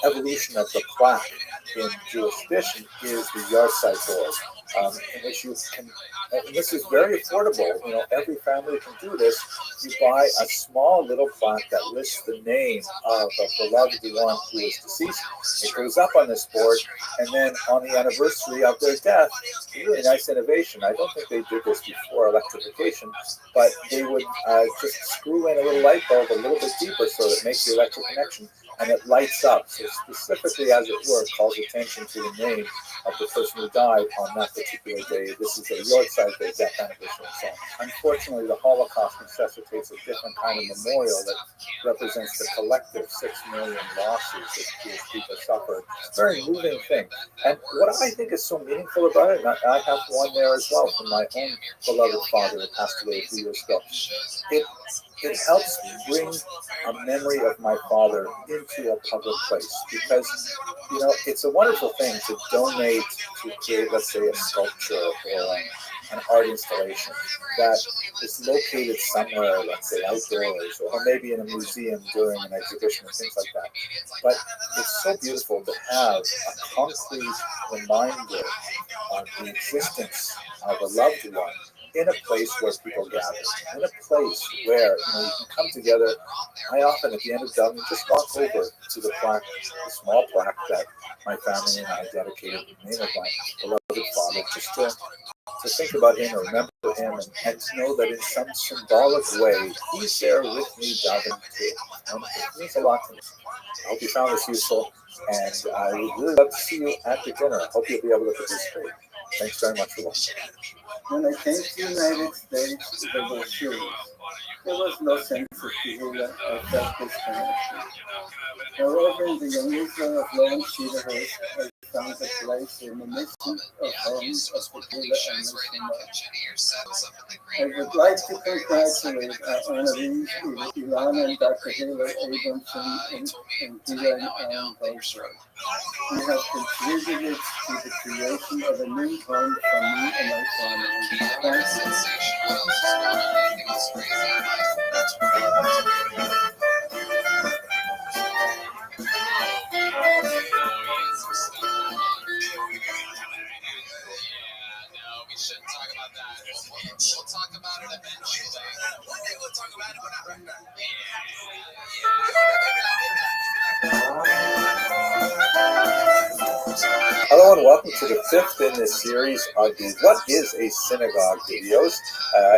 evolution of the plaque in Jewish tradition is the Yahrzeit board, in which you can, and this is very affordable, every family can do this. You buy a small little plaque that lists the name of a beloved one who is deceased. It goes up on this board, and then on the anniversary of their death, a really nice innovation. I don't think they did this before electrification, but they would just screw in a little light bulb a little bit deeper so that it makes the electric connection. and it lights up. So specifically, as it were, calls attention to the name of the person who died on that particular day. This is a Rothschild Day death anniversary song. Unfortunately, the Holocaust necessitates a different kind of memorial that represents the collective 6 million losses that Jewish people suffered. It's a very moving thing. And what I think is so meaningful about it, and I have one there as well from my own beloved father who passed away a few years ago, it helps bring a memory of my father into a public place, because it's a wonderful thing to donate to create, let's say, a sculpture or an art installation that is located somewhere, let's say outdoors, or maybe in a museum during an exhibition and things like that. But it's so beautiful to have a concrete reminder of the existence of a loved one in a place where people gather, in a place where you can come together. I often, at the end of Dublin, just walk over to the plaque, the small plaque that my family and I dedicated in the name of my beloved father, just to think about him, or remember him, and to know that in some symbolic way, he's there with me, davening too. And it means a lot to me. I hope you found this useful, and I would really love to see you at the dinner. I hope you'll be able to participate. Thanks very much for watching. When I came to the United States, there were shoes. There was no sense of feeling or self-disconnection. However, in the young Israel of Lawrence Cedarhurst, I found a place in the midst of homes of the Gila and Mishima. I would like to congratulate our honorees, Ilan and Dr. Hiller Abramson and Gila and Rothschild. You have contributed to the creation of a new home for me and my family. We shouldn't talk about that. We'll talk about it eventually. One day we'll talk about it, but not right now. Hello and welcome to the 5th in this series of the What is a Synagogue videos,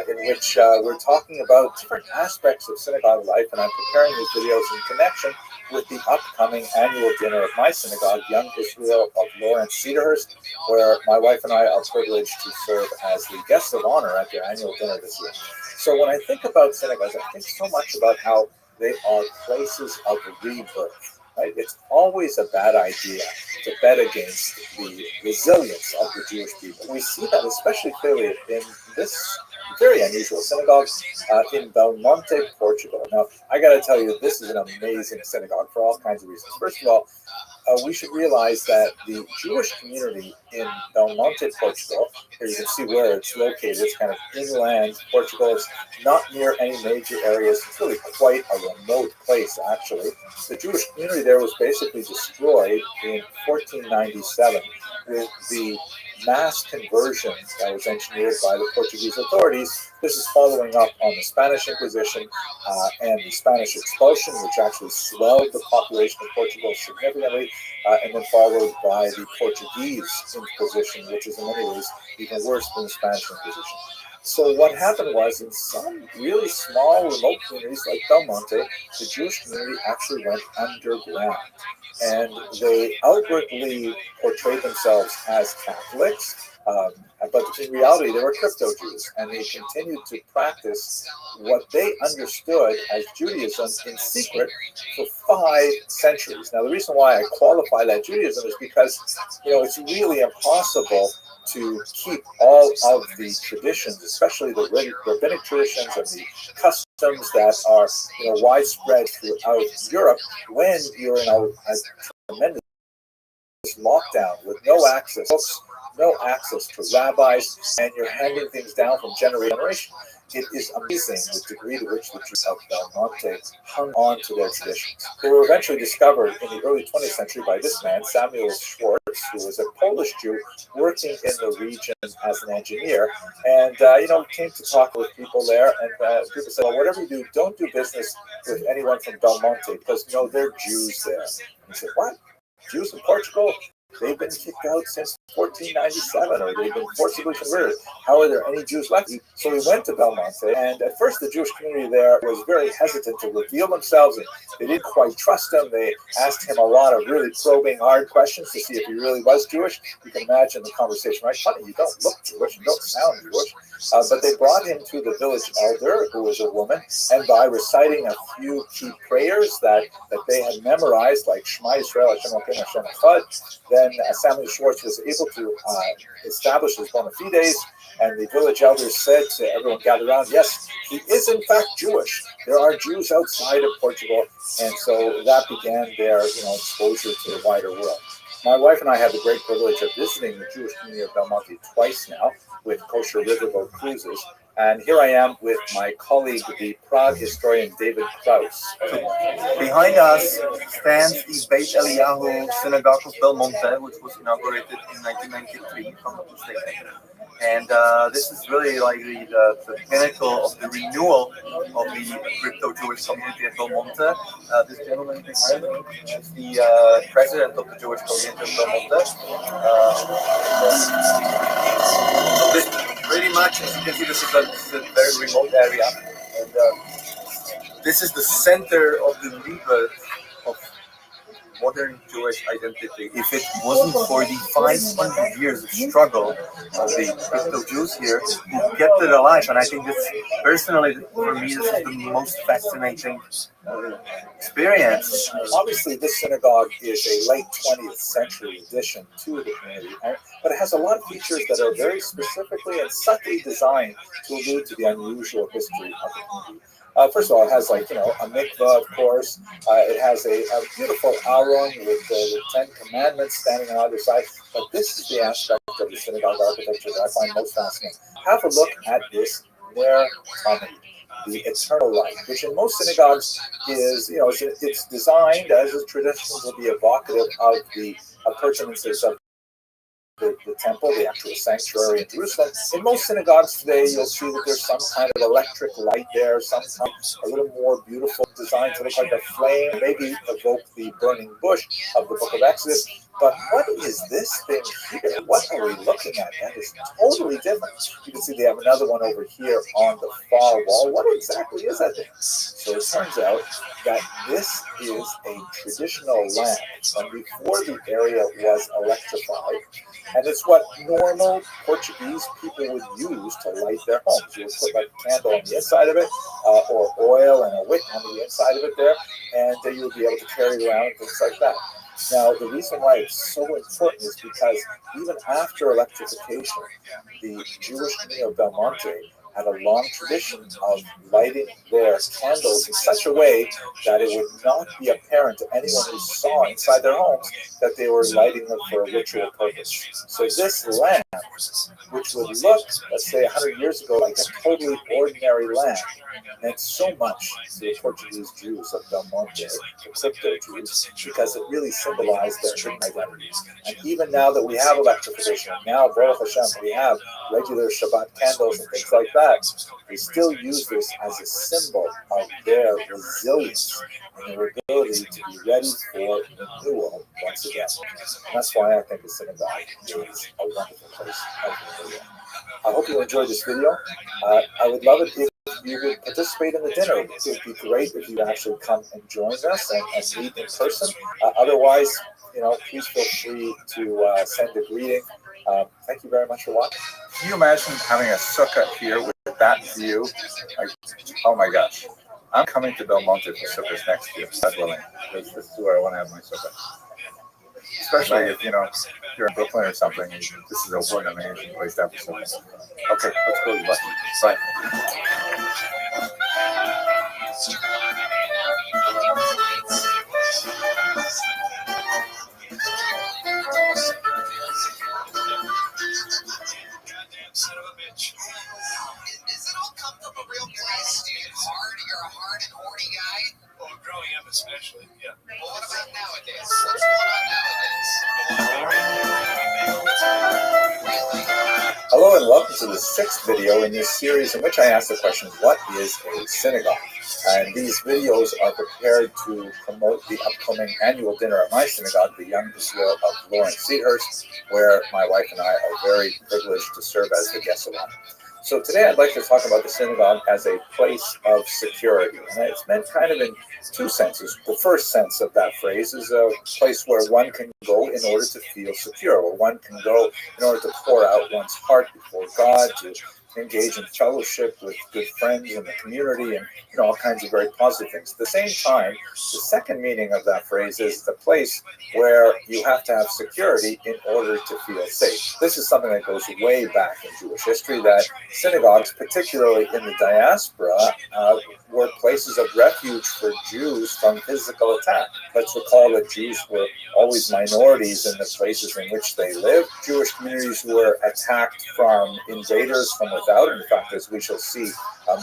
in which we're talking about different aspects of synagogue life, and I'm preparing these videos in connection with the upcoming annual dinner of my synagogue, Young Israel of Lawrence Cedarhurst, where my wife and I are privileged to serve as the guests of honor at their annual dinner this year. So when I think about synagogues, I think so much about how they are places of rebirth. Right? It's always a bad idea to bet against the resilience of the Jewish people. We see that especially clearly in this very unusual synagogue in Belmonte, Portugal. Now, I got to tell you, this is an amazing synagogue for all kinds of reasons. First of all, we should realize that the Jewish community in Belmonte, Portugal, here you can see where it's located, it's kind of inland Portugal. It's not near any major areas. It's really quite a remote place, actually. The Jewish community there was basically destroyed in 1497 with the mass conversion that was engineered by the Portuguese authorities. This is following up on the Spanish Inquisition and the Spanish expulsion, which actually swelled the population of Portugal significantly, and then followed by the Portuguese Inquisition, which is in many ways even worse than the Spanish Inquisition. So what happened was, in some really small, remote communities like Belmonte, the Jewish community actually went underground. And they outwardly portrayed themselves as Catholics, but in reality they were crypto-Jews, and they continued to practice what they understood as Judaism in secret for 5 centuries. Now, the reason why I qualify that Judaism is because, it's really impossible to keep all of the traditions, especially the rabbinic traditions and the customs that are widespread throughout Europe, when you're in a tremendous lockdown with no access to rabbis, and you're handing things down from generation to generation. It is amazing the degree to which the Jews of Belmonte hung on to their traditions. They were eventually discovered in the early 20th century by this man, Samuel Schwartz, who was a Polish Jew working in the region as an engineer. And, came to talk with people there, and people said, well, whatever you do, don't do business with anyone from Belmonte, because, they're Jews there. And he said, what? Jews in Portugal? They've been kicked out since 1497, or they've been forcibly converted. How are there any Jews left? So we went to Belmonte, and at first the Jewish community there was very hesitant to reveal themselves, and they didn't quite trust him. They asked him a lot of really probing, hard questions to see if he really was Jewish. You can imagine the conversation, right? Funny, you don't look Jewish, you don't sound Jewish. But they brought him to the village elder, who was a woman, and by reciting a few key prayers that they had memorized, like Shema Yisrael, Hashem Elokeinu, Hashem Echad, then Samuel Schwartz was able to establish his bona fides, and the village elders said to everyone gathered around, yes, he is in fact Jewish. There are Jews outside of Portugal, and so that began their exposure to the wider world. My wife and I have the great privilege of visiting the Jewish community of Belmonte twice now with kosher riverboat cruises. And here I am with my colleague, the Prague historian David Kraus. Behind us stands the Beit Eliyahu Synagogue of Belmonte, which was inaugurated in 1993, if I'm not mistaken. And this is really like the pinnacle of the renewal of the crypto-Jewish community at Belmonte. This gentleman behind me is the president of the Jewish community of Belmonte. Pretty much, as you can see, this is a very remote area. And this is the center of the rebirth of modern Jewish identity. If it wasn't for the 500 years of struggle of the crypto Jews here who kept it alive, and I think this, personally, for me, this is the most fascinating experience. Obviously, this synagogue is a late 20th century addition to the community, but it has a lot of features that are very specifically and subtly designed to allude to the unusual history of the community. First of all, it has a mikveh, of course. It has a beautiful aron with the Ten Commandments standing on either side. But this is the aspect of the synagogue architecture that I find most fascinating. Have a look at this Ner Tamid, the eternal light, which in most synagogues is, it's designed as is traditional to be evocative of the appurtenances of the temple, the actual sanctuary in Jerusalem. In most synagogues today, you'll see that there's some kind of electric light there, sometimes a little more beautiful design to look like a flame, maybe evoke the burning bush of the book of Exodus. But what is this thing here? What are we looking at? That is totally different. You can see they have another one over here on the far wall. What exactly is that thing? So it turns out that this is a traditional lamp from before the area was electrified. And it's what normal Portuguese people would use to light their homes. You would put like a candle on the inside of it, or oil and a wick on the inside of it there, and you would be able to carry it around and things like that. Now, the reason why it's so important is because even after electrification, the Jewish community of Belmonte had a long tradition of lighting their candles in such a way that it would not be apparent to anyone who saw inside their homes that they were lighting them for a ritual purpose. So this lamp, which would look, let's say 100 years ago, like a totally ordinary lamp, meant so much to the Portuguese Jews of Belmonte, the crypto Jews, because it really symbolized their hidden identity. And even now that we have electrification, and now, Baruch Hashem, we have regular Shabbat candles and things like that, they still use this as a symbol of their resilience and their ability to be ready for renewal once again. And that's why I think the synagogue is a wonderful place of renewal. I hope you enjoyed this video. I would love it if you would participate in the dinner. It would be great if you would actually come and join us and meet in person. Otherwise, please feel free to send a greeting. Thank you very much for watching. Can you imagine having a sukkah here with that view? Oh my gosh. I'm coming to Belmonte for sukkahs next year, God willing. This is where I want to have my sukkah. Especially if, you're in Brooklyn or something, this is an amazing place to have a sukkah. Okay, let's go to the button. Bye. Son of a bitch. Is it all come from a real place? Do you get hard? You're a hard and horny guy? Well, growing up especially, yeah. Well, what about nowadays? What's going on nowadays? Really? Hello and welcome to the 6th video in this series in which I ask the question, what is a synagogue? And these videos are prepared to promote the upcoming annual dinner at my synagogue, the Young Israel of Lawrence Seahurst, where my wife and I are very privileged to serve as the guests of honor. So today I'd like to talk about the synagogue as a place of security. And it's meant kind of in two senses. The first sense of that phrase is a place where one can go in order to feel secure, where one can go in order to pour out one's heart before God, to engage in fellowship with good friends in the community, and all kinds of very positive things. At the same time, the second meaning of that phrase is the place where you have to have security in order to feel safe. This is something that goes way back in Jewish history, that synagogues, particularly in the diaspora, were places of refuge for Jews from physical attack. Let's recall that Jews were always minorities in the places in which they lived. Jewish communities were attacked from invaders from without. In fact, as we shall see,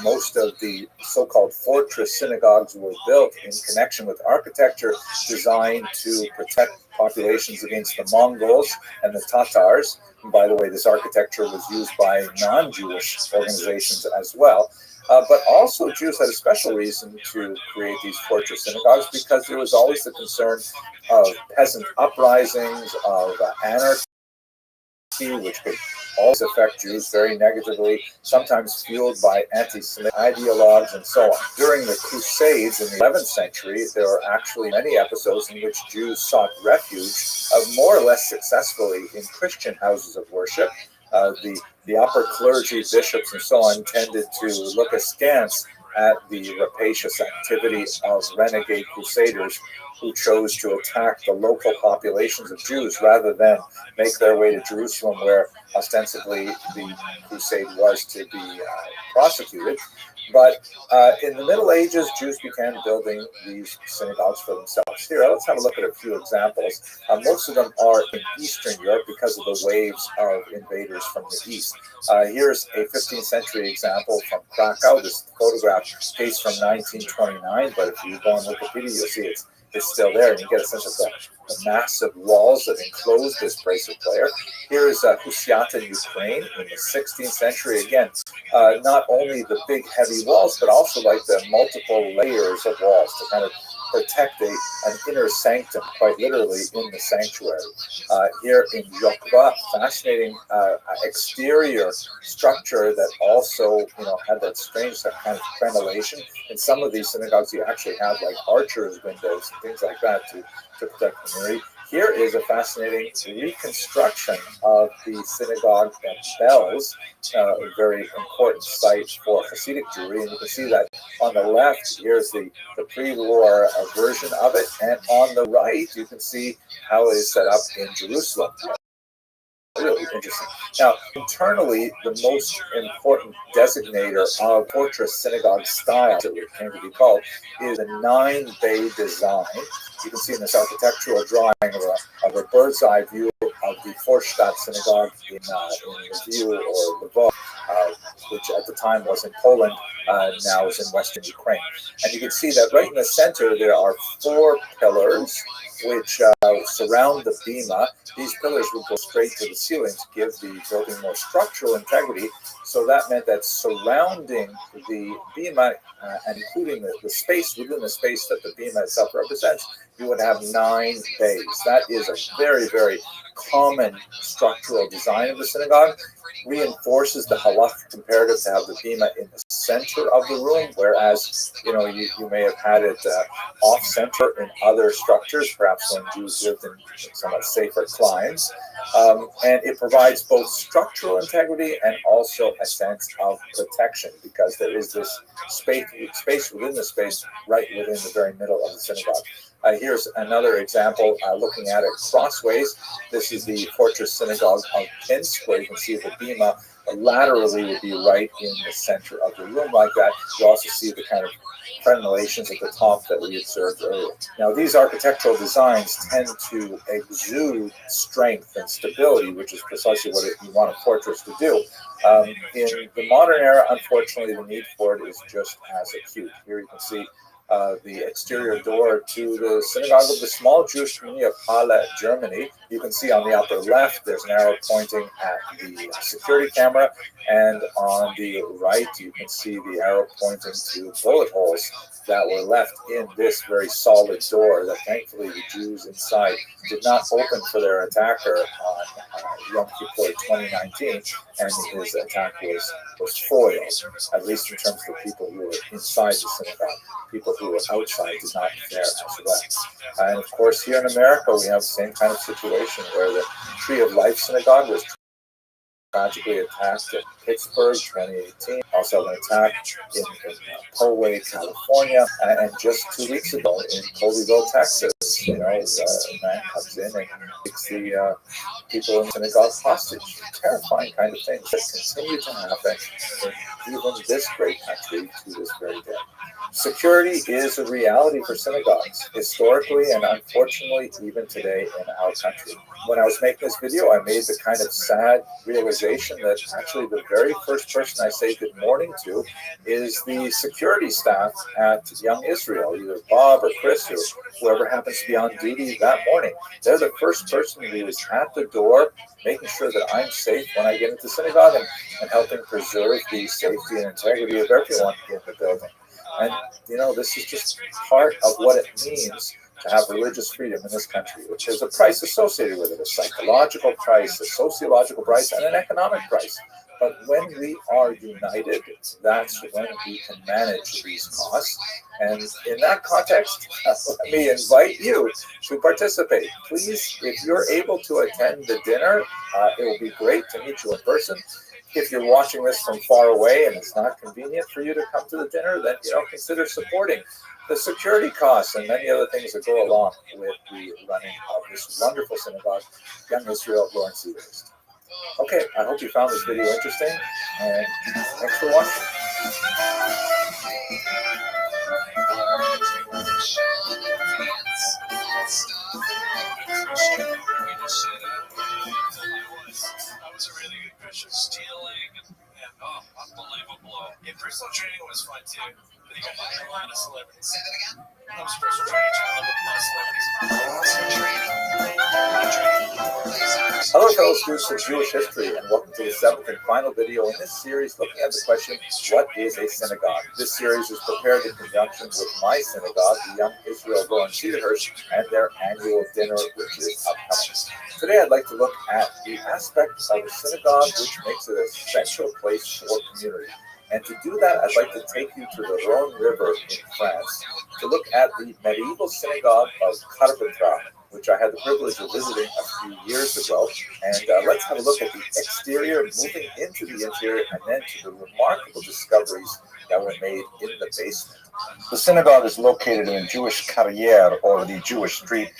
most of the so-called fortress synagogues were built in connection with architecture designed to protect populations against the Mongols and the Tatars. And by the way, this architecture was used by non-Jewish organizations as well. But also Jews had a special reason to create these fortress synagogues, because there was always the concern of peasant uprisings, of anarchy, which could always affect Jews very negatively, sometimes fueled by anti-Semitic ideologues and so on. During the Crusades in the 11th century, there were actually many episodes in which Jews sought refuge, more or less successfully, in Christian houses of worship. The upper clergy, bishops, and so on tended to look askance at the rapacious activity of renegade crusaders who chose to attack the local populations of Jews rather than make their way to Jerusalem, where ostensibly the crusade was to be prosecuted. But in the Middle Ages, Jews began building these synagogues for themselves. Here, let's have a look at a few examples. Most of them are in Eastern Europe because of the waves of invaders from the east. Here's a 15th century example from Krakow. This photograph dates from 1929, but if you go on Wikipedia, you'll see it's still there, and you get a sense of the massive walls that enclose this bracelet player. Here is Husiata, Ukraine, in the 16th century. Again, not only the big heavy walls, but also like the multiple layers of walls to kind of protect an inner sanctum, quite literally, in the sanctuary. Here in Jokva, fascinating exterior structure that also, had that strange kind of crenellation. In some of these synagogues, you actually have like archers' windows and things like that to protect the community. Here is a fascinating reconstruction of the synagogue at Belz, a very important site for Hasidic Jewry. And you can see that on the left, here's the pre-war version of it. And on the right, you can see how it is set up in Jerusalem. Really interesting. Now, internally, the most important designator of fortress synagogue style, that it came to be called, is a 9-bay design. You can see in this architectural drawing of a bird's eye view of the Vorstadt synagogue in Lviv or Lvov, which at the time was in Poland, now is in Western Ukraine. And you can see that right in the center there are 4 pillars which surround the bima. These pillars would go straight to the ceiling to give the building more structural integrity. So that meant that surrounding the bima and including the space within the space that the bima itself represents, you would have 9 bays. That is a very, very common structural design of the synagogue. Reinforces the halachic imperative to have the bima in the center of the room, whereas you may have had it off center in other structures, perhaps when Jews lived in somewhat safer climes. And it provides both structural integrity and also a sense of protection, because there is this space within the space right within the very middle of the synagogue. Here's another example looking at it crossways. This is the Fortress Synagogue of Pinsk, where you can see the bima laterally would be right in the center of the room like that. You also see the kind of crenellations at the top that we observed earlier. Now, these architectural designs tend to exude strength and stability, which is precisely what you want a fortress to do. In the modern era, unfortunately, the need for it is just as acute. Here you can see the exterior door to the synagogue of the small Jewish community of Halle, Germany. You can see on the upper left, there's an arrow pointing at the security camera, and on the right, you can see the arrow pointing to bullet holes that were left in this very solid door that thankfully the Jews inside did not open for their attacker on Yom Kippur 2019, and his attack was foiled, at least in terms of the people who were inside the synagogue. People who were outside did not fare as well. And of course, here in America, we have the same kind of situation where the Tree of Life Synagogue was tragically attacked in Pittsburgh, 2018. Also an attack in Poway, California, and just 2 weeks ago in Colbyville, Texas. A man comes in and takes the people in the synagogue hostage. Terrifying kind of things that continue to happen in even this great country to this very day. Security is a reality for synagogues, historically and unfortunately even today in our country. When I was making this video, I made the kind of sad realization that actually the very first person I say good morning to is the security staff at Young Israel, either Bob or Chris or whoever happens to be on duty that morning. They're the first person who is at the door, making sure that I'm safe when I get into synagogue and helping preserve the safety and integrity of everyone in the building. And, this is just part of what it means to have religious freedom in this country, which has a price associated with it, a psychological price, a sociological price, and an economic price. But when we are united, that's when we can manage these costs. And in that context, let me invite you to participate. Please, if you're able to attend the dinner, it will be great to meet you in person. If you're watching this from far away and it's not convenient for you to come to the dinner, then consider supporting the security costs and many other things that go along with the running of this wonderful synagogue, Young Israel, Lawrence East. Okay, I hope you found this video interesting, and thanks for watching. That was a really good question. Stealing and unbelievable. Yeah, personal training was fun too. But you got a lot of celebrities. Say that again? That was personal training. I love a lot of celebrities. Hello, fellow students of Jewish history, and welcome to the 7th and final video in this series looking at the question, what is a synagogue? This series is prepared in conjunction with my synagogue, the Young Israel Lawrence East, and their annual dinner, which is upcoming. Today, I'd like to look at the aspects of a synagogue which makes it an essential place for community. And to do that, I'd like to take you to the Rhone River in France to look at the medieval synagogue of Carpentras, which I had the privilege of visiting a few years ago. And let's have a look at the exterior, moving into the interior, and then to the remarkable discoveries that were made in the basement. The synagogue is located in Jewish Carrière, or the Jewish street.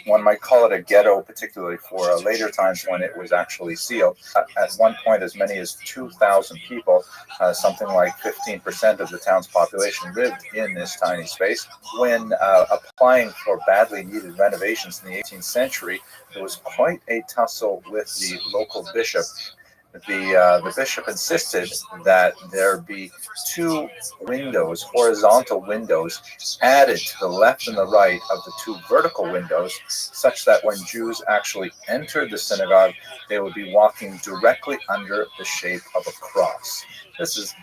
One might call it a ghetto, particularly for later times when it was actually sealed. At one point, as many as 2,000 people, something like 15% of the town's population, lived in this tiny space. When applying for badly needed renovations in the 18th century, there was quite a tussle with the local bishop. The bishop insisted that there be 2 windows, horizontal windows, added to the left and the right of the 2 vertical windows, such that when Jews actually entered the synagogue, they would be walking directly under the shape of a cross. This is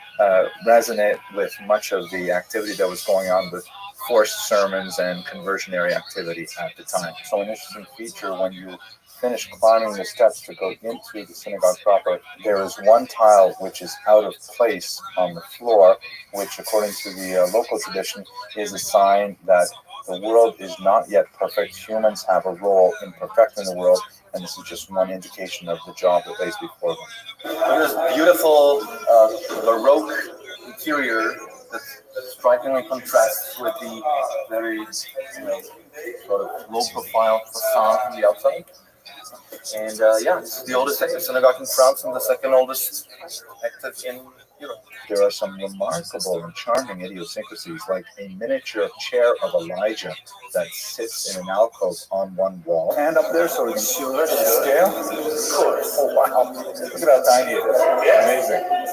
resonant with much of the activity that was going on with forced sermons and conversionary activity at the time. So an interesting feature when you finish climbing the steps to go into the synagogue proper, there is one tile which is out of place on the floor, which according to the local tradition is a sign that the world is not yet perfect. Humans have a role in perfecting the world, and this is just one indication of the job that lays before them. This beautiful Baroque interior that strikingly contrasts with the very sort of low-profile facade from the outside. And this is the oldest synagogue in France and the second oldest active in There are some remarkable and charming idiosyncrasies, like a miniature chair of Elijah that sits in an alcove on one wall. And up there, so we can see the scale. Of course. Oh, wow. Look at how tiny it is.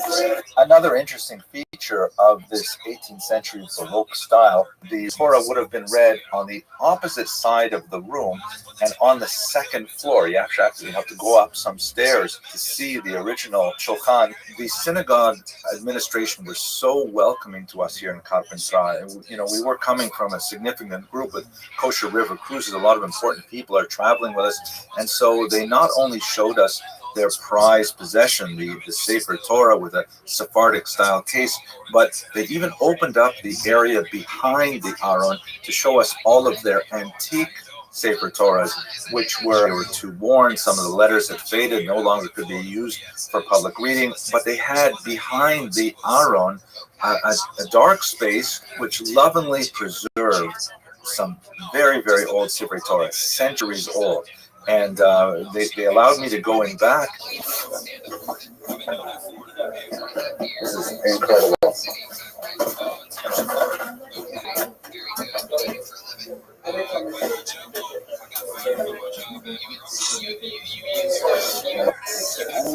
Amazing. Another interesting feature of this 18th century Baroque style, the Torah would have been read on the opposite side of the room and on the second floor. You actually have to go up some stairs to see the original Shulchan. The synagogue administration was so welcoming to us here in Carpentras. We were coming from a significant group with Kosher River Cruises. A lot of important people are traveling with us. And so they not only showed us their prized possession, the Sefer Torah with a Sephardic style case, but they even opened up the area behind the Aron to show us all of their antique Sefer Torahs, which were too worn. Some of the letters had faded, no longer could be used for public reading, but they had behind the Aron a dark space which lovingly preserved some very, very old Sefer Torah, centuries old. And they allowed me to go in back. This is incredible.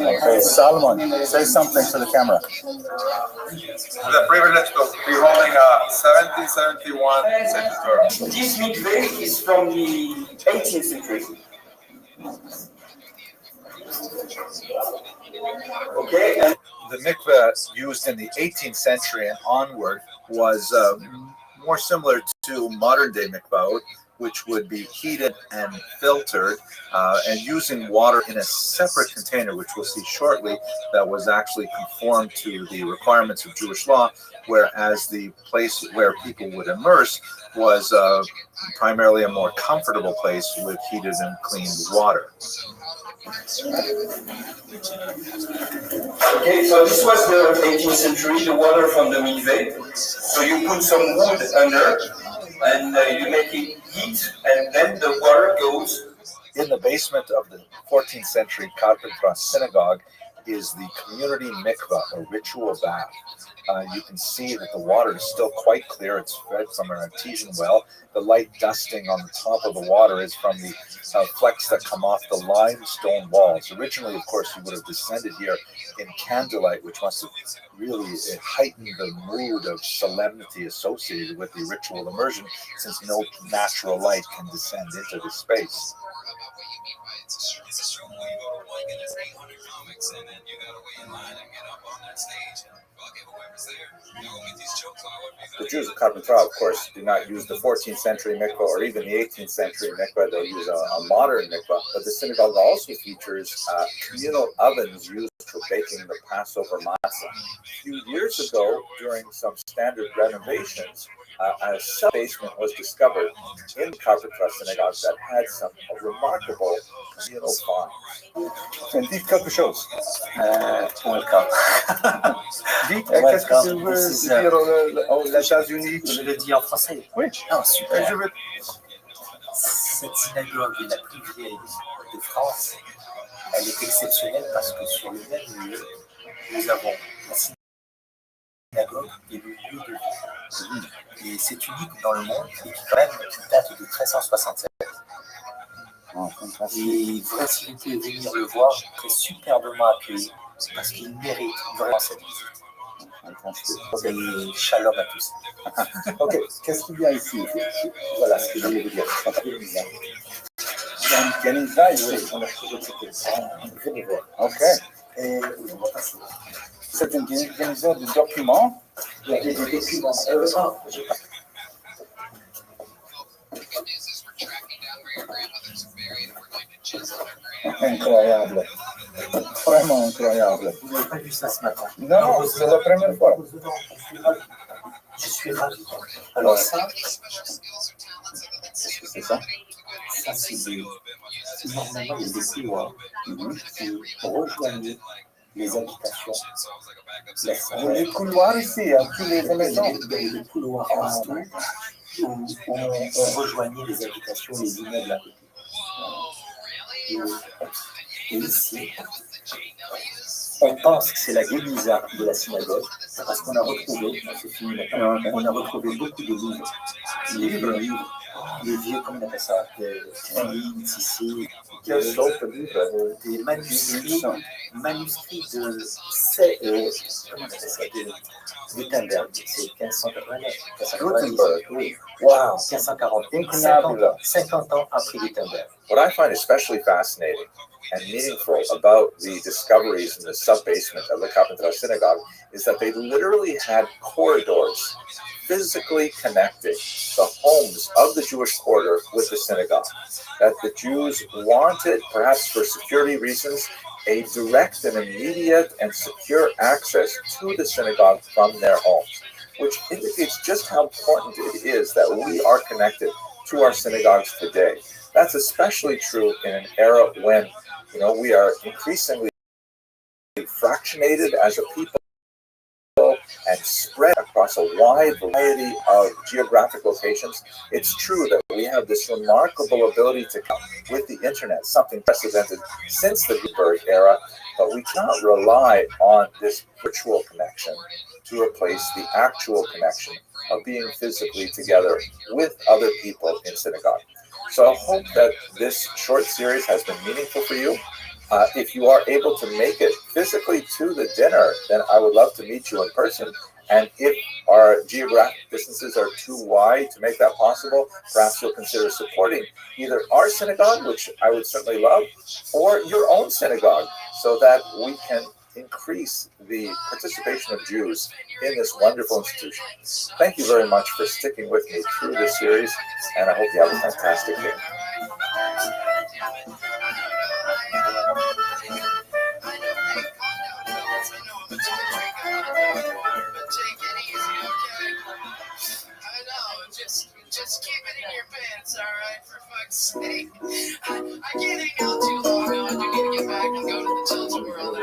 Okay, Solomon, say something to the camera. The privilege to be holding a 1771 Sefer Torah. This mikveh is from the 18th century. Okay, and the mikveh used in the 18th century and onward was more similar to modern day mikvah, which would be heated and filtered and using water in a separate container, which we'll see shortly, that was actually conformed to the requirements of Jewish law, whereas the place where people would immerse was primarily a more comfortable place with heated and cleaned water. Okay, so this was the 18th century, the water from the mikveh. So you put some wood under, and you make it heat, and then the water goes. In the basement of the 14th century Carpentras synagogue is the community mikveh, a ritual bath. You can see that the water is still quite clear. It's fed from an artesian well. The light dusting on the top of the water is from the flecks that come off the limestone walls. Originally, of course, you would have descended here in candlelight, which must have really heightened the mood of solemnity associated with the ritual immersion, since no natural light can descend into the space. The Jews of Carpentras, of course, do not use the 14th century mikveh or even the 18th century mikveh. They'll use a modern mikveh. But the synagogue also features communal ovens used for baking the Passover matzah. A few years ago, during some standard renovations, a sub-basement was discovered in the Carpentras synagogue that had some remarkable communal finds. And dites quelque chose. Welcome. Dites, qu'est-ce que tu veux dire aux États-Unis? Je le dis en français. Oui. Non, super. Je veux... Cette synagogue est la plus vieille de France. Elle est exceptionnelle parce que sur le même lieu, nous avons la synagogue et le lieu de vie. Et c'est unique dans le monde et qui quand même date de 1367. Et vraiment, si vous pouvez venir le voir, vous serez superbement accueillis parce qu'il mérite vraiment cette visite. Et shalom à tous. Ok, qu'est-ce qu'il y a ici? Voilà ce que je voulais vous dire. Il y a une taille, oui. Venez voir. Ok. Et c'est une maison de documents. Il y a des documents. Incroyable. Vraiment incroyable. Vous n'avez pas vu ça ce matin? Non, c'est la première fois. Je suis ravi. Alors ça, c'est ça? Ça c'est des... Normalement, il y a des couloirs qui rejoignent les habitations. Les couloirs ici, hein, tous les maisons. Les couloirs partout où on rejoignait les habitations, les immeubles à côté. Et ici, On pense que c'est la guéguisa de la synagogue parce qu'on a retrouvé, c'est fini maintenant, on a retrouvé beaucoup de livres. Les vieux, comment on appelle ça, des tissés, des manuscrits de, comment on appelle ça, de Gutenberg, c'est 1589, 1590. Wow, 1540, 50 ans après Gutenberg. What I find especially fascinating and meaningful about the discoveries in the sub-basement of the Carpenter Synagogue is that they literally had corridors physically connecting the homes of the Jewish quarter with the synagogue. That the Jews wanted, perhaps for security reasons, a direct and immediate and secure access to the synagogue from their homes, which indicates just how important it is that we are connected to our synagogues today. That's especially true in an era when, we are increasingly fractionated as a people and spread across a wide variety of geographic locations. It's true that we have this remarkable ability to come with the internet, something precedented since the Gutenberg era, but we cannot rely on this virtual connection to replace the actual connection of being physically together with other people in synagogue. So I hope that this short series has been meaningful for you. If you are able to make it physically to the dinner, then I would love to meet you in person. And if our geographic distances are too wide to make that possible, perhaps you'll consider supporting either our synagogue, which I would certainly love, or your own synagogue, so that we can increase the participation of Jews in this wonderful institution. Thank you very much for sticking with me through this series, and I hope you have a fantastic day. Just keep it in your pants, alright, for fuck's sake. I can't hang out too long now. I do need to get back and go to the Children's World.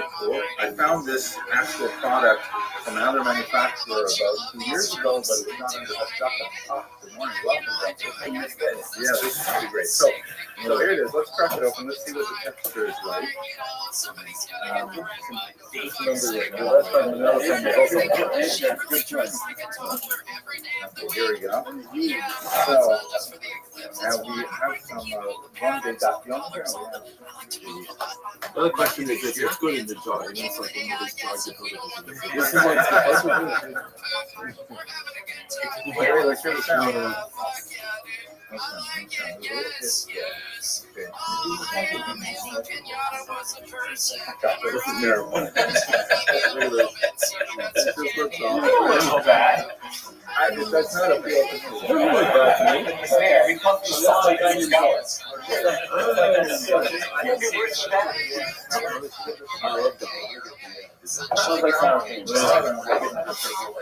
I found this actual product from another manufacturer about 2 years ago, but it was not under the stuff at the morning. Welcome. Yeah, this is pretty great. So here it is. Let's crack it open. Let's see what the texture is like. Let's try another thing. Good choice. Okay, here we go. So now we have some rendezvous here. The other question is if it's good in the jar, it's like in this jar. This is that's not a real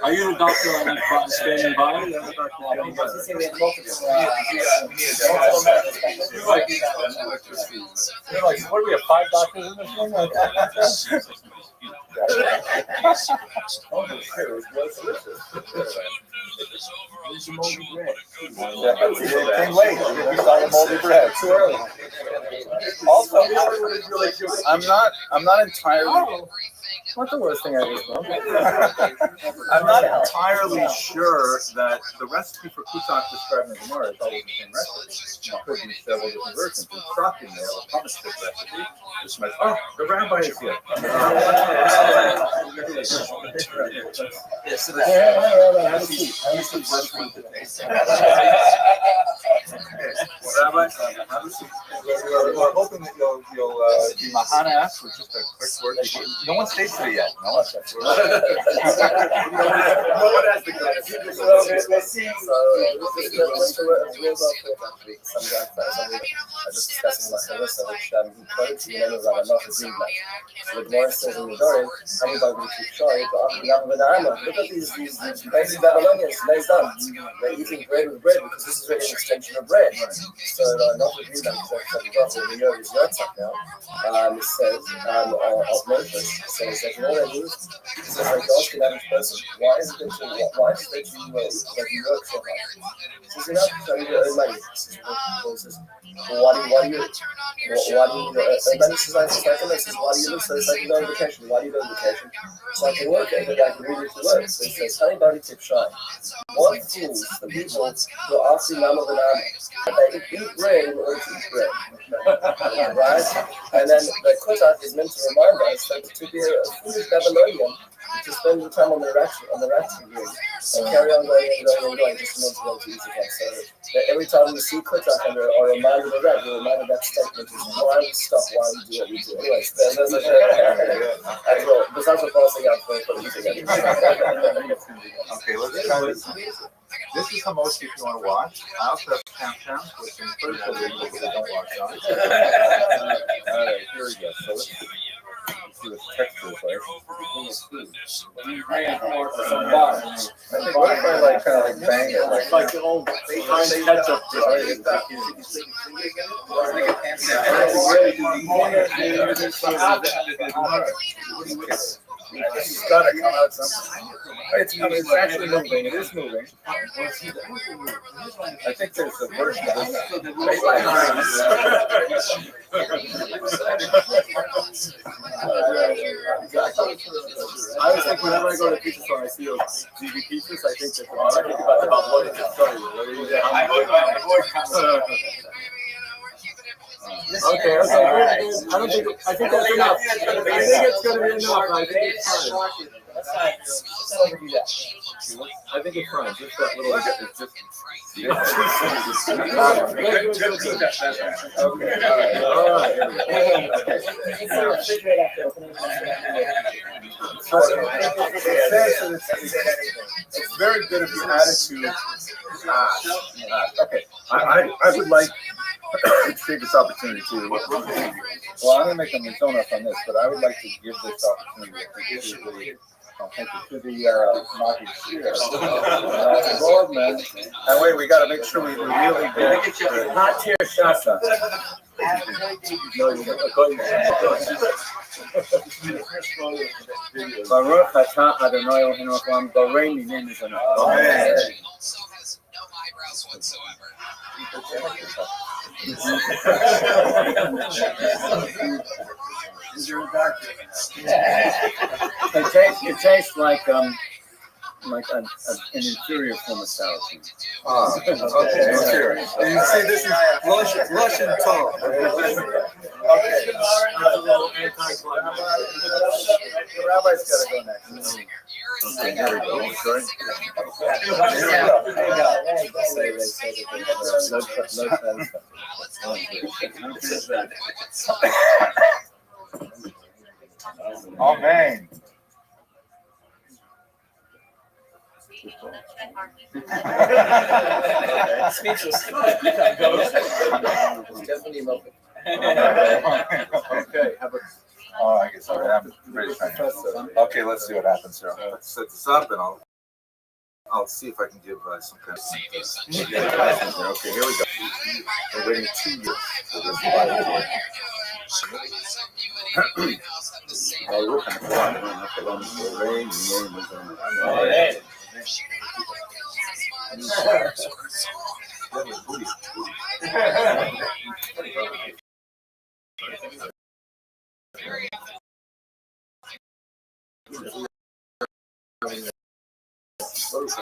Are you the doctor standing by? What do we have, 5 doctors in this room? Moldy bread. Too early. Also, I'm not entirely. What's the worst thing I just know? I'm not entirely sure that the recipe for kutak described in the Gemara is always the same recipe. There could be several different versions. In Shocking, they have a hummus dip recipe. It's like, oh, the rabbi is here. Rabbi, we're hoping that you'll be mahana us for just a quick word. No one stays here yet. No one has the Let's see. Look at these crazy Babylonians, nice done. They're eating bread with bread because this is really an extension of bread. So not with you, but the year is Rothschild now. It says of Moses, it says that you know what I do? It says like ask an average person, why is it that you work so hard? He says, so you earn money. He says, well, why do you earn money? He says, I says, why do you live so it's like you go on vacation? Why do you go on vacation? So I can work and I can really do work. So he says, honey buddy tip shy. What fools the people who are asking none of the name. They eat bread in order to eat bread. Right? And then the Kotak is meant to remind us that to be a foolish Babylonian, to spend the time on the ratchet room and carry on going just in order to go to eat again. So that every time we see Kotak and are reminded of that, we're reminded of that statement is why we stop, why we do what we do. Anyway, that's a as well. Besides the passing out for eat again. Okay, let's try this. This is the most if you want to watch. I also have countdowns, which in first of all, people that don't watch on. All right, here we go. So let's see what texture is like. What if I like kind of like bang it like the old ketchup? It's gotta come out sometime. It's actually moving. It is moving. I think there's a version of this. I always think whenever I go to a pizza store, I see those DV pizzas. I think that about what it's starting. Okay. I think that's enough. I think it's going to be enough. I think it's fine. I think it's fine. Just that little bit. It's just. Okay. All right. It's very good if you add it to. Okay. I would like to take this opportunity to. Well, I'm going to make a Mitzvah on this, but I would like to give this opportunity to the market here. Goldman. And wait, we got to make sure we really get not tear shasa. Baruch atah Adonai Eloheinu Haolam Borei minenu shana. Amen. Also has no eyebrows whatsoever. It tastes like an inferior form of sour cream. Okay. You see, this is Russian tone. Okay. The rabbi's got to go next. Okay, here we go. Sorry. Amen. Speechless. Definitely melted. Okay. Oh, I guess all right. I'm ready to try. Okay, let's see what happens here. Let's set this up, and I'll see if I can give some kind of. Okay, here we go. We're waiting 2 years for this live.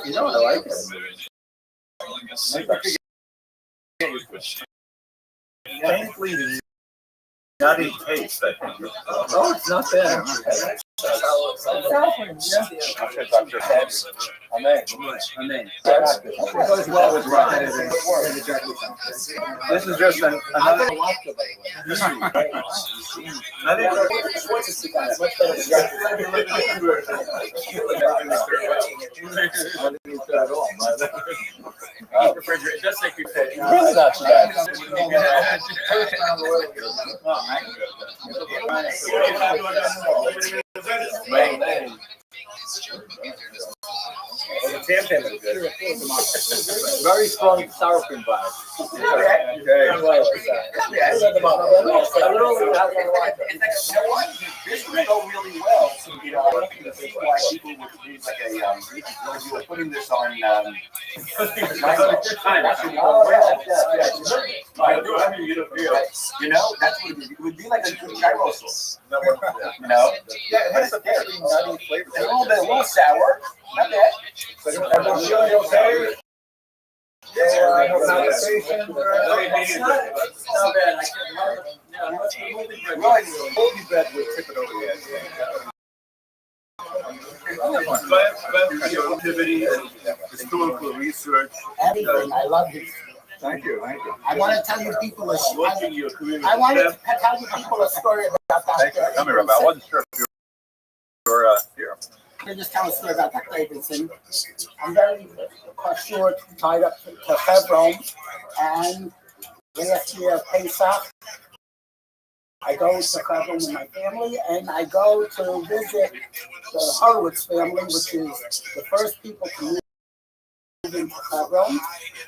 You know, I like it. Faintly nutty taste, I think. Oh, it's not bad. Amen. Goes well with rye. This is just another. It does take you. Really not too bad. Very strong sour cream vibe. This would go really well. You know, I can see why people would use like a when you were putting this on. You know, that's what it would be like a good gyro sauce. You know, Yeah, it has a very nutty flavor. a little sour, not bad. Everyone's feeling okay? Conversation. We'll bet we'll tip it over the edge. Activity and historical research. Everything. I love it. Thank you. I want to tell you people a story. Watching your career. I want to tell you people a story about that. Thank you. Come here, Rabbi. I wasn't sure if you were here. I'm going to just tell a story about Dr. Davidson. I'm very short, tied up to Hebron, and last year Pesach, I go to Hebron with my family, and I go to visit the Horowitz family, which is the first people to move into Hebron,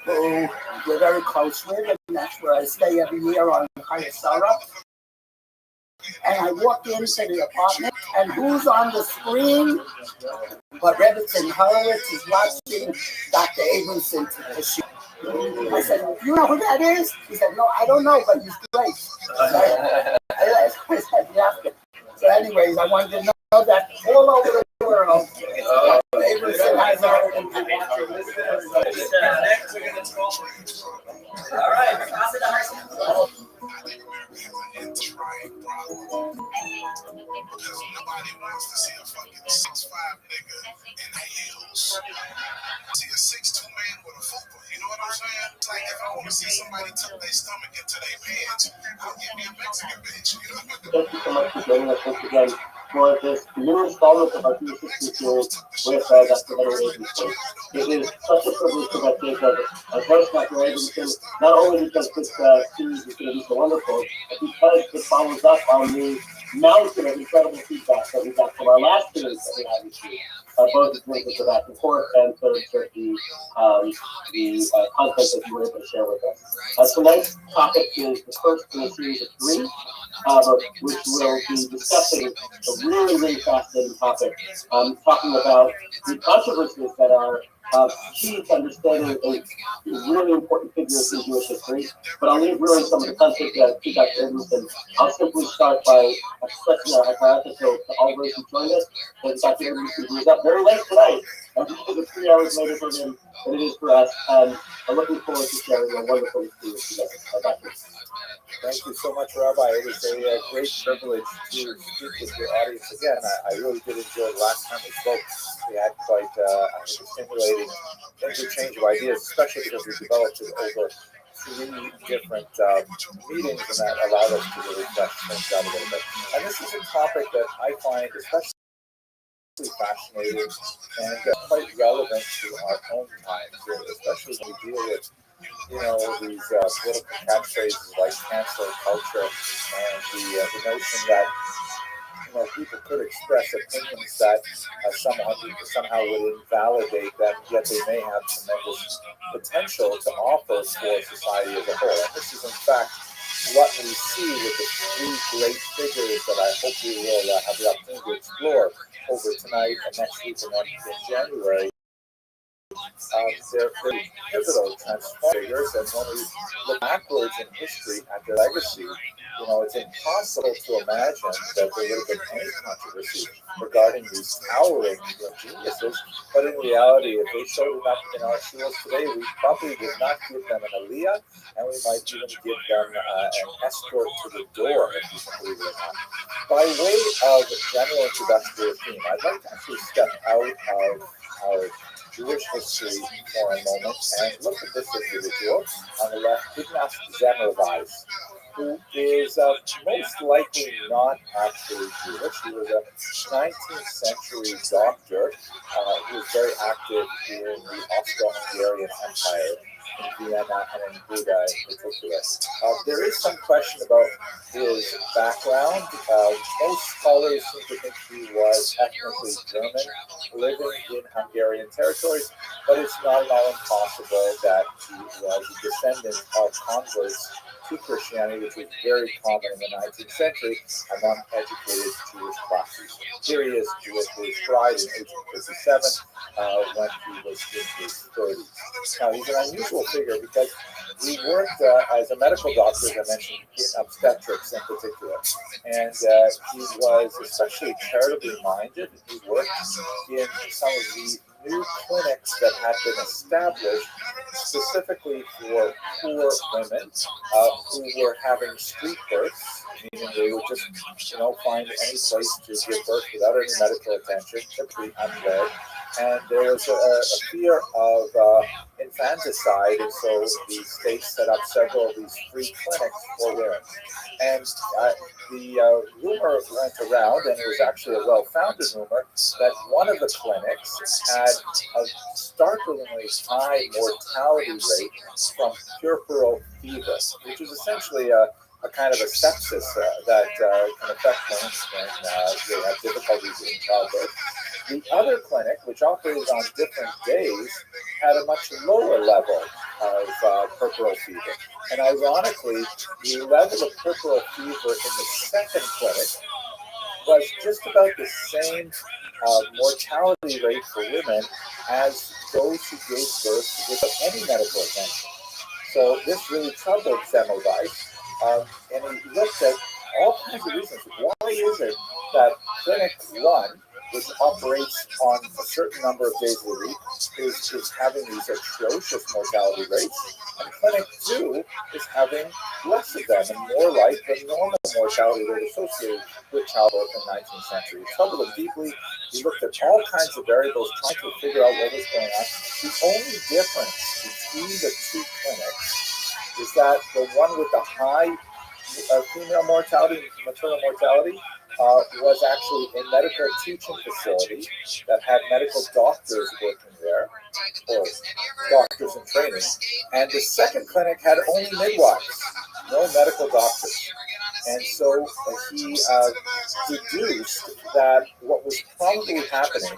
who we're very close with, and that's where I stay every year on Chaya Sarah. And I walk into the apartment, and who's on the screen? But Rebbitzin Horowitz is watching Dr. Abramson. I said, "You know who that is?" He said, "No, I don't know, but he's great." I said, "Yeah." So, anyways, I wanted to know that all over the world, Dr. Abramson has our impact. All right, because nobody wants to see a fucking 6'5" nigga in the heels. See a 6'2" man with a fupa, you know what I'm saying? It's like if I want to see somebody tuck their stomach into their pants, I'll give me a Mexican bitch, you know? Thank you so much for joining us once again for this new installment of our 360 series with Dr. Abramson. It is such a privilege to partake of Dr. Abramson, not only because this series is going to be so wonderful, but because it follows up on the mountain of incredible feedback that we got from our last series that we had this year. Both in terms of the back and forth and sort of the content that you were able to share with us. Tonight's topic is the first in a series of three, which will be discussing a really fascinating topic, talking about the controversies that are key to understanding a really important figures in Jewish history. But I'll leave really some of the content to Dr. Abramson. I'll simply start by expressing our gratitude to all those who joined us. And Dr. Abramson was up very late tonight. It's 3 hours later for him than it is for us. And I'm looking forward to sharing a wonderful experience together. Thank you so much, Rabbi. It was a great privilege to speak with your audience again. I really did enjoy the last time we spoke. We had quite a stimulating interchange of ideas, especially because we developed it over 3 different meetings, and that allowed us to really flesh things out a little bit. And this is a topic that I find especially fascinating and quite relevant to our own times, especially when we deal with these political catchphrases like cancel culture and the notion that people could express opinions that somehow would invalidate them, yet they may have tremendous potential to offer for society as a whole. And this is in fact what we see with the 3 great figures that I hope we will have the opportunity to explore over tonight and next week and then in January. They're very pivotal, transformative figures, and when we look backwards in history at their legacy, it's impossible to imagine that there would have been any controversy regarding these towering geniuses. But in reality, if they showed up in our schools today, we probably would not give them an aliyah, and we might even give them an escort to the door, if you can believe it or not. By way of general introductory theme, I'd like to actually step out of our Jewish history for a moment and look at this individual on the left, Ignaz Semmelweis, who is most likely not actually Jewish. He was a 19th century doctor who was very active in the Austro-Hungarian Empire. Vienna and in Buda in particular. There is some question about his background. Most scholars seem to think he was ethnically German, living in Hungarian territories, but it's not at all impossible that he was a descendant of converts to Christianity, which was very common in the 19th century among educated Jewish classes. Here he is with his bride in 1857 when he was in his 30s. Now, he's an unusual figure because he worked as a medical doctor, as I mentioned, in obstetrics in particular. And he was especially charitably minded. He worked in some of the new clinics that had been established specifically for poor women who were having street births, meaning they would just, find any place to give birth without any medical attention, typically unwed. And there was a fear of infanticide, and so the state set up several of these free clinics for women. And the rumor went around, and it was actually a well-founded rumor, that one of the clinics had a startlingly high mortality rate from puerperal fever, which is essentially a kind of a sepsis that can affect women when they have difficulties in childbirth. The other clinic, which operated on different days, had a much lower level of puerperal fever. And ironically, the level of puerperal fever in the second clinic was just about the same mortality rate for women as those who gave birth without any medical attention. So this really troubled Semmelweis, and he looked at all kinds of reasons. Why is it that Clinic 1, which operates on a certain number of days a week, is having these atrocious mortality rates, and Clinic 2 is having less of them and more like the normal mortality rate associated with childbirth in the 19th century? It troubled him deeply. He looked at all kinds of variables, trying to figure out what was going on. The only difference between the two clinics is that the one with the high female mortality, maternal mortality, was actually a medical teaching facility that had medical doctors working there, or doctors in training. And the second clinic had only midwives, no medical doctors. And so he deduced that what was probably happening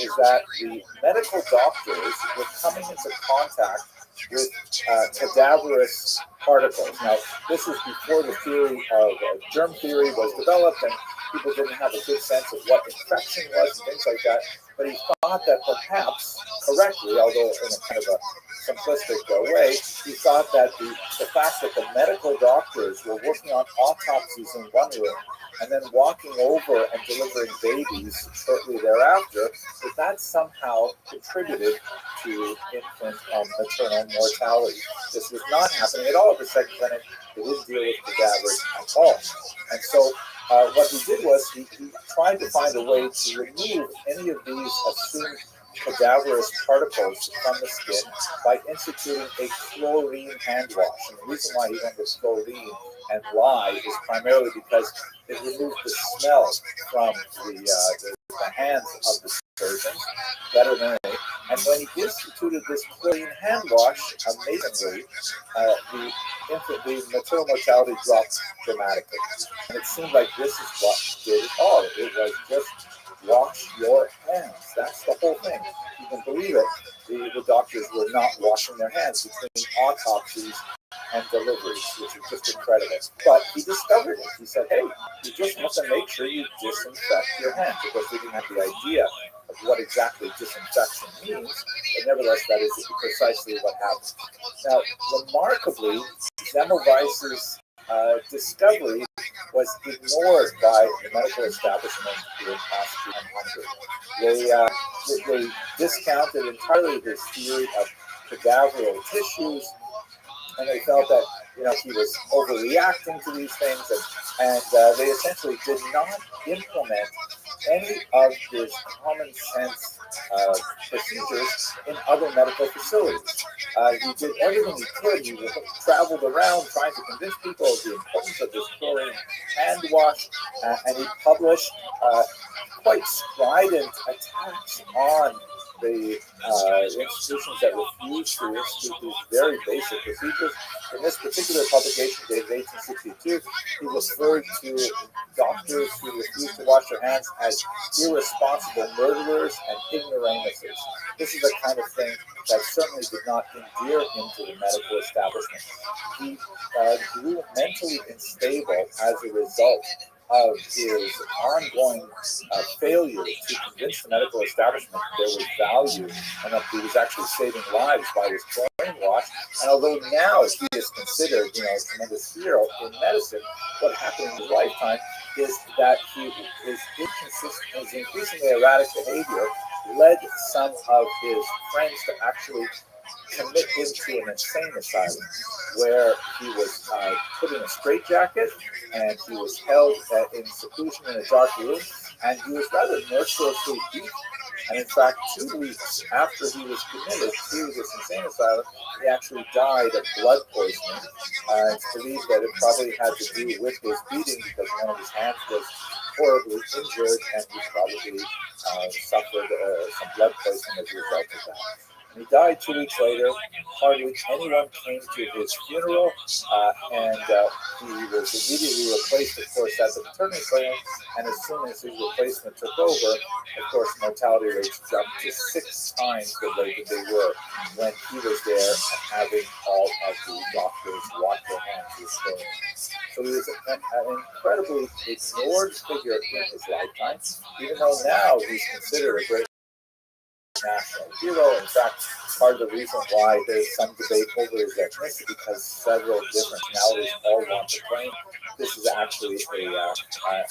is that the medical doctors were coming into contact with cadaverous particles. Now, this was before the theory of germ theory was developed, and people didn't have a good sense of what infection was and things like that. But he thought that perhaps, correctly, although in a kind of a simplistic way, he thought that the fact that the medical doctors were working on autopsies in one room and then walking over and delivering babies shortly thereafter, that somehow contributed to infant maternal mortality. This was not happening at all at the second clinic. They didn't deal with cadavers at all. And so what he did was he tried to find a way to remove any of these assumed cadaverous particles from the skin by instituting a chlorine hand wash. And the reason why he went with chlorine and lye is primarily because it removed the smell from the hands of the surgeons better than any. And when he instituted this chlorine hand wash, amazingly, the maternal mortality dropped dramatically. And it seemed like this is what did it all. It was just wash your hands. That's the whole thing. You can believe it. The doctors were not washing their hands between autopsies and deliveries, which is just incredible. But he discovered it. He said, hey, you just have to make sure you disinfect your hands. Of course, we didn't have the idea of what exactly disinfection means, but nevertheless, that is precisely what happened. Now, remarkably, Semmelweis's discovery was ignored by the medical establishment in Austria and Hungary. They discounted entirely his theory of cadaveral tissues, and they felt that he was overreacting to these things, and they essentially did not implement any of his common sense procedures in other medical facilities. He did everything he could. He traveled around trying to convince people of the importance of this chlorine hand wash, and he published quite strident attacks on the institutions that refuse to institute these very basic procedures. In this particular publication, dated 1862, he referred to doctors who refused to wash their hands as irresponsible murderers and ignoramuses. This is the kind of thing that certainly did not endear him to the medical establishment. He grew mentally unstable as a result of his ongoing failure to convince the medical establishment there was value and that he was actually saving lives by his brainwash. And although now he is considered, a tremendous hero in medicine, what happened in his lifetime is that his increasingly erratic behavior led some of his friends to actually commit him to an insane asylum where he was put in a straitjacket and he was held in seclusion in a dark room, and he was rather mercilessly beaten. And in fact, 2 weeks after he was committed to this insane asylum, he actually died of blood poisoning. It's believed that it probably had to do with his beating because one of his hands was horribly injured and he probably suffered some blood poisoning as a result of that. He died 2 weeks later. Hardly anyone came to his funeral, and he was immediately replaced, of course, at the paternity clinic. And as soon as his replacement took over, of course, mortality rates jumped to 6 times the rate that they were when he was there and having all of the doctors wash their hands with chlorine. So he was an incredibly ignored figure in his lifetime, even though now he's considered a great national hero. In fact, part of the reason why there's some debate over his ethnicity because several different nationalities all want to claim this is actually an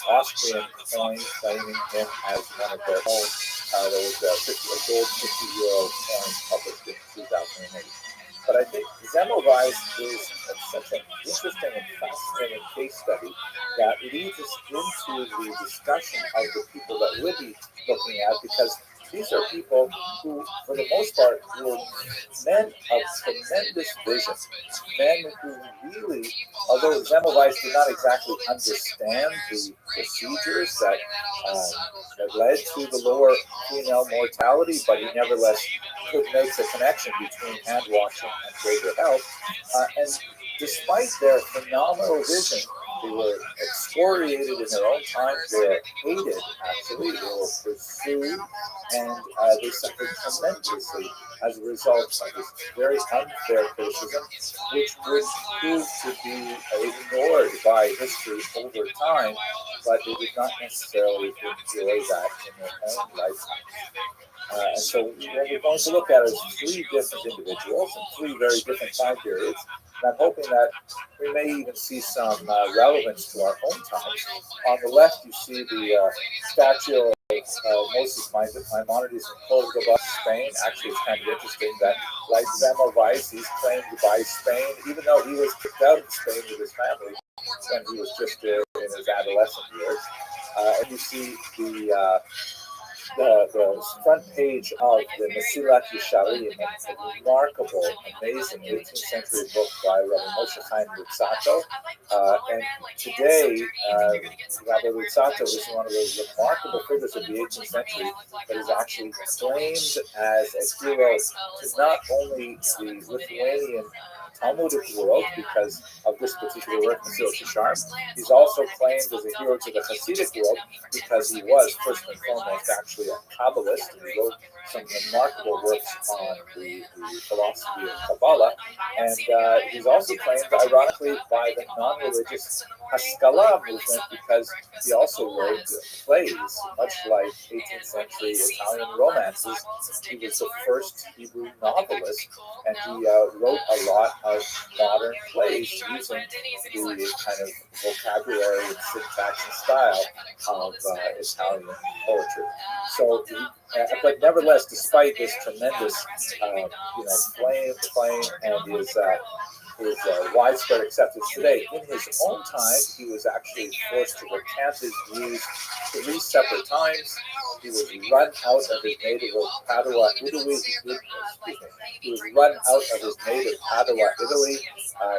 Austrian coin claiming him as one of their own. There was a gold 50-euro coin published in 2008. But I think Semmelweis is such an interesting and fascinating case study that leads us into the discussion of the people that we'll be looking at, because these are people who, for the most part, were men of tremendous vision. Men who really, although Semmelweis did not exactly understand the procedures that led to the lower female mortality, but he nevertheless could make the connection between hand washing and greater health. And despite their phenomenal vision, they were excoriated in their own time. They were hated, actually. They were pursued, and they suffered tremendously as a result of this very unfair criticism, which would prove to be ignored by history over time, but they did not necessarily enjoy that in their own lifetime. And so what we're going to look at is 3 different individuals in 3 very different time periods. And I'm hoping that we may even see some relevance to our own times. On the left, you see the statue of Moses Maimonides in Cordoba, Spain. Actually, it's kind of interesting that, like Semmelweis, he's claimed by Spain, even though he was kicked out of Spain with his family when he was just in his adolescent years. And you see the front page of the Mesilat Yesharim, a remarkable, amazing 18th century book by Rabbi Moshe Chaim Luzzatto. And today, Rabbi Luzzatto is one of those remarkable figures of the 18th century that is actually claimed as a hero to not only the Lithuanian Talmudic world because of this particular work, Mesilat Yesharim. He's also claimed as a hero to the Hasidic world because he was, first and foremost, actually a Kabbalist, and he wrote some remarkable works on the philosophy of Kabbalah. And he's also claimed, ironically, by the non-religious Haskalah movement because he also wrote plays, much like 18th century Italian romances. He was the first Hebrew novelist, and he wrote a lot of modern plays using the kind of vocabulary and syntax and style of Italian poetry. So, but nevertheless, despite this tremendous, flame and his widespread acceptance today. In his own time, he was actually forced to recant his views 3 separate times. He was run out of his native Padua, Italy. He was run out of his native Padua, Italy.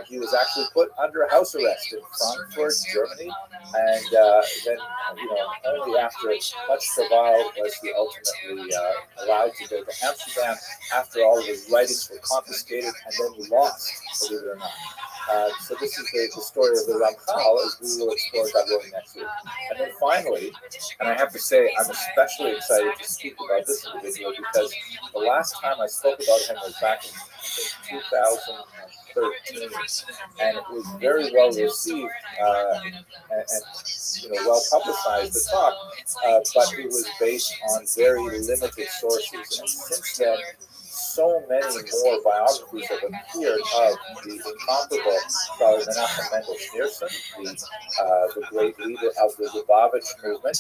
He was actually put under house arrest in Frankfurt, Germany, and then, only after much travail was he ultimately allowed to go to Amsterdam after all of his writings were confiscated and then lost, believe it or not. So this is the story of the Ramchal, as we will explore God willing next week. And then finally, and I have to say, I'm especially excited to speak about this individual because the last time I spoke about him was back in 2013, and it was very well received and well publicized, the talk, but it was based on very limited sources. And since then, so many more biographies have appeared of the incomparable Rabbi Menachem Mendel Schneerson, the great leader of the Lubavitch movement,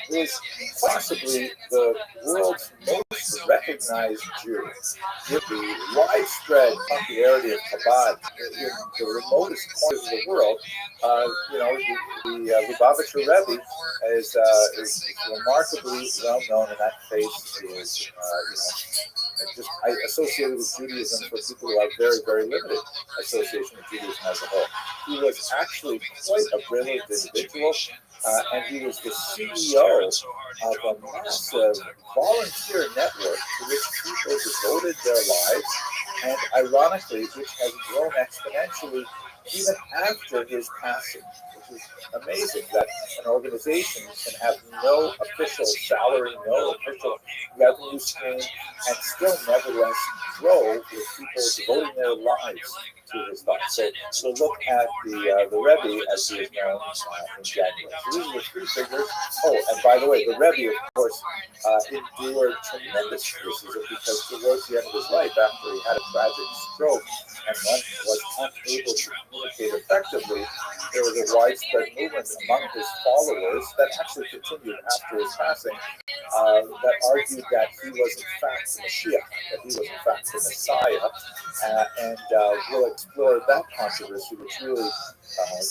who is possibly the world's most recognized Jew, with the widespread popularity of Chabad in the remotest corners of the world. The Lubavitcher Rebbe is remarkably well known, and that face is, I associated with Judaism for people who have very, very limited association with Judaism as a whole. He was actually quite a brilliant individual. And he was the CEO of a massive volunteer network to which people devoted their lives, and ironically, which has grown exponentially even after his passing, which is amazing that an organization can have no official salary, no official revenue stream, and still nevertheless grow with people devoting their lives to his thoughts. So look at the Rebbe as he is known in January. So these are the 3 figures. Oh, and by the way, the Rebbe, of course, endured tremendous criticism because towards the end of his life, after he had a tragic stroke and was unable to communicate effectively, there was a widespread movement among his followers that actually continued after his passing, that argued that he was in fact the Mashiach, that he was in fact the Messiah, and we'll explore that controversy, which really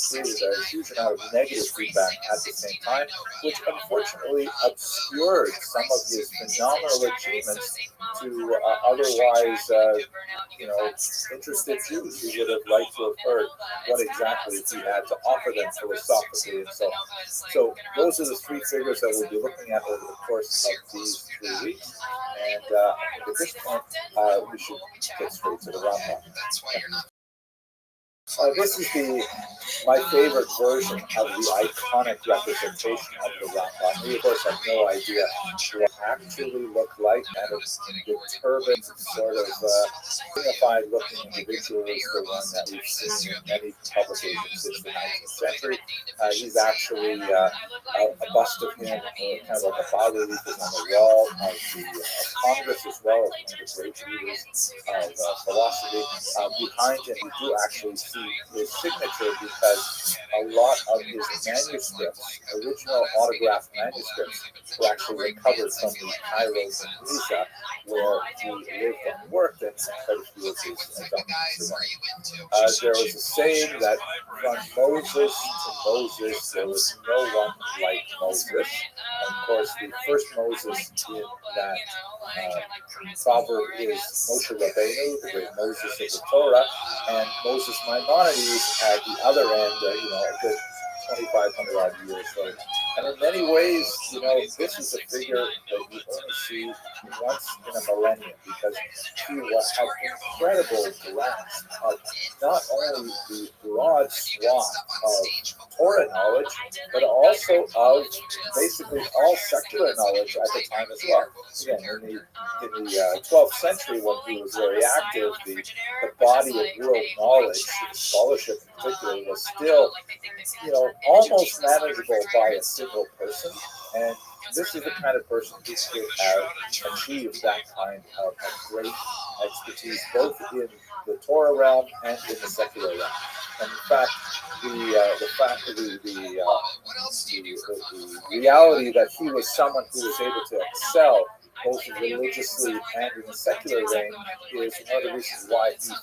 created a huge amount of negative feedback at the same time, which unfortunately obscured some of his phenomenal achievements to otherwise, interested Jews who would have liked to have heard what exactly he had to offer them philosophically and so on. So those are the 3 figures that we'll be looking at over the course of these 3 weeks. And at this point, we should get straight to the Rambam. This is my favorite version of the iconic representation of the Rambam. We, of course, have no idea what it actually looked like, and the turban, sort of dignified-looking individual is the one that we've seen in many publications since the 19th century. He's actually a bust of him, kind of like a bas relief is on the wall of the Congress as well, as one of the great leaders of philosophy. Behind him, we do actually see his signature because a lot of his manuscripts, original autographed manuscripts, were actually recovered from the Cairo and Giza, where he lived and worked, and quite a few of his documents. There was a saying that from Moses to Moses, there was no one like Moses. And of course, the first Moses in that proverb is Moshe Rabbeinu, the great Moses of the Torah, and Moses Maimonides at the other end, a good 2,500 odd years later. And in many ways, this is a figure that you only see once in a millennium, because he had incredible grasp of not only the broad swath of Torah knowledge, but also of basically all secular knowledge at the time as well. Again, in the 12th century, when he was very active, the body of world knowledge, scholarship in particular, was still, almost manageable by a single person. And this is the kind of person who could have achieved that kind of great expertise, both in the Torah realm and in the secular realm. And in fact, the reality that he was someone who was able to excel both religiously and in the secular vein, is one of the reasons why he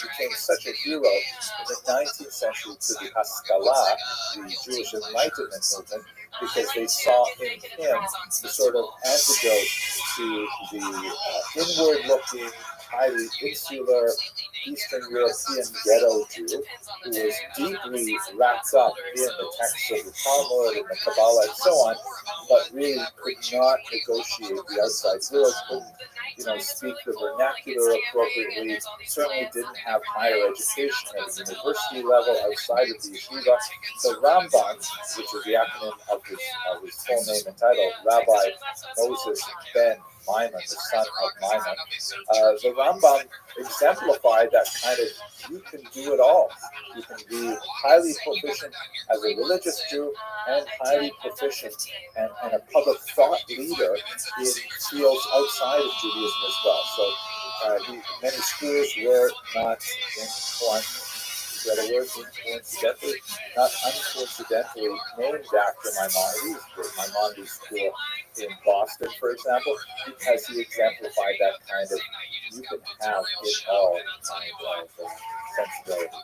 became such a hero in the 19th century to the Haskalah, the Jewish Enlightenment movement, because they saw in him the sort of antidote to the inward-looking, highly insular Eastern European ghetto Jew who was deeply wrapped up in the texts of the Talmud and the Kabbalah and so on, but really could not negotiate the outside world, couldn't, speak the vernacular appropriately, certainly didn't have higher education at the university level outside of the yeshiva. The Rambam, which is the acronym of his full name and title, Rabbi Moses Ben Maimon, the son of Maimon, the Rambam exemplified that kind of, you can do it all. You can be highly proficient as a religious Jew and highly proficient and a public thought leader in fields outside of Judaism as well. So many schools were not not uncoincidentally named after Maimonides school in Boston, for example, because he exemplified that kind of you can have it all kind of sensibility.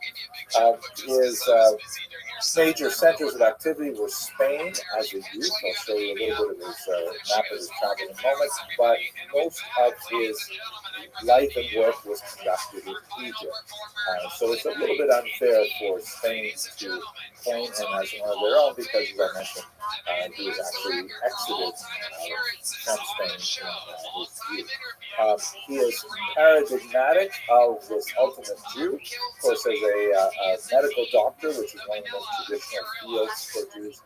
His major centers of activity were Spain as a youth. I'll show you a little bit of his map of his travel in a moment, but most of his life and work was conducted in Egypt. So it's a little bit unfair for Spain to claim him as one of their own because, as I mentioned, he was actually exited from Spain in his youth. He is paradigmatic of this ultimate Jew, of course, as a medical doctor, which is one of the most traditional fields for Jews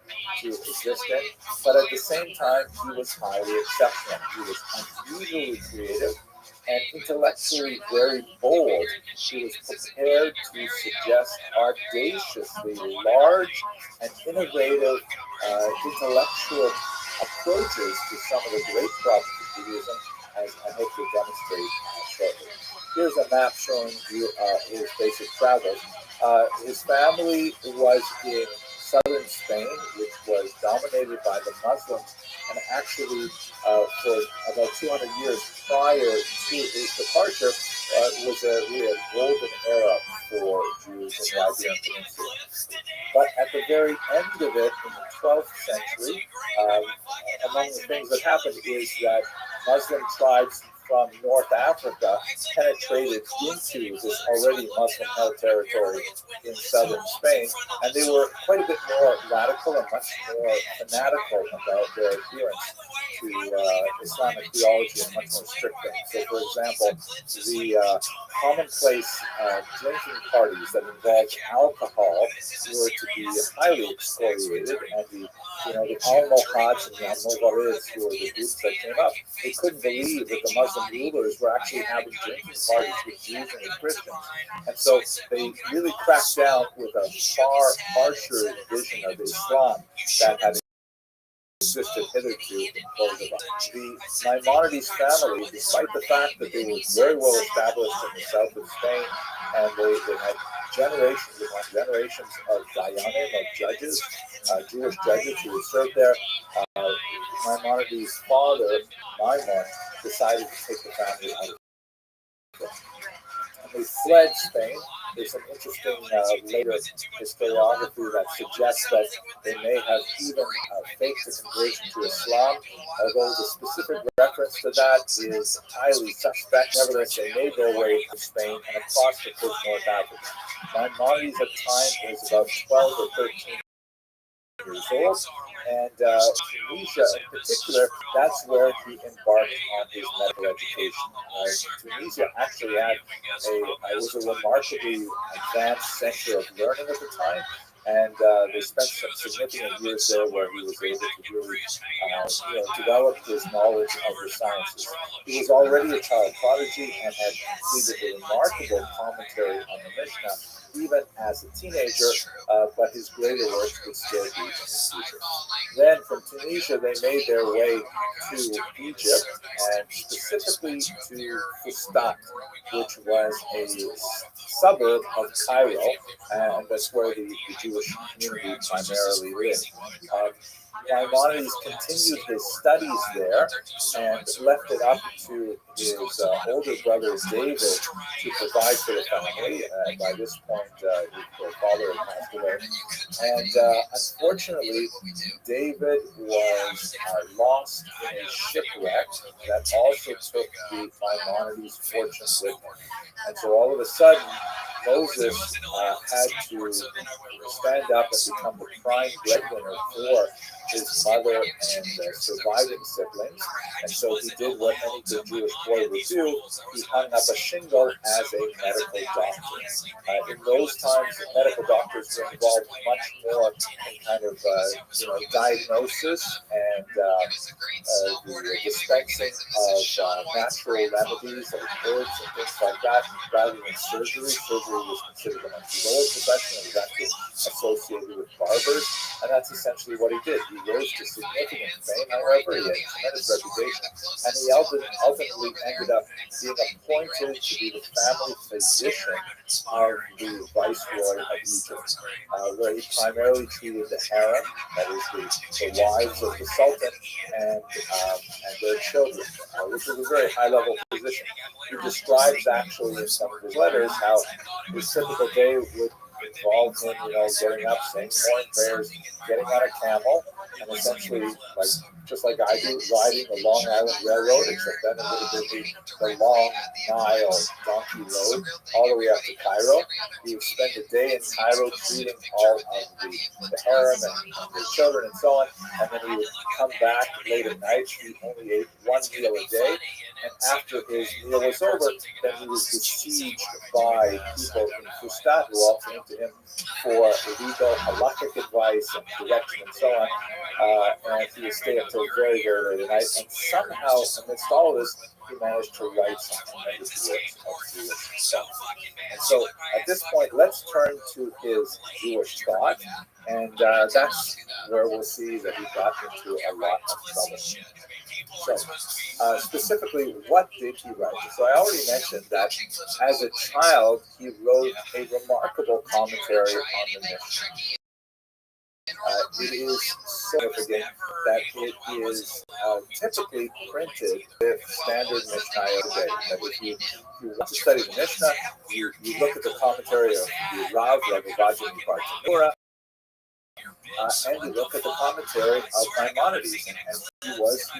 to exist in. But at the same time, he was highly exceptional. He was unusually creative and intellectually very bold. He was prepared to suggest audaciously large and innovative intellectual approaches to some of the great problems of Judaism, as I hope to demonstrate shortly. Here's a map showing you his basic travels. His family was in southern Spain, which was dominated by the Muslims, and actually for about 200 years prior to his departure was a really golden era for Jews in the Iberian Peninsula. But at the very end of it, in the 12th century, among the things that happened is that Muslim tribes from North Africa penetrated into this already Muslim-held territory in southern Spain, and they were quite a bit more radical and much more fanatical about their adherence to Islamic theology and much more strict things. So, for example, the commonplace drinking parties that involved alcohol were to be highly excoriated, and the Almohads and the Almovarids, who were the groups that came up, they couldn't believe that the Muslim rulers were actually having drinking parties with Jews and with Christians. And so they really cracked down with a far harsher vision of Islam that had existed hitherto in Córdoba. The Maimonides family, despite the fact that they were very well established in the south of Spain, and they had generations upon generations of dayanim, of judges, Jewish judges who would serve there, Maimonides' father, Maimon, decided to take the family out of Spain. And they fled Spain. There's some interesting later historiography that suggests that they may have even faked the conversion to Islam, although the specific reference to that is highly suspect. Nevertheless, they made their way to Spain and across the coast North Africa. Maimonides at the time was about 12 or 13 years old, and Tunisia in particular, that's where he embarked on his medical education. Tunisia actually was a remarkably advanced center of learning at the time, and they spent some significant years there where he was able to really develop his knowledge of the sciences. He was already a child prodigy and had completed a remarkable commentary on the Mishnah even as a teenager, but his greater works would still be in the future. Then from Tunisia, they made their way to Egypt, and specifically to Fustat, which was a suburb of Cairo, and that's where the Jewish community primarily lived. Maimonides continued his studies there and left it up to his older brother David to provide for the family. By this point, his father had passed away. And unfortunately, David was lost in a shipwreck that also took the Maimonides' fortune with him. And so all of a sudden, Moses had to stand up and become the prime breadwinner for his mother and surviving siblings. And so he did what any good Jewish boy would do. He hung up a shingle as a medical doctor. In those times, medical doctors were involved much more in kind of diagnosis and the dispensing of natural remedies, of herbs and things like that, rather than surgery. Surgery was considered a much lower profession. It was actually associated with barbers, and that's essentially what he did. He rose to significant fame, however, he had a tremendous reputation, and he ultimately ended up being appointed to be the family physician of the Viceroy of Egypt, where he primarily treated the harem, that is the wives of the Sultan, and their children, which was a very high-level position. He describes actually in some of his letters how his typical day would involve him, getting up, saying morning prayers, getting on a camel, and essentially, just like I do, riding the Long Island Railroad, except then it would have been the Long Nile Donkey Road, all the way up to Cairo. He would spend the day in Cairo treating all of the harem and the children and so on, and then he would come back late at night. He only ate one meal a day, and after his meal was over, then he was besieged by people in Fustat who all came to him for legal halakhic advice and direction and so on. And he would stay up till very, very late at night. And somehow, amidst all of this, he managed to write some tremendous works of Jewish stuff. And so at this point, let's turn to his Jewish thought. And that's where we'll see that he got into a lot of trouble. So, specifically, what did he write? So I already mentioned that as a child, he wrote a remarkable commentary on the Mishnah. It is significant that it is typically printed with standard Mishnah today. That if you want to study the Mishnah, you look at the commentary of the Rav, Rabbi Bartanura, and you look at the commentary of Maimonides, and he was,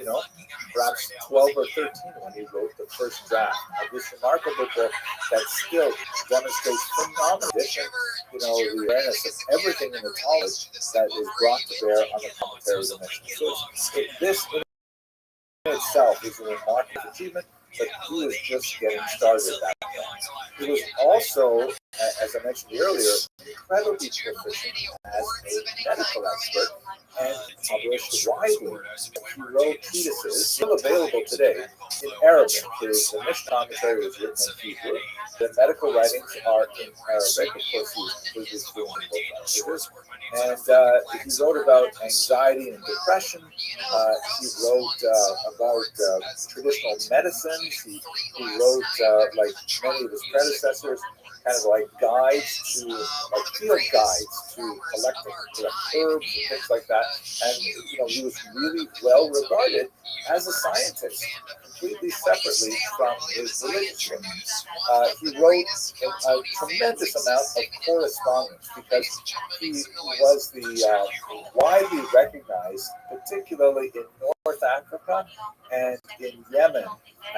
perhaps 12 or 13 when he wrote the first draft of this remarkable book that still demonstrates phenomenal addition, the awareness of everything in the Talmud that is brought to bear on the commentary of the Mishnah. So this in itself is a remarkable achievement, but he was just getting started at that point. He was also, as I mentioned earlier, incredibly proficient as a medical expert and published widely. He wrote treatises, still available today, in Arabic. His Mishnah commentary was written in Hebrew. The medical writings are in Arabic. Of course, he was fluent in both languages. And he wrote about anxiety and depression. He wrote about traditional medicines. He wrote, like many of his predecessors, kind of like guides to, field guides to collecting herbs and things like that. And, he was really well regarded as a scientist, completely separately from his religious work. He wrote a tremendous amount of correspondence because he was the widely recognized, particularly in North Africa and in Yemen,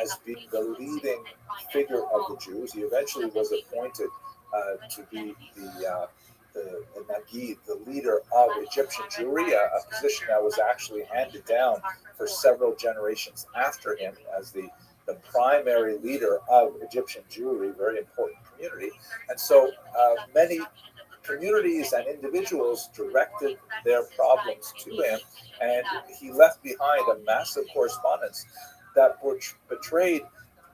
as being the leading figure of the Jews. He eventually was appointed to be the Nagid, the leader of Egyptian Jewry, a position that was actually handed down for several generations after him as the primary leader of Egyptian Jewry, very important community. And so many communities and individuals directed their problems to him, and he left behind a massive correspondence that betrayed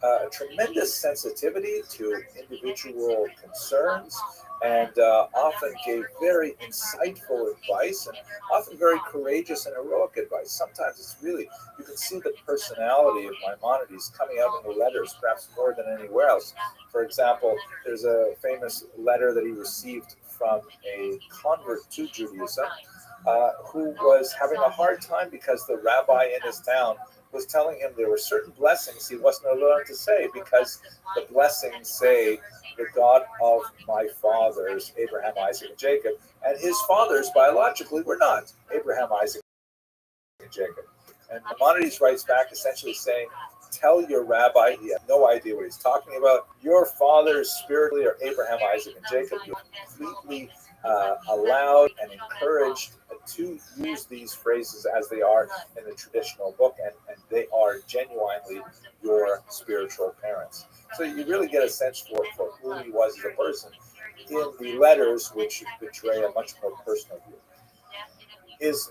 a tremendous sensitivity to individual concerns, and often gave very insightful advice, and often very courageous and heroic advice. Sometimes it's really, you can see the personality of Maimonides coming out in the letters, perhaps more than anywhere else. For example, there's a famous letter that he received from a convert to Judaism, who was having a hard time because the rabbi in his town was telling him there were certain blessings he wasn't allowed to say because the blessings say the God of my fathers, Abraham, Isaac, and Jacob, and his fathers biologically were not Abraham, Isaac, and Jacob. And Maimonides writes back essentially saying, tell your rabbi he had no idea what he's talking about. Your fathers spiritually are Abraham, Isaac, and Jacob. You're completely allowed and encouraged to use these phrases as they are in the traditional book, and they are genuinely your spiritual parents. So you really get a sense for who he was as a person in the letters, which betray a much more personal view. His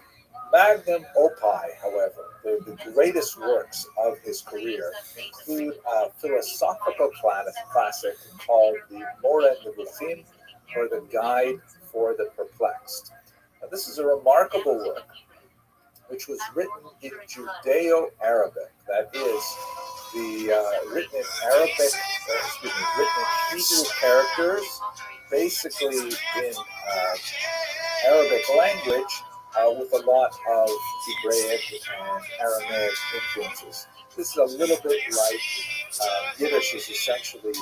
magnum opus, however, the greatest works of his career include a philosophical classic called the Moreh Nevuchim, or the Guide for the Perplexed. Now, this is a remarkable work which was written in Judeo-Arabic, that is, written in Arabic, written in Hebrew characters, basically in Arabic language, with a lot of Hebraic and Aramaic influences. This is a little bit like Yiddish is essentially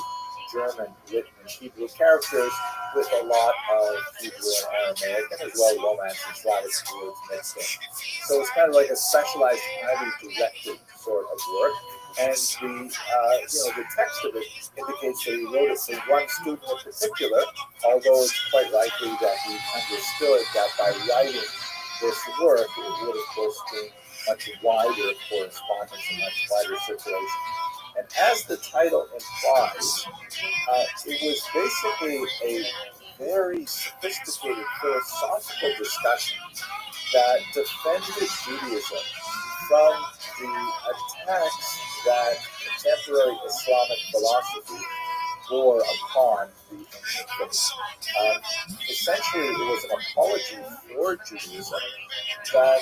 German written in Hebrew characters with a lot of Hebrew and Aramaic, and as well Romance and Slavic words mixed in. So it's kind of like a specialized, highly directed sort of work. And the text of it indicates that he wrote it for one student in particular, although it's quite likely that he understood that by writing this work, it would, of course, be much wider correspondence and much wider circulation. And as the title implies, it was basically a very sophisticated philosophical discussion that defended Judaism from the attacks that contemporary Islamic philosophy bore upon the ancient faith. Essentially, it was an apology for Judaism that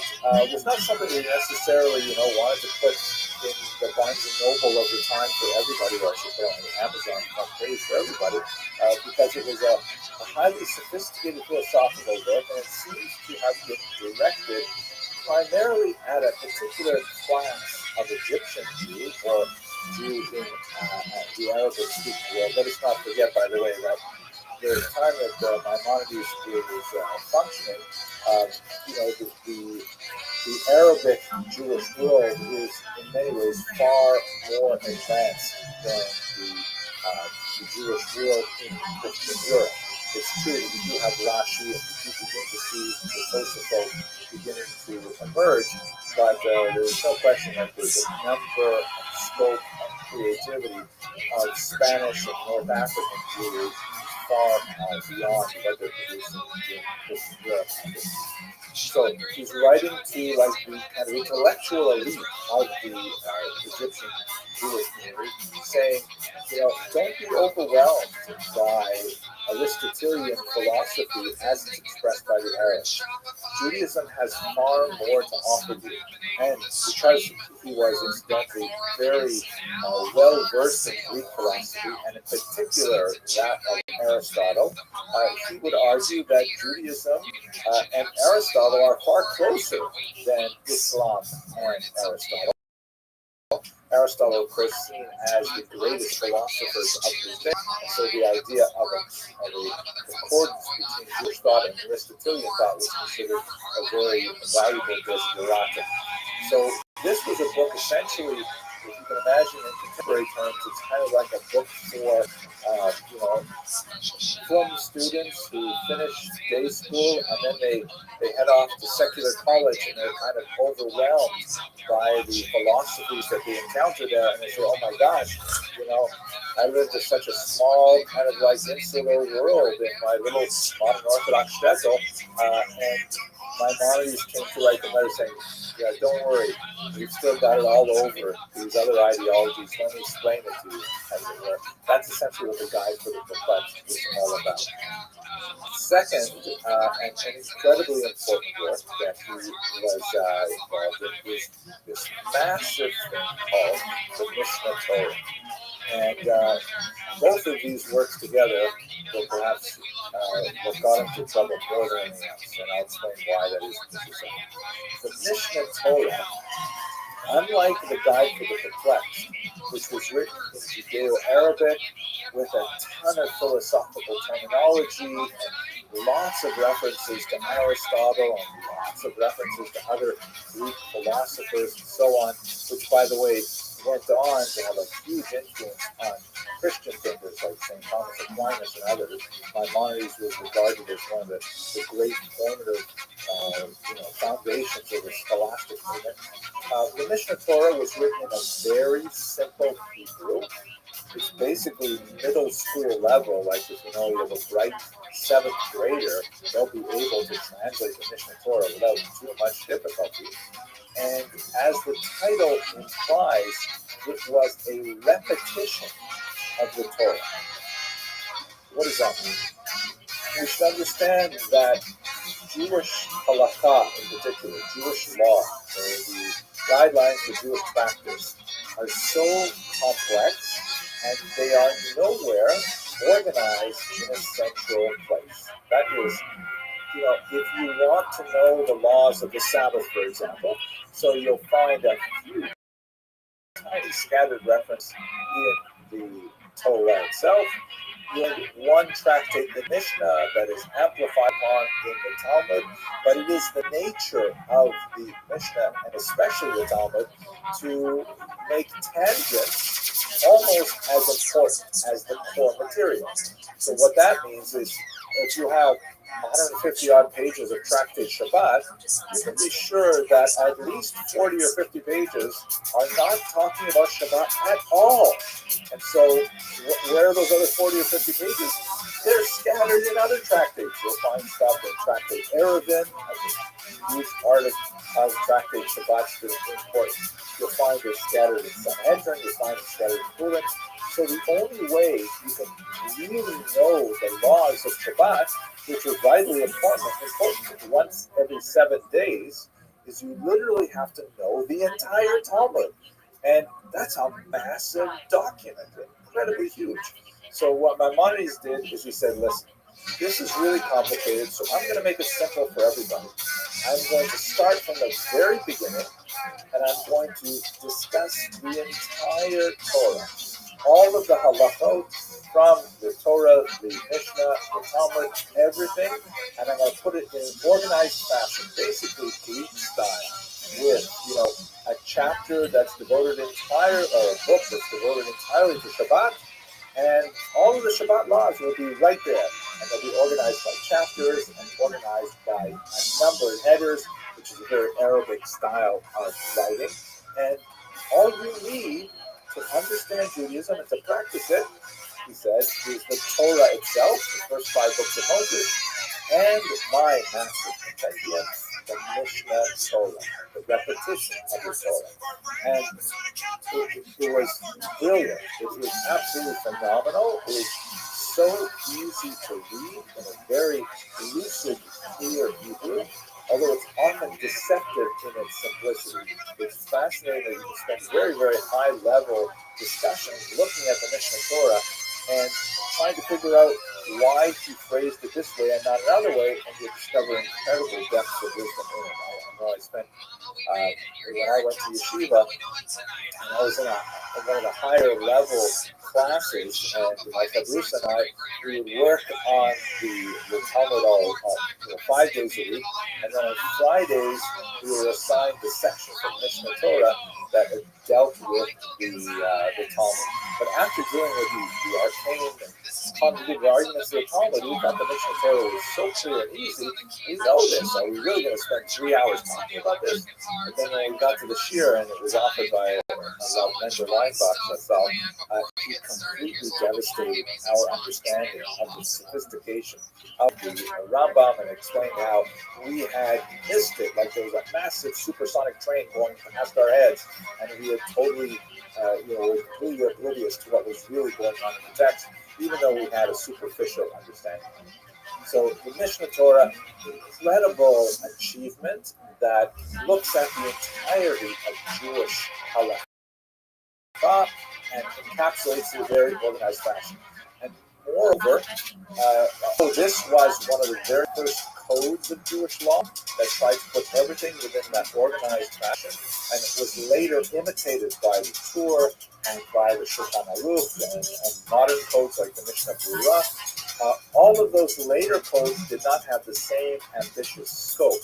was not something they necessarily, wanted to put in the Barnes and Noble of the time for everybody, or I should put on the Amazon front page for everybody, because it was a highly sophisticated philosophical book, and it seems to have been directed primarily at a particular class of Egyptian Jew, or Jew in the Arabic-speaking world. Let us not forget, by the way, that the time that Maimonides was functioning, the Arabic Jewish world is in many ways far more advanced than the Jewish world in Christian Europe. It's true that you do have Rashi, and you begin to see the Tosafot beginning to emerge, but there's no question that there's a number and scope and creativity of Spanish and North African Jews far beyond what they're producing in Christian Europe. So he's writing to like the kind of intellectual elite of the Egyptian Jewish community, saying, don't be overwhelmed by Aristotelian philosophy as it's expressed by the Arabs. Judaism has far more to offer you. And because he was incidentally very well versed in Greek philosophy, and in particular that of Aristotle, he would argue that Judaism and Aristotle are far closer than Islam and Aristotle. Aristotle, of course, seen as the greatest philosophers of his day. And so the idea of a accordance between Jewish thought and Aristotelian thought was considered a very valuable desiderata. So this was a book essentially, if you can imagine in contemporary terms, it's kind of like a book for film students who finish day school and then they head off to secular college, and they're kind of overwhelmed by the philosophies that they encounter there, and they say, oh my gosh, I lived in such a small kind of like insular world in my little modern Orthodox shtetl, and Maimonides came to write the letter saying, yeah, don't worry, we've still got it all over these other ideologies. Let me explain it to you, as it were. That's essentially what the Guide for the Perplexed is all about. Second, and an incredibly important work that he was involved in is this massive thing called the Mishnah Torah. And both of these works together were perhaps what got him into trouble more than anything else. And I'll explain why that is in just a second. The Mishnah Torah, unlike the Guide for the Perplexed, which was written in Judeo-Arabic with a ton of philosophical terminology and lots of references to Aristotle and lots of references to other Greek philosophers and so on, which, by the way, went on to have a huge influence on Christian thinkers like St. Thomas Aquinas and others. Maimonides was regarded as one of the great formative foundations of the scholastic movement. The Mishnah Torah was written in a very simple Hebrew. It's basically middle school level. Like if you have a bright 7th grader, they'll be able to translate the Mishnah Torah without too much difficulty. And as the title implies, it was a repetition of the Torah. What does that mean? We should understand that Jewish halakha in particular, Jewish law, or the guidelines for Jewish practice, are so complex and they are nowhere organized in a central place. That is, if you want to know the laws of the Sabbath, for example, so you'll find a few tiny scattered reference in the Torah itself, in one tractate, the Mishnah, that is amplified upon in the Talmud, but it is the nature of the Mishnah, and especially the Talmud, to make tangents almost as important as the core material. So what that means is, if you have 150 odd pages of Tractate Shabbat, you can be sure that at least 40 or 50 pages are not talking about Shabbat at all. And so, where are those other 40 or 50 pages? They're scattered in other tractates. You'll find stuff in Tractate Eruvin, a huge part of Tractate Shabbat is important. You'll find it scattered in Sanhedrin, you'll find it scattered in Purim. So the only way you can really know the laws of Shabbat, which are vitally important once every 7 days, is you literally have to know the entire Talmud. And that's a massive document, incredibly huge. So what Maimonides did is he said, listen, this is really complicated, so I'm going to make it simple for everybody. I'm going to start from the very beginning, and I'm going to discuss the entire Torah. All of the halachot from the Torah, the Mishnah, the Talmud, everything, and I'm going to put it in an organized fashion, basically Greek style, with a chapter that's devoted entirely, or a book that's devoted entirely to Shabbat, and all of the Shabbat laws will be right there, and they'll be organized by chapters and organized by a number of headers, which is a very Arabic style of writing, and all you need to understand Judaism and to practice it, he said, is the Torah itself, the first 5 books of Moses, and my master compendium, the Mishnah Torah, the repetition of the Torah. And it was brilliant. It was absolutely phenomenal. It was so easy to read in a very lucid, clear Hebrew, although it's often deceptive in its simplicity. It's fascinating that you can spend very, very high-level discussions looking at the Mishnah Torah and trying to figure out why he phrased it this way and not another way, and you discover incredible depths of wisdom in it. I know I spent, when I went to yeshiva, and I was in one of the higher level classes, and my Fabrice and I, we would work on the Talmud all 5 days a week, and then on Fridays, we were assigned the section from Mishnah Torah that dealt with the Talmud. But after dealing with the arcane and convoluted arguments of the Talmud, we thought the Mishnah Torah was so clear and easy. We know this. Are we really going to spend 3 hours talking about this? But then when we got to the Shir and it was offered by Rav Mendel Weinbach, he completely devastated our understanding of the sophistication of the Rambam and explained how we had missed it, like there was a massive supersonic train going past our heads, and we had totally, were completely oblivious to what was really going on in the text, even though we had a superficial understanding. So the Mishnah Torah, incredible achievement that looks at the entirety of Jewish halakha and encapsulates it in a very organized fashion. And moreover, this was one of the very first codes of Jewish law that tried to put everything within that organized fashion, and it was later imitated by the Torah and by the Shulchan Aruch and modern codes like the Mishnah Berurah. All of those later codes did not have the same ambitious scope,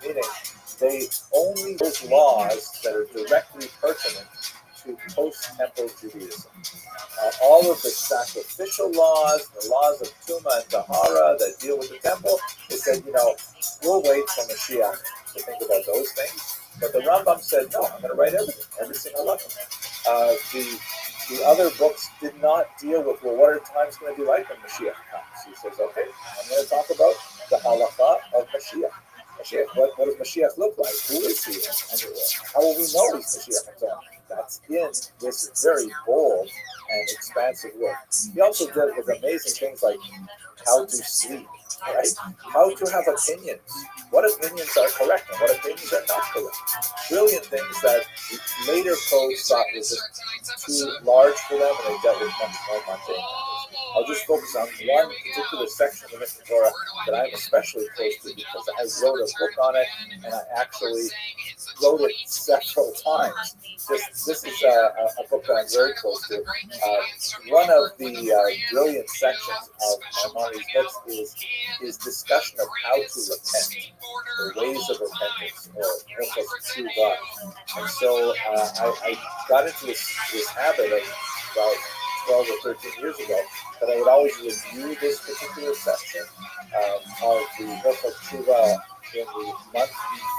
meaning they only those laws that are directly pertinent to post-temple Judaism. All of the sacrificial laws, the laws of Tuma and Tahara that deal with the temple, they said, we'll wait for Mashiach to think about those things. But the Rambam said, no, I'm going to write everything, every single lesson. The other books did not deal with, what are times going to be like when Mashiach comes? He says, okay, I'm going to talk about the halacha of Mashiach. What does Mashiach look like? Who is he? And how will we know he's Mashiach? And so on. That's in this very bold and expansive work. He also did with amazing things like how to sleep, right? How to have opinions. What opinions are correct and what opinions are not correct. Brilliant things that later codes thought was just too large for them, and they dealt with much more mundane matters. I'll just focus on one particular section of the Mishnah Torah that I'm especially close to because I wrote a book on it, and I actually wrote it several times. This is a book that I'm very close to. One of the brilliant sections of Maimonides' books is his discussion of how to repent, the ways of repentance, or tshuva. And so I got into this habit of about 12 or 13 years ago that I would always review this particular section of the book of tshuva in the month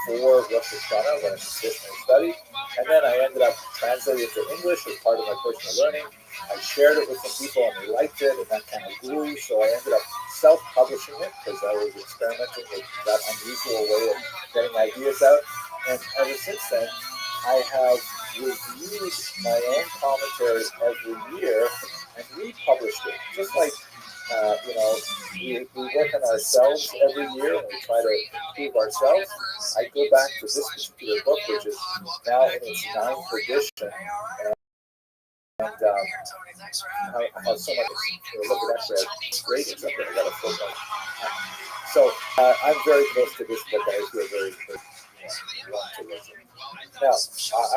before Rosh Hashanah when it's traditionally studied, and then I ended up translating it to English as part of my personal learning. I shared it with some people and they liked it, and that kind of grew, so I ended up self-publishing it because I was experimenting with that unusual way of getting ideas out, and ever since then I have reviewed my own commentary every year and republished it, just like we work on ourselves every year and we try to improve ourselves. I go back to this particular book, which is now in its 9th edition, and I have so much look at that ratings up there. I got a full one. So I'm very close to this book. I feel very want to listen. Now,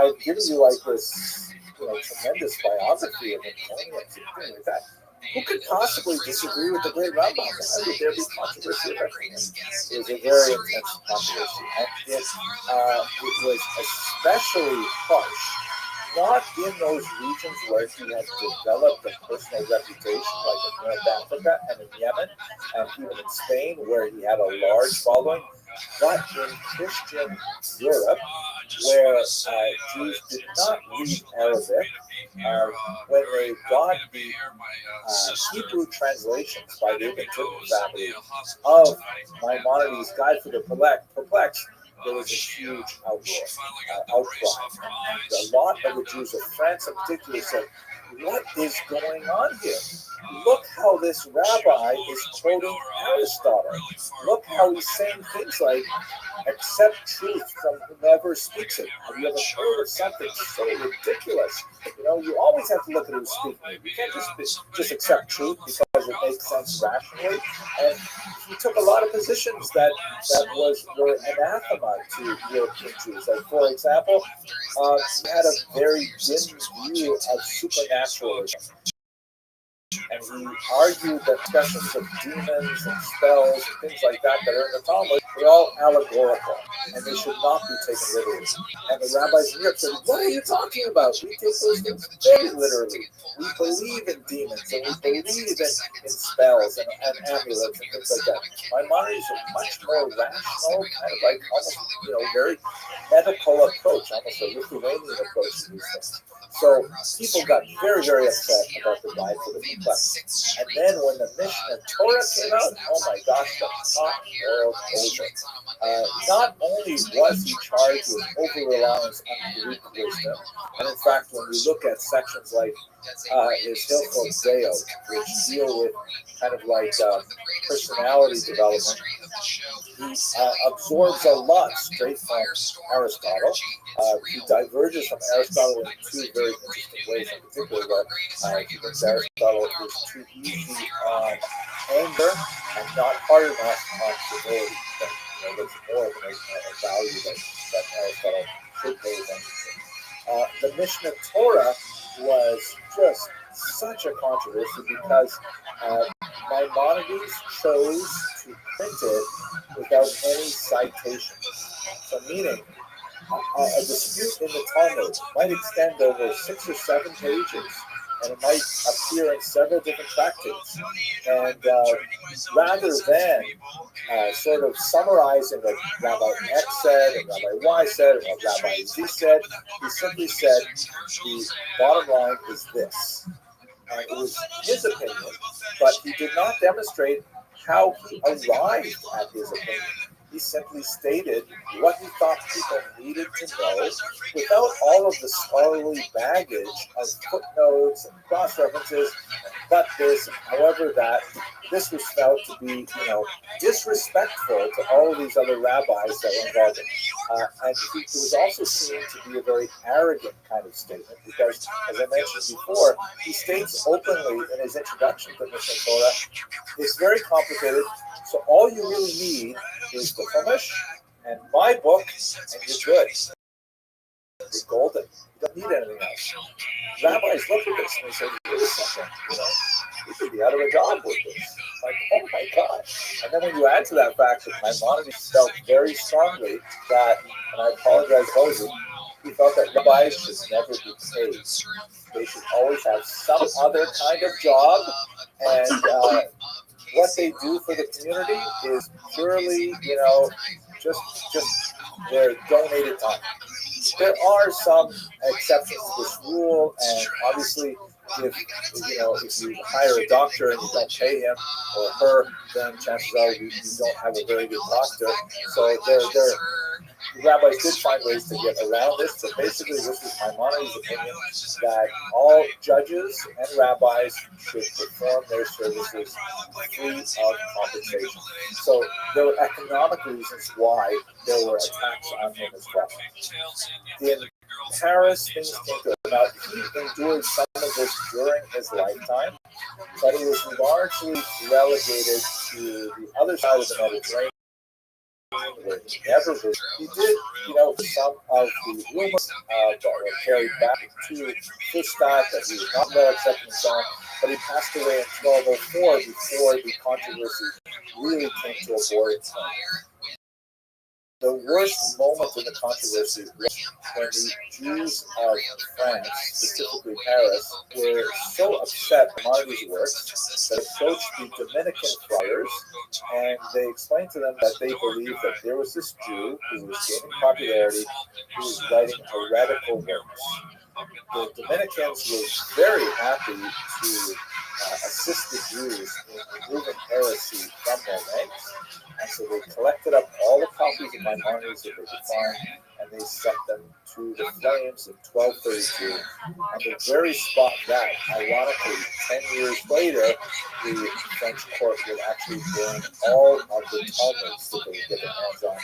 I've given you like this tremendous biography of him, and things like that. Who could possibly disagree with the great Rabbi? Why would there be controversy about him? It was a very intense controversy, and it was especially harsh, not in those regions where he had developed a personal reputation, like in North Africa and in Yemen, and even in Spain, where he had a large following, but in Christian Europe, where Jews did not read Arabic, when they got the Hebrew translations by the Ibn family of Maimonides' Guide for the Perplexed, there was a huge outcry. And a lot of the Jews of France in particular said, what is going on here? Look how this rabbi is quoting Aristotle. Look how he's saying things like, accept truth from whomever speaks it. Have you ever heard of something so ridiculous? You always have to look at who's speaking. You can't just accept truth because it makes sense rationally. And he took a lot of positions that were anathema to European Jews. Like, for example, he had a very dim view of supernaturalism. And he argued that discussions of demons and spells and things like that are in the Talmud were all allegorical, and they should not be taken literally. And the rabbis in Europe said, what are you talking about? We take those things very literally. We believe in demons, and we believe in spells and amulets and things like that. Maimonides is a much more rational, kind of like almost, very medical approach, almost a Lithuanian approach to these things. So people got very, very upset about the Guide for the Perplexed. And then when the Mishnah Torah came out, oh my gosh, the pot boiled over. Not only was he charged with over-reliance on Greek wisdom, and in fact, when we look at sections like is Hilchot Zayot, which deal with kind of like personality development. He absorbs a lot straight from Aristotle. He diverges from Aristotle in two very interesting ways. In particular, that he thinks Aristotle is too easy on anger and not hard enough on humility. That, there's more of a value that Aristotle should pay attention to. The Mishnah Torah was just such a controversy because Maimonides chose to print it without any citations. So meaning, a dispute in the Talmud might extend over 6 or 7 pages, and it might appear in several different tractates. And rather than sort of summarizing what Rabbi X said, and Rabbi Y said, and what Rabbi Z said, he simply said, the bottom line is this. And it was his opinion, but he did not demonstrate how he arrived at his opinion. He simply stated what he thought people needed to know without all of the scholarly baggage of footnotes and cross-references, but this, however, that this was felt to be, disrespectful to all of these other rabbis that were involved in it. And it was also seen to be a very arrogant kind of statement because, as I mentioned before, he states openly in his introduction to Mishnah Torah, it's very complicated, so all you really need is the Chumash and my book, and you're good. You're golden. You don't need anything else. Rabbis look at this and they say, wait a second, we could be out of a job with this. Like, oh my God. And then when you add to that fact that Maimonides felt very strongly that, and I apologize Moses, he felt that rabbis should never be paid. They should always have some other kind of job, and what they do for the community is purely, just their donated time. There are some exceptions to this rule, and obviously, if you hire a doctor and you don't pay him or her, then chances are you don't have a very good doctor. So the rabbis did find ways to get around this. So basically, this is Maimonides' opinion that all judges and rabbis should perform their services free of compensation. So there were economic reasons why there were attacks on him as well. In Paris, things came to about. He endured some of this during his lifetime, but he was largely relegated to the other side of the Mediterranean. Where he never visited. He did, some of the rumors that were carried back to Fustat that he was not well accepted and so on, but he passed away in 1204 before the controversy really came to a boiling point. The worst moment in the controversy was when the Jews of France, specifically Paris, were so upset by Maimonides' work that they approached the Dominican friars, and they explained to them that they believed that there was this Jew who was gaining popularity, who was writing heretical works. The Dominicans were very happy to assist the Jews in removing heresy from their ranks. And so they collected up all the copies of Maimonides that they could find, and they sent them to the flames in 1232 on the very spot that, ironically, 10 years later, the French court would actually burn all of the Talmuds that they would get their hands on,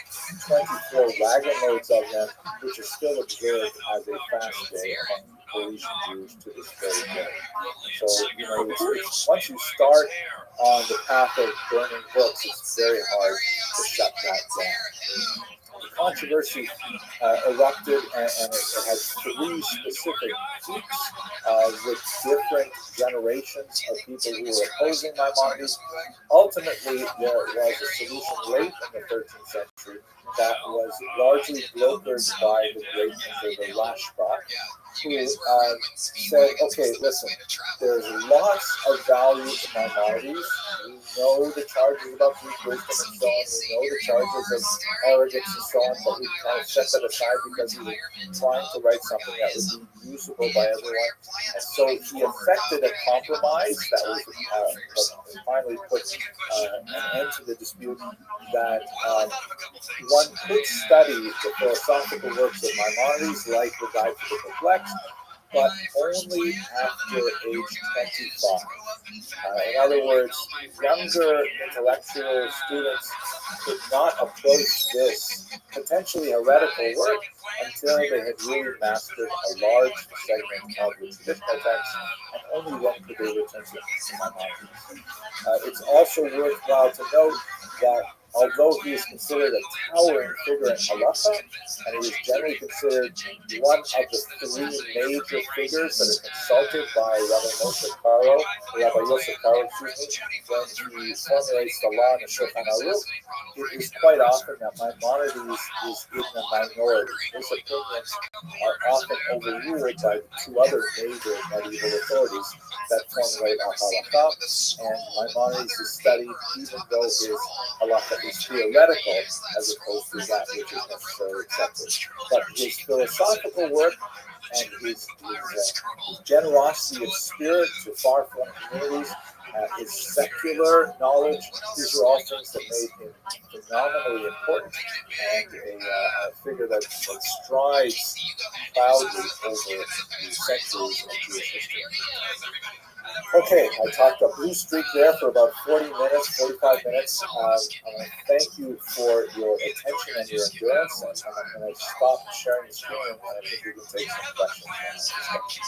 24 wagon loads of them, which are still observed as a fast day among Parisian Jews to this very day. So, it's, once you start on the path of burning books, it's very hard to shut that down. The controversy erupted, and it had 3 specific peaks with different generations of people who were opposing Maimonides. Ultimately, there was a solution late in the 13th century that was largely brokered by the great thinker Rothschild, who said, okay, listen, there's lots of value in Maimonides. We know the charges about Greek wisdom and so on. We know the charges of arrogance and so on, but we kind of set that aside because he was trying to write something that would be usable by everyone. And so he effected a compromise that was finally put an end to the dispute, that one could study the philosophical works of Maimonides, like the Guide to the Perplexed, but only after age 25. In other words, younger intellectual students could not approach this potentially heretical work until they had really mastered a large segment of the traditional text, and only then could they return to Maimonides. It's also worthwhile to note that although he is considered a towering figure in Halacha, and he is generally considered one of the three major figures that are consulted by Rabbi Yosef Karo, when he formulates the law in the Shulchan Aruch, it is quite often that Maimonides is in the minority. His opinions are often overruled by the two other major medieval authorities that formulate our Halakha, and Maimonides is studied even though his Halakha is theoretical as opposed to that which is necessarily accepted. But his philosophical work and his generosity of spirit to far-flung communities, his secular knowledge, these are all things that made him phenomenally important and a figure that strides proudly over the centuries of Jewish history. Okay, I talked a blue streak there for about 40 minutes, 45 minutes. I want to thank you for your attention and your endurance, and I'm going to stop sharing the screen, and I think we can take some questions.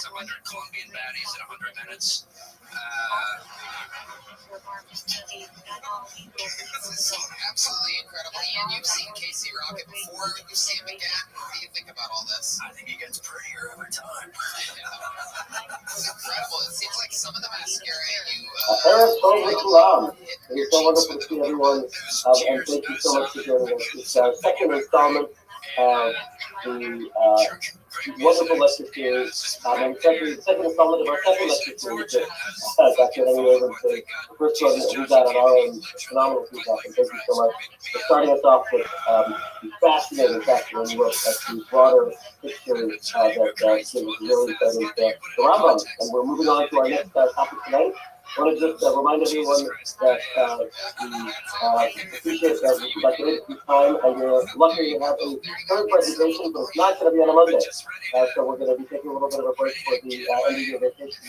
So 100 Colombian baddies in 100 minutes. This is so absolutely incredible. And you've seen Casey Rocket before. You see him again. What do you think about all this? I think he gets prettier every time. It's incredible. It seems like some of the mascara you. It is so wonderful to see everyone, and thank you so much for joining us. It's our second installment of the wonderful lecture series, and second installment of our second lecture series. Dr. Henry Abrams, the first one that we got on our own phenomenal feedback, and thank you so much for starting us off with the fascinating work at the broader picture that gives really exciting the Rambam. And we're moving on to our next topic tonight. I want to just remind everyone that we appreciate that we collected this time, and we're lucky to have a third presentation, but it's not going to be on a Monday. So we're going to be taking a little bit of a break for the end of year vacation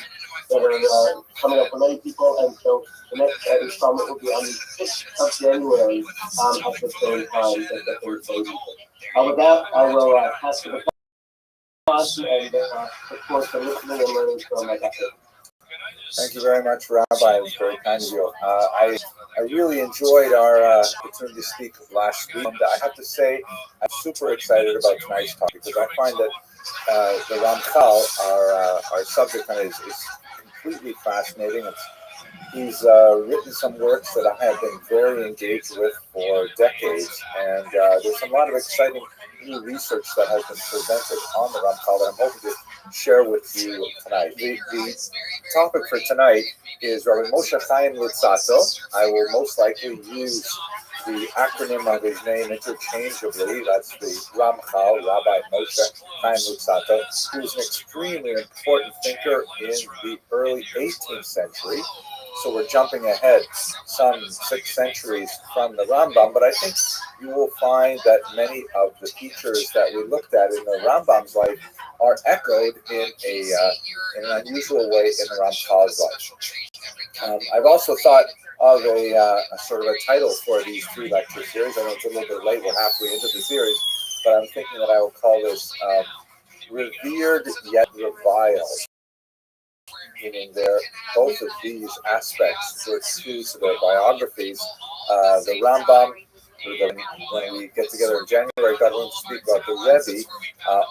that are coming up for many people, and so the next installment will be on the 6th of January at the same time that they're saying. With that, I will pass to the class, and of course, for listening and learning from my doctor. Thank you very much, Rabbi. It was very kind of you. I really enjoyed our opportunity to speak last week. And I have to say, I'm super excited about tonight's talk because I find that the Ramchal, our subject matter, is completely fascinating. He's written some works that I have been very engaged with for decades, and there's a lot of exciting new research that has been presented on the Ramchal that I'm hoping to share with you tonight. The topic for tonight is Rabbi Moshe Chaim Luzzatto. I will most likely use the acronym of his name interchangeably. That's the Ramchal, Rabbi Moshe Chaim Luzzatto, who was an extremely important thinker in the early 18th century. So we're jumping ahead some 6 centuries from the Rambam, but I think you will find that many of the features that we looked at in the Rambam's life are echoed in an unusual way in the Ramchal's life. I've also thought of a sort of a title for these 3 lecture series. I know it's a little bit late, we're halfway into the series, but I'm thinking that I will call this Revered Yet Reviled. Meaning both of these aspects were true to their biographies. The Rambam, when we get together in January, got willing to speak about the Rabbi.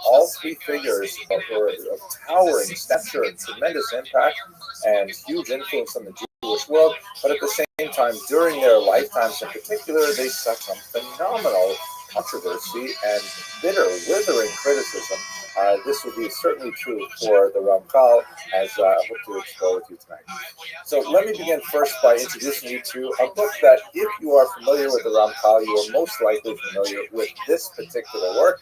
All 3 figures were of towering stature and tremendous impact and huge influence on the Jewish world, but at the same time, during their lifetimes in particular, they suffered some phenomenal controversy and bitter, withering criticism. This would be certainly true for the Ramchal, as I hope to explore with you tonight. So let me begin first by introducing you to a book that, if you are familiar with the Ramchal, you are most likely familiar with this particular work,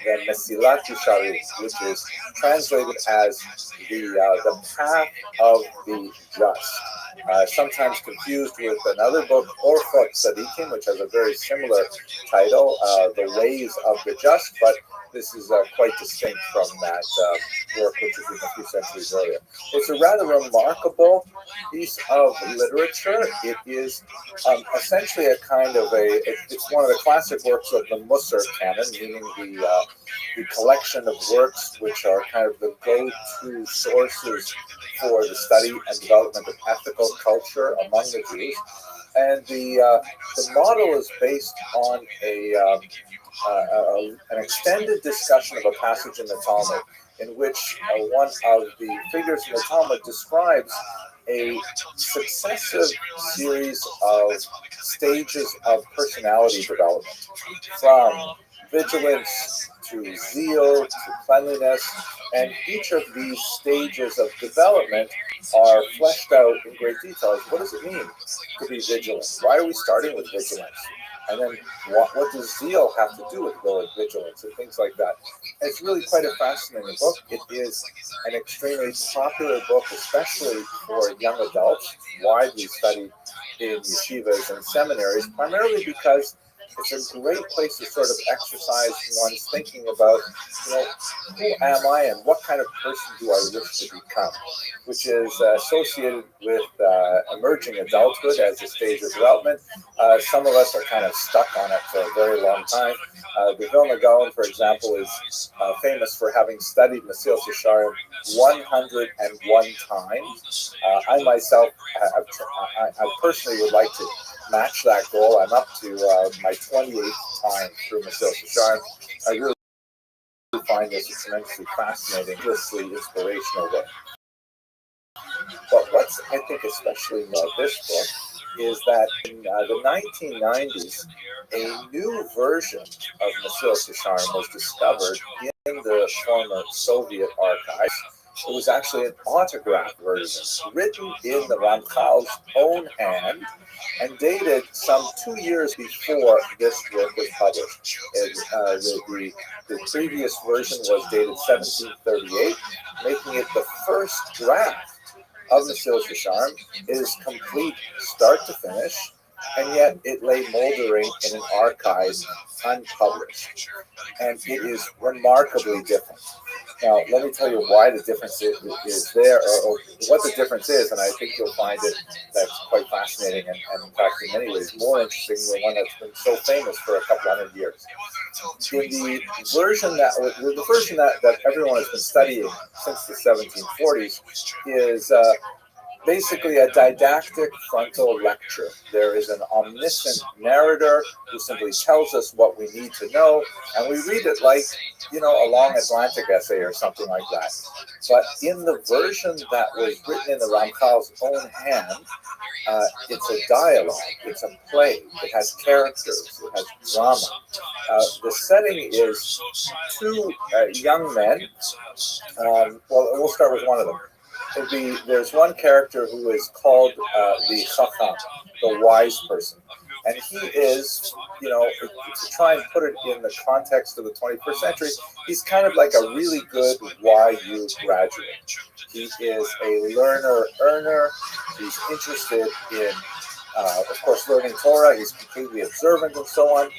the Mesilat Yesharim, which is translated as the Path of the Just. Sometimes confused with another book, Orchot Tzadikim, which has a very similar title, The Ways of the Just, but this is quite distinct from that work which is written a few centuries earlier. It's a rather remarkable piece of literature. It is essentially a kind of it's one of the classic works of the Musar canon, meaning the collection of works which are kind of the go-to sources for the study and development of ethical culture among the Jews. And the model is based on an extended discussion of a passage in the Talmud, in which one of the figures in the Talmud describes a successive series of stages of personality development, from vigilance to zeal to cleanliness, and each of these stages of development are fleshed out in great detail. What does it mean to be vigilant? Why are we starting with vigilance? And then what does zeal have to do with vigilance and things like that? And it's really quite a fascinating book. It is an extremely popular book, especially for young adults, widely studied in yeshivas and seminaries, primarily because it's a great place to sort of exercise one's thinking about, who am I and what kind of person do I wish to become, which is associated with emerging adulthood as a stage of development. Some of us are kind of stuck on it for a very long time. The Vilna Gaon, for example, is famous for having studied Mesilas Yesharim 101 times. I myself, I personally would like to match that goal. I'm up to my 28th time through Mesilas Yesharim. I really find this a tremendously fascinating, endlessly inspirational book. But what's, I think, especially about this book is that in the 1990s, a new version of Mesilas Yesharim was discovered in the former Soviet archives. It was actually an autographed version, written in the Ramchal's own hand, and dated some 2 years before this work was published. The previous version was dated 1738, making it the first draft of Mesilas Yesharim. It is complete start to finish, and yet it lay moldering in an archive unpublished. And it is remarkably different. Now, let me tell you why the difference is there, or what the difference is, and I think you'll find it that's quite fascinating, and in fact, in many ways, more interesting than one that's been so famous for a couple hundred years. In the version that everyone has been studying since the 1740s is basically a didactic frontal lecture. There is an omniscient narrator who simply tells us what we need to know, and we read it like, a long Atlantic essay or something like that. But in the version that was written in the Ramchal's own hand, it's a dialogue, it's a play, it has characters, it has drama. The setting is two young men. Well, we'll start with one of them. There's one character who is called the Chacham, the wise person. And he is, to try and put it in the context of the 21st century, he's kind of like a really good YU graduate. He is a learner. He's interested in, of course, learning Torah. He's completely observant and so on.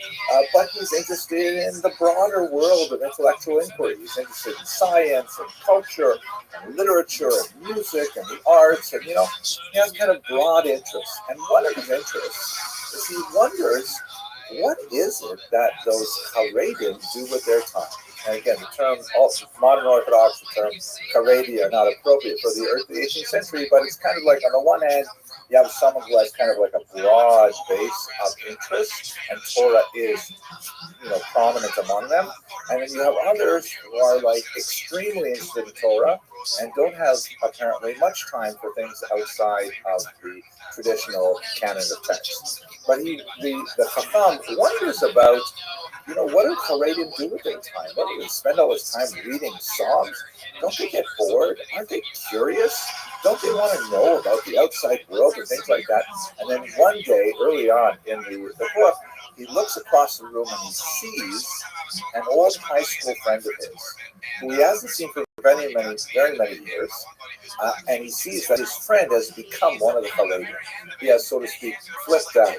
But he's interested in the broader world of intellectual inquiry. He's interested in science and culture and literature and music and the arts. And, he has kind of broad interests. And one of his interests is he wonders, what is it that those Haredim do with their time? And again, the term, modern Orthodox, the term Haredi are not appropriate for the 18th century, but it's kind of like, on the one hand, you have someone who has kind of like a broad base of interest, and Torah is, prominent among them. And then you have others who are like extremely interested in Torah and don't have apparently much time for things outside of the traditional canon of texts. But the Chacham wonders about, what do Haredim do with their time? What do they spend all this time reading Psalms? Don't they get bored? Aren't they curious? Don't they want to know about the outside world and things like that? And then one day, early on in the book, he looks across the room and he sees an old high school friend of his, who he hasn't seen for very many years, and he sees that his friend has become one of the Chaledim. He has, so to speak, flipped out.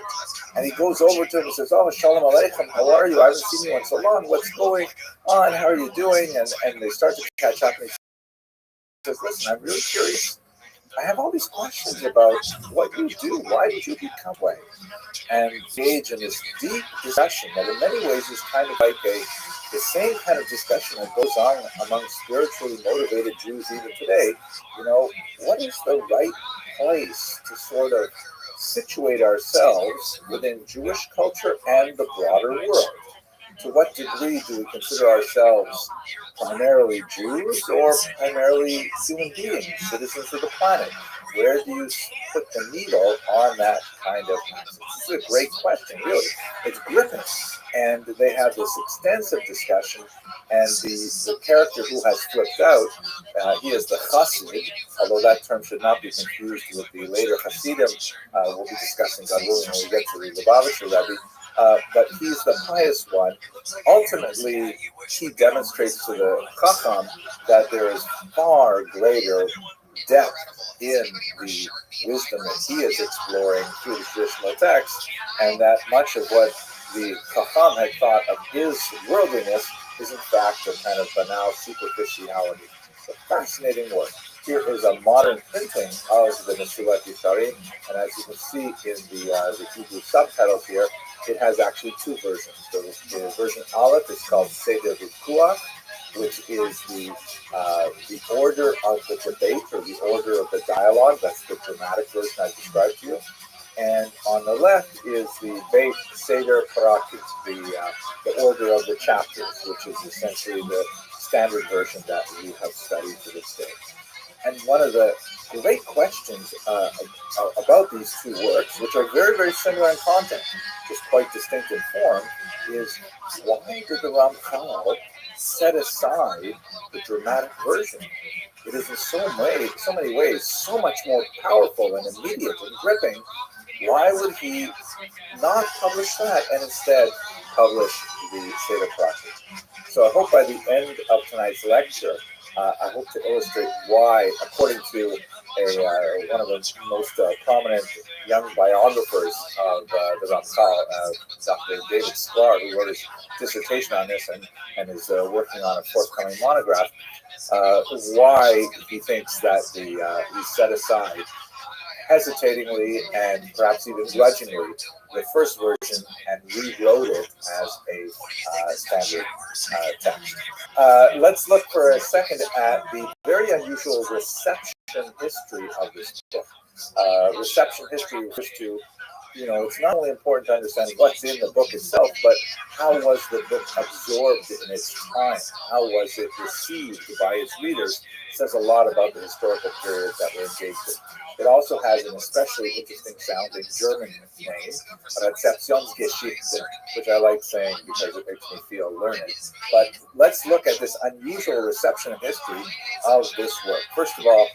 And he goes over to him and says, "Oh, Shalom Aleichem, how are you? I haven't seen you in so long. What's going on? How are you doing?" And they start to catch up, and he says, "Listen, I'm really curious. I have all these questions about what you do. Why did you become way?" And engage in this deep discussion that in many ways is kind of like the same kind of discussion that goes on among spiritually motivated Jews even today. You know, what is the right place to sort of situate ourselves within Jewish culture and the broader world? To what degree do we consider ourselves primarily Jews or primarily human beings, citizens of the planet? Where do you put the needle on that kind of axis? This is a great question, really. It's gripping. And they have this extensive discussion, and the character who has flipped out, he is the Chassid, although that term should not be confused with the later Hasidim. We'll be discussing God willing when we get to the Lubavitcher Rabbi. But he's the pious one. Ultimately, he demonstrates to the Chacham that there is far greater depth in the wisdom that he is exploring through the traditional text, and that much of what the Chacham had thought of his worldliness is in fact a kind of banal superficiality. It's a fascinating work. Here is a modern printing of the Mesilat Yesharim, and as you can see in the Hebrew subtitles here, it has actually two versions. The version Aleph is called Seder V'Kuach, which is the order of the debate or the order of the dialogue. That's the dramatic version I described to you. And on the left is the Beit Seder Parakis, the order of the chapters, which is essentially the standard version that we have studied to this day. And one of the great questions about these two works, which are very, very similar in content, just quite distinct in form, is why did the Ramchal set aside the dramatic version? It is in so many ways so much more powerful and immediate and gripping. Why would he not publish that and instead publish the Seder Parakis? So I hope by the end of tonight's lecture, I hope to illustrate why, according to one of the most prominent young biographers of the Ramchal, Dr. David Sklar, who wrote his dissertation on this and is working on a forthcoming monograph, why he thinks that he set aside hesitatingly and perhaps even grudgingly the first version and rewrote it as a standard text. Let's look for a second at the very unusual reception history of this book. Reception history refers to, it's not only important to understand what's in the book itself, but how was the book absorbed in its time? How was it received by its readers? It says a lot about the historical period that we're engaged in. It also has an especially interesting sounding German name, Rezeptionsgeschichte, which I like saying because it makes me feel learned. But let's look at this unusual reception of history of this work. First of all,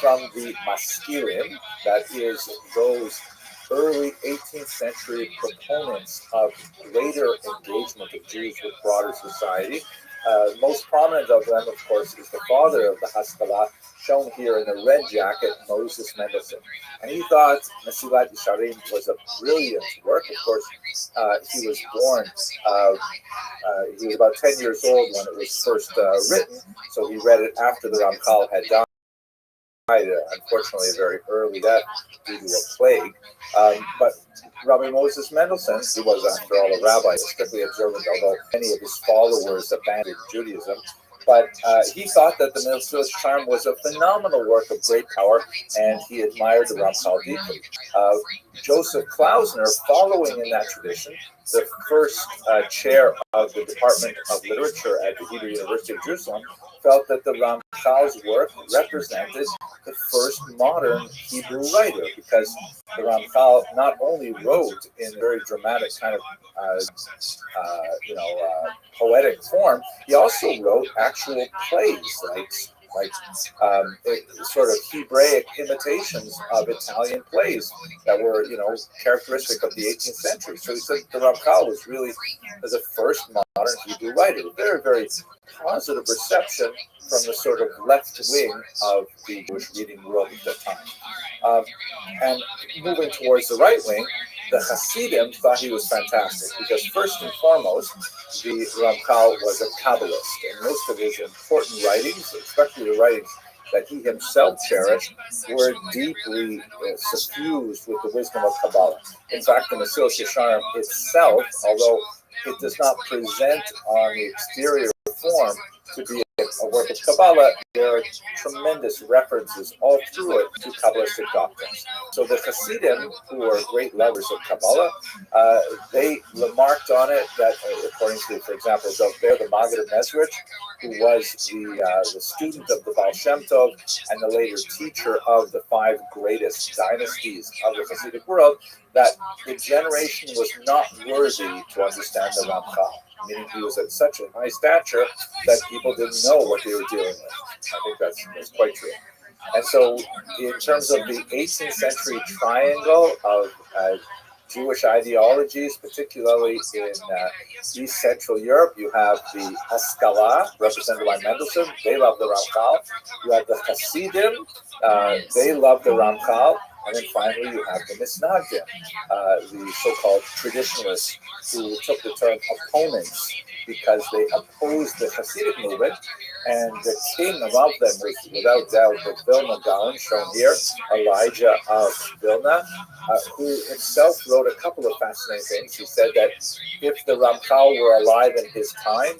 from the Maskirim, that is those early 18th century proponents of greater engagement of Jews with broader society. Most prominent of them, of course, is the father of the Haskalah, shown here in the red jacket, Moses Mendelssohn. And he thought Mesilat Yesharim was a brilliant work. Of course, he was born, he was about 10 years old when it was first written, so he read it after the Ramchal had died. Unfortunately, a very early death due to a plague. But Rabbi Moses Mendelssohn, who was, after all, a rabbi, strictly observant, although many of his followers abandoned Judaism, but he thought that the Mesilat Yesharim was a phenomenal work of great power, and he admired the Ramchal deeply. Joseph Klausner, following in that tradition, the first chair of the Department of Literature at the Hebrew University of Jerusalem, felt that the Ramchal's work represented the first modern Hebrew writer, because the Ramchal not only wrote in a very dramatic kind of, poetic form, he also wrote actual plays like like sort of Hebraic imitations of Italian plays that were, characteristic of the 18th century. So he said the Ramchal was really the first modern Hebrew writer. Very, very positive reception from the sort of left wing of the Jewish reading world at that time. And moving towards the right wing, the Hasidim thought he was fantastic because first and foremost, the Ramchal was a Kabbalist, and most of his important writings, especially the writings that he himself cherished, were deeply suffused with the wisdom of Kabbalah. In fact, the Mesilas Yesharim itself, although it does not present on the exterior form to be a work of Kabbalah, there are tremendous references all through it to Kabbalistic doctrines. So the Hasidim, who are great lovers of Kabbalah, they remarked on it that, according to, for example, the Maggid of Mezrich, who was the student of the Baal Shem Tov and the later teacher of the 5 greatest dynasties of the Hasidic world, that the generation was not worthy to understand the Ramchal. Meaning he was at such a high stature that people didn't know what they were dealing with. I think that's quite true. And so in terms of the 18th century triangle of Jewish ideologies, particularly in East Central Europe, you have the Haskalah, represented by Mendelssohn. They love the Ramchal. You have the Hasidim. They love the Ramchal. And then finally, you have the Misnagdim, the so-called traditionalists who took the term opponents because they opposed the Hasidic movement. And the king of them was, without doubt, the Vilna Gaon, shown here, Elijah of Vilna, who himself wrote a couple of fascinating things. He said that if the Ramchal were alive in his time,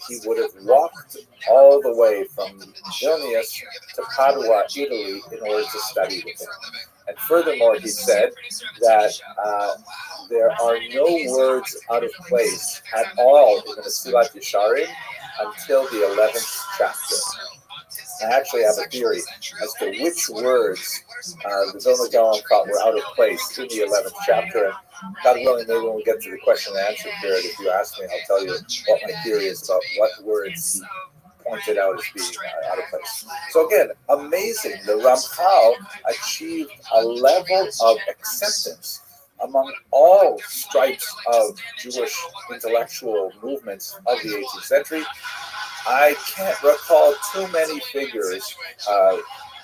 he would have walked all the way from Vilnius to Padua, Italy, in order to study with him. And furthermore, he said that there are no words out of place at all in the Mesilat Yesharim until the 11th chapter. I actually have a theory as to which words the Vilna Gaon thought were out of place in the 11th chapter. And God willing, maybe when we get to the question and answer period, if you ask me, I'll tell you what my theory is about what words he pointed out as being out of place. So again, amazing. The Ramchal achieved a level of acceptance among all stripes of Jewish intellectual movements of the 18th century. I can't recall too many figures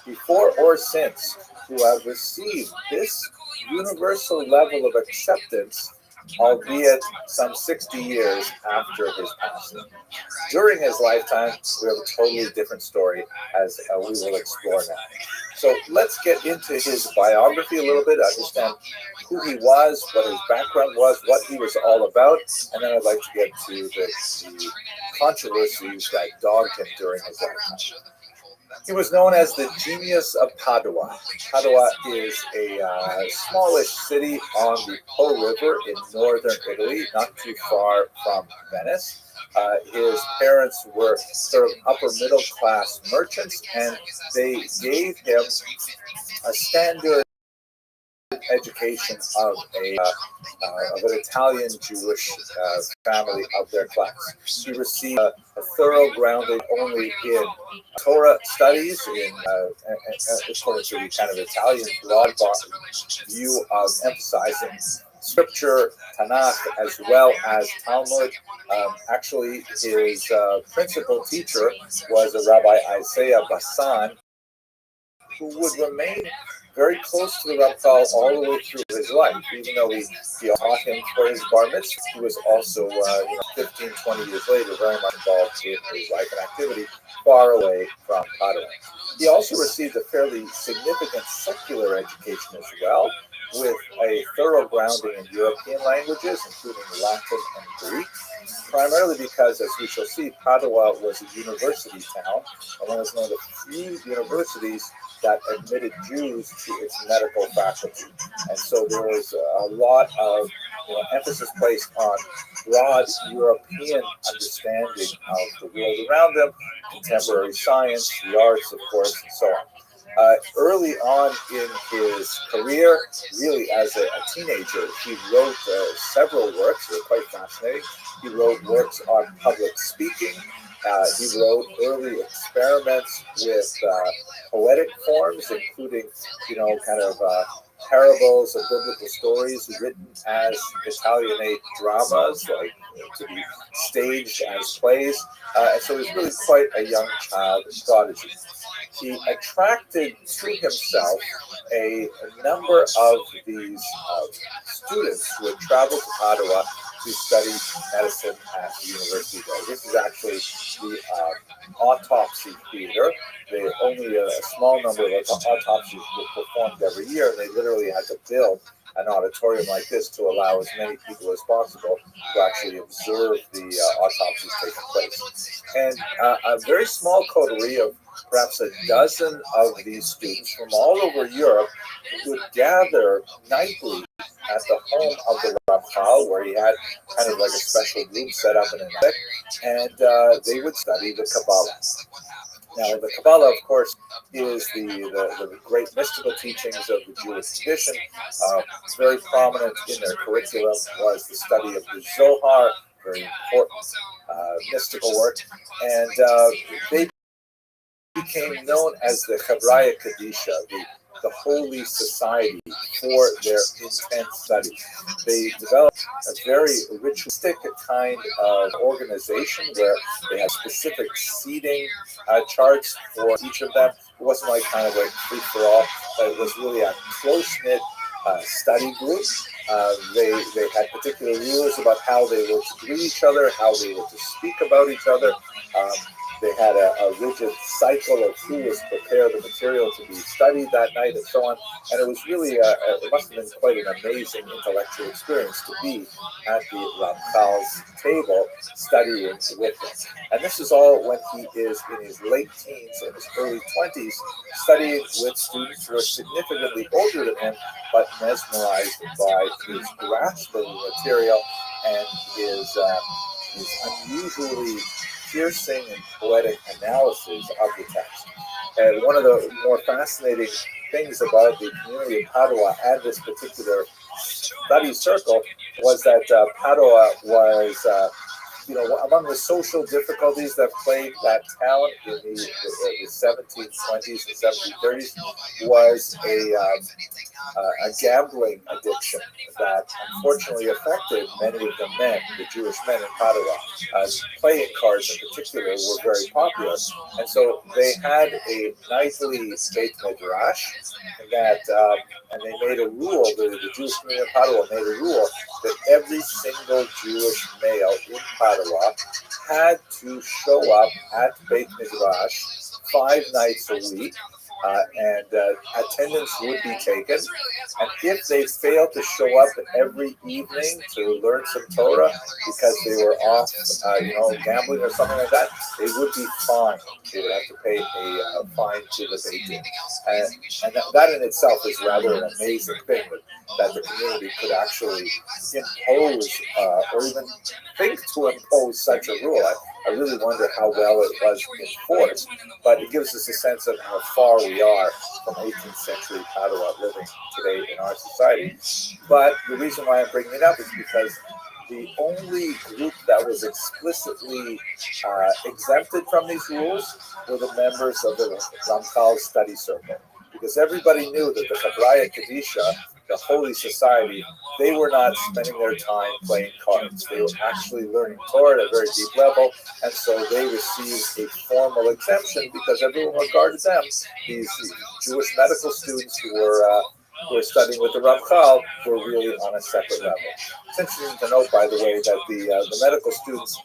before or since who have received this universal level of acceptance, albeit some 60 years after his passing. During his lifetime, we have a totally different story, as we will explore now. So let's get into his biography a little bit, understand who he was, what his background was, what he was all about, and then I'd like to get to the controversies that dogged him during his lifetime. He was known as the genius of Padua. Padua is a smallish city on the Po River in northern Italy, not too far from Venice. His parents were sort of upper middle class merchants, and they gave him a standard education of an Italian Jewish family of their class. He received a thorough grounding only in Torah studies, in according to the kind of Italian broad view of emphasizing Scripture, Tanakh, as well as Talmud. Actually, his principal teacher was a Rabbi Isaiah Bassan, who would remain very close to the Ramchal all the way through his life. Even though he taught him for his bar mitzvah, he was also 15, 20 years later very much involved in his life and activity far away from Padua. He also received a fairly significant secular education as well, with a thorough grounding in European languages, including Latin and Greek, primarily because, as we shall see, Padua was a university town, and one of the few universities that admitted Jews to its medical faculty. And so there was a lot of emphasis placed on broad European understanding of the world around them, contemporary science, the arts, of course, and so on. Early on in his career, really as a teenager, he wrote several works that are quite fascinating. He wrote works on public speaking. He wrote early experiments with poetic forms, including, kind of parables of biblical stories written as Italianate dramas, like to be staged as plays. And so he was really quite a young child prodigy. He attracted to himself a number of these students who had traveled to Padua to study medicine at the university there. This is actually the autopsy theater. Only a small number of autopsies were performed every year, and they literally had to build an auditorium like this to allow as many people as possible to actually observe the autopsies taking place. And a very small coterie of perhaps a dozen of these students from all over Europe would gather nightly at the home of the Rothschild, where he had kind of like a special room set up in an attic, and they would study the Kabbalah. Now, the Kabbalah, of course, is the great mystical teachings of the Jewish tradition. Very prominent in their curriculum was the study of the Zohar, very important mystical work, and they became known as the Chavraya Kadisha, the Holy Society, for their intense studies. They developed a very ritualistic kind of organization where they had specific seating charts for each of them. It wasn't like kind of like free for all, but it was really a close-knit study group. They had particular rules about how they were to greet each other, how they were to speak about each other. They had a rigid cycle of who was to prepare the material to be studied that night and so on. And it was really, it must have been quite an amazing intellectual experience to be at the Ramchal's table studying with him. And this is all when he is in his late teens and his early 20s, studying with students who are significantly older than him, but mesmerized by his grasp of the material and his unusually piercing and poetic analysis of the text. And one of the more fascinating things about the community of Padua and this particular study circle was that Padua was, among the social difficulties that plagued that town in the 1720s and 1730s was a gambling addiction that unfortunately affected many of the men, the Jewish men in Padua. Playing cards in particular were very popular, and so they had a nightly Beit Midrash that, and they made a rule, the Jewish community of Padua made a rule that every single Jewish male in Padua had to show up at Beit Midrash 5 nights a week, and attendance would be taken. And if they failed to show up every evening to learn some Torah because they were off, gambling or something like that, they would be fined. They would have to pay a fine to the Beit Din. And that in itself is rather an amazing thing, that the community could actually impose or even think to impose such a rule. I really wonder how well it was enforced, but it gives us a sense of how far we are from 18th century Padua living today in our society. But the reason why I'm bringing it up is because the only group that was explicitly exempted from these rules were the members of the Ramchal study circle. Because everybody knew that the Chavraya Kadisha, the Holy Society, they were not spending their time playing cards. They were actually learning Torah at a very deep level, and so they received a formal exemption because everyone regarded them, these Jewish medical students who were studying with the Ramchal, were really on a separate level. It's interesting to note, by the way, that the medical students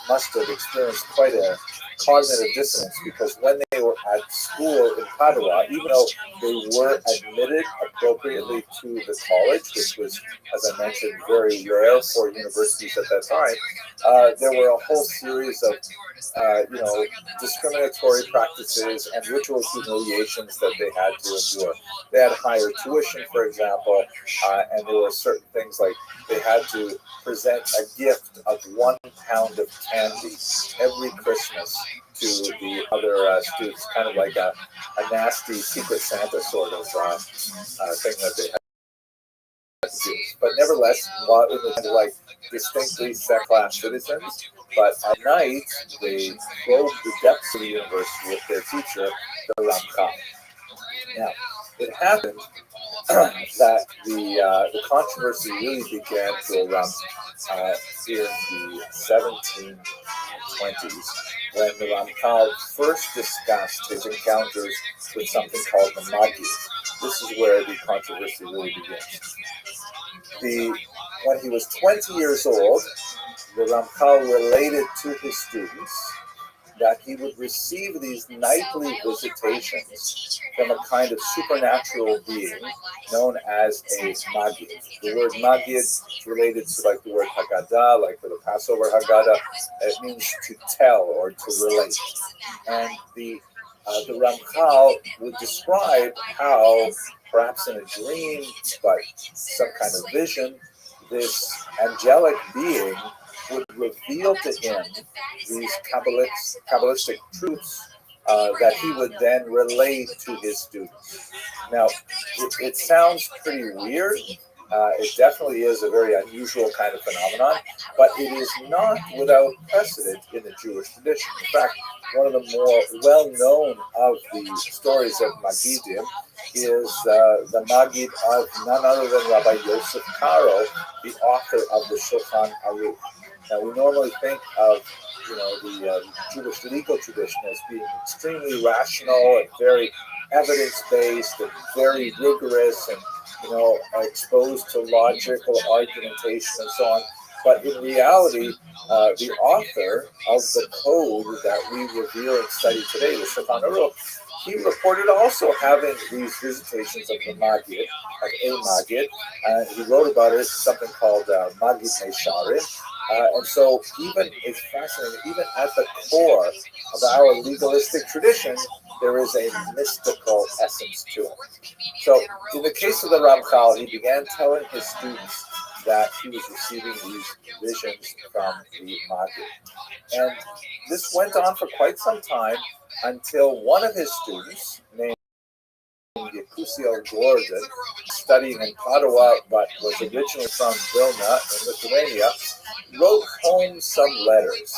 must have experienced quite a cognitive dissonance, because when they were at school in Padua, even though they were admitted appropriately to the college, which was, as I mentioned, very rare for universities at that time, there were a whole series of discriminatory practices and ritual humiliations that they had to endure. They had higher tuition, for example, and there were certain things like they had to present a gift of 1 pound of candy every Christmas to the other students, kind of like a nasty Secret Santa sort of thing that they had to do. But nevertheless, while it was like distinctly second-class citizens, but at night they probe the depths of the universe with their teacher, the Ramchal. Now, it happened that the controversy really began to erupt in the 1720s when the Ramchal first discussed his encounters with something called the Magid. This is where the controversy really begins. When he was 20 years old, the Ramchal related to his students that he would receive these nightly visitations from a kind of supernatural being known as a Magid. The word Magid is related to like the word Haggadah, like for the Passover Haggadah. It means to tell or to relate. And the Ramchal would describe how, perhaps in a dream, but some kind of vision, this angelic being would reveal to him these Kabbalistic truths that he would then relay to his students. Now, it sounds pretty weird. It definitely is a very unusual kind of phenomenon, but it is not without precedent in the Jewish tradition. In fact, one of the more well-known of the stories of Magidim is the Magid of none other than Rabbi Yosef Karo, the author of the Shulchan Aruch. Now, we normally think of the Jewish legal tradition as being extremely rational and very evidence-based and very rigorous and exposed to logical argumentation and so on. But in reality, the author of the code that we revere and study today, the Shulchan Aruch, he reported also having these visitations of the Magid, of a Magid, and he wrote about it, something called Magid Mesharim. And so it's fascinating, even at the core of our legalistic tradition, there is a mystical essence to it. So in the case of the Ramchal, he began telling his students that he was receiving these visions from the Magid. And this went on for quite some time until one of his students, named Yekusiel Gordon, studying in Padua but was originally from Vilna in Lithuania, wrote home some letters.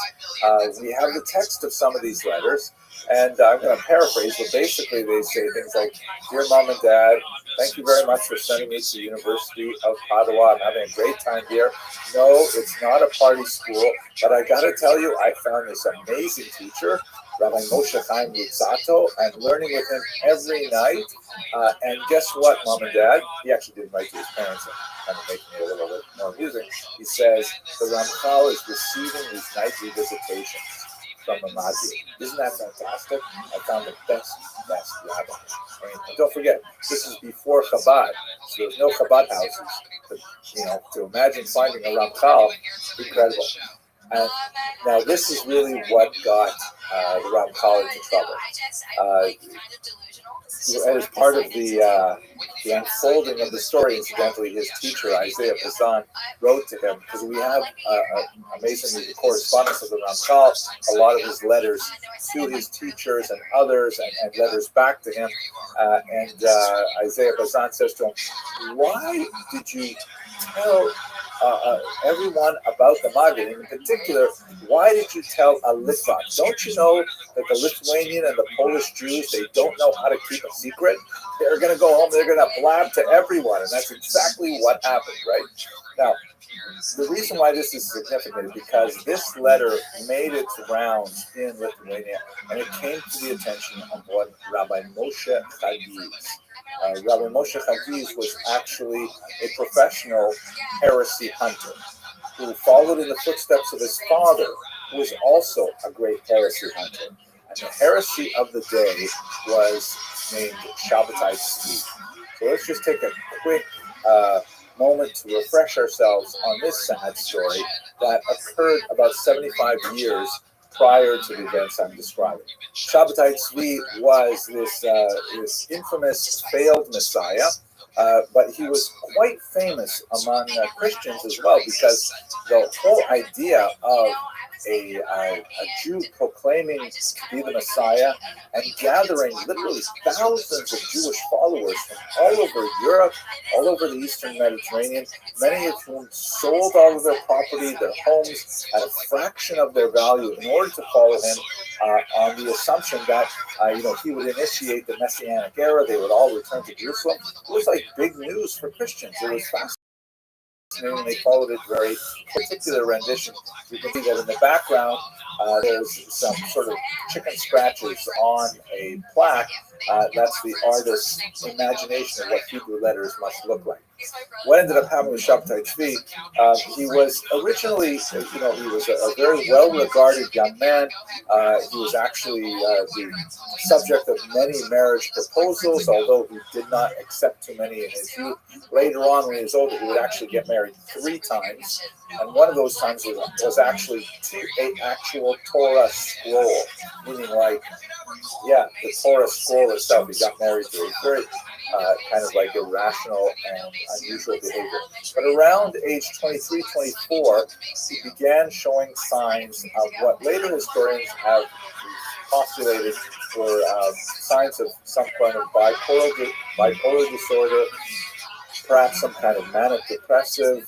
We have the text of some of these letters, and I'm going to paraphrase, but basically they say things like, "Dear Mom and Dad, thank you very much for sending me to the University of Padua. I'm having a great time here. No, it's not a party school, but I got to tell you, I found this amazing teacher, Rabbi Moshe Chaim Lutzato. I'm learning with him every night. And guess what, Mom and Dad?" He actually didn't write to his parents, and kind of making it a little bit more amusing. He says, "The Ramchal is receiving these nightly visitations from the Magid." Isn't that fantastic? I found the best rabbi. I mean, and don't forget, this is before Chabad, so there's no Chabad houses. But, to imagine finding a Ramchal, incredible. And now this is really what got the Ramchal into trouble. As part of the unfolding of the story, incidentally, his teacher, Isaiah Pazan, wrote to him, because we have, amazingly, the correspondence of the Ramchal, a lot of his letters to his teachers and others, and letters back to him. And Isaiah Pazan says to him, "Why did you tell everyone about the Magid? In particular, why did you tell a Litvak? Don't you know that the Lithuanian and the Polish Jews, they don't know how to keep a secret? They're going to go home, they're going to blab to everyone." And that's exactly what happened, right? Now, the reason why this is significant is because this letter made its rounds in Lithuania, and it came to the attention of one Rabbi Moshe Chagiz. Rabbi Moshe Chagiz was actually a professional heresy hunter who followed in the footsteps of his father, who was also a great heresy hunter. And the heresy of the day was named Shabbatai Tzvi. So let's just take a quick moment to refresh ourselves on this sad story that occurred about 75 years prior to the events I'm describing. Shabbatai Tzvi was this infamous failed Messiah, but he was quite famous among Christians as well, because the whole idea of a Jew proclaiming to be the Messiah and gathering literally thousands of Jewish followers from all over Europe, all over the Eastern Mediterranean, many of whom sold all of their property, their homes, at a fraction of their value in order to follow him, on the assumption that he would initiate the Messianic era. They would all return to Jerusalem. It was like big news for Christians. It was fascinating. They followed it very particular rendition. You can see that in the background, there's some sort of chicken scratches on a plaque. That's the artist's imagination of what Hebrew letters must look like. What ended up happening with Shabtai Tzvi, he was originally, he was a very well-regarded young man. He was actually the subject of many marriage proposals, although he did not accept too many in his youth. Later on, when he was older, he would actually get married 3 times, and one of those times was actually to an actual Torah scroll, meaning the Torah scroll itself. He got married to it. Very kind of like irrational and unusual behavior. But around age 23, 24, he began showing signs of what later historians have postulated were signs of some kind of bipolar disorder, perhaps some kind of manic depressive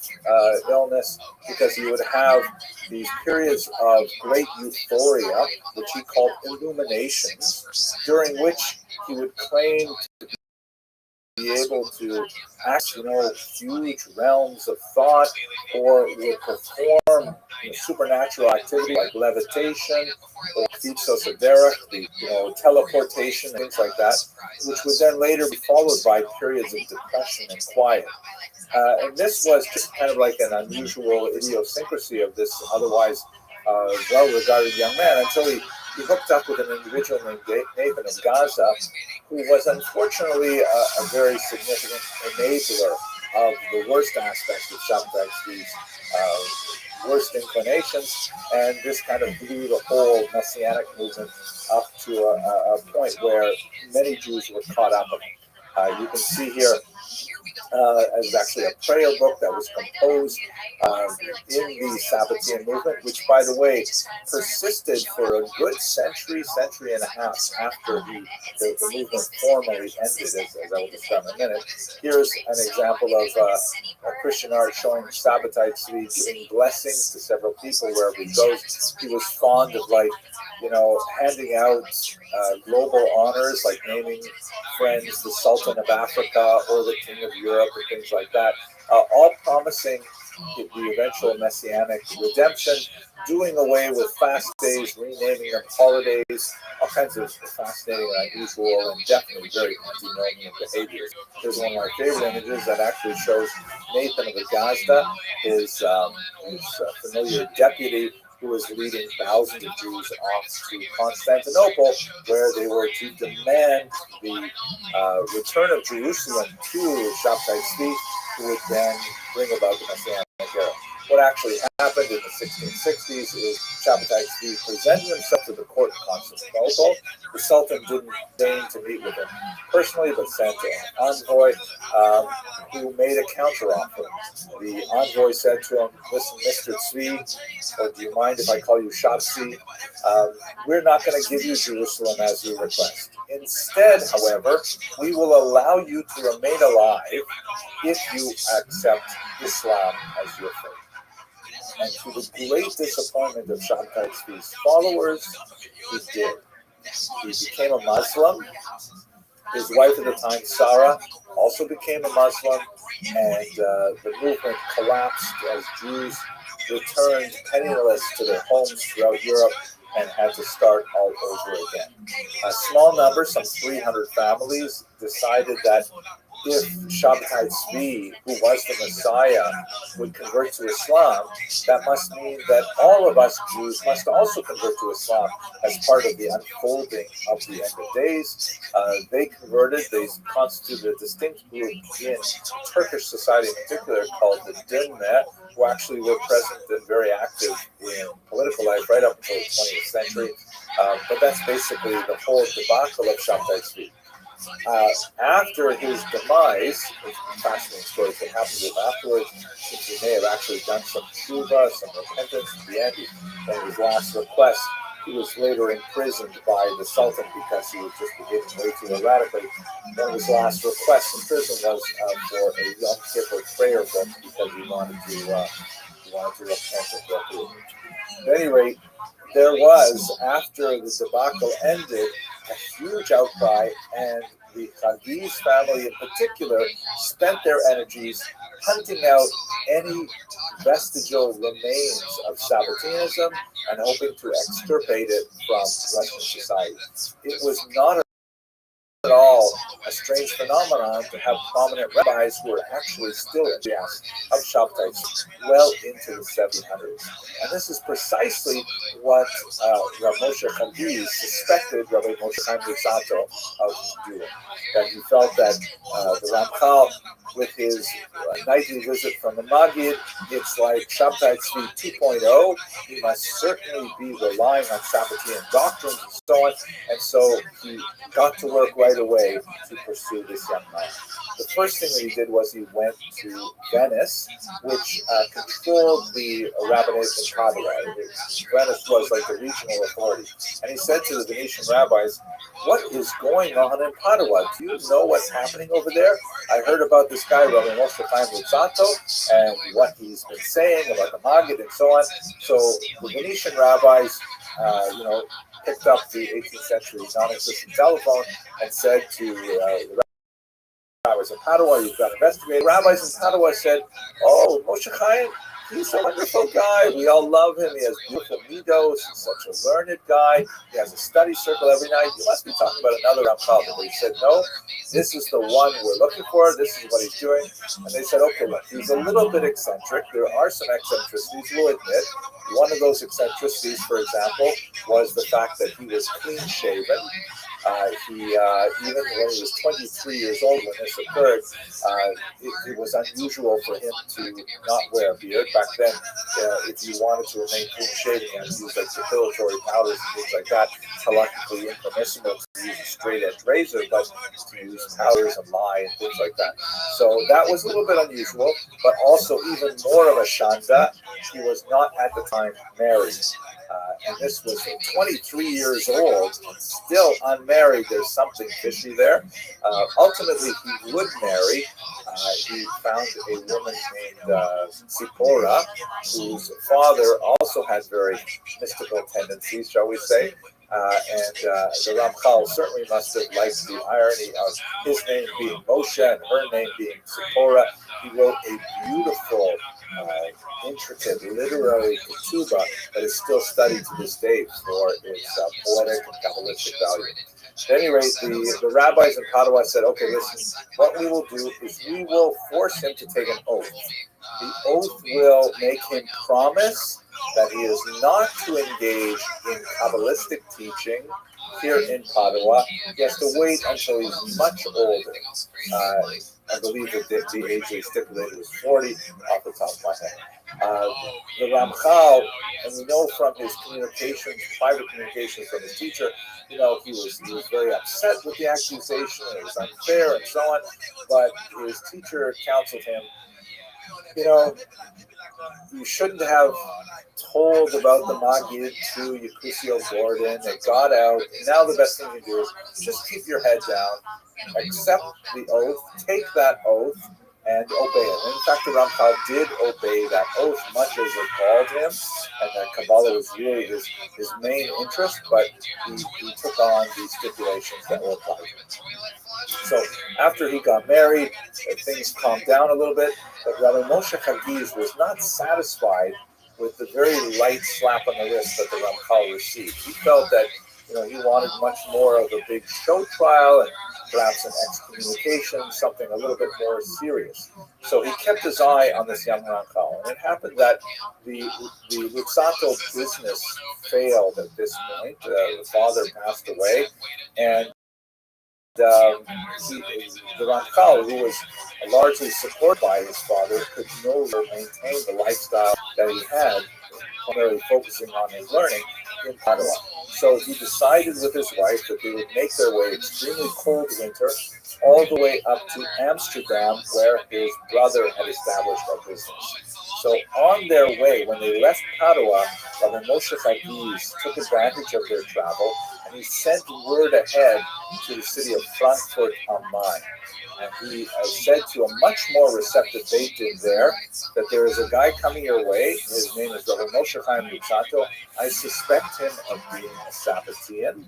illness, because he would have these periods of great euphoria, which he called illuminations, during which he would claim to be able to act, huge realms of thought, or would perform supernatural activity like levitation or feats of the teleportation, things like that, which would then later be followed by periods of depression and quiet. And this was just kind of like an unusual idiosyncrasy of this otherwise well-regarded young man, until he hooked up with an individual named Nathan of Gaza, who was unfortunately a very significant enabler of the worst aspects of Shabtai Tzvi's worst inclinations, and this kind of blew the whole Messianic movement up to a point where many Jews were caught up in it. You can see here as actually a prayer book that was composed in the Sabbatean movement, which, by the way, persisted for a good century and a half after the movement formally ended, as I will describe in a minute. Here's an example of a Christian art showing Shabtai Tzvi giving blessings to several people wherever he goes. He was fond of, handing out global honors, like naming friends the Sultan of Africa or the King of Europe and things like that, all promising the eventual Messianic redemption, doing away with fast days, renaming them holidays, all kinds of fascinating, unusual, and definitely very antinomian behaviors. Here's one of my favorite images that actually shows Nathan of the Gaza, his familiar deputy, who was leading thousands of Jews off to Constantinople, where they were to demand the return of Jerusalem to Shabtai Tzvi, who would then bring about the Messianic era. What actually happened in the 1660s is Shabtai Tzvi presented himself to the court of Constantinople. The Sultan didn't deign to meet with him personally, but sent an envoy who made a counteroffer. The envoy said to him, "Listen, Mr. Tzvi, or do you mind if I call you Shabsi? We're not going to give you Jerusalem as you request. Instead, however, we will allow you to remain alive if you accept Islam as your faith." And to the great disappointment of Shabtai Tzvi's followers, he did. He became a Muslim. His wife at the time, Sarah, also became a Muslim, and the movement collapsed as Jews returned penniless to their homes throughout Europe and had to start all over again. A small number, some 300 families, decided that if Shabtai Tzvi, who was the Messiah, would convert to Islam, that must mean that all of us Jews must also convert to Islam as part of the unfolding of the end of days. They converted. They constituted a distinct group in Turkish society in particular called the Dinme, who actually were present and very active in political life right up until the 20th century. But that's basically the whole debacle of Shabtai Tzvi. After his demise, it's a fascinating story that happened to him afterwards, since he may have actually done some tshuva, some repentance. In the end, one of his last requests, he was later imprisoned by the Sultan because he was just behaving way too erratically. One of his last requests in prison was for a Yom Kippur prayer book because he wanted to repent of what. At any rate, there was, after the debacle ended, a huge outcry, and the Khadi's family in particular spent their energies hunting out any vestigial remains of Sabbatianism and hoping to extirpate it from Russian society. It was not at all a strange phenomenon to have prominent rabbis who were actually still enthusiasts of Shabtai well into the 700s. And this is precisely what Rav Moshe Chagi suspected Rabbi Moshe Chaim Luzzatto of doing. That he felt that the Ramchal, with his nightly visit from the Maggid, it's like Shabtai Tzvi 2.0. He must certainly be relying on Sabbatian doctrines and so on. And so he got to work right away to pursue this young man. The first thing that he did was he went to Venice, which controlled the rabbinate in Padua. Venice was like the regional authority. And he said to the Venetian rabbis, "What is going on in Padua? Do you know what's happening over there? I heard about this guy, Rabbi Moshe Chaim Luzzatto, and what he's been saying about the Maggid and so on." So the Venetian rabbis, picked up the 18th century non-existent telephone and said to the rabbis in Padua, "You've got to investigate." Rabbis in Padua said, "Oh, Moshe Chaim, he's a wonderful guy. We all love him. He has beautiful midos. He's such a learned guy. He has a study circle every night. You must be talking about another Ramchal." But he said, "No, this is the one we're looking for. This is what he's doing." And they said, "Okay, look, he's a little bit eccentric. There are some eccentricities, we'll admit. One of those eccentricities, for example, was the fact that he was clean-shaven. Even when he was 23 years old when this occurred, it was unusual for him to not wear a beard. Back then, if you wanted to remain clean-shaven, you had to use like depilatory powders and things like that. It's halachically impermissible to use a straight-edge razor, but to use powders and lye and things like that. So that was a little bit unusual, but also even more of a shanda. He was not at the time married. And this was 23 years old, still unmarried. There's something fishy there. Ultimately, he would marry. He found a woman named Zipporah, whose father also had very mystical tendencies, shall we say. And the Ramchal certainly must have liked the irony of his name being Moshe and her name being Zipporah. He wrote a beautiful, intricate literary ketubah that is still studied to this day for its poetic and Kabbalistic value. At any rate, the rabbis in Padua said, "Okay, listen, what we will do is we will force him to take an oath. The oath will make him promise that he is not to engage in Kabbalistic teaching here in Padua. He has to wait until he's much older." I believe that the age they stipulated was 40 off the top of my head. The Ramchal, and we know from his communications, private communications from his teacher, he was very upset with the accusation, it was unfair and so on, but his teacher counseled him, you shouldn't have told about the Maggid to Yacusio Gordon. It got out. Now the best thing you do is just keep your head down, accept the oath, take that oath, and obey it. And in fact, the Ramchal did obey that oath, much as it called him, and that Kabbalah was really his main interest, but he took on these stipulations that were applied to him. So after he got married, things calmed down a little bit, but Rabbi Moshe Chagiz was not satisfied with the very light slap on the wrist that the Ramchal received. He felt that he wanted much more of a big show trial and perhaps an excommunication, something a little bit more serious. So he kept his eye on this young Ramchal, and it happened that the Luzzatto business failed at this point. The father passed away, and the Rothschild, who was largely supported by his father, could no longer maintain the lifestyle that he had, primarily focusing on his learning. in Padua. So he decided with his wife that they would make their way extremely cold winter all the way up to Amsterdam, where his brother had established a business. So on their way, when they left Padua, Rabbi Moshe Chagiz took advantage of their travel, and he sent word ahead to the city of Frankfurt am Main. And he said to a much more receptive Beit Din there that there is a guy coming your way. His name is Rabbi Moshe Chaim Luzzatto. I suspect him of being a Sabbatean.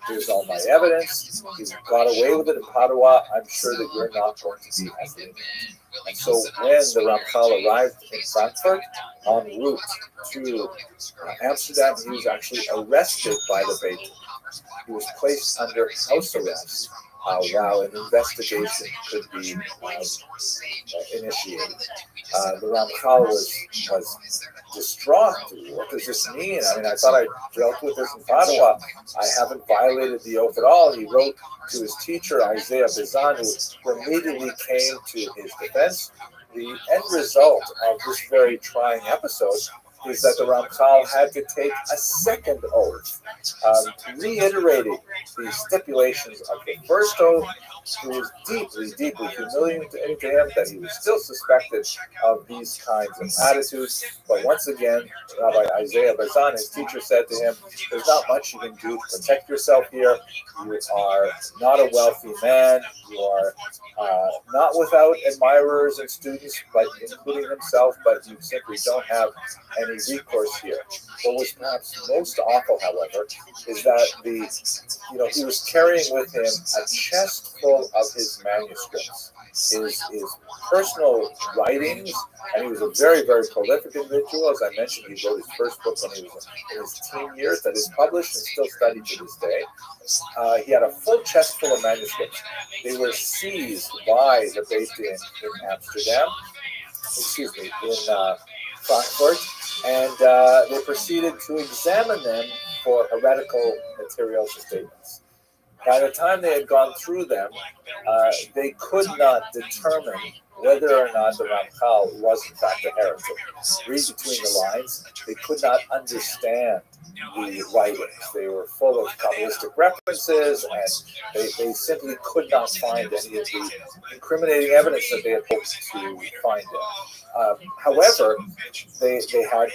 Here's all my evidence. He's got away with it in Padua. I'm sure that you're not going to be as lenient. And so when the Ramchal arrived in Frankfurt, en route to Amsterdam, he was actually arrested by the Beit Din. He was placed under house arrest while an investigation could be initiated. The Ramchal was distraught. What does this mean? I mean, I thought I dealt with this in Padua. I haven't violated the oath at all. He wrote to his teacher, Isaiah Bezan, who immediately came to his defense. The end result of this very trying episode is that the Ramchal had to take a second oath, reiterating the stipulations of the first oath. It was deeply, deeply humiliating to him that he was still suspected of these kinds of attitudes. But once again, Rabbi Isaiah Bazan, his teacher, said to him, there's not much you can do to protect yourself here. You are not a wealthy man. You are not without admirers and students, but including himself, but you simply don't have any recourse here. What was perhaps most awful, however, is that he was carrying with him a chest full of his manuscripts, his personal writings, and he was a very, very prolific individual. As I mentioned, he wrote his first book when he was in his teen years that is published and still studied to this day. He had a full chest full of manuscripts. They were seized by the Beit Din in Amsterdam, in Frankfurt, and they proceeded to examine them for heretical materials and statements. By the time they had gone through them, they could not determine whether or not the Ramchal was in fact a heretic. Read between the lines, they could not understand the writings. They were full of Kabbalistic references, and they simply could not find any of the incriminating evidence that they had hoped to find there. However, they had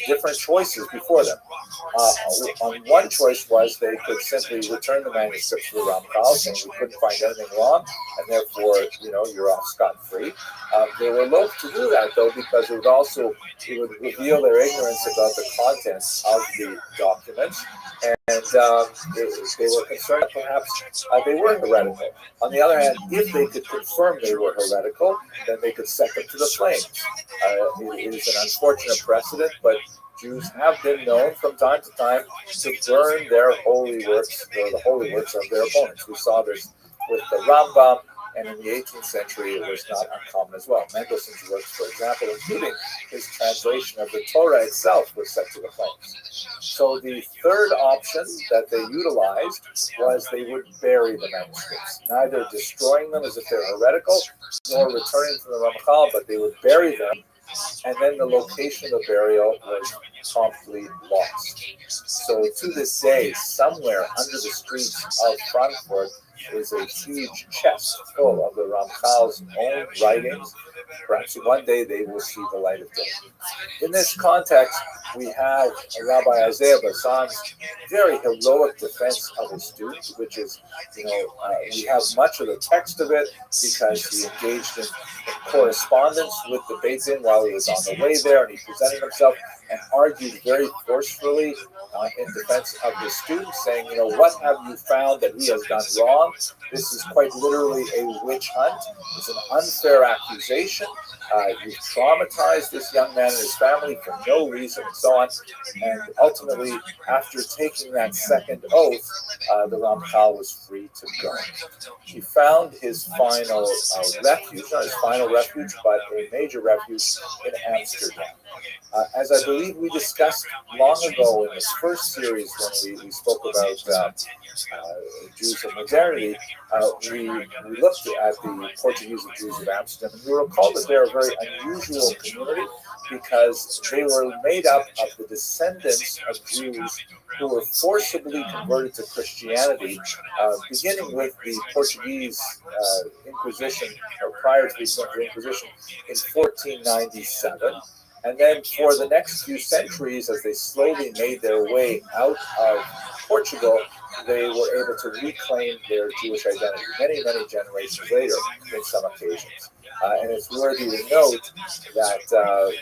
different choices before them. On one choice was they could simply return the manuscripts to the Ramchal, saying we couldn't find anything wrong, and therefore, you're off scot-free. They were loath to do that, though, because it would reveal their ignorance about the contents of the documents, and they were concerned that perhaps they were heretical. On the other hand, if they could confirm they were heretical, then they could set them to the flames. It is an unfortunate precedent, but Jews have been known from time to time to burn their holy works, or the holy works of their opponents. We saw this with the Rambam, and in the 18th century it was not uncommon as well. Mendelssohn's works, for example, including his translation of the Torah itself, was set to the flames. So the third option that they utilized was they would bury the manuscripts, neither destroying them as if they're heretical, nor returning to the Ramchal, but they would bury them, and then the location of the burial was promptly lost. So to this day, somewhere under the streets of Frankfurt is a huge chest full of the Ramchal's own writings. Perhaps one day they will see the light of day. In this context, we have Rabbi Isaiah Bazan's very heroic defense of his students, which is, we have much of the text of it because he engaged in correspondence with the Beit Din while he was on the way there, and he presented himself and argued very forcefully in defense of the students, saying, what have you found that he has done wrong? This is quite literally a witch hunt. It's an unfair accusation. You've traumatized this young man and his family for no reason, and so on. And ultimately, after taking that second oath, the Ramchal was free to go. He found his final refuge, not his final refuge, but a major refuge in Amsterdam. As I believe we discussed long ago in this first series when we spoke about Jews of modernity, we looked at the Portuguese and Jews of Amsterdam, and you recall that they're a very unusual community because they were made up of the descendants of Jews who were forcibly converted to Christianity, beginning with the Portuguese Inquisition, or prior to the Inquisition, in 1497. And then for the next few centuries, as they slowly made their way out of Portugal, they were able to reclaim their Jewish identity many, many generations later in some occasions. And it's worthy to note that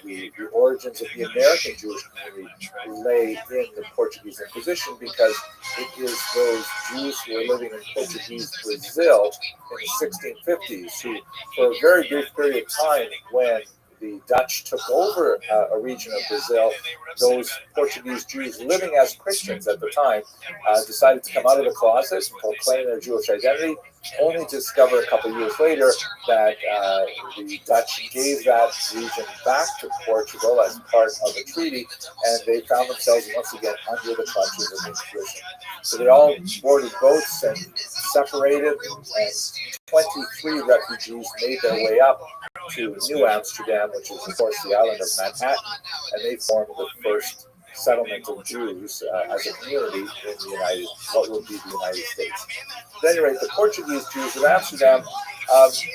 the origins of the American Jewish community lay in the Portuguese Inquisition, because it is those Jews who were living in Portuguese Brazil in the 1650s who, for a very brief period of time, when the Dutch took over a region of Brazil, those Portuguese Jews living as Christians at the time decided to come out of the closet and proclaim their Jewish identity, only to discover a couple of years later that the Dutch gave that region back to Portugal as part of a treaty, and they found themselves once again under the clutches of the Inquisition. So they all boarded boats and separated, and 23 refugees made their way up to New Amsterdam, which is of course the island of Manhattan, and they formed the first settlement of Jews as a community in what would be the United States. At any rate, the Portuguese Jews of Amsterdam,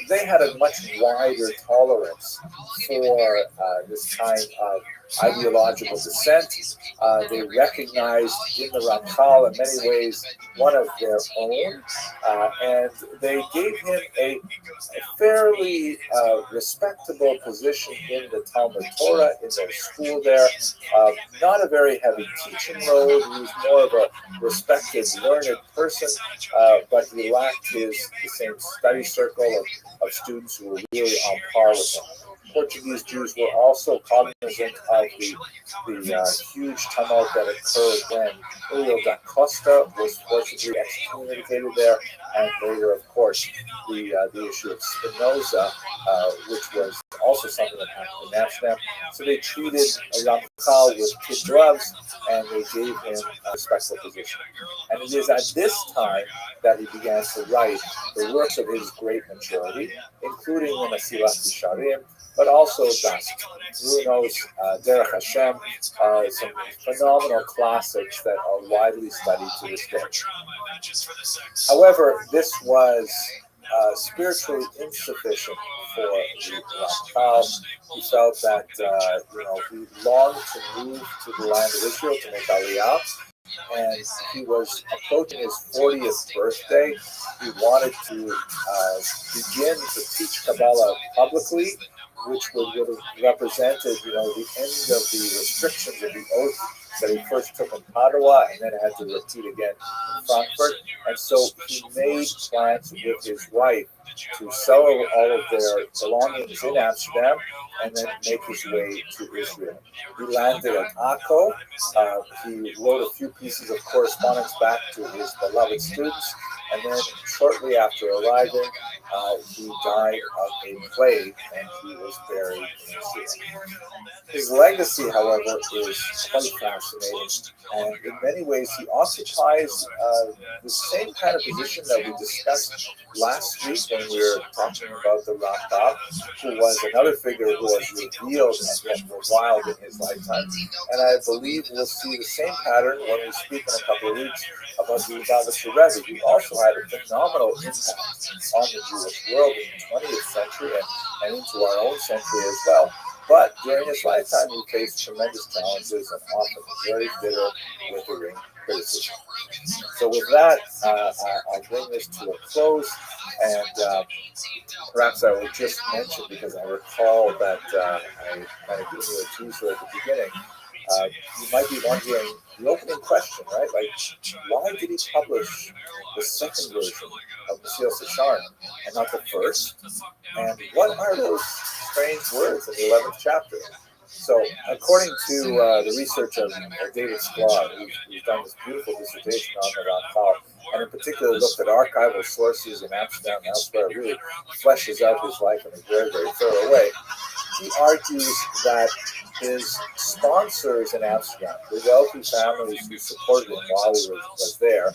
they had a much wider tolerance for this kind of ideological dissent. They recognized in the Rothschild in many ways one of their own, and they gave him a fairly respectable position in the Talmud Torah, in their school there. Not a very heavy teaching load. He was more of a respected, learned person, but he lacked the same study circle of students who were really on par with him. Portuguese Jews were also cognizant of the huge tumult that occurred when Julio da Costa was forcibly excommunicated there, and later, of course, the issue of Spinoza, which was also something that happened in Amsterdam. So they treated Rothschild with kid gloves, and they gave him a respectful position. And it is at this time that he began to write the works of his great maturity, including the Mesilat Yesharim, but also Das Bruno's Derech Hashem, some phenomenal classics that are widely studied to this day. However, this was spiritually insufficient for the Rothschild. He felt that he longed to move to the land of Israel to make Aliyah, and he was approaching his 40th birthday. He wanted to begin to teach Kabbalah publicly, which would have represented, the end of the restrictions of the oath that he first took in Padua and then had to repeat again in Frankfurt. And so he made plans with his wife to sell all of their belongings in Amsterdam and then make his way to Israel. He landed at Akko. He wrote a few pieces of correspondence back to his beloved students, and then shortly after arriving, he died of a plague, and he was buried in Israel. His legacy, however, is quite fascinating, and in many ways he occupies the same kind of position that we discussed last week when we were talking about the Rabbi, who was another figure who was revealed and yet reviled in his lifetime. And I believe we'll see the same pattern when we speak in a couple of weeks about the Rabbi, who also had a phenomenal impact on the Jewish world in the 20th century and into our own century as well. But during his lifetime, he faced tremendous challenges and often very bitter, withering criticism. So with that, I'll bring this to a close, and perhaps I will just mention, because I recall that I kind of gave you a teaser at the beginning, you might be wondering, the opening question, right? Like, why did he publish the second version of Mesilas Yesharim and not the first? And what are those strange words in the 11th chapter? So, according to the research of David Sklar, who's done this beautiful dissertation on the Rothschild, and in particular looked at archival sources in Amsterdam and elsewhere, really fleshes out his life in a very, very thorough way. He argues that his sponsors in Amsterdam, the wealthy families who supported him while he was there,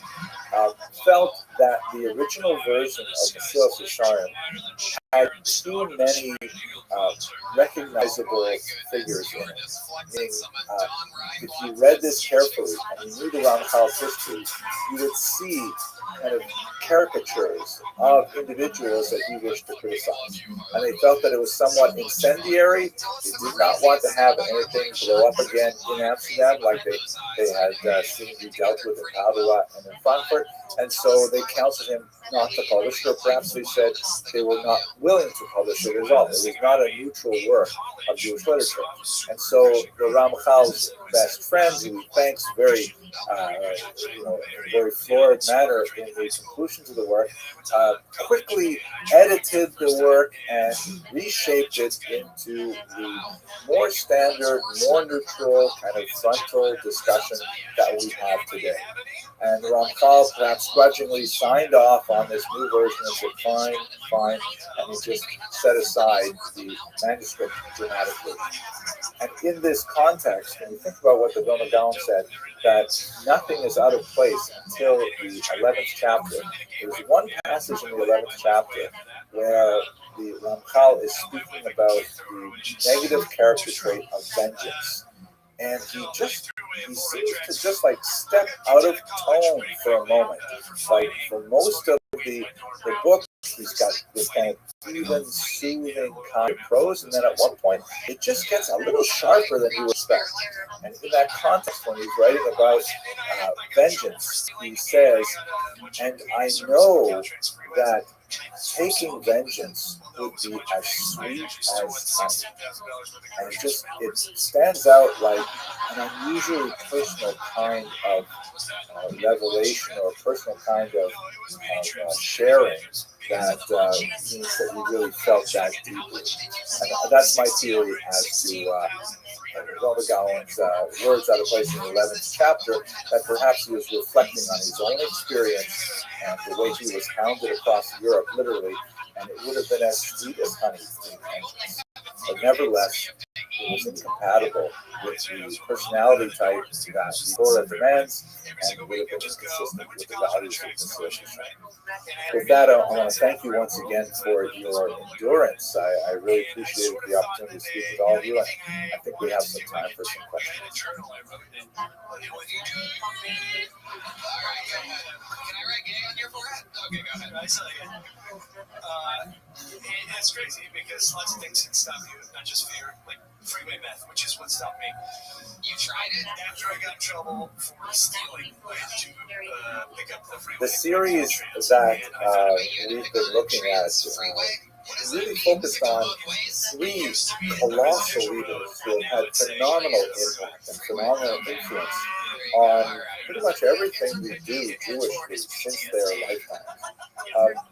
felt that the original version of Mesilas Yesharim had too many recognizable figures in it. Meaning, if you read this carefully and you knew the Ramchal's history, you would see kind of caricatures of individuals that he wished to criticize. And they felt that it was somewhat incendiary. They did not want to have anything blow up again in Amsterdam like they had seen be dealt with in Padua and in Frankfurt. And so they counseled him not to publish it, or perhaps they said they were not willing to publish it at all. It was not a neutral work of Jewish literature. And so the Ramchal's best friend, who he thanks very, in a very florid manner in the conclusion to the work, quickly edited the work and reshaped it into the more standard, more neutral, kind of frontal discussion that we have today. And the Ramchal perhaps grudgingly signed off on this new version and said, fine, and he just set aside the manuscript dramatically. And in this context, when you think about what the Vilna Gaon said, that nothing is out of place until the 11th chapter, there's one passage in the 11th chapter where the Ramchal is speaking about the negative character trait of vengeance. And he seems to just like step out of tone for a moment. Like for most of the book, he's got this kind of even, soothing kind of prose, and then at one point it just gets a little sharper than you would expect. And in that context, when he's writing about vengeance, he says, "And I know that taking vengeance would be as sweet as honey." And it stands out like an unusually personal kind of revelation, or a personal kind of sharing that means that he really felt that deeply. And that's my theory as to Vilna Gaon's words out of place in the 11th chapter, that perhaps he was reflecting on his own experience and the way he was hounded across Europe, literally, and it would have been as sweet as honey in vengeance. But nevertheless, it was incompatible with the personality type that Torah demands, and would have been inconsistent with the values of Mesilas Yesharim. With that, I want to thank you once again for your endurance. I really appreciated the opportunity to speak with all of you, and I think we have some time for some questions. Okay, go ahead. It's crazy because lots of things can stop you, not just fear, like freeway meth, which is what stopped me. You tried it? After I got in trouble for stealing, I had to pick up the freeway. The series that we've been looking at really focused on three colossal leaders who have had phenomenal impact and phenomenal influence on pretty much everything we do Jewishly since their lifetime.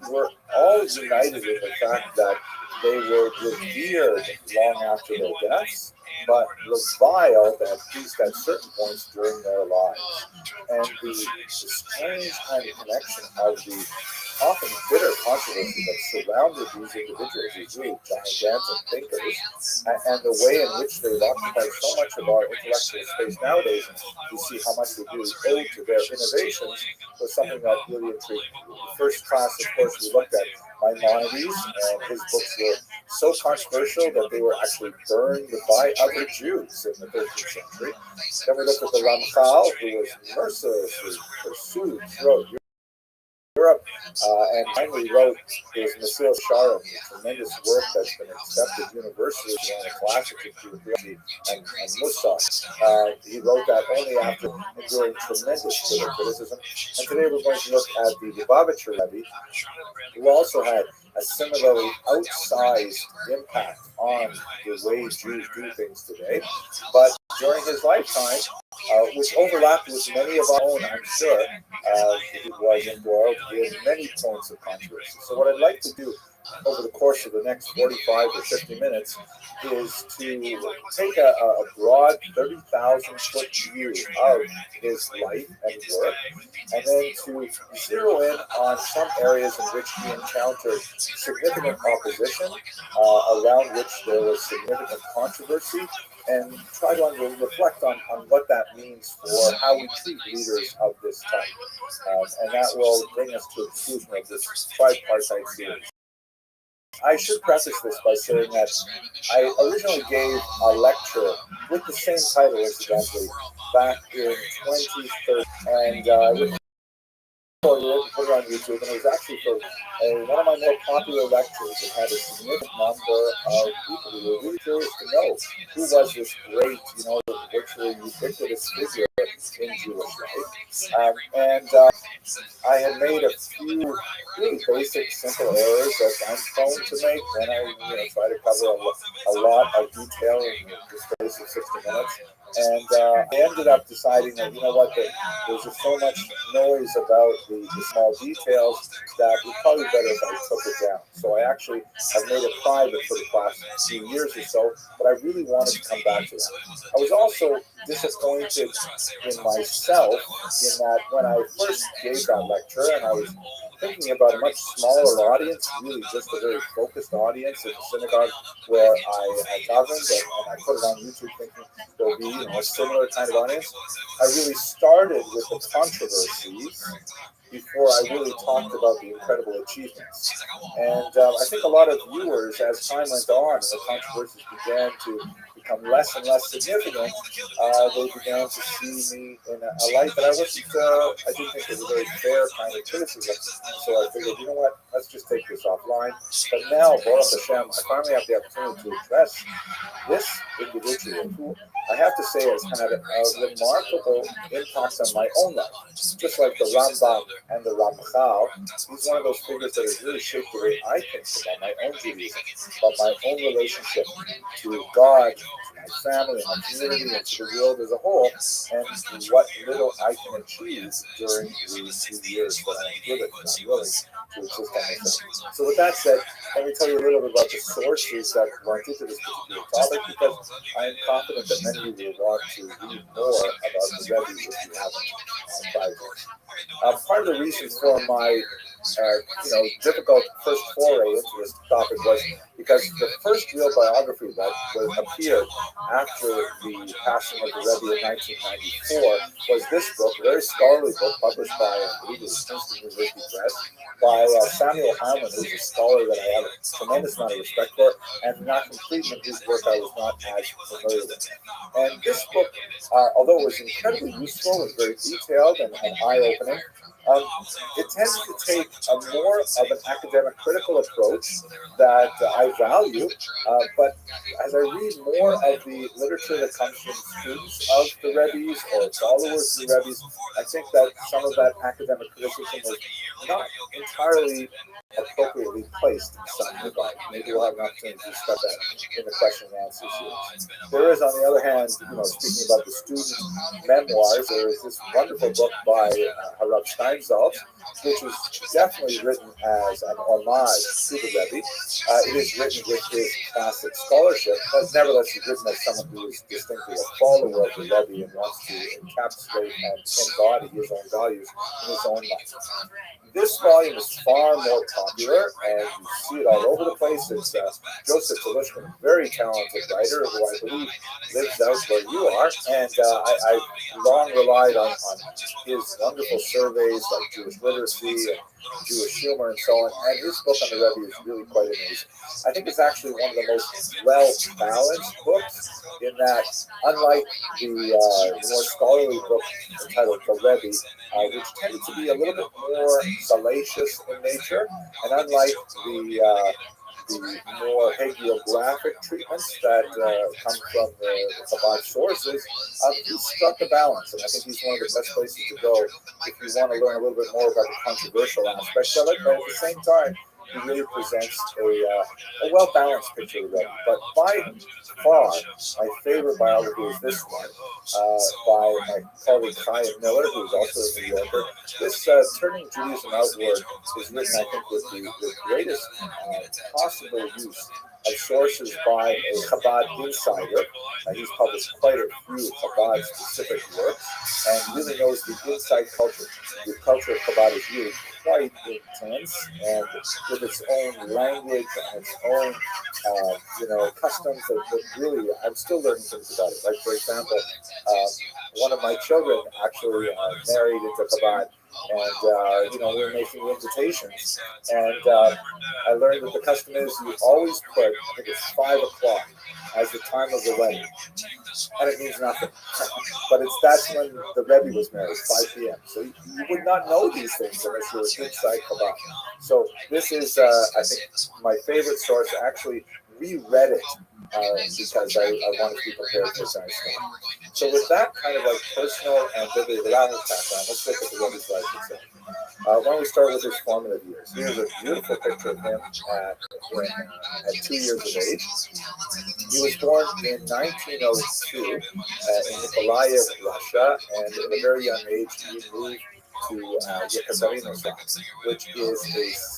We're all united in the fact that they were revered long after their deaths, but reviled at least at certain points during their lives. And the strange kind of connection of the often bitter controversy that surrounded these individuals, these really gigantic thinkers, and the way in which they've occupied so much of our intellectual space nowadays, and we see how much we do owe to their innovations, was something that really intrigued me. The first class, of course, we looked at Maimonides, and his books were so controversial that they were actually burned by other Jews in the 13th century. Then we looked at the Ramchal, who was mercilessly pursued throughout Europe, and finally wrote his Mesilas Yesharim, a tremendous work that's been accepted universally as one of the classics of Jewish theology, and Musar. He wrote that only after enduring tremendous criticism. And today we're going to look at the Lubavitcher Rabbi, who also had a similarly outsized impact on the way Jews do things today. But during his lifetime, which overlapped with many of our own, I'm sure, he was embroiled in many points of controversy. So what I'd like to do over the course of the next 45 or 50 minutes is to take a broad 30,000-foot view of his life and work, and then to zero in on some areas in which he encountered significant opposition, around which there was significant controversy, and try to reflect on what that means for how we treat leaders of this type. And that will bring us to a conclusion of this tripartite series. I should preface this by saying that I originally gave a lecture with the same title, incidentally, back in 2013, and put it on YouTube, and it was actually for one of my more popular lectures. It had a significant number of people who were really curious to know who was this great, virtually ubiquitous figure in Jewish life. I had made a few really basic, simple errors that I'm prone to make when I try to cover a lot of detail in the space of 60 minutes. And I ended up deciding that, there's just so much noise about the small details that it would probably be better if I took it down. So I actually have made it private for the past few years or so, but I really wanted to come back to that. I was also disappointed in myself in that when I first gave that lecture, and I was thinking about a much smaller audience, really just a very focused audience in the synagogue where I governed, and I put it on YouTube thinking there'll be a similar kind of audience. I really started with the controversies before I really talked about the incredible achievements. And I think a lot of viewers, as time went on and the controversies began to become less and less significant, they began to see me in a light that I didn't think was a very fair kind of criticism. So I figured, let's just take this offline. But now, Baruch Hashem, I finally have the opportunity to address this individual who I have to say has had a remarkable impact on my own life. Just like the Rambam and the Ramchal, he's one of those figures that has really shaped the way I think about my own Judaism, about my own relationship to God, to my family, my community, and to the world as a whole, and what little I can achieve during these 2 years that I'm given and I'm willing to exist on this earth. So with that said, let me tell you a little bit about the sources that went into this particular topic, because I am confident that many of you will want to read more about the Rebbe if you haven't tried it. Part of the reason for my difficult first foray into this topic was because the first real biography that appeared after the passing of the Rebbe in 1994 was this book, a very scholarly book published by, I believe it was Princeton University Press, by Samuel Howman, who's a scholar that I have a tremendous amount of respect for, and Nachum Friedman, whose work I was not as familiar with. And this book, although it was incredibly useful and very detailed and eye-opening, it tends to take a more of an academic critical approach that I value, but as I read more of the literature that comes from students of the Rebbes or followers of the Rebbes, I think that some of that academic criticism was not entirely appropriately placed in some regard. Maybe we'll have an opportunity to discuss that in the question and answer series. There is, on the other hand, speaking about the student memoirs, there is this wonderful book by Rabbi Steinsaltz, which was definitely written as an homage to the Rebbe. It is written with his classic scholarship, but nevertheless he's written as someone who is distinctly a follower of the Rebbe and wants to encapsulate and embody his own values in his own life. This volume is far more popular, and you see it all over the place. It's Joseph Telushkin, a very talented writer, who I believe lives out where you are, and I've long relied on his wonderful surveys like Jewish literacy and Jewish humor and so on, and his book on the Rebbe is really quite amazing. I think it's actually one of the most well-balanced books in that, unlike the more scholarly book entitled The Rebbe, which tended to be a little bit more salacious in nature, and unlike the more hagiographic treatments that come from the Chabad sources, he struck a balance, and I think he's one of the best places to go if you want to learn a little bit more about the controversial aspects of it, but at the same time, he really presents a well-balanced picture of the Rebbe. But by far, my favorite biography is this one, by my colleague Chaim Miller, who's also a New Yorker. This Turning Judaism Outward is written, I think, with the greatest possible use of sources by a Chabad insider. He's published quite a few Chabad-specific works and really knows the inside culture. The culture of Chabad is really quite intense and with its own language and its own, customs that really, I'm still learning things about it. Like, for example, one of my children actually married into Chabad, and we were making invitations, and I learned that the custom is you always put, I think it's 5 o'clock as the time of the wedding, and it means nothing. But that's when the Rebbe was married, 5 p.m. So you would not know these things unless you were inside Chabad. So this is, I think, my favorite source. I actually reread it because I wanted to be prepared for science. So with that kind of like personal and biblical background, let's look at the Rebbe's life itself. Why don't we start with his formative years? Here's a beautiful picture of him at 2 years of age. He was born in 1902 in Nikolaev, Russia, and at a very young age he moved to Yekaterinburg, which is a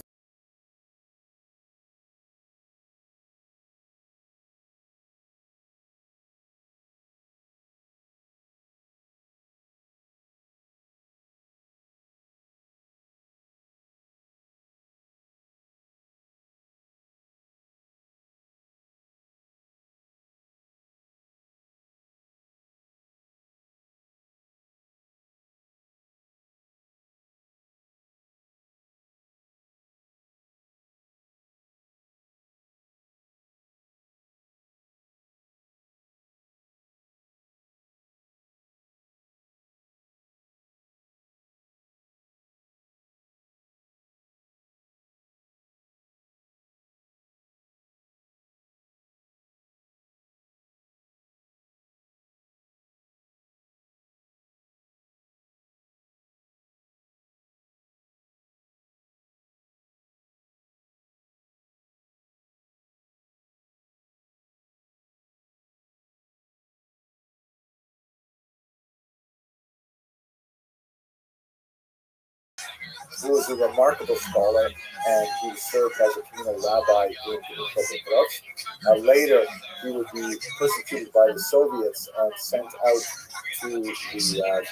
who was a remarkable scholar, and he served as a communal rabbi in Rothschild. Later, he would be persecuted by the Soviets and sent out to the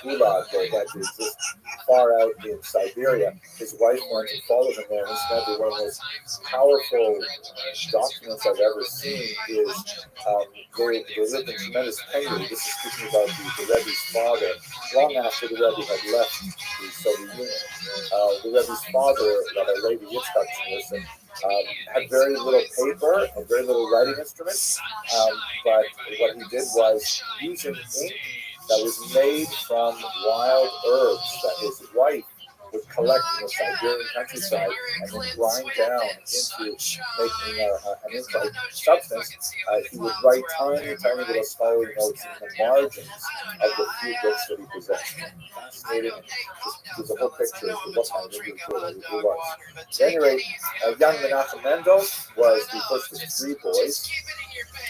Gulag that exists far out in Siberia. His wife went and followed him there, and incidentally, one of the most powerful documents I've ever seen is they lived in tremendous penury. This is speaking about the Rebbe's father, long after the Rebbe had left the Soviet Union. The Rebbe's father, Rabbi Levi Yitzchak Schneerson, had very little paper and very little writing instruments, but what he did was using ink that was made from wild herbs that his wife would collect in the Siberian countryside and then grind down into making an ink-like substance. He would write tiny little scholarly notes in the margins of the few books that he possessed. Fascinating. There's a whole picture of the book I really cool it was. At any rate, young Menachem Mendel was the first of 3 boys,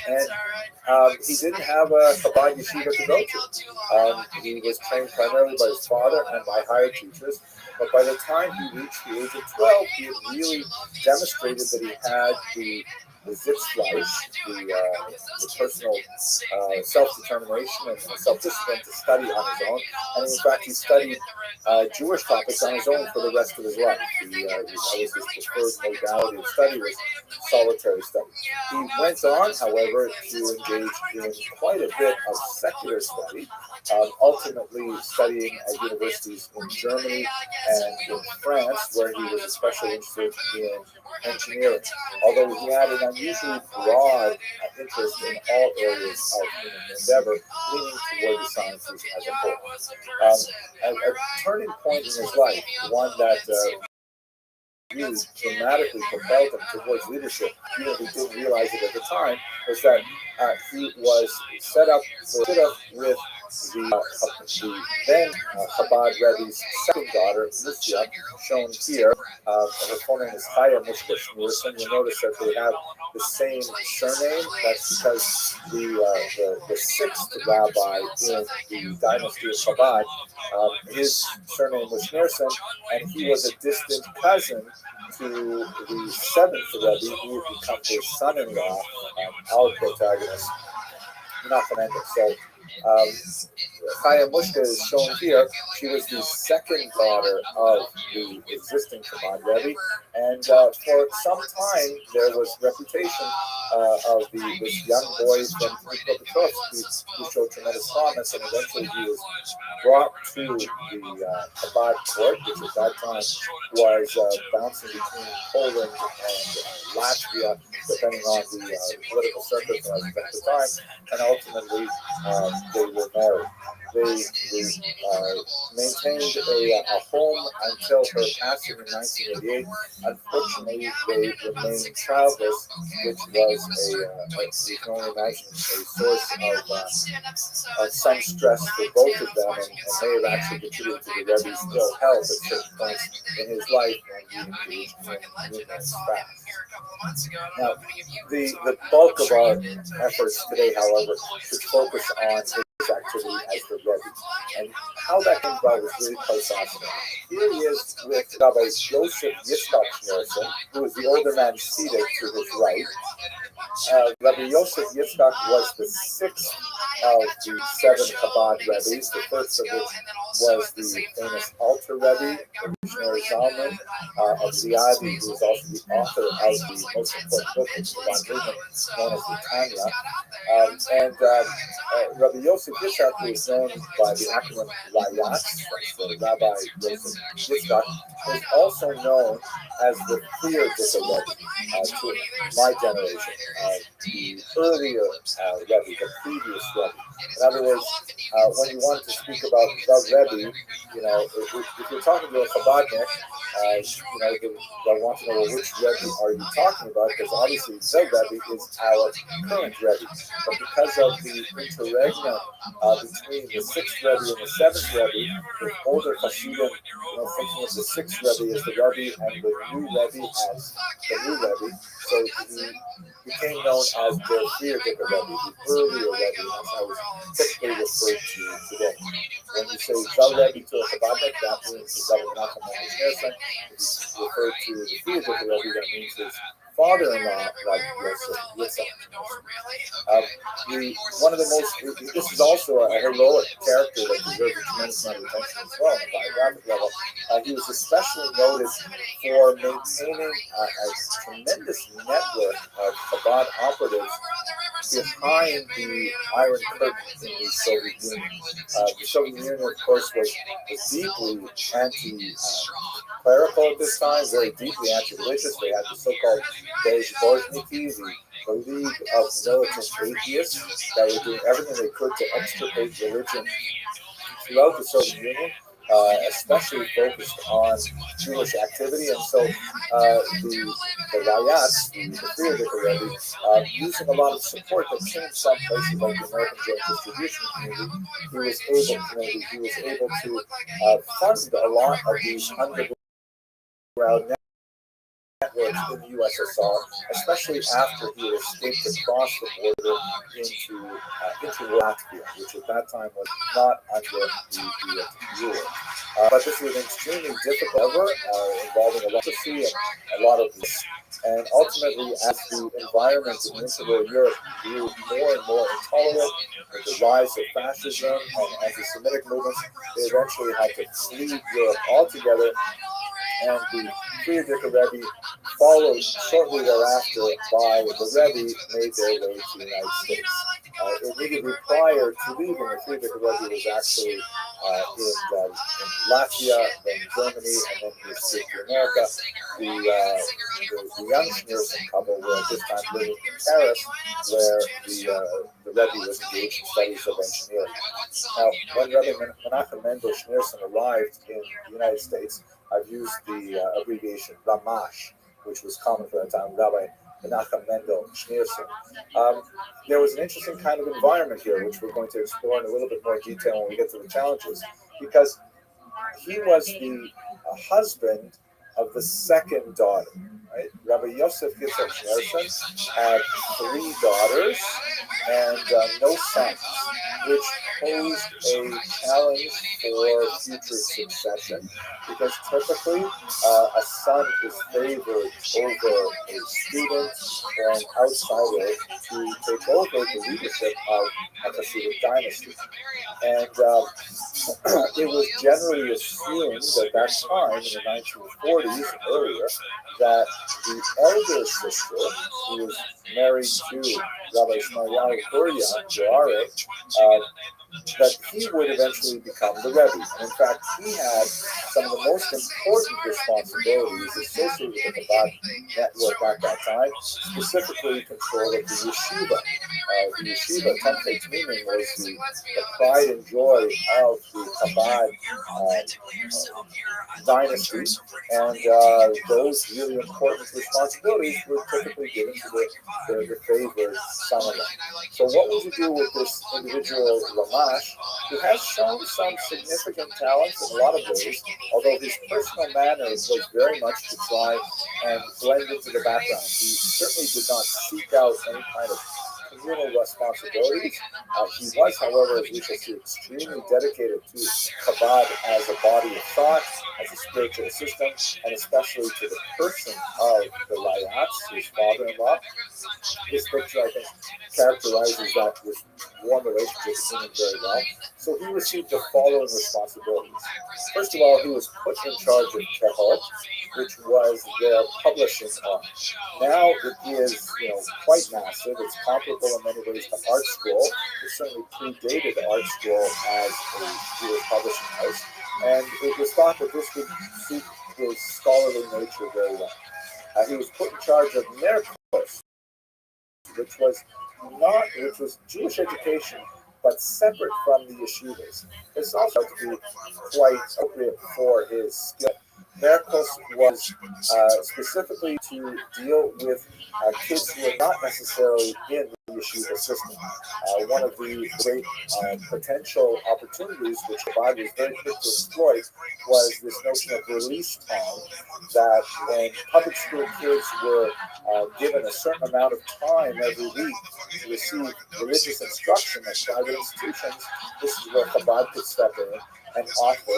and he didn't have a Chabad yeshiva to go to. He was trained primarily by his father and by hired teachers. But by the time he reached the age of 12, he had really demonstrated that he had the Sitzfleisch, the personal self-determination and self-discipline to study on his own. And in fact, he studied Jewish topics on his own for the rest of his life. That was his preferred modality of study, was solitary study. He went on, however, to engage in quite a bit of secular study, ultimately studying at universities in Germany and in France, where he was especially interested in engineering, although he had an unusually broad interest in all areas of human endeavor, leaning toward the sciences as a whole. A turning point in his life, one that really dramatically propelled him towards leadership, even if he didn't realize it at the time, was that he was set up with the then Chabad Rebbe's second daughter, Lucia, shown here. Her full name is Chaya Mishka Schneerson. You'll notice that they have the same surname. That's because the sixth rabbi in the dynasty of Chabad, his surname was Schneerson, and he was a distant cousin to the seventh Rebbe, who would become his son-in-law, our protagonist, Menachem Mendel. So Chaya Mushka is shown here. She was the second daughter of the existing Chabad Rebbe, and for some time there was reputation of this young boy from Petrovsk who showed tremendous promise, and eventually he was brought to the Chabad court, which at that time was bouncing between Poland and Latvia, depending on the political circumstances at the time, and ultimately they were married. They maintained a home until her passing in 1988. Unfortunately, they remained childless, which was you can only imagine, a source of some stress for both of them, and may have actually contributed to the Rebbe's ill health at certain points in his life when he engaged in numerous fasts. Now, the bulk of our efforts today, however, should focus on his activity as the Rebbe. And how that came about was really quite fascinating. Here he is with Rabbi Joseph Yitzchak Schneerson, who is the older man seated to his right. Rabbi Yosef Yitzchak was the sixth of the seven Chabad Rebbes, the first of which was the famous Alter Rebbe, Shner Zalman of Ziadi, who is also the author of the most important book of Chabad movement, known as the Tanya. Rabbi Yosef Yitzchak, who is known by the acronym Rayatz, so Rabbi Yosef Yitzchak, is also known as the clear Rebbe to my generation, the earlier Rebbe, the previous Rebbe. In other words, when you want to speak about the Rebbe, if you're talking to a Chabadnik, they'll want to know, well, which Rebbe are you talking about? Because obviously the Rebbe is our current Rebbe. But because of the interregnum between the sixth Rebbe and the seventh Rebbe, with older Hasidim, thinking of the sixth Rebbe as the Rebbe and the new Rebbe as the new Rebbe, so he became known as the Friedricher Rebbe, the earlier Rebbe, and that's how it's typically referred to today. When you say the Rebbe to a Chabadnik, that means the Rebbe Menachem Mendel Schneerson. If you refer to the Friedricher Rebbe, that means his father-in-law, Rabbi Yosef Yitzchak. One of the most, this is also a heroic character that deserves a tremendous amount of attention as well on the biographic level. He was especially noticed for maintaining a tremendous network of Chabad operatives behind the Iron Curtain in the Soviet Union. The Soviet Union, of course, was deeply anti-clerical at this time, very deeply anti-religious. They had the so-called Bezbožniki, the League of Militant Atheists, that were doing everything they could to extirpate religion throughout the Soviet Union, especially focused on Jewish activity. And so the Rayatz, the Friedricher Rebbe, using a lot of support that came from places like the American Joint Distribution Community, he was able to fund a lot of these underground networks in the USSR, especially after he had escaped across the border into Latvia, which at that time was not under the rule. But this was an extremely difficult endeavor involving electricity and a lot of risk. And ultimately, as the environment in Eastern Europe grew more and more intolerant, with the rise of fascism and anti-Semitic movements, they eventually had to flee Europe altogether. And the Friedricher Rebbe, followed shortly thereafter by the Rebbe, made their way to the United States. Immediately prior to leaving, the Friedricher Rebbe was actually in Latvia, then Germany, and then he escaped to America. The young Schneerson couple were at this time living in Paris, where the Rebbe was engaged in studies of engineering. Now, when Rebbe Menachem Mendel Schneerson arrived in the United States, I've used the abbreviation Ramash, which was common for that time, Rabbi Menachem Mendel Schneerson. There was an interesting kind of environment here, which we're going to explore in a little bit more detail when we get to the challenges, because he was the husband of the second daughter. Right? Rabbi Yosef Yitzchak Schneerson had 3 daughters and no sons, which posed a challenge for future succession, because typically a son is favored over a student or an outsider to take over the leadership of a Hasidic dynasty. And it was generally assumed at that time, in the 1940s and earlier, that the elder sister, who was married to Rabbi Shmuley Uriah, that he would eventually become the Rebbe. And in fact, he had some of the most important responsibilities associated with the Chabad network at that time, specifically control of the yeshiva. The yeshiva, Template meaning, was the pride and joy of the Chabad dynasty, and those really important responsibilities were typically given to the favored son-in-law. So what would you do with this individual Lamash, who has shown some significant talents in a lot of ways, although his personal manner was very much to try and blend into the background. He certainly did not seek out any kind of communal responsibilities. He was, however, as we shall see, extremely dedicated to Chabad as a body of thought, as a spiritual system, and especially to the person of the Layats, his father-in-law. This picture, I think, characterizes that this warm relationship between them very well. So he received the following responsibilities. First of all, he was put in charge of Tehot, which was their publishing arm. Now it is, quite massive. It's comparable in many ways to Art Scroll. It certainly predated Art Scroll as a Jewish publishing house, and it was thought that this would suit his scholarly nature very well. He was put in charge of Merkos, which was Jewish education, but separate from the yeshivas. This also had to be quite appropriate for his skill. Merkos was specifically to deal with kids who are not necessarily in the yeshiva system. One of the great potential opportunities which Rabbi was very quick to exploit was this notion of release time, that when public school kids were given a certain amount of time every week to receive religious instruction at private institutions, this is where Chabad could step in and offer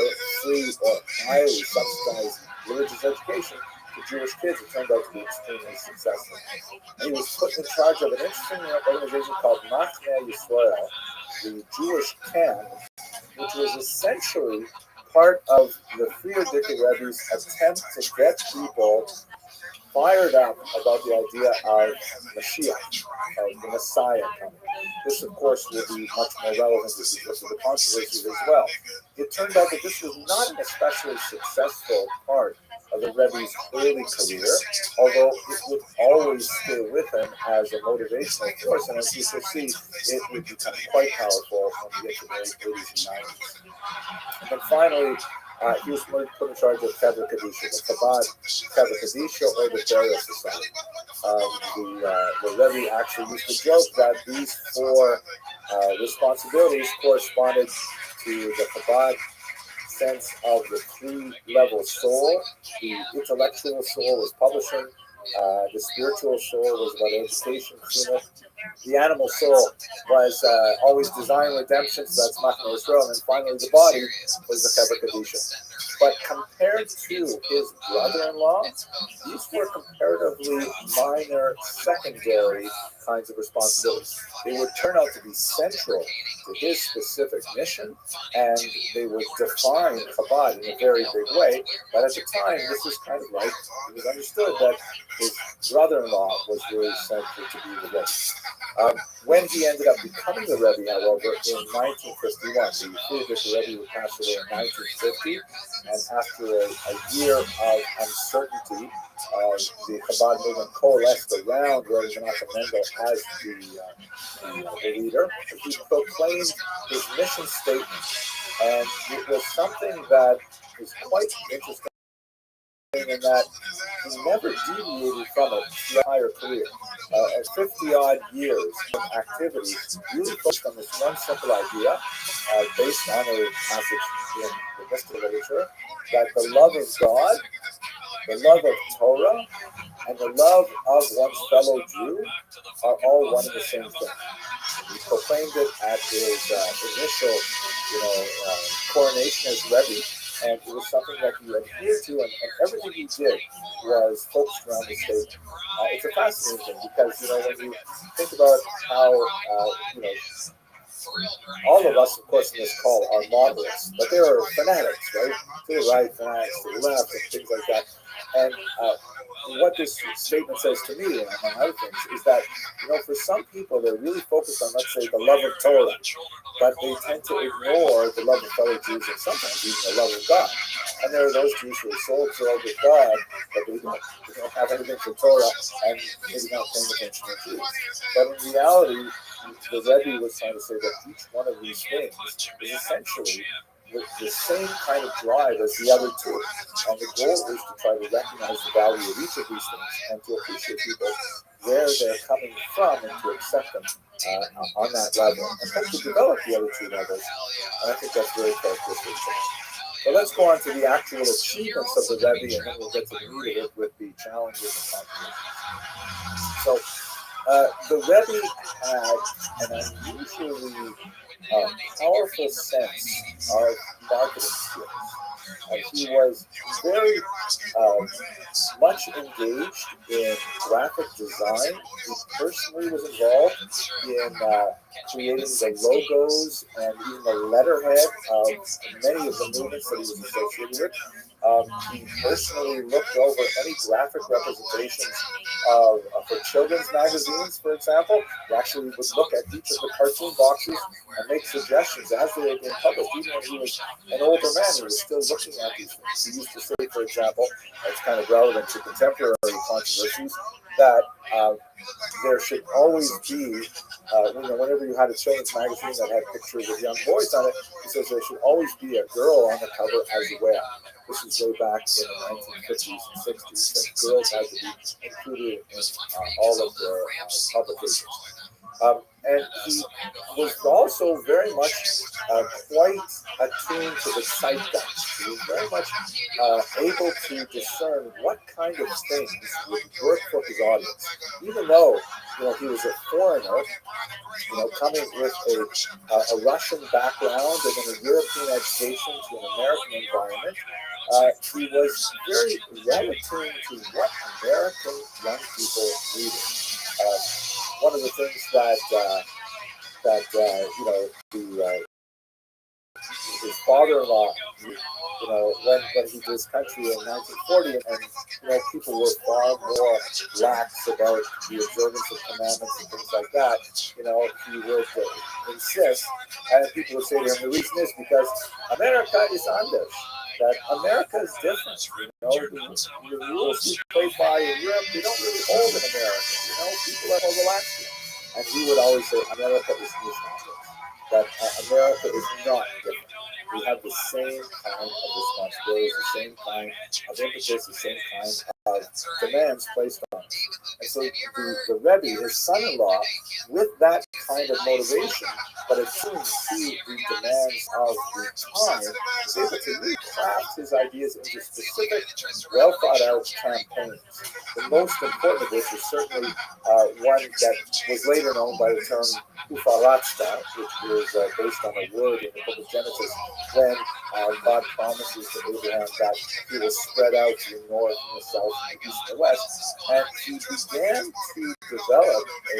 free or highly subsidized religious education to Jewish kids. It turned out to be extremely successful. And he was put in charge of an interesting organization called Machne Yisrael, the Jewish camp, which was essentially part of the Frierdiker Rebbe's attempt to get people fired up about the idea of Mashiach, of the Messiah coming. This, of course, will be much more relevant because of the controversies as well. It turned out that this was not an especially successful part of the Rebbe's early career, although it would always stay with him as a motivational force, and as you can see, it would become quite powerful when we get to the late 80s and 90s. And then finally, he was put in charge of Kever Kadisha, the Chabad Kever Kadisha, or the Burial Society. The Rebbe actually used to joke that these four responsibilities corresponded to the Chabad sense of the three-level soul. The intellectual soul was publishing, the spiritual soul was about education, the animal soul was always design redemption, so that's Machne Yisrael, and then finally the body was the Kever Kadisha. But compared to his brother-in-law, these were comparatively minor, secondary kinds of responsibilities. They would turn out to be central to his specific mission, and they would define Chabad in a very big way. But at the time, this was kind of like, it was understood that his brother-in-law was really central to be the Rebbe. When he ended up becoming the Rebbe, however, in 1951, the Frierdiker Rebbe would pass away in 1950, and after a year of uncertainty, the Chabad movement coalesced around Rabbi Menachem Mendel as the leader. He proclaimed his mission statement, and it was something that is quite interesting in that he never deviated from it the entire career. At 50-odd years of activity, really focused on this one simple idea, based on a passage in the mystical literature, that the love of God, the love of Torah, and the love of one's fellow Jew are all one and the same thing. He proclaimed it at his initial, coronation as Rebbe, and it was something that he adhered to, and everything he did was focused around the statement. It's a fascinating thing because, when you think about how, all of us, of course, in this call are moderates, but there are fanatics, right? To the right, fanatics to the left, and things like that. And what this statement says to me, among other things, is that, for some people, they're really focused on, let's say, the love of Torah, but they tend to ignore the love of fellow Jews and sometimes even the love of God. And there are those Jews who are so absorbed with God that they don't have anything for Torah and maybe not paying attention to Jews. But in reality, the Rebbe was trying to say that each one of these things is essentially the same kind of drive as the other two. And the goal is to try to recognize the value of each of these things and to appreciate people where they're coming from and to accept them on that level and then to develop the other two levels. And I think that's very characteristic. But let's go on to the actual achievements of the Rebbe, and then we'll get to the meat of it with the challenges and complications. So the Rebbe had an unusually powerful sense of marketing skills. He was very much engaged in graphic design. He personally was involved in creating the logos and even the letterhead of many of the movements that he was associated with. He personally looked over any graphic representations for children's magazines, for example. He actually would look at each of the cartoon boxes and make suggestions as they were being published. Even when he was an older man, he was still looking at these things. He used to say, for example, it's kind of relevant to contemporary controversies, that there should always be, whenever you had a children's magazine that had pictures of young boys on it, he says there should always be a girl on the cover as well. This is way back in the 1950s and 60s, that girls had to be included in all of their publications. And he was also very much quite attuned to the zeitgeist. He was very much able to discern what kind of things would work for his audience. Even though, he was a foreigner, coming with a Russian background and then a European education to an American environment, he was very well attuned to what American young people needed. One of the things that his father-in-law, when he did his country in 1940, and people were far more lax about the observance of commandments and things like that. He would insist, and people would say to him, the reason is because America is under. That America is different. The rules we play by in Europe, they don't really hold in America. People are more relaxed. And he would always say, America is not. That America is not different. We have the same kind of responsibilities, the same kind of impetus, the same kind of demands placed on us. And so the Rebbe, his son-in-law, with that kind of motivation, but attuned to the demands of the time, was able to really craft his ideas into specific, well-thought-out campaigns. The most important of which is certainly one that was later known by the term Ufaratsta, which is based on a word in the book of Genesis, when God promises to Abraham that he will spread out to the north and the south and the east and the west. And he began to develop a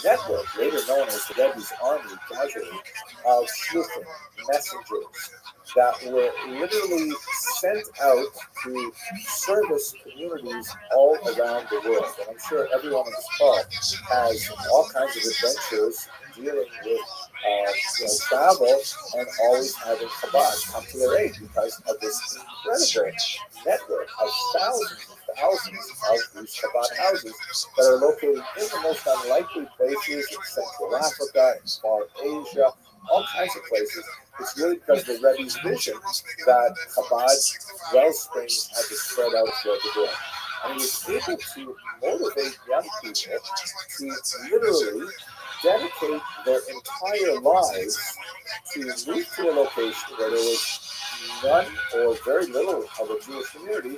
network, later known as the Rebbe's Army, casually, of shluchim, messengers, that were literally sent out to service communities all around the world. And I'm sure everyone on this call has all kinds of adventures dealing with travel and always having Chabad come to their aid because of this incredible network of thousands of these Chabad houses that are located in the most unlikely places in Central Africa, in Far Asia, all kinds of places. It's really because of the Rebbe's vision that Chabad wellspring had to spread out throughout the world. And he was able to motivate young people to literally dedicate their entire lives to move to a location where there was none or very little of a Jewish community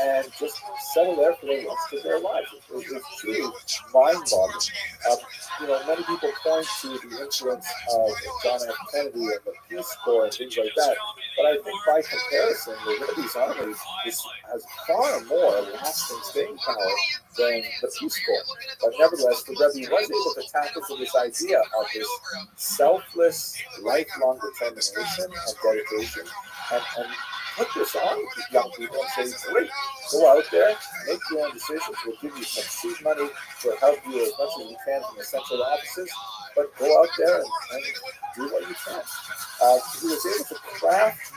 and just settle there for the rest of their lives. It's truly mind-boggling. Many people point to the influence of John F. Kennedy and the Peace Corps and things like that, but I think by comparison, the Rebbe's army has far more lasting staying power than the Peace Corps. But nevertheless, the Rebbe was able to tap into this idea of this selfless, lifelong determination and dedication, and put this on young people and say, great, go out there, make your own decisions, we'll give you some seed money to help you as much as you can from the central offices, but go out there and do what you can. He was able to craft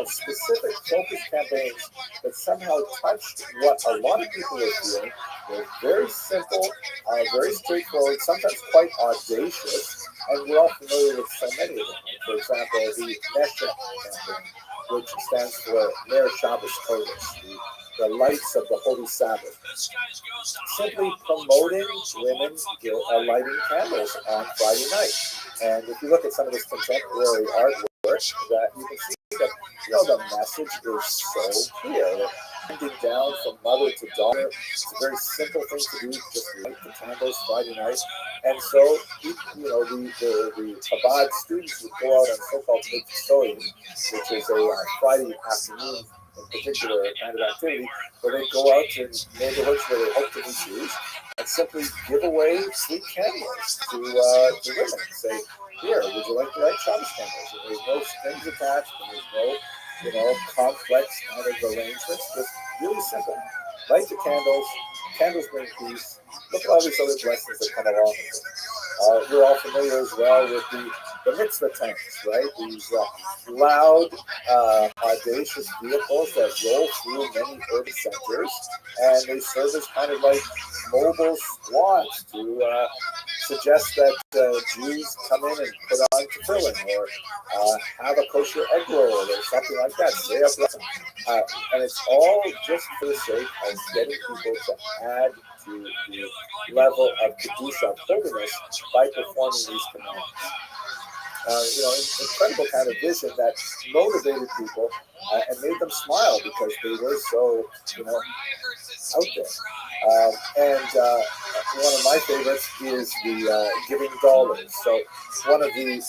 specific focus campaigns that somehow touched what a lot of people were feeling. They're very simple, very straightforward, sometimes quite audacious, and we're all familiar with so many of them. For example, the Nesha campaign, which stands for Ner Shabbos Kodesh, the lights of the Holy Sabbath. Simply promoting women lighting candles on Friday night. And if you look at some of this contemporary artwork, that you can see that the message is so clear. Handing down from mother to daughter. It's a very simple thing to do, just light the candles Friday night. And so, the Chabad students would go out on so-called Mitzvah, which is a Friday afternoon in particular kind of activity, where they go out to neighborhoods where they hope to meet Jews and simply give away sweet candles to women and say, here, would you like to light Shabbos candles? And there's no strings attached, and there's no complex kind of arrangements, just really simple. Light the candles, candles bring peace. Look at all these other blessings that come along with it. We're all familiar as well with the mitzvah tanks, right? These loud, audacious vehicles that roll through many urban centers, and they serve as kind of like mobile squads to suggest that Jews come in and put on tefillin or have a kosher egg roll or something like that. Say a blessing. And it's all just for the sake of getting people to add to the level of kedusha, holiness, by performing these commandments. Incredible kind of vision that motivated people and made them smile because they were so, out there. One of my favorites is the giving dollars. So one of the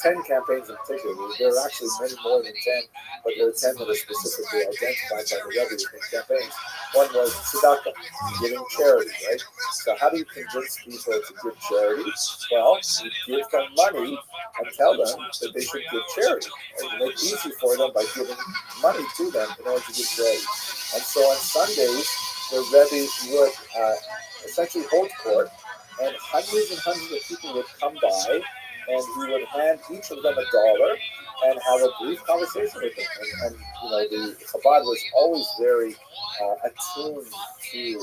10 campaigns in particular, there are actually many more than 10, but there are 10 that are specifically identified by the Rebbe in campaigns. One was tzedakah, giving charity, right? So how do you convince people to give charity? Well, you give them money and tell them that they should give charity. And make it easy for them by giving money to them in order to give charity. And so on Sundays, the Rebbe would essentially hold court, and hundreds of people would come by, and he would hand each of them $1 and have a brief conversation with them. And the Chabad was always very attuned to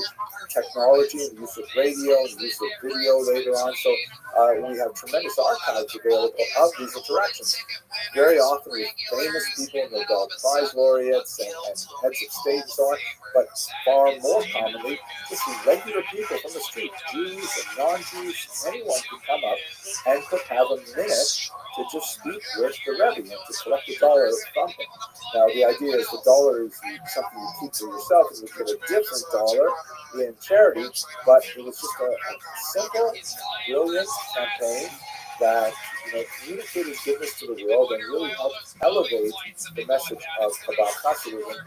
technology and the use of radio and the use of video later on. So we have tremendous archives available of these interactions. Very often with famous people, Nobel Prize laureates and heads of state and so on, but far more commonly, just regular people from the street, Jews and non-Jews, anyone could come up and could have a minute to just speak with the Rebbe and to collect $1 from him. Now, the idea is the dollar is something you keep for yourself, and you get a different dollar in charity, but it was just a simple, brilliant campaign that communicated goodness to the world and really helped elevate the message of Chabad Hasidism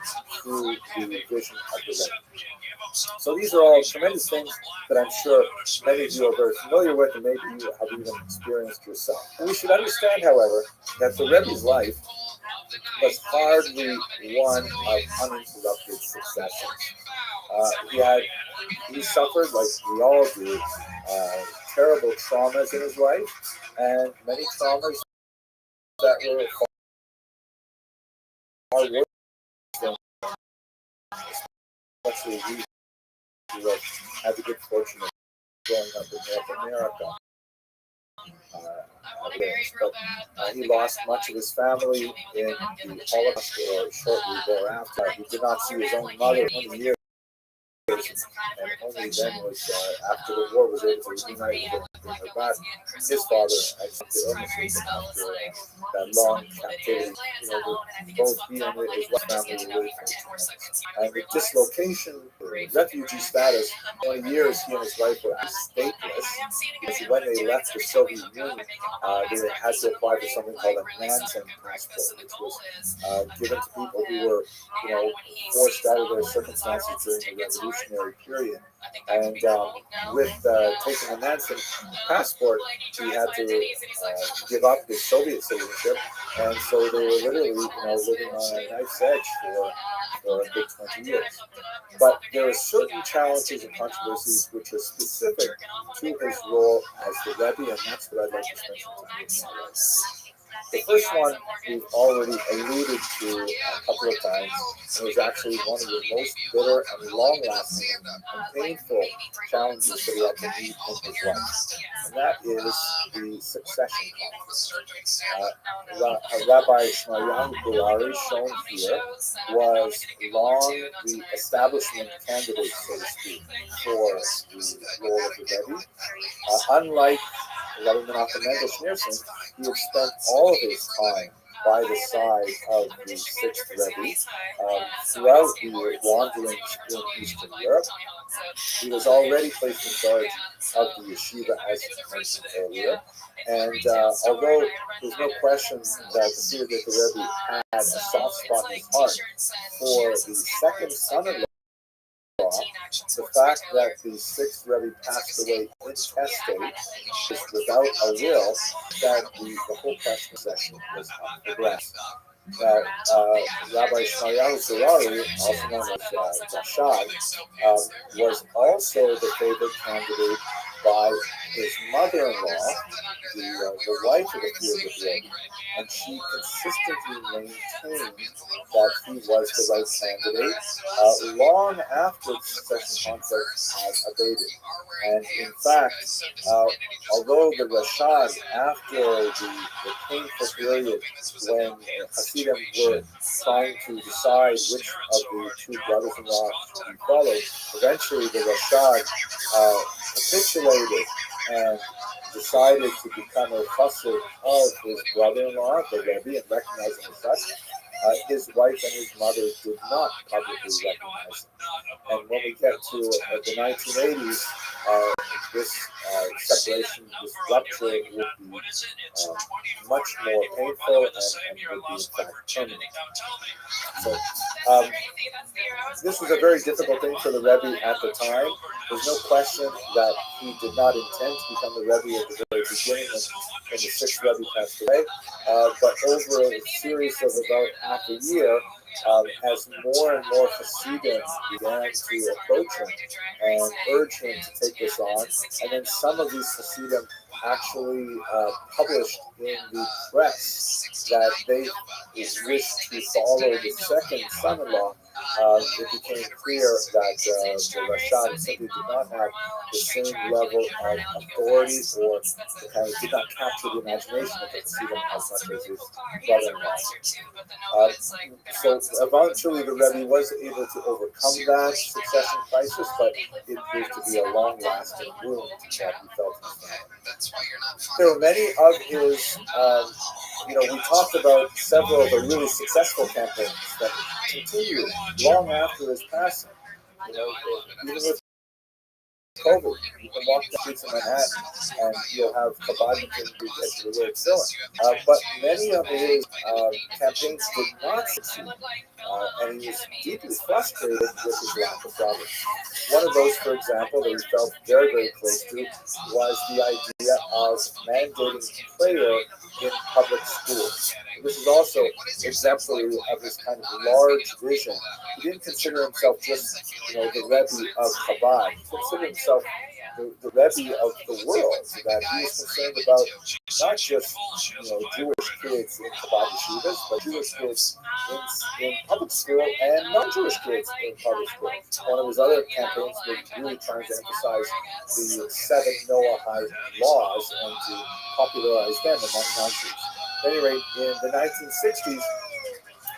through the vision of the Rebbe. So these are all tremendous things that I'm sure many of you are very familiar with, and maybe you have even experienced yourself. And we should understand, however, that the Rebbe's life was hardly one of uninterrupted successes. He suffered, like we all do, terrible traumas in his life, and many traumas that were far worse than, especially we who had the good fortune of growing up in North America. But he lost much of his family in the Holocaust or shortly thereafter. He did not see his own mother for 20 years. prison, and only then was after the war was able to reunite with her and bring her back. His father had some illnesses after that long captivity. Both he and his wife family were really fortunate. And the dislocation, the refugee status, 20 years he and his wife were stateless, because when they left the Soviet Union, they had to apply for something called a Nansen passport, which was given to people who were, forced out of their circumstances during the revolutionary period. And with taking the Nansen passport, he had to give up his Soviet citizenship, and so they were literally, living on a knife's edge for a good 20 years. But there are certain challenges and controversies which are specific to his role as the Rebbe, and that's what I'd like to spend some time with. The first one we've already alluded to a couple of times, and was actually one of the most bitter and long-lasting and painful challenges that he had to meet in his life, and that is the succession conflict. Rabbi Shmaryan Gurari, shown here, was long the establishment candidate, so to speak, for the role of the Rebbe. Unlike Rabbi Menachem Mendel Schneerson, he had spent all of his time by the side of the sixth Rebbe throughout the wanderings in Eastern Europe. He was already placed in charge of the yeshiva, as mentioned earlier. And although there's no question that the Rebbe had a soft spot in his heart for the second son-in-law, the fact that the sixth Rebbe passed away intestate, just without a will, that the whole question session was up for grabs. Now, Rabbi Shmaryan Gurari, also known as Rothschild, was also the favorite candidate by his mother-in-law, the wife of the Rebbe, and she consistently maintained that he was the right candidate long after the succession conflict had abated. And in fact, although the Rashad, after the painful period when Hasidim were trying to decide which of the two brothers-in-law to be followed, eventually the Rashad capitulated and decided to become a chassid of his brother-in-law, the Rebbe, and recognize him as such. His wife and his mother did not publicly recognize him. And when we get to the 1980s, this separation, this rupture would be much more painful and would be in fact permanent. So this was a very difficult thing for the Rebbe at the time. There's no question that he did not intend to become the Rebbe at the very beginning when the sixth Rebbe passed away. But over a series of about half a year, as more and more Hasidim began to approach him and urge him to take this on, and then some of these Hasidim actually published in the press that they wished to follow the second son-in-law, it became clear that the Rashad simply did not have the same level of authority, or did not capture the imagination of the Hasidim as much as his brother-in-law. So eventually the Rebbe was able to overcome that succession crisis, but it proved to be a long-lasting wound that he felt in his family. There were many of his, we talked about several of the really successful campaigns that continued long after his passing. Even with COVID, you can walk the streets of Manhattan and you'll have Chabad and the word filling. But many of his campaigns did not succeed, and he was deeply frustrated with his lack of progress. One of those, for example, that he felt very, very close to was the idea of mandating prayer in public schools. This is also exemplary of his kind of large vision. He didn't consider himself just, the Rebbe of Chabad. He considered himself the Rebbe of the world, that he was concerned about not just, Jewish kids in Chabad yeshivas, but Jewish kids in public school and non-Jewish kids in public school. One of his other campaigns was really trying to emphasize the 7 Noahide laws and to popularize them among non-Jews. At any rate, in the 1960s,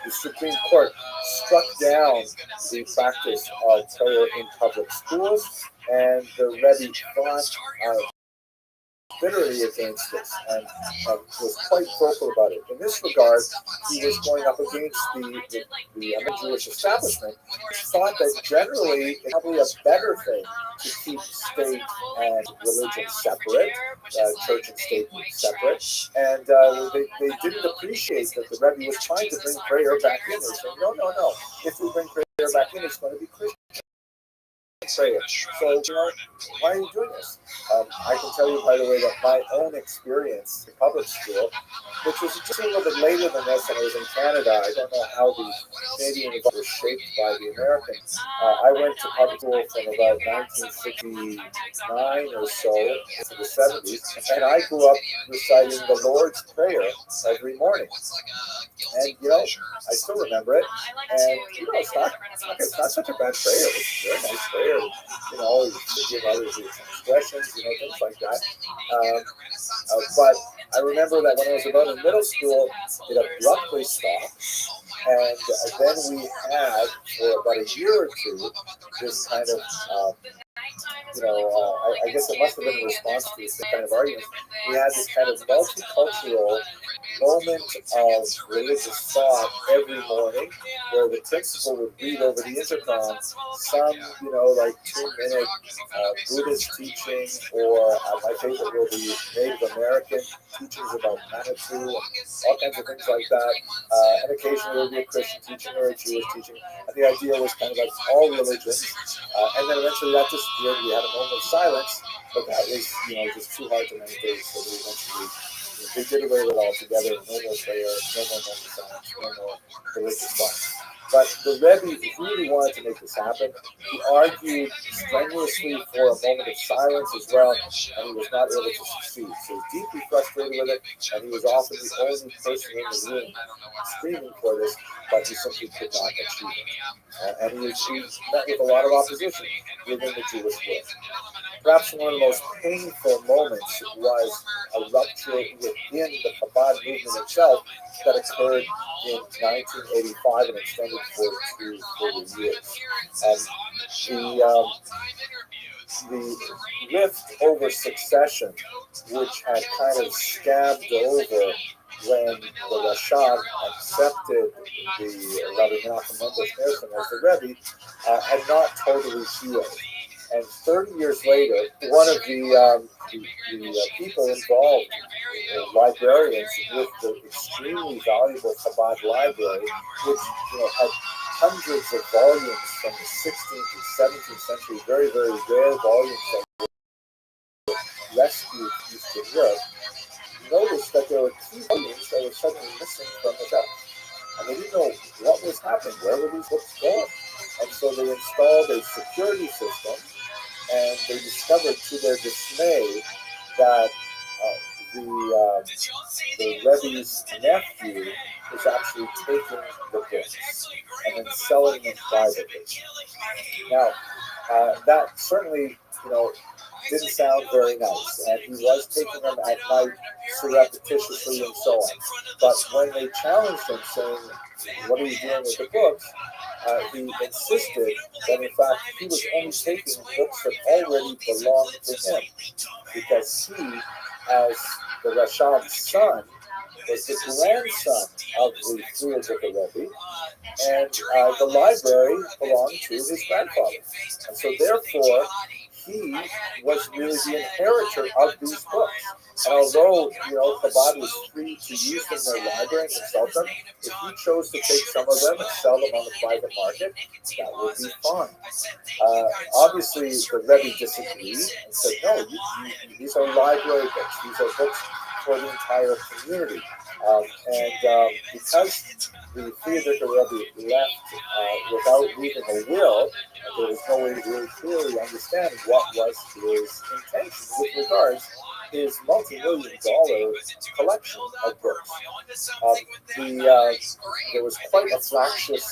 the Supreme Court struck down the practice of prayer in public schools, and the Rebbe fought bitterly against this and was quite vocal about it. In this regard, he was going up against the Jewish establishment, which thought that generally it's probably a better thing to keep state and religion separate, church and state separate, and they didn't appreciate that the Rebbe was trying to bring prayer back in. They said, no, if we bring prayer back in, it's going to be Christian prayer. So, why are you doing this? I can tell you, by the way, that my own experience in public school, which was just a little bit later than this, and I was in Canada. I don't know how the Canadian environment was shaped by the Americans. I went to public school from about 1969 or so to the 70s, and I grew up reciting the Lord's Prayer every morning. And, I still remember it. And, it's not such a bad prayer. It's a very nice prayer. You give others expressions, things like that. But I remember that when I was about in middle school, it abruptly stopped. And then we had, for about a year or two, this kind of, I guess it must have been in response to this kind of argument. We had this kind of multicultural moment of religious thought every morning, where the principal would read over the intercom some, like 2-minute Buddhist teaching, or my favorite were the Native American teachings about Manitou and all kinds of things like that. And occasionally there would be a Christian teaching or a Jewish teaching. And the idea was kind of like all religions. And then eventually that disappeared. We had a moment of silence, but that was, just too hard to maintain. So we eventually they did away with it altogether. No more prayer, no more moment of silence, no more religious thought. But the Rebbe really wanted to make this happen. He argued strenuously for a moment of silence as well, and he was not able to succeed. So he was deeply frustrated with it, and he was often the only person in the room screaming for this, but he simply could not achieve it. And he met with a lot of opposition within the Jewish world. Perhaps one of the most painful moments was a rupture within the Chabad movement itself that occurred in 1985 and extended for 2 years. And the rift over succession, which had kind of scabbed over when the Rothschild accepted the Rabbi Menachem Mendel Schneerson as the Rebbe, had not totally healed. And 30 years later, one of the people involved, librarians with the extremely valuable Chabad library, which had hundreds of volumes from the 16th and 17th century, very, very rare volumes that were rescued Eastern Europe, noticed that there were 2 volumes that were suddenly missing from the shelf. And they didn't know what was happening, where were these books going? And so they installed a security system, and they discovered to their dismay that the Rebbe's nephew was actually taking the books and then selling them privately. Now, that certainly, didn't sound very nice, and he was taking them at night surreptitiously and so on. But when they challenged him, saying, "What are you doing with the books?" He insisted that, in fact, he was only taking books that already belonged to him, because he, as the Rothschild's son, was the grandson of the Friedrich Rebbe, and the library belonged to his grandfather. And so, therefore, he was really the inheritor of these books. And although, Chabad was free to use them in their library and sell them, if he chose to take some of them and sell them on the private market, that would be fine. Obviously, the Rebbe disagreed and said, no, these are library books. These are books for the entire community. Because the Friedrich Rebbe left without leaving a will, there was no way to really clearly understand what was his intention with regards to his multi-million-dollar collection of books. There was quite a fractious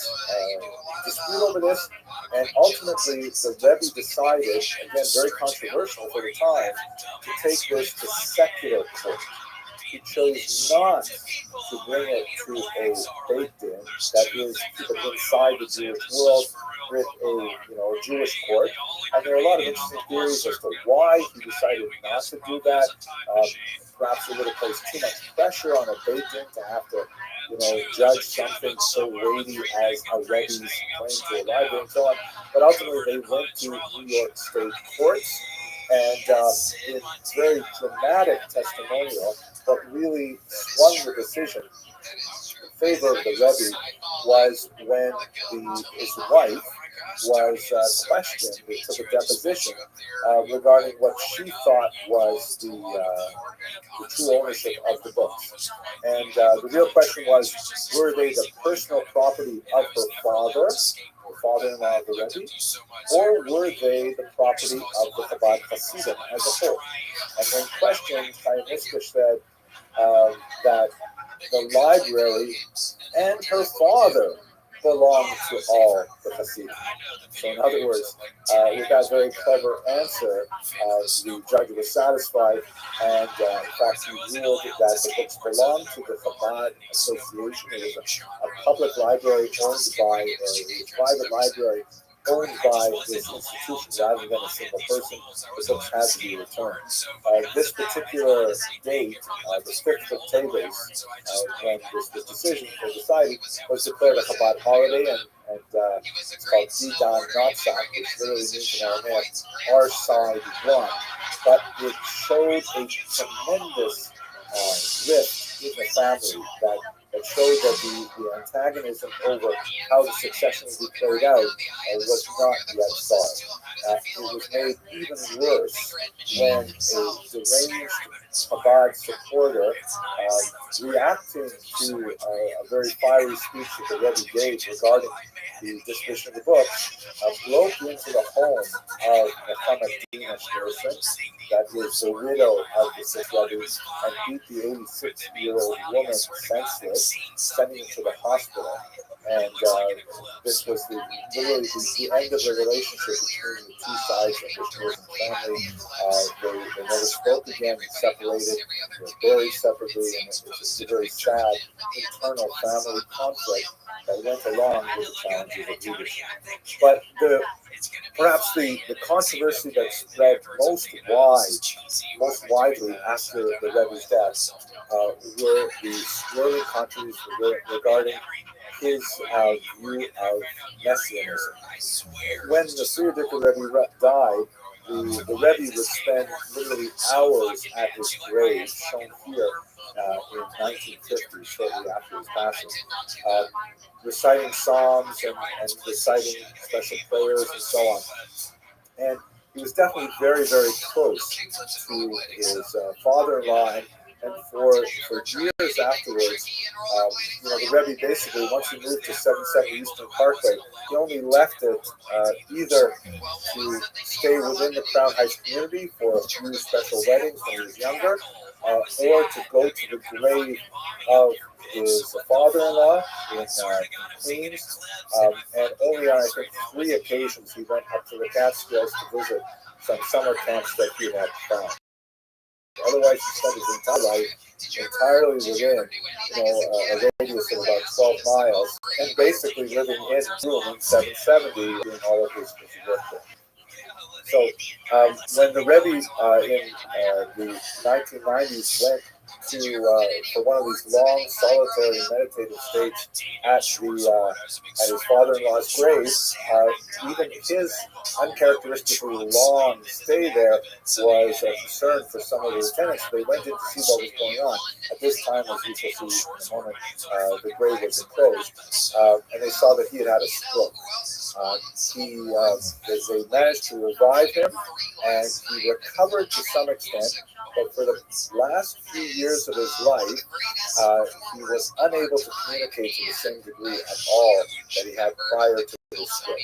dispute over this, and ultimately the Rebbe decided, again very controversial for the time, to take this to secular court. he chose not to bring it to a Beit Din, that is, keep it inside the Jewish world with a Jewish court. And there are a lot of interesting theories as to why he decided not to do that. Perhaps it would have placed too much pressure on a Beit Din to have to, judge something so weighty as a Rebbe's claim to a library and so on. But ultimately, they went to New York State courts, and in very dramatic testimonial, what really swung the decision in favor of the Rebbe was when his wife was questioned. They took a deposition regarding what she thought was the true ownership of the books. And the real question was, were they the personal property of her father, the father-in-law of the Rebbe, or were they the property of the Chabad Hasidim as a whole? And when questioned, Chaim Niskish said that the library and her father belonged to all the Hasidim. So in other words, with that very clever answer, the judge was satisfied, and in fact he ruled that the books belonged to the Chabad Association. It was a public library owned by a private library owned by this institution rather than a single person. The books had to be returned. This particular date, the 5th of Teves, when this decision was decided, was declared a Chabad holiday, and it's called Zidan Natzak, which literally means in Aramaic, our side won. But it showed a tremendous rift in the family that showed that the antagonism over how the succession would be played out was not yet solved. It was made even worse when a deranged Chabad supporter, reacting to a very fiery speech that the Rebbe gave regarding the disposition of the book, broke into the home of Nechama Dina Schneerson, that was the widow of the 6 Rebbe's, and beat the 86-year-old woman senseless, sending her to the hospital. And this was literally the end of the relationship between the two sides of the Schneerson family. They never spoke again, separated, they were buried separately, and it was a very sad internal family conflict that went along with the challenges of leadership. But perhaps the controversy that spread most widely after the Rebbe's death were the swirling controversies regarding his view of messianism. When the Frierdiker Rebbe died, the Rebbe would spend literally hours at his grave, shown here in 1950, shortly after his passing, reciting psalms and reciting special prayers and so on. And he was definitely very, very close to his father-in-law, and for years afterwards, the Rebbe basically, once he moved to 770 Eastern Parkway, he only left it either to stay within the Crown Heights community for a few special weddings when he was younger, or to go to the grave of his father-in-law in Queens, and only on, I think, 3 occasions he went up to the Catskills to visit some summer camps that he had found. Otherwise, he spent his entire life entirely within, a radius of about 12 miles, and basically living in June 770 doing all of his work there. So when the Rebbe in the 1990s went for one of these long, solitary, meditative states at his father-in-law's grave, even his uncharacteristically long stay there was a concern for some of the lieutenants. They went in to see what was going on. At this time, as you shall see in a moment, the grave was enclosed, and they saw that he had had a stroke. They managed to revive him, and he recovered to some extent, but for the last few years of his life, he was unable to communicate to the same degree at all that he had prior to his stroke.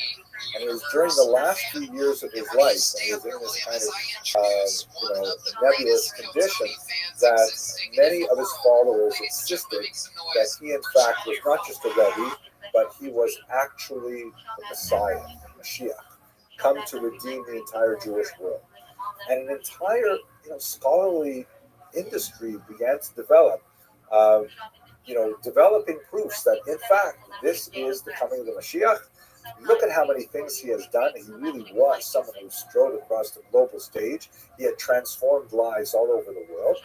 And it was during the last few years of his life, when he was in this kind of nebulous condition, that many of his followers insisted that he, in fact, was not just a Rebbe, but he was actually the Messiah, Mashiach, come to redeem the entire Jewish world. And an entire scholarly industry began to develop, developing proofs that in fact this is the coming of the Mashiach. Look at how many things he has done. He really was someone who strode across the global stage. He had transformed lives all over the world,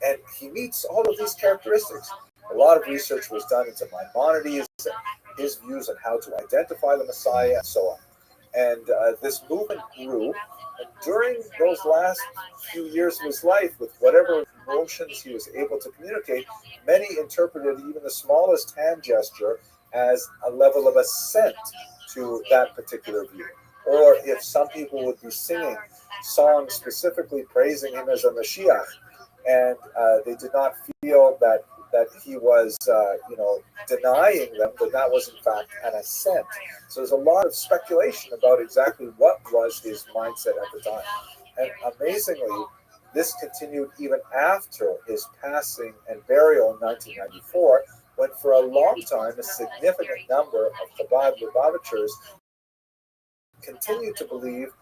and he meets all of these characteristics. A lot of research was done into Maimonides and his views on how to identify the Messiah and so on. And this movement grew. And during those last few years of his life, with whatever emotions he was able to communicate, many interpreted even the smallest hand gesture as a level of assent to that particular view. Or if some people would be singing songs specifically praising him as a Mashiach, and they did not feel that he was, denying them, that was in fact an assent. So there's a lot of speculation about exactly what was his mindset at the time. And amazingly, this continued even after his passing and burial in 1994, when for a long time a significant number of Chabad Lubavitchers continued to believe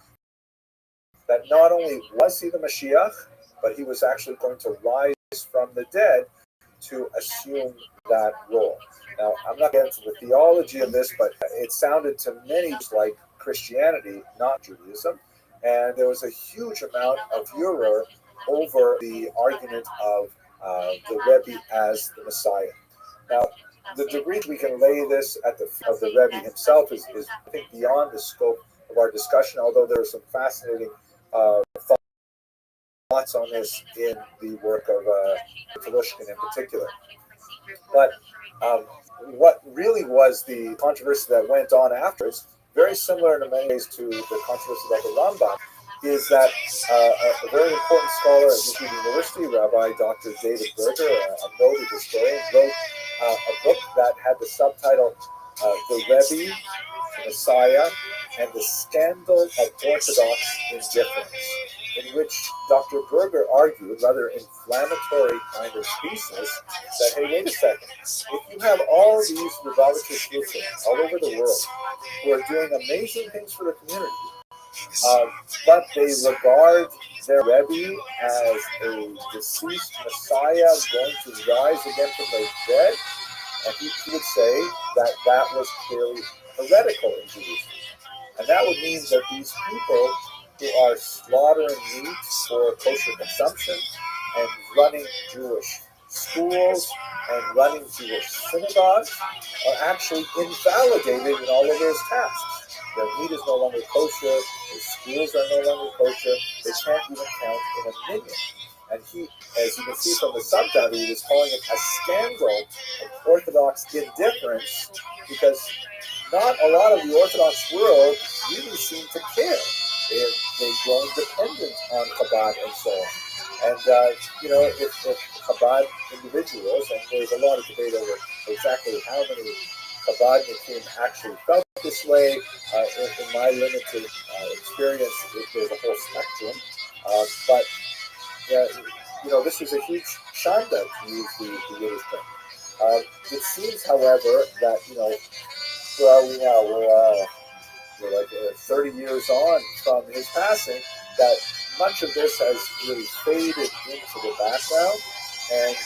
that not only was he the Mashiach, but he was actually going to rise from the dead to assume that role. Now, I'm not getting into the theology of this, but it sounded to many like Christianity, not Judaism, and there was a huge amount of furor over the argument of the Rebbe as the Messiah. Now, the degree we can lay this at the feet of the Rebbe himself is I think, beyond the scope of our discussion, although there are some fascinating thoughts on this in the work of Telushkin in particular. But what really was the controversy that went on afterwards, very similar in many ways to the controversy about the Rambam, is that a very important scholar at Michigan University, Rabbi Dr. David Berger, a noted historian, wrote a book that had the subtitle The Rebbe, the Messiah, and the Scandal of Orthodox Indifference, in which Dr. Berger argued, rather inflammatory kind of thesis, that, hey, wait a second, if you have all these Lubavitcher Shluchim all over the world who are doing amazing things for the community, but they regard their Rebbe as a deceased Messiah going to rise again from the dead, and he would say that that was clearly heretical in Judaism. And that would mean that these people who are slaughtering meat for kosher consumption and running Jewish schools and running Jewish synagogues are actually invalidated in all of those tasks. Their meat is no longer kosher, their schools are no longer kosher, they can't even count in a minyan. And he, as you can see from the subtitle, he was calling it a scandal of Orthodox indifference, because not a lot of the Orthodox world really seem to care. They've grown dependent on Chabad and so on. And, if Chabad individuals, and there's a lot of debate over exactly how many Chabadnikim actually felt this way. In my limited experience, there's a whole spectrum. This is a huge shanda, to use the Yiddish term. It seems, however, that, where are we now? We're like 30 years on from his passing, that much of this has really faded into the background. And,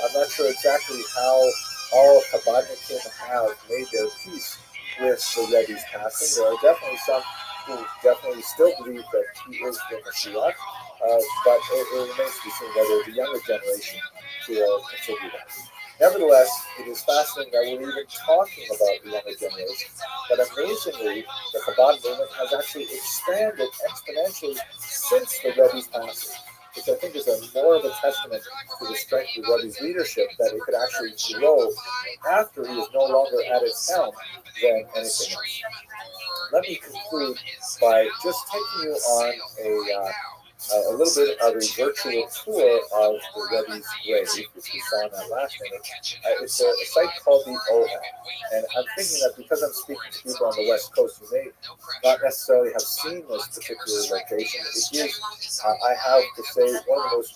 I'm not sure exactly how all Chabadnikim have made their peace with the Rebbe's passing. There are definitely some who definitely still believe that he is the Mashiach, but it remains to be seen whether the younger generation will continue that. Nevertheless, it is fascinating that we're even talking about the younger generation. But amazingly, the Chabad movement has actually expanded exponentially since the Rebbe's passing, which I think is more of a testament to the strength of Rebbe's leadership, that it could actually grow after he is no longer at its helm than anything else. Let me conclude by just taking you on a little bit of a virtual tour of the Rebbe's grave, which we saw in that last minute. It's a site called the Ohel. And I'm thinking that because I'm speaking to people on the West Coast who may not necessarily have seen this particular location, it is, I have to say, one of the most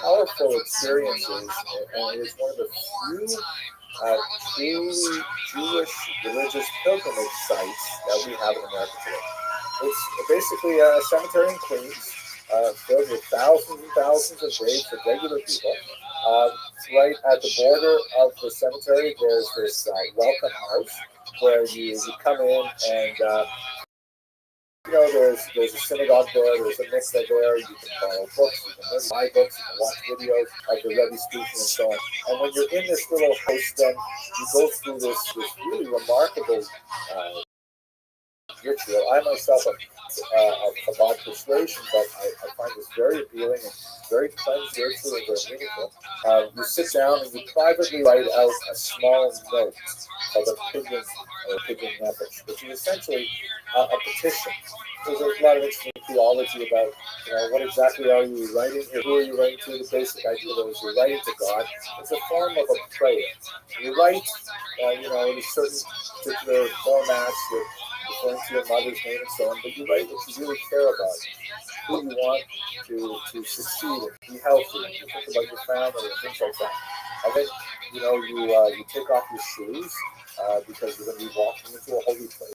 powerful experiences, and it is one of the few truly Jewish religious pilgrimage sites that we have in America today. It's basically a cemetery in Queens. filled with thousands and thousands of graves of regular people. Right at the border of the cemetery, there's this welcome house where you come in and there's a synagogue there, there's a mikveh there, you can borrow books, you can buy books, you can watch videos of the Rebbe speaking and so on. And when you're in this little house, then you go through this really remarkable ritual. I myself am of Chabad persuasion, but I find this very appealing and very spiritual and very meaningful. You sit down and you privately write out a small note of a pidyon or pidyon nefesh, which is essentially a petition. There's a lot of interesting theology about, what exactly are you writing here? Who are you writing to? The basic idea is you're writing to God. It's a form of a prayer. You write, in certain particular formats with referring to your mother's name and so on, but you write what you really care about, who you want to succeed and be healthy, and you think about your family and things like that. And then, you take off your shoes because you're going to be walking into a holy place.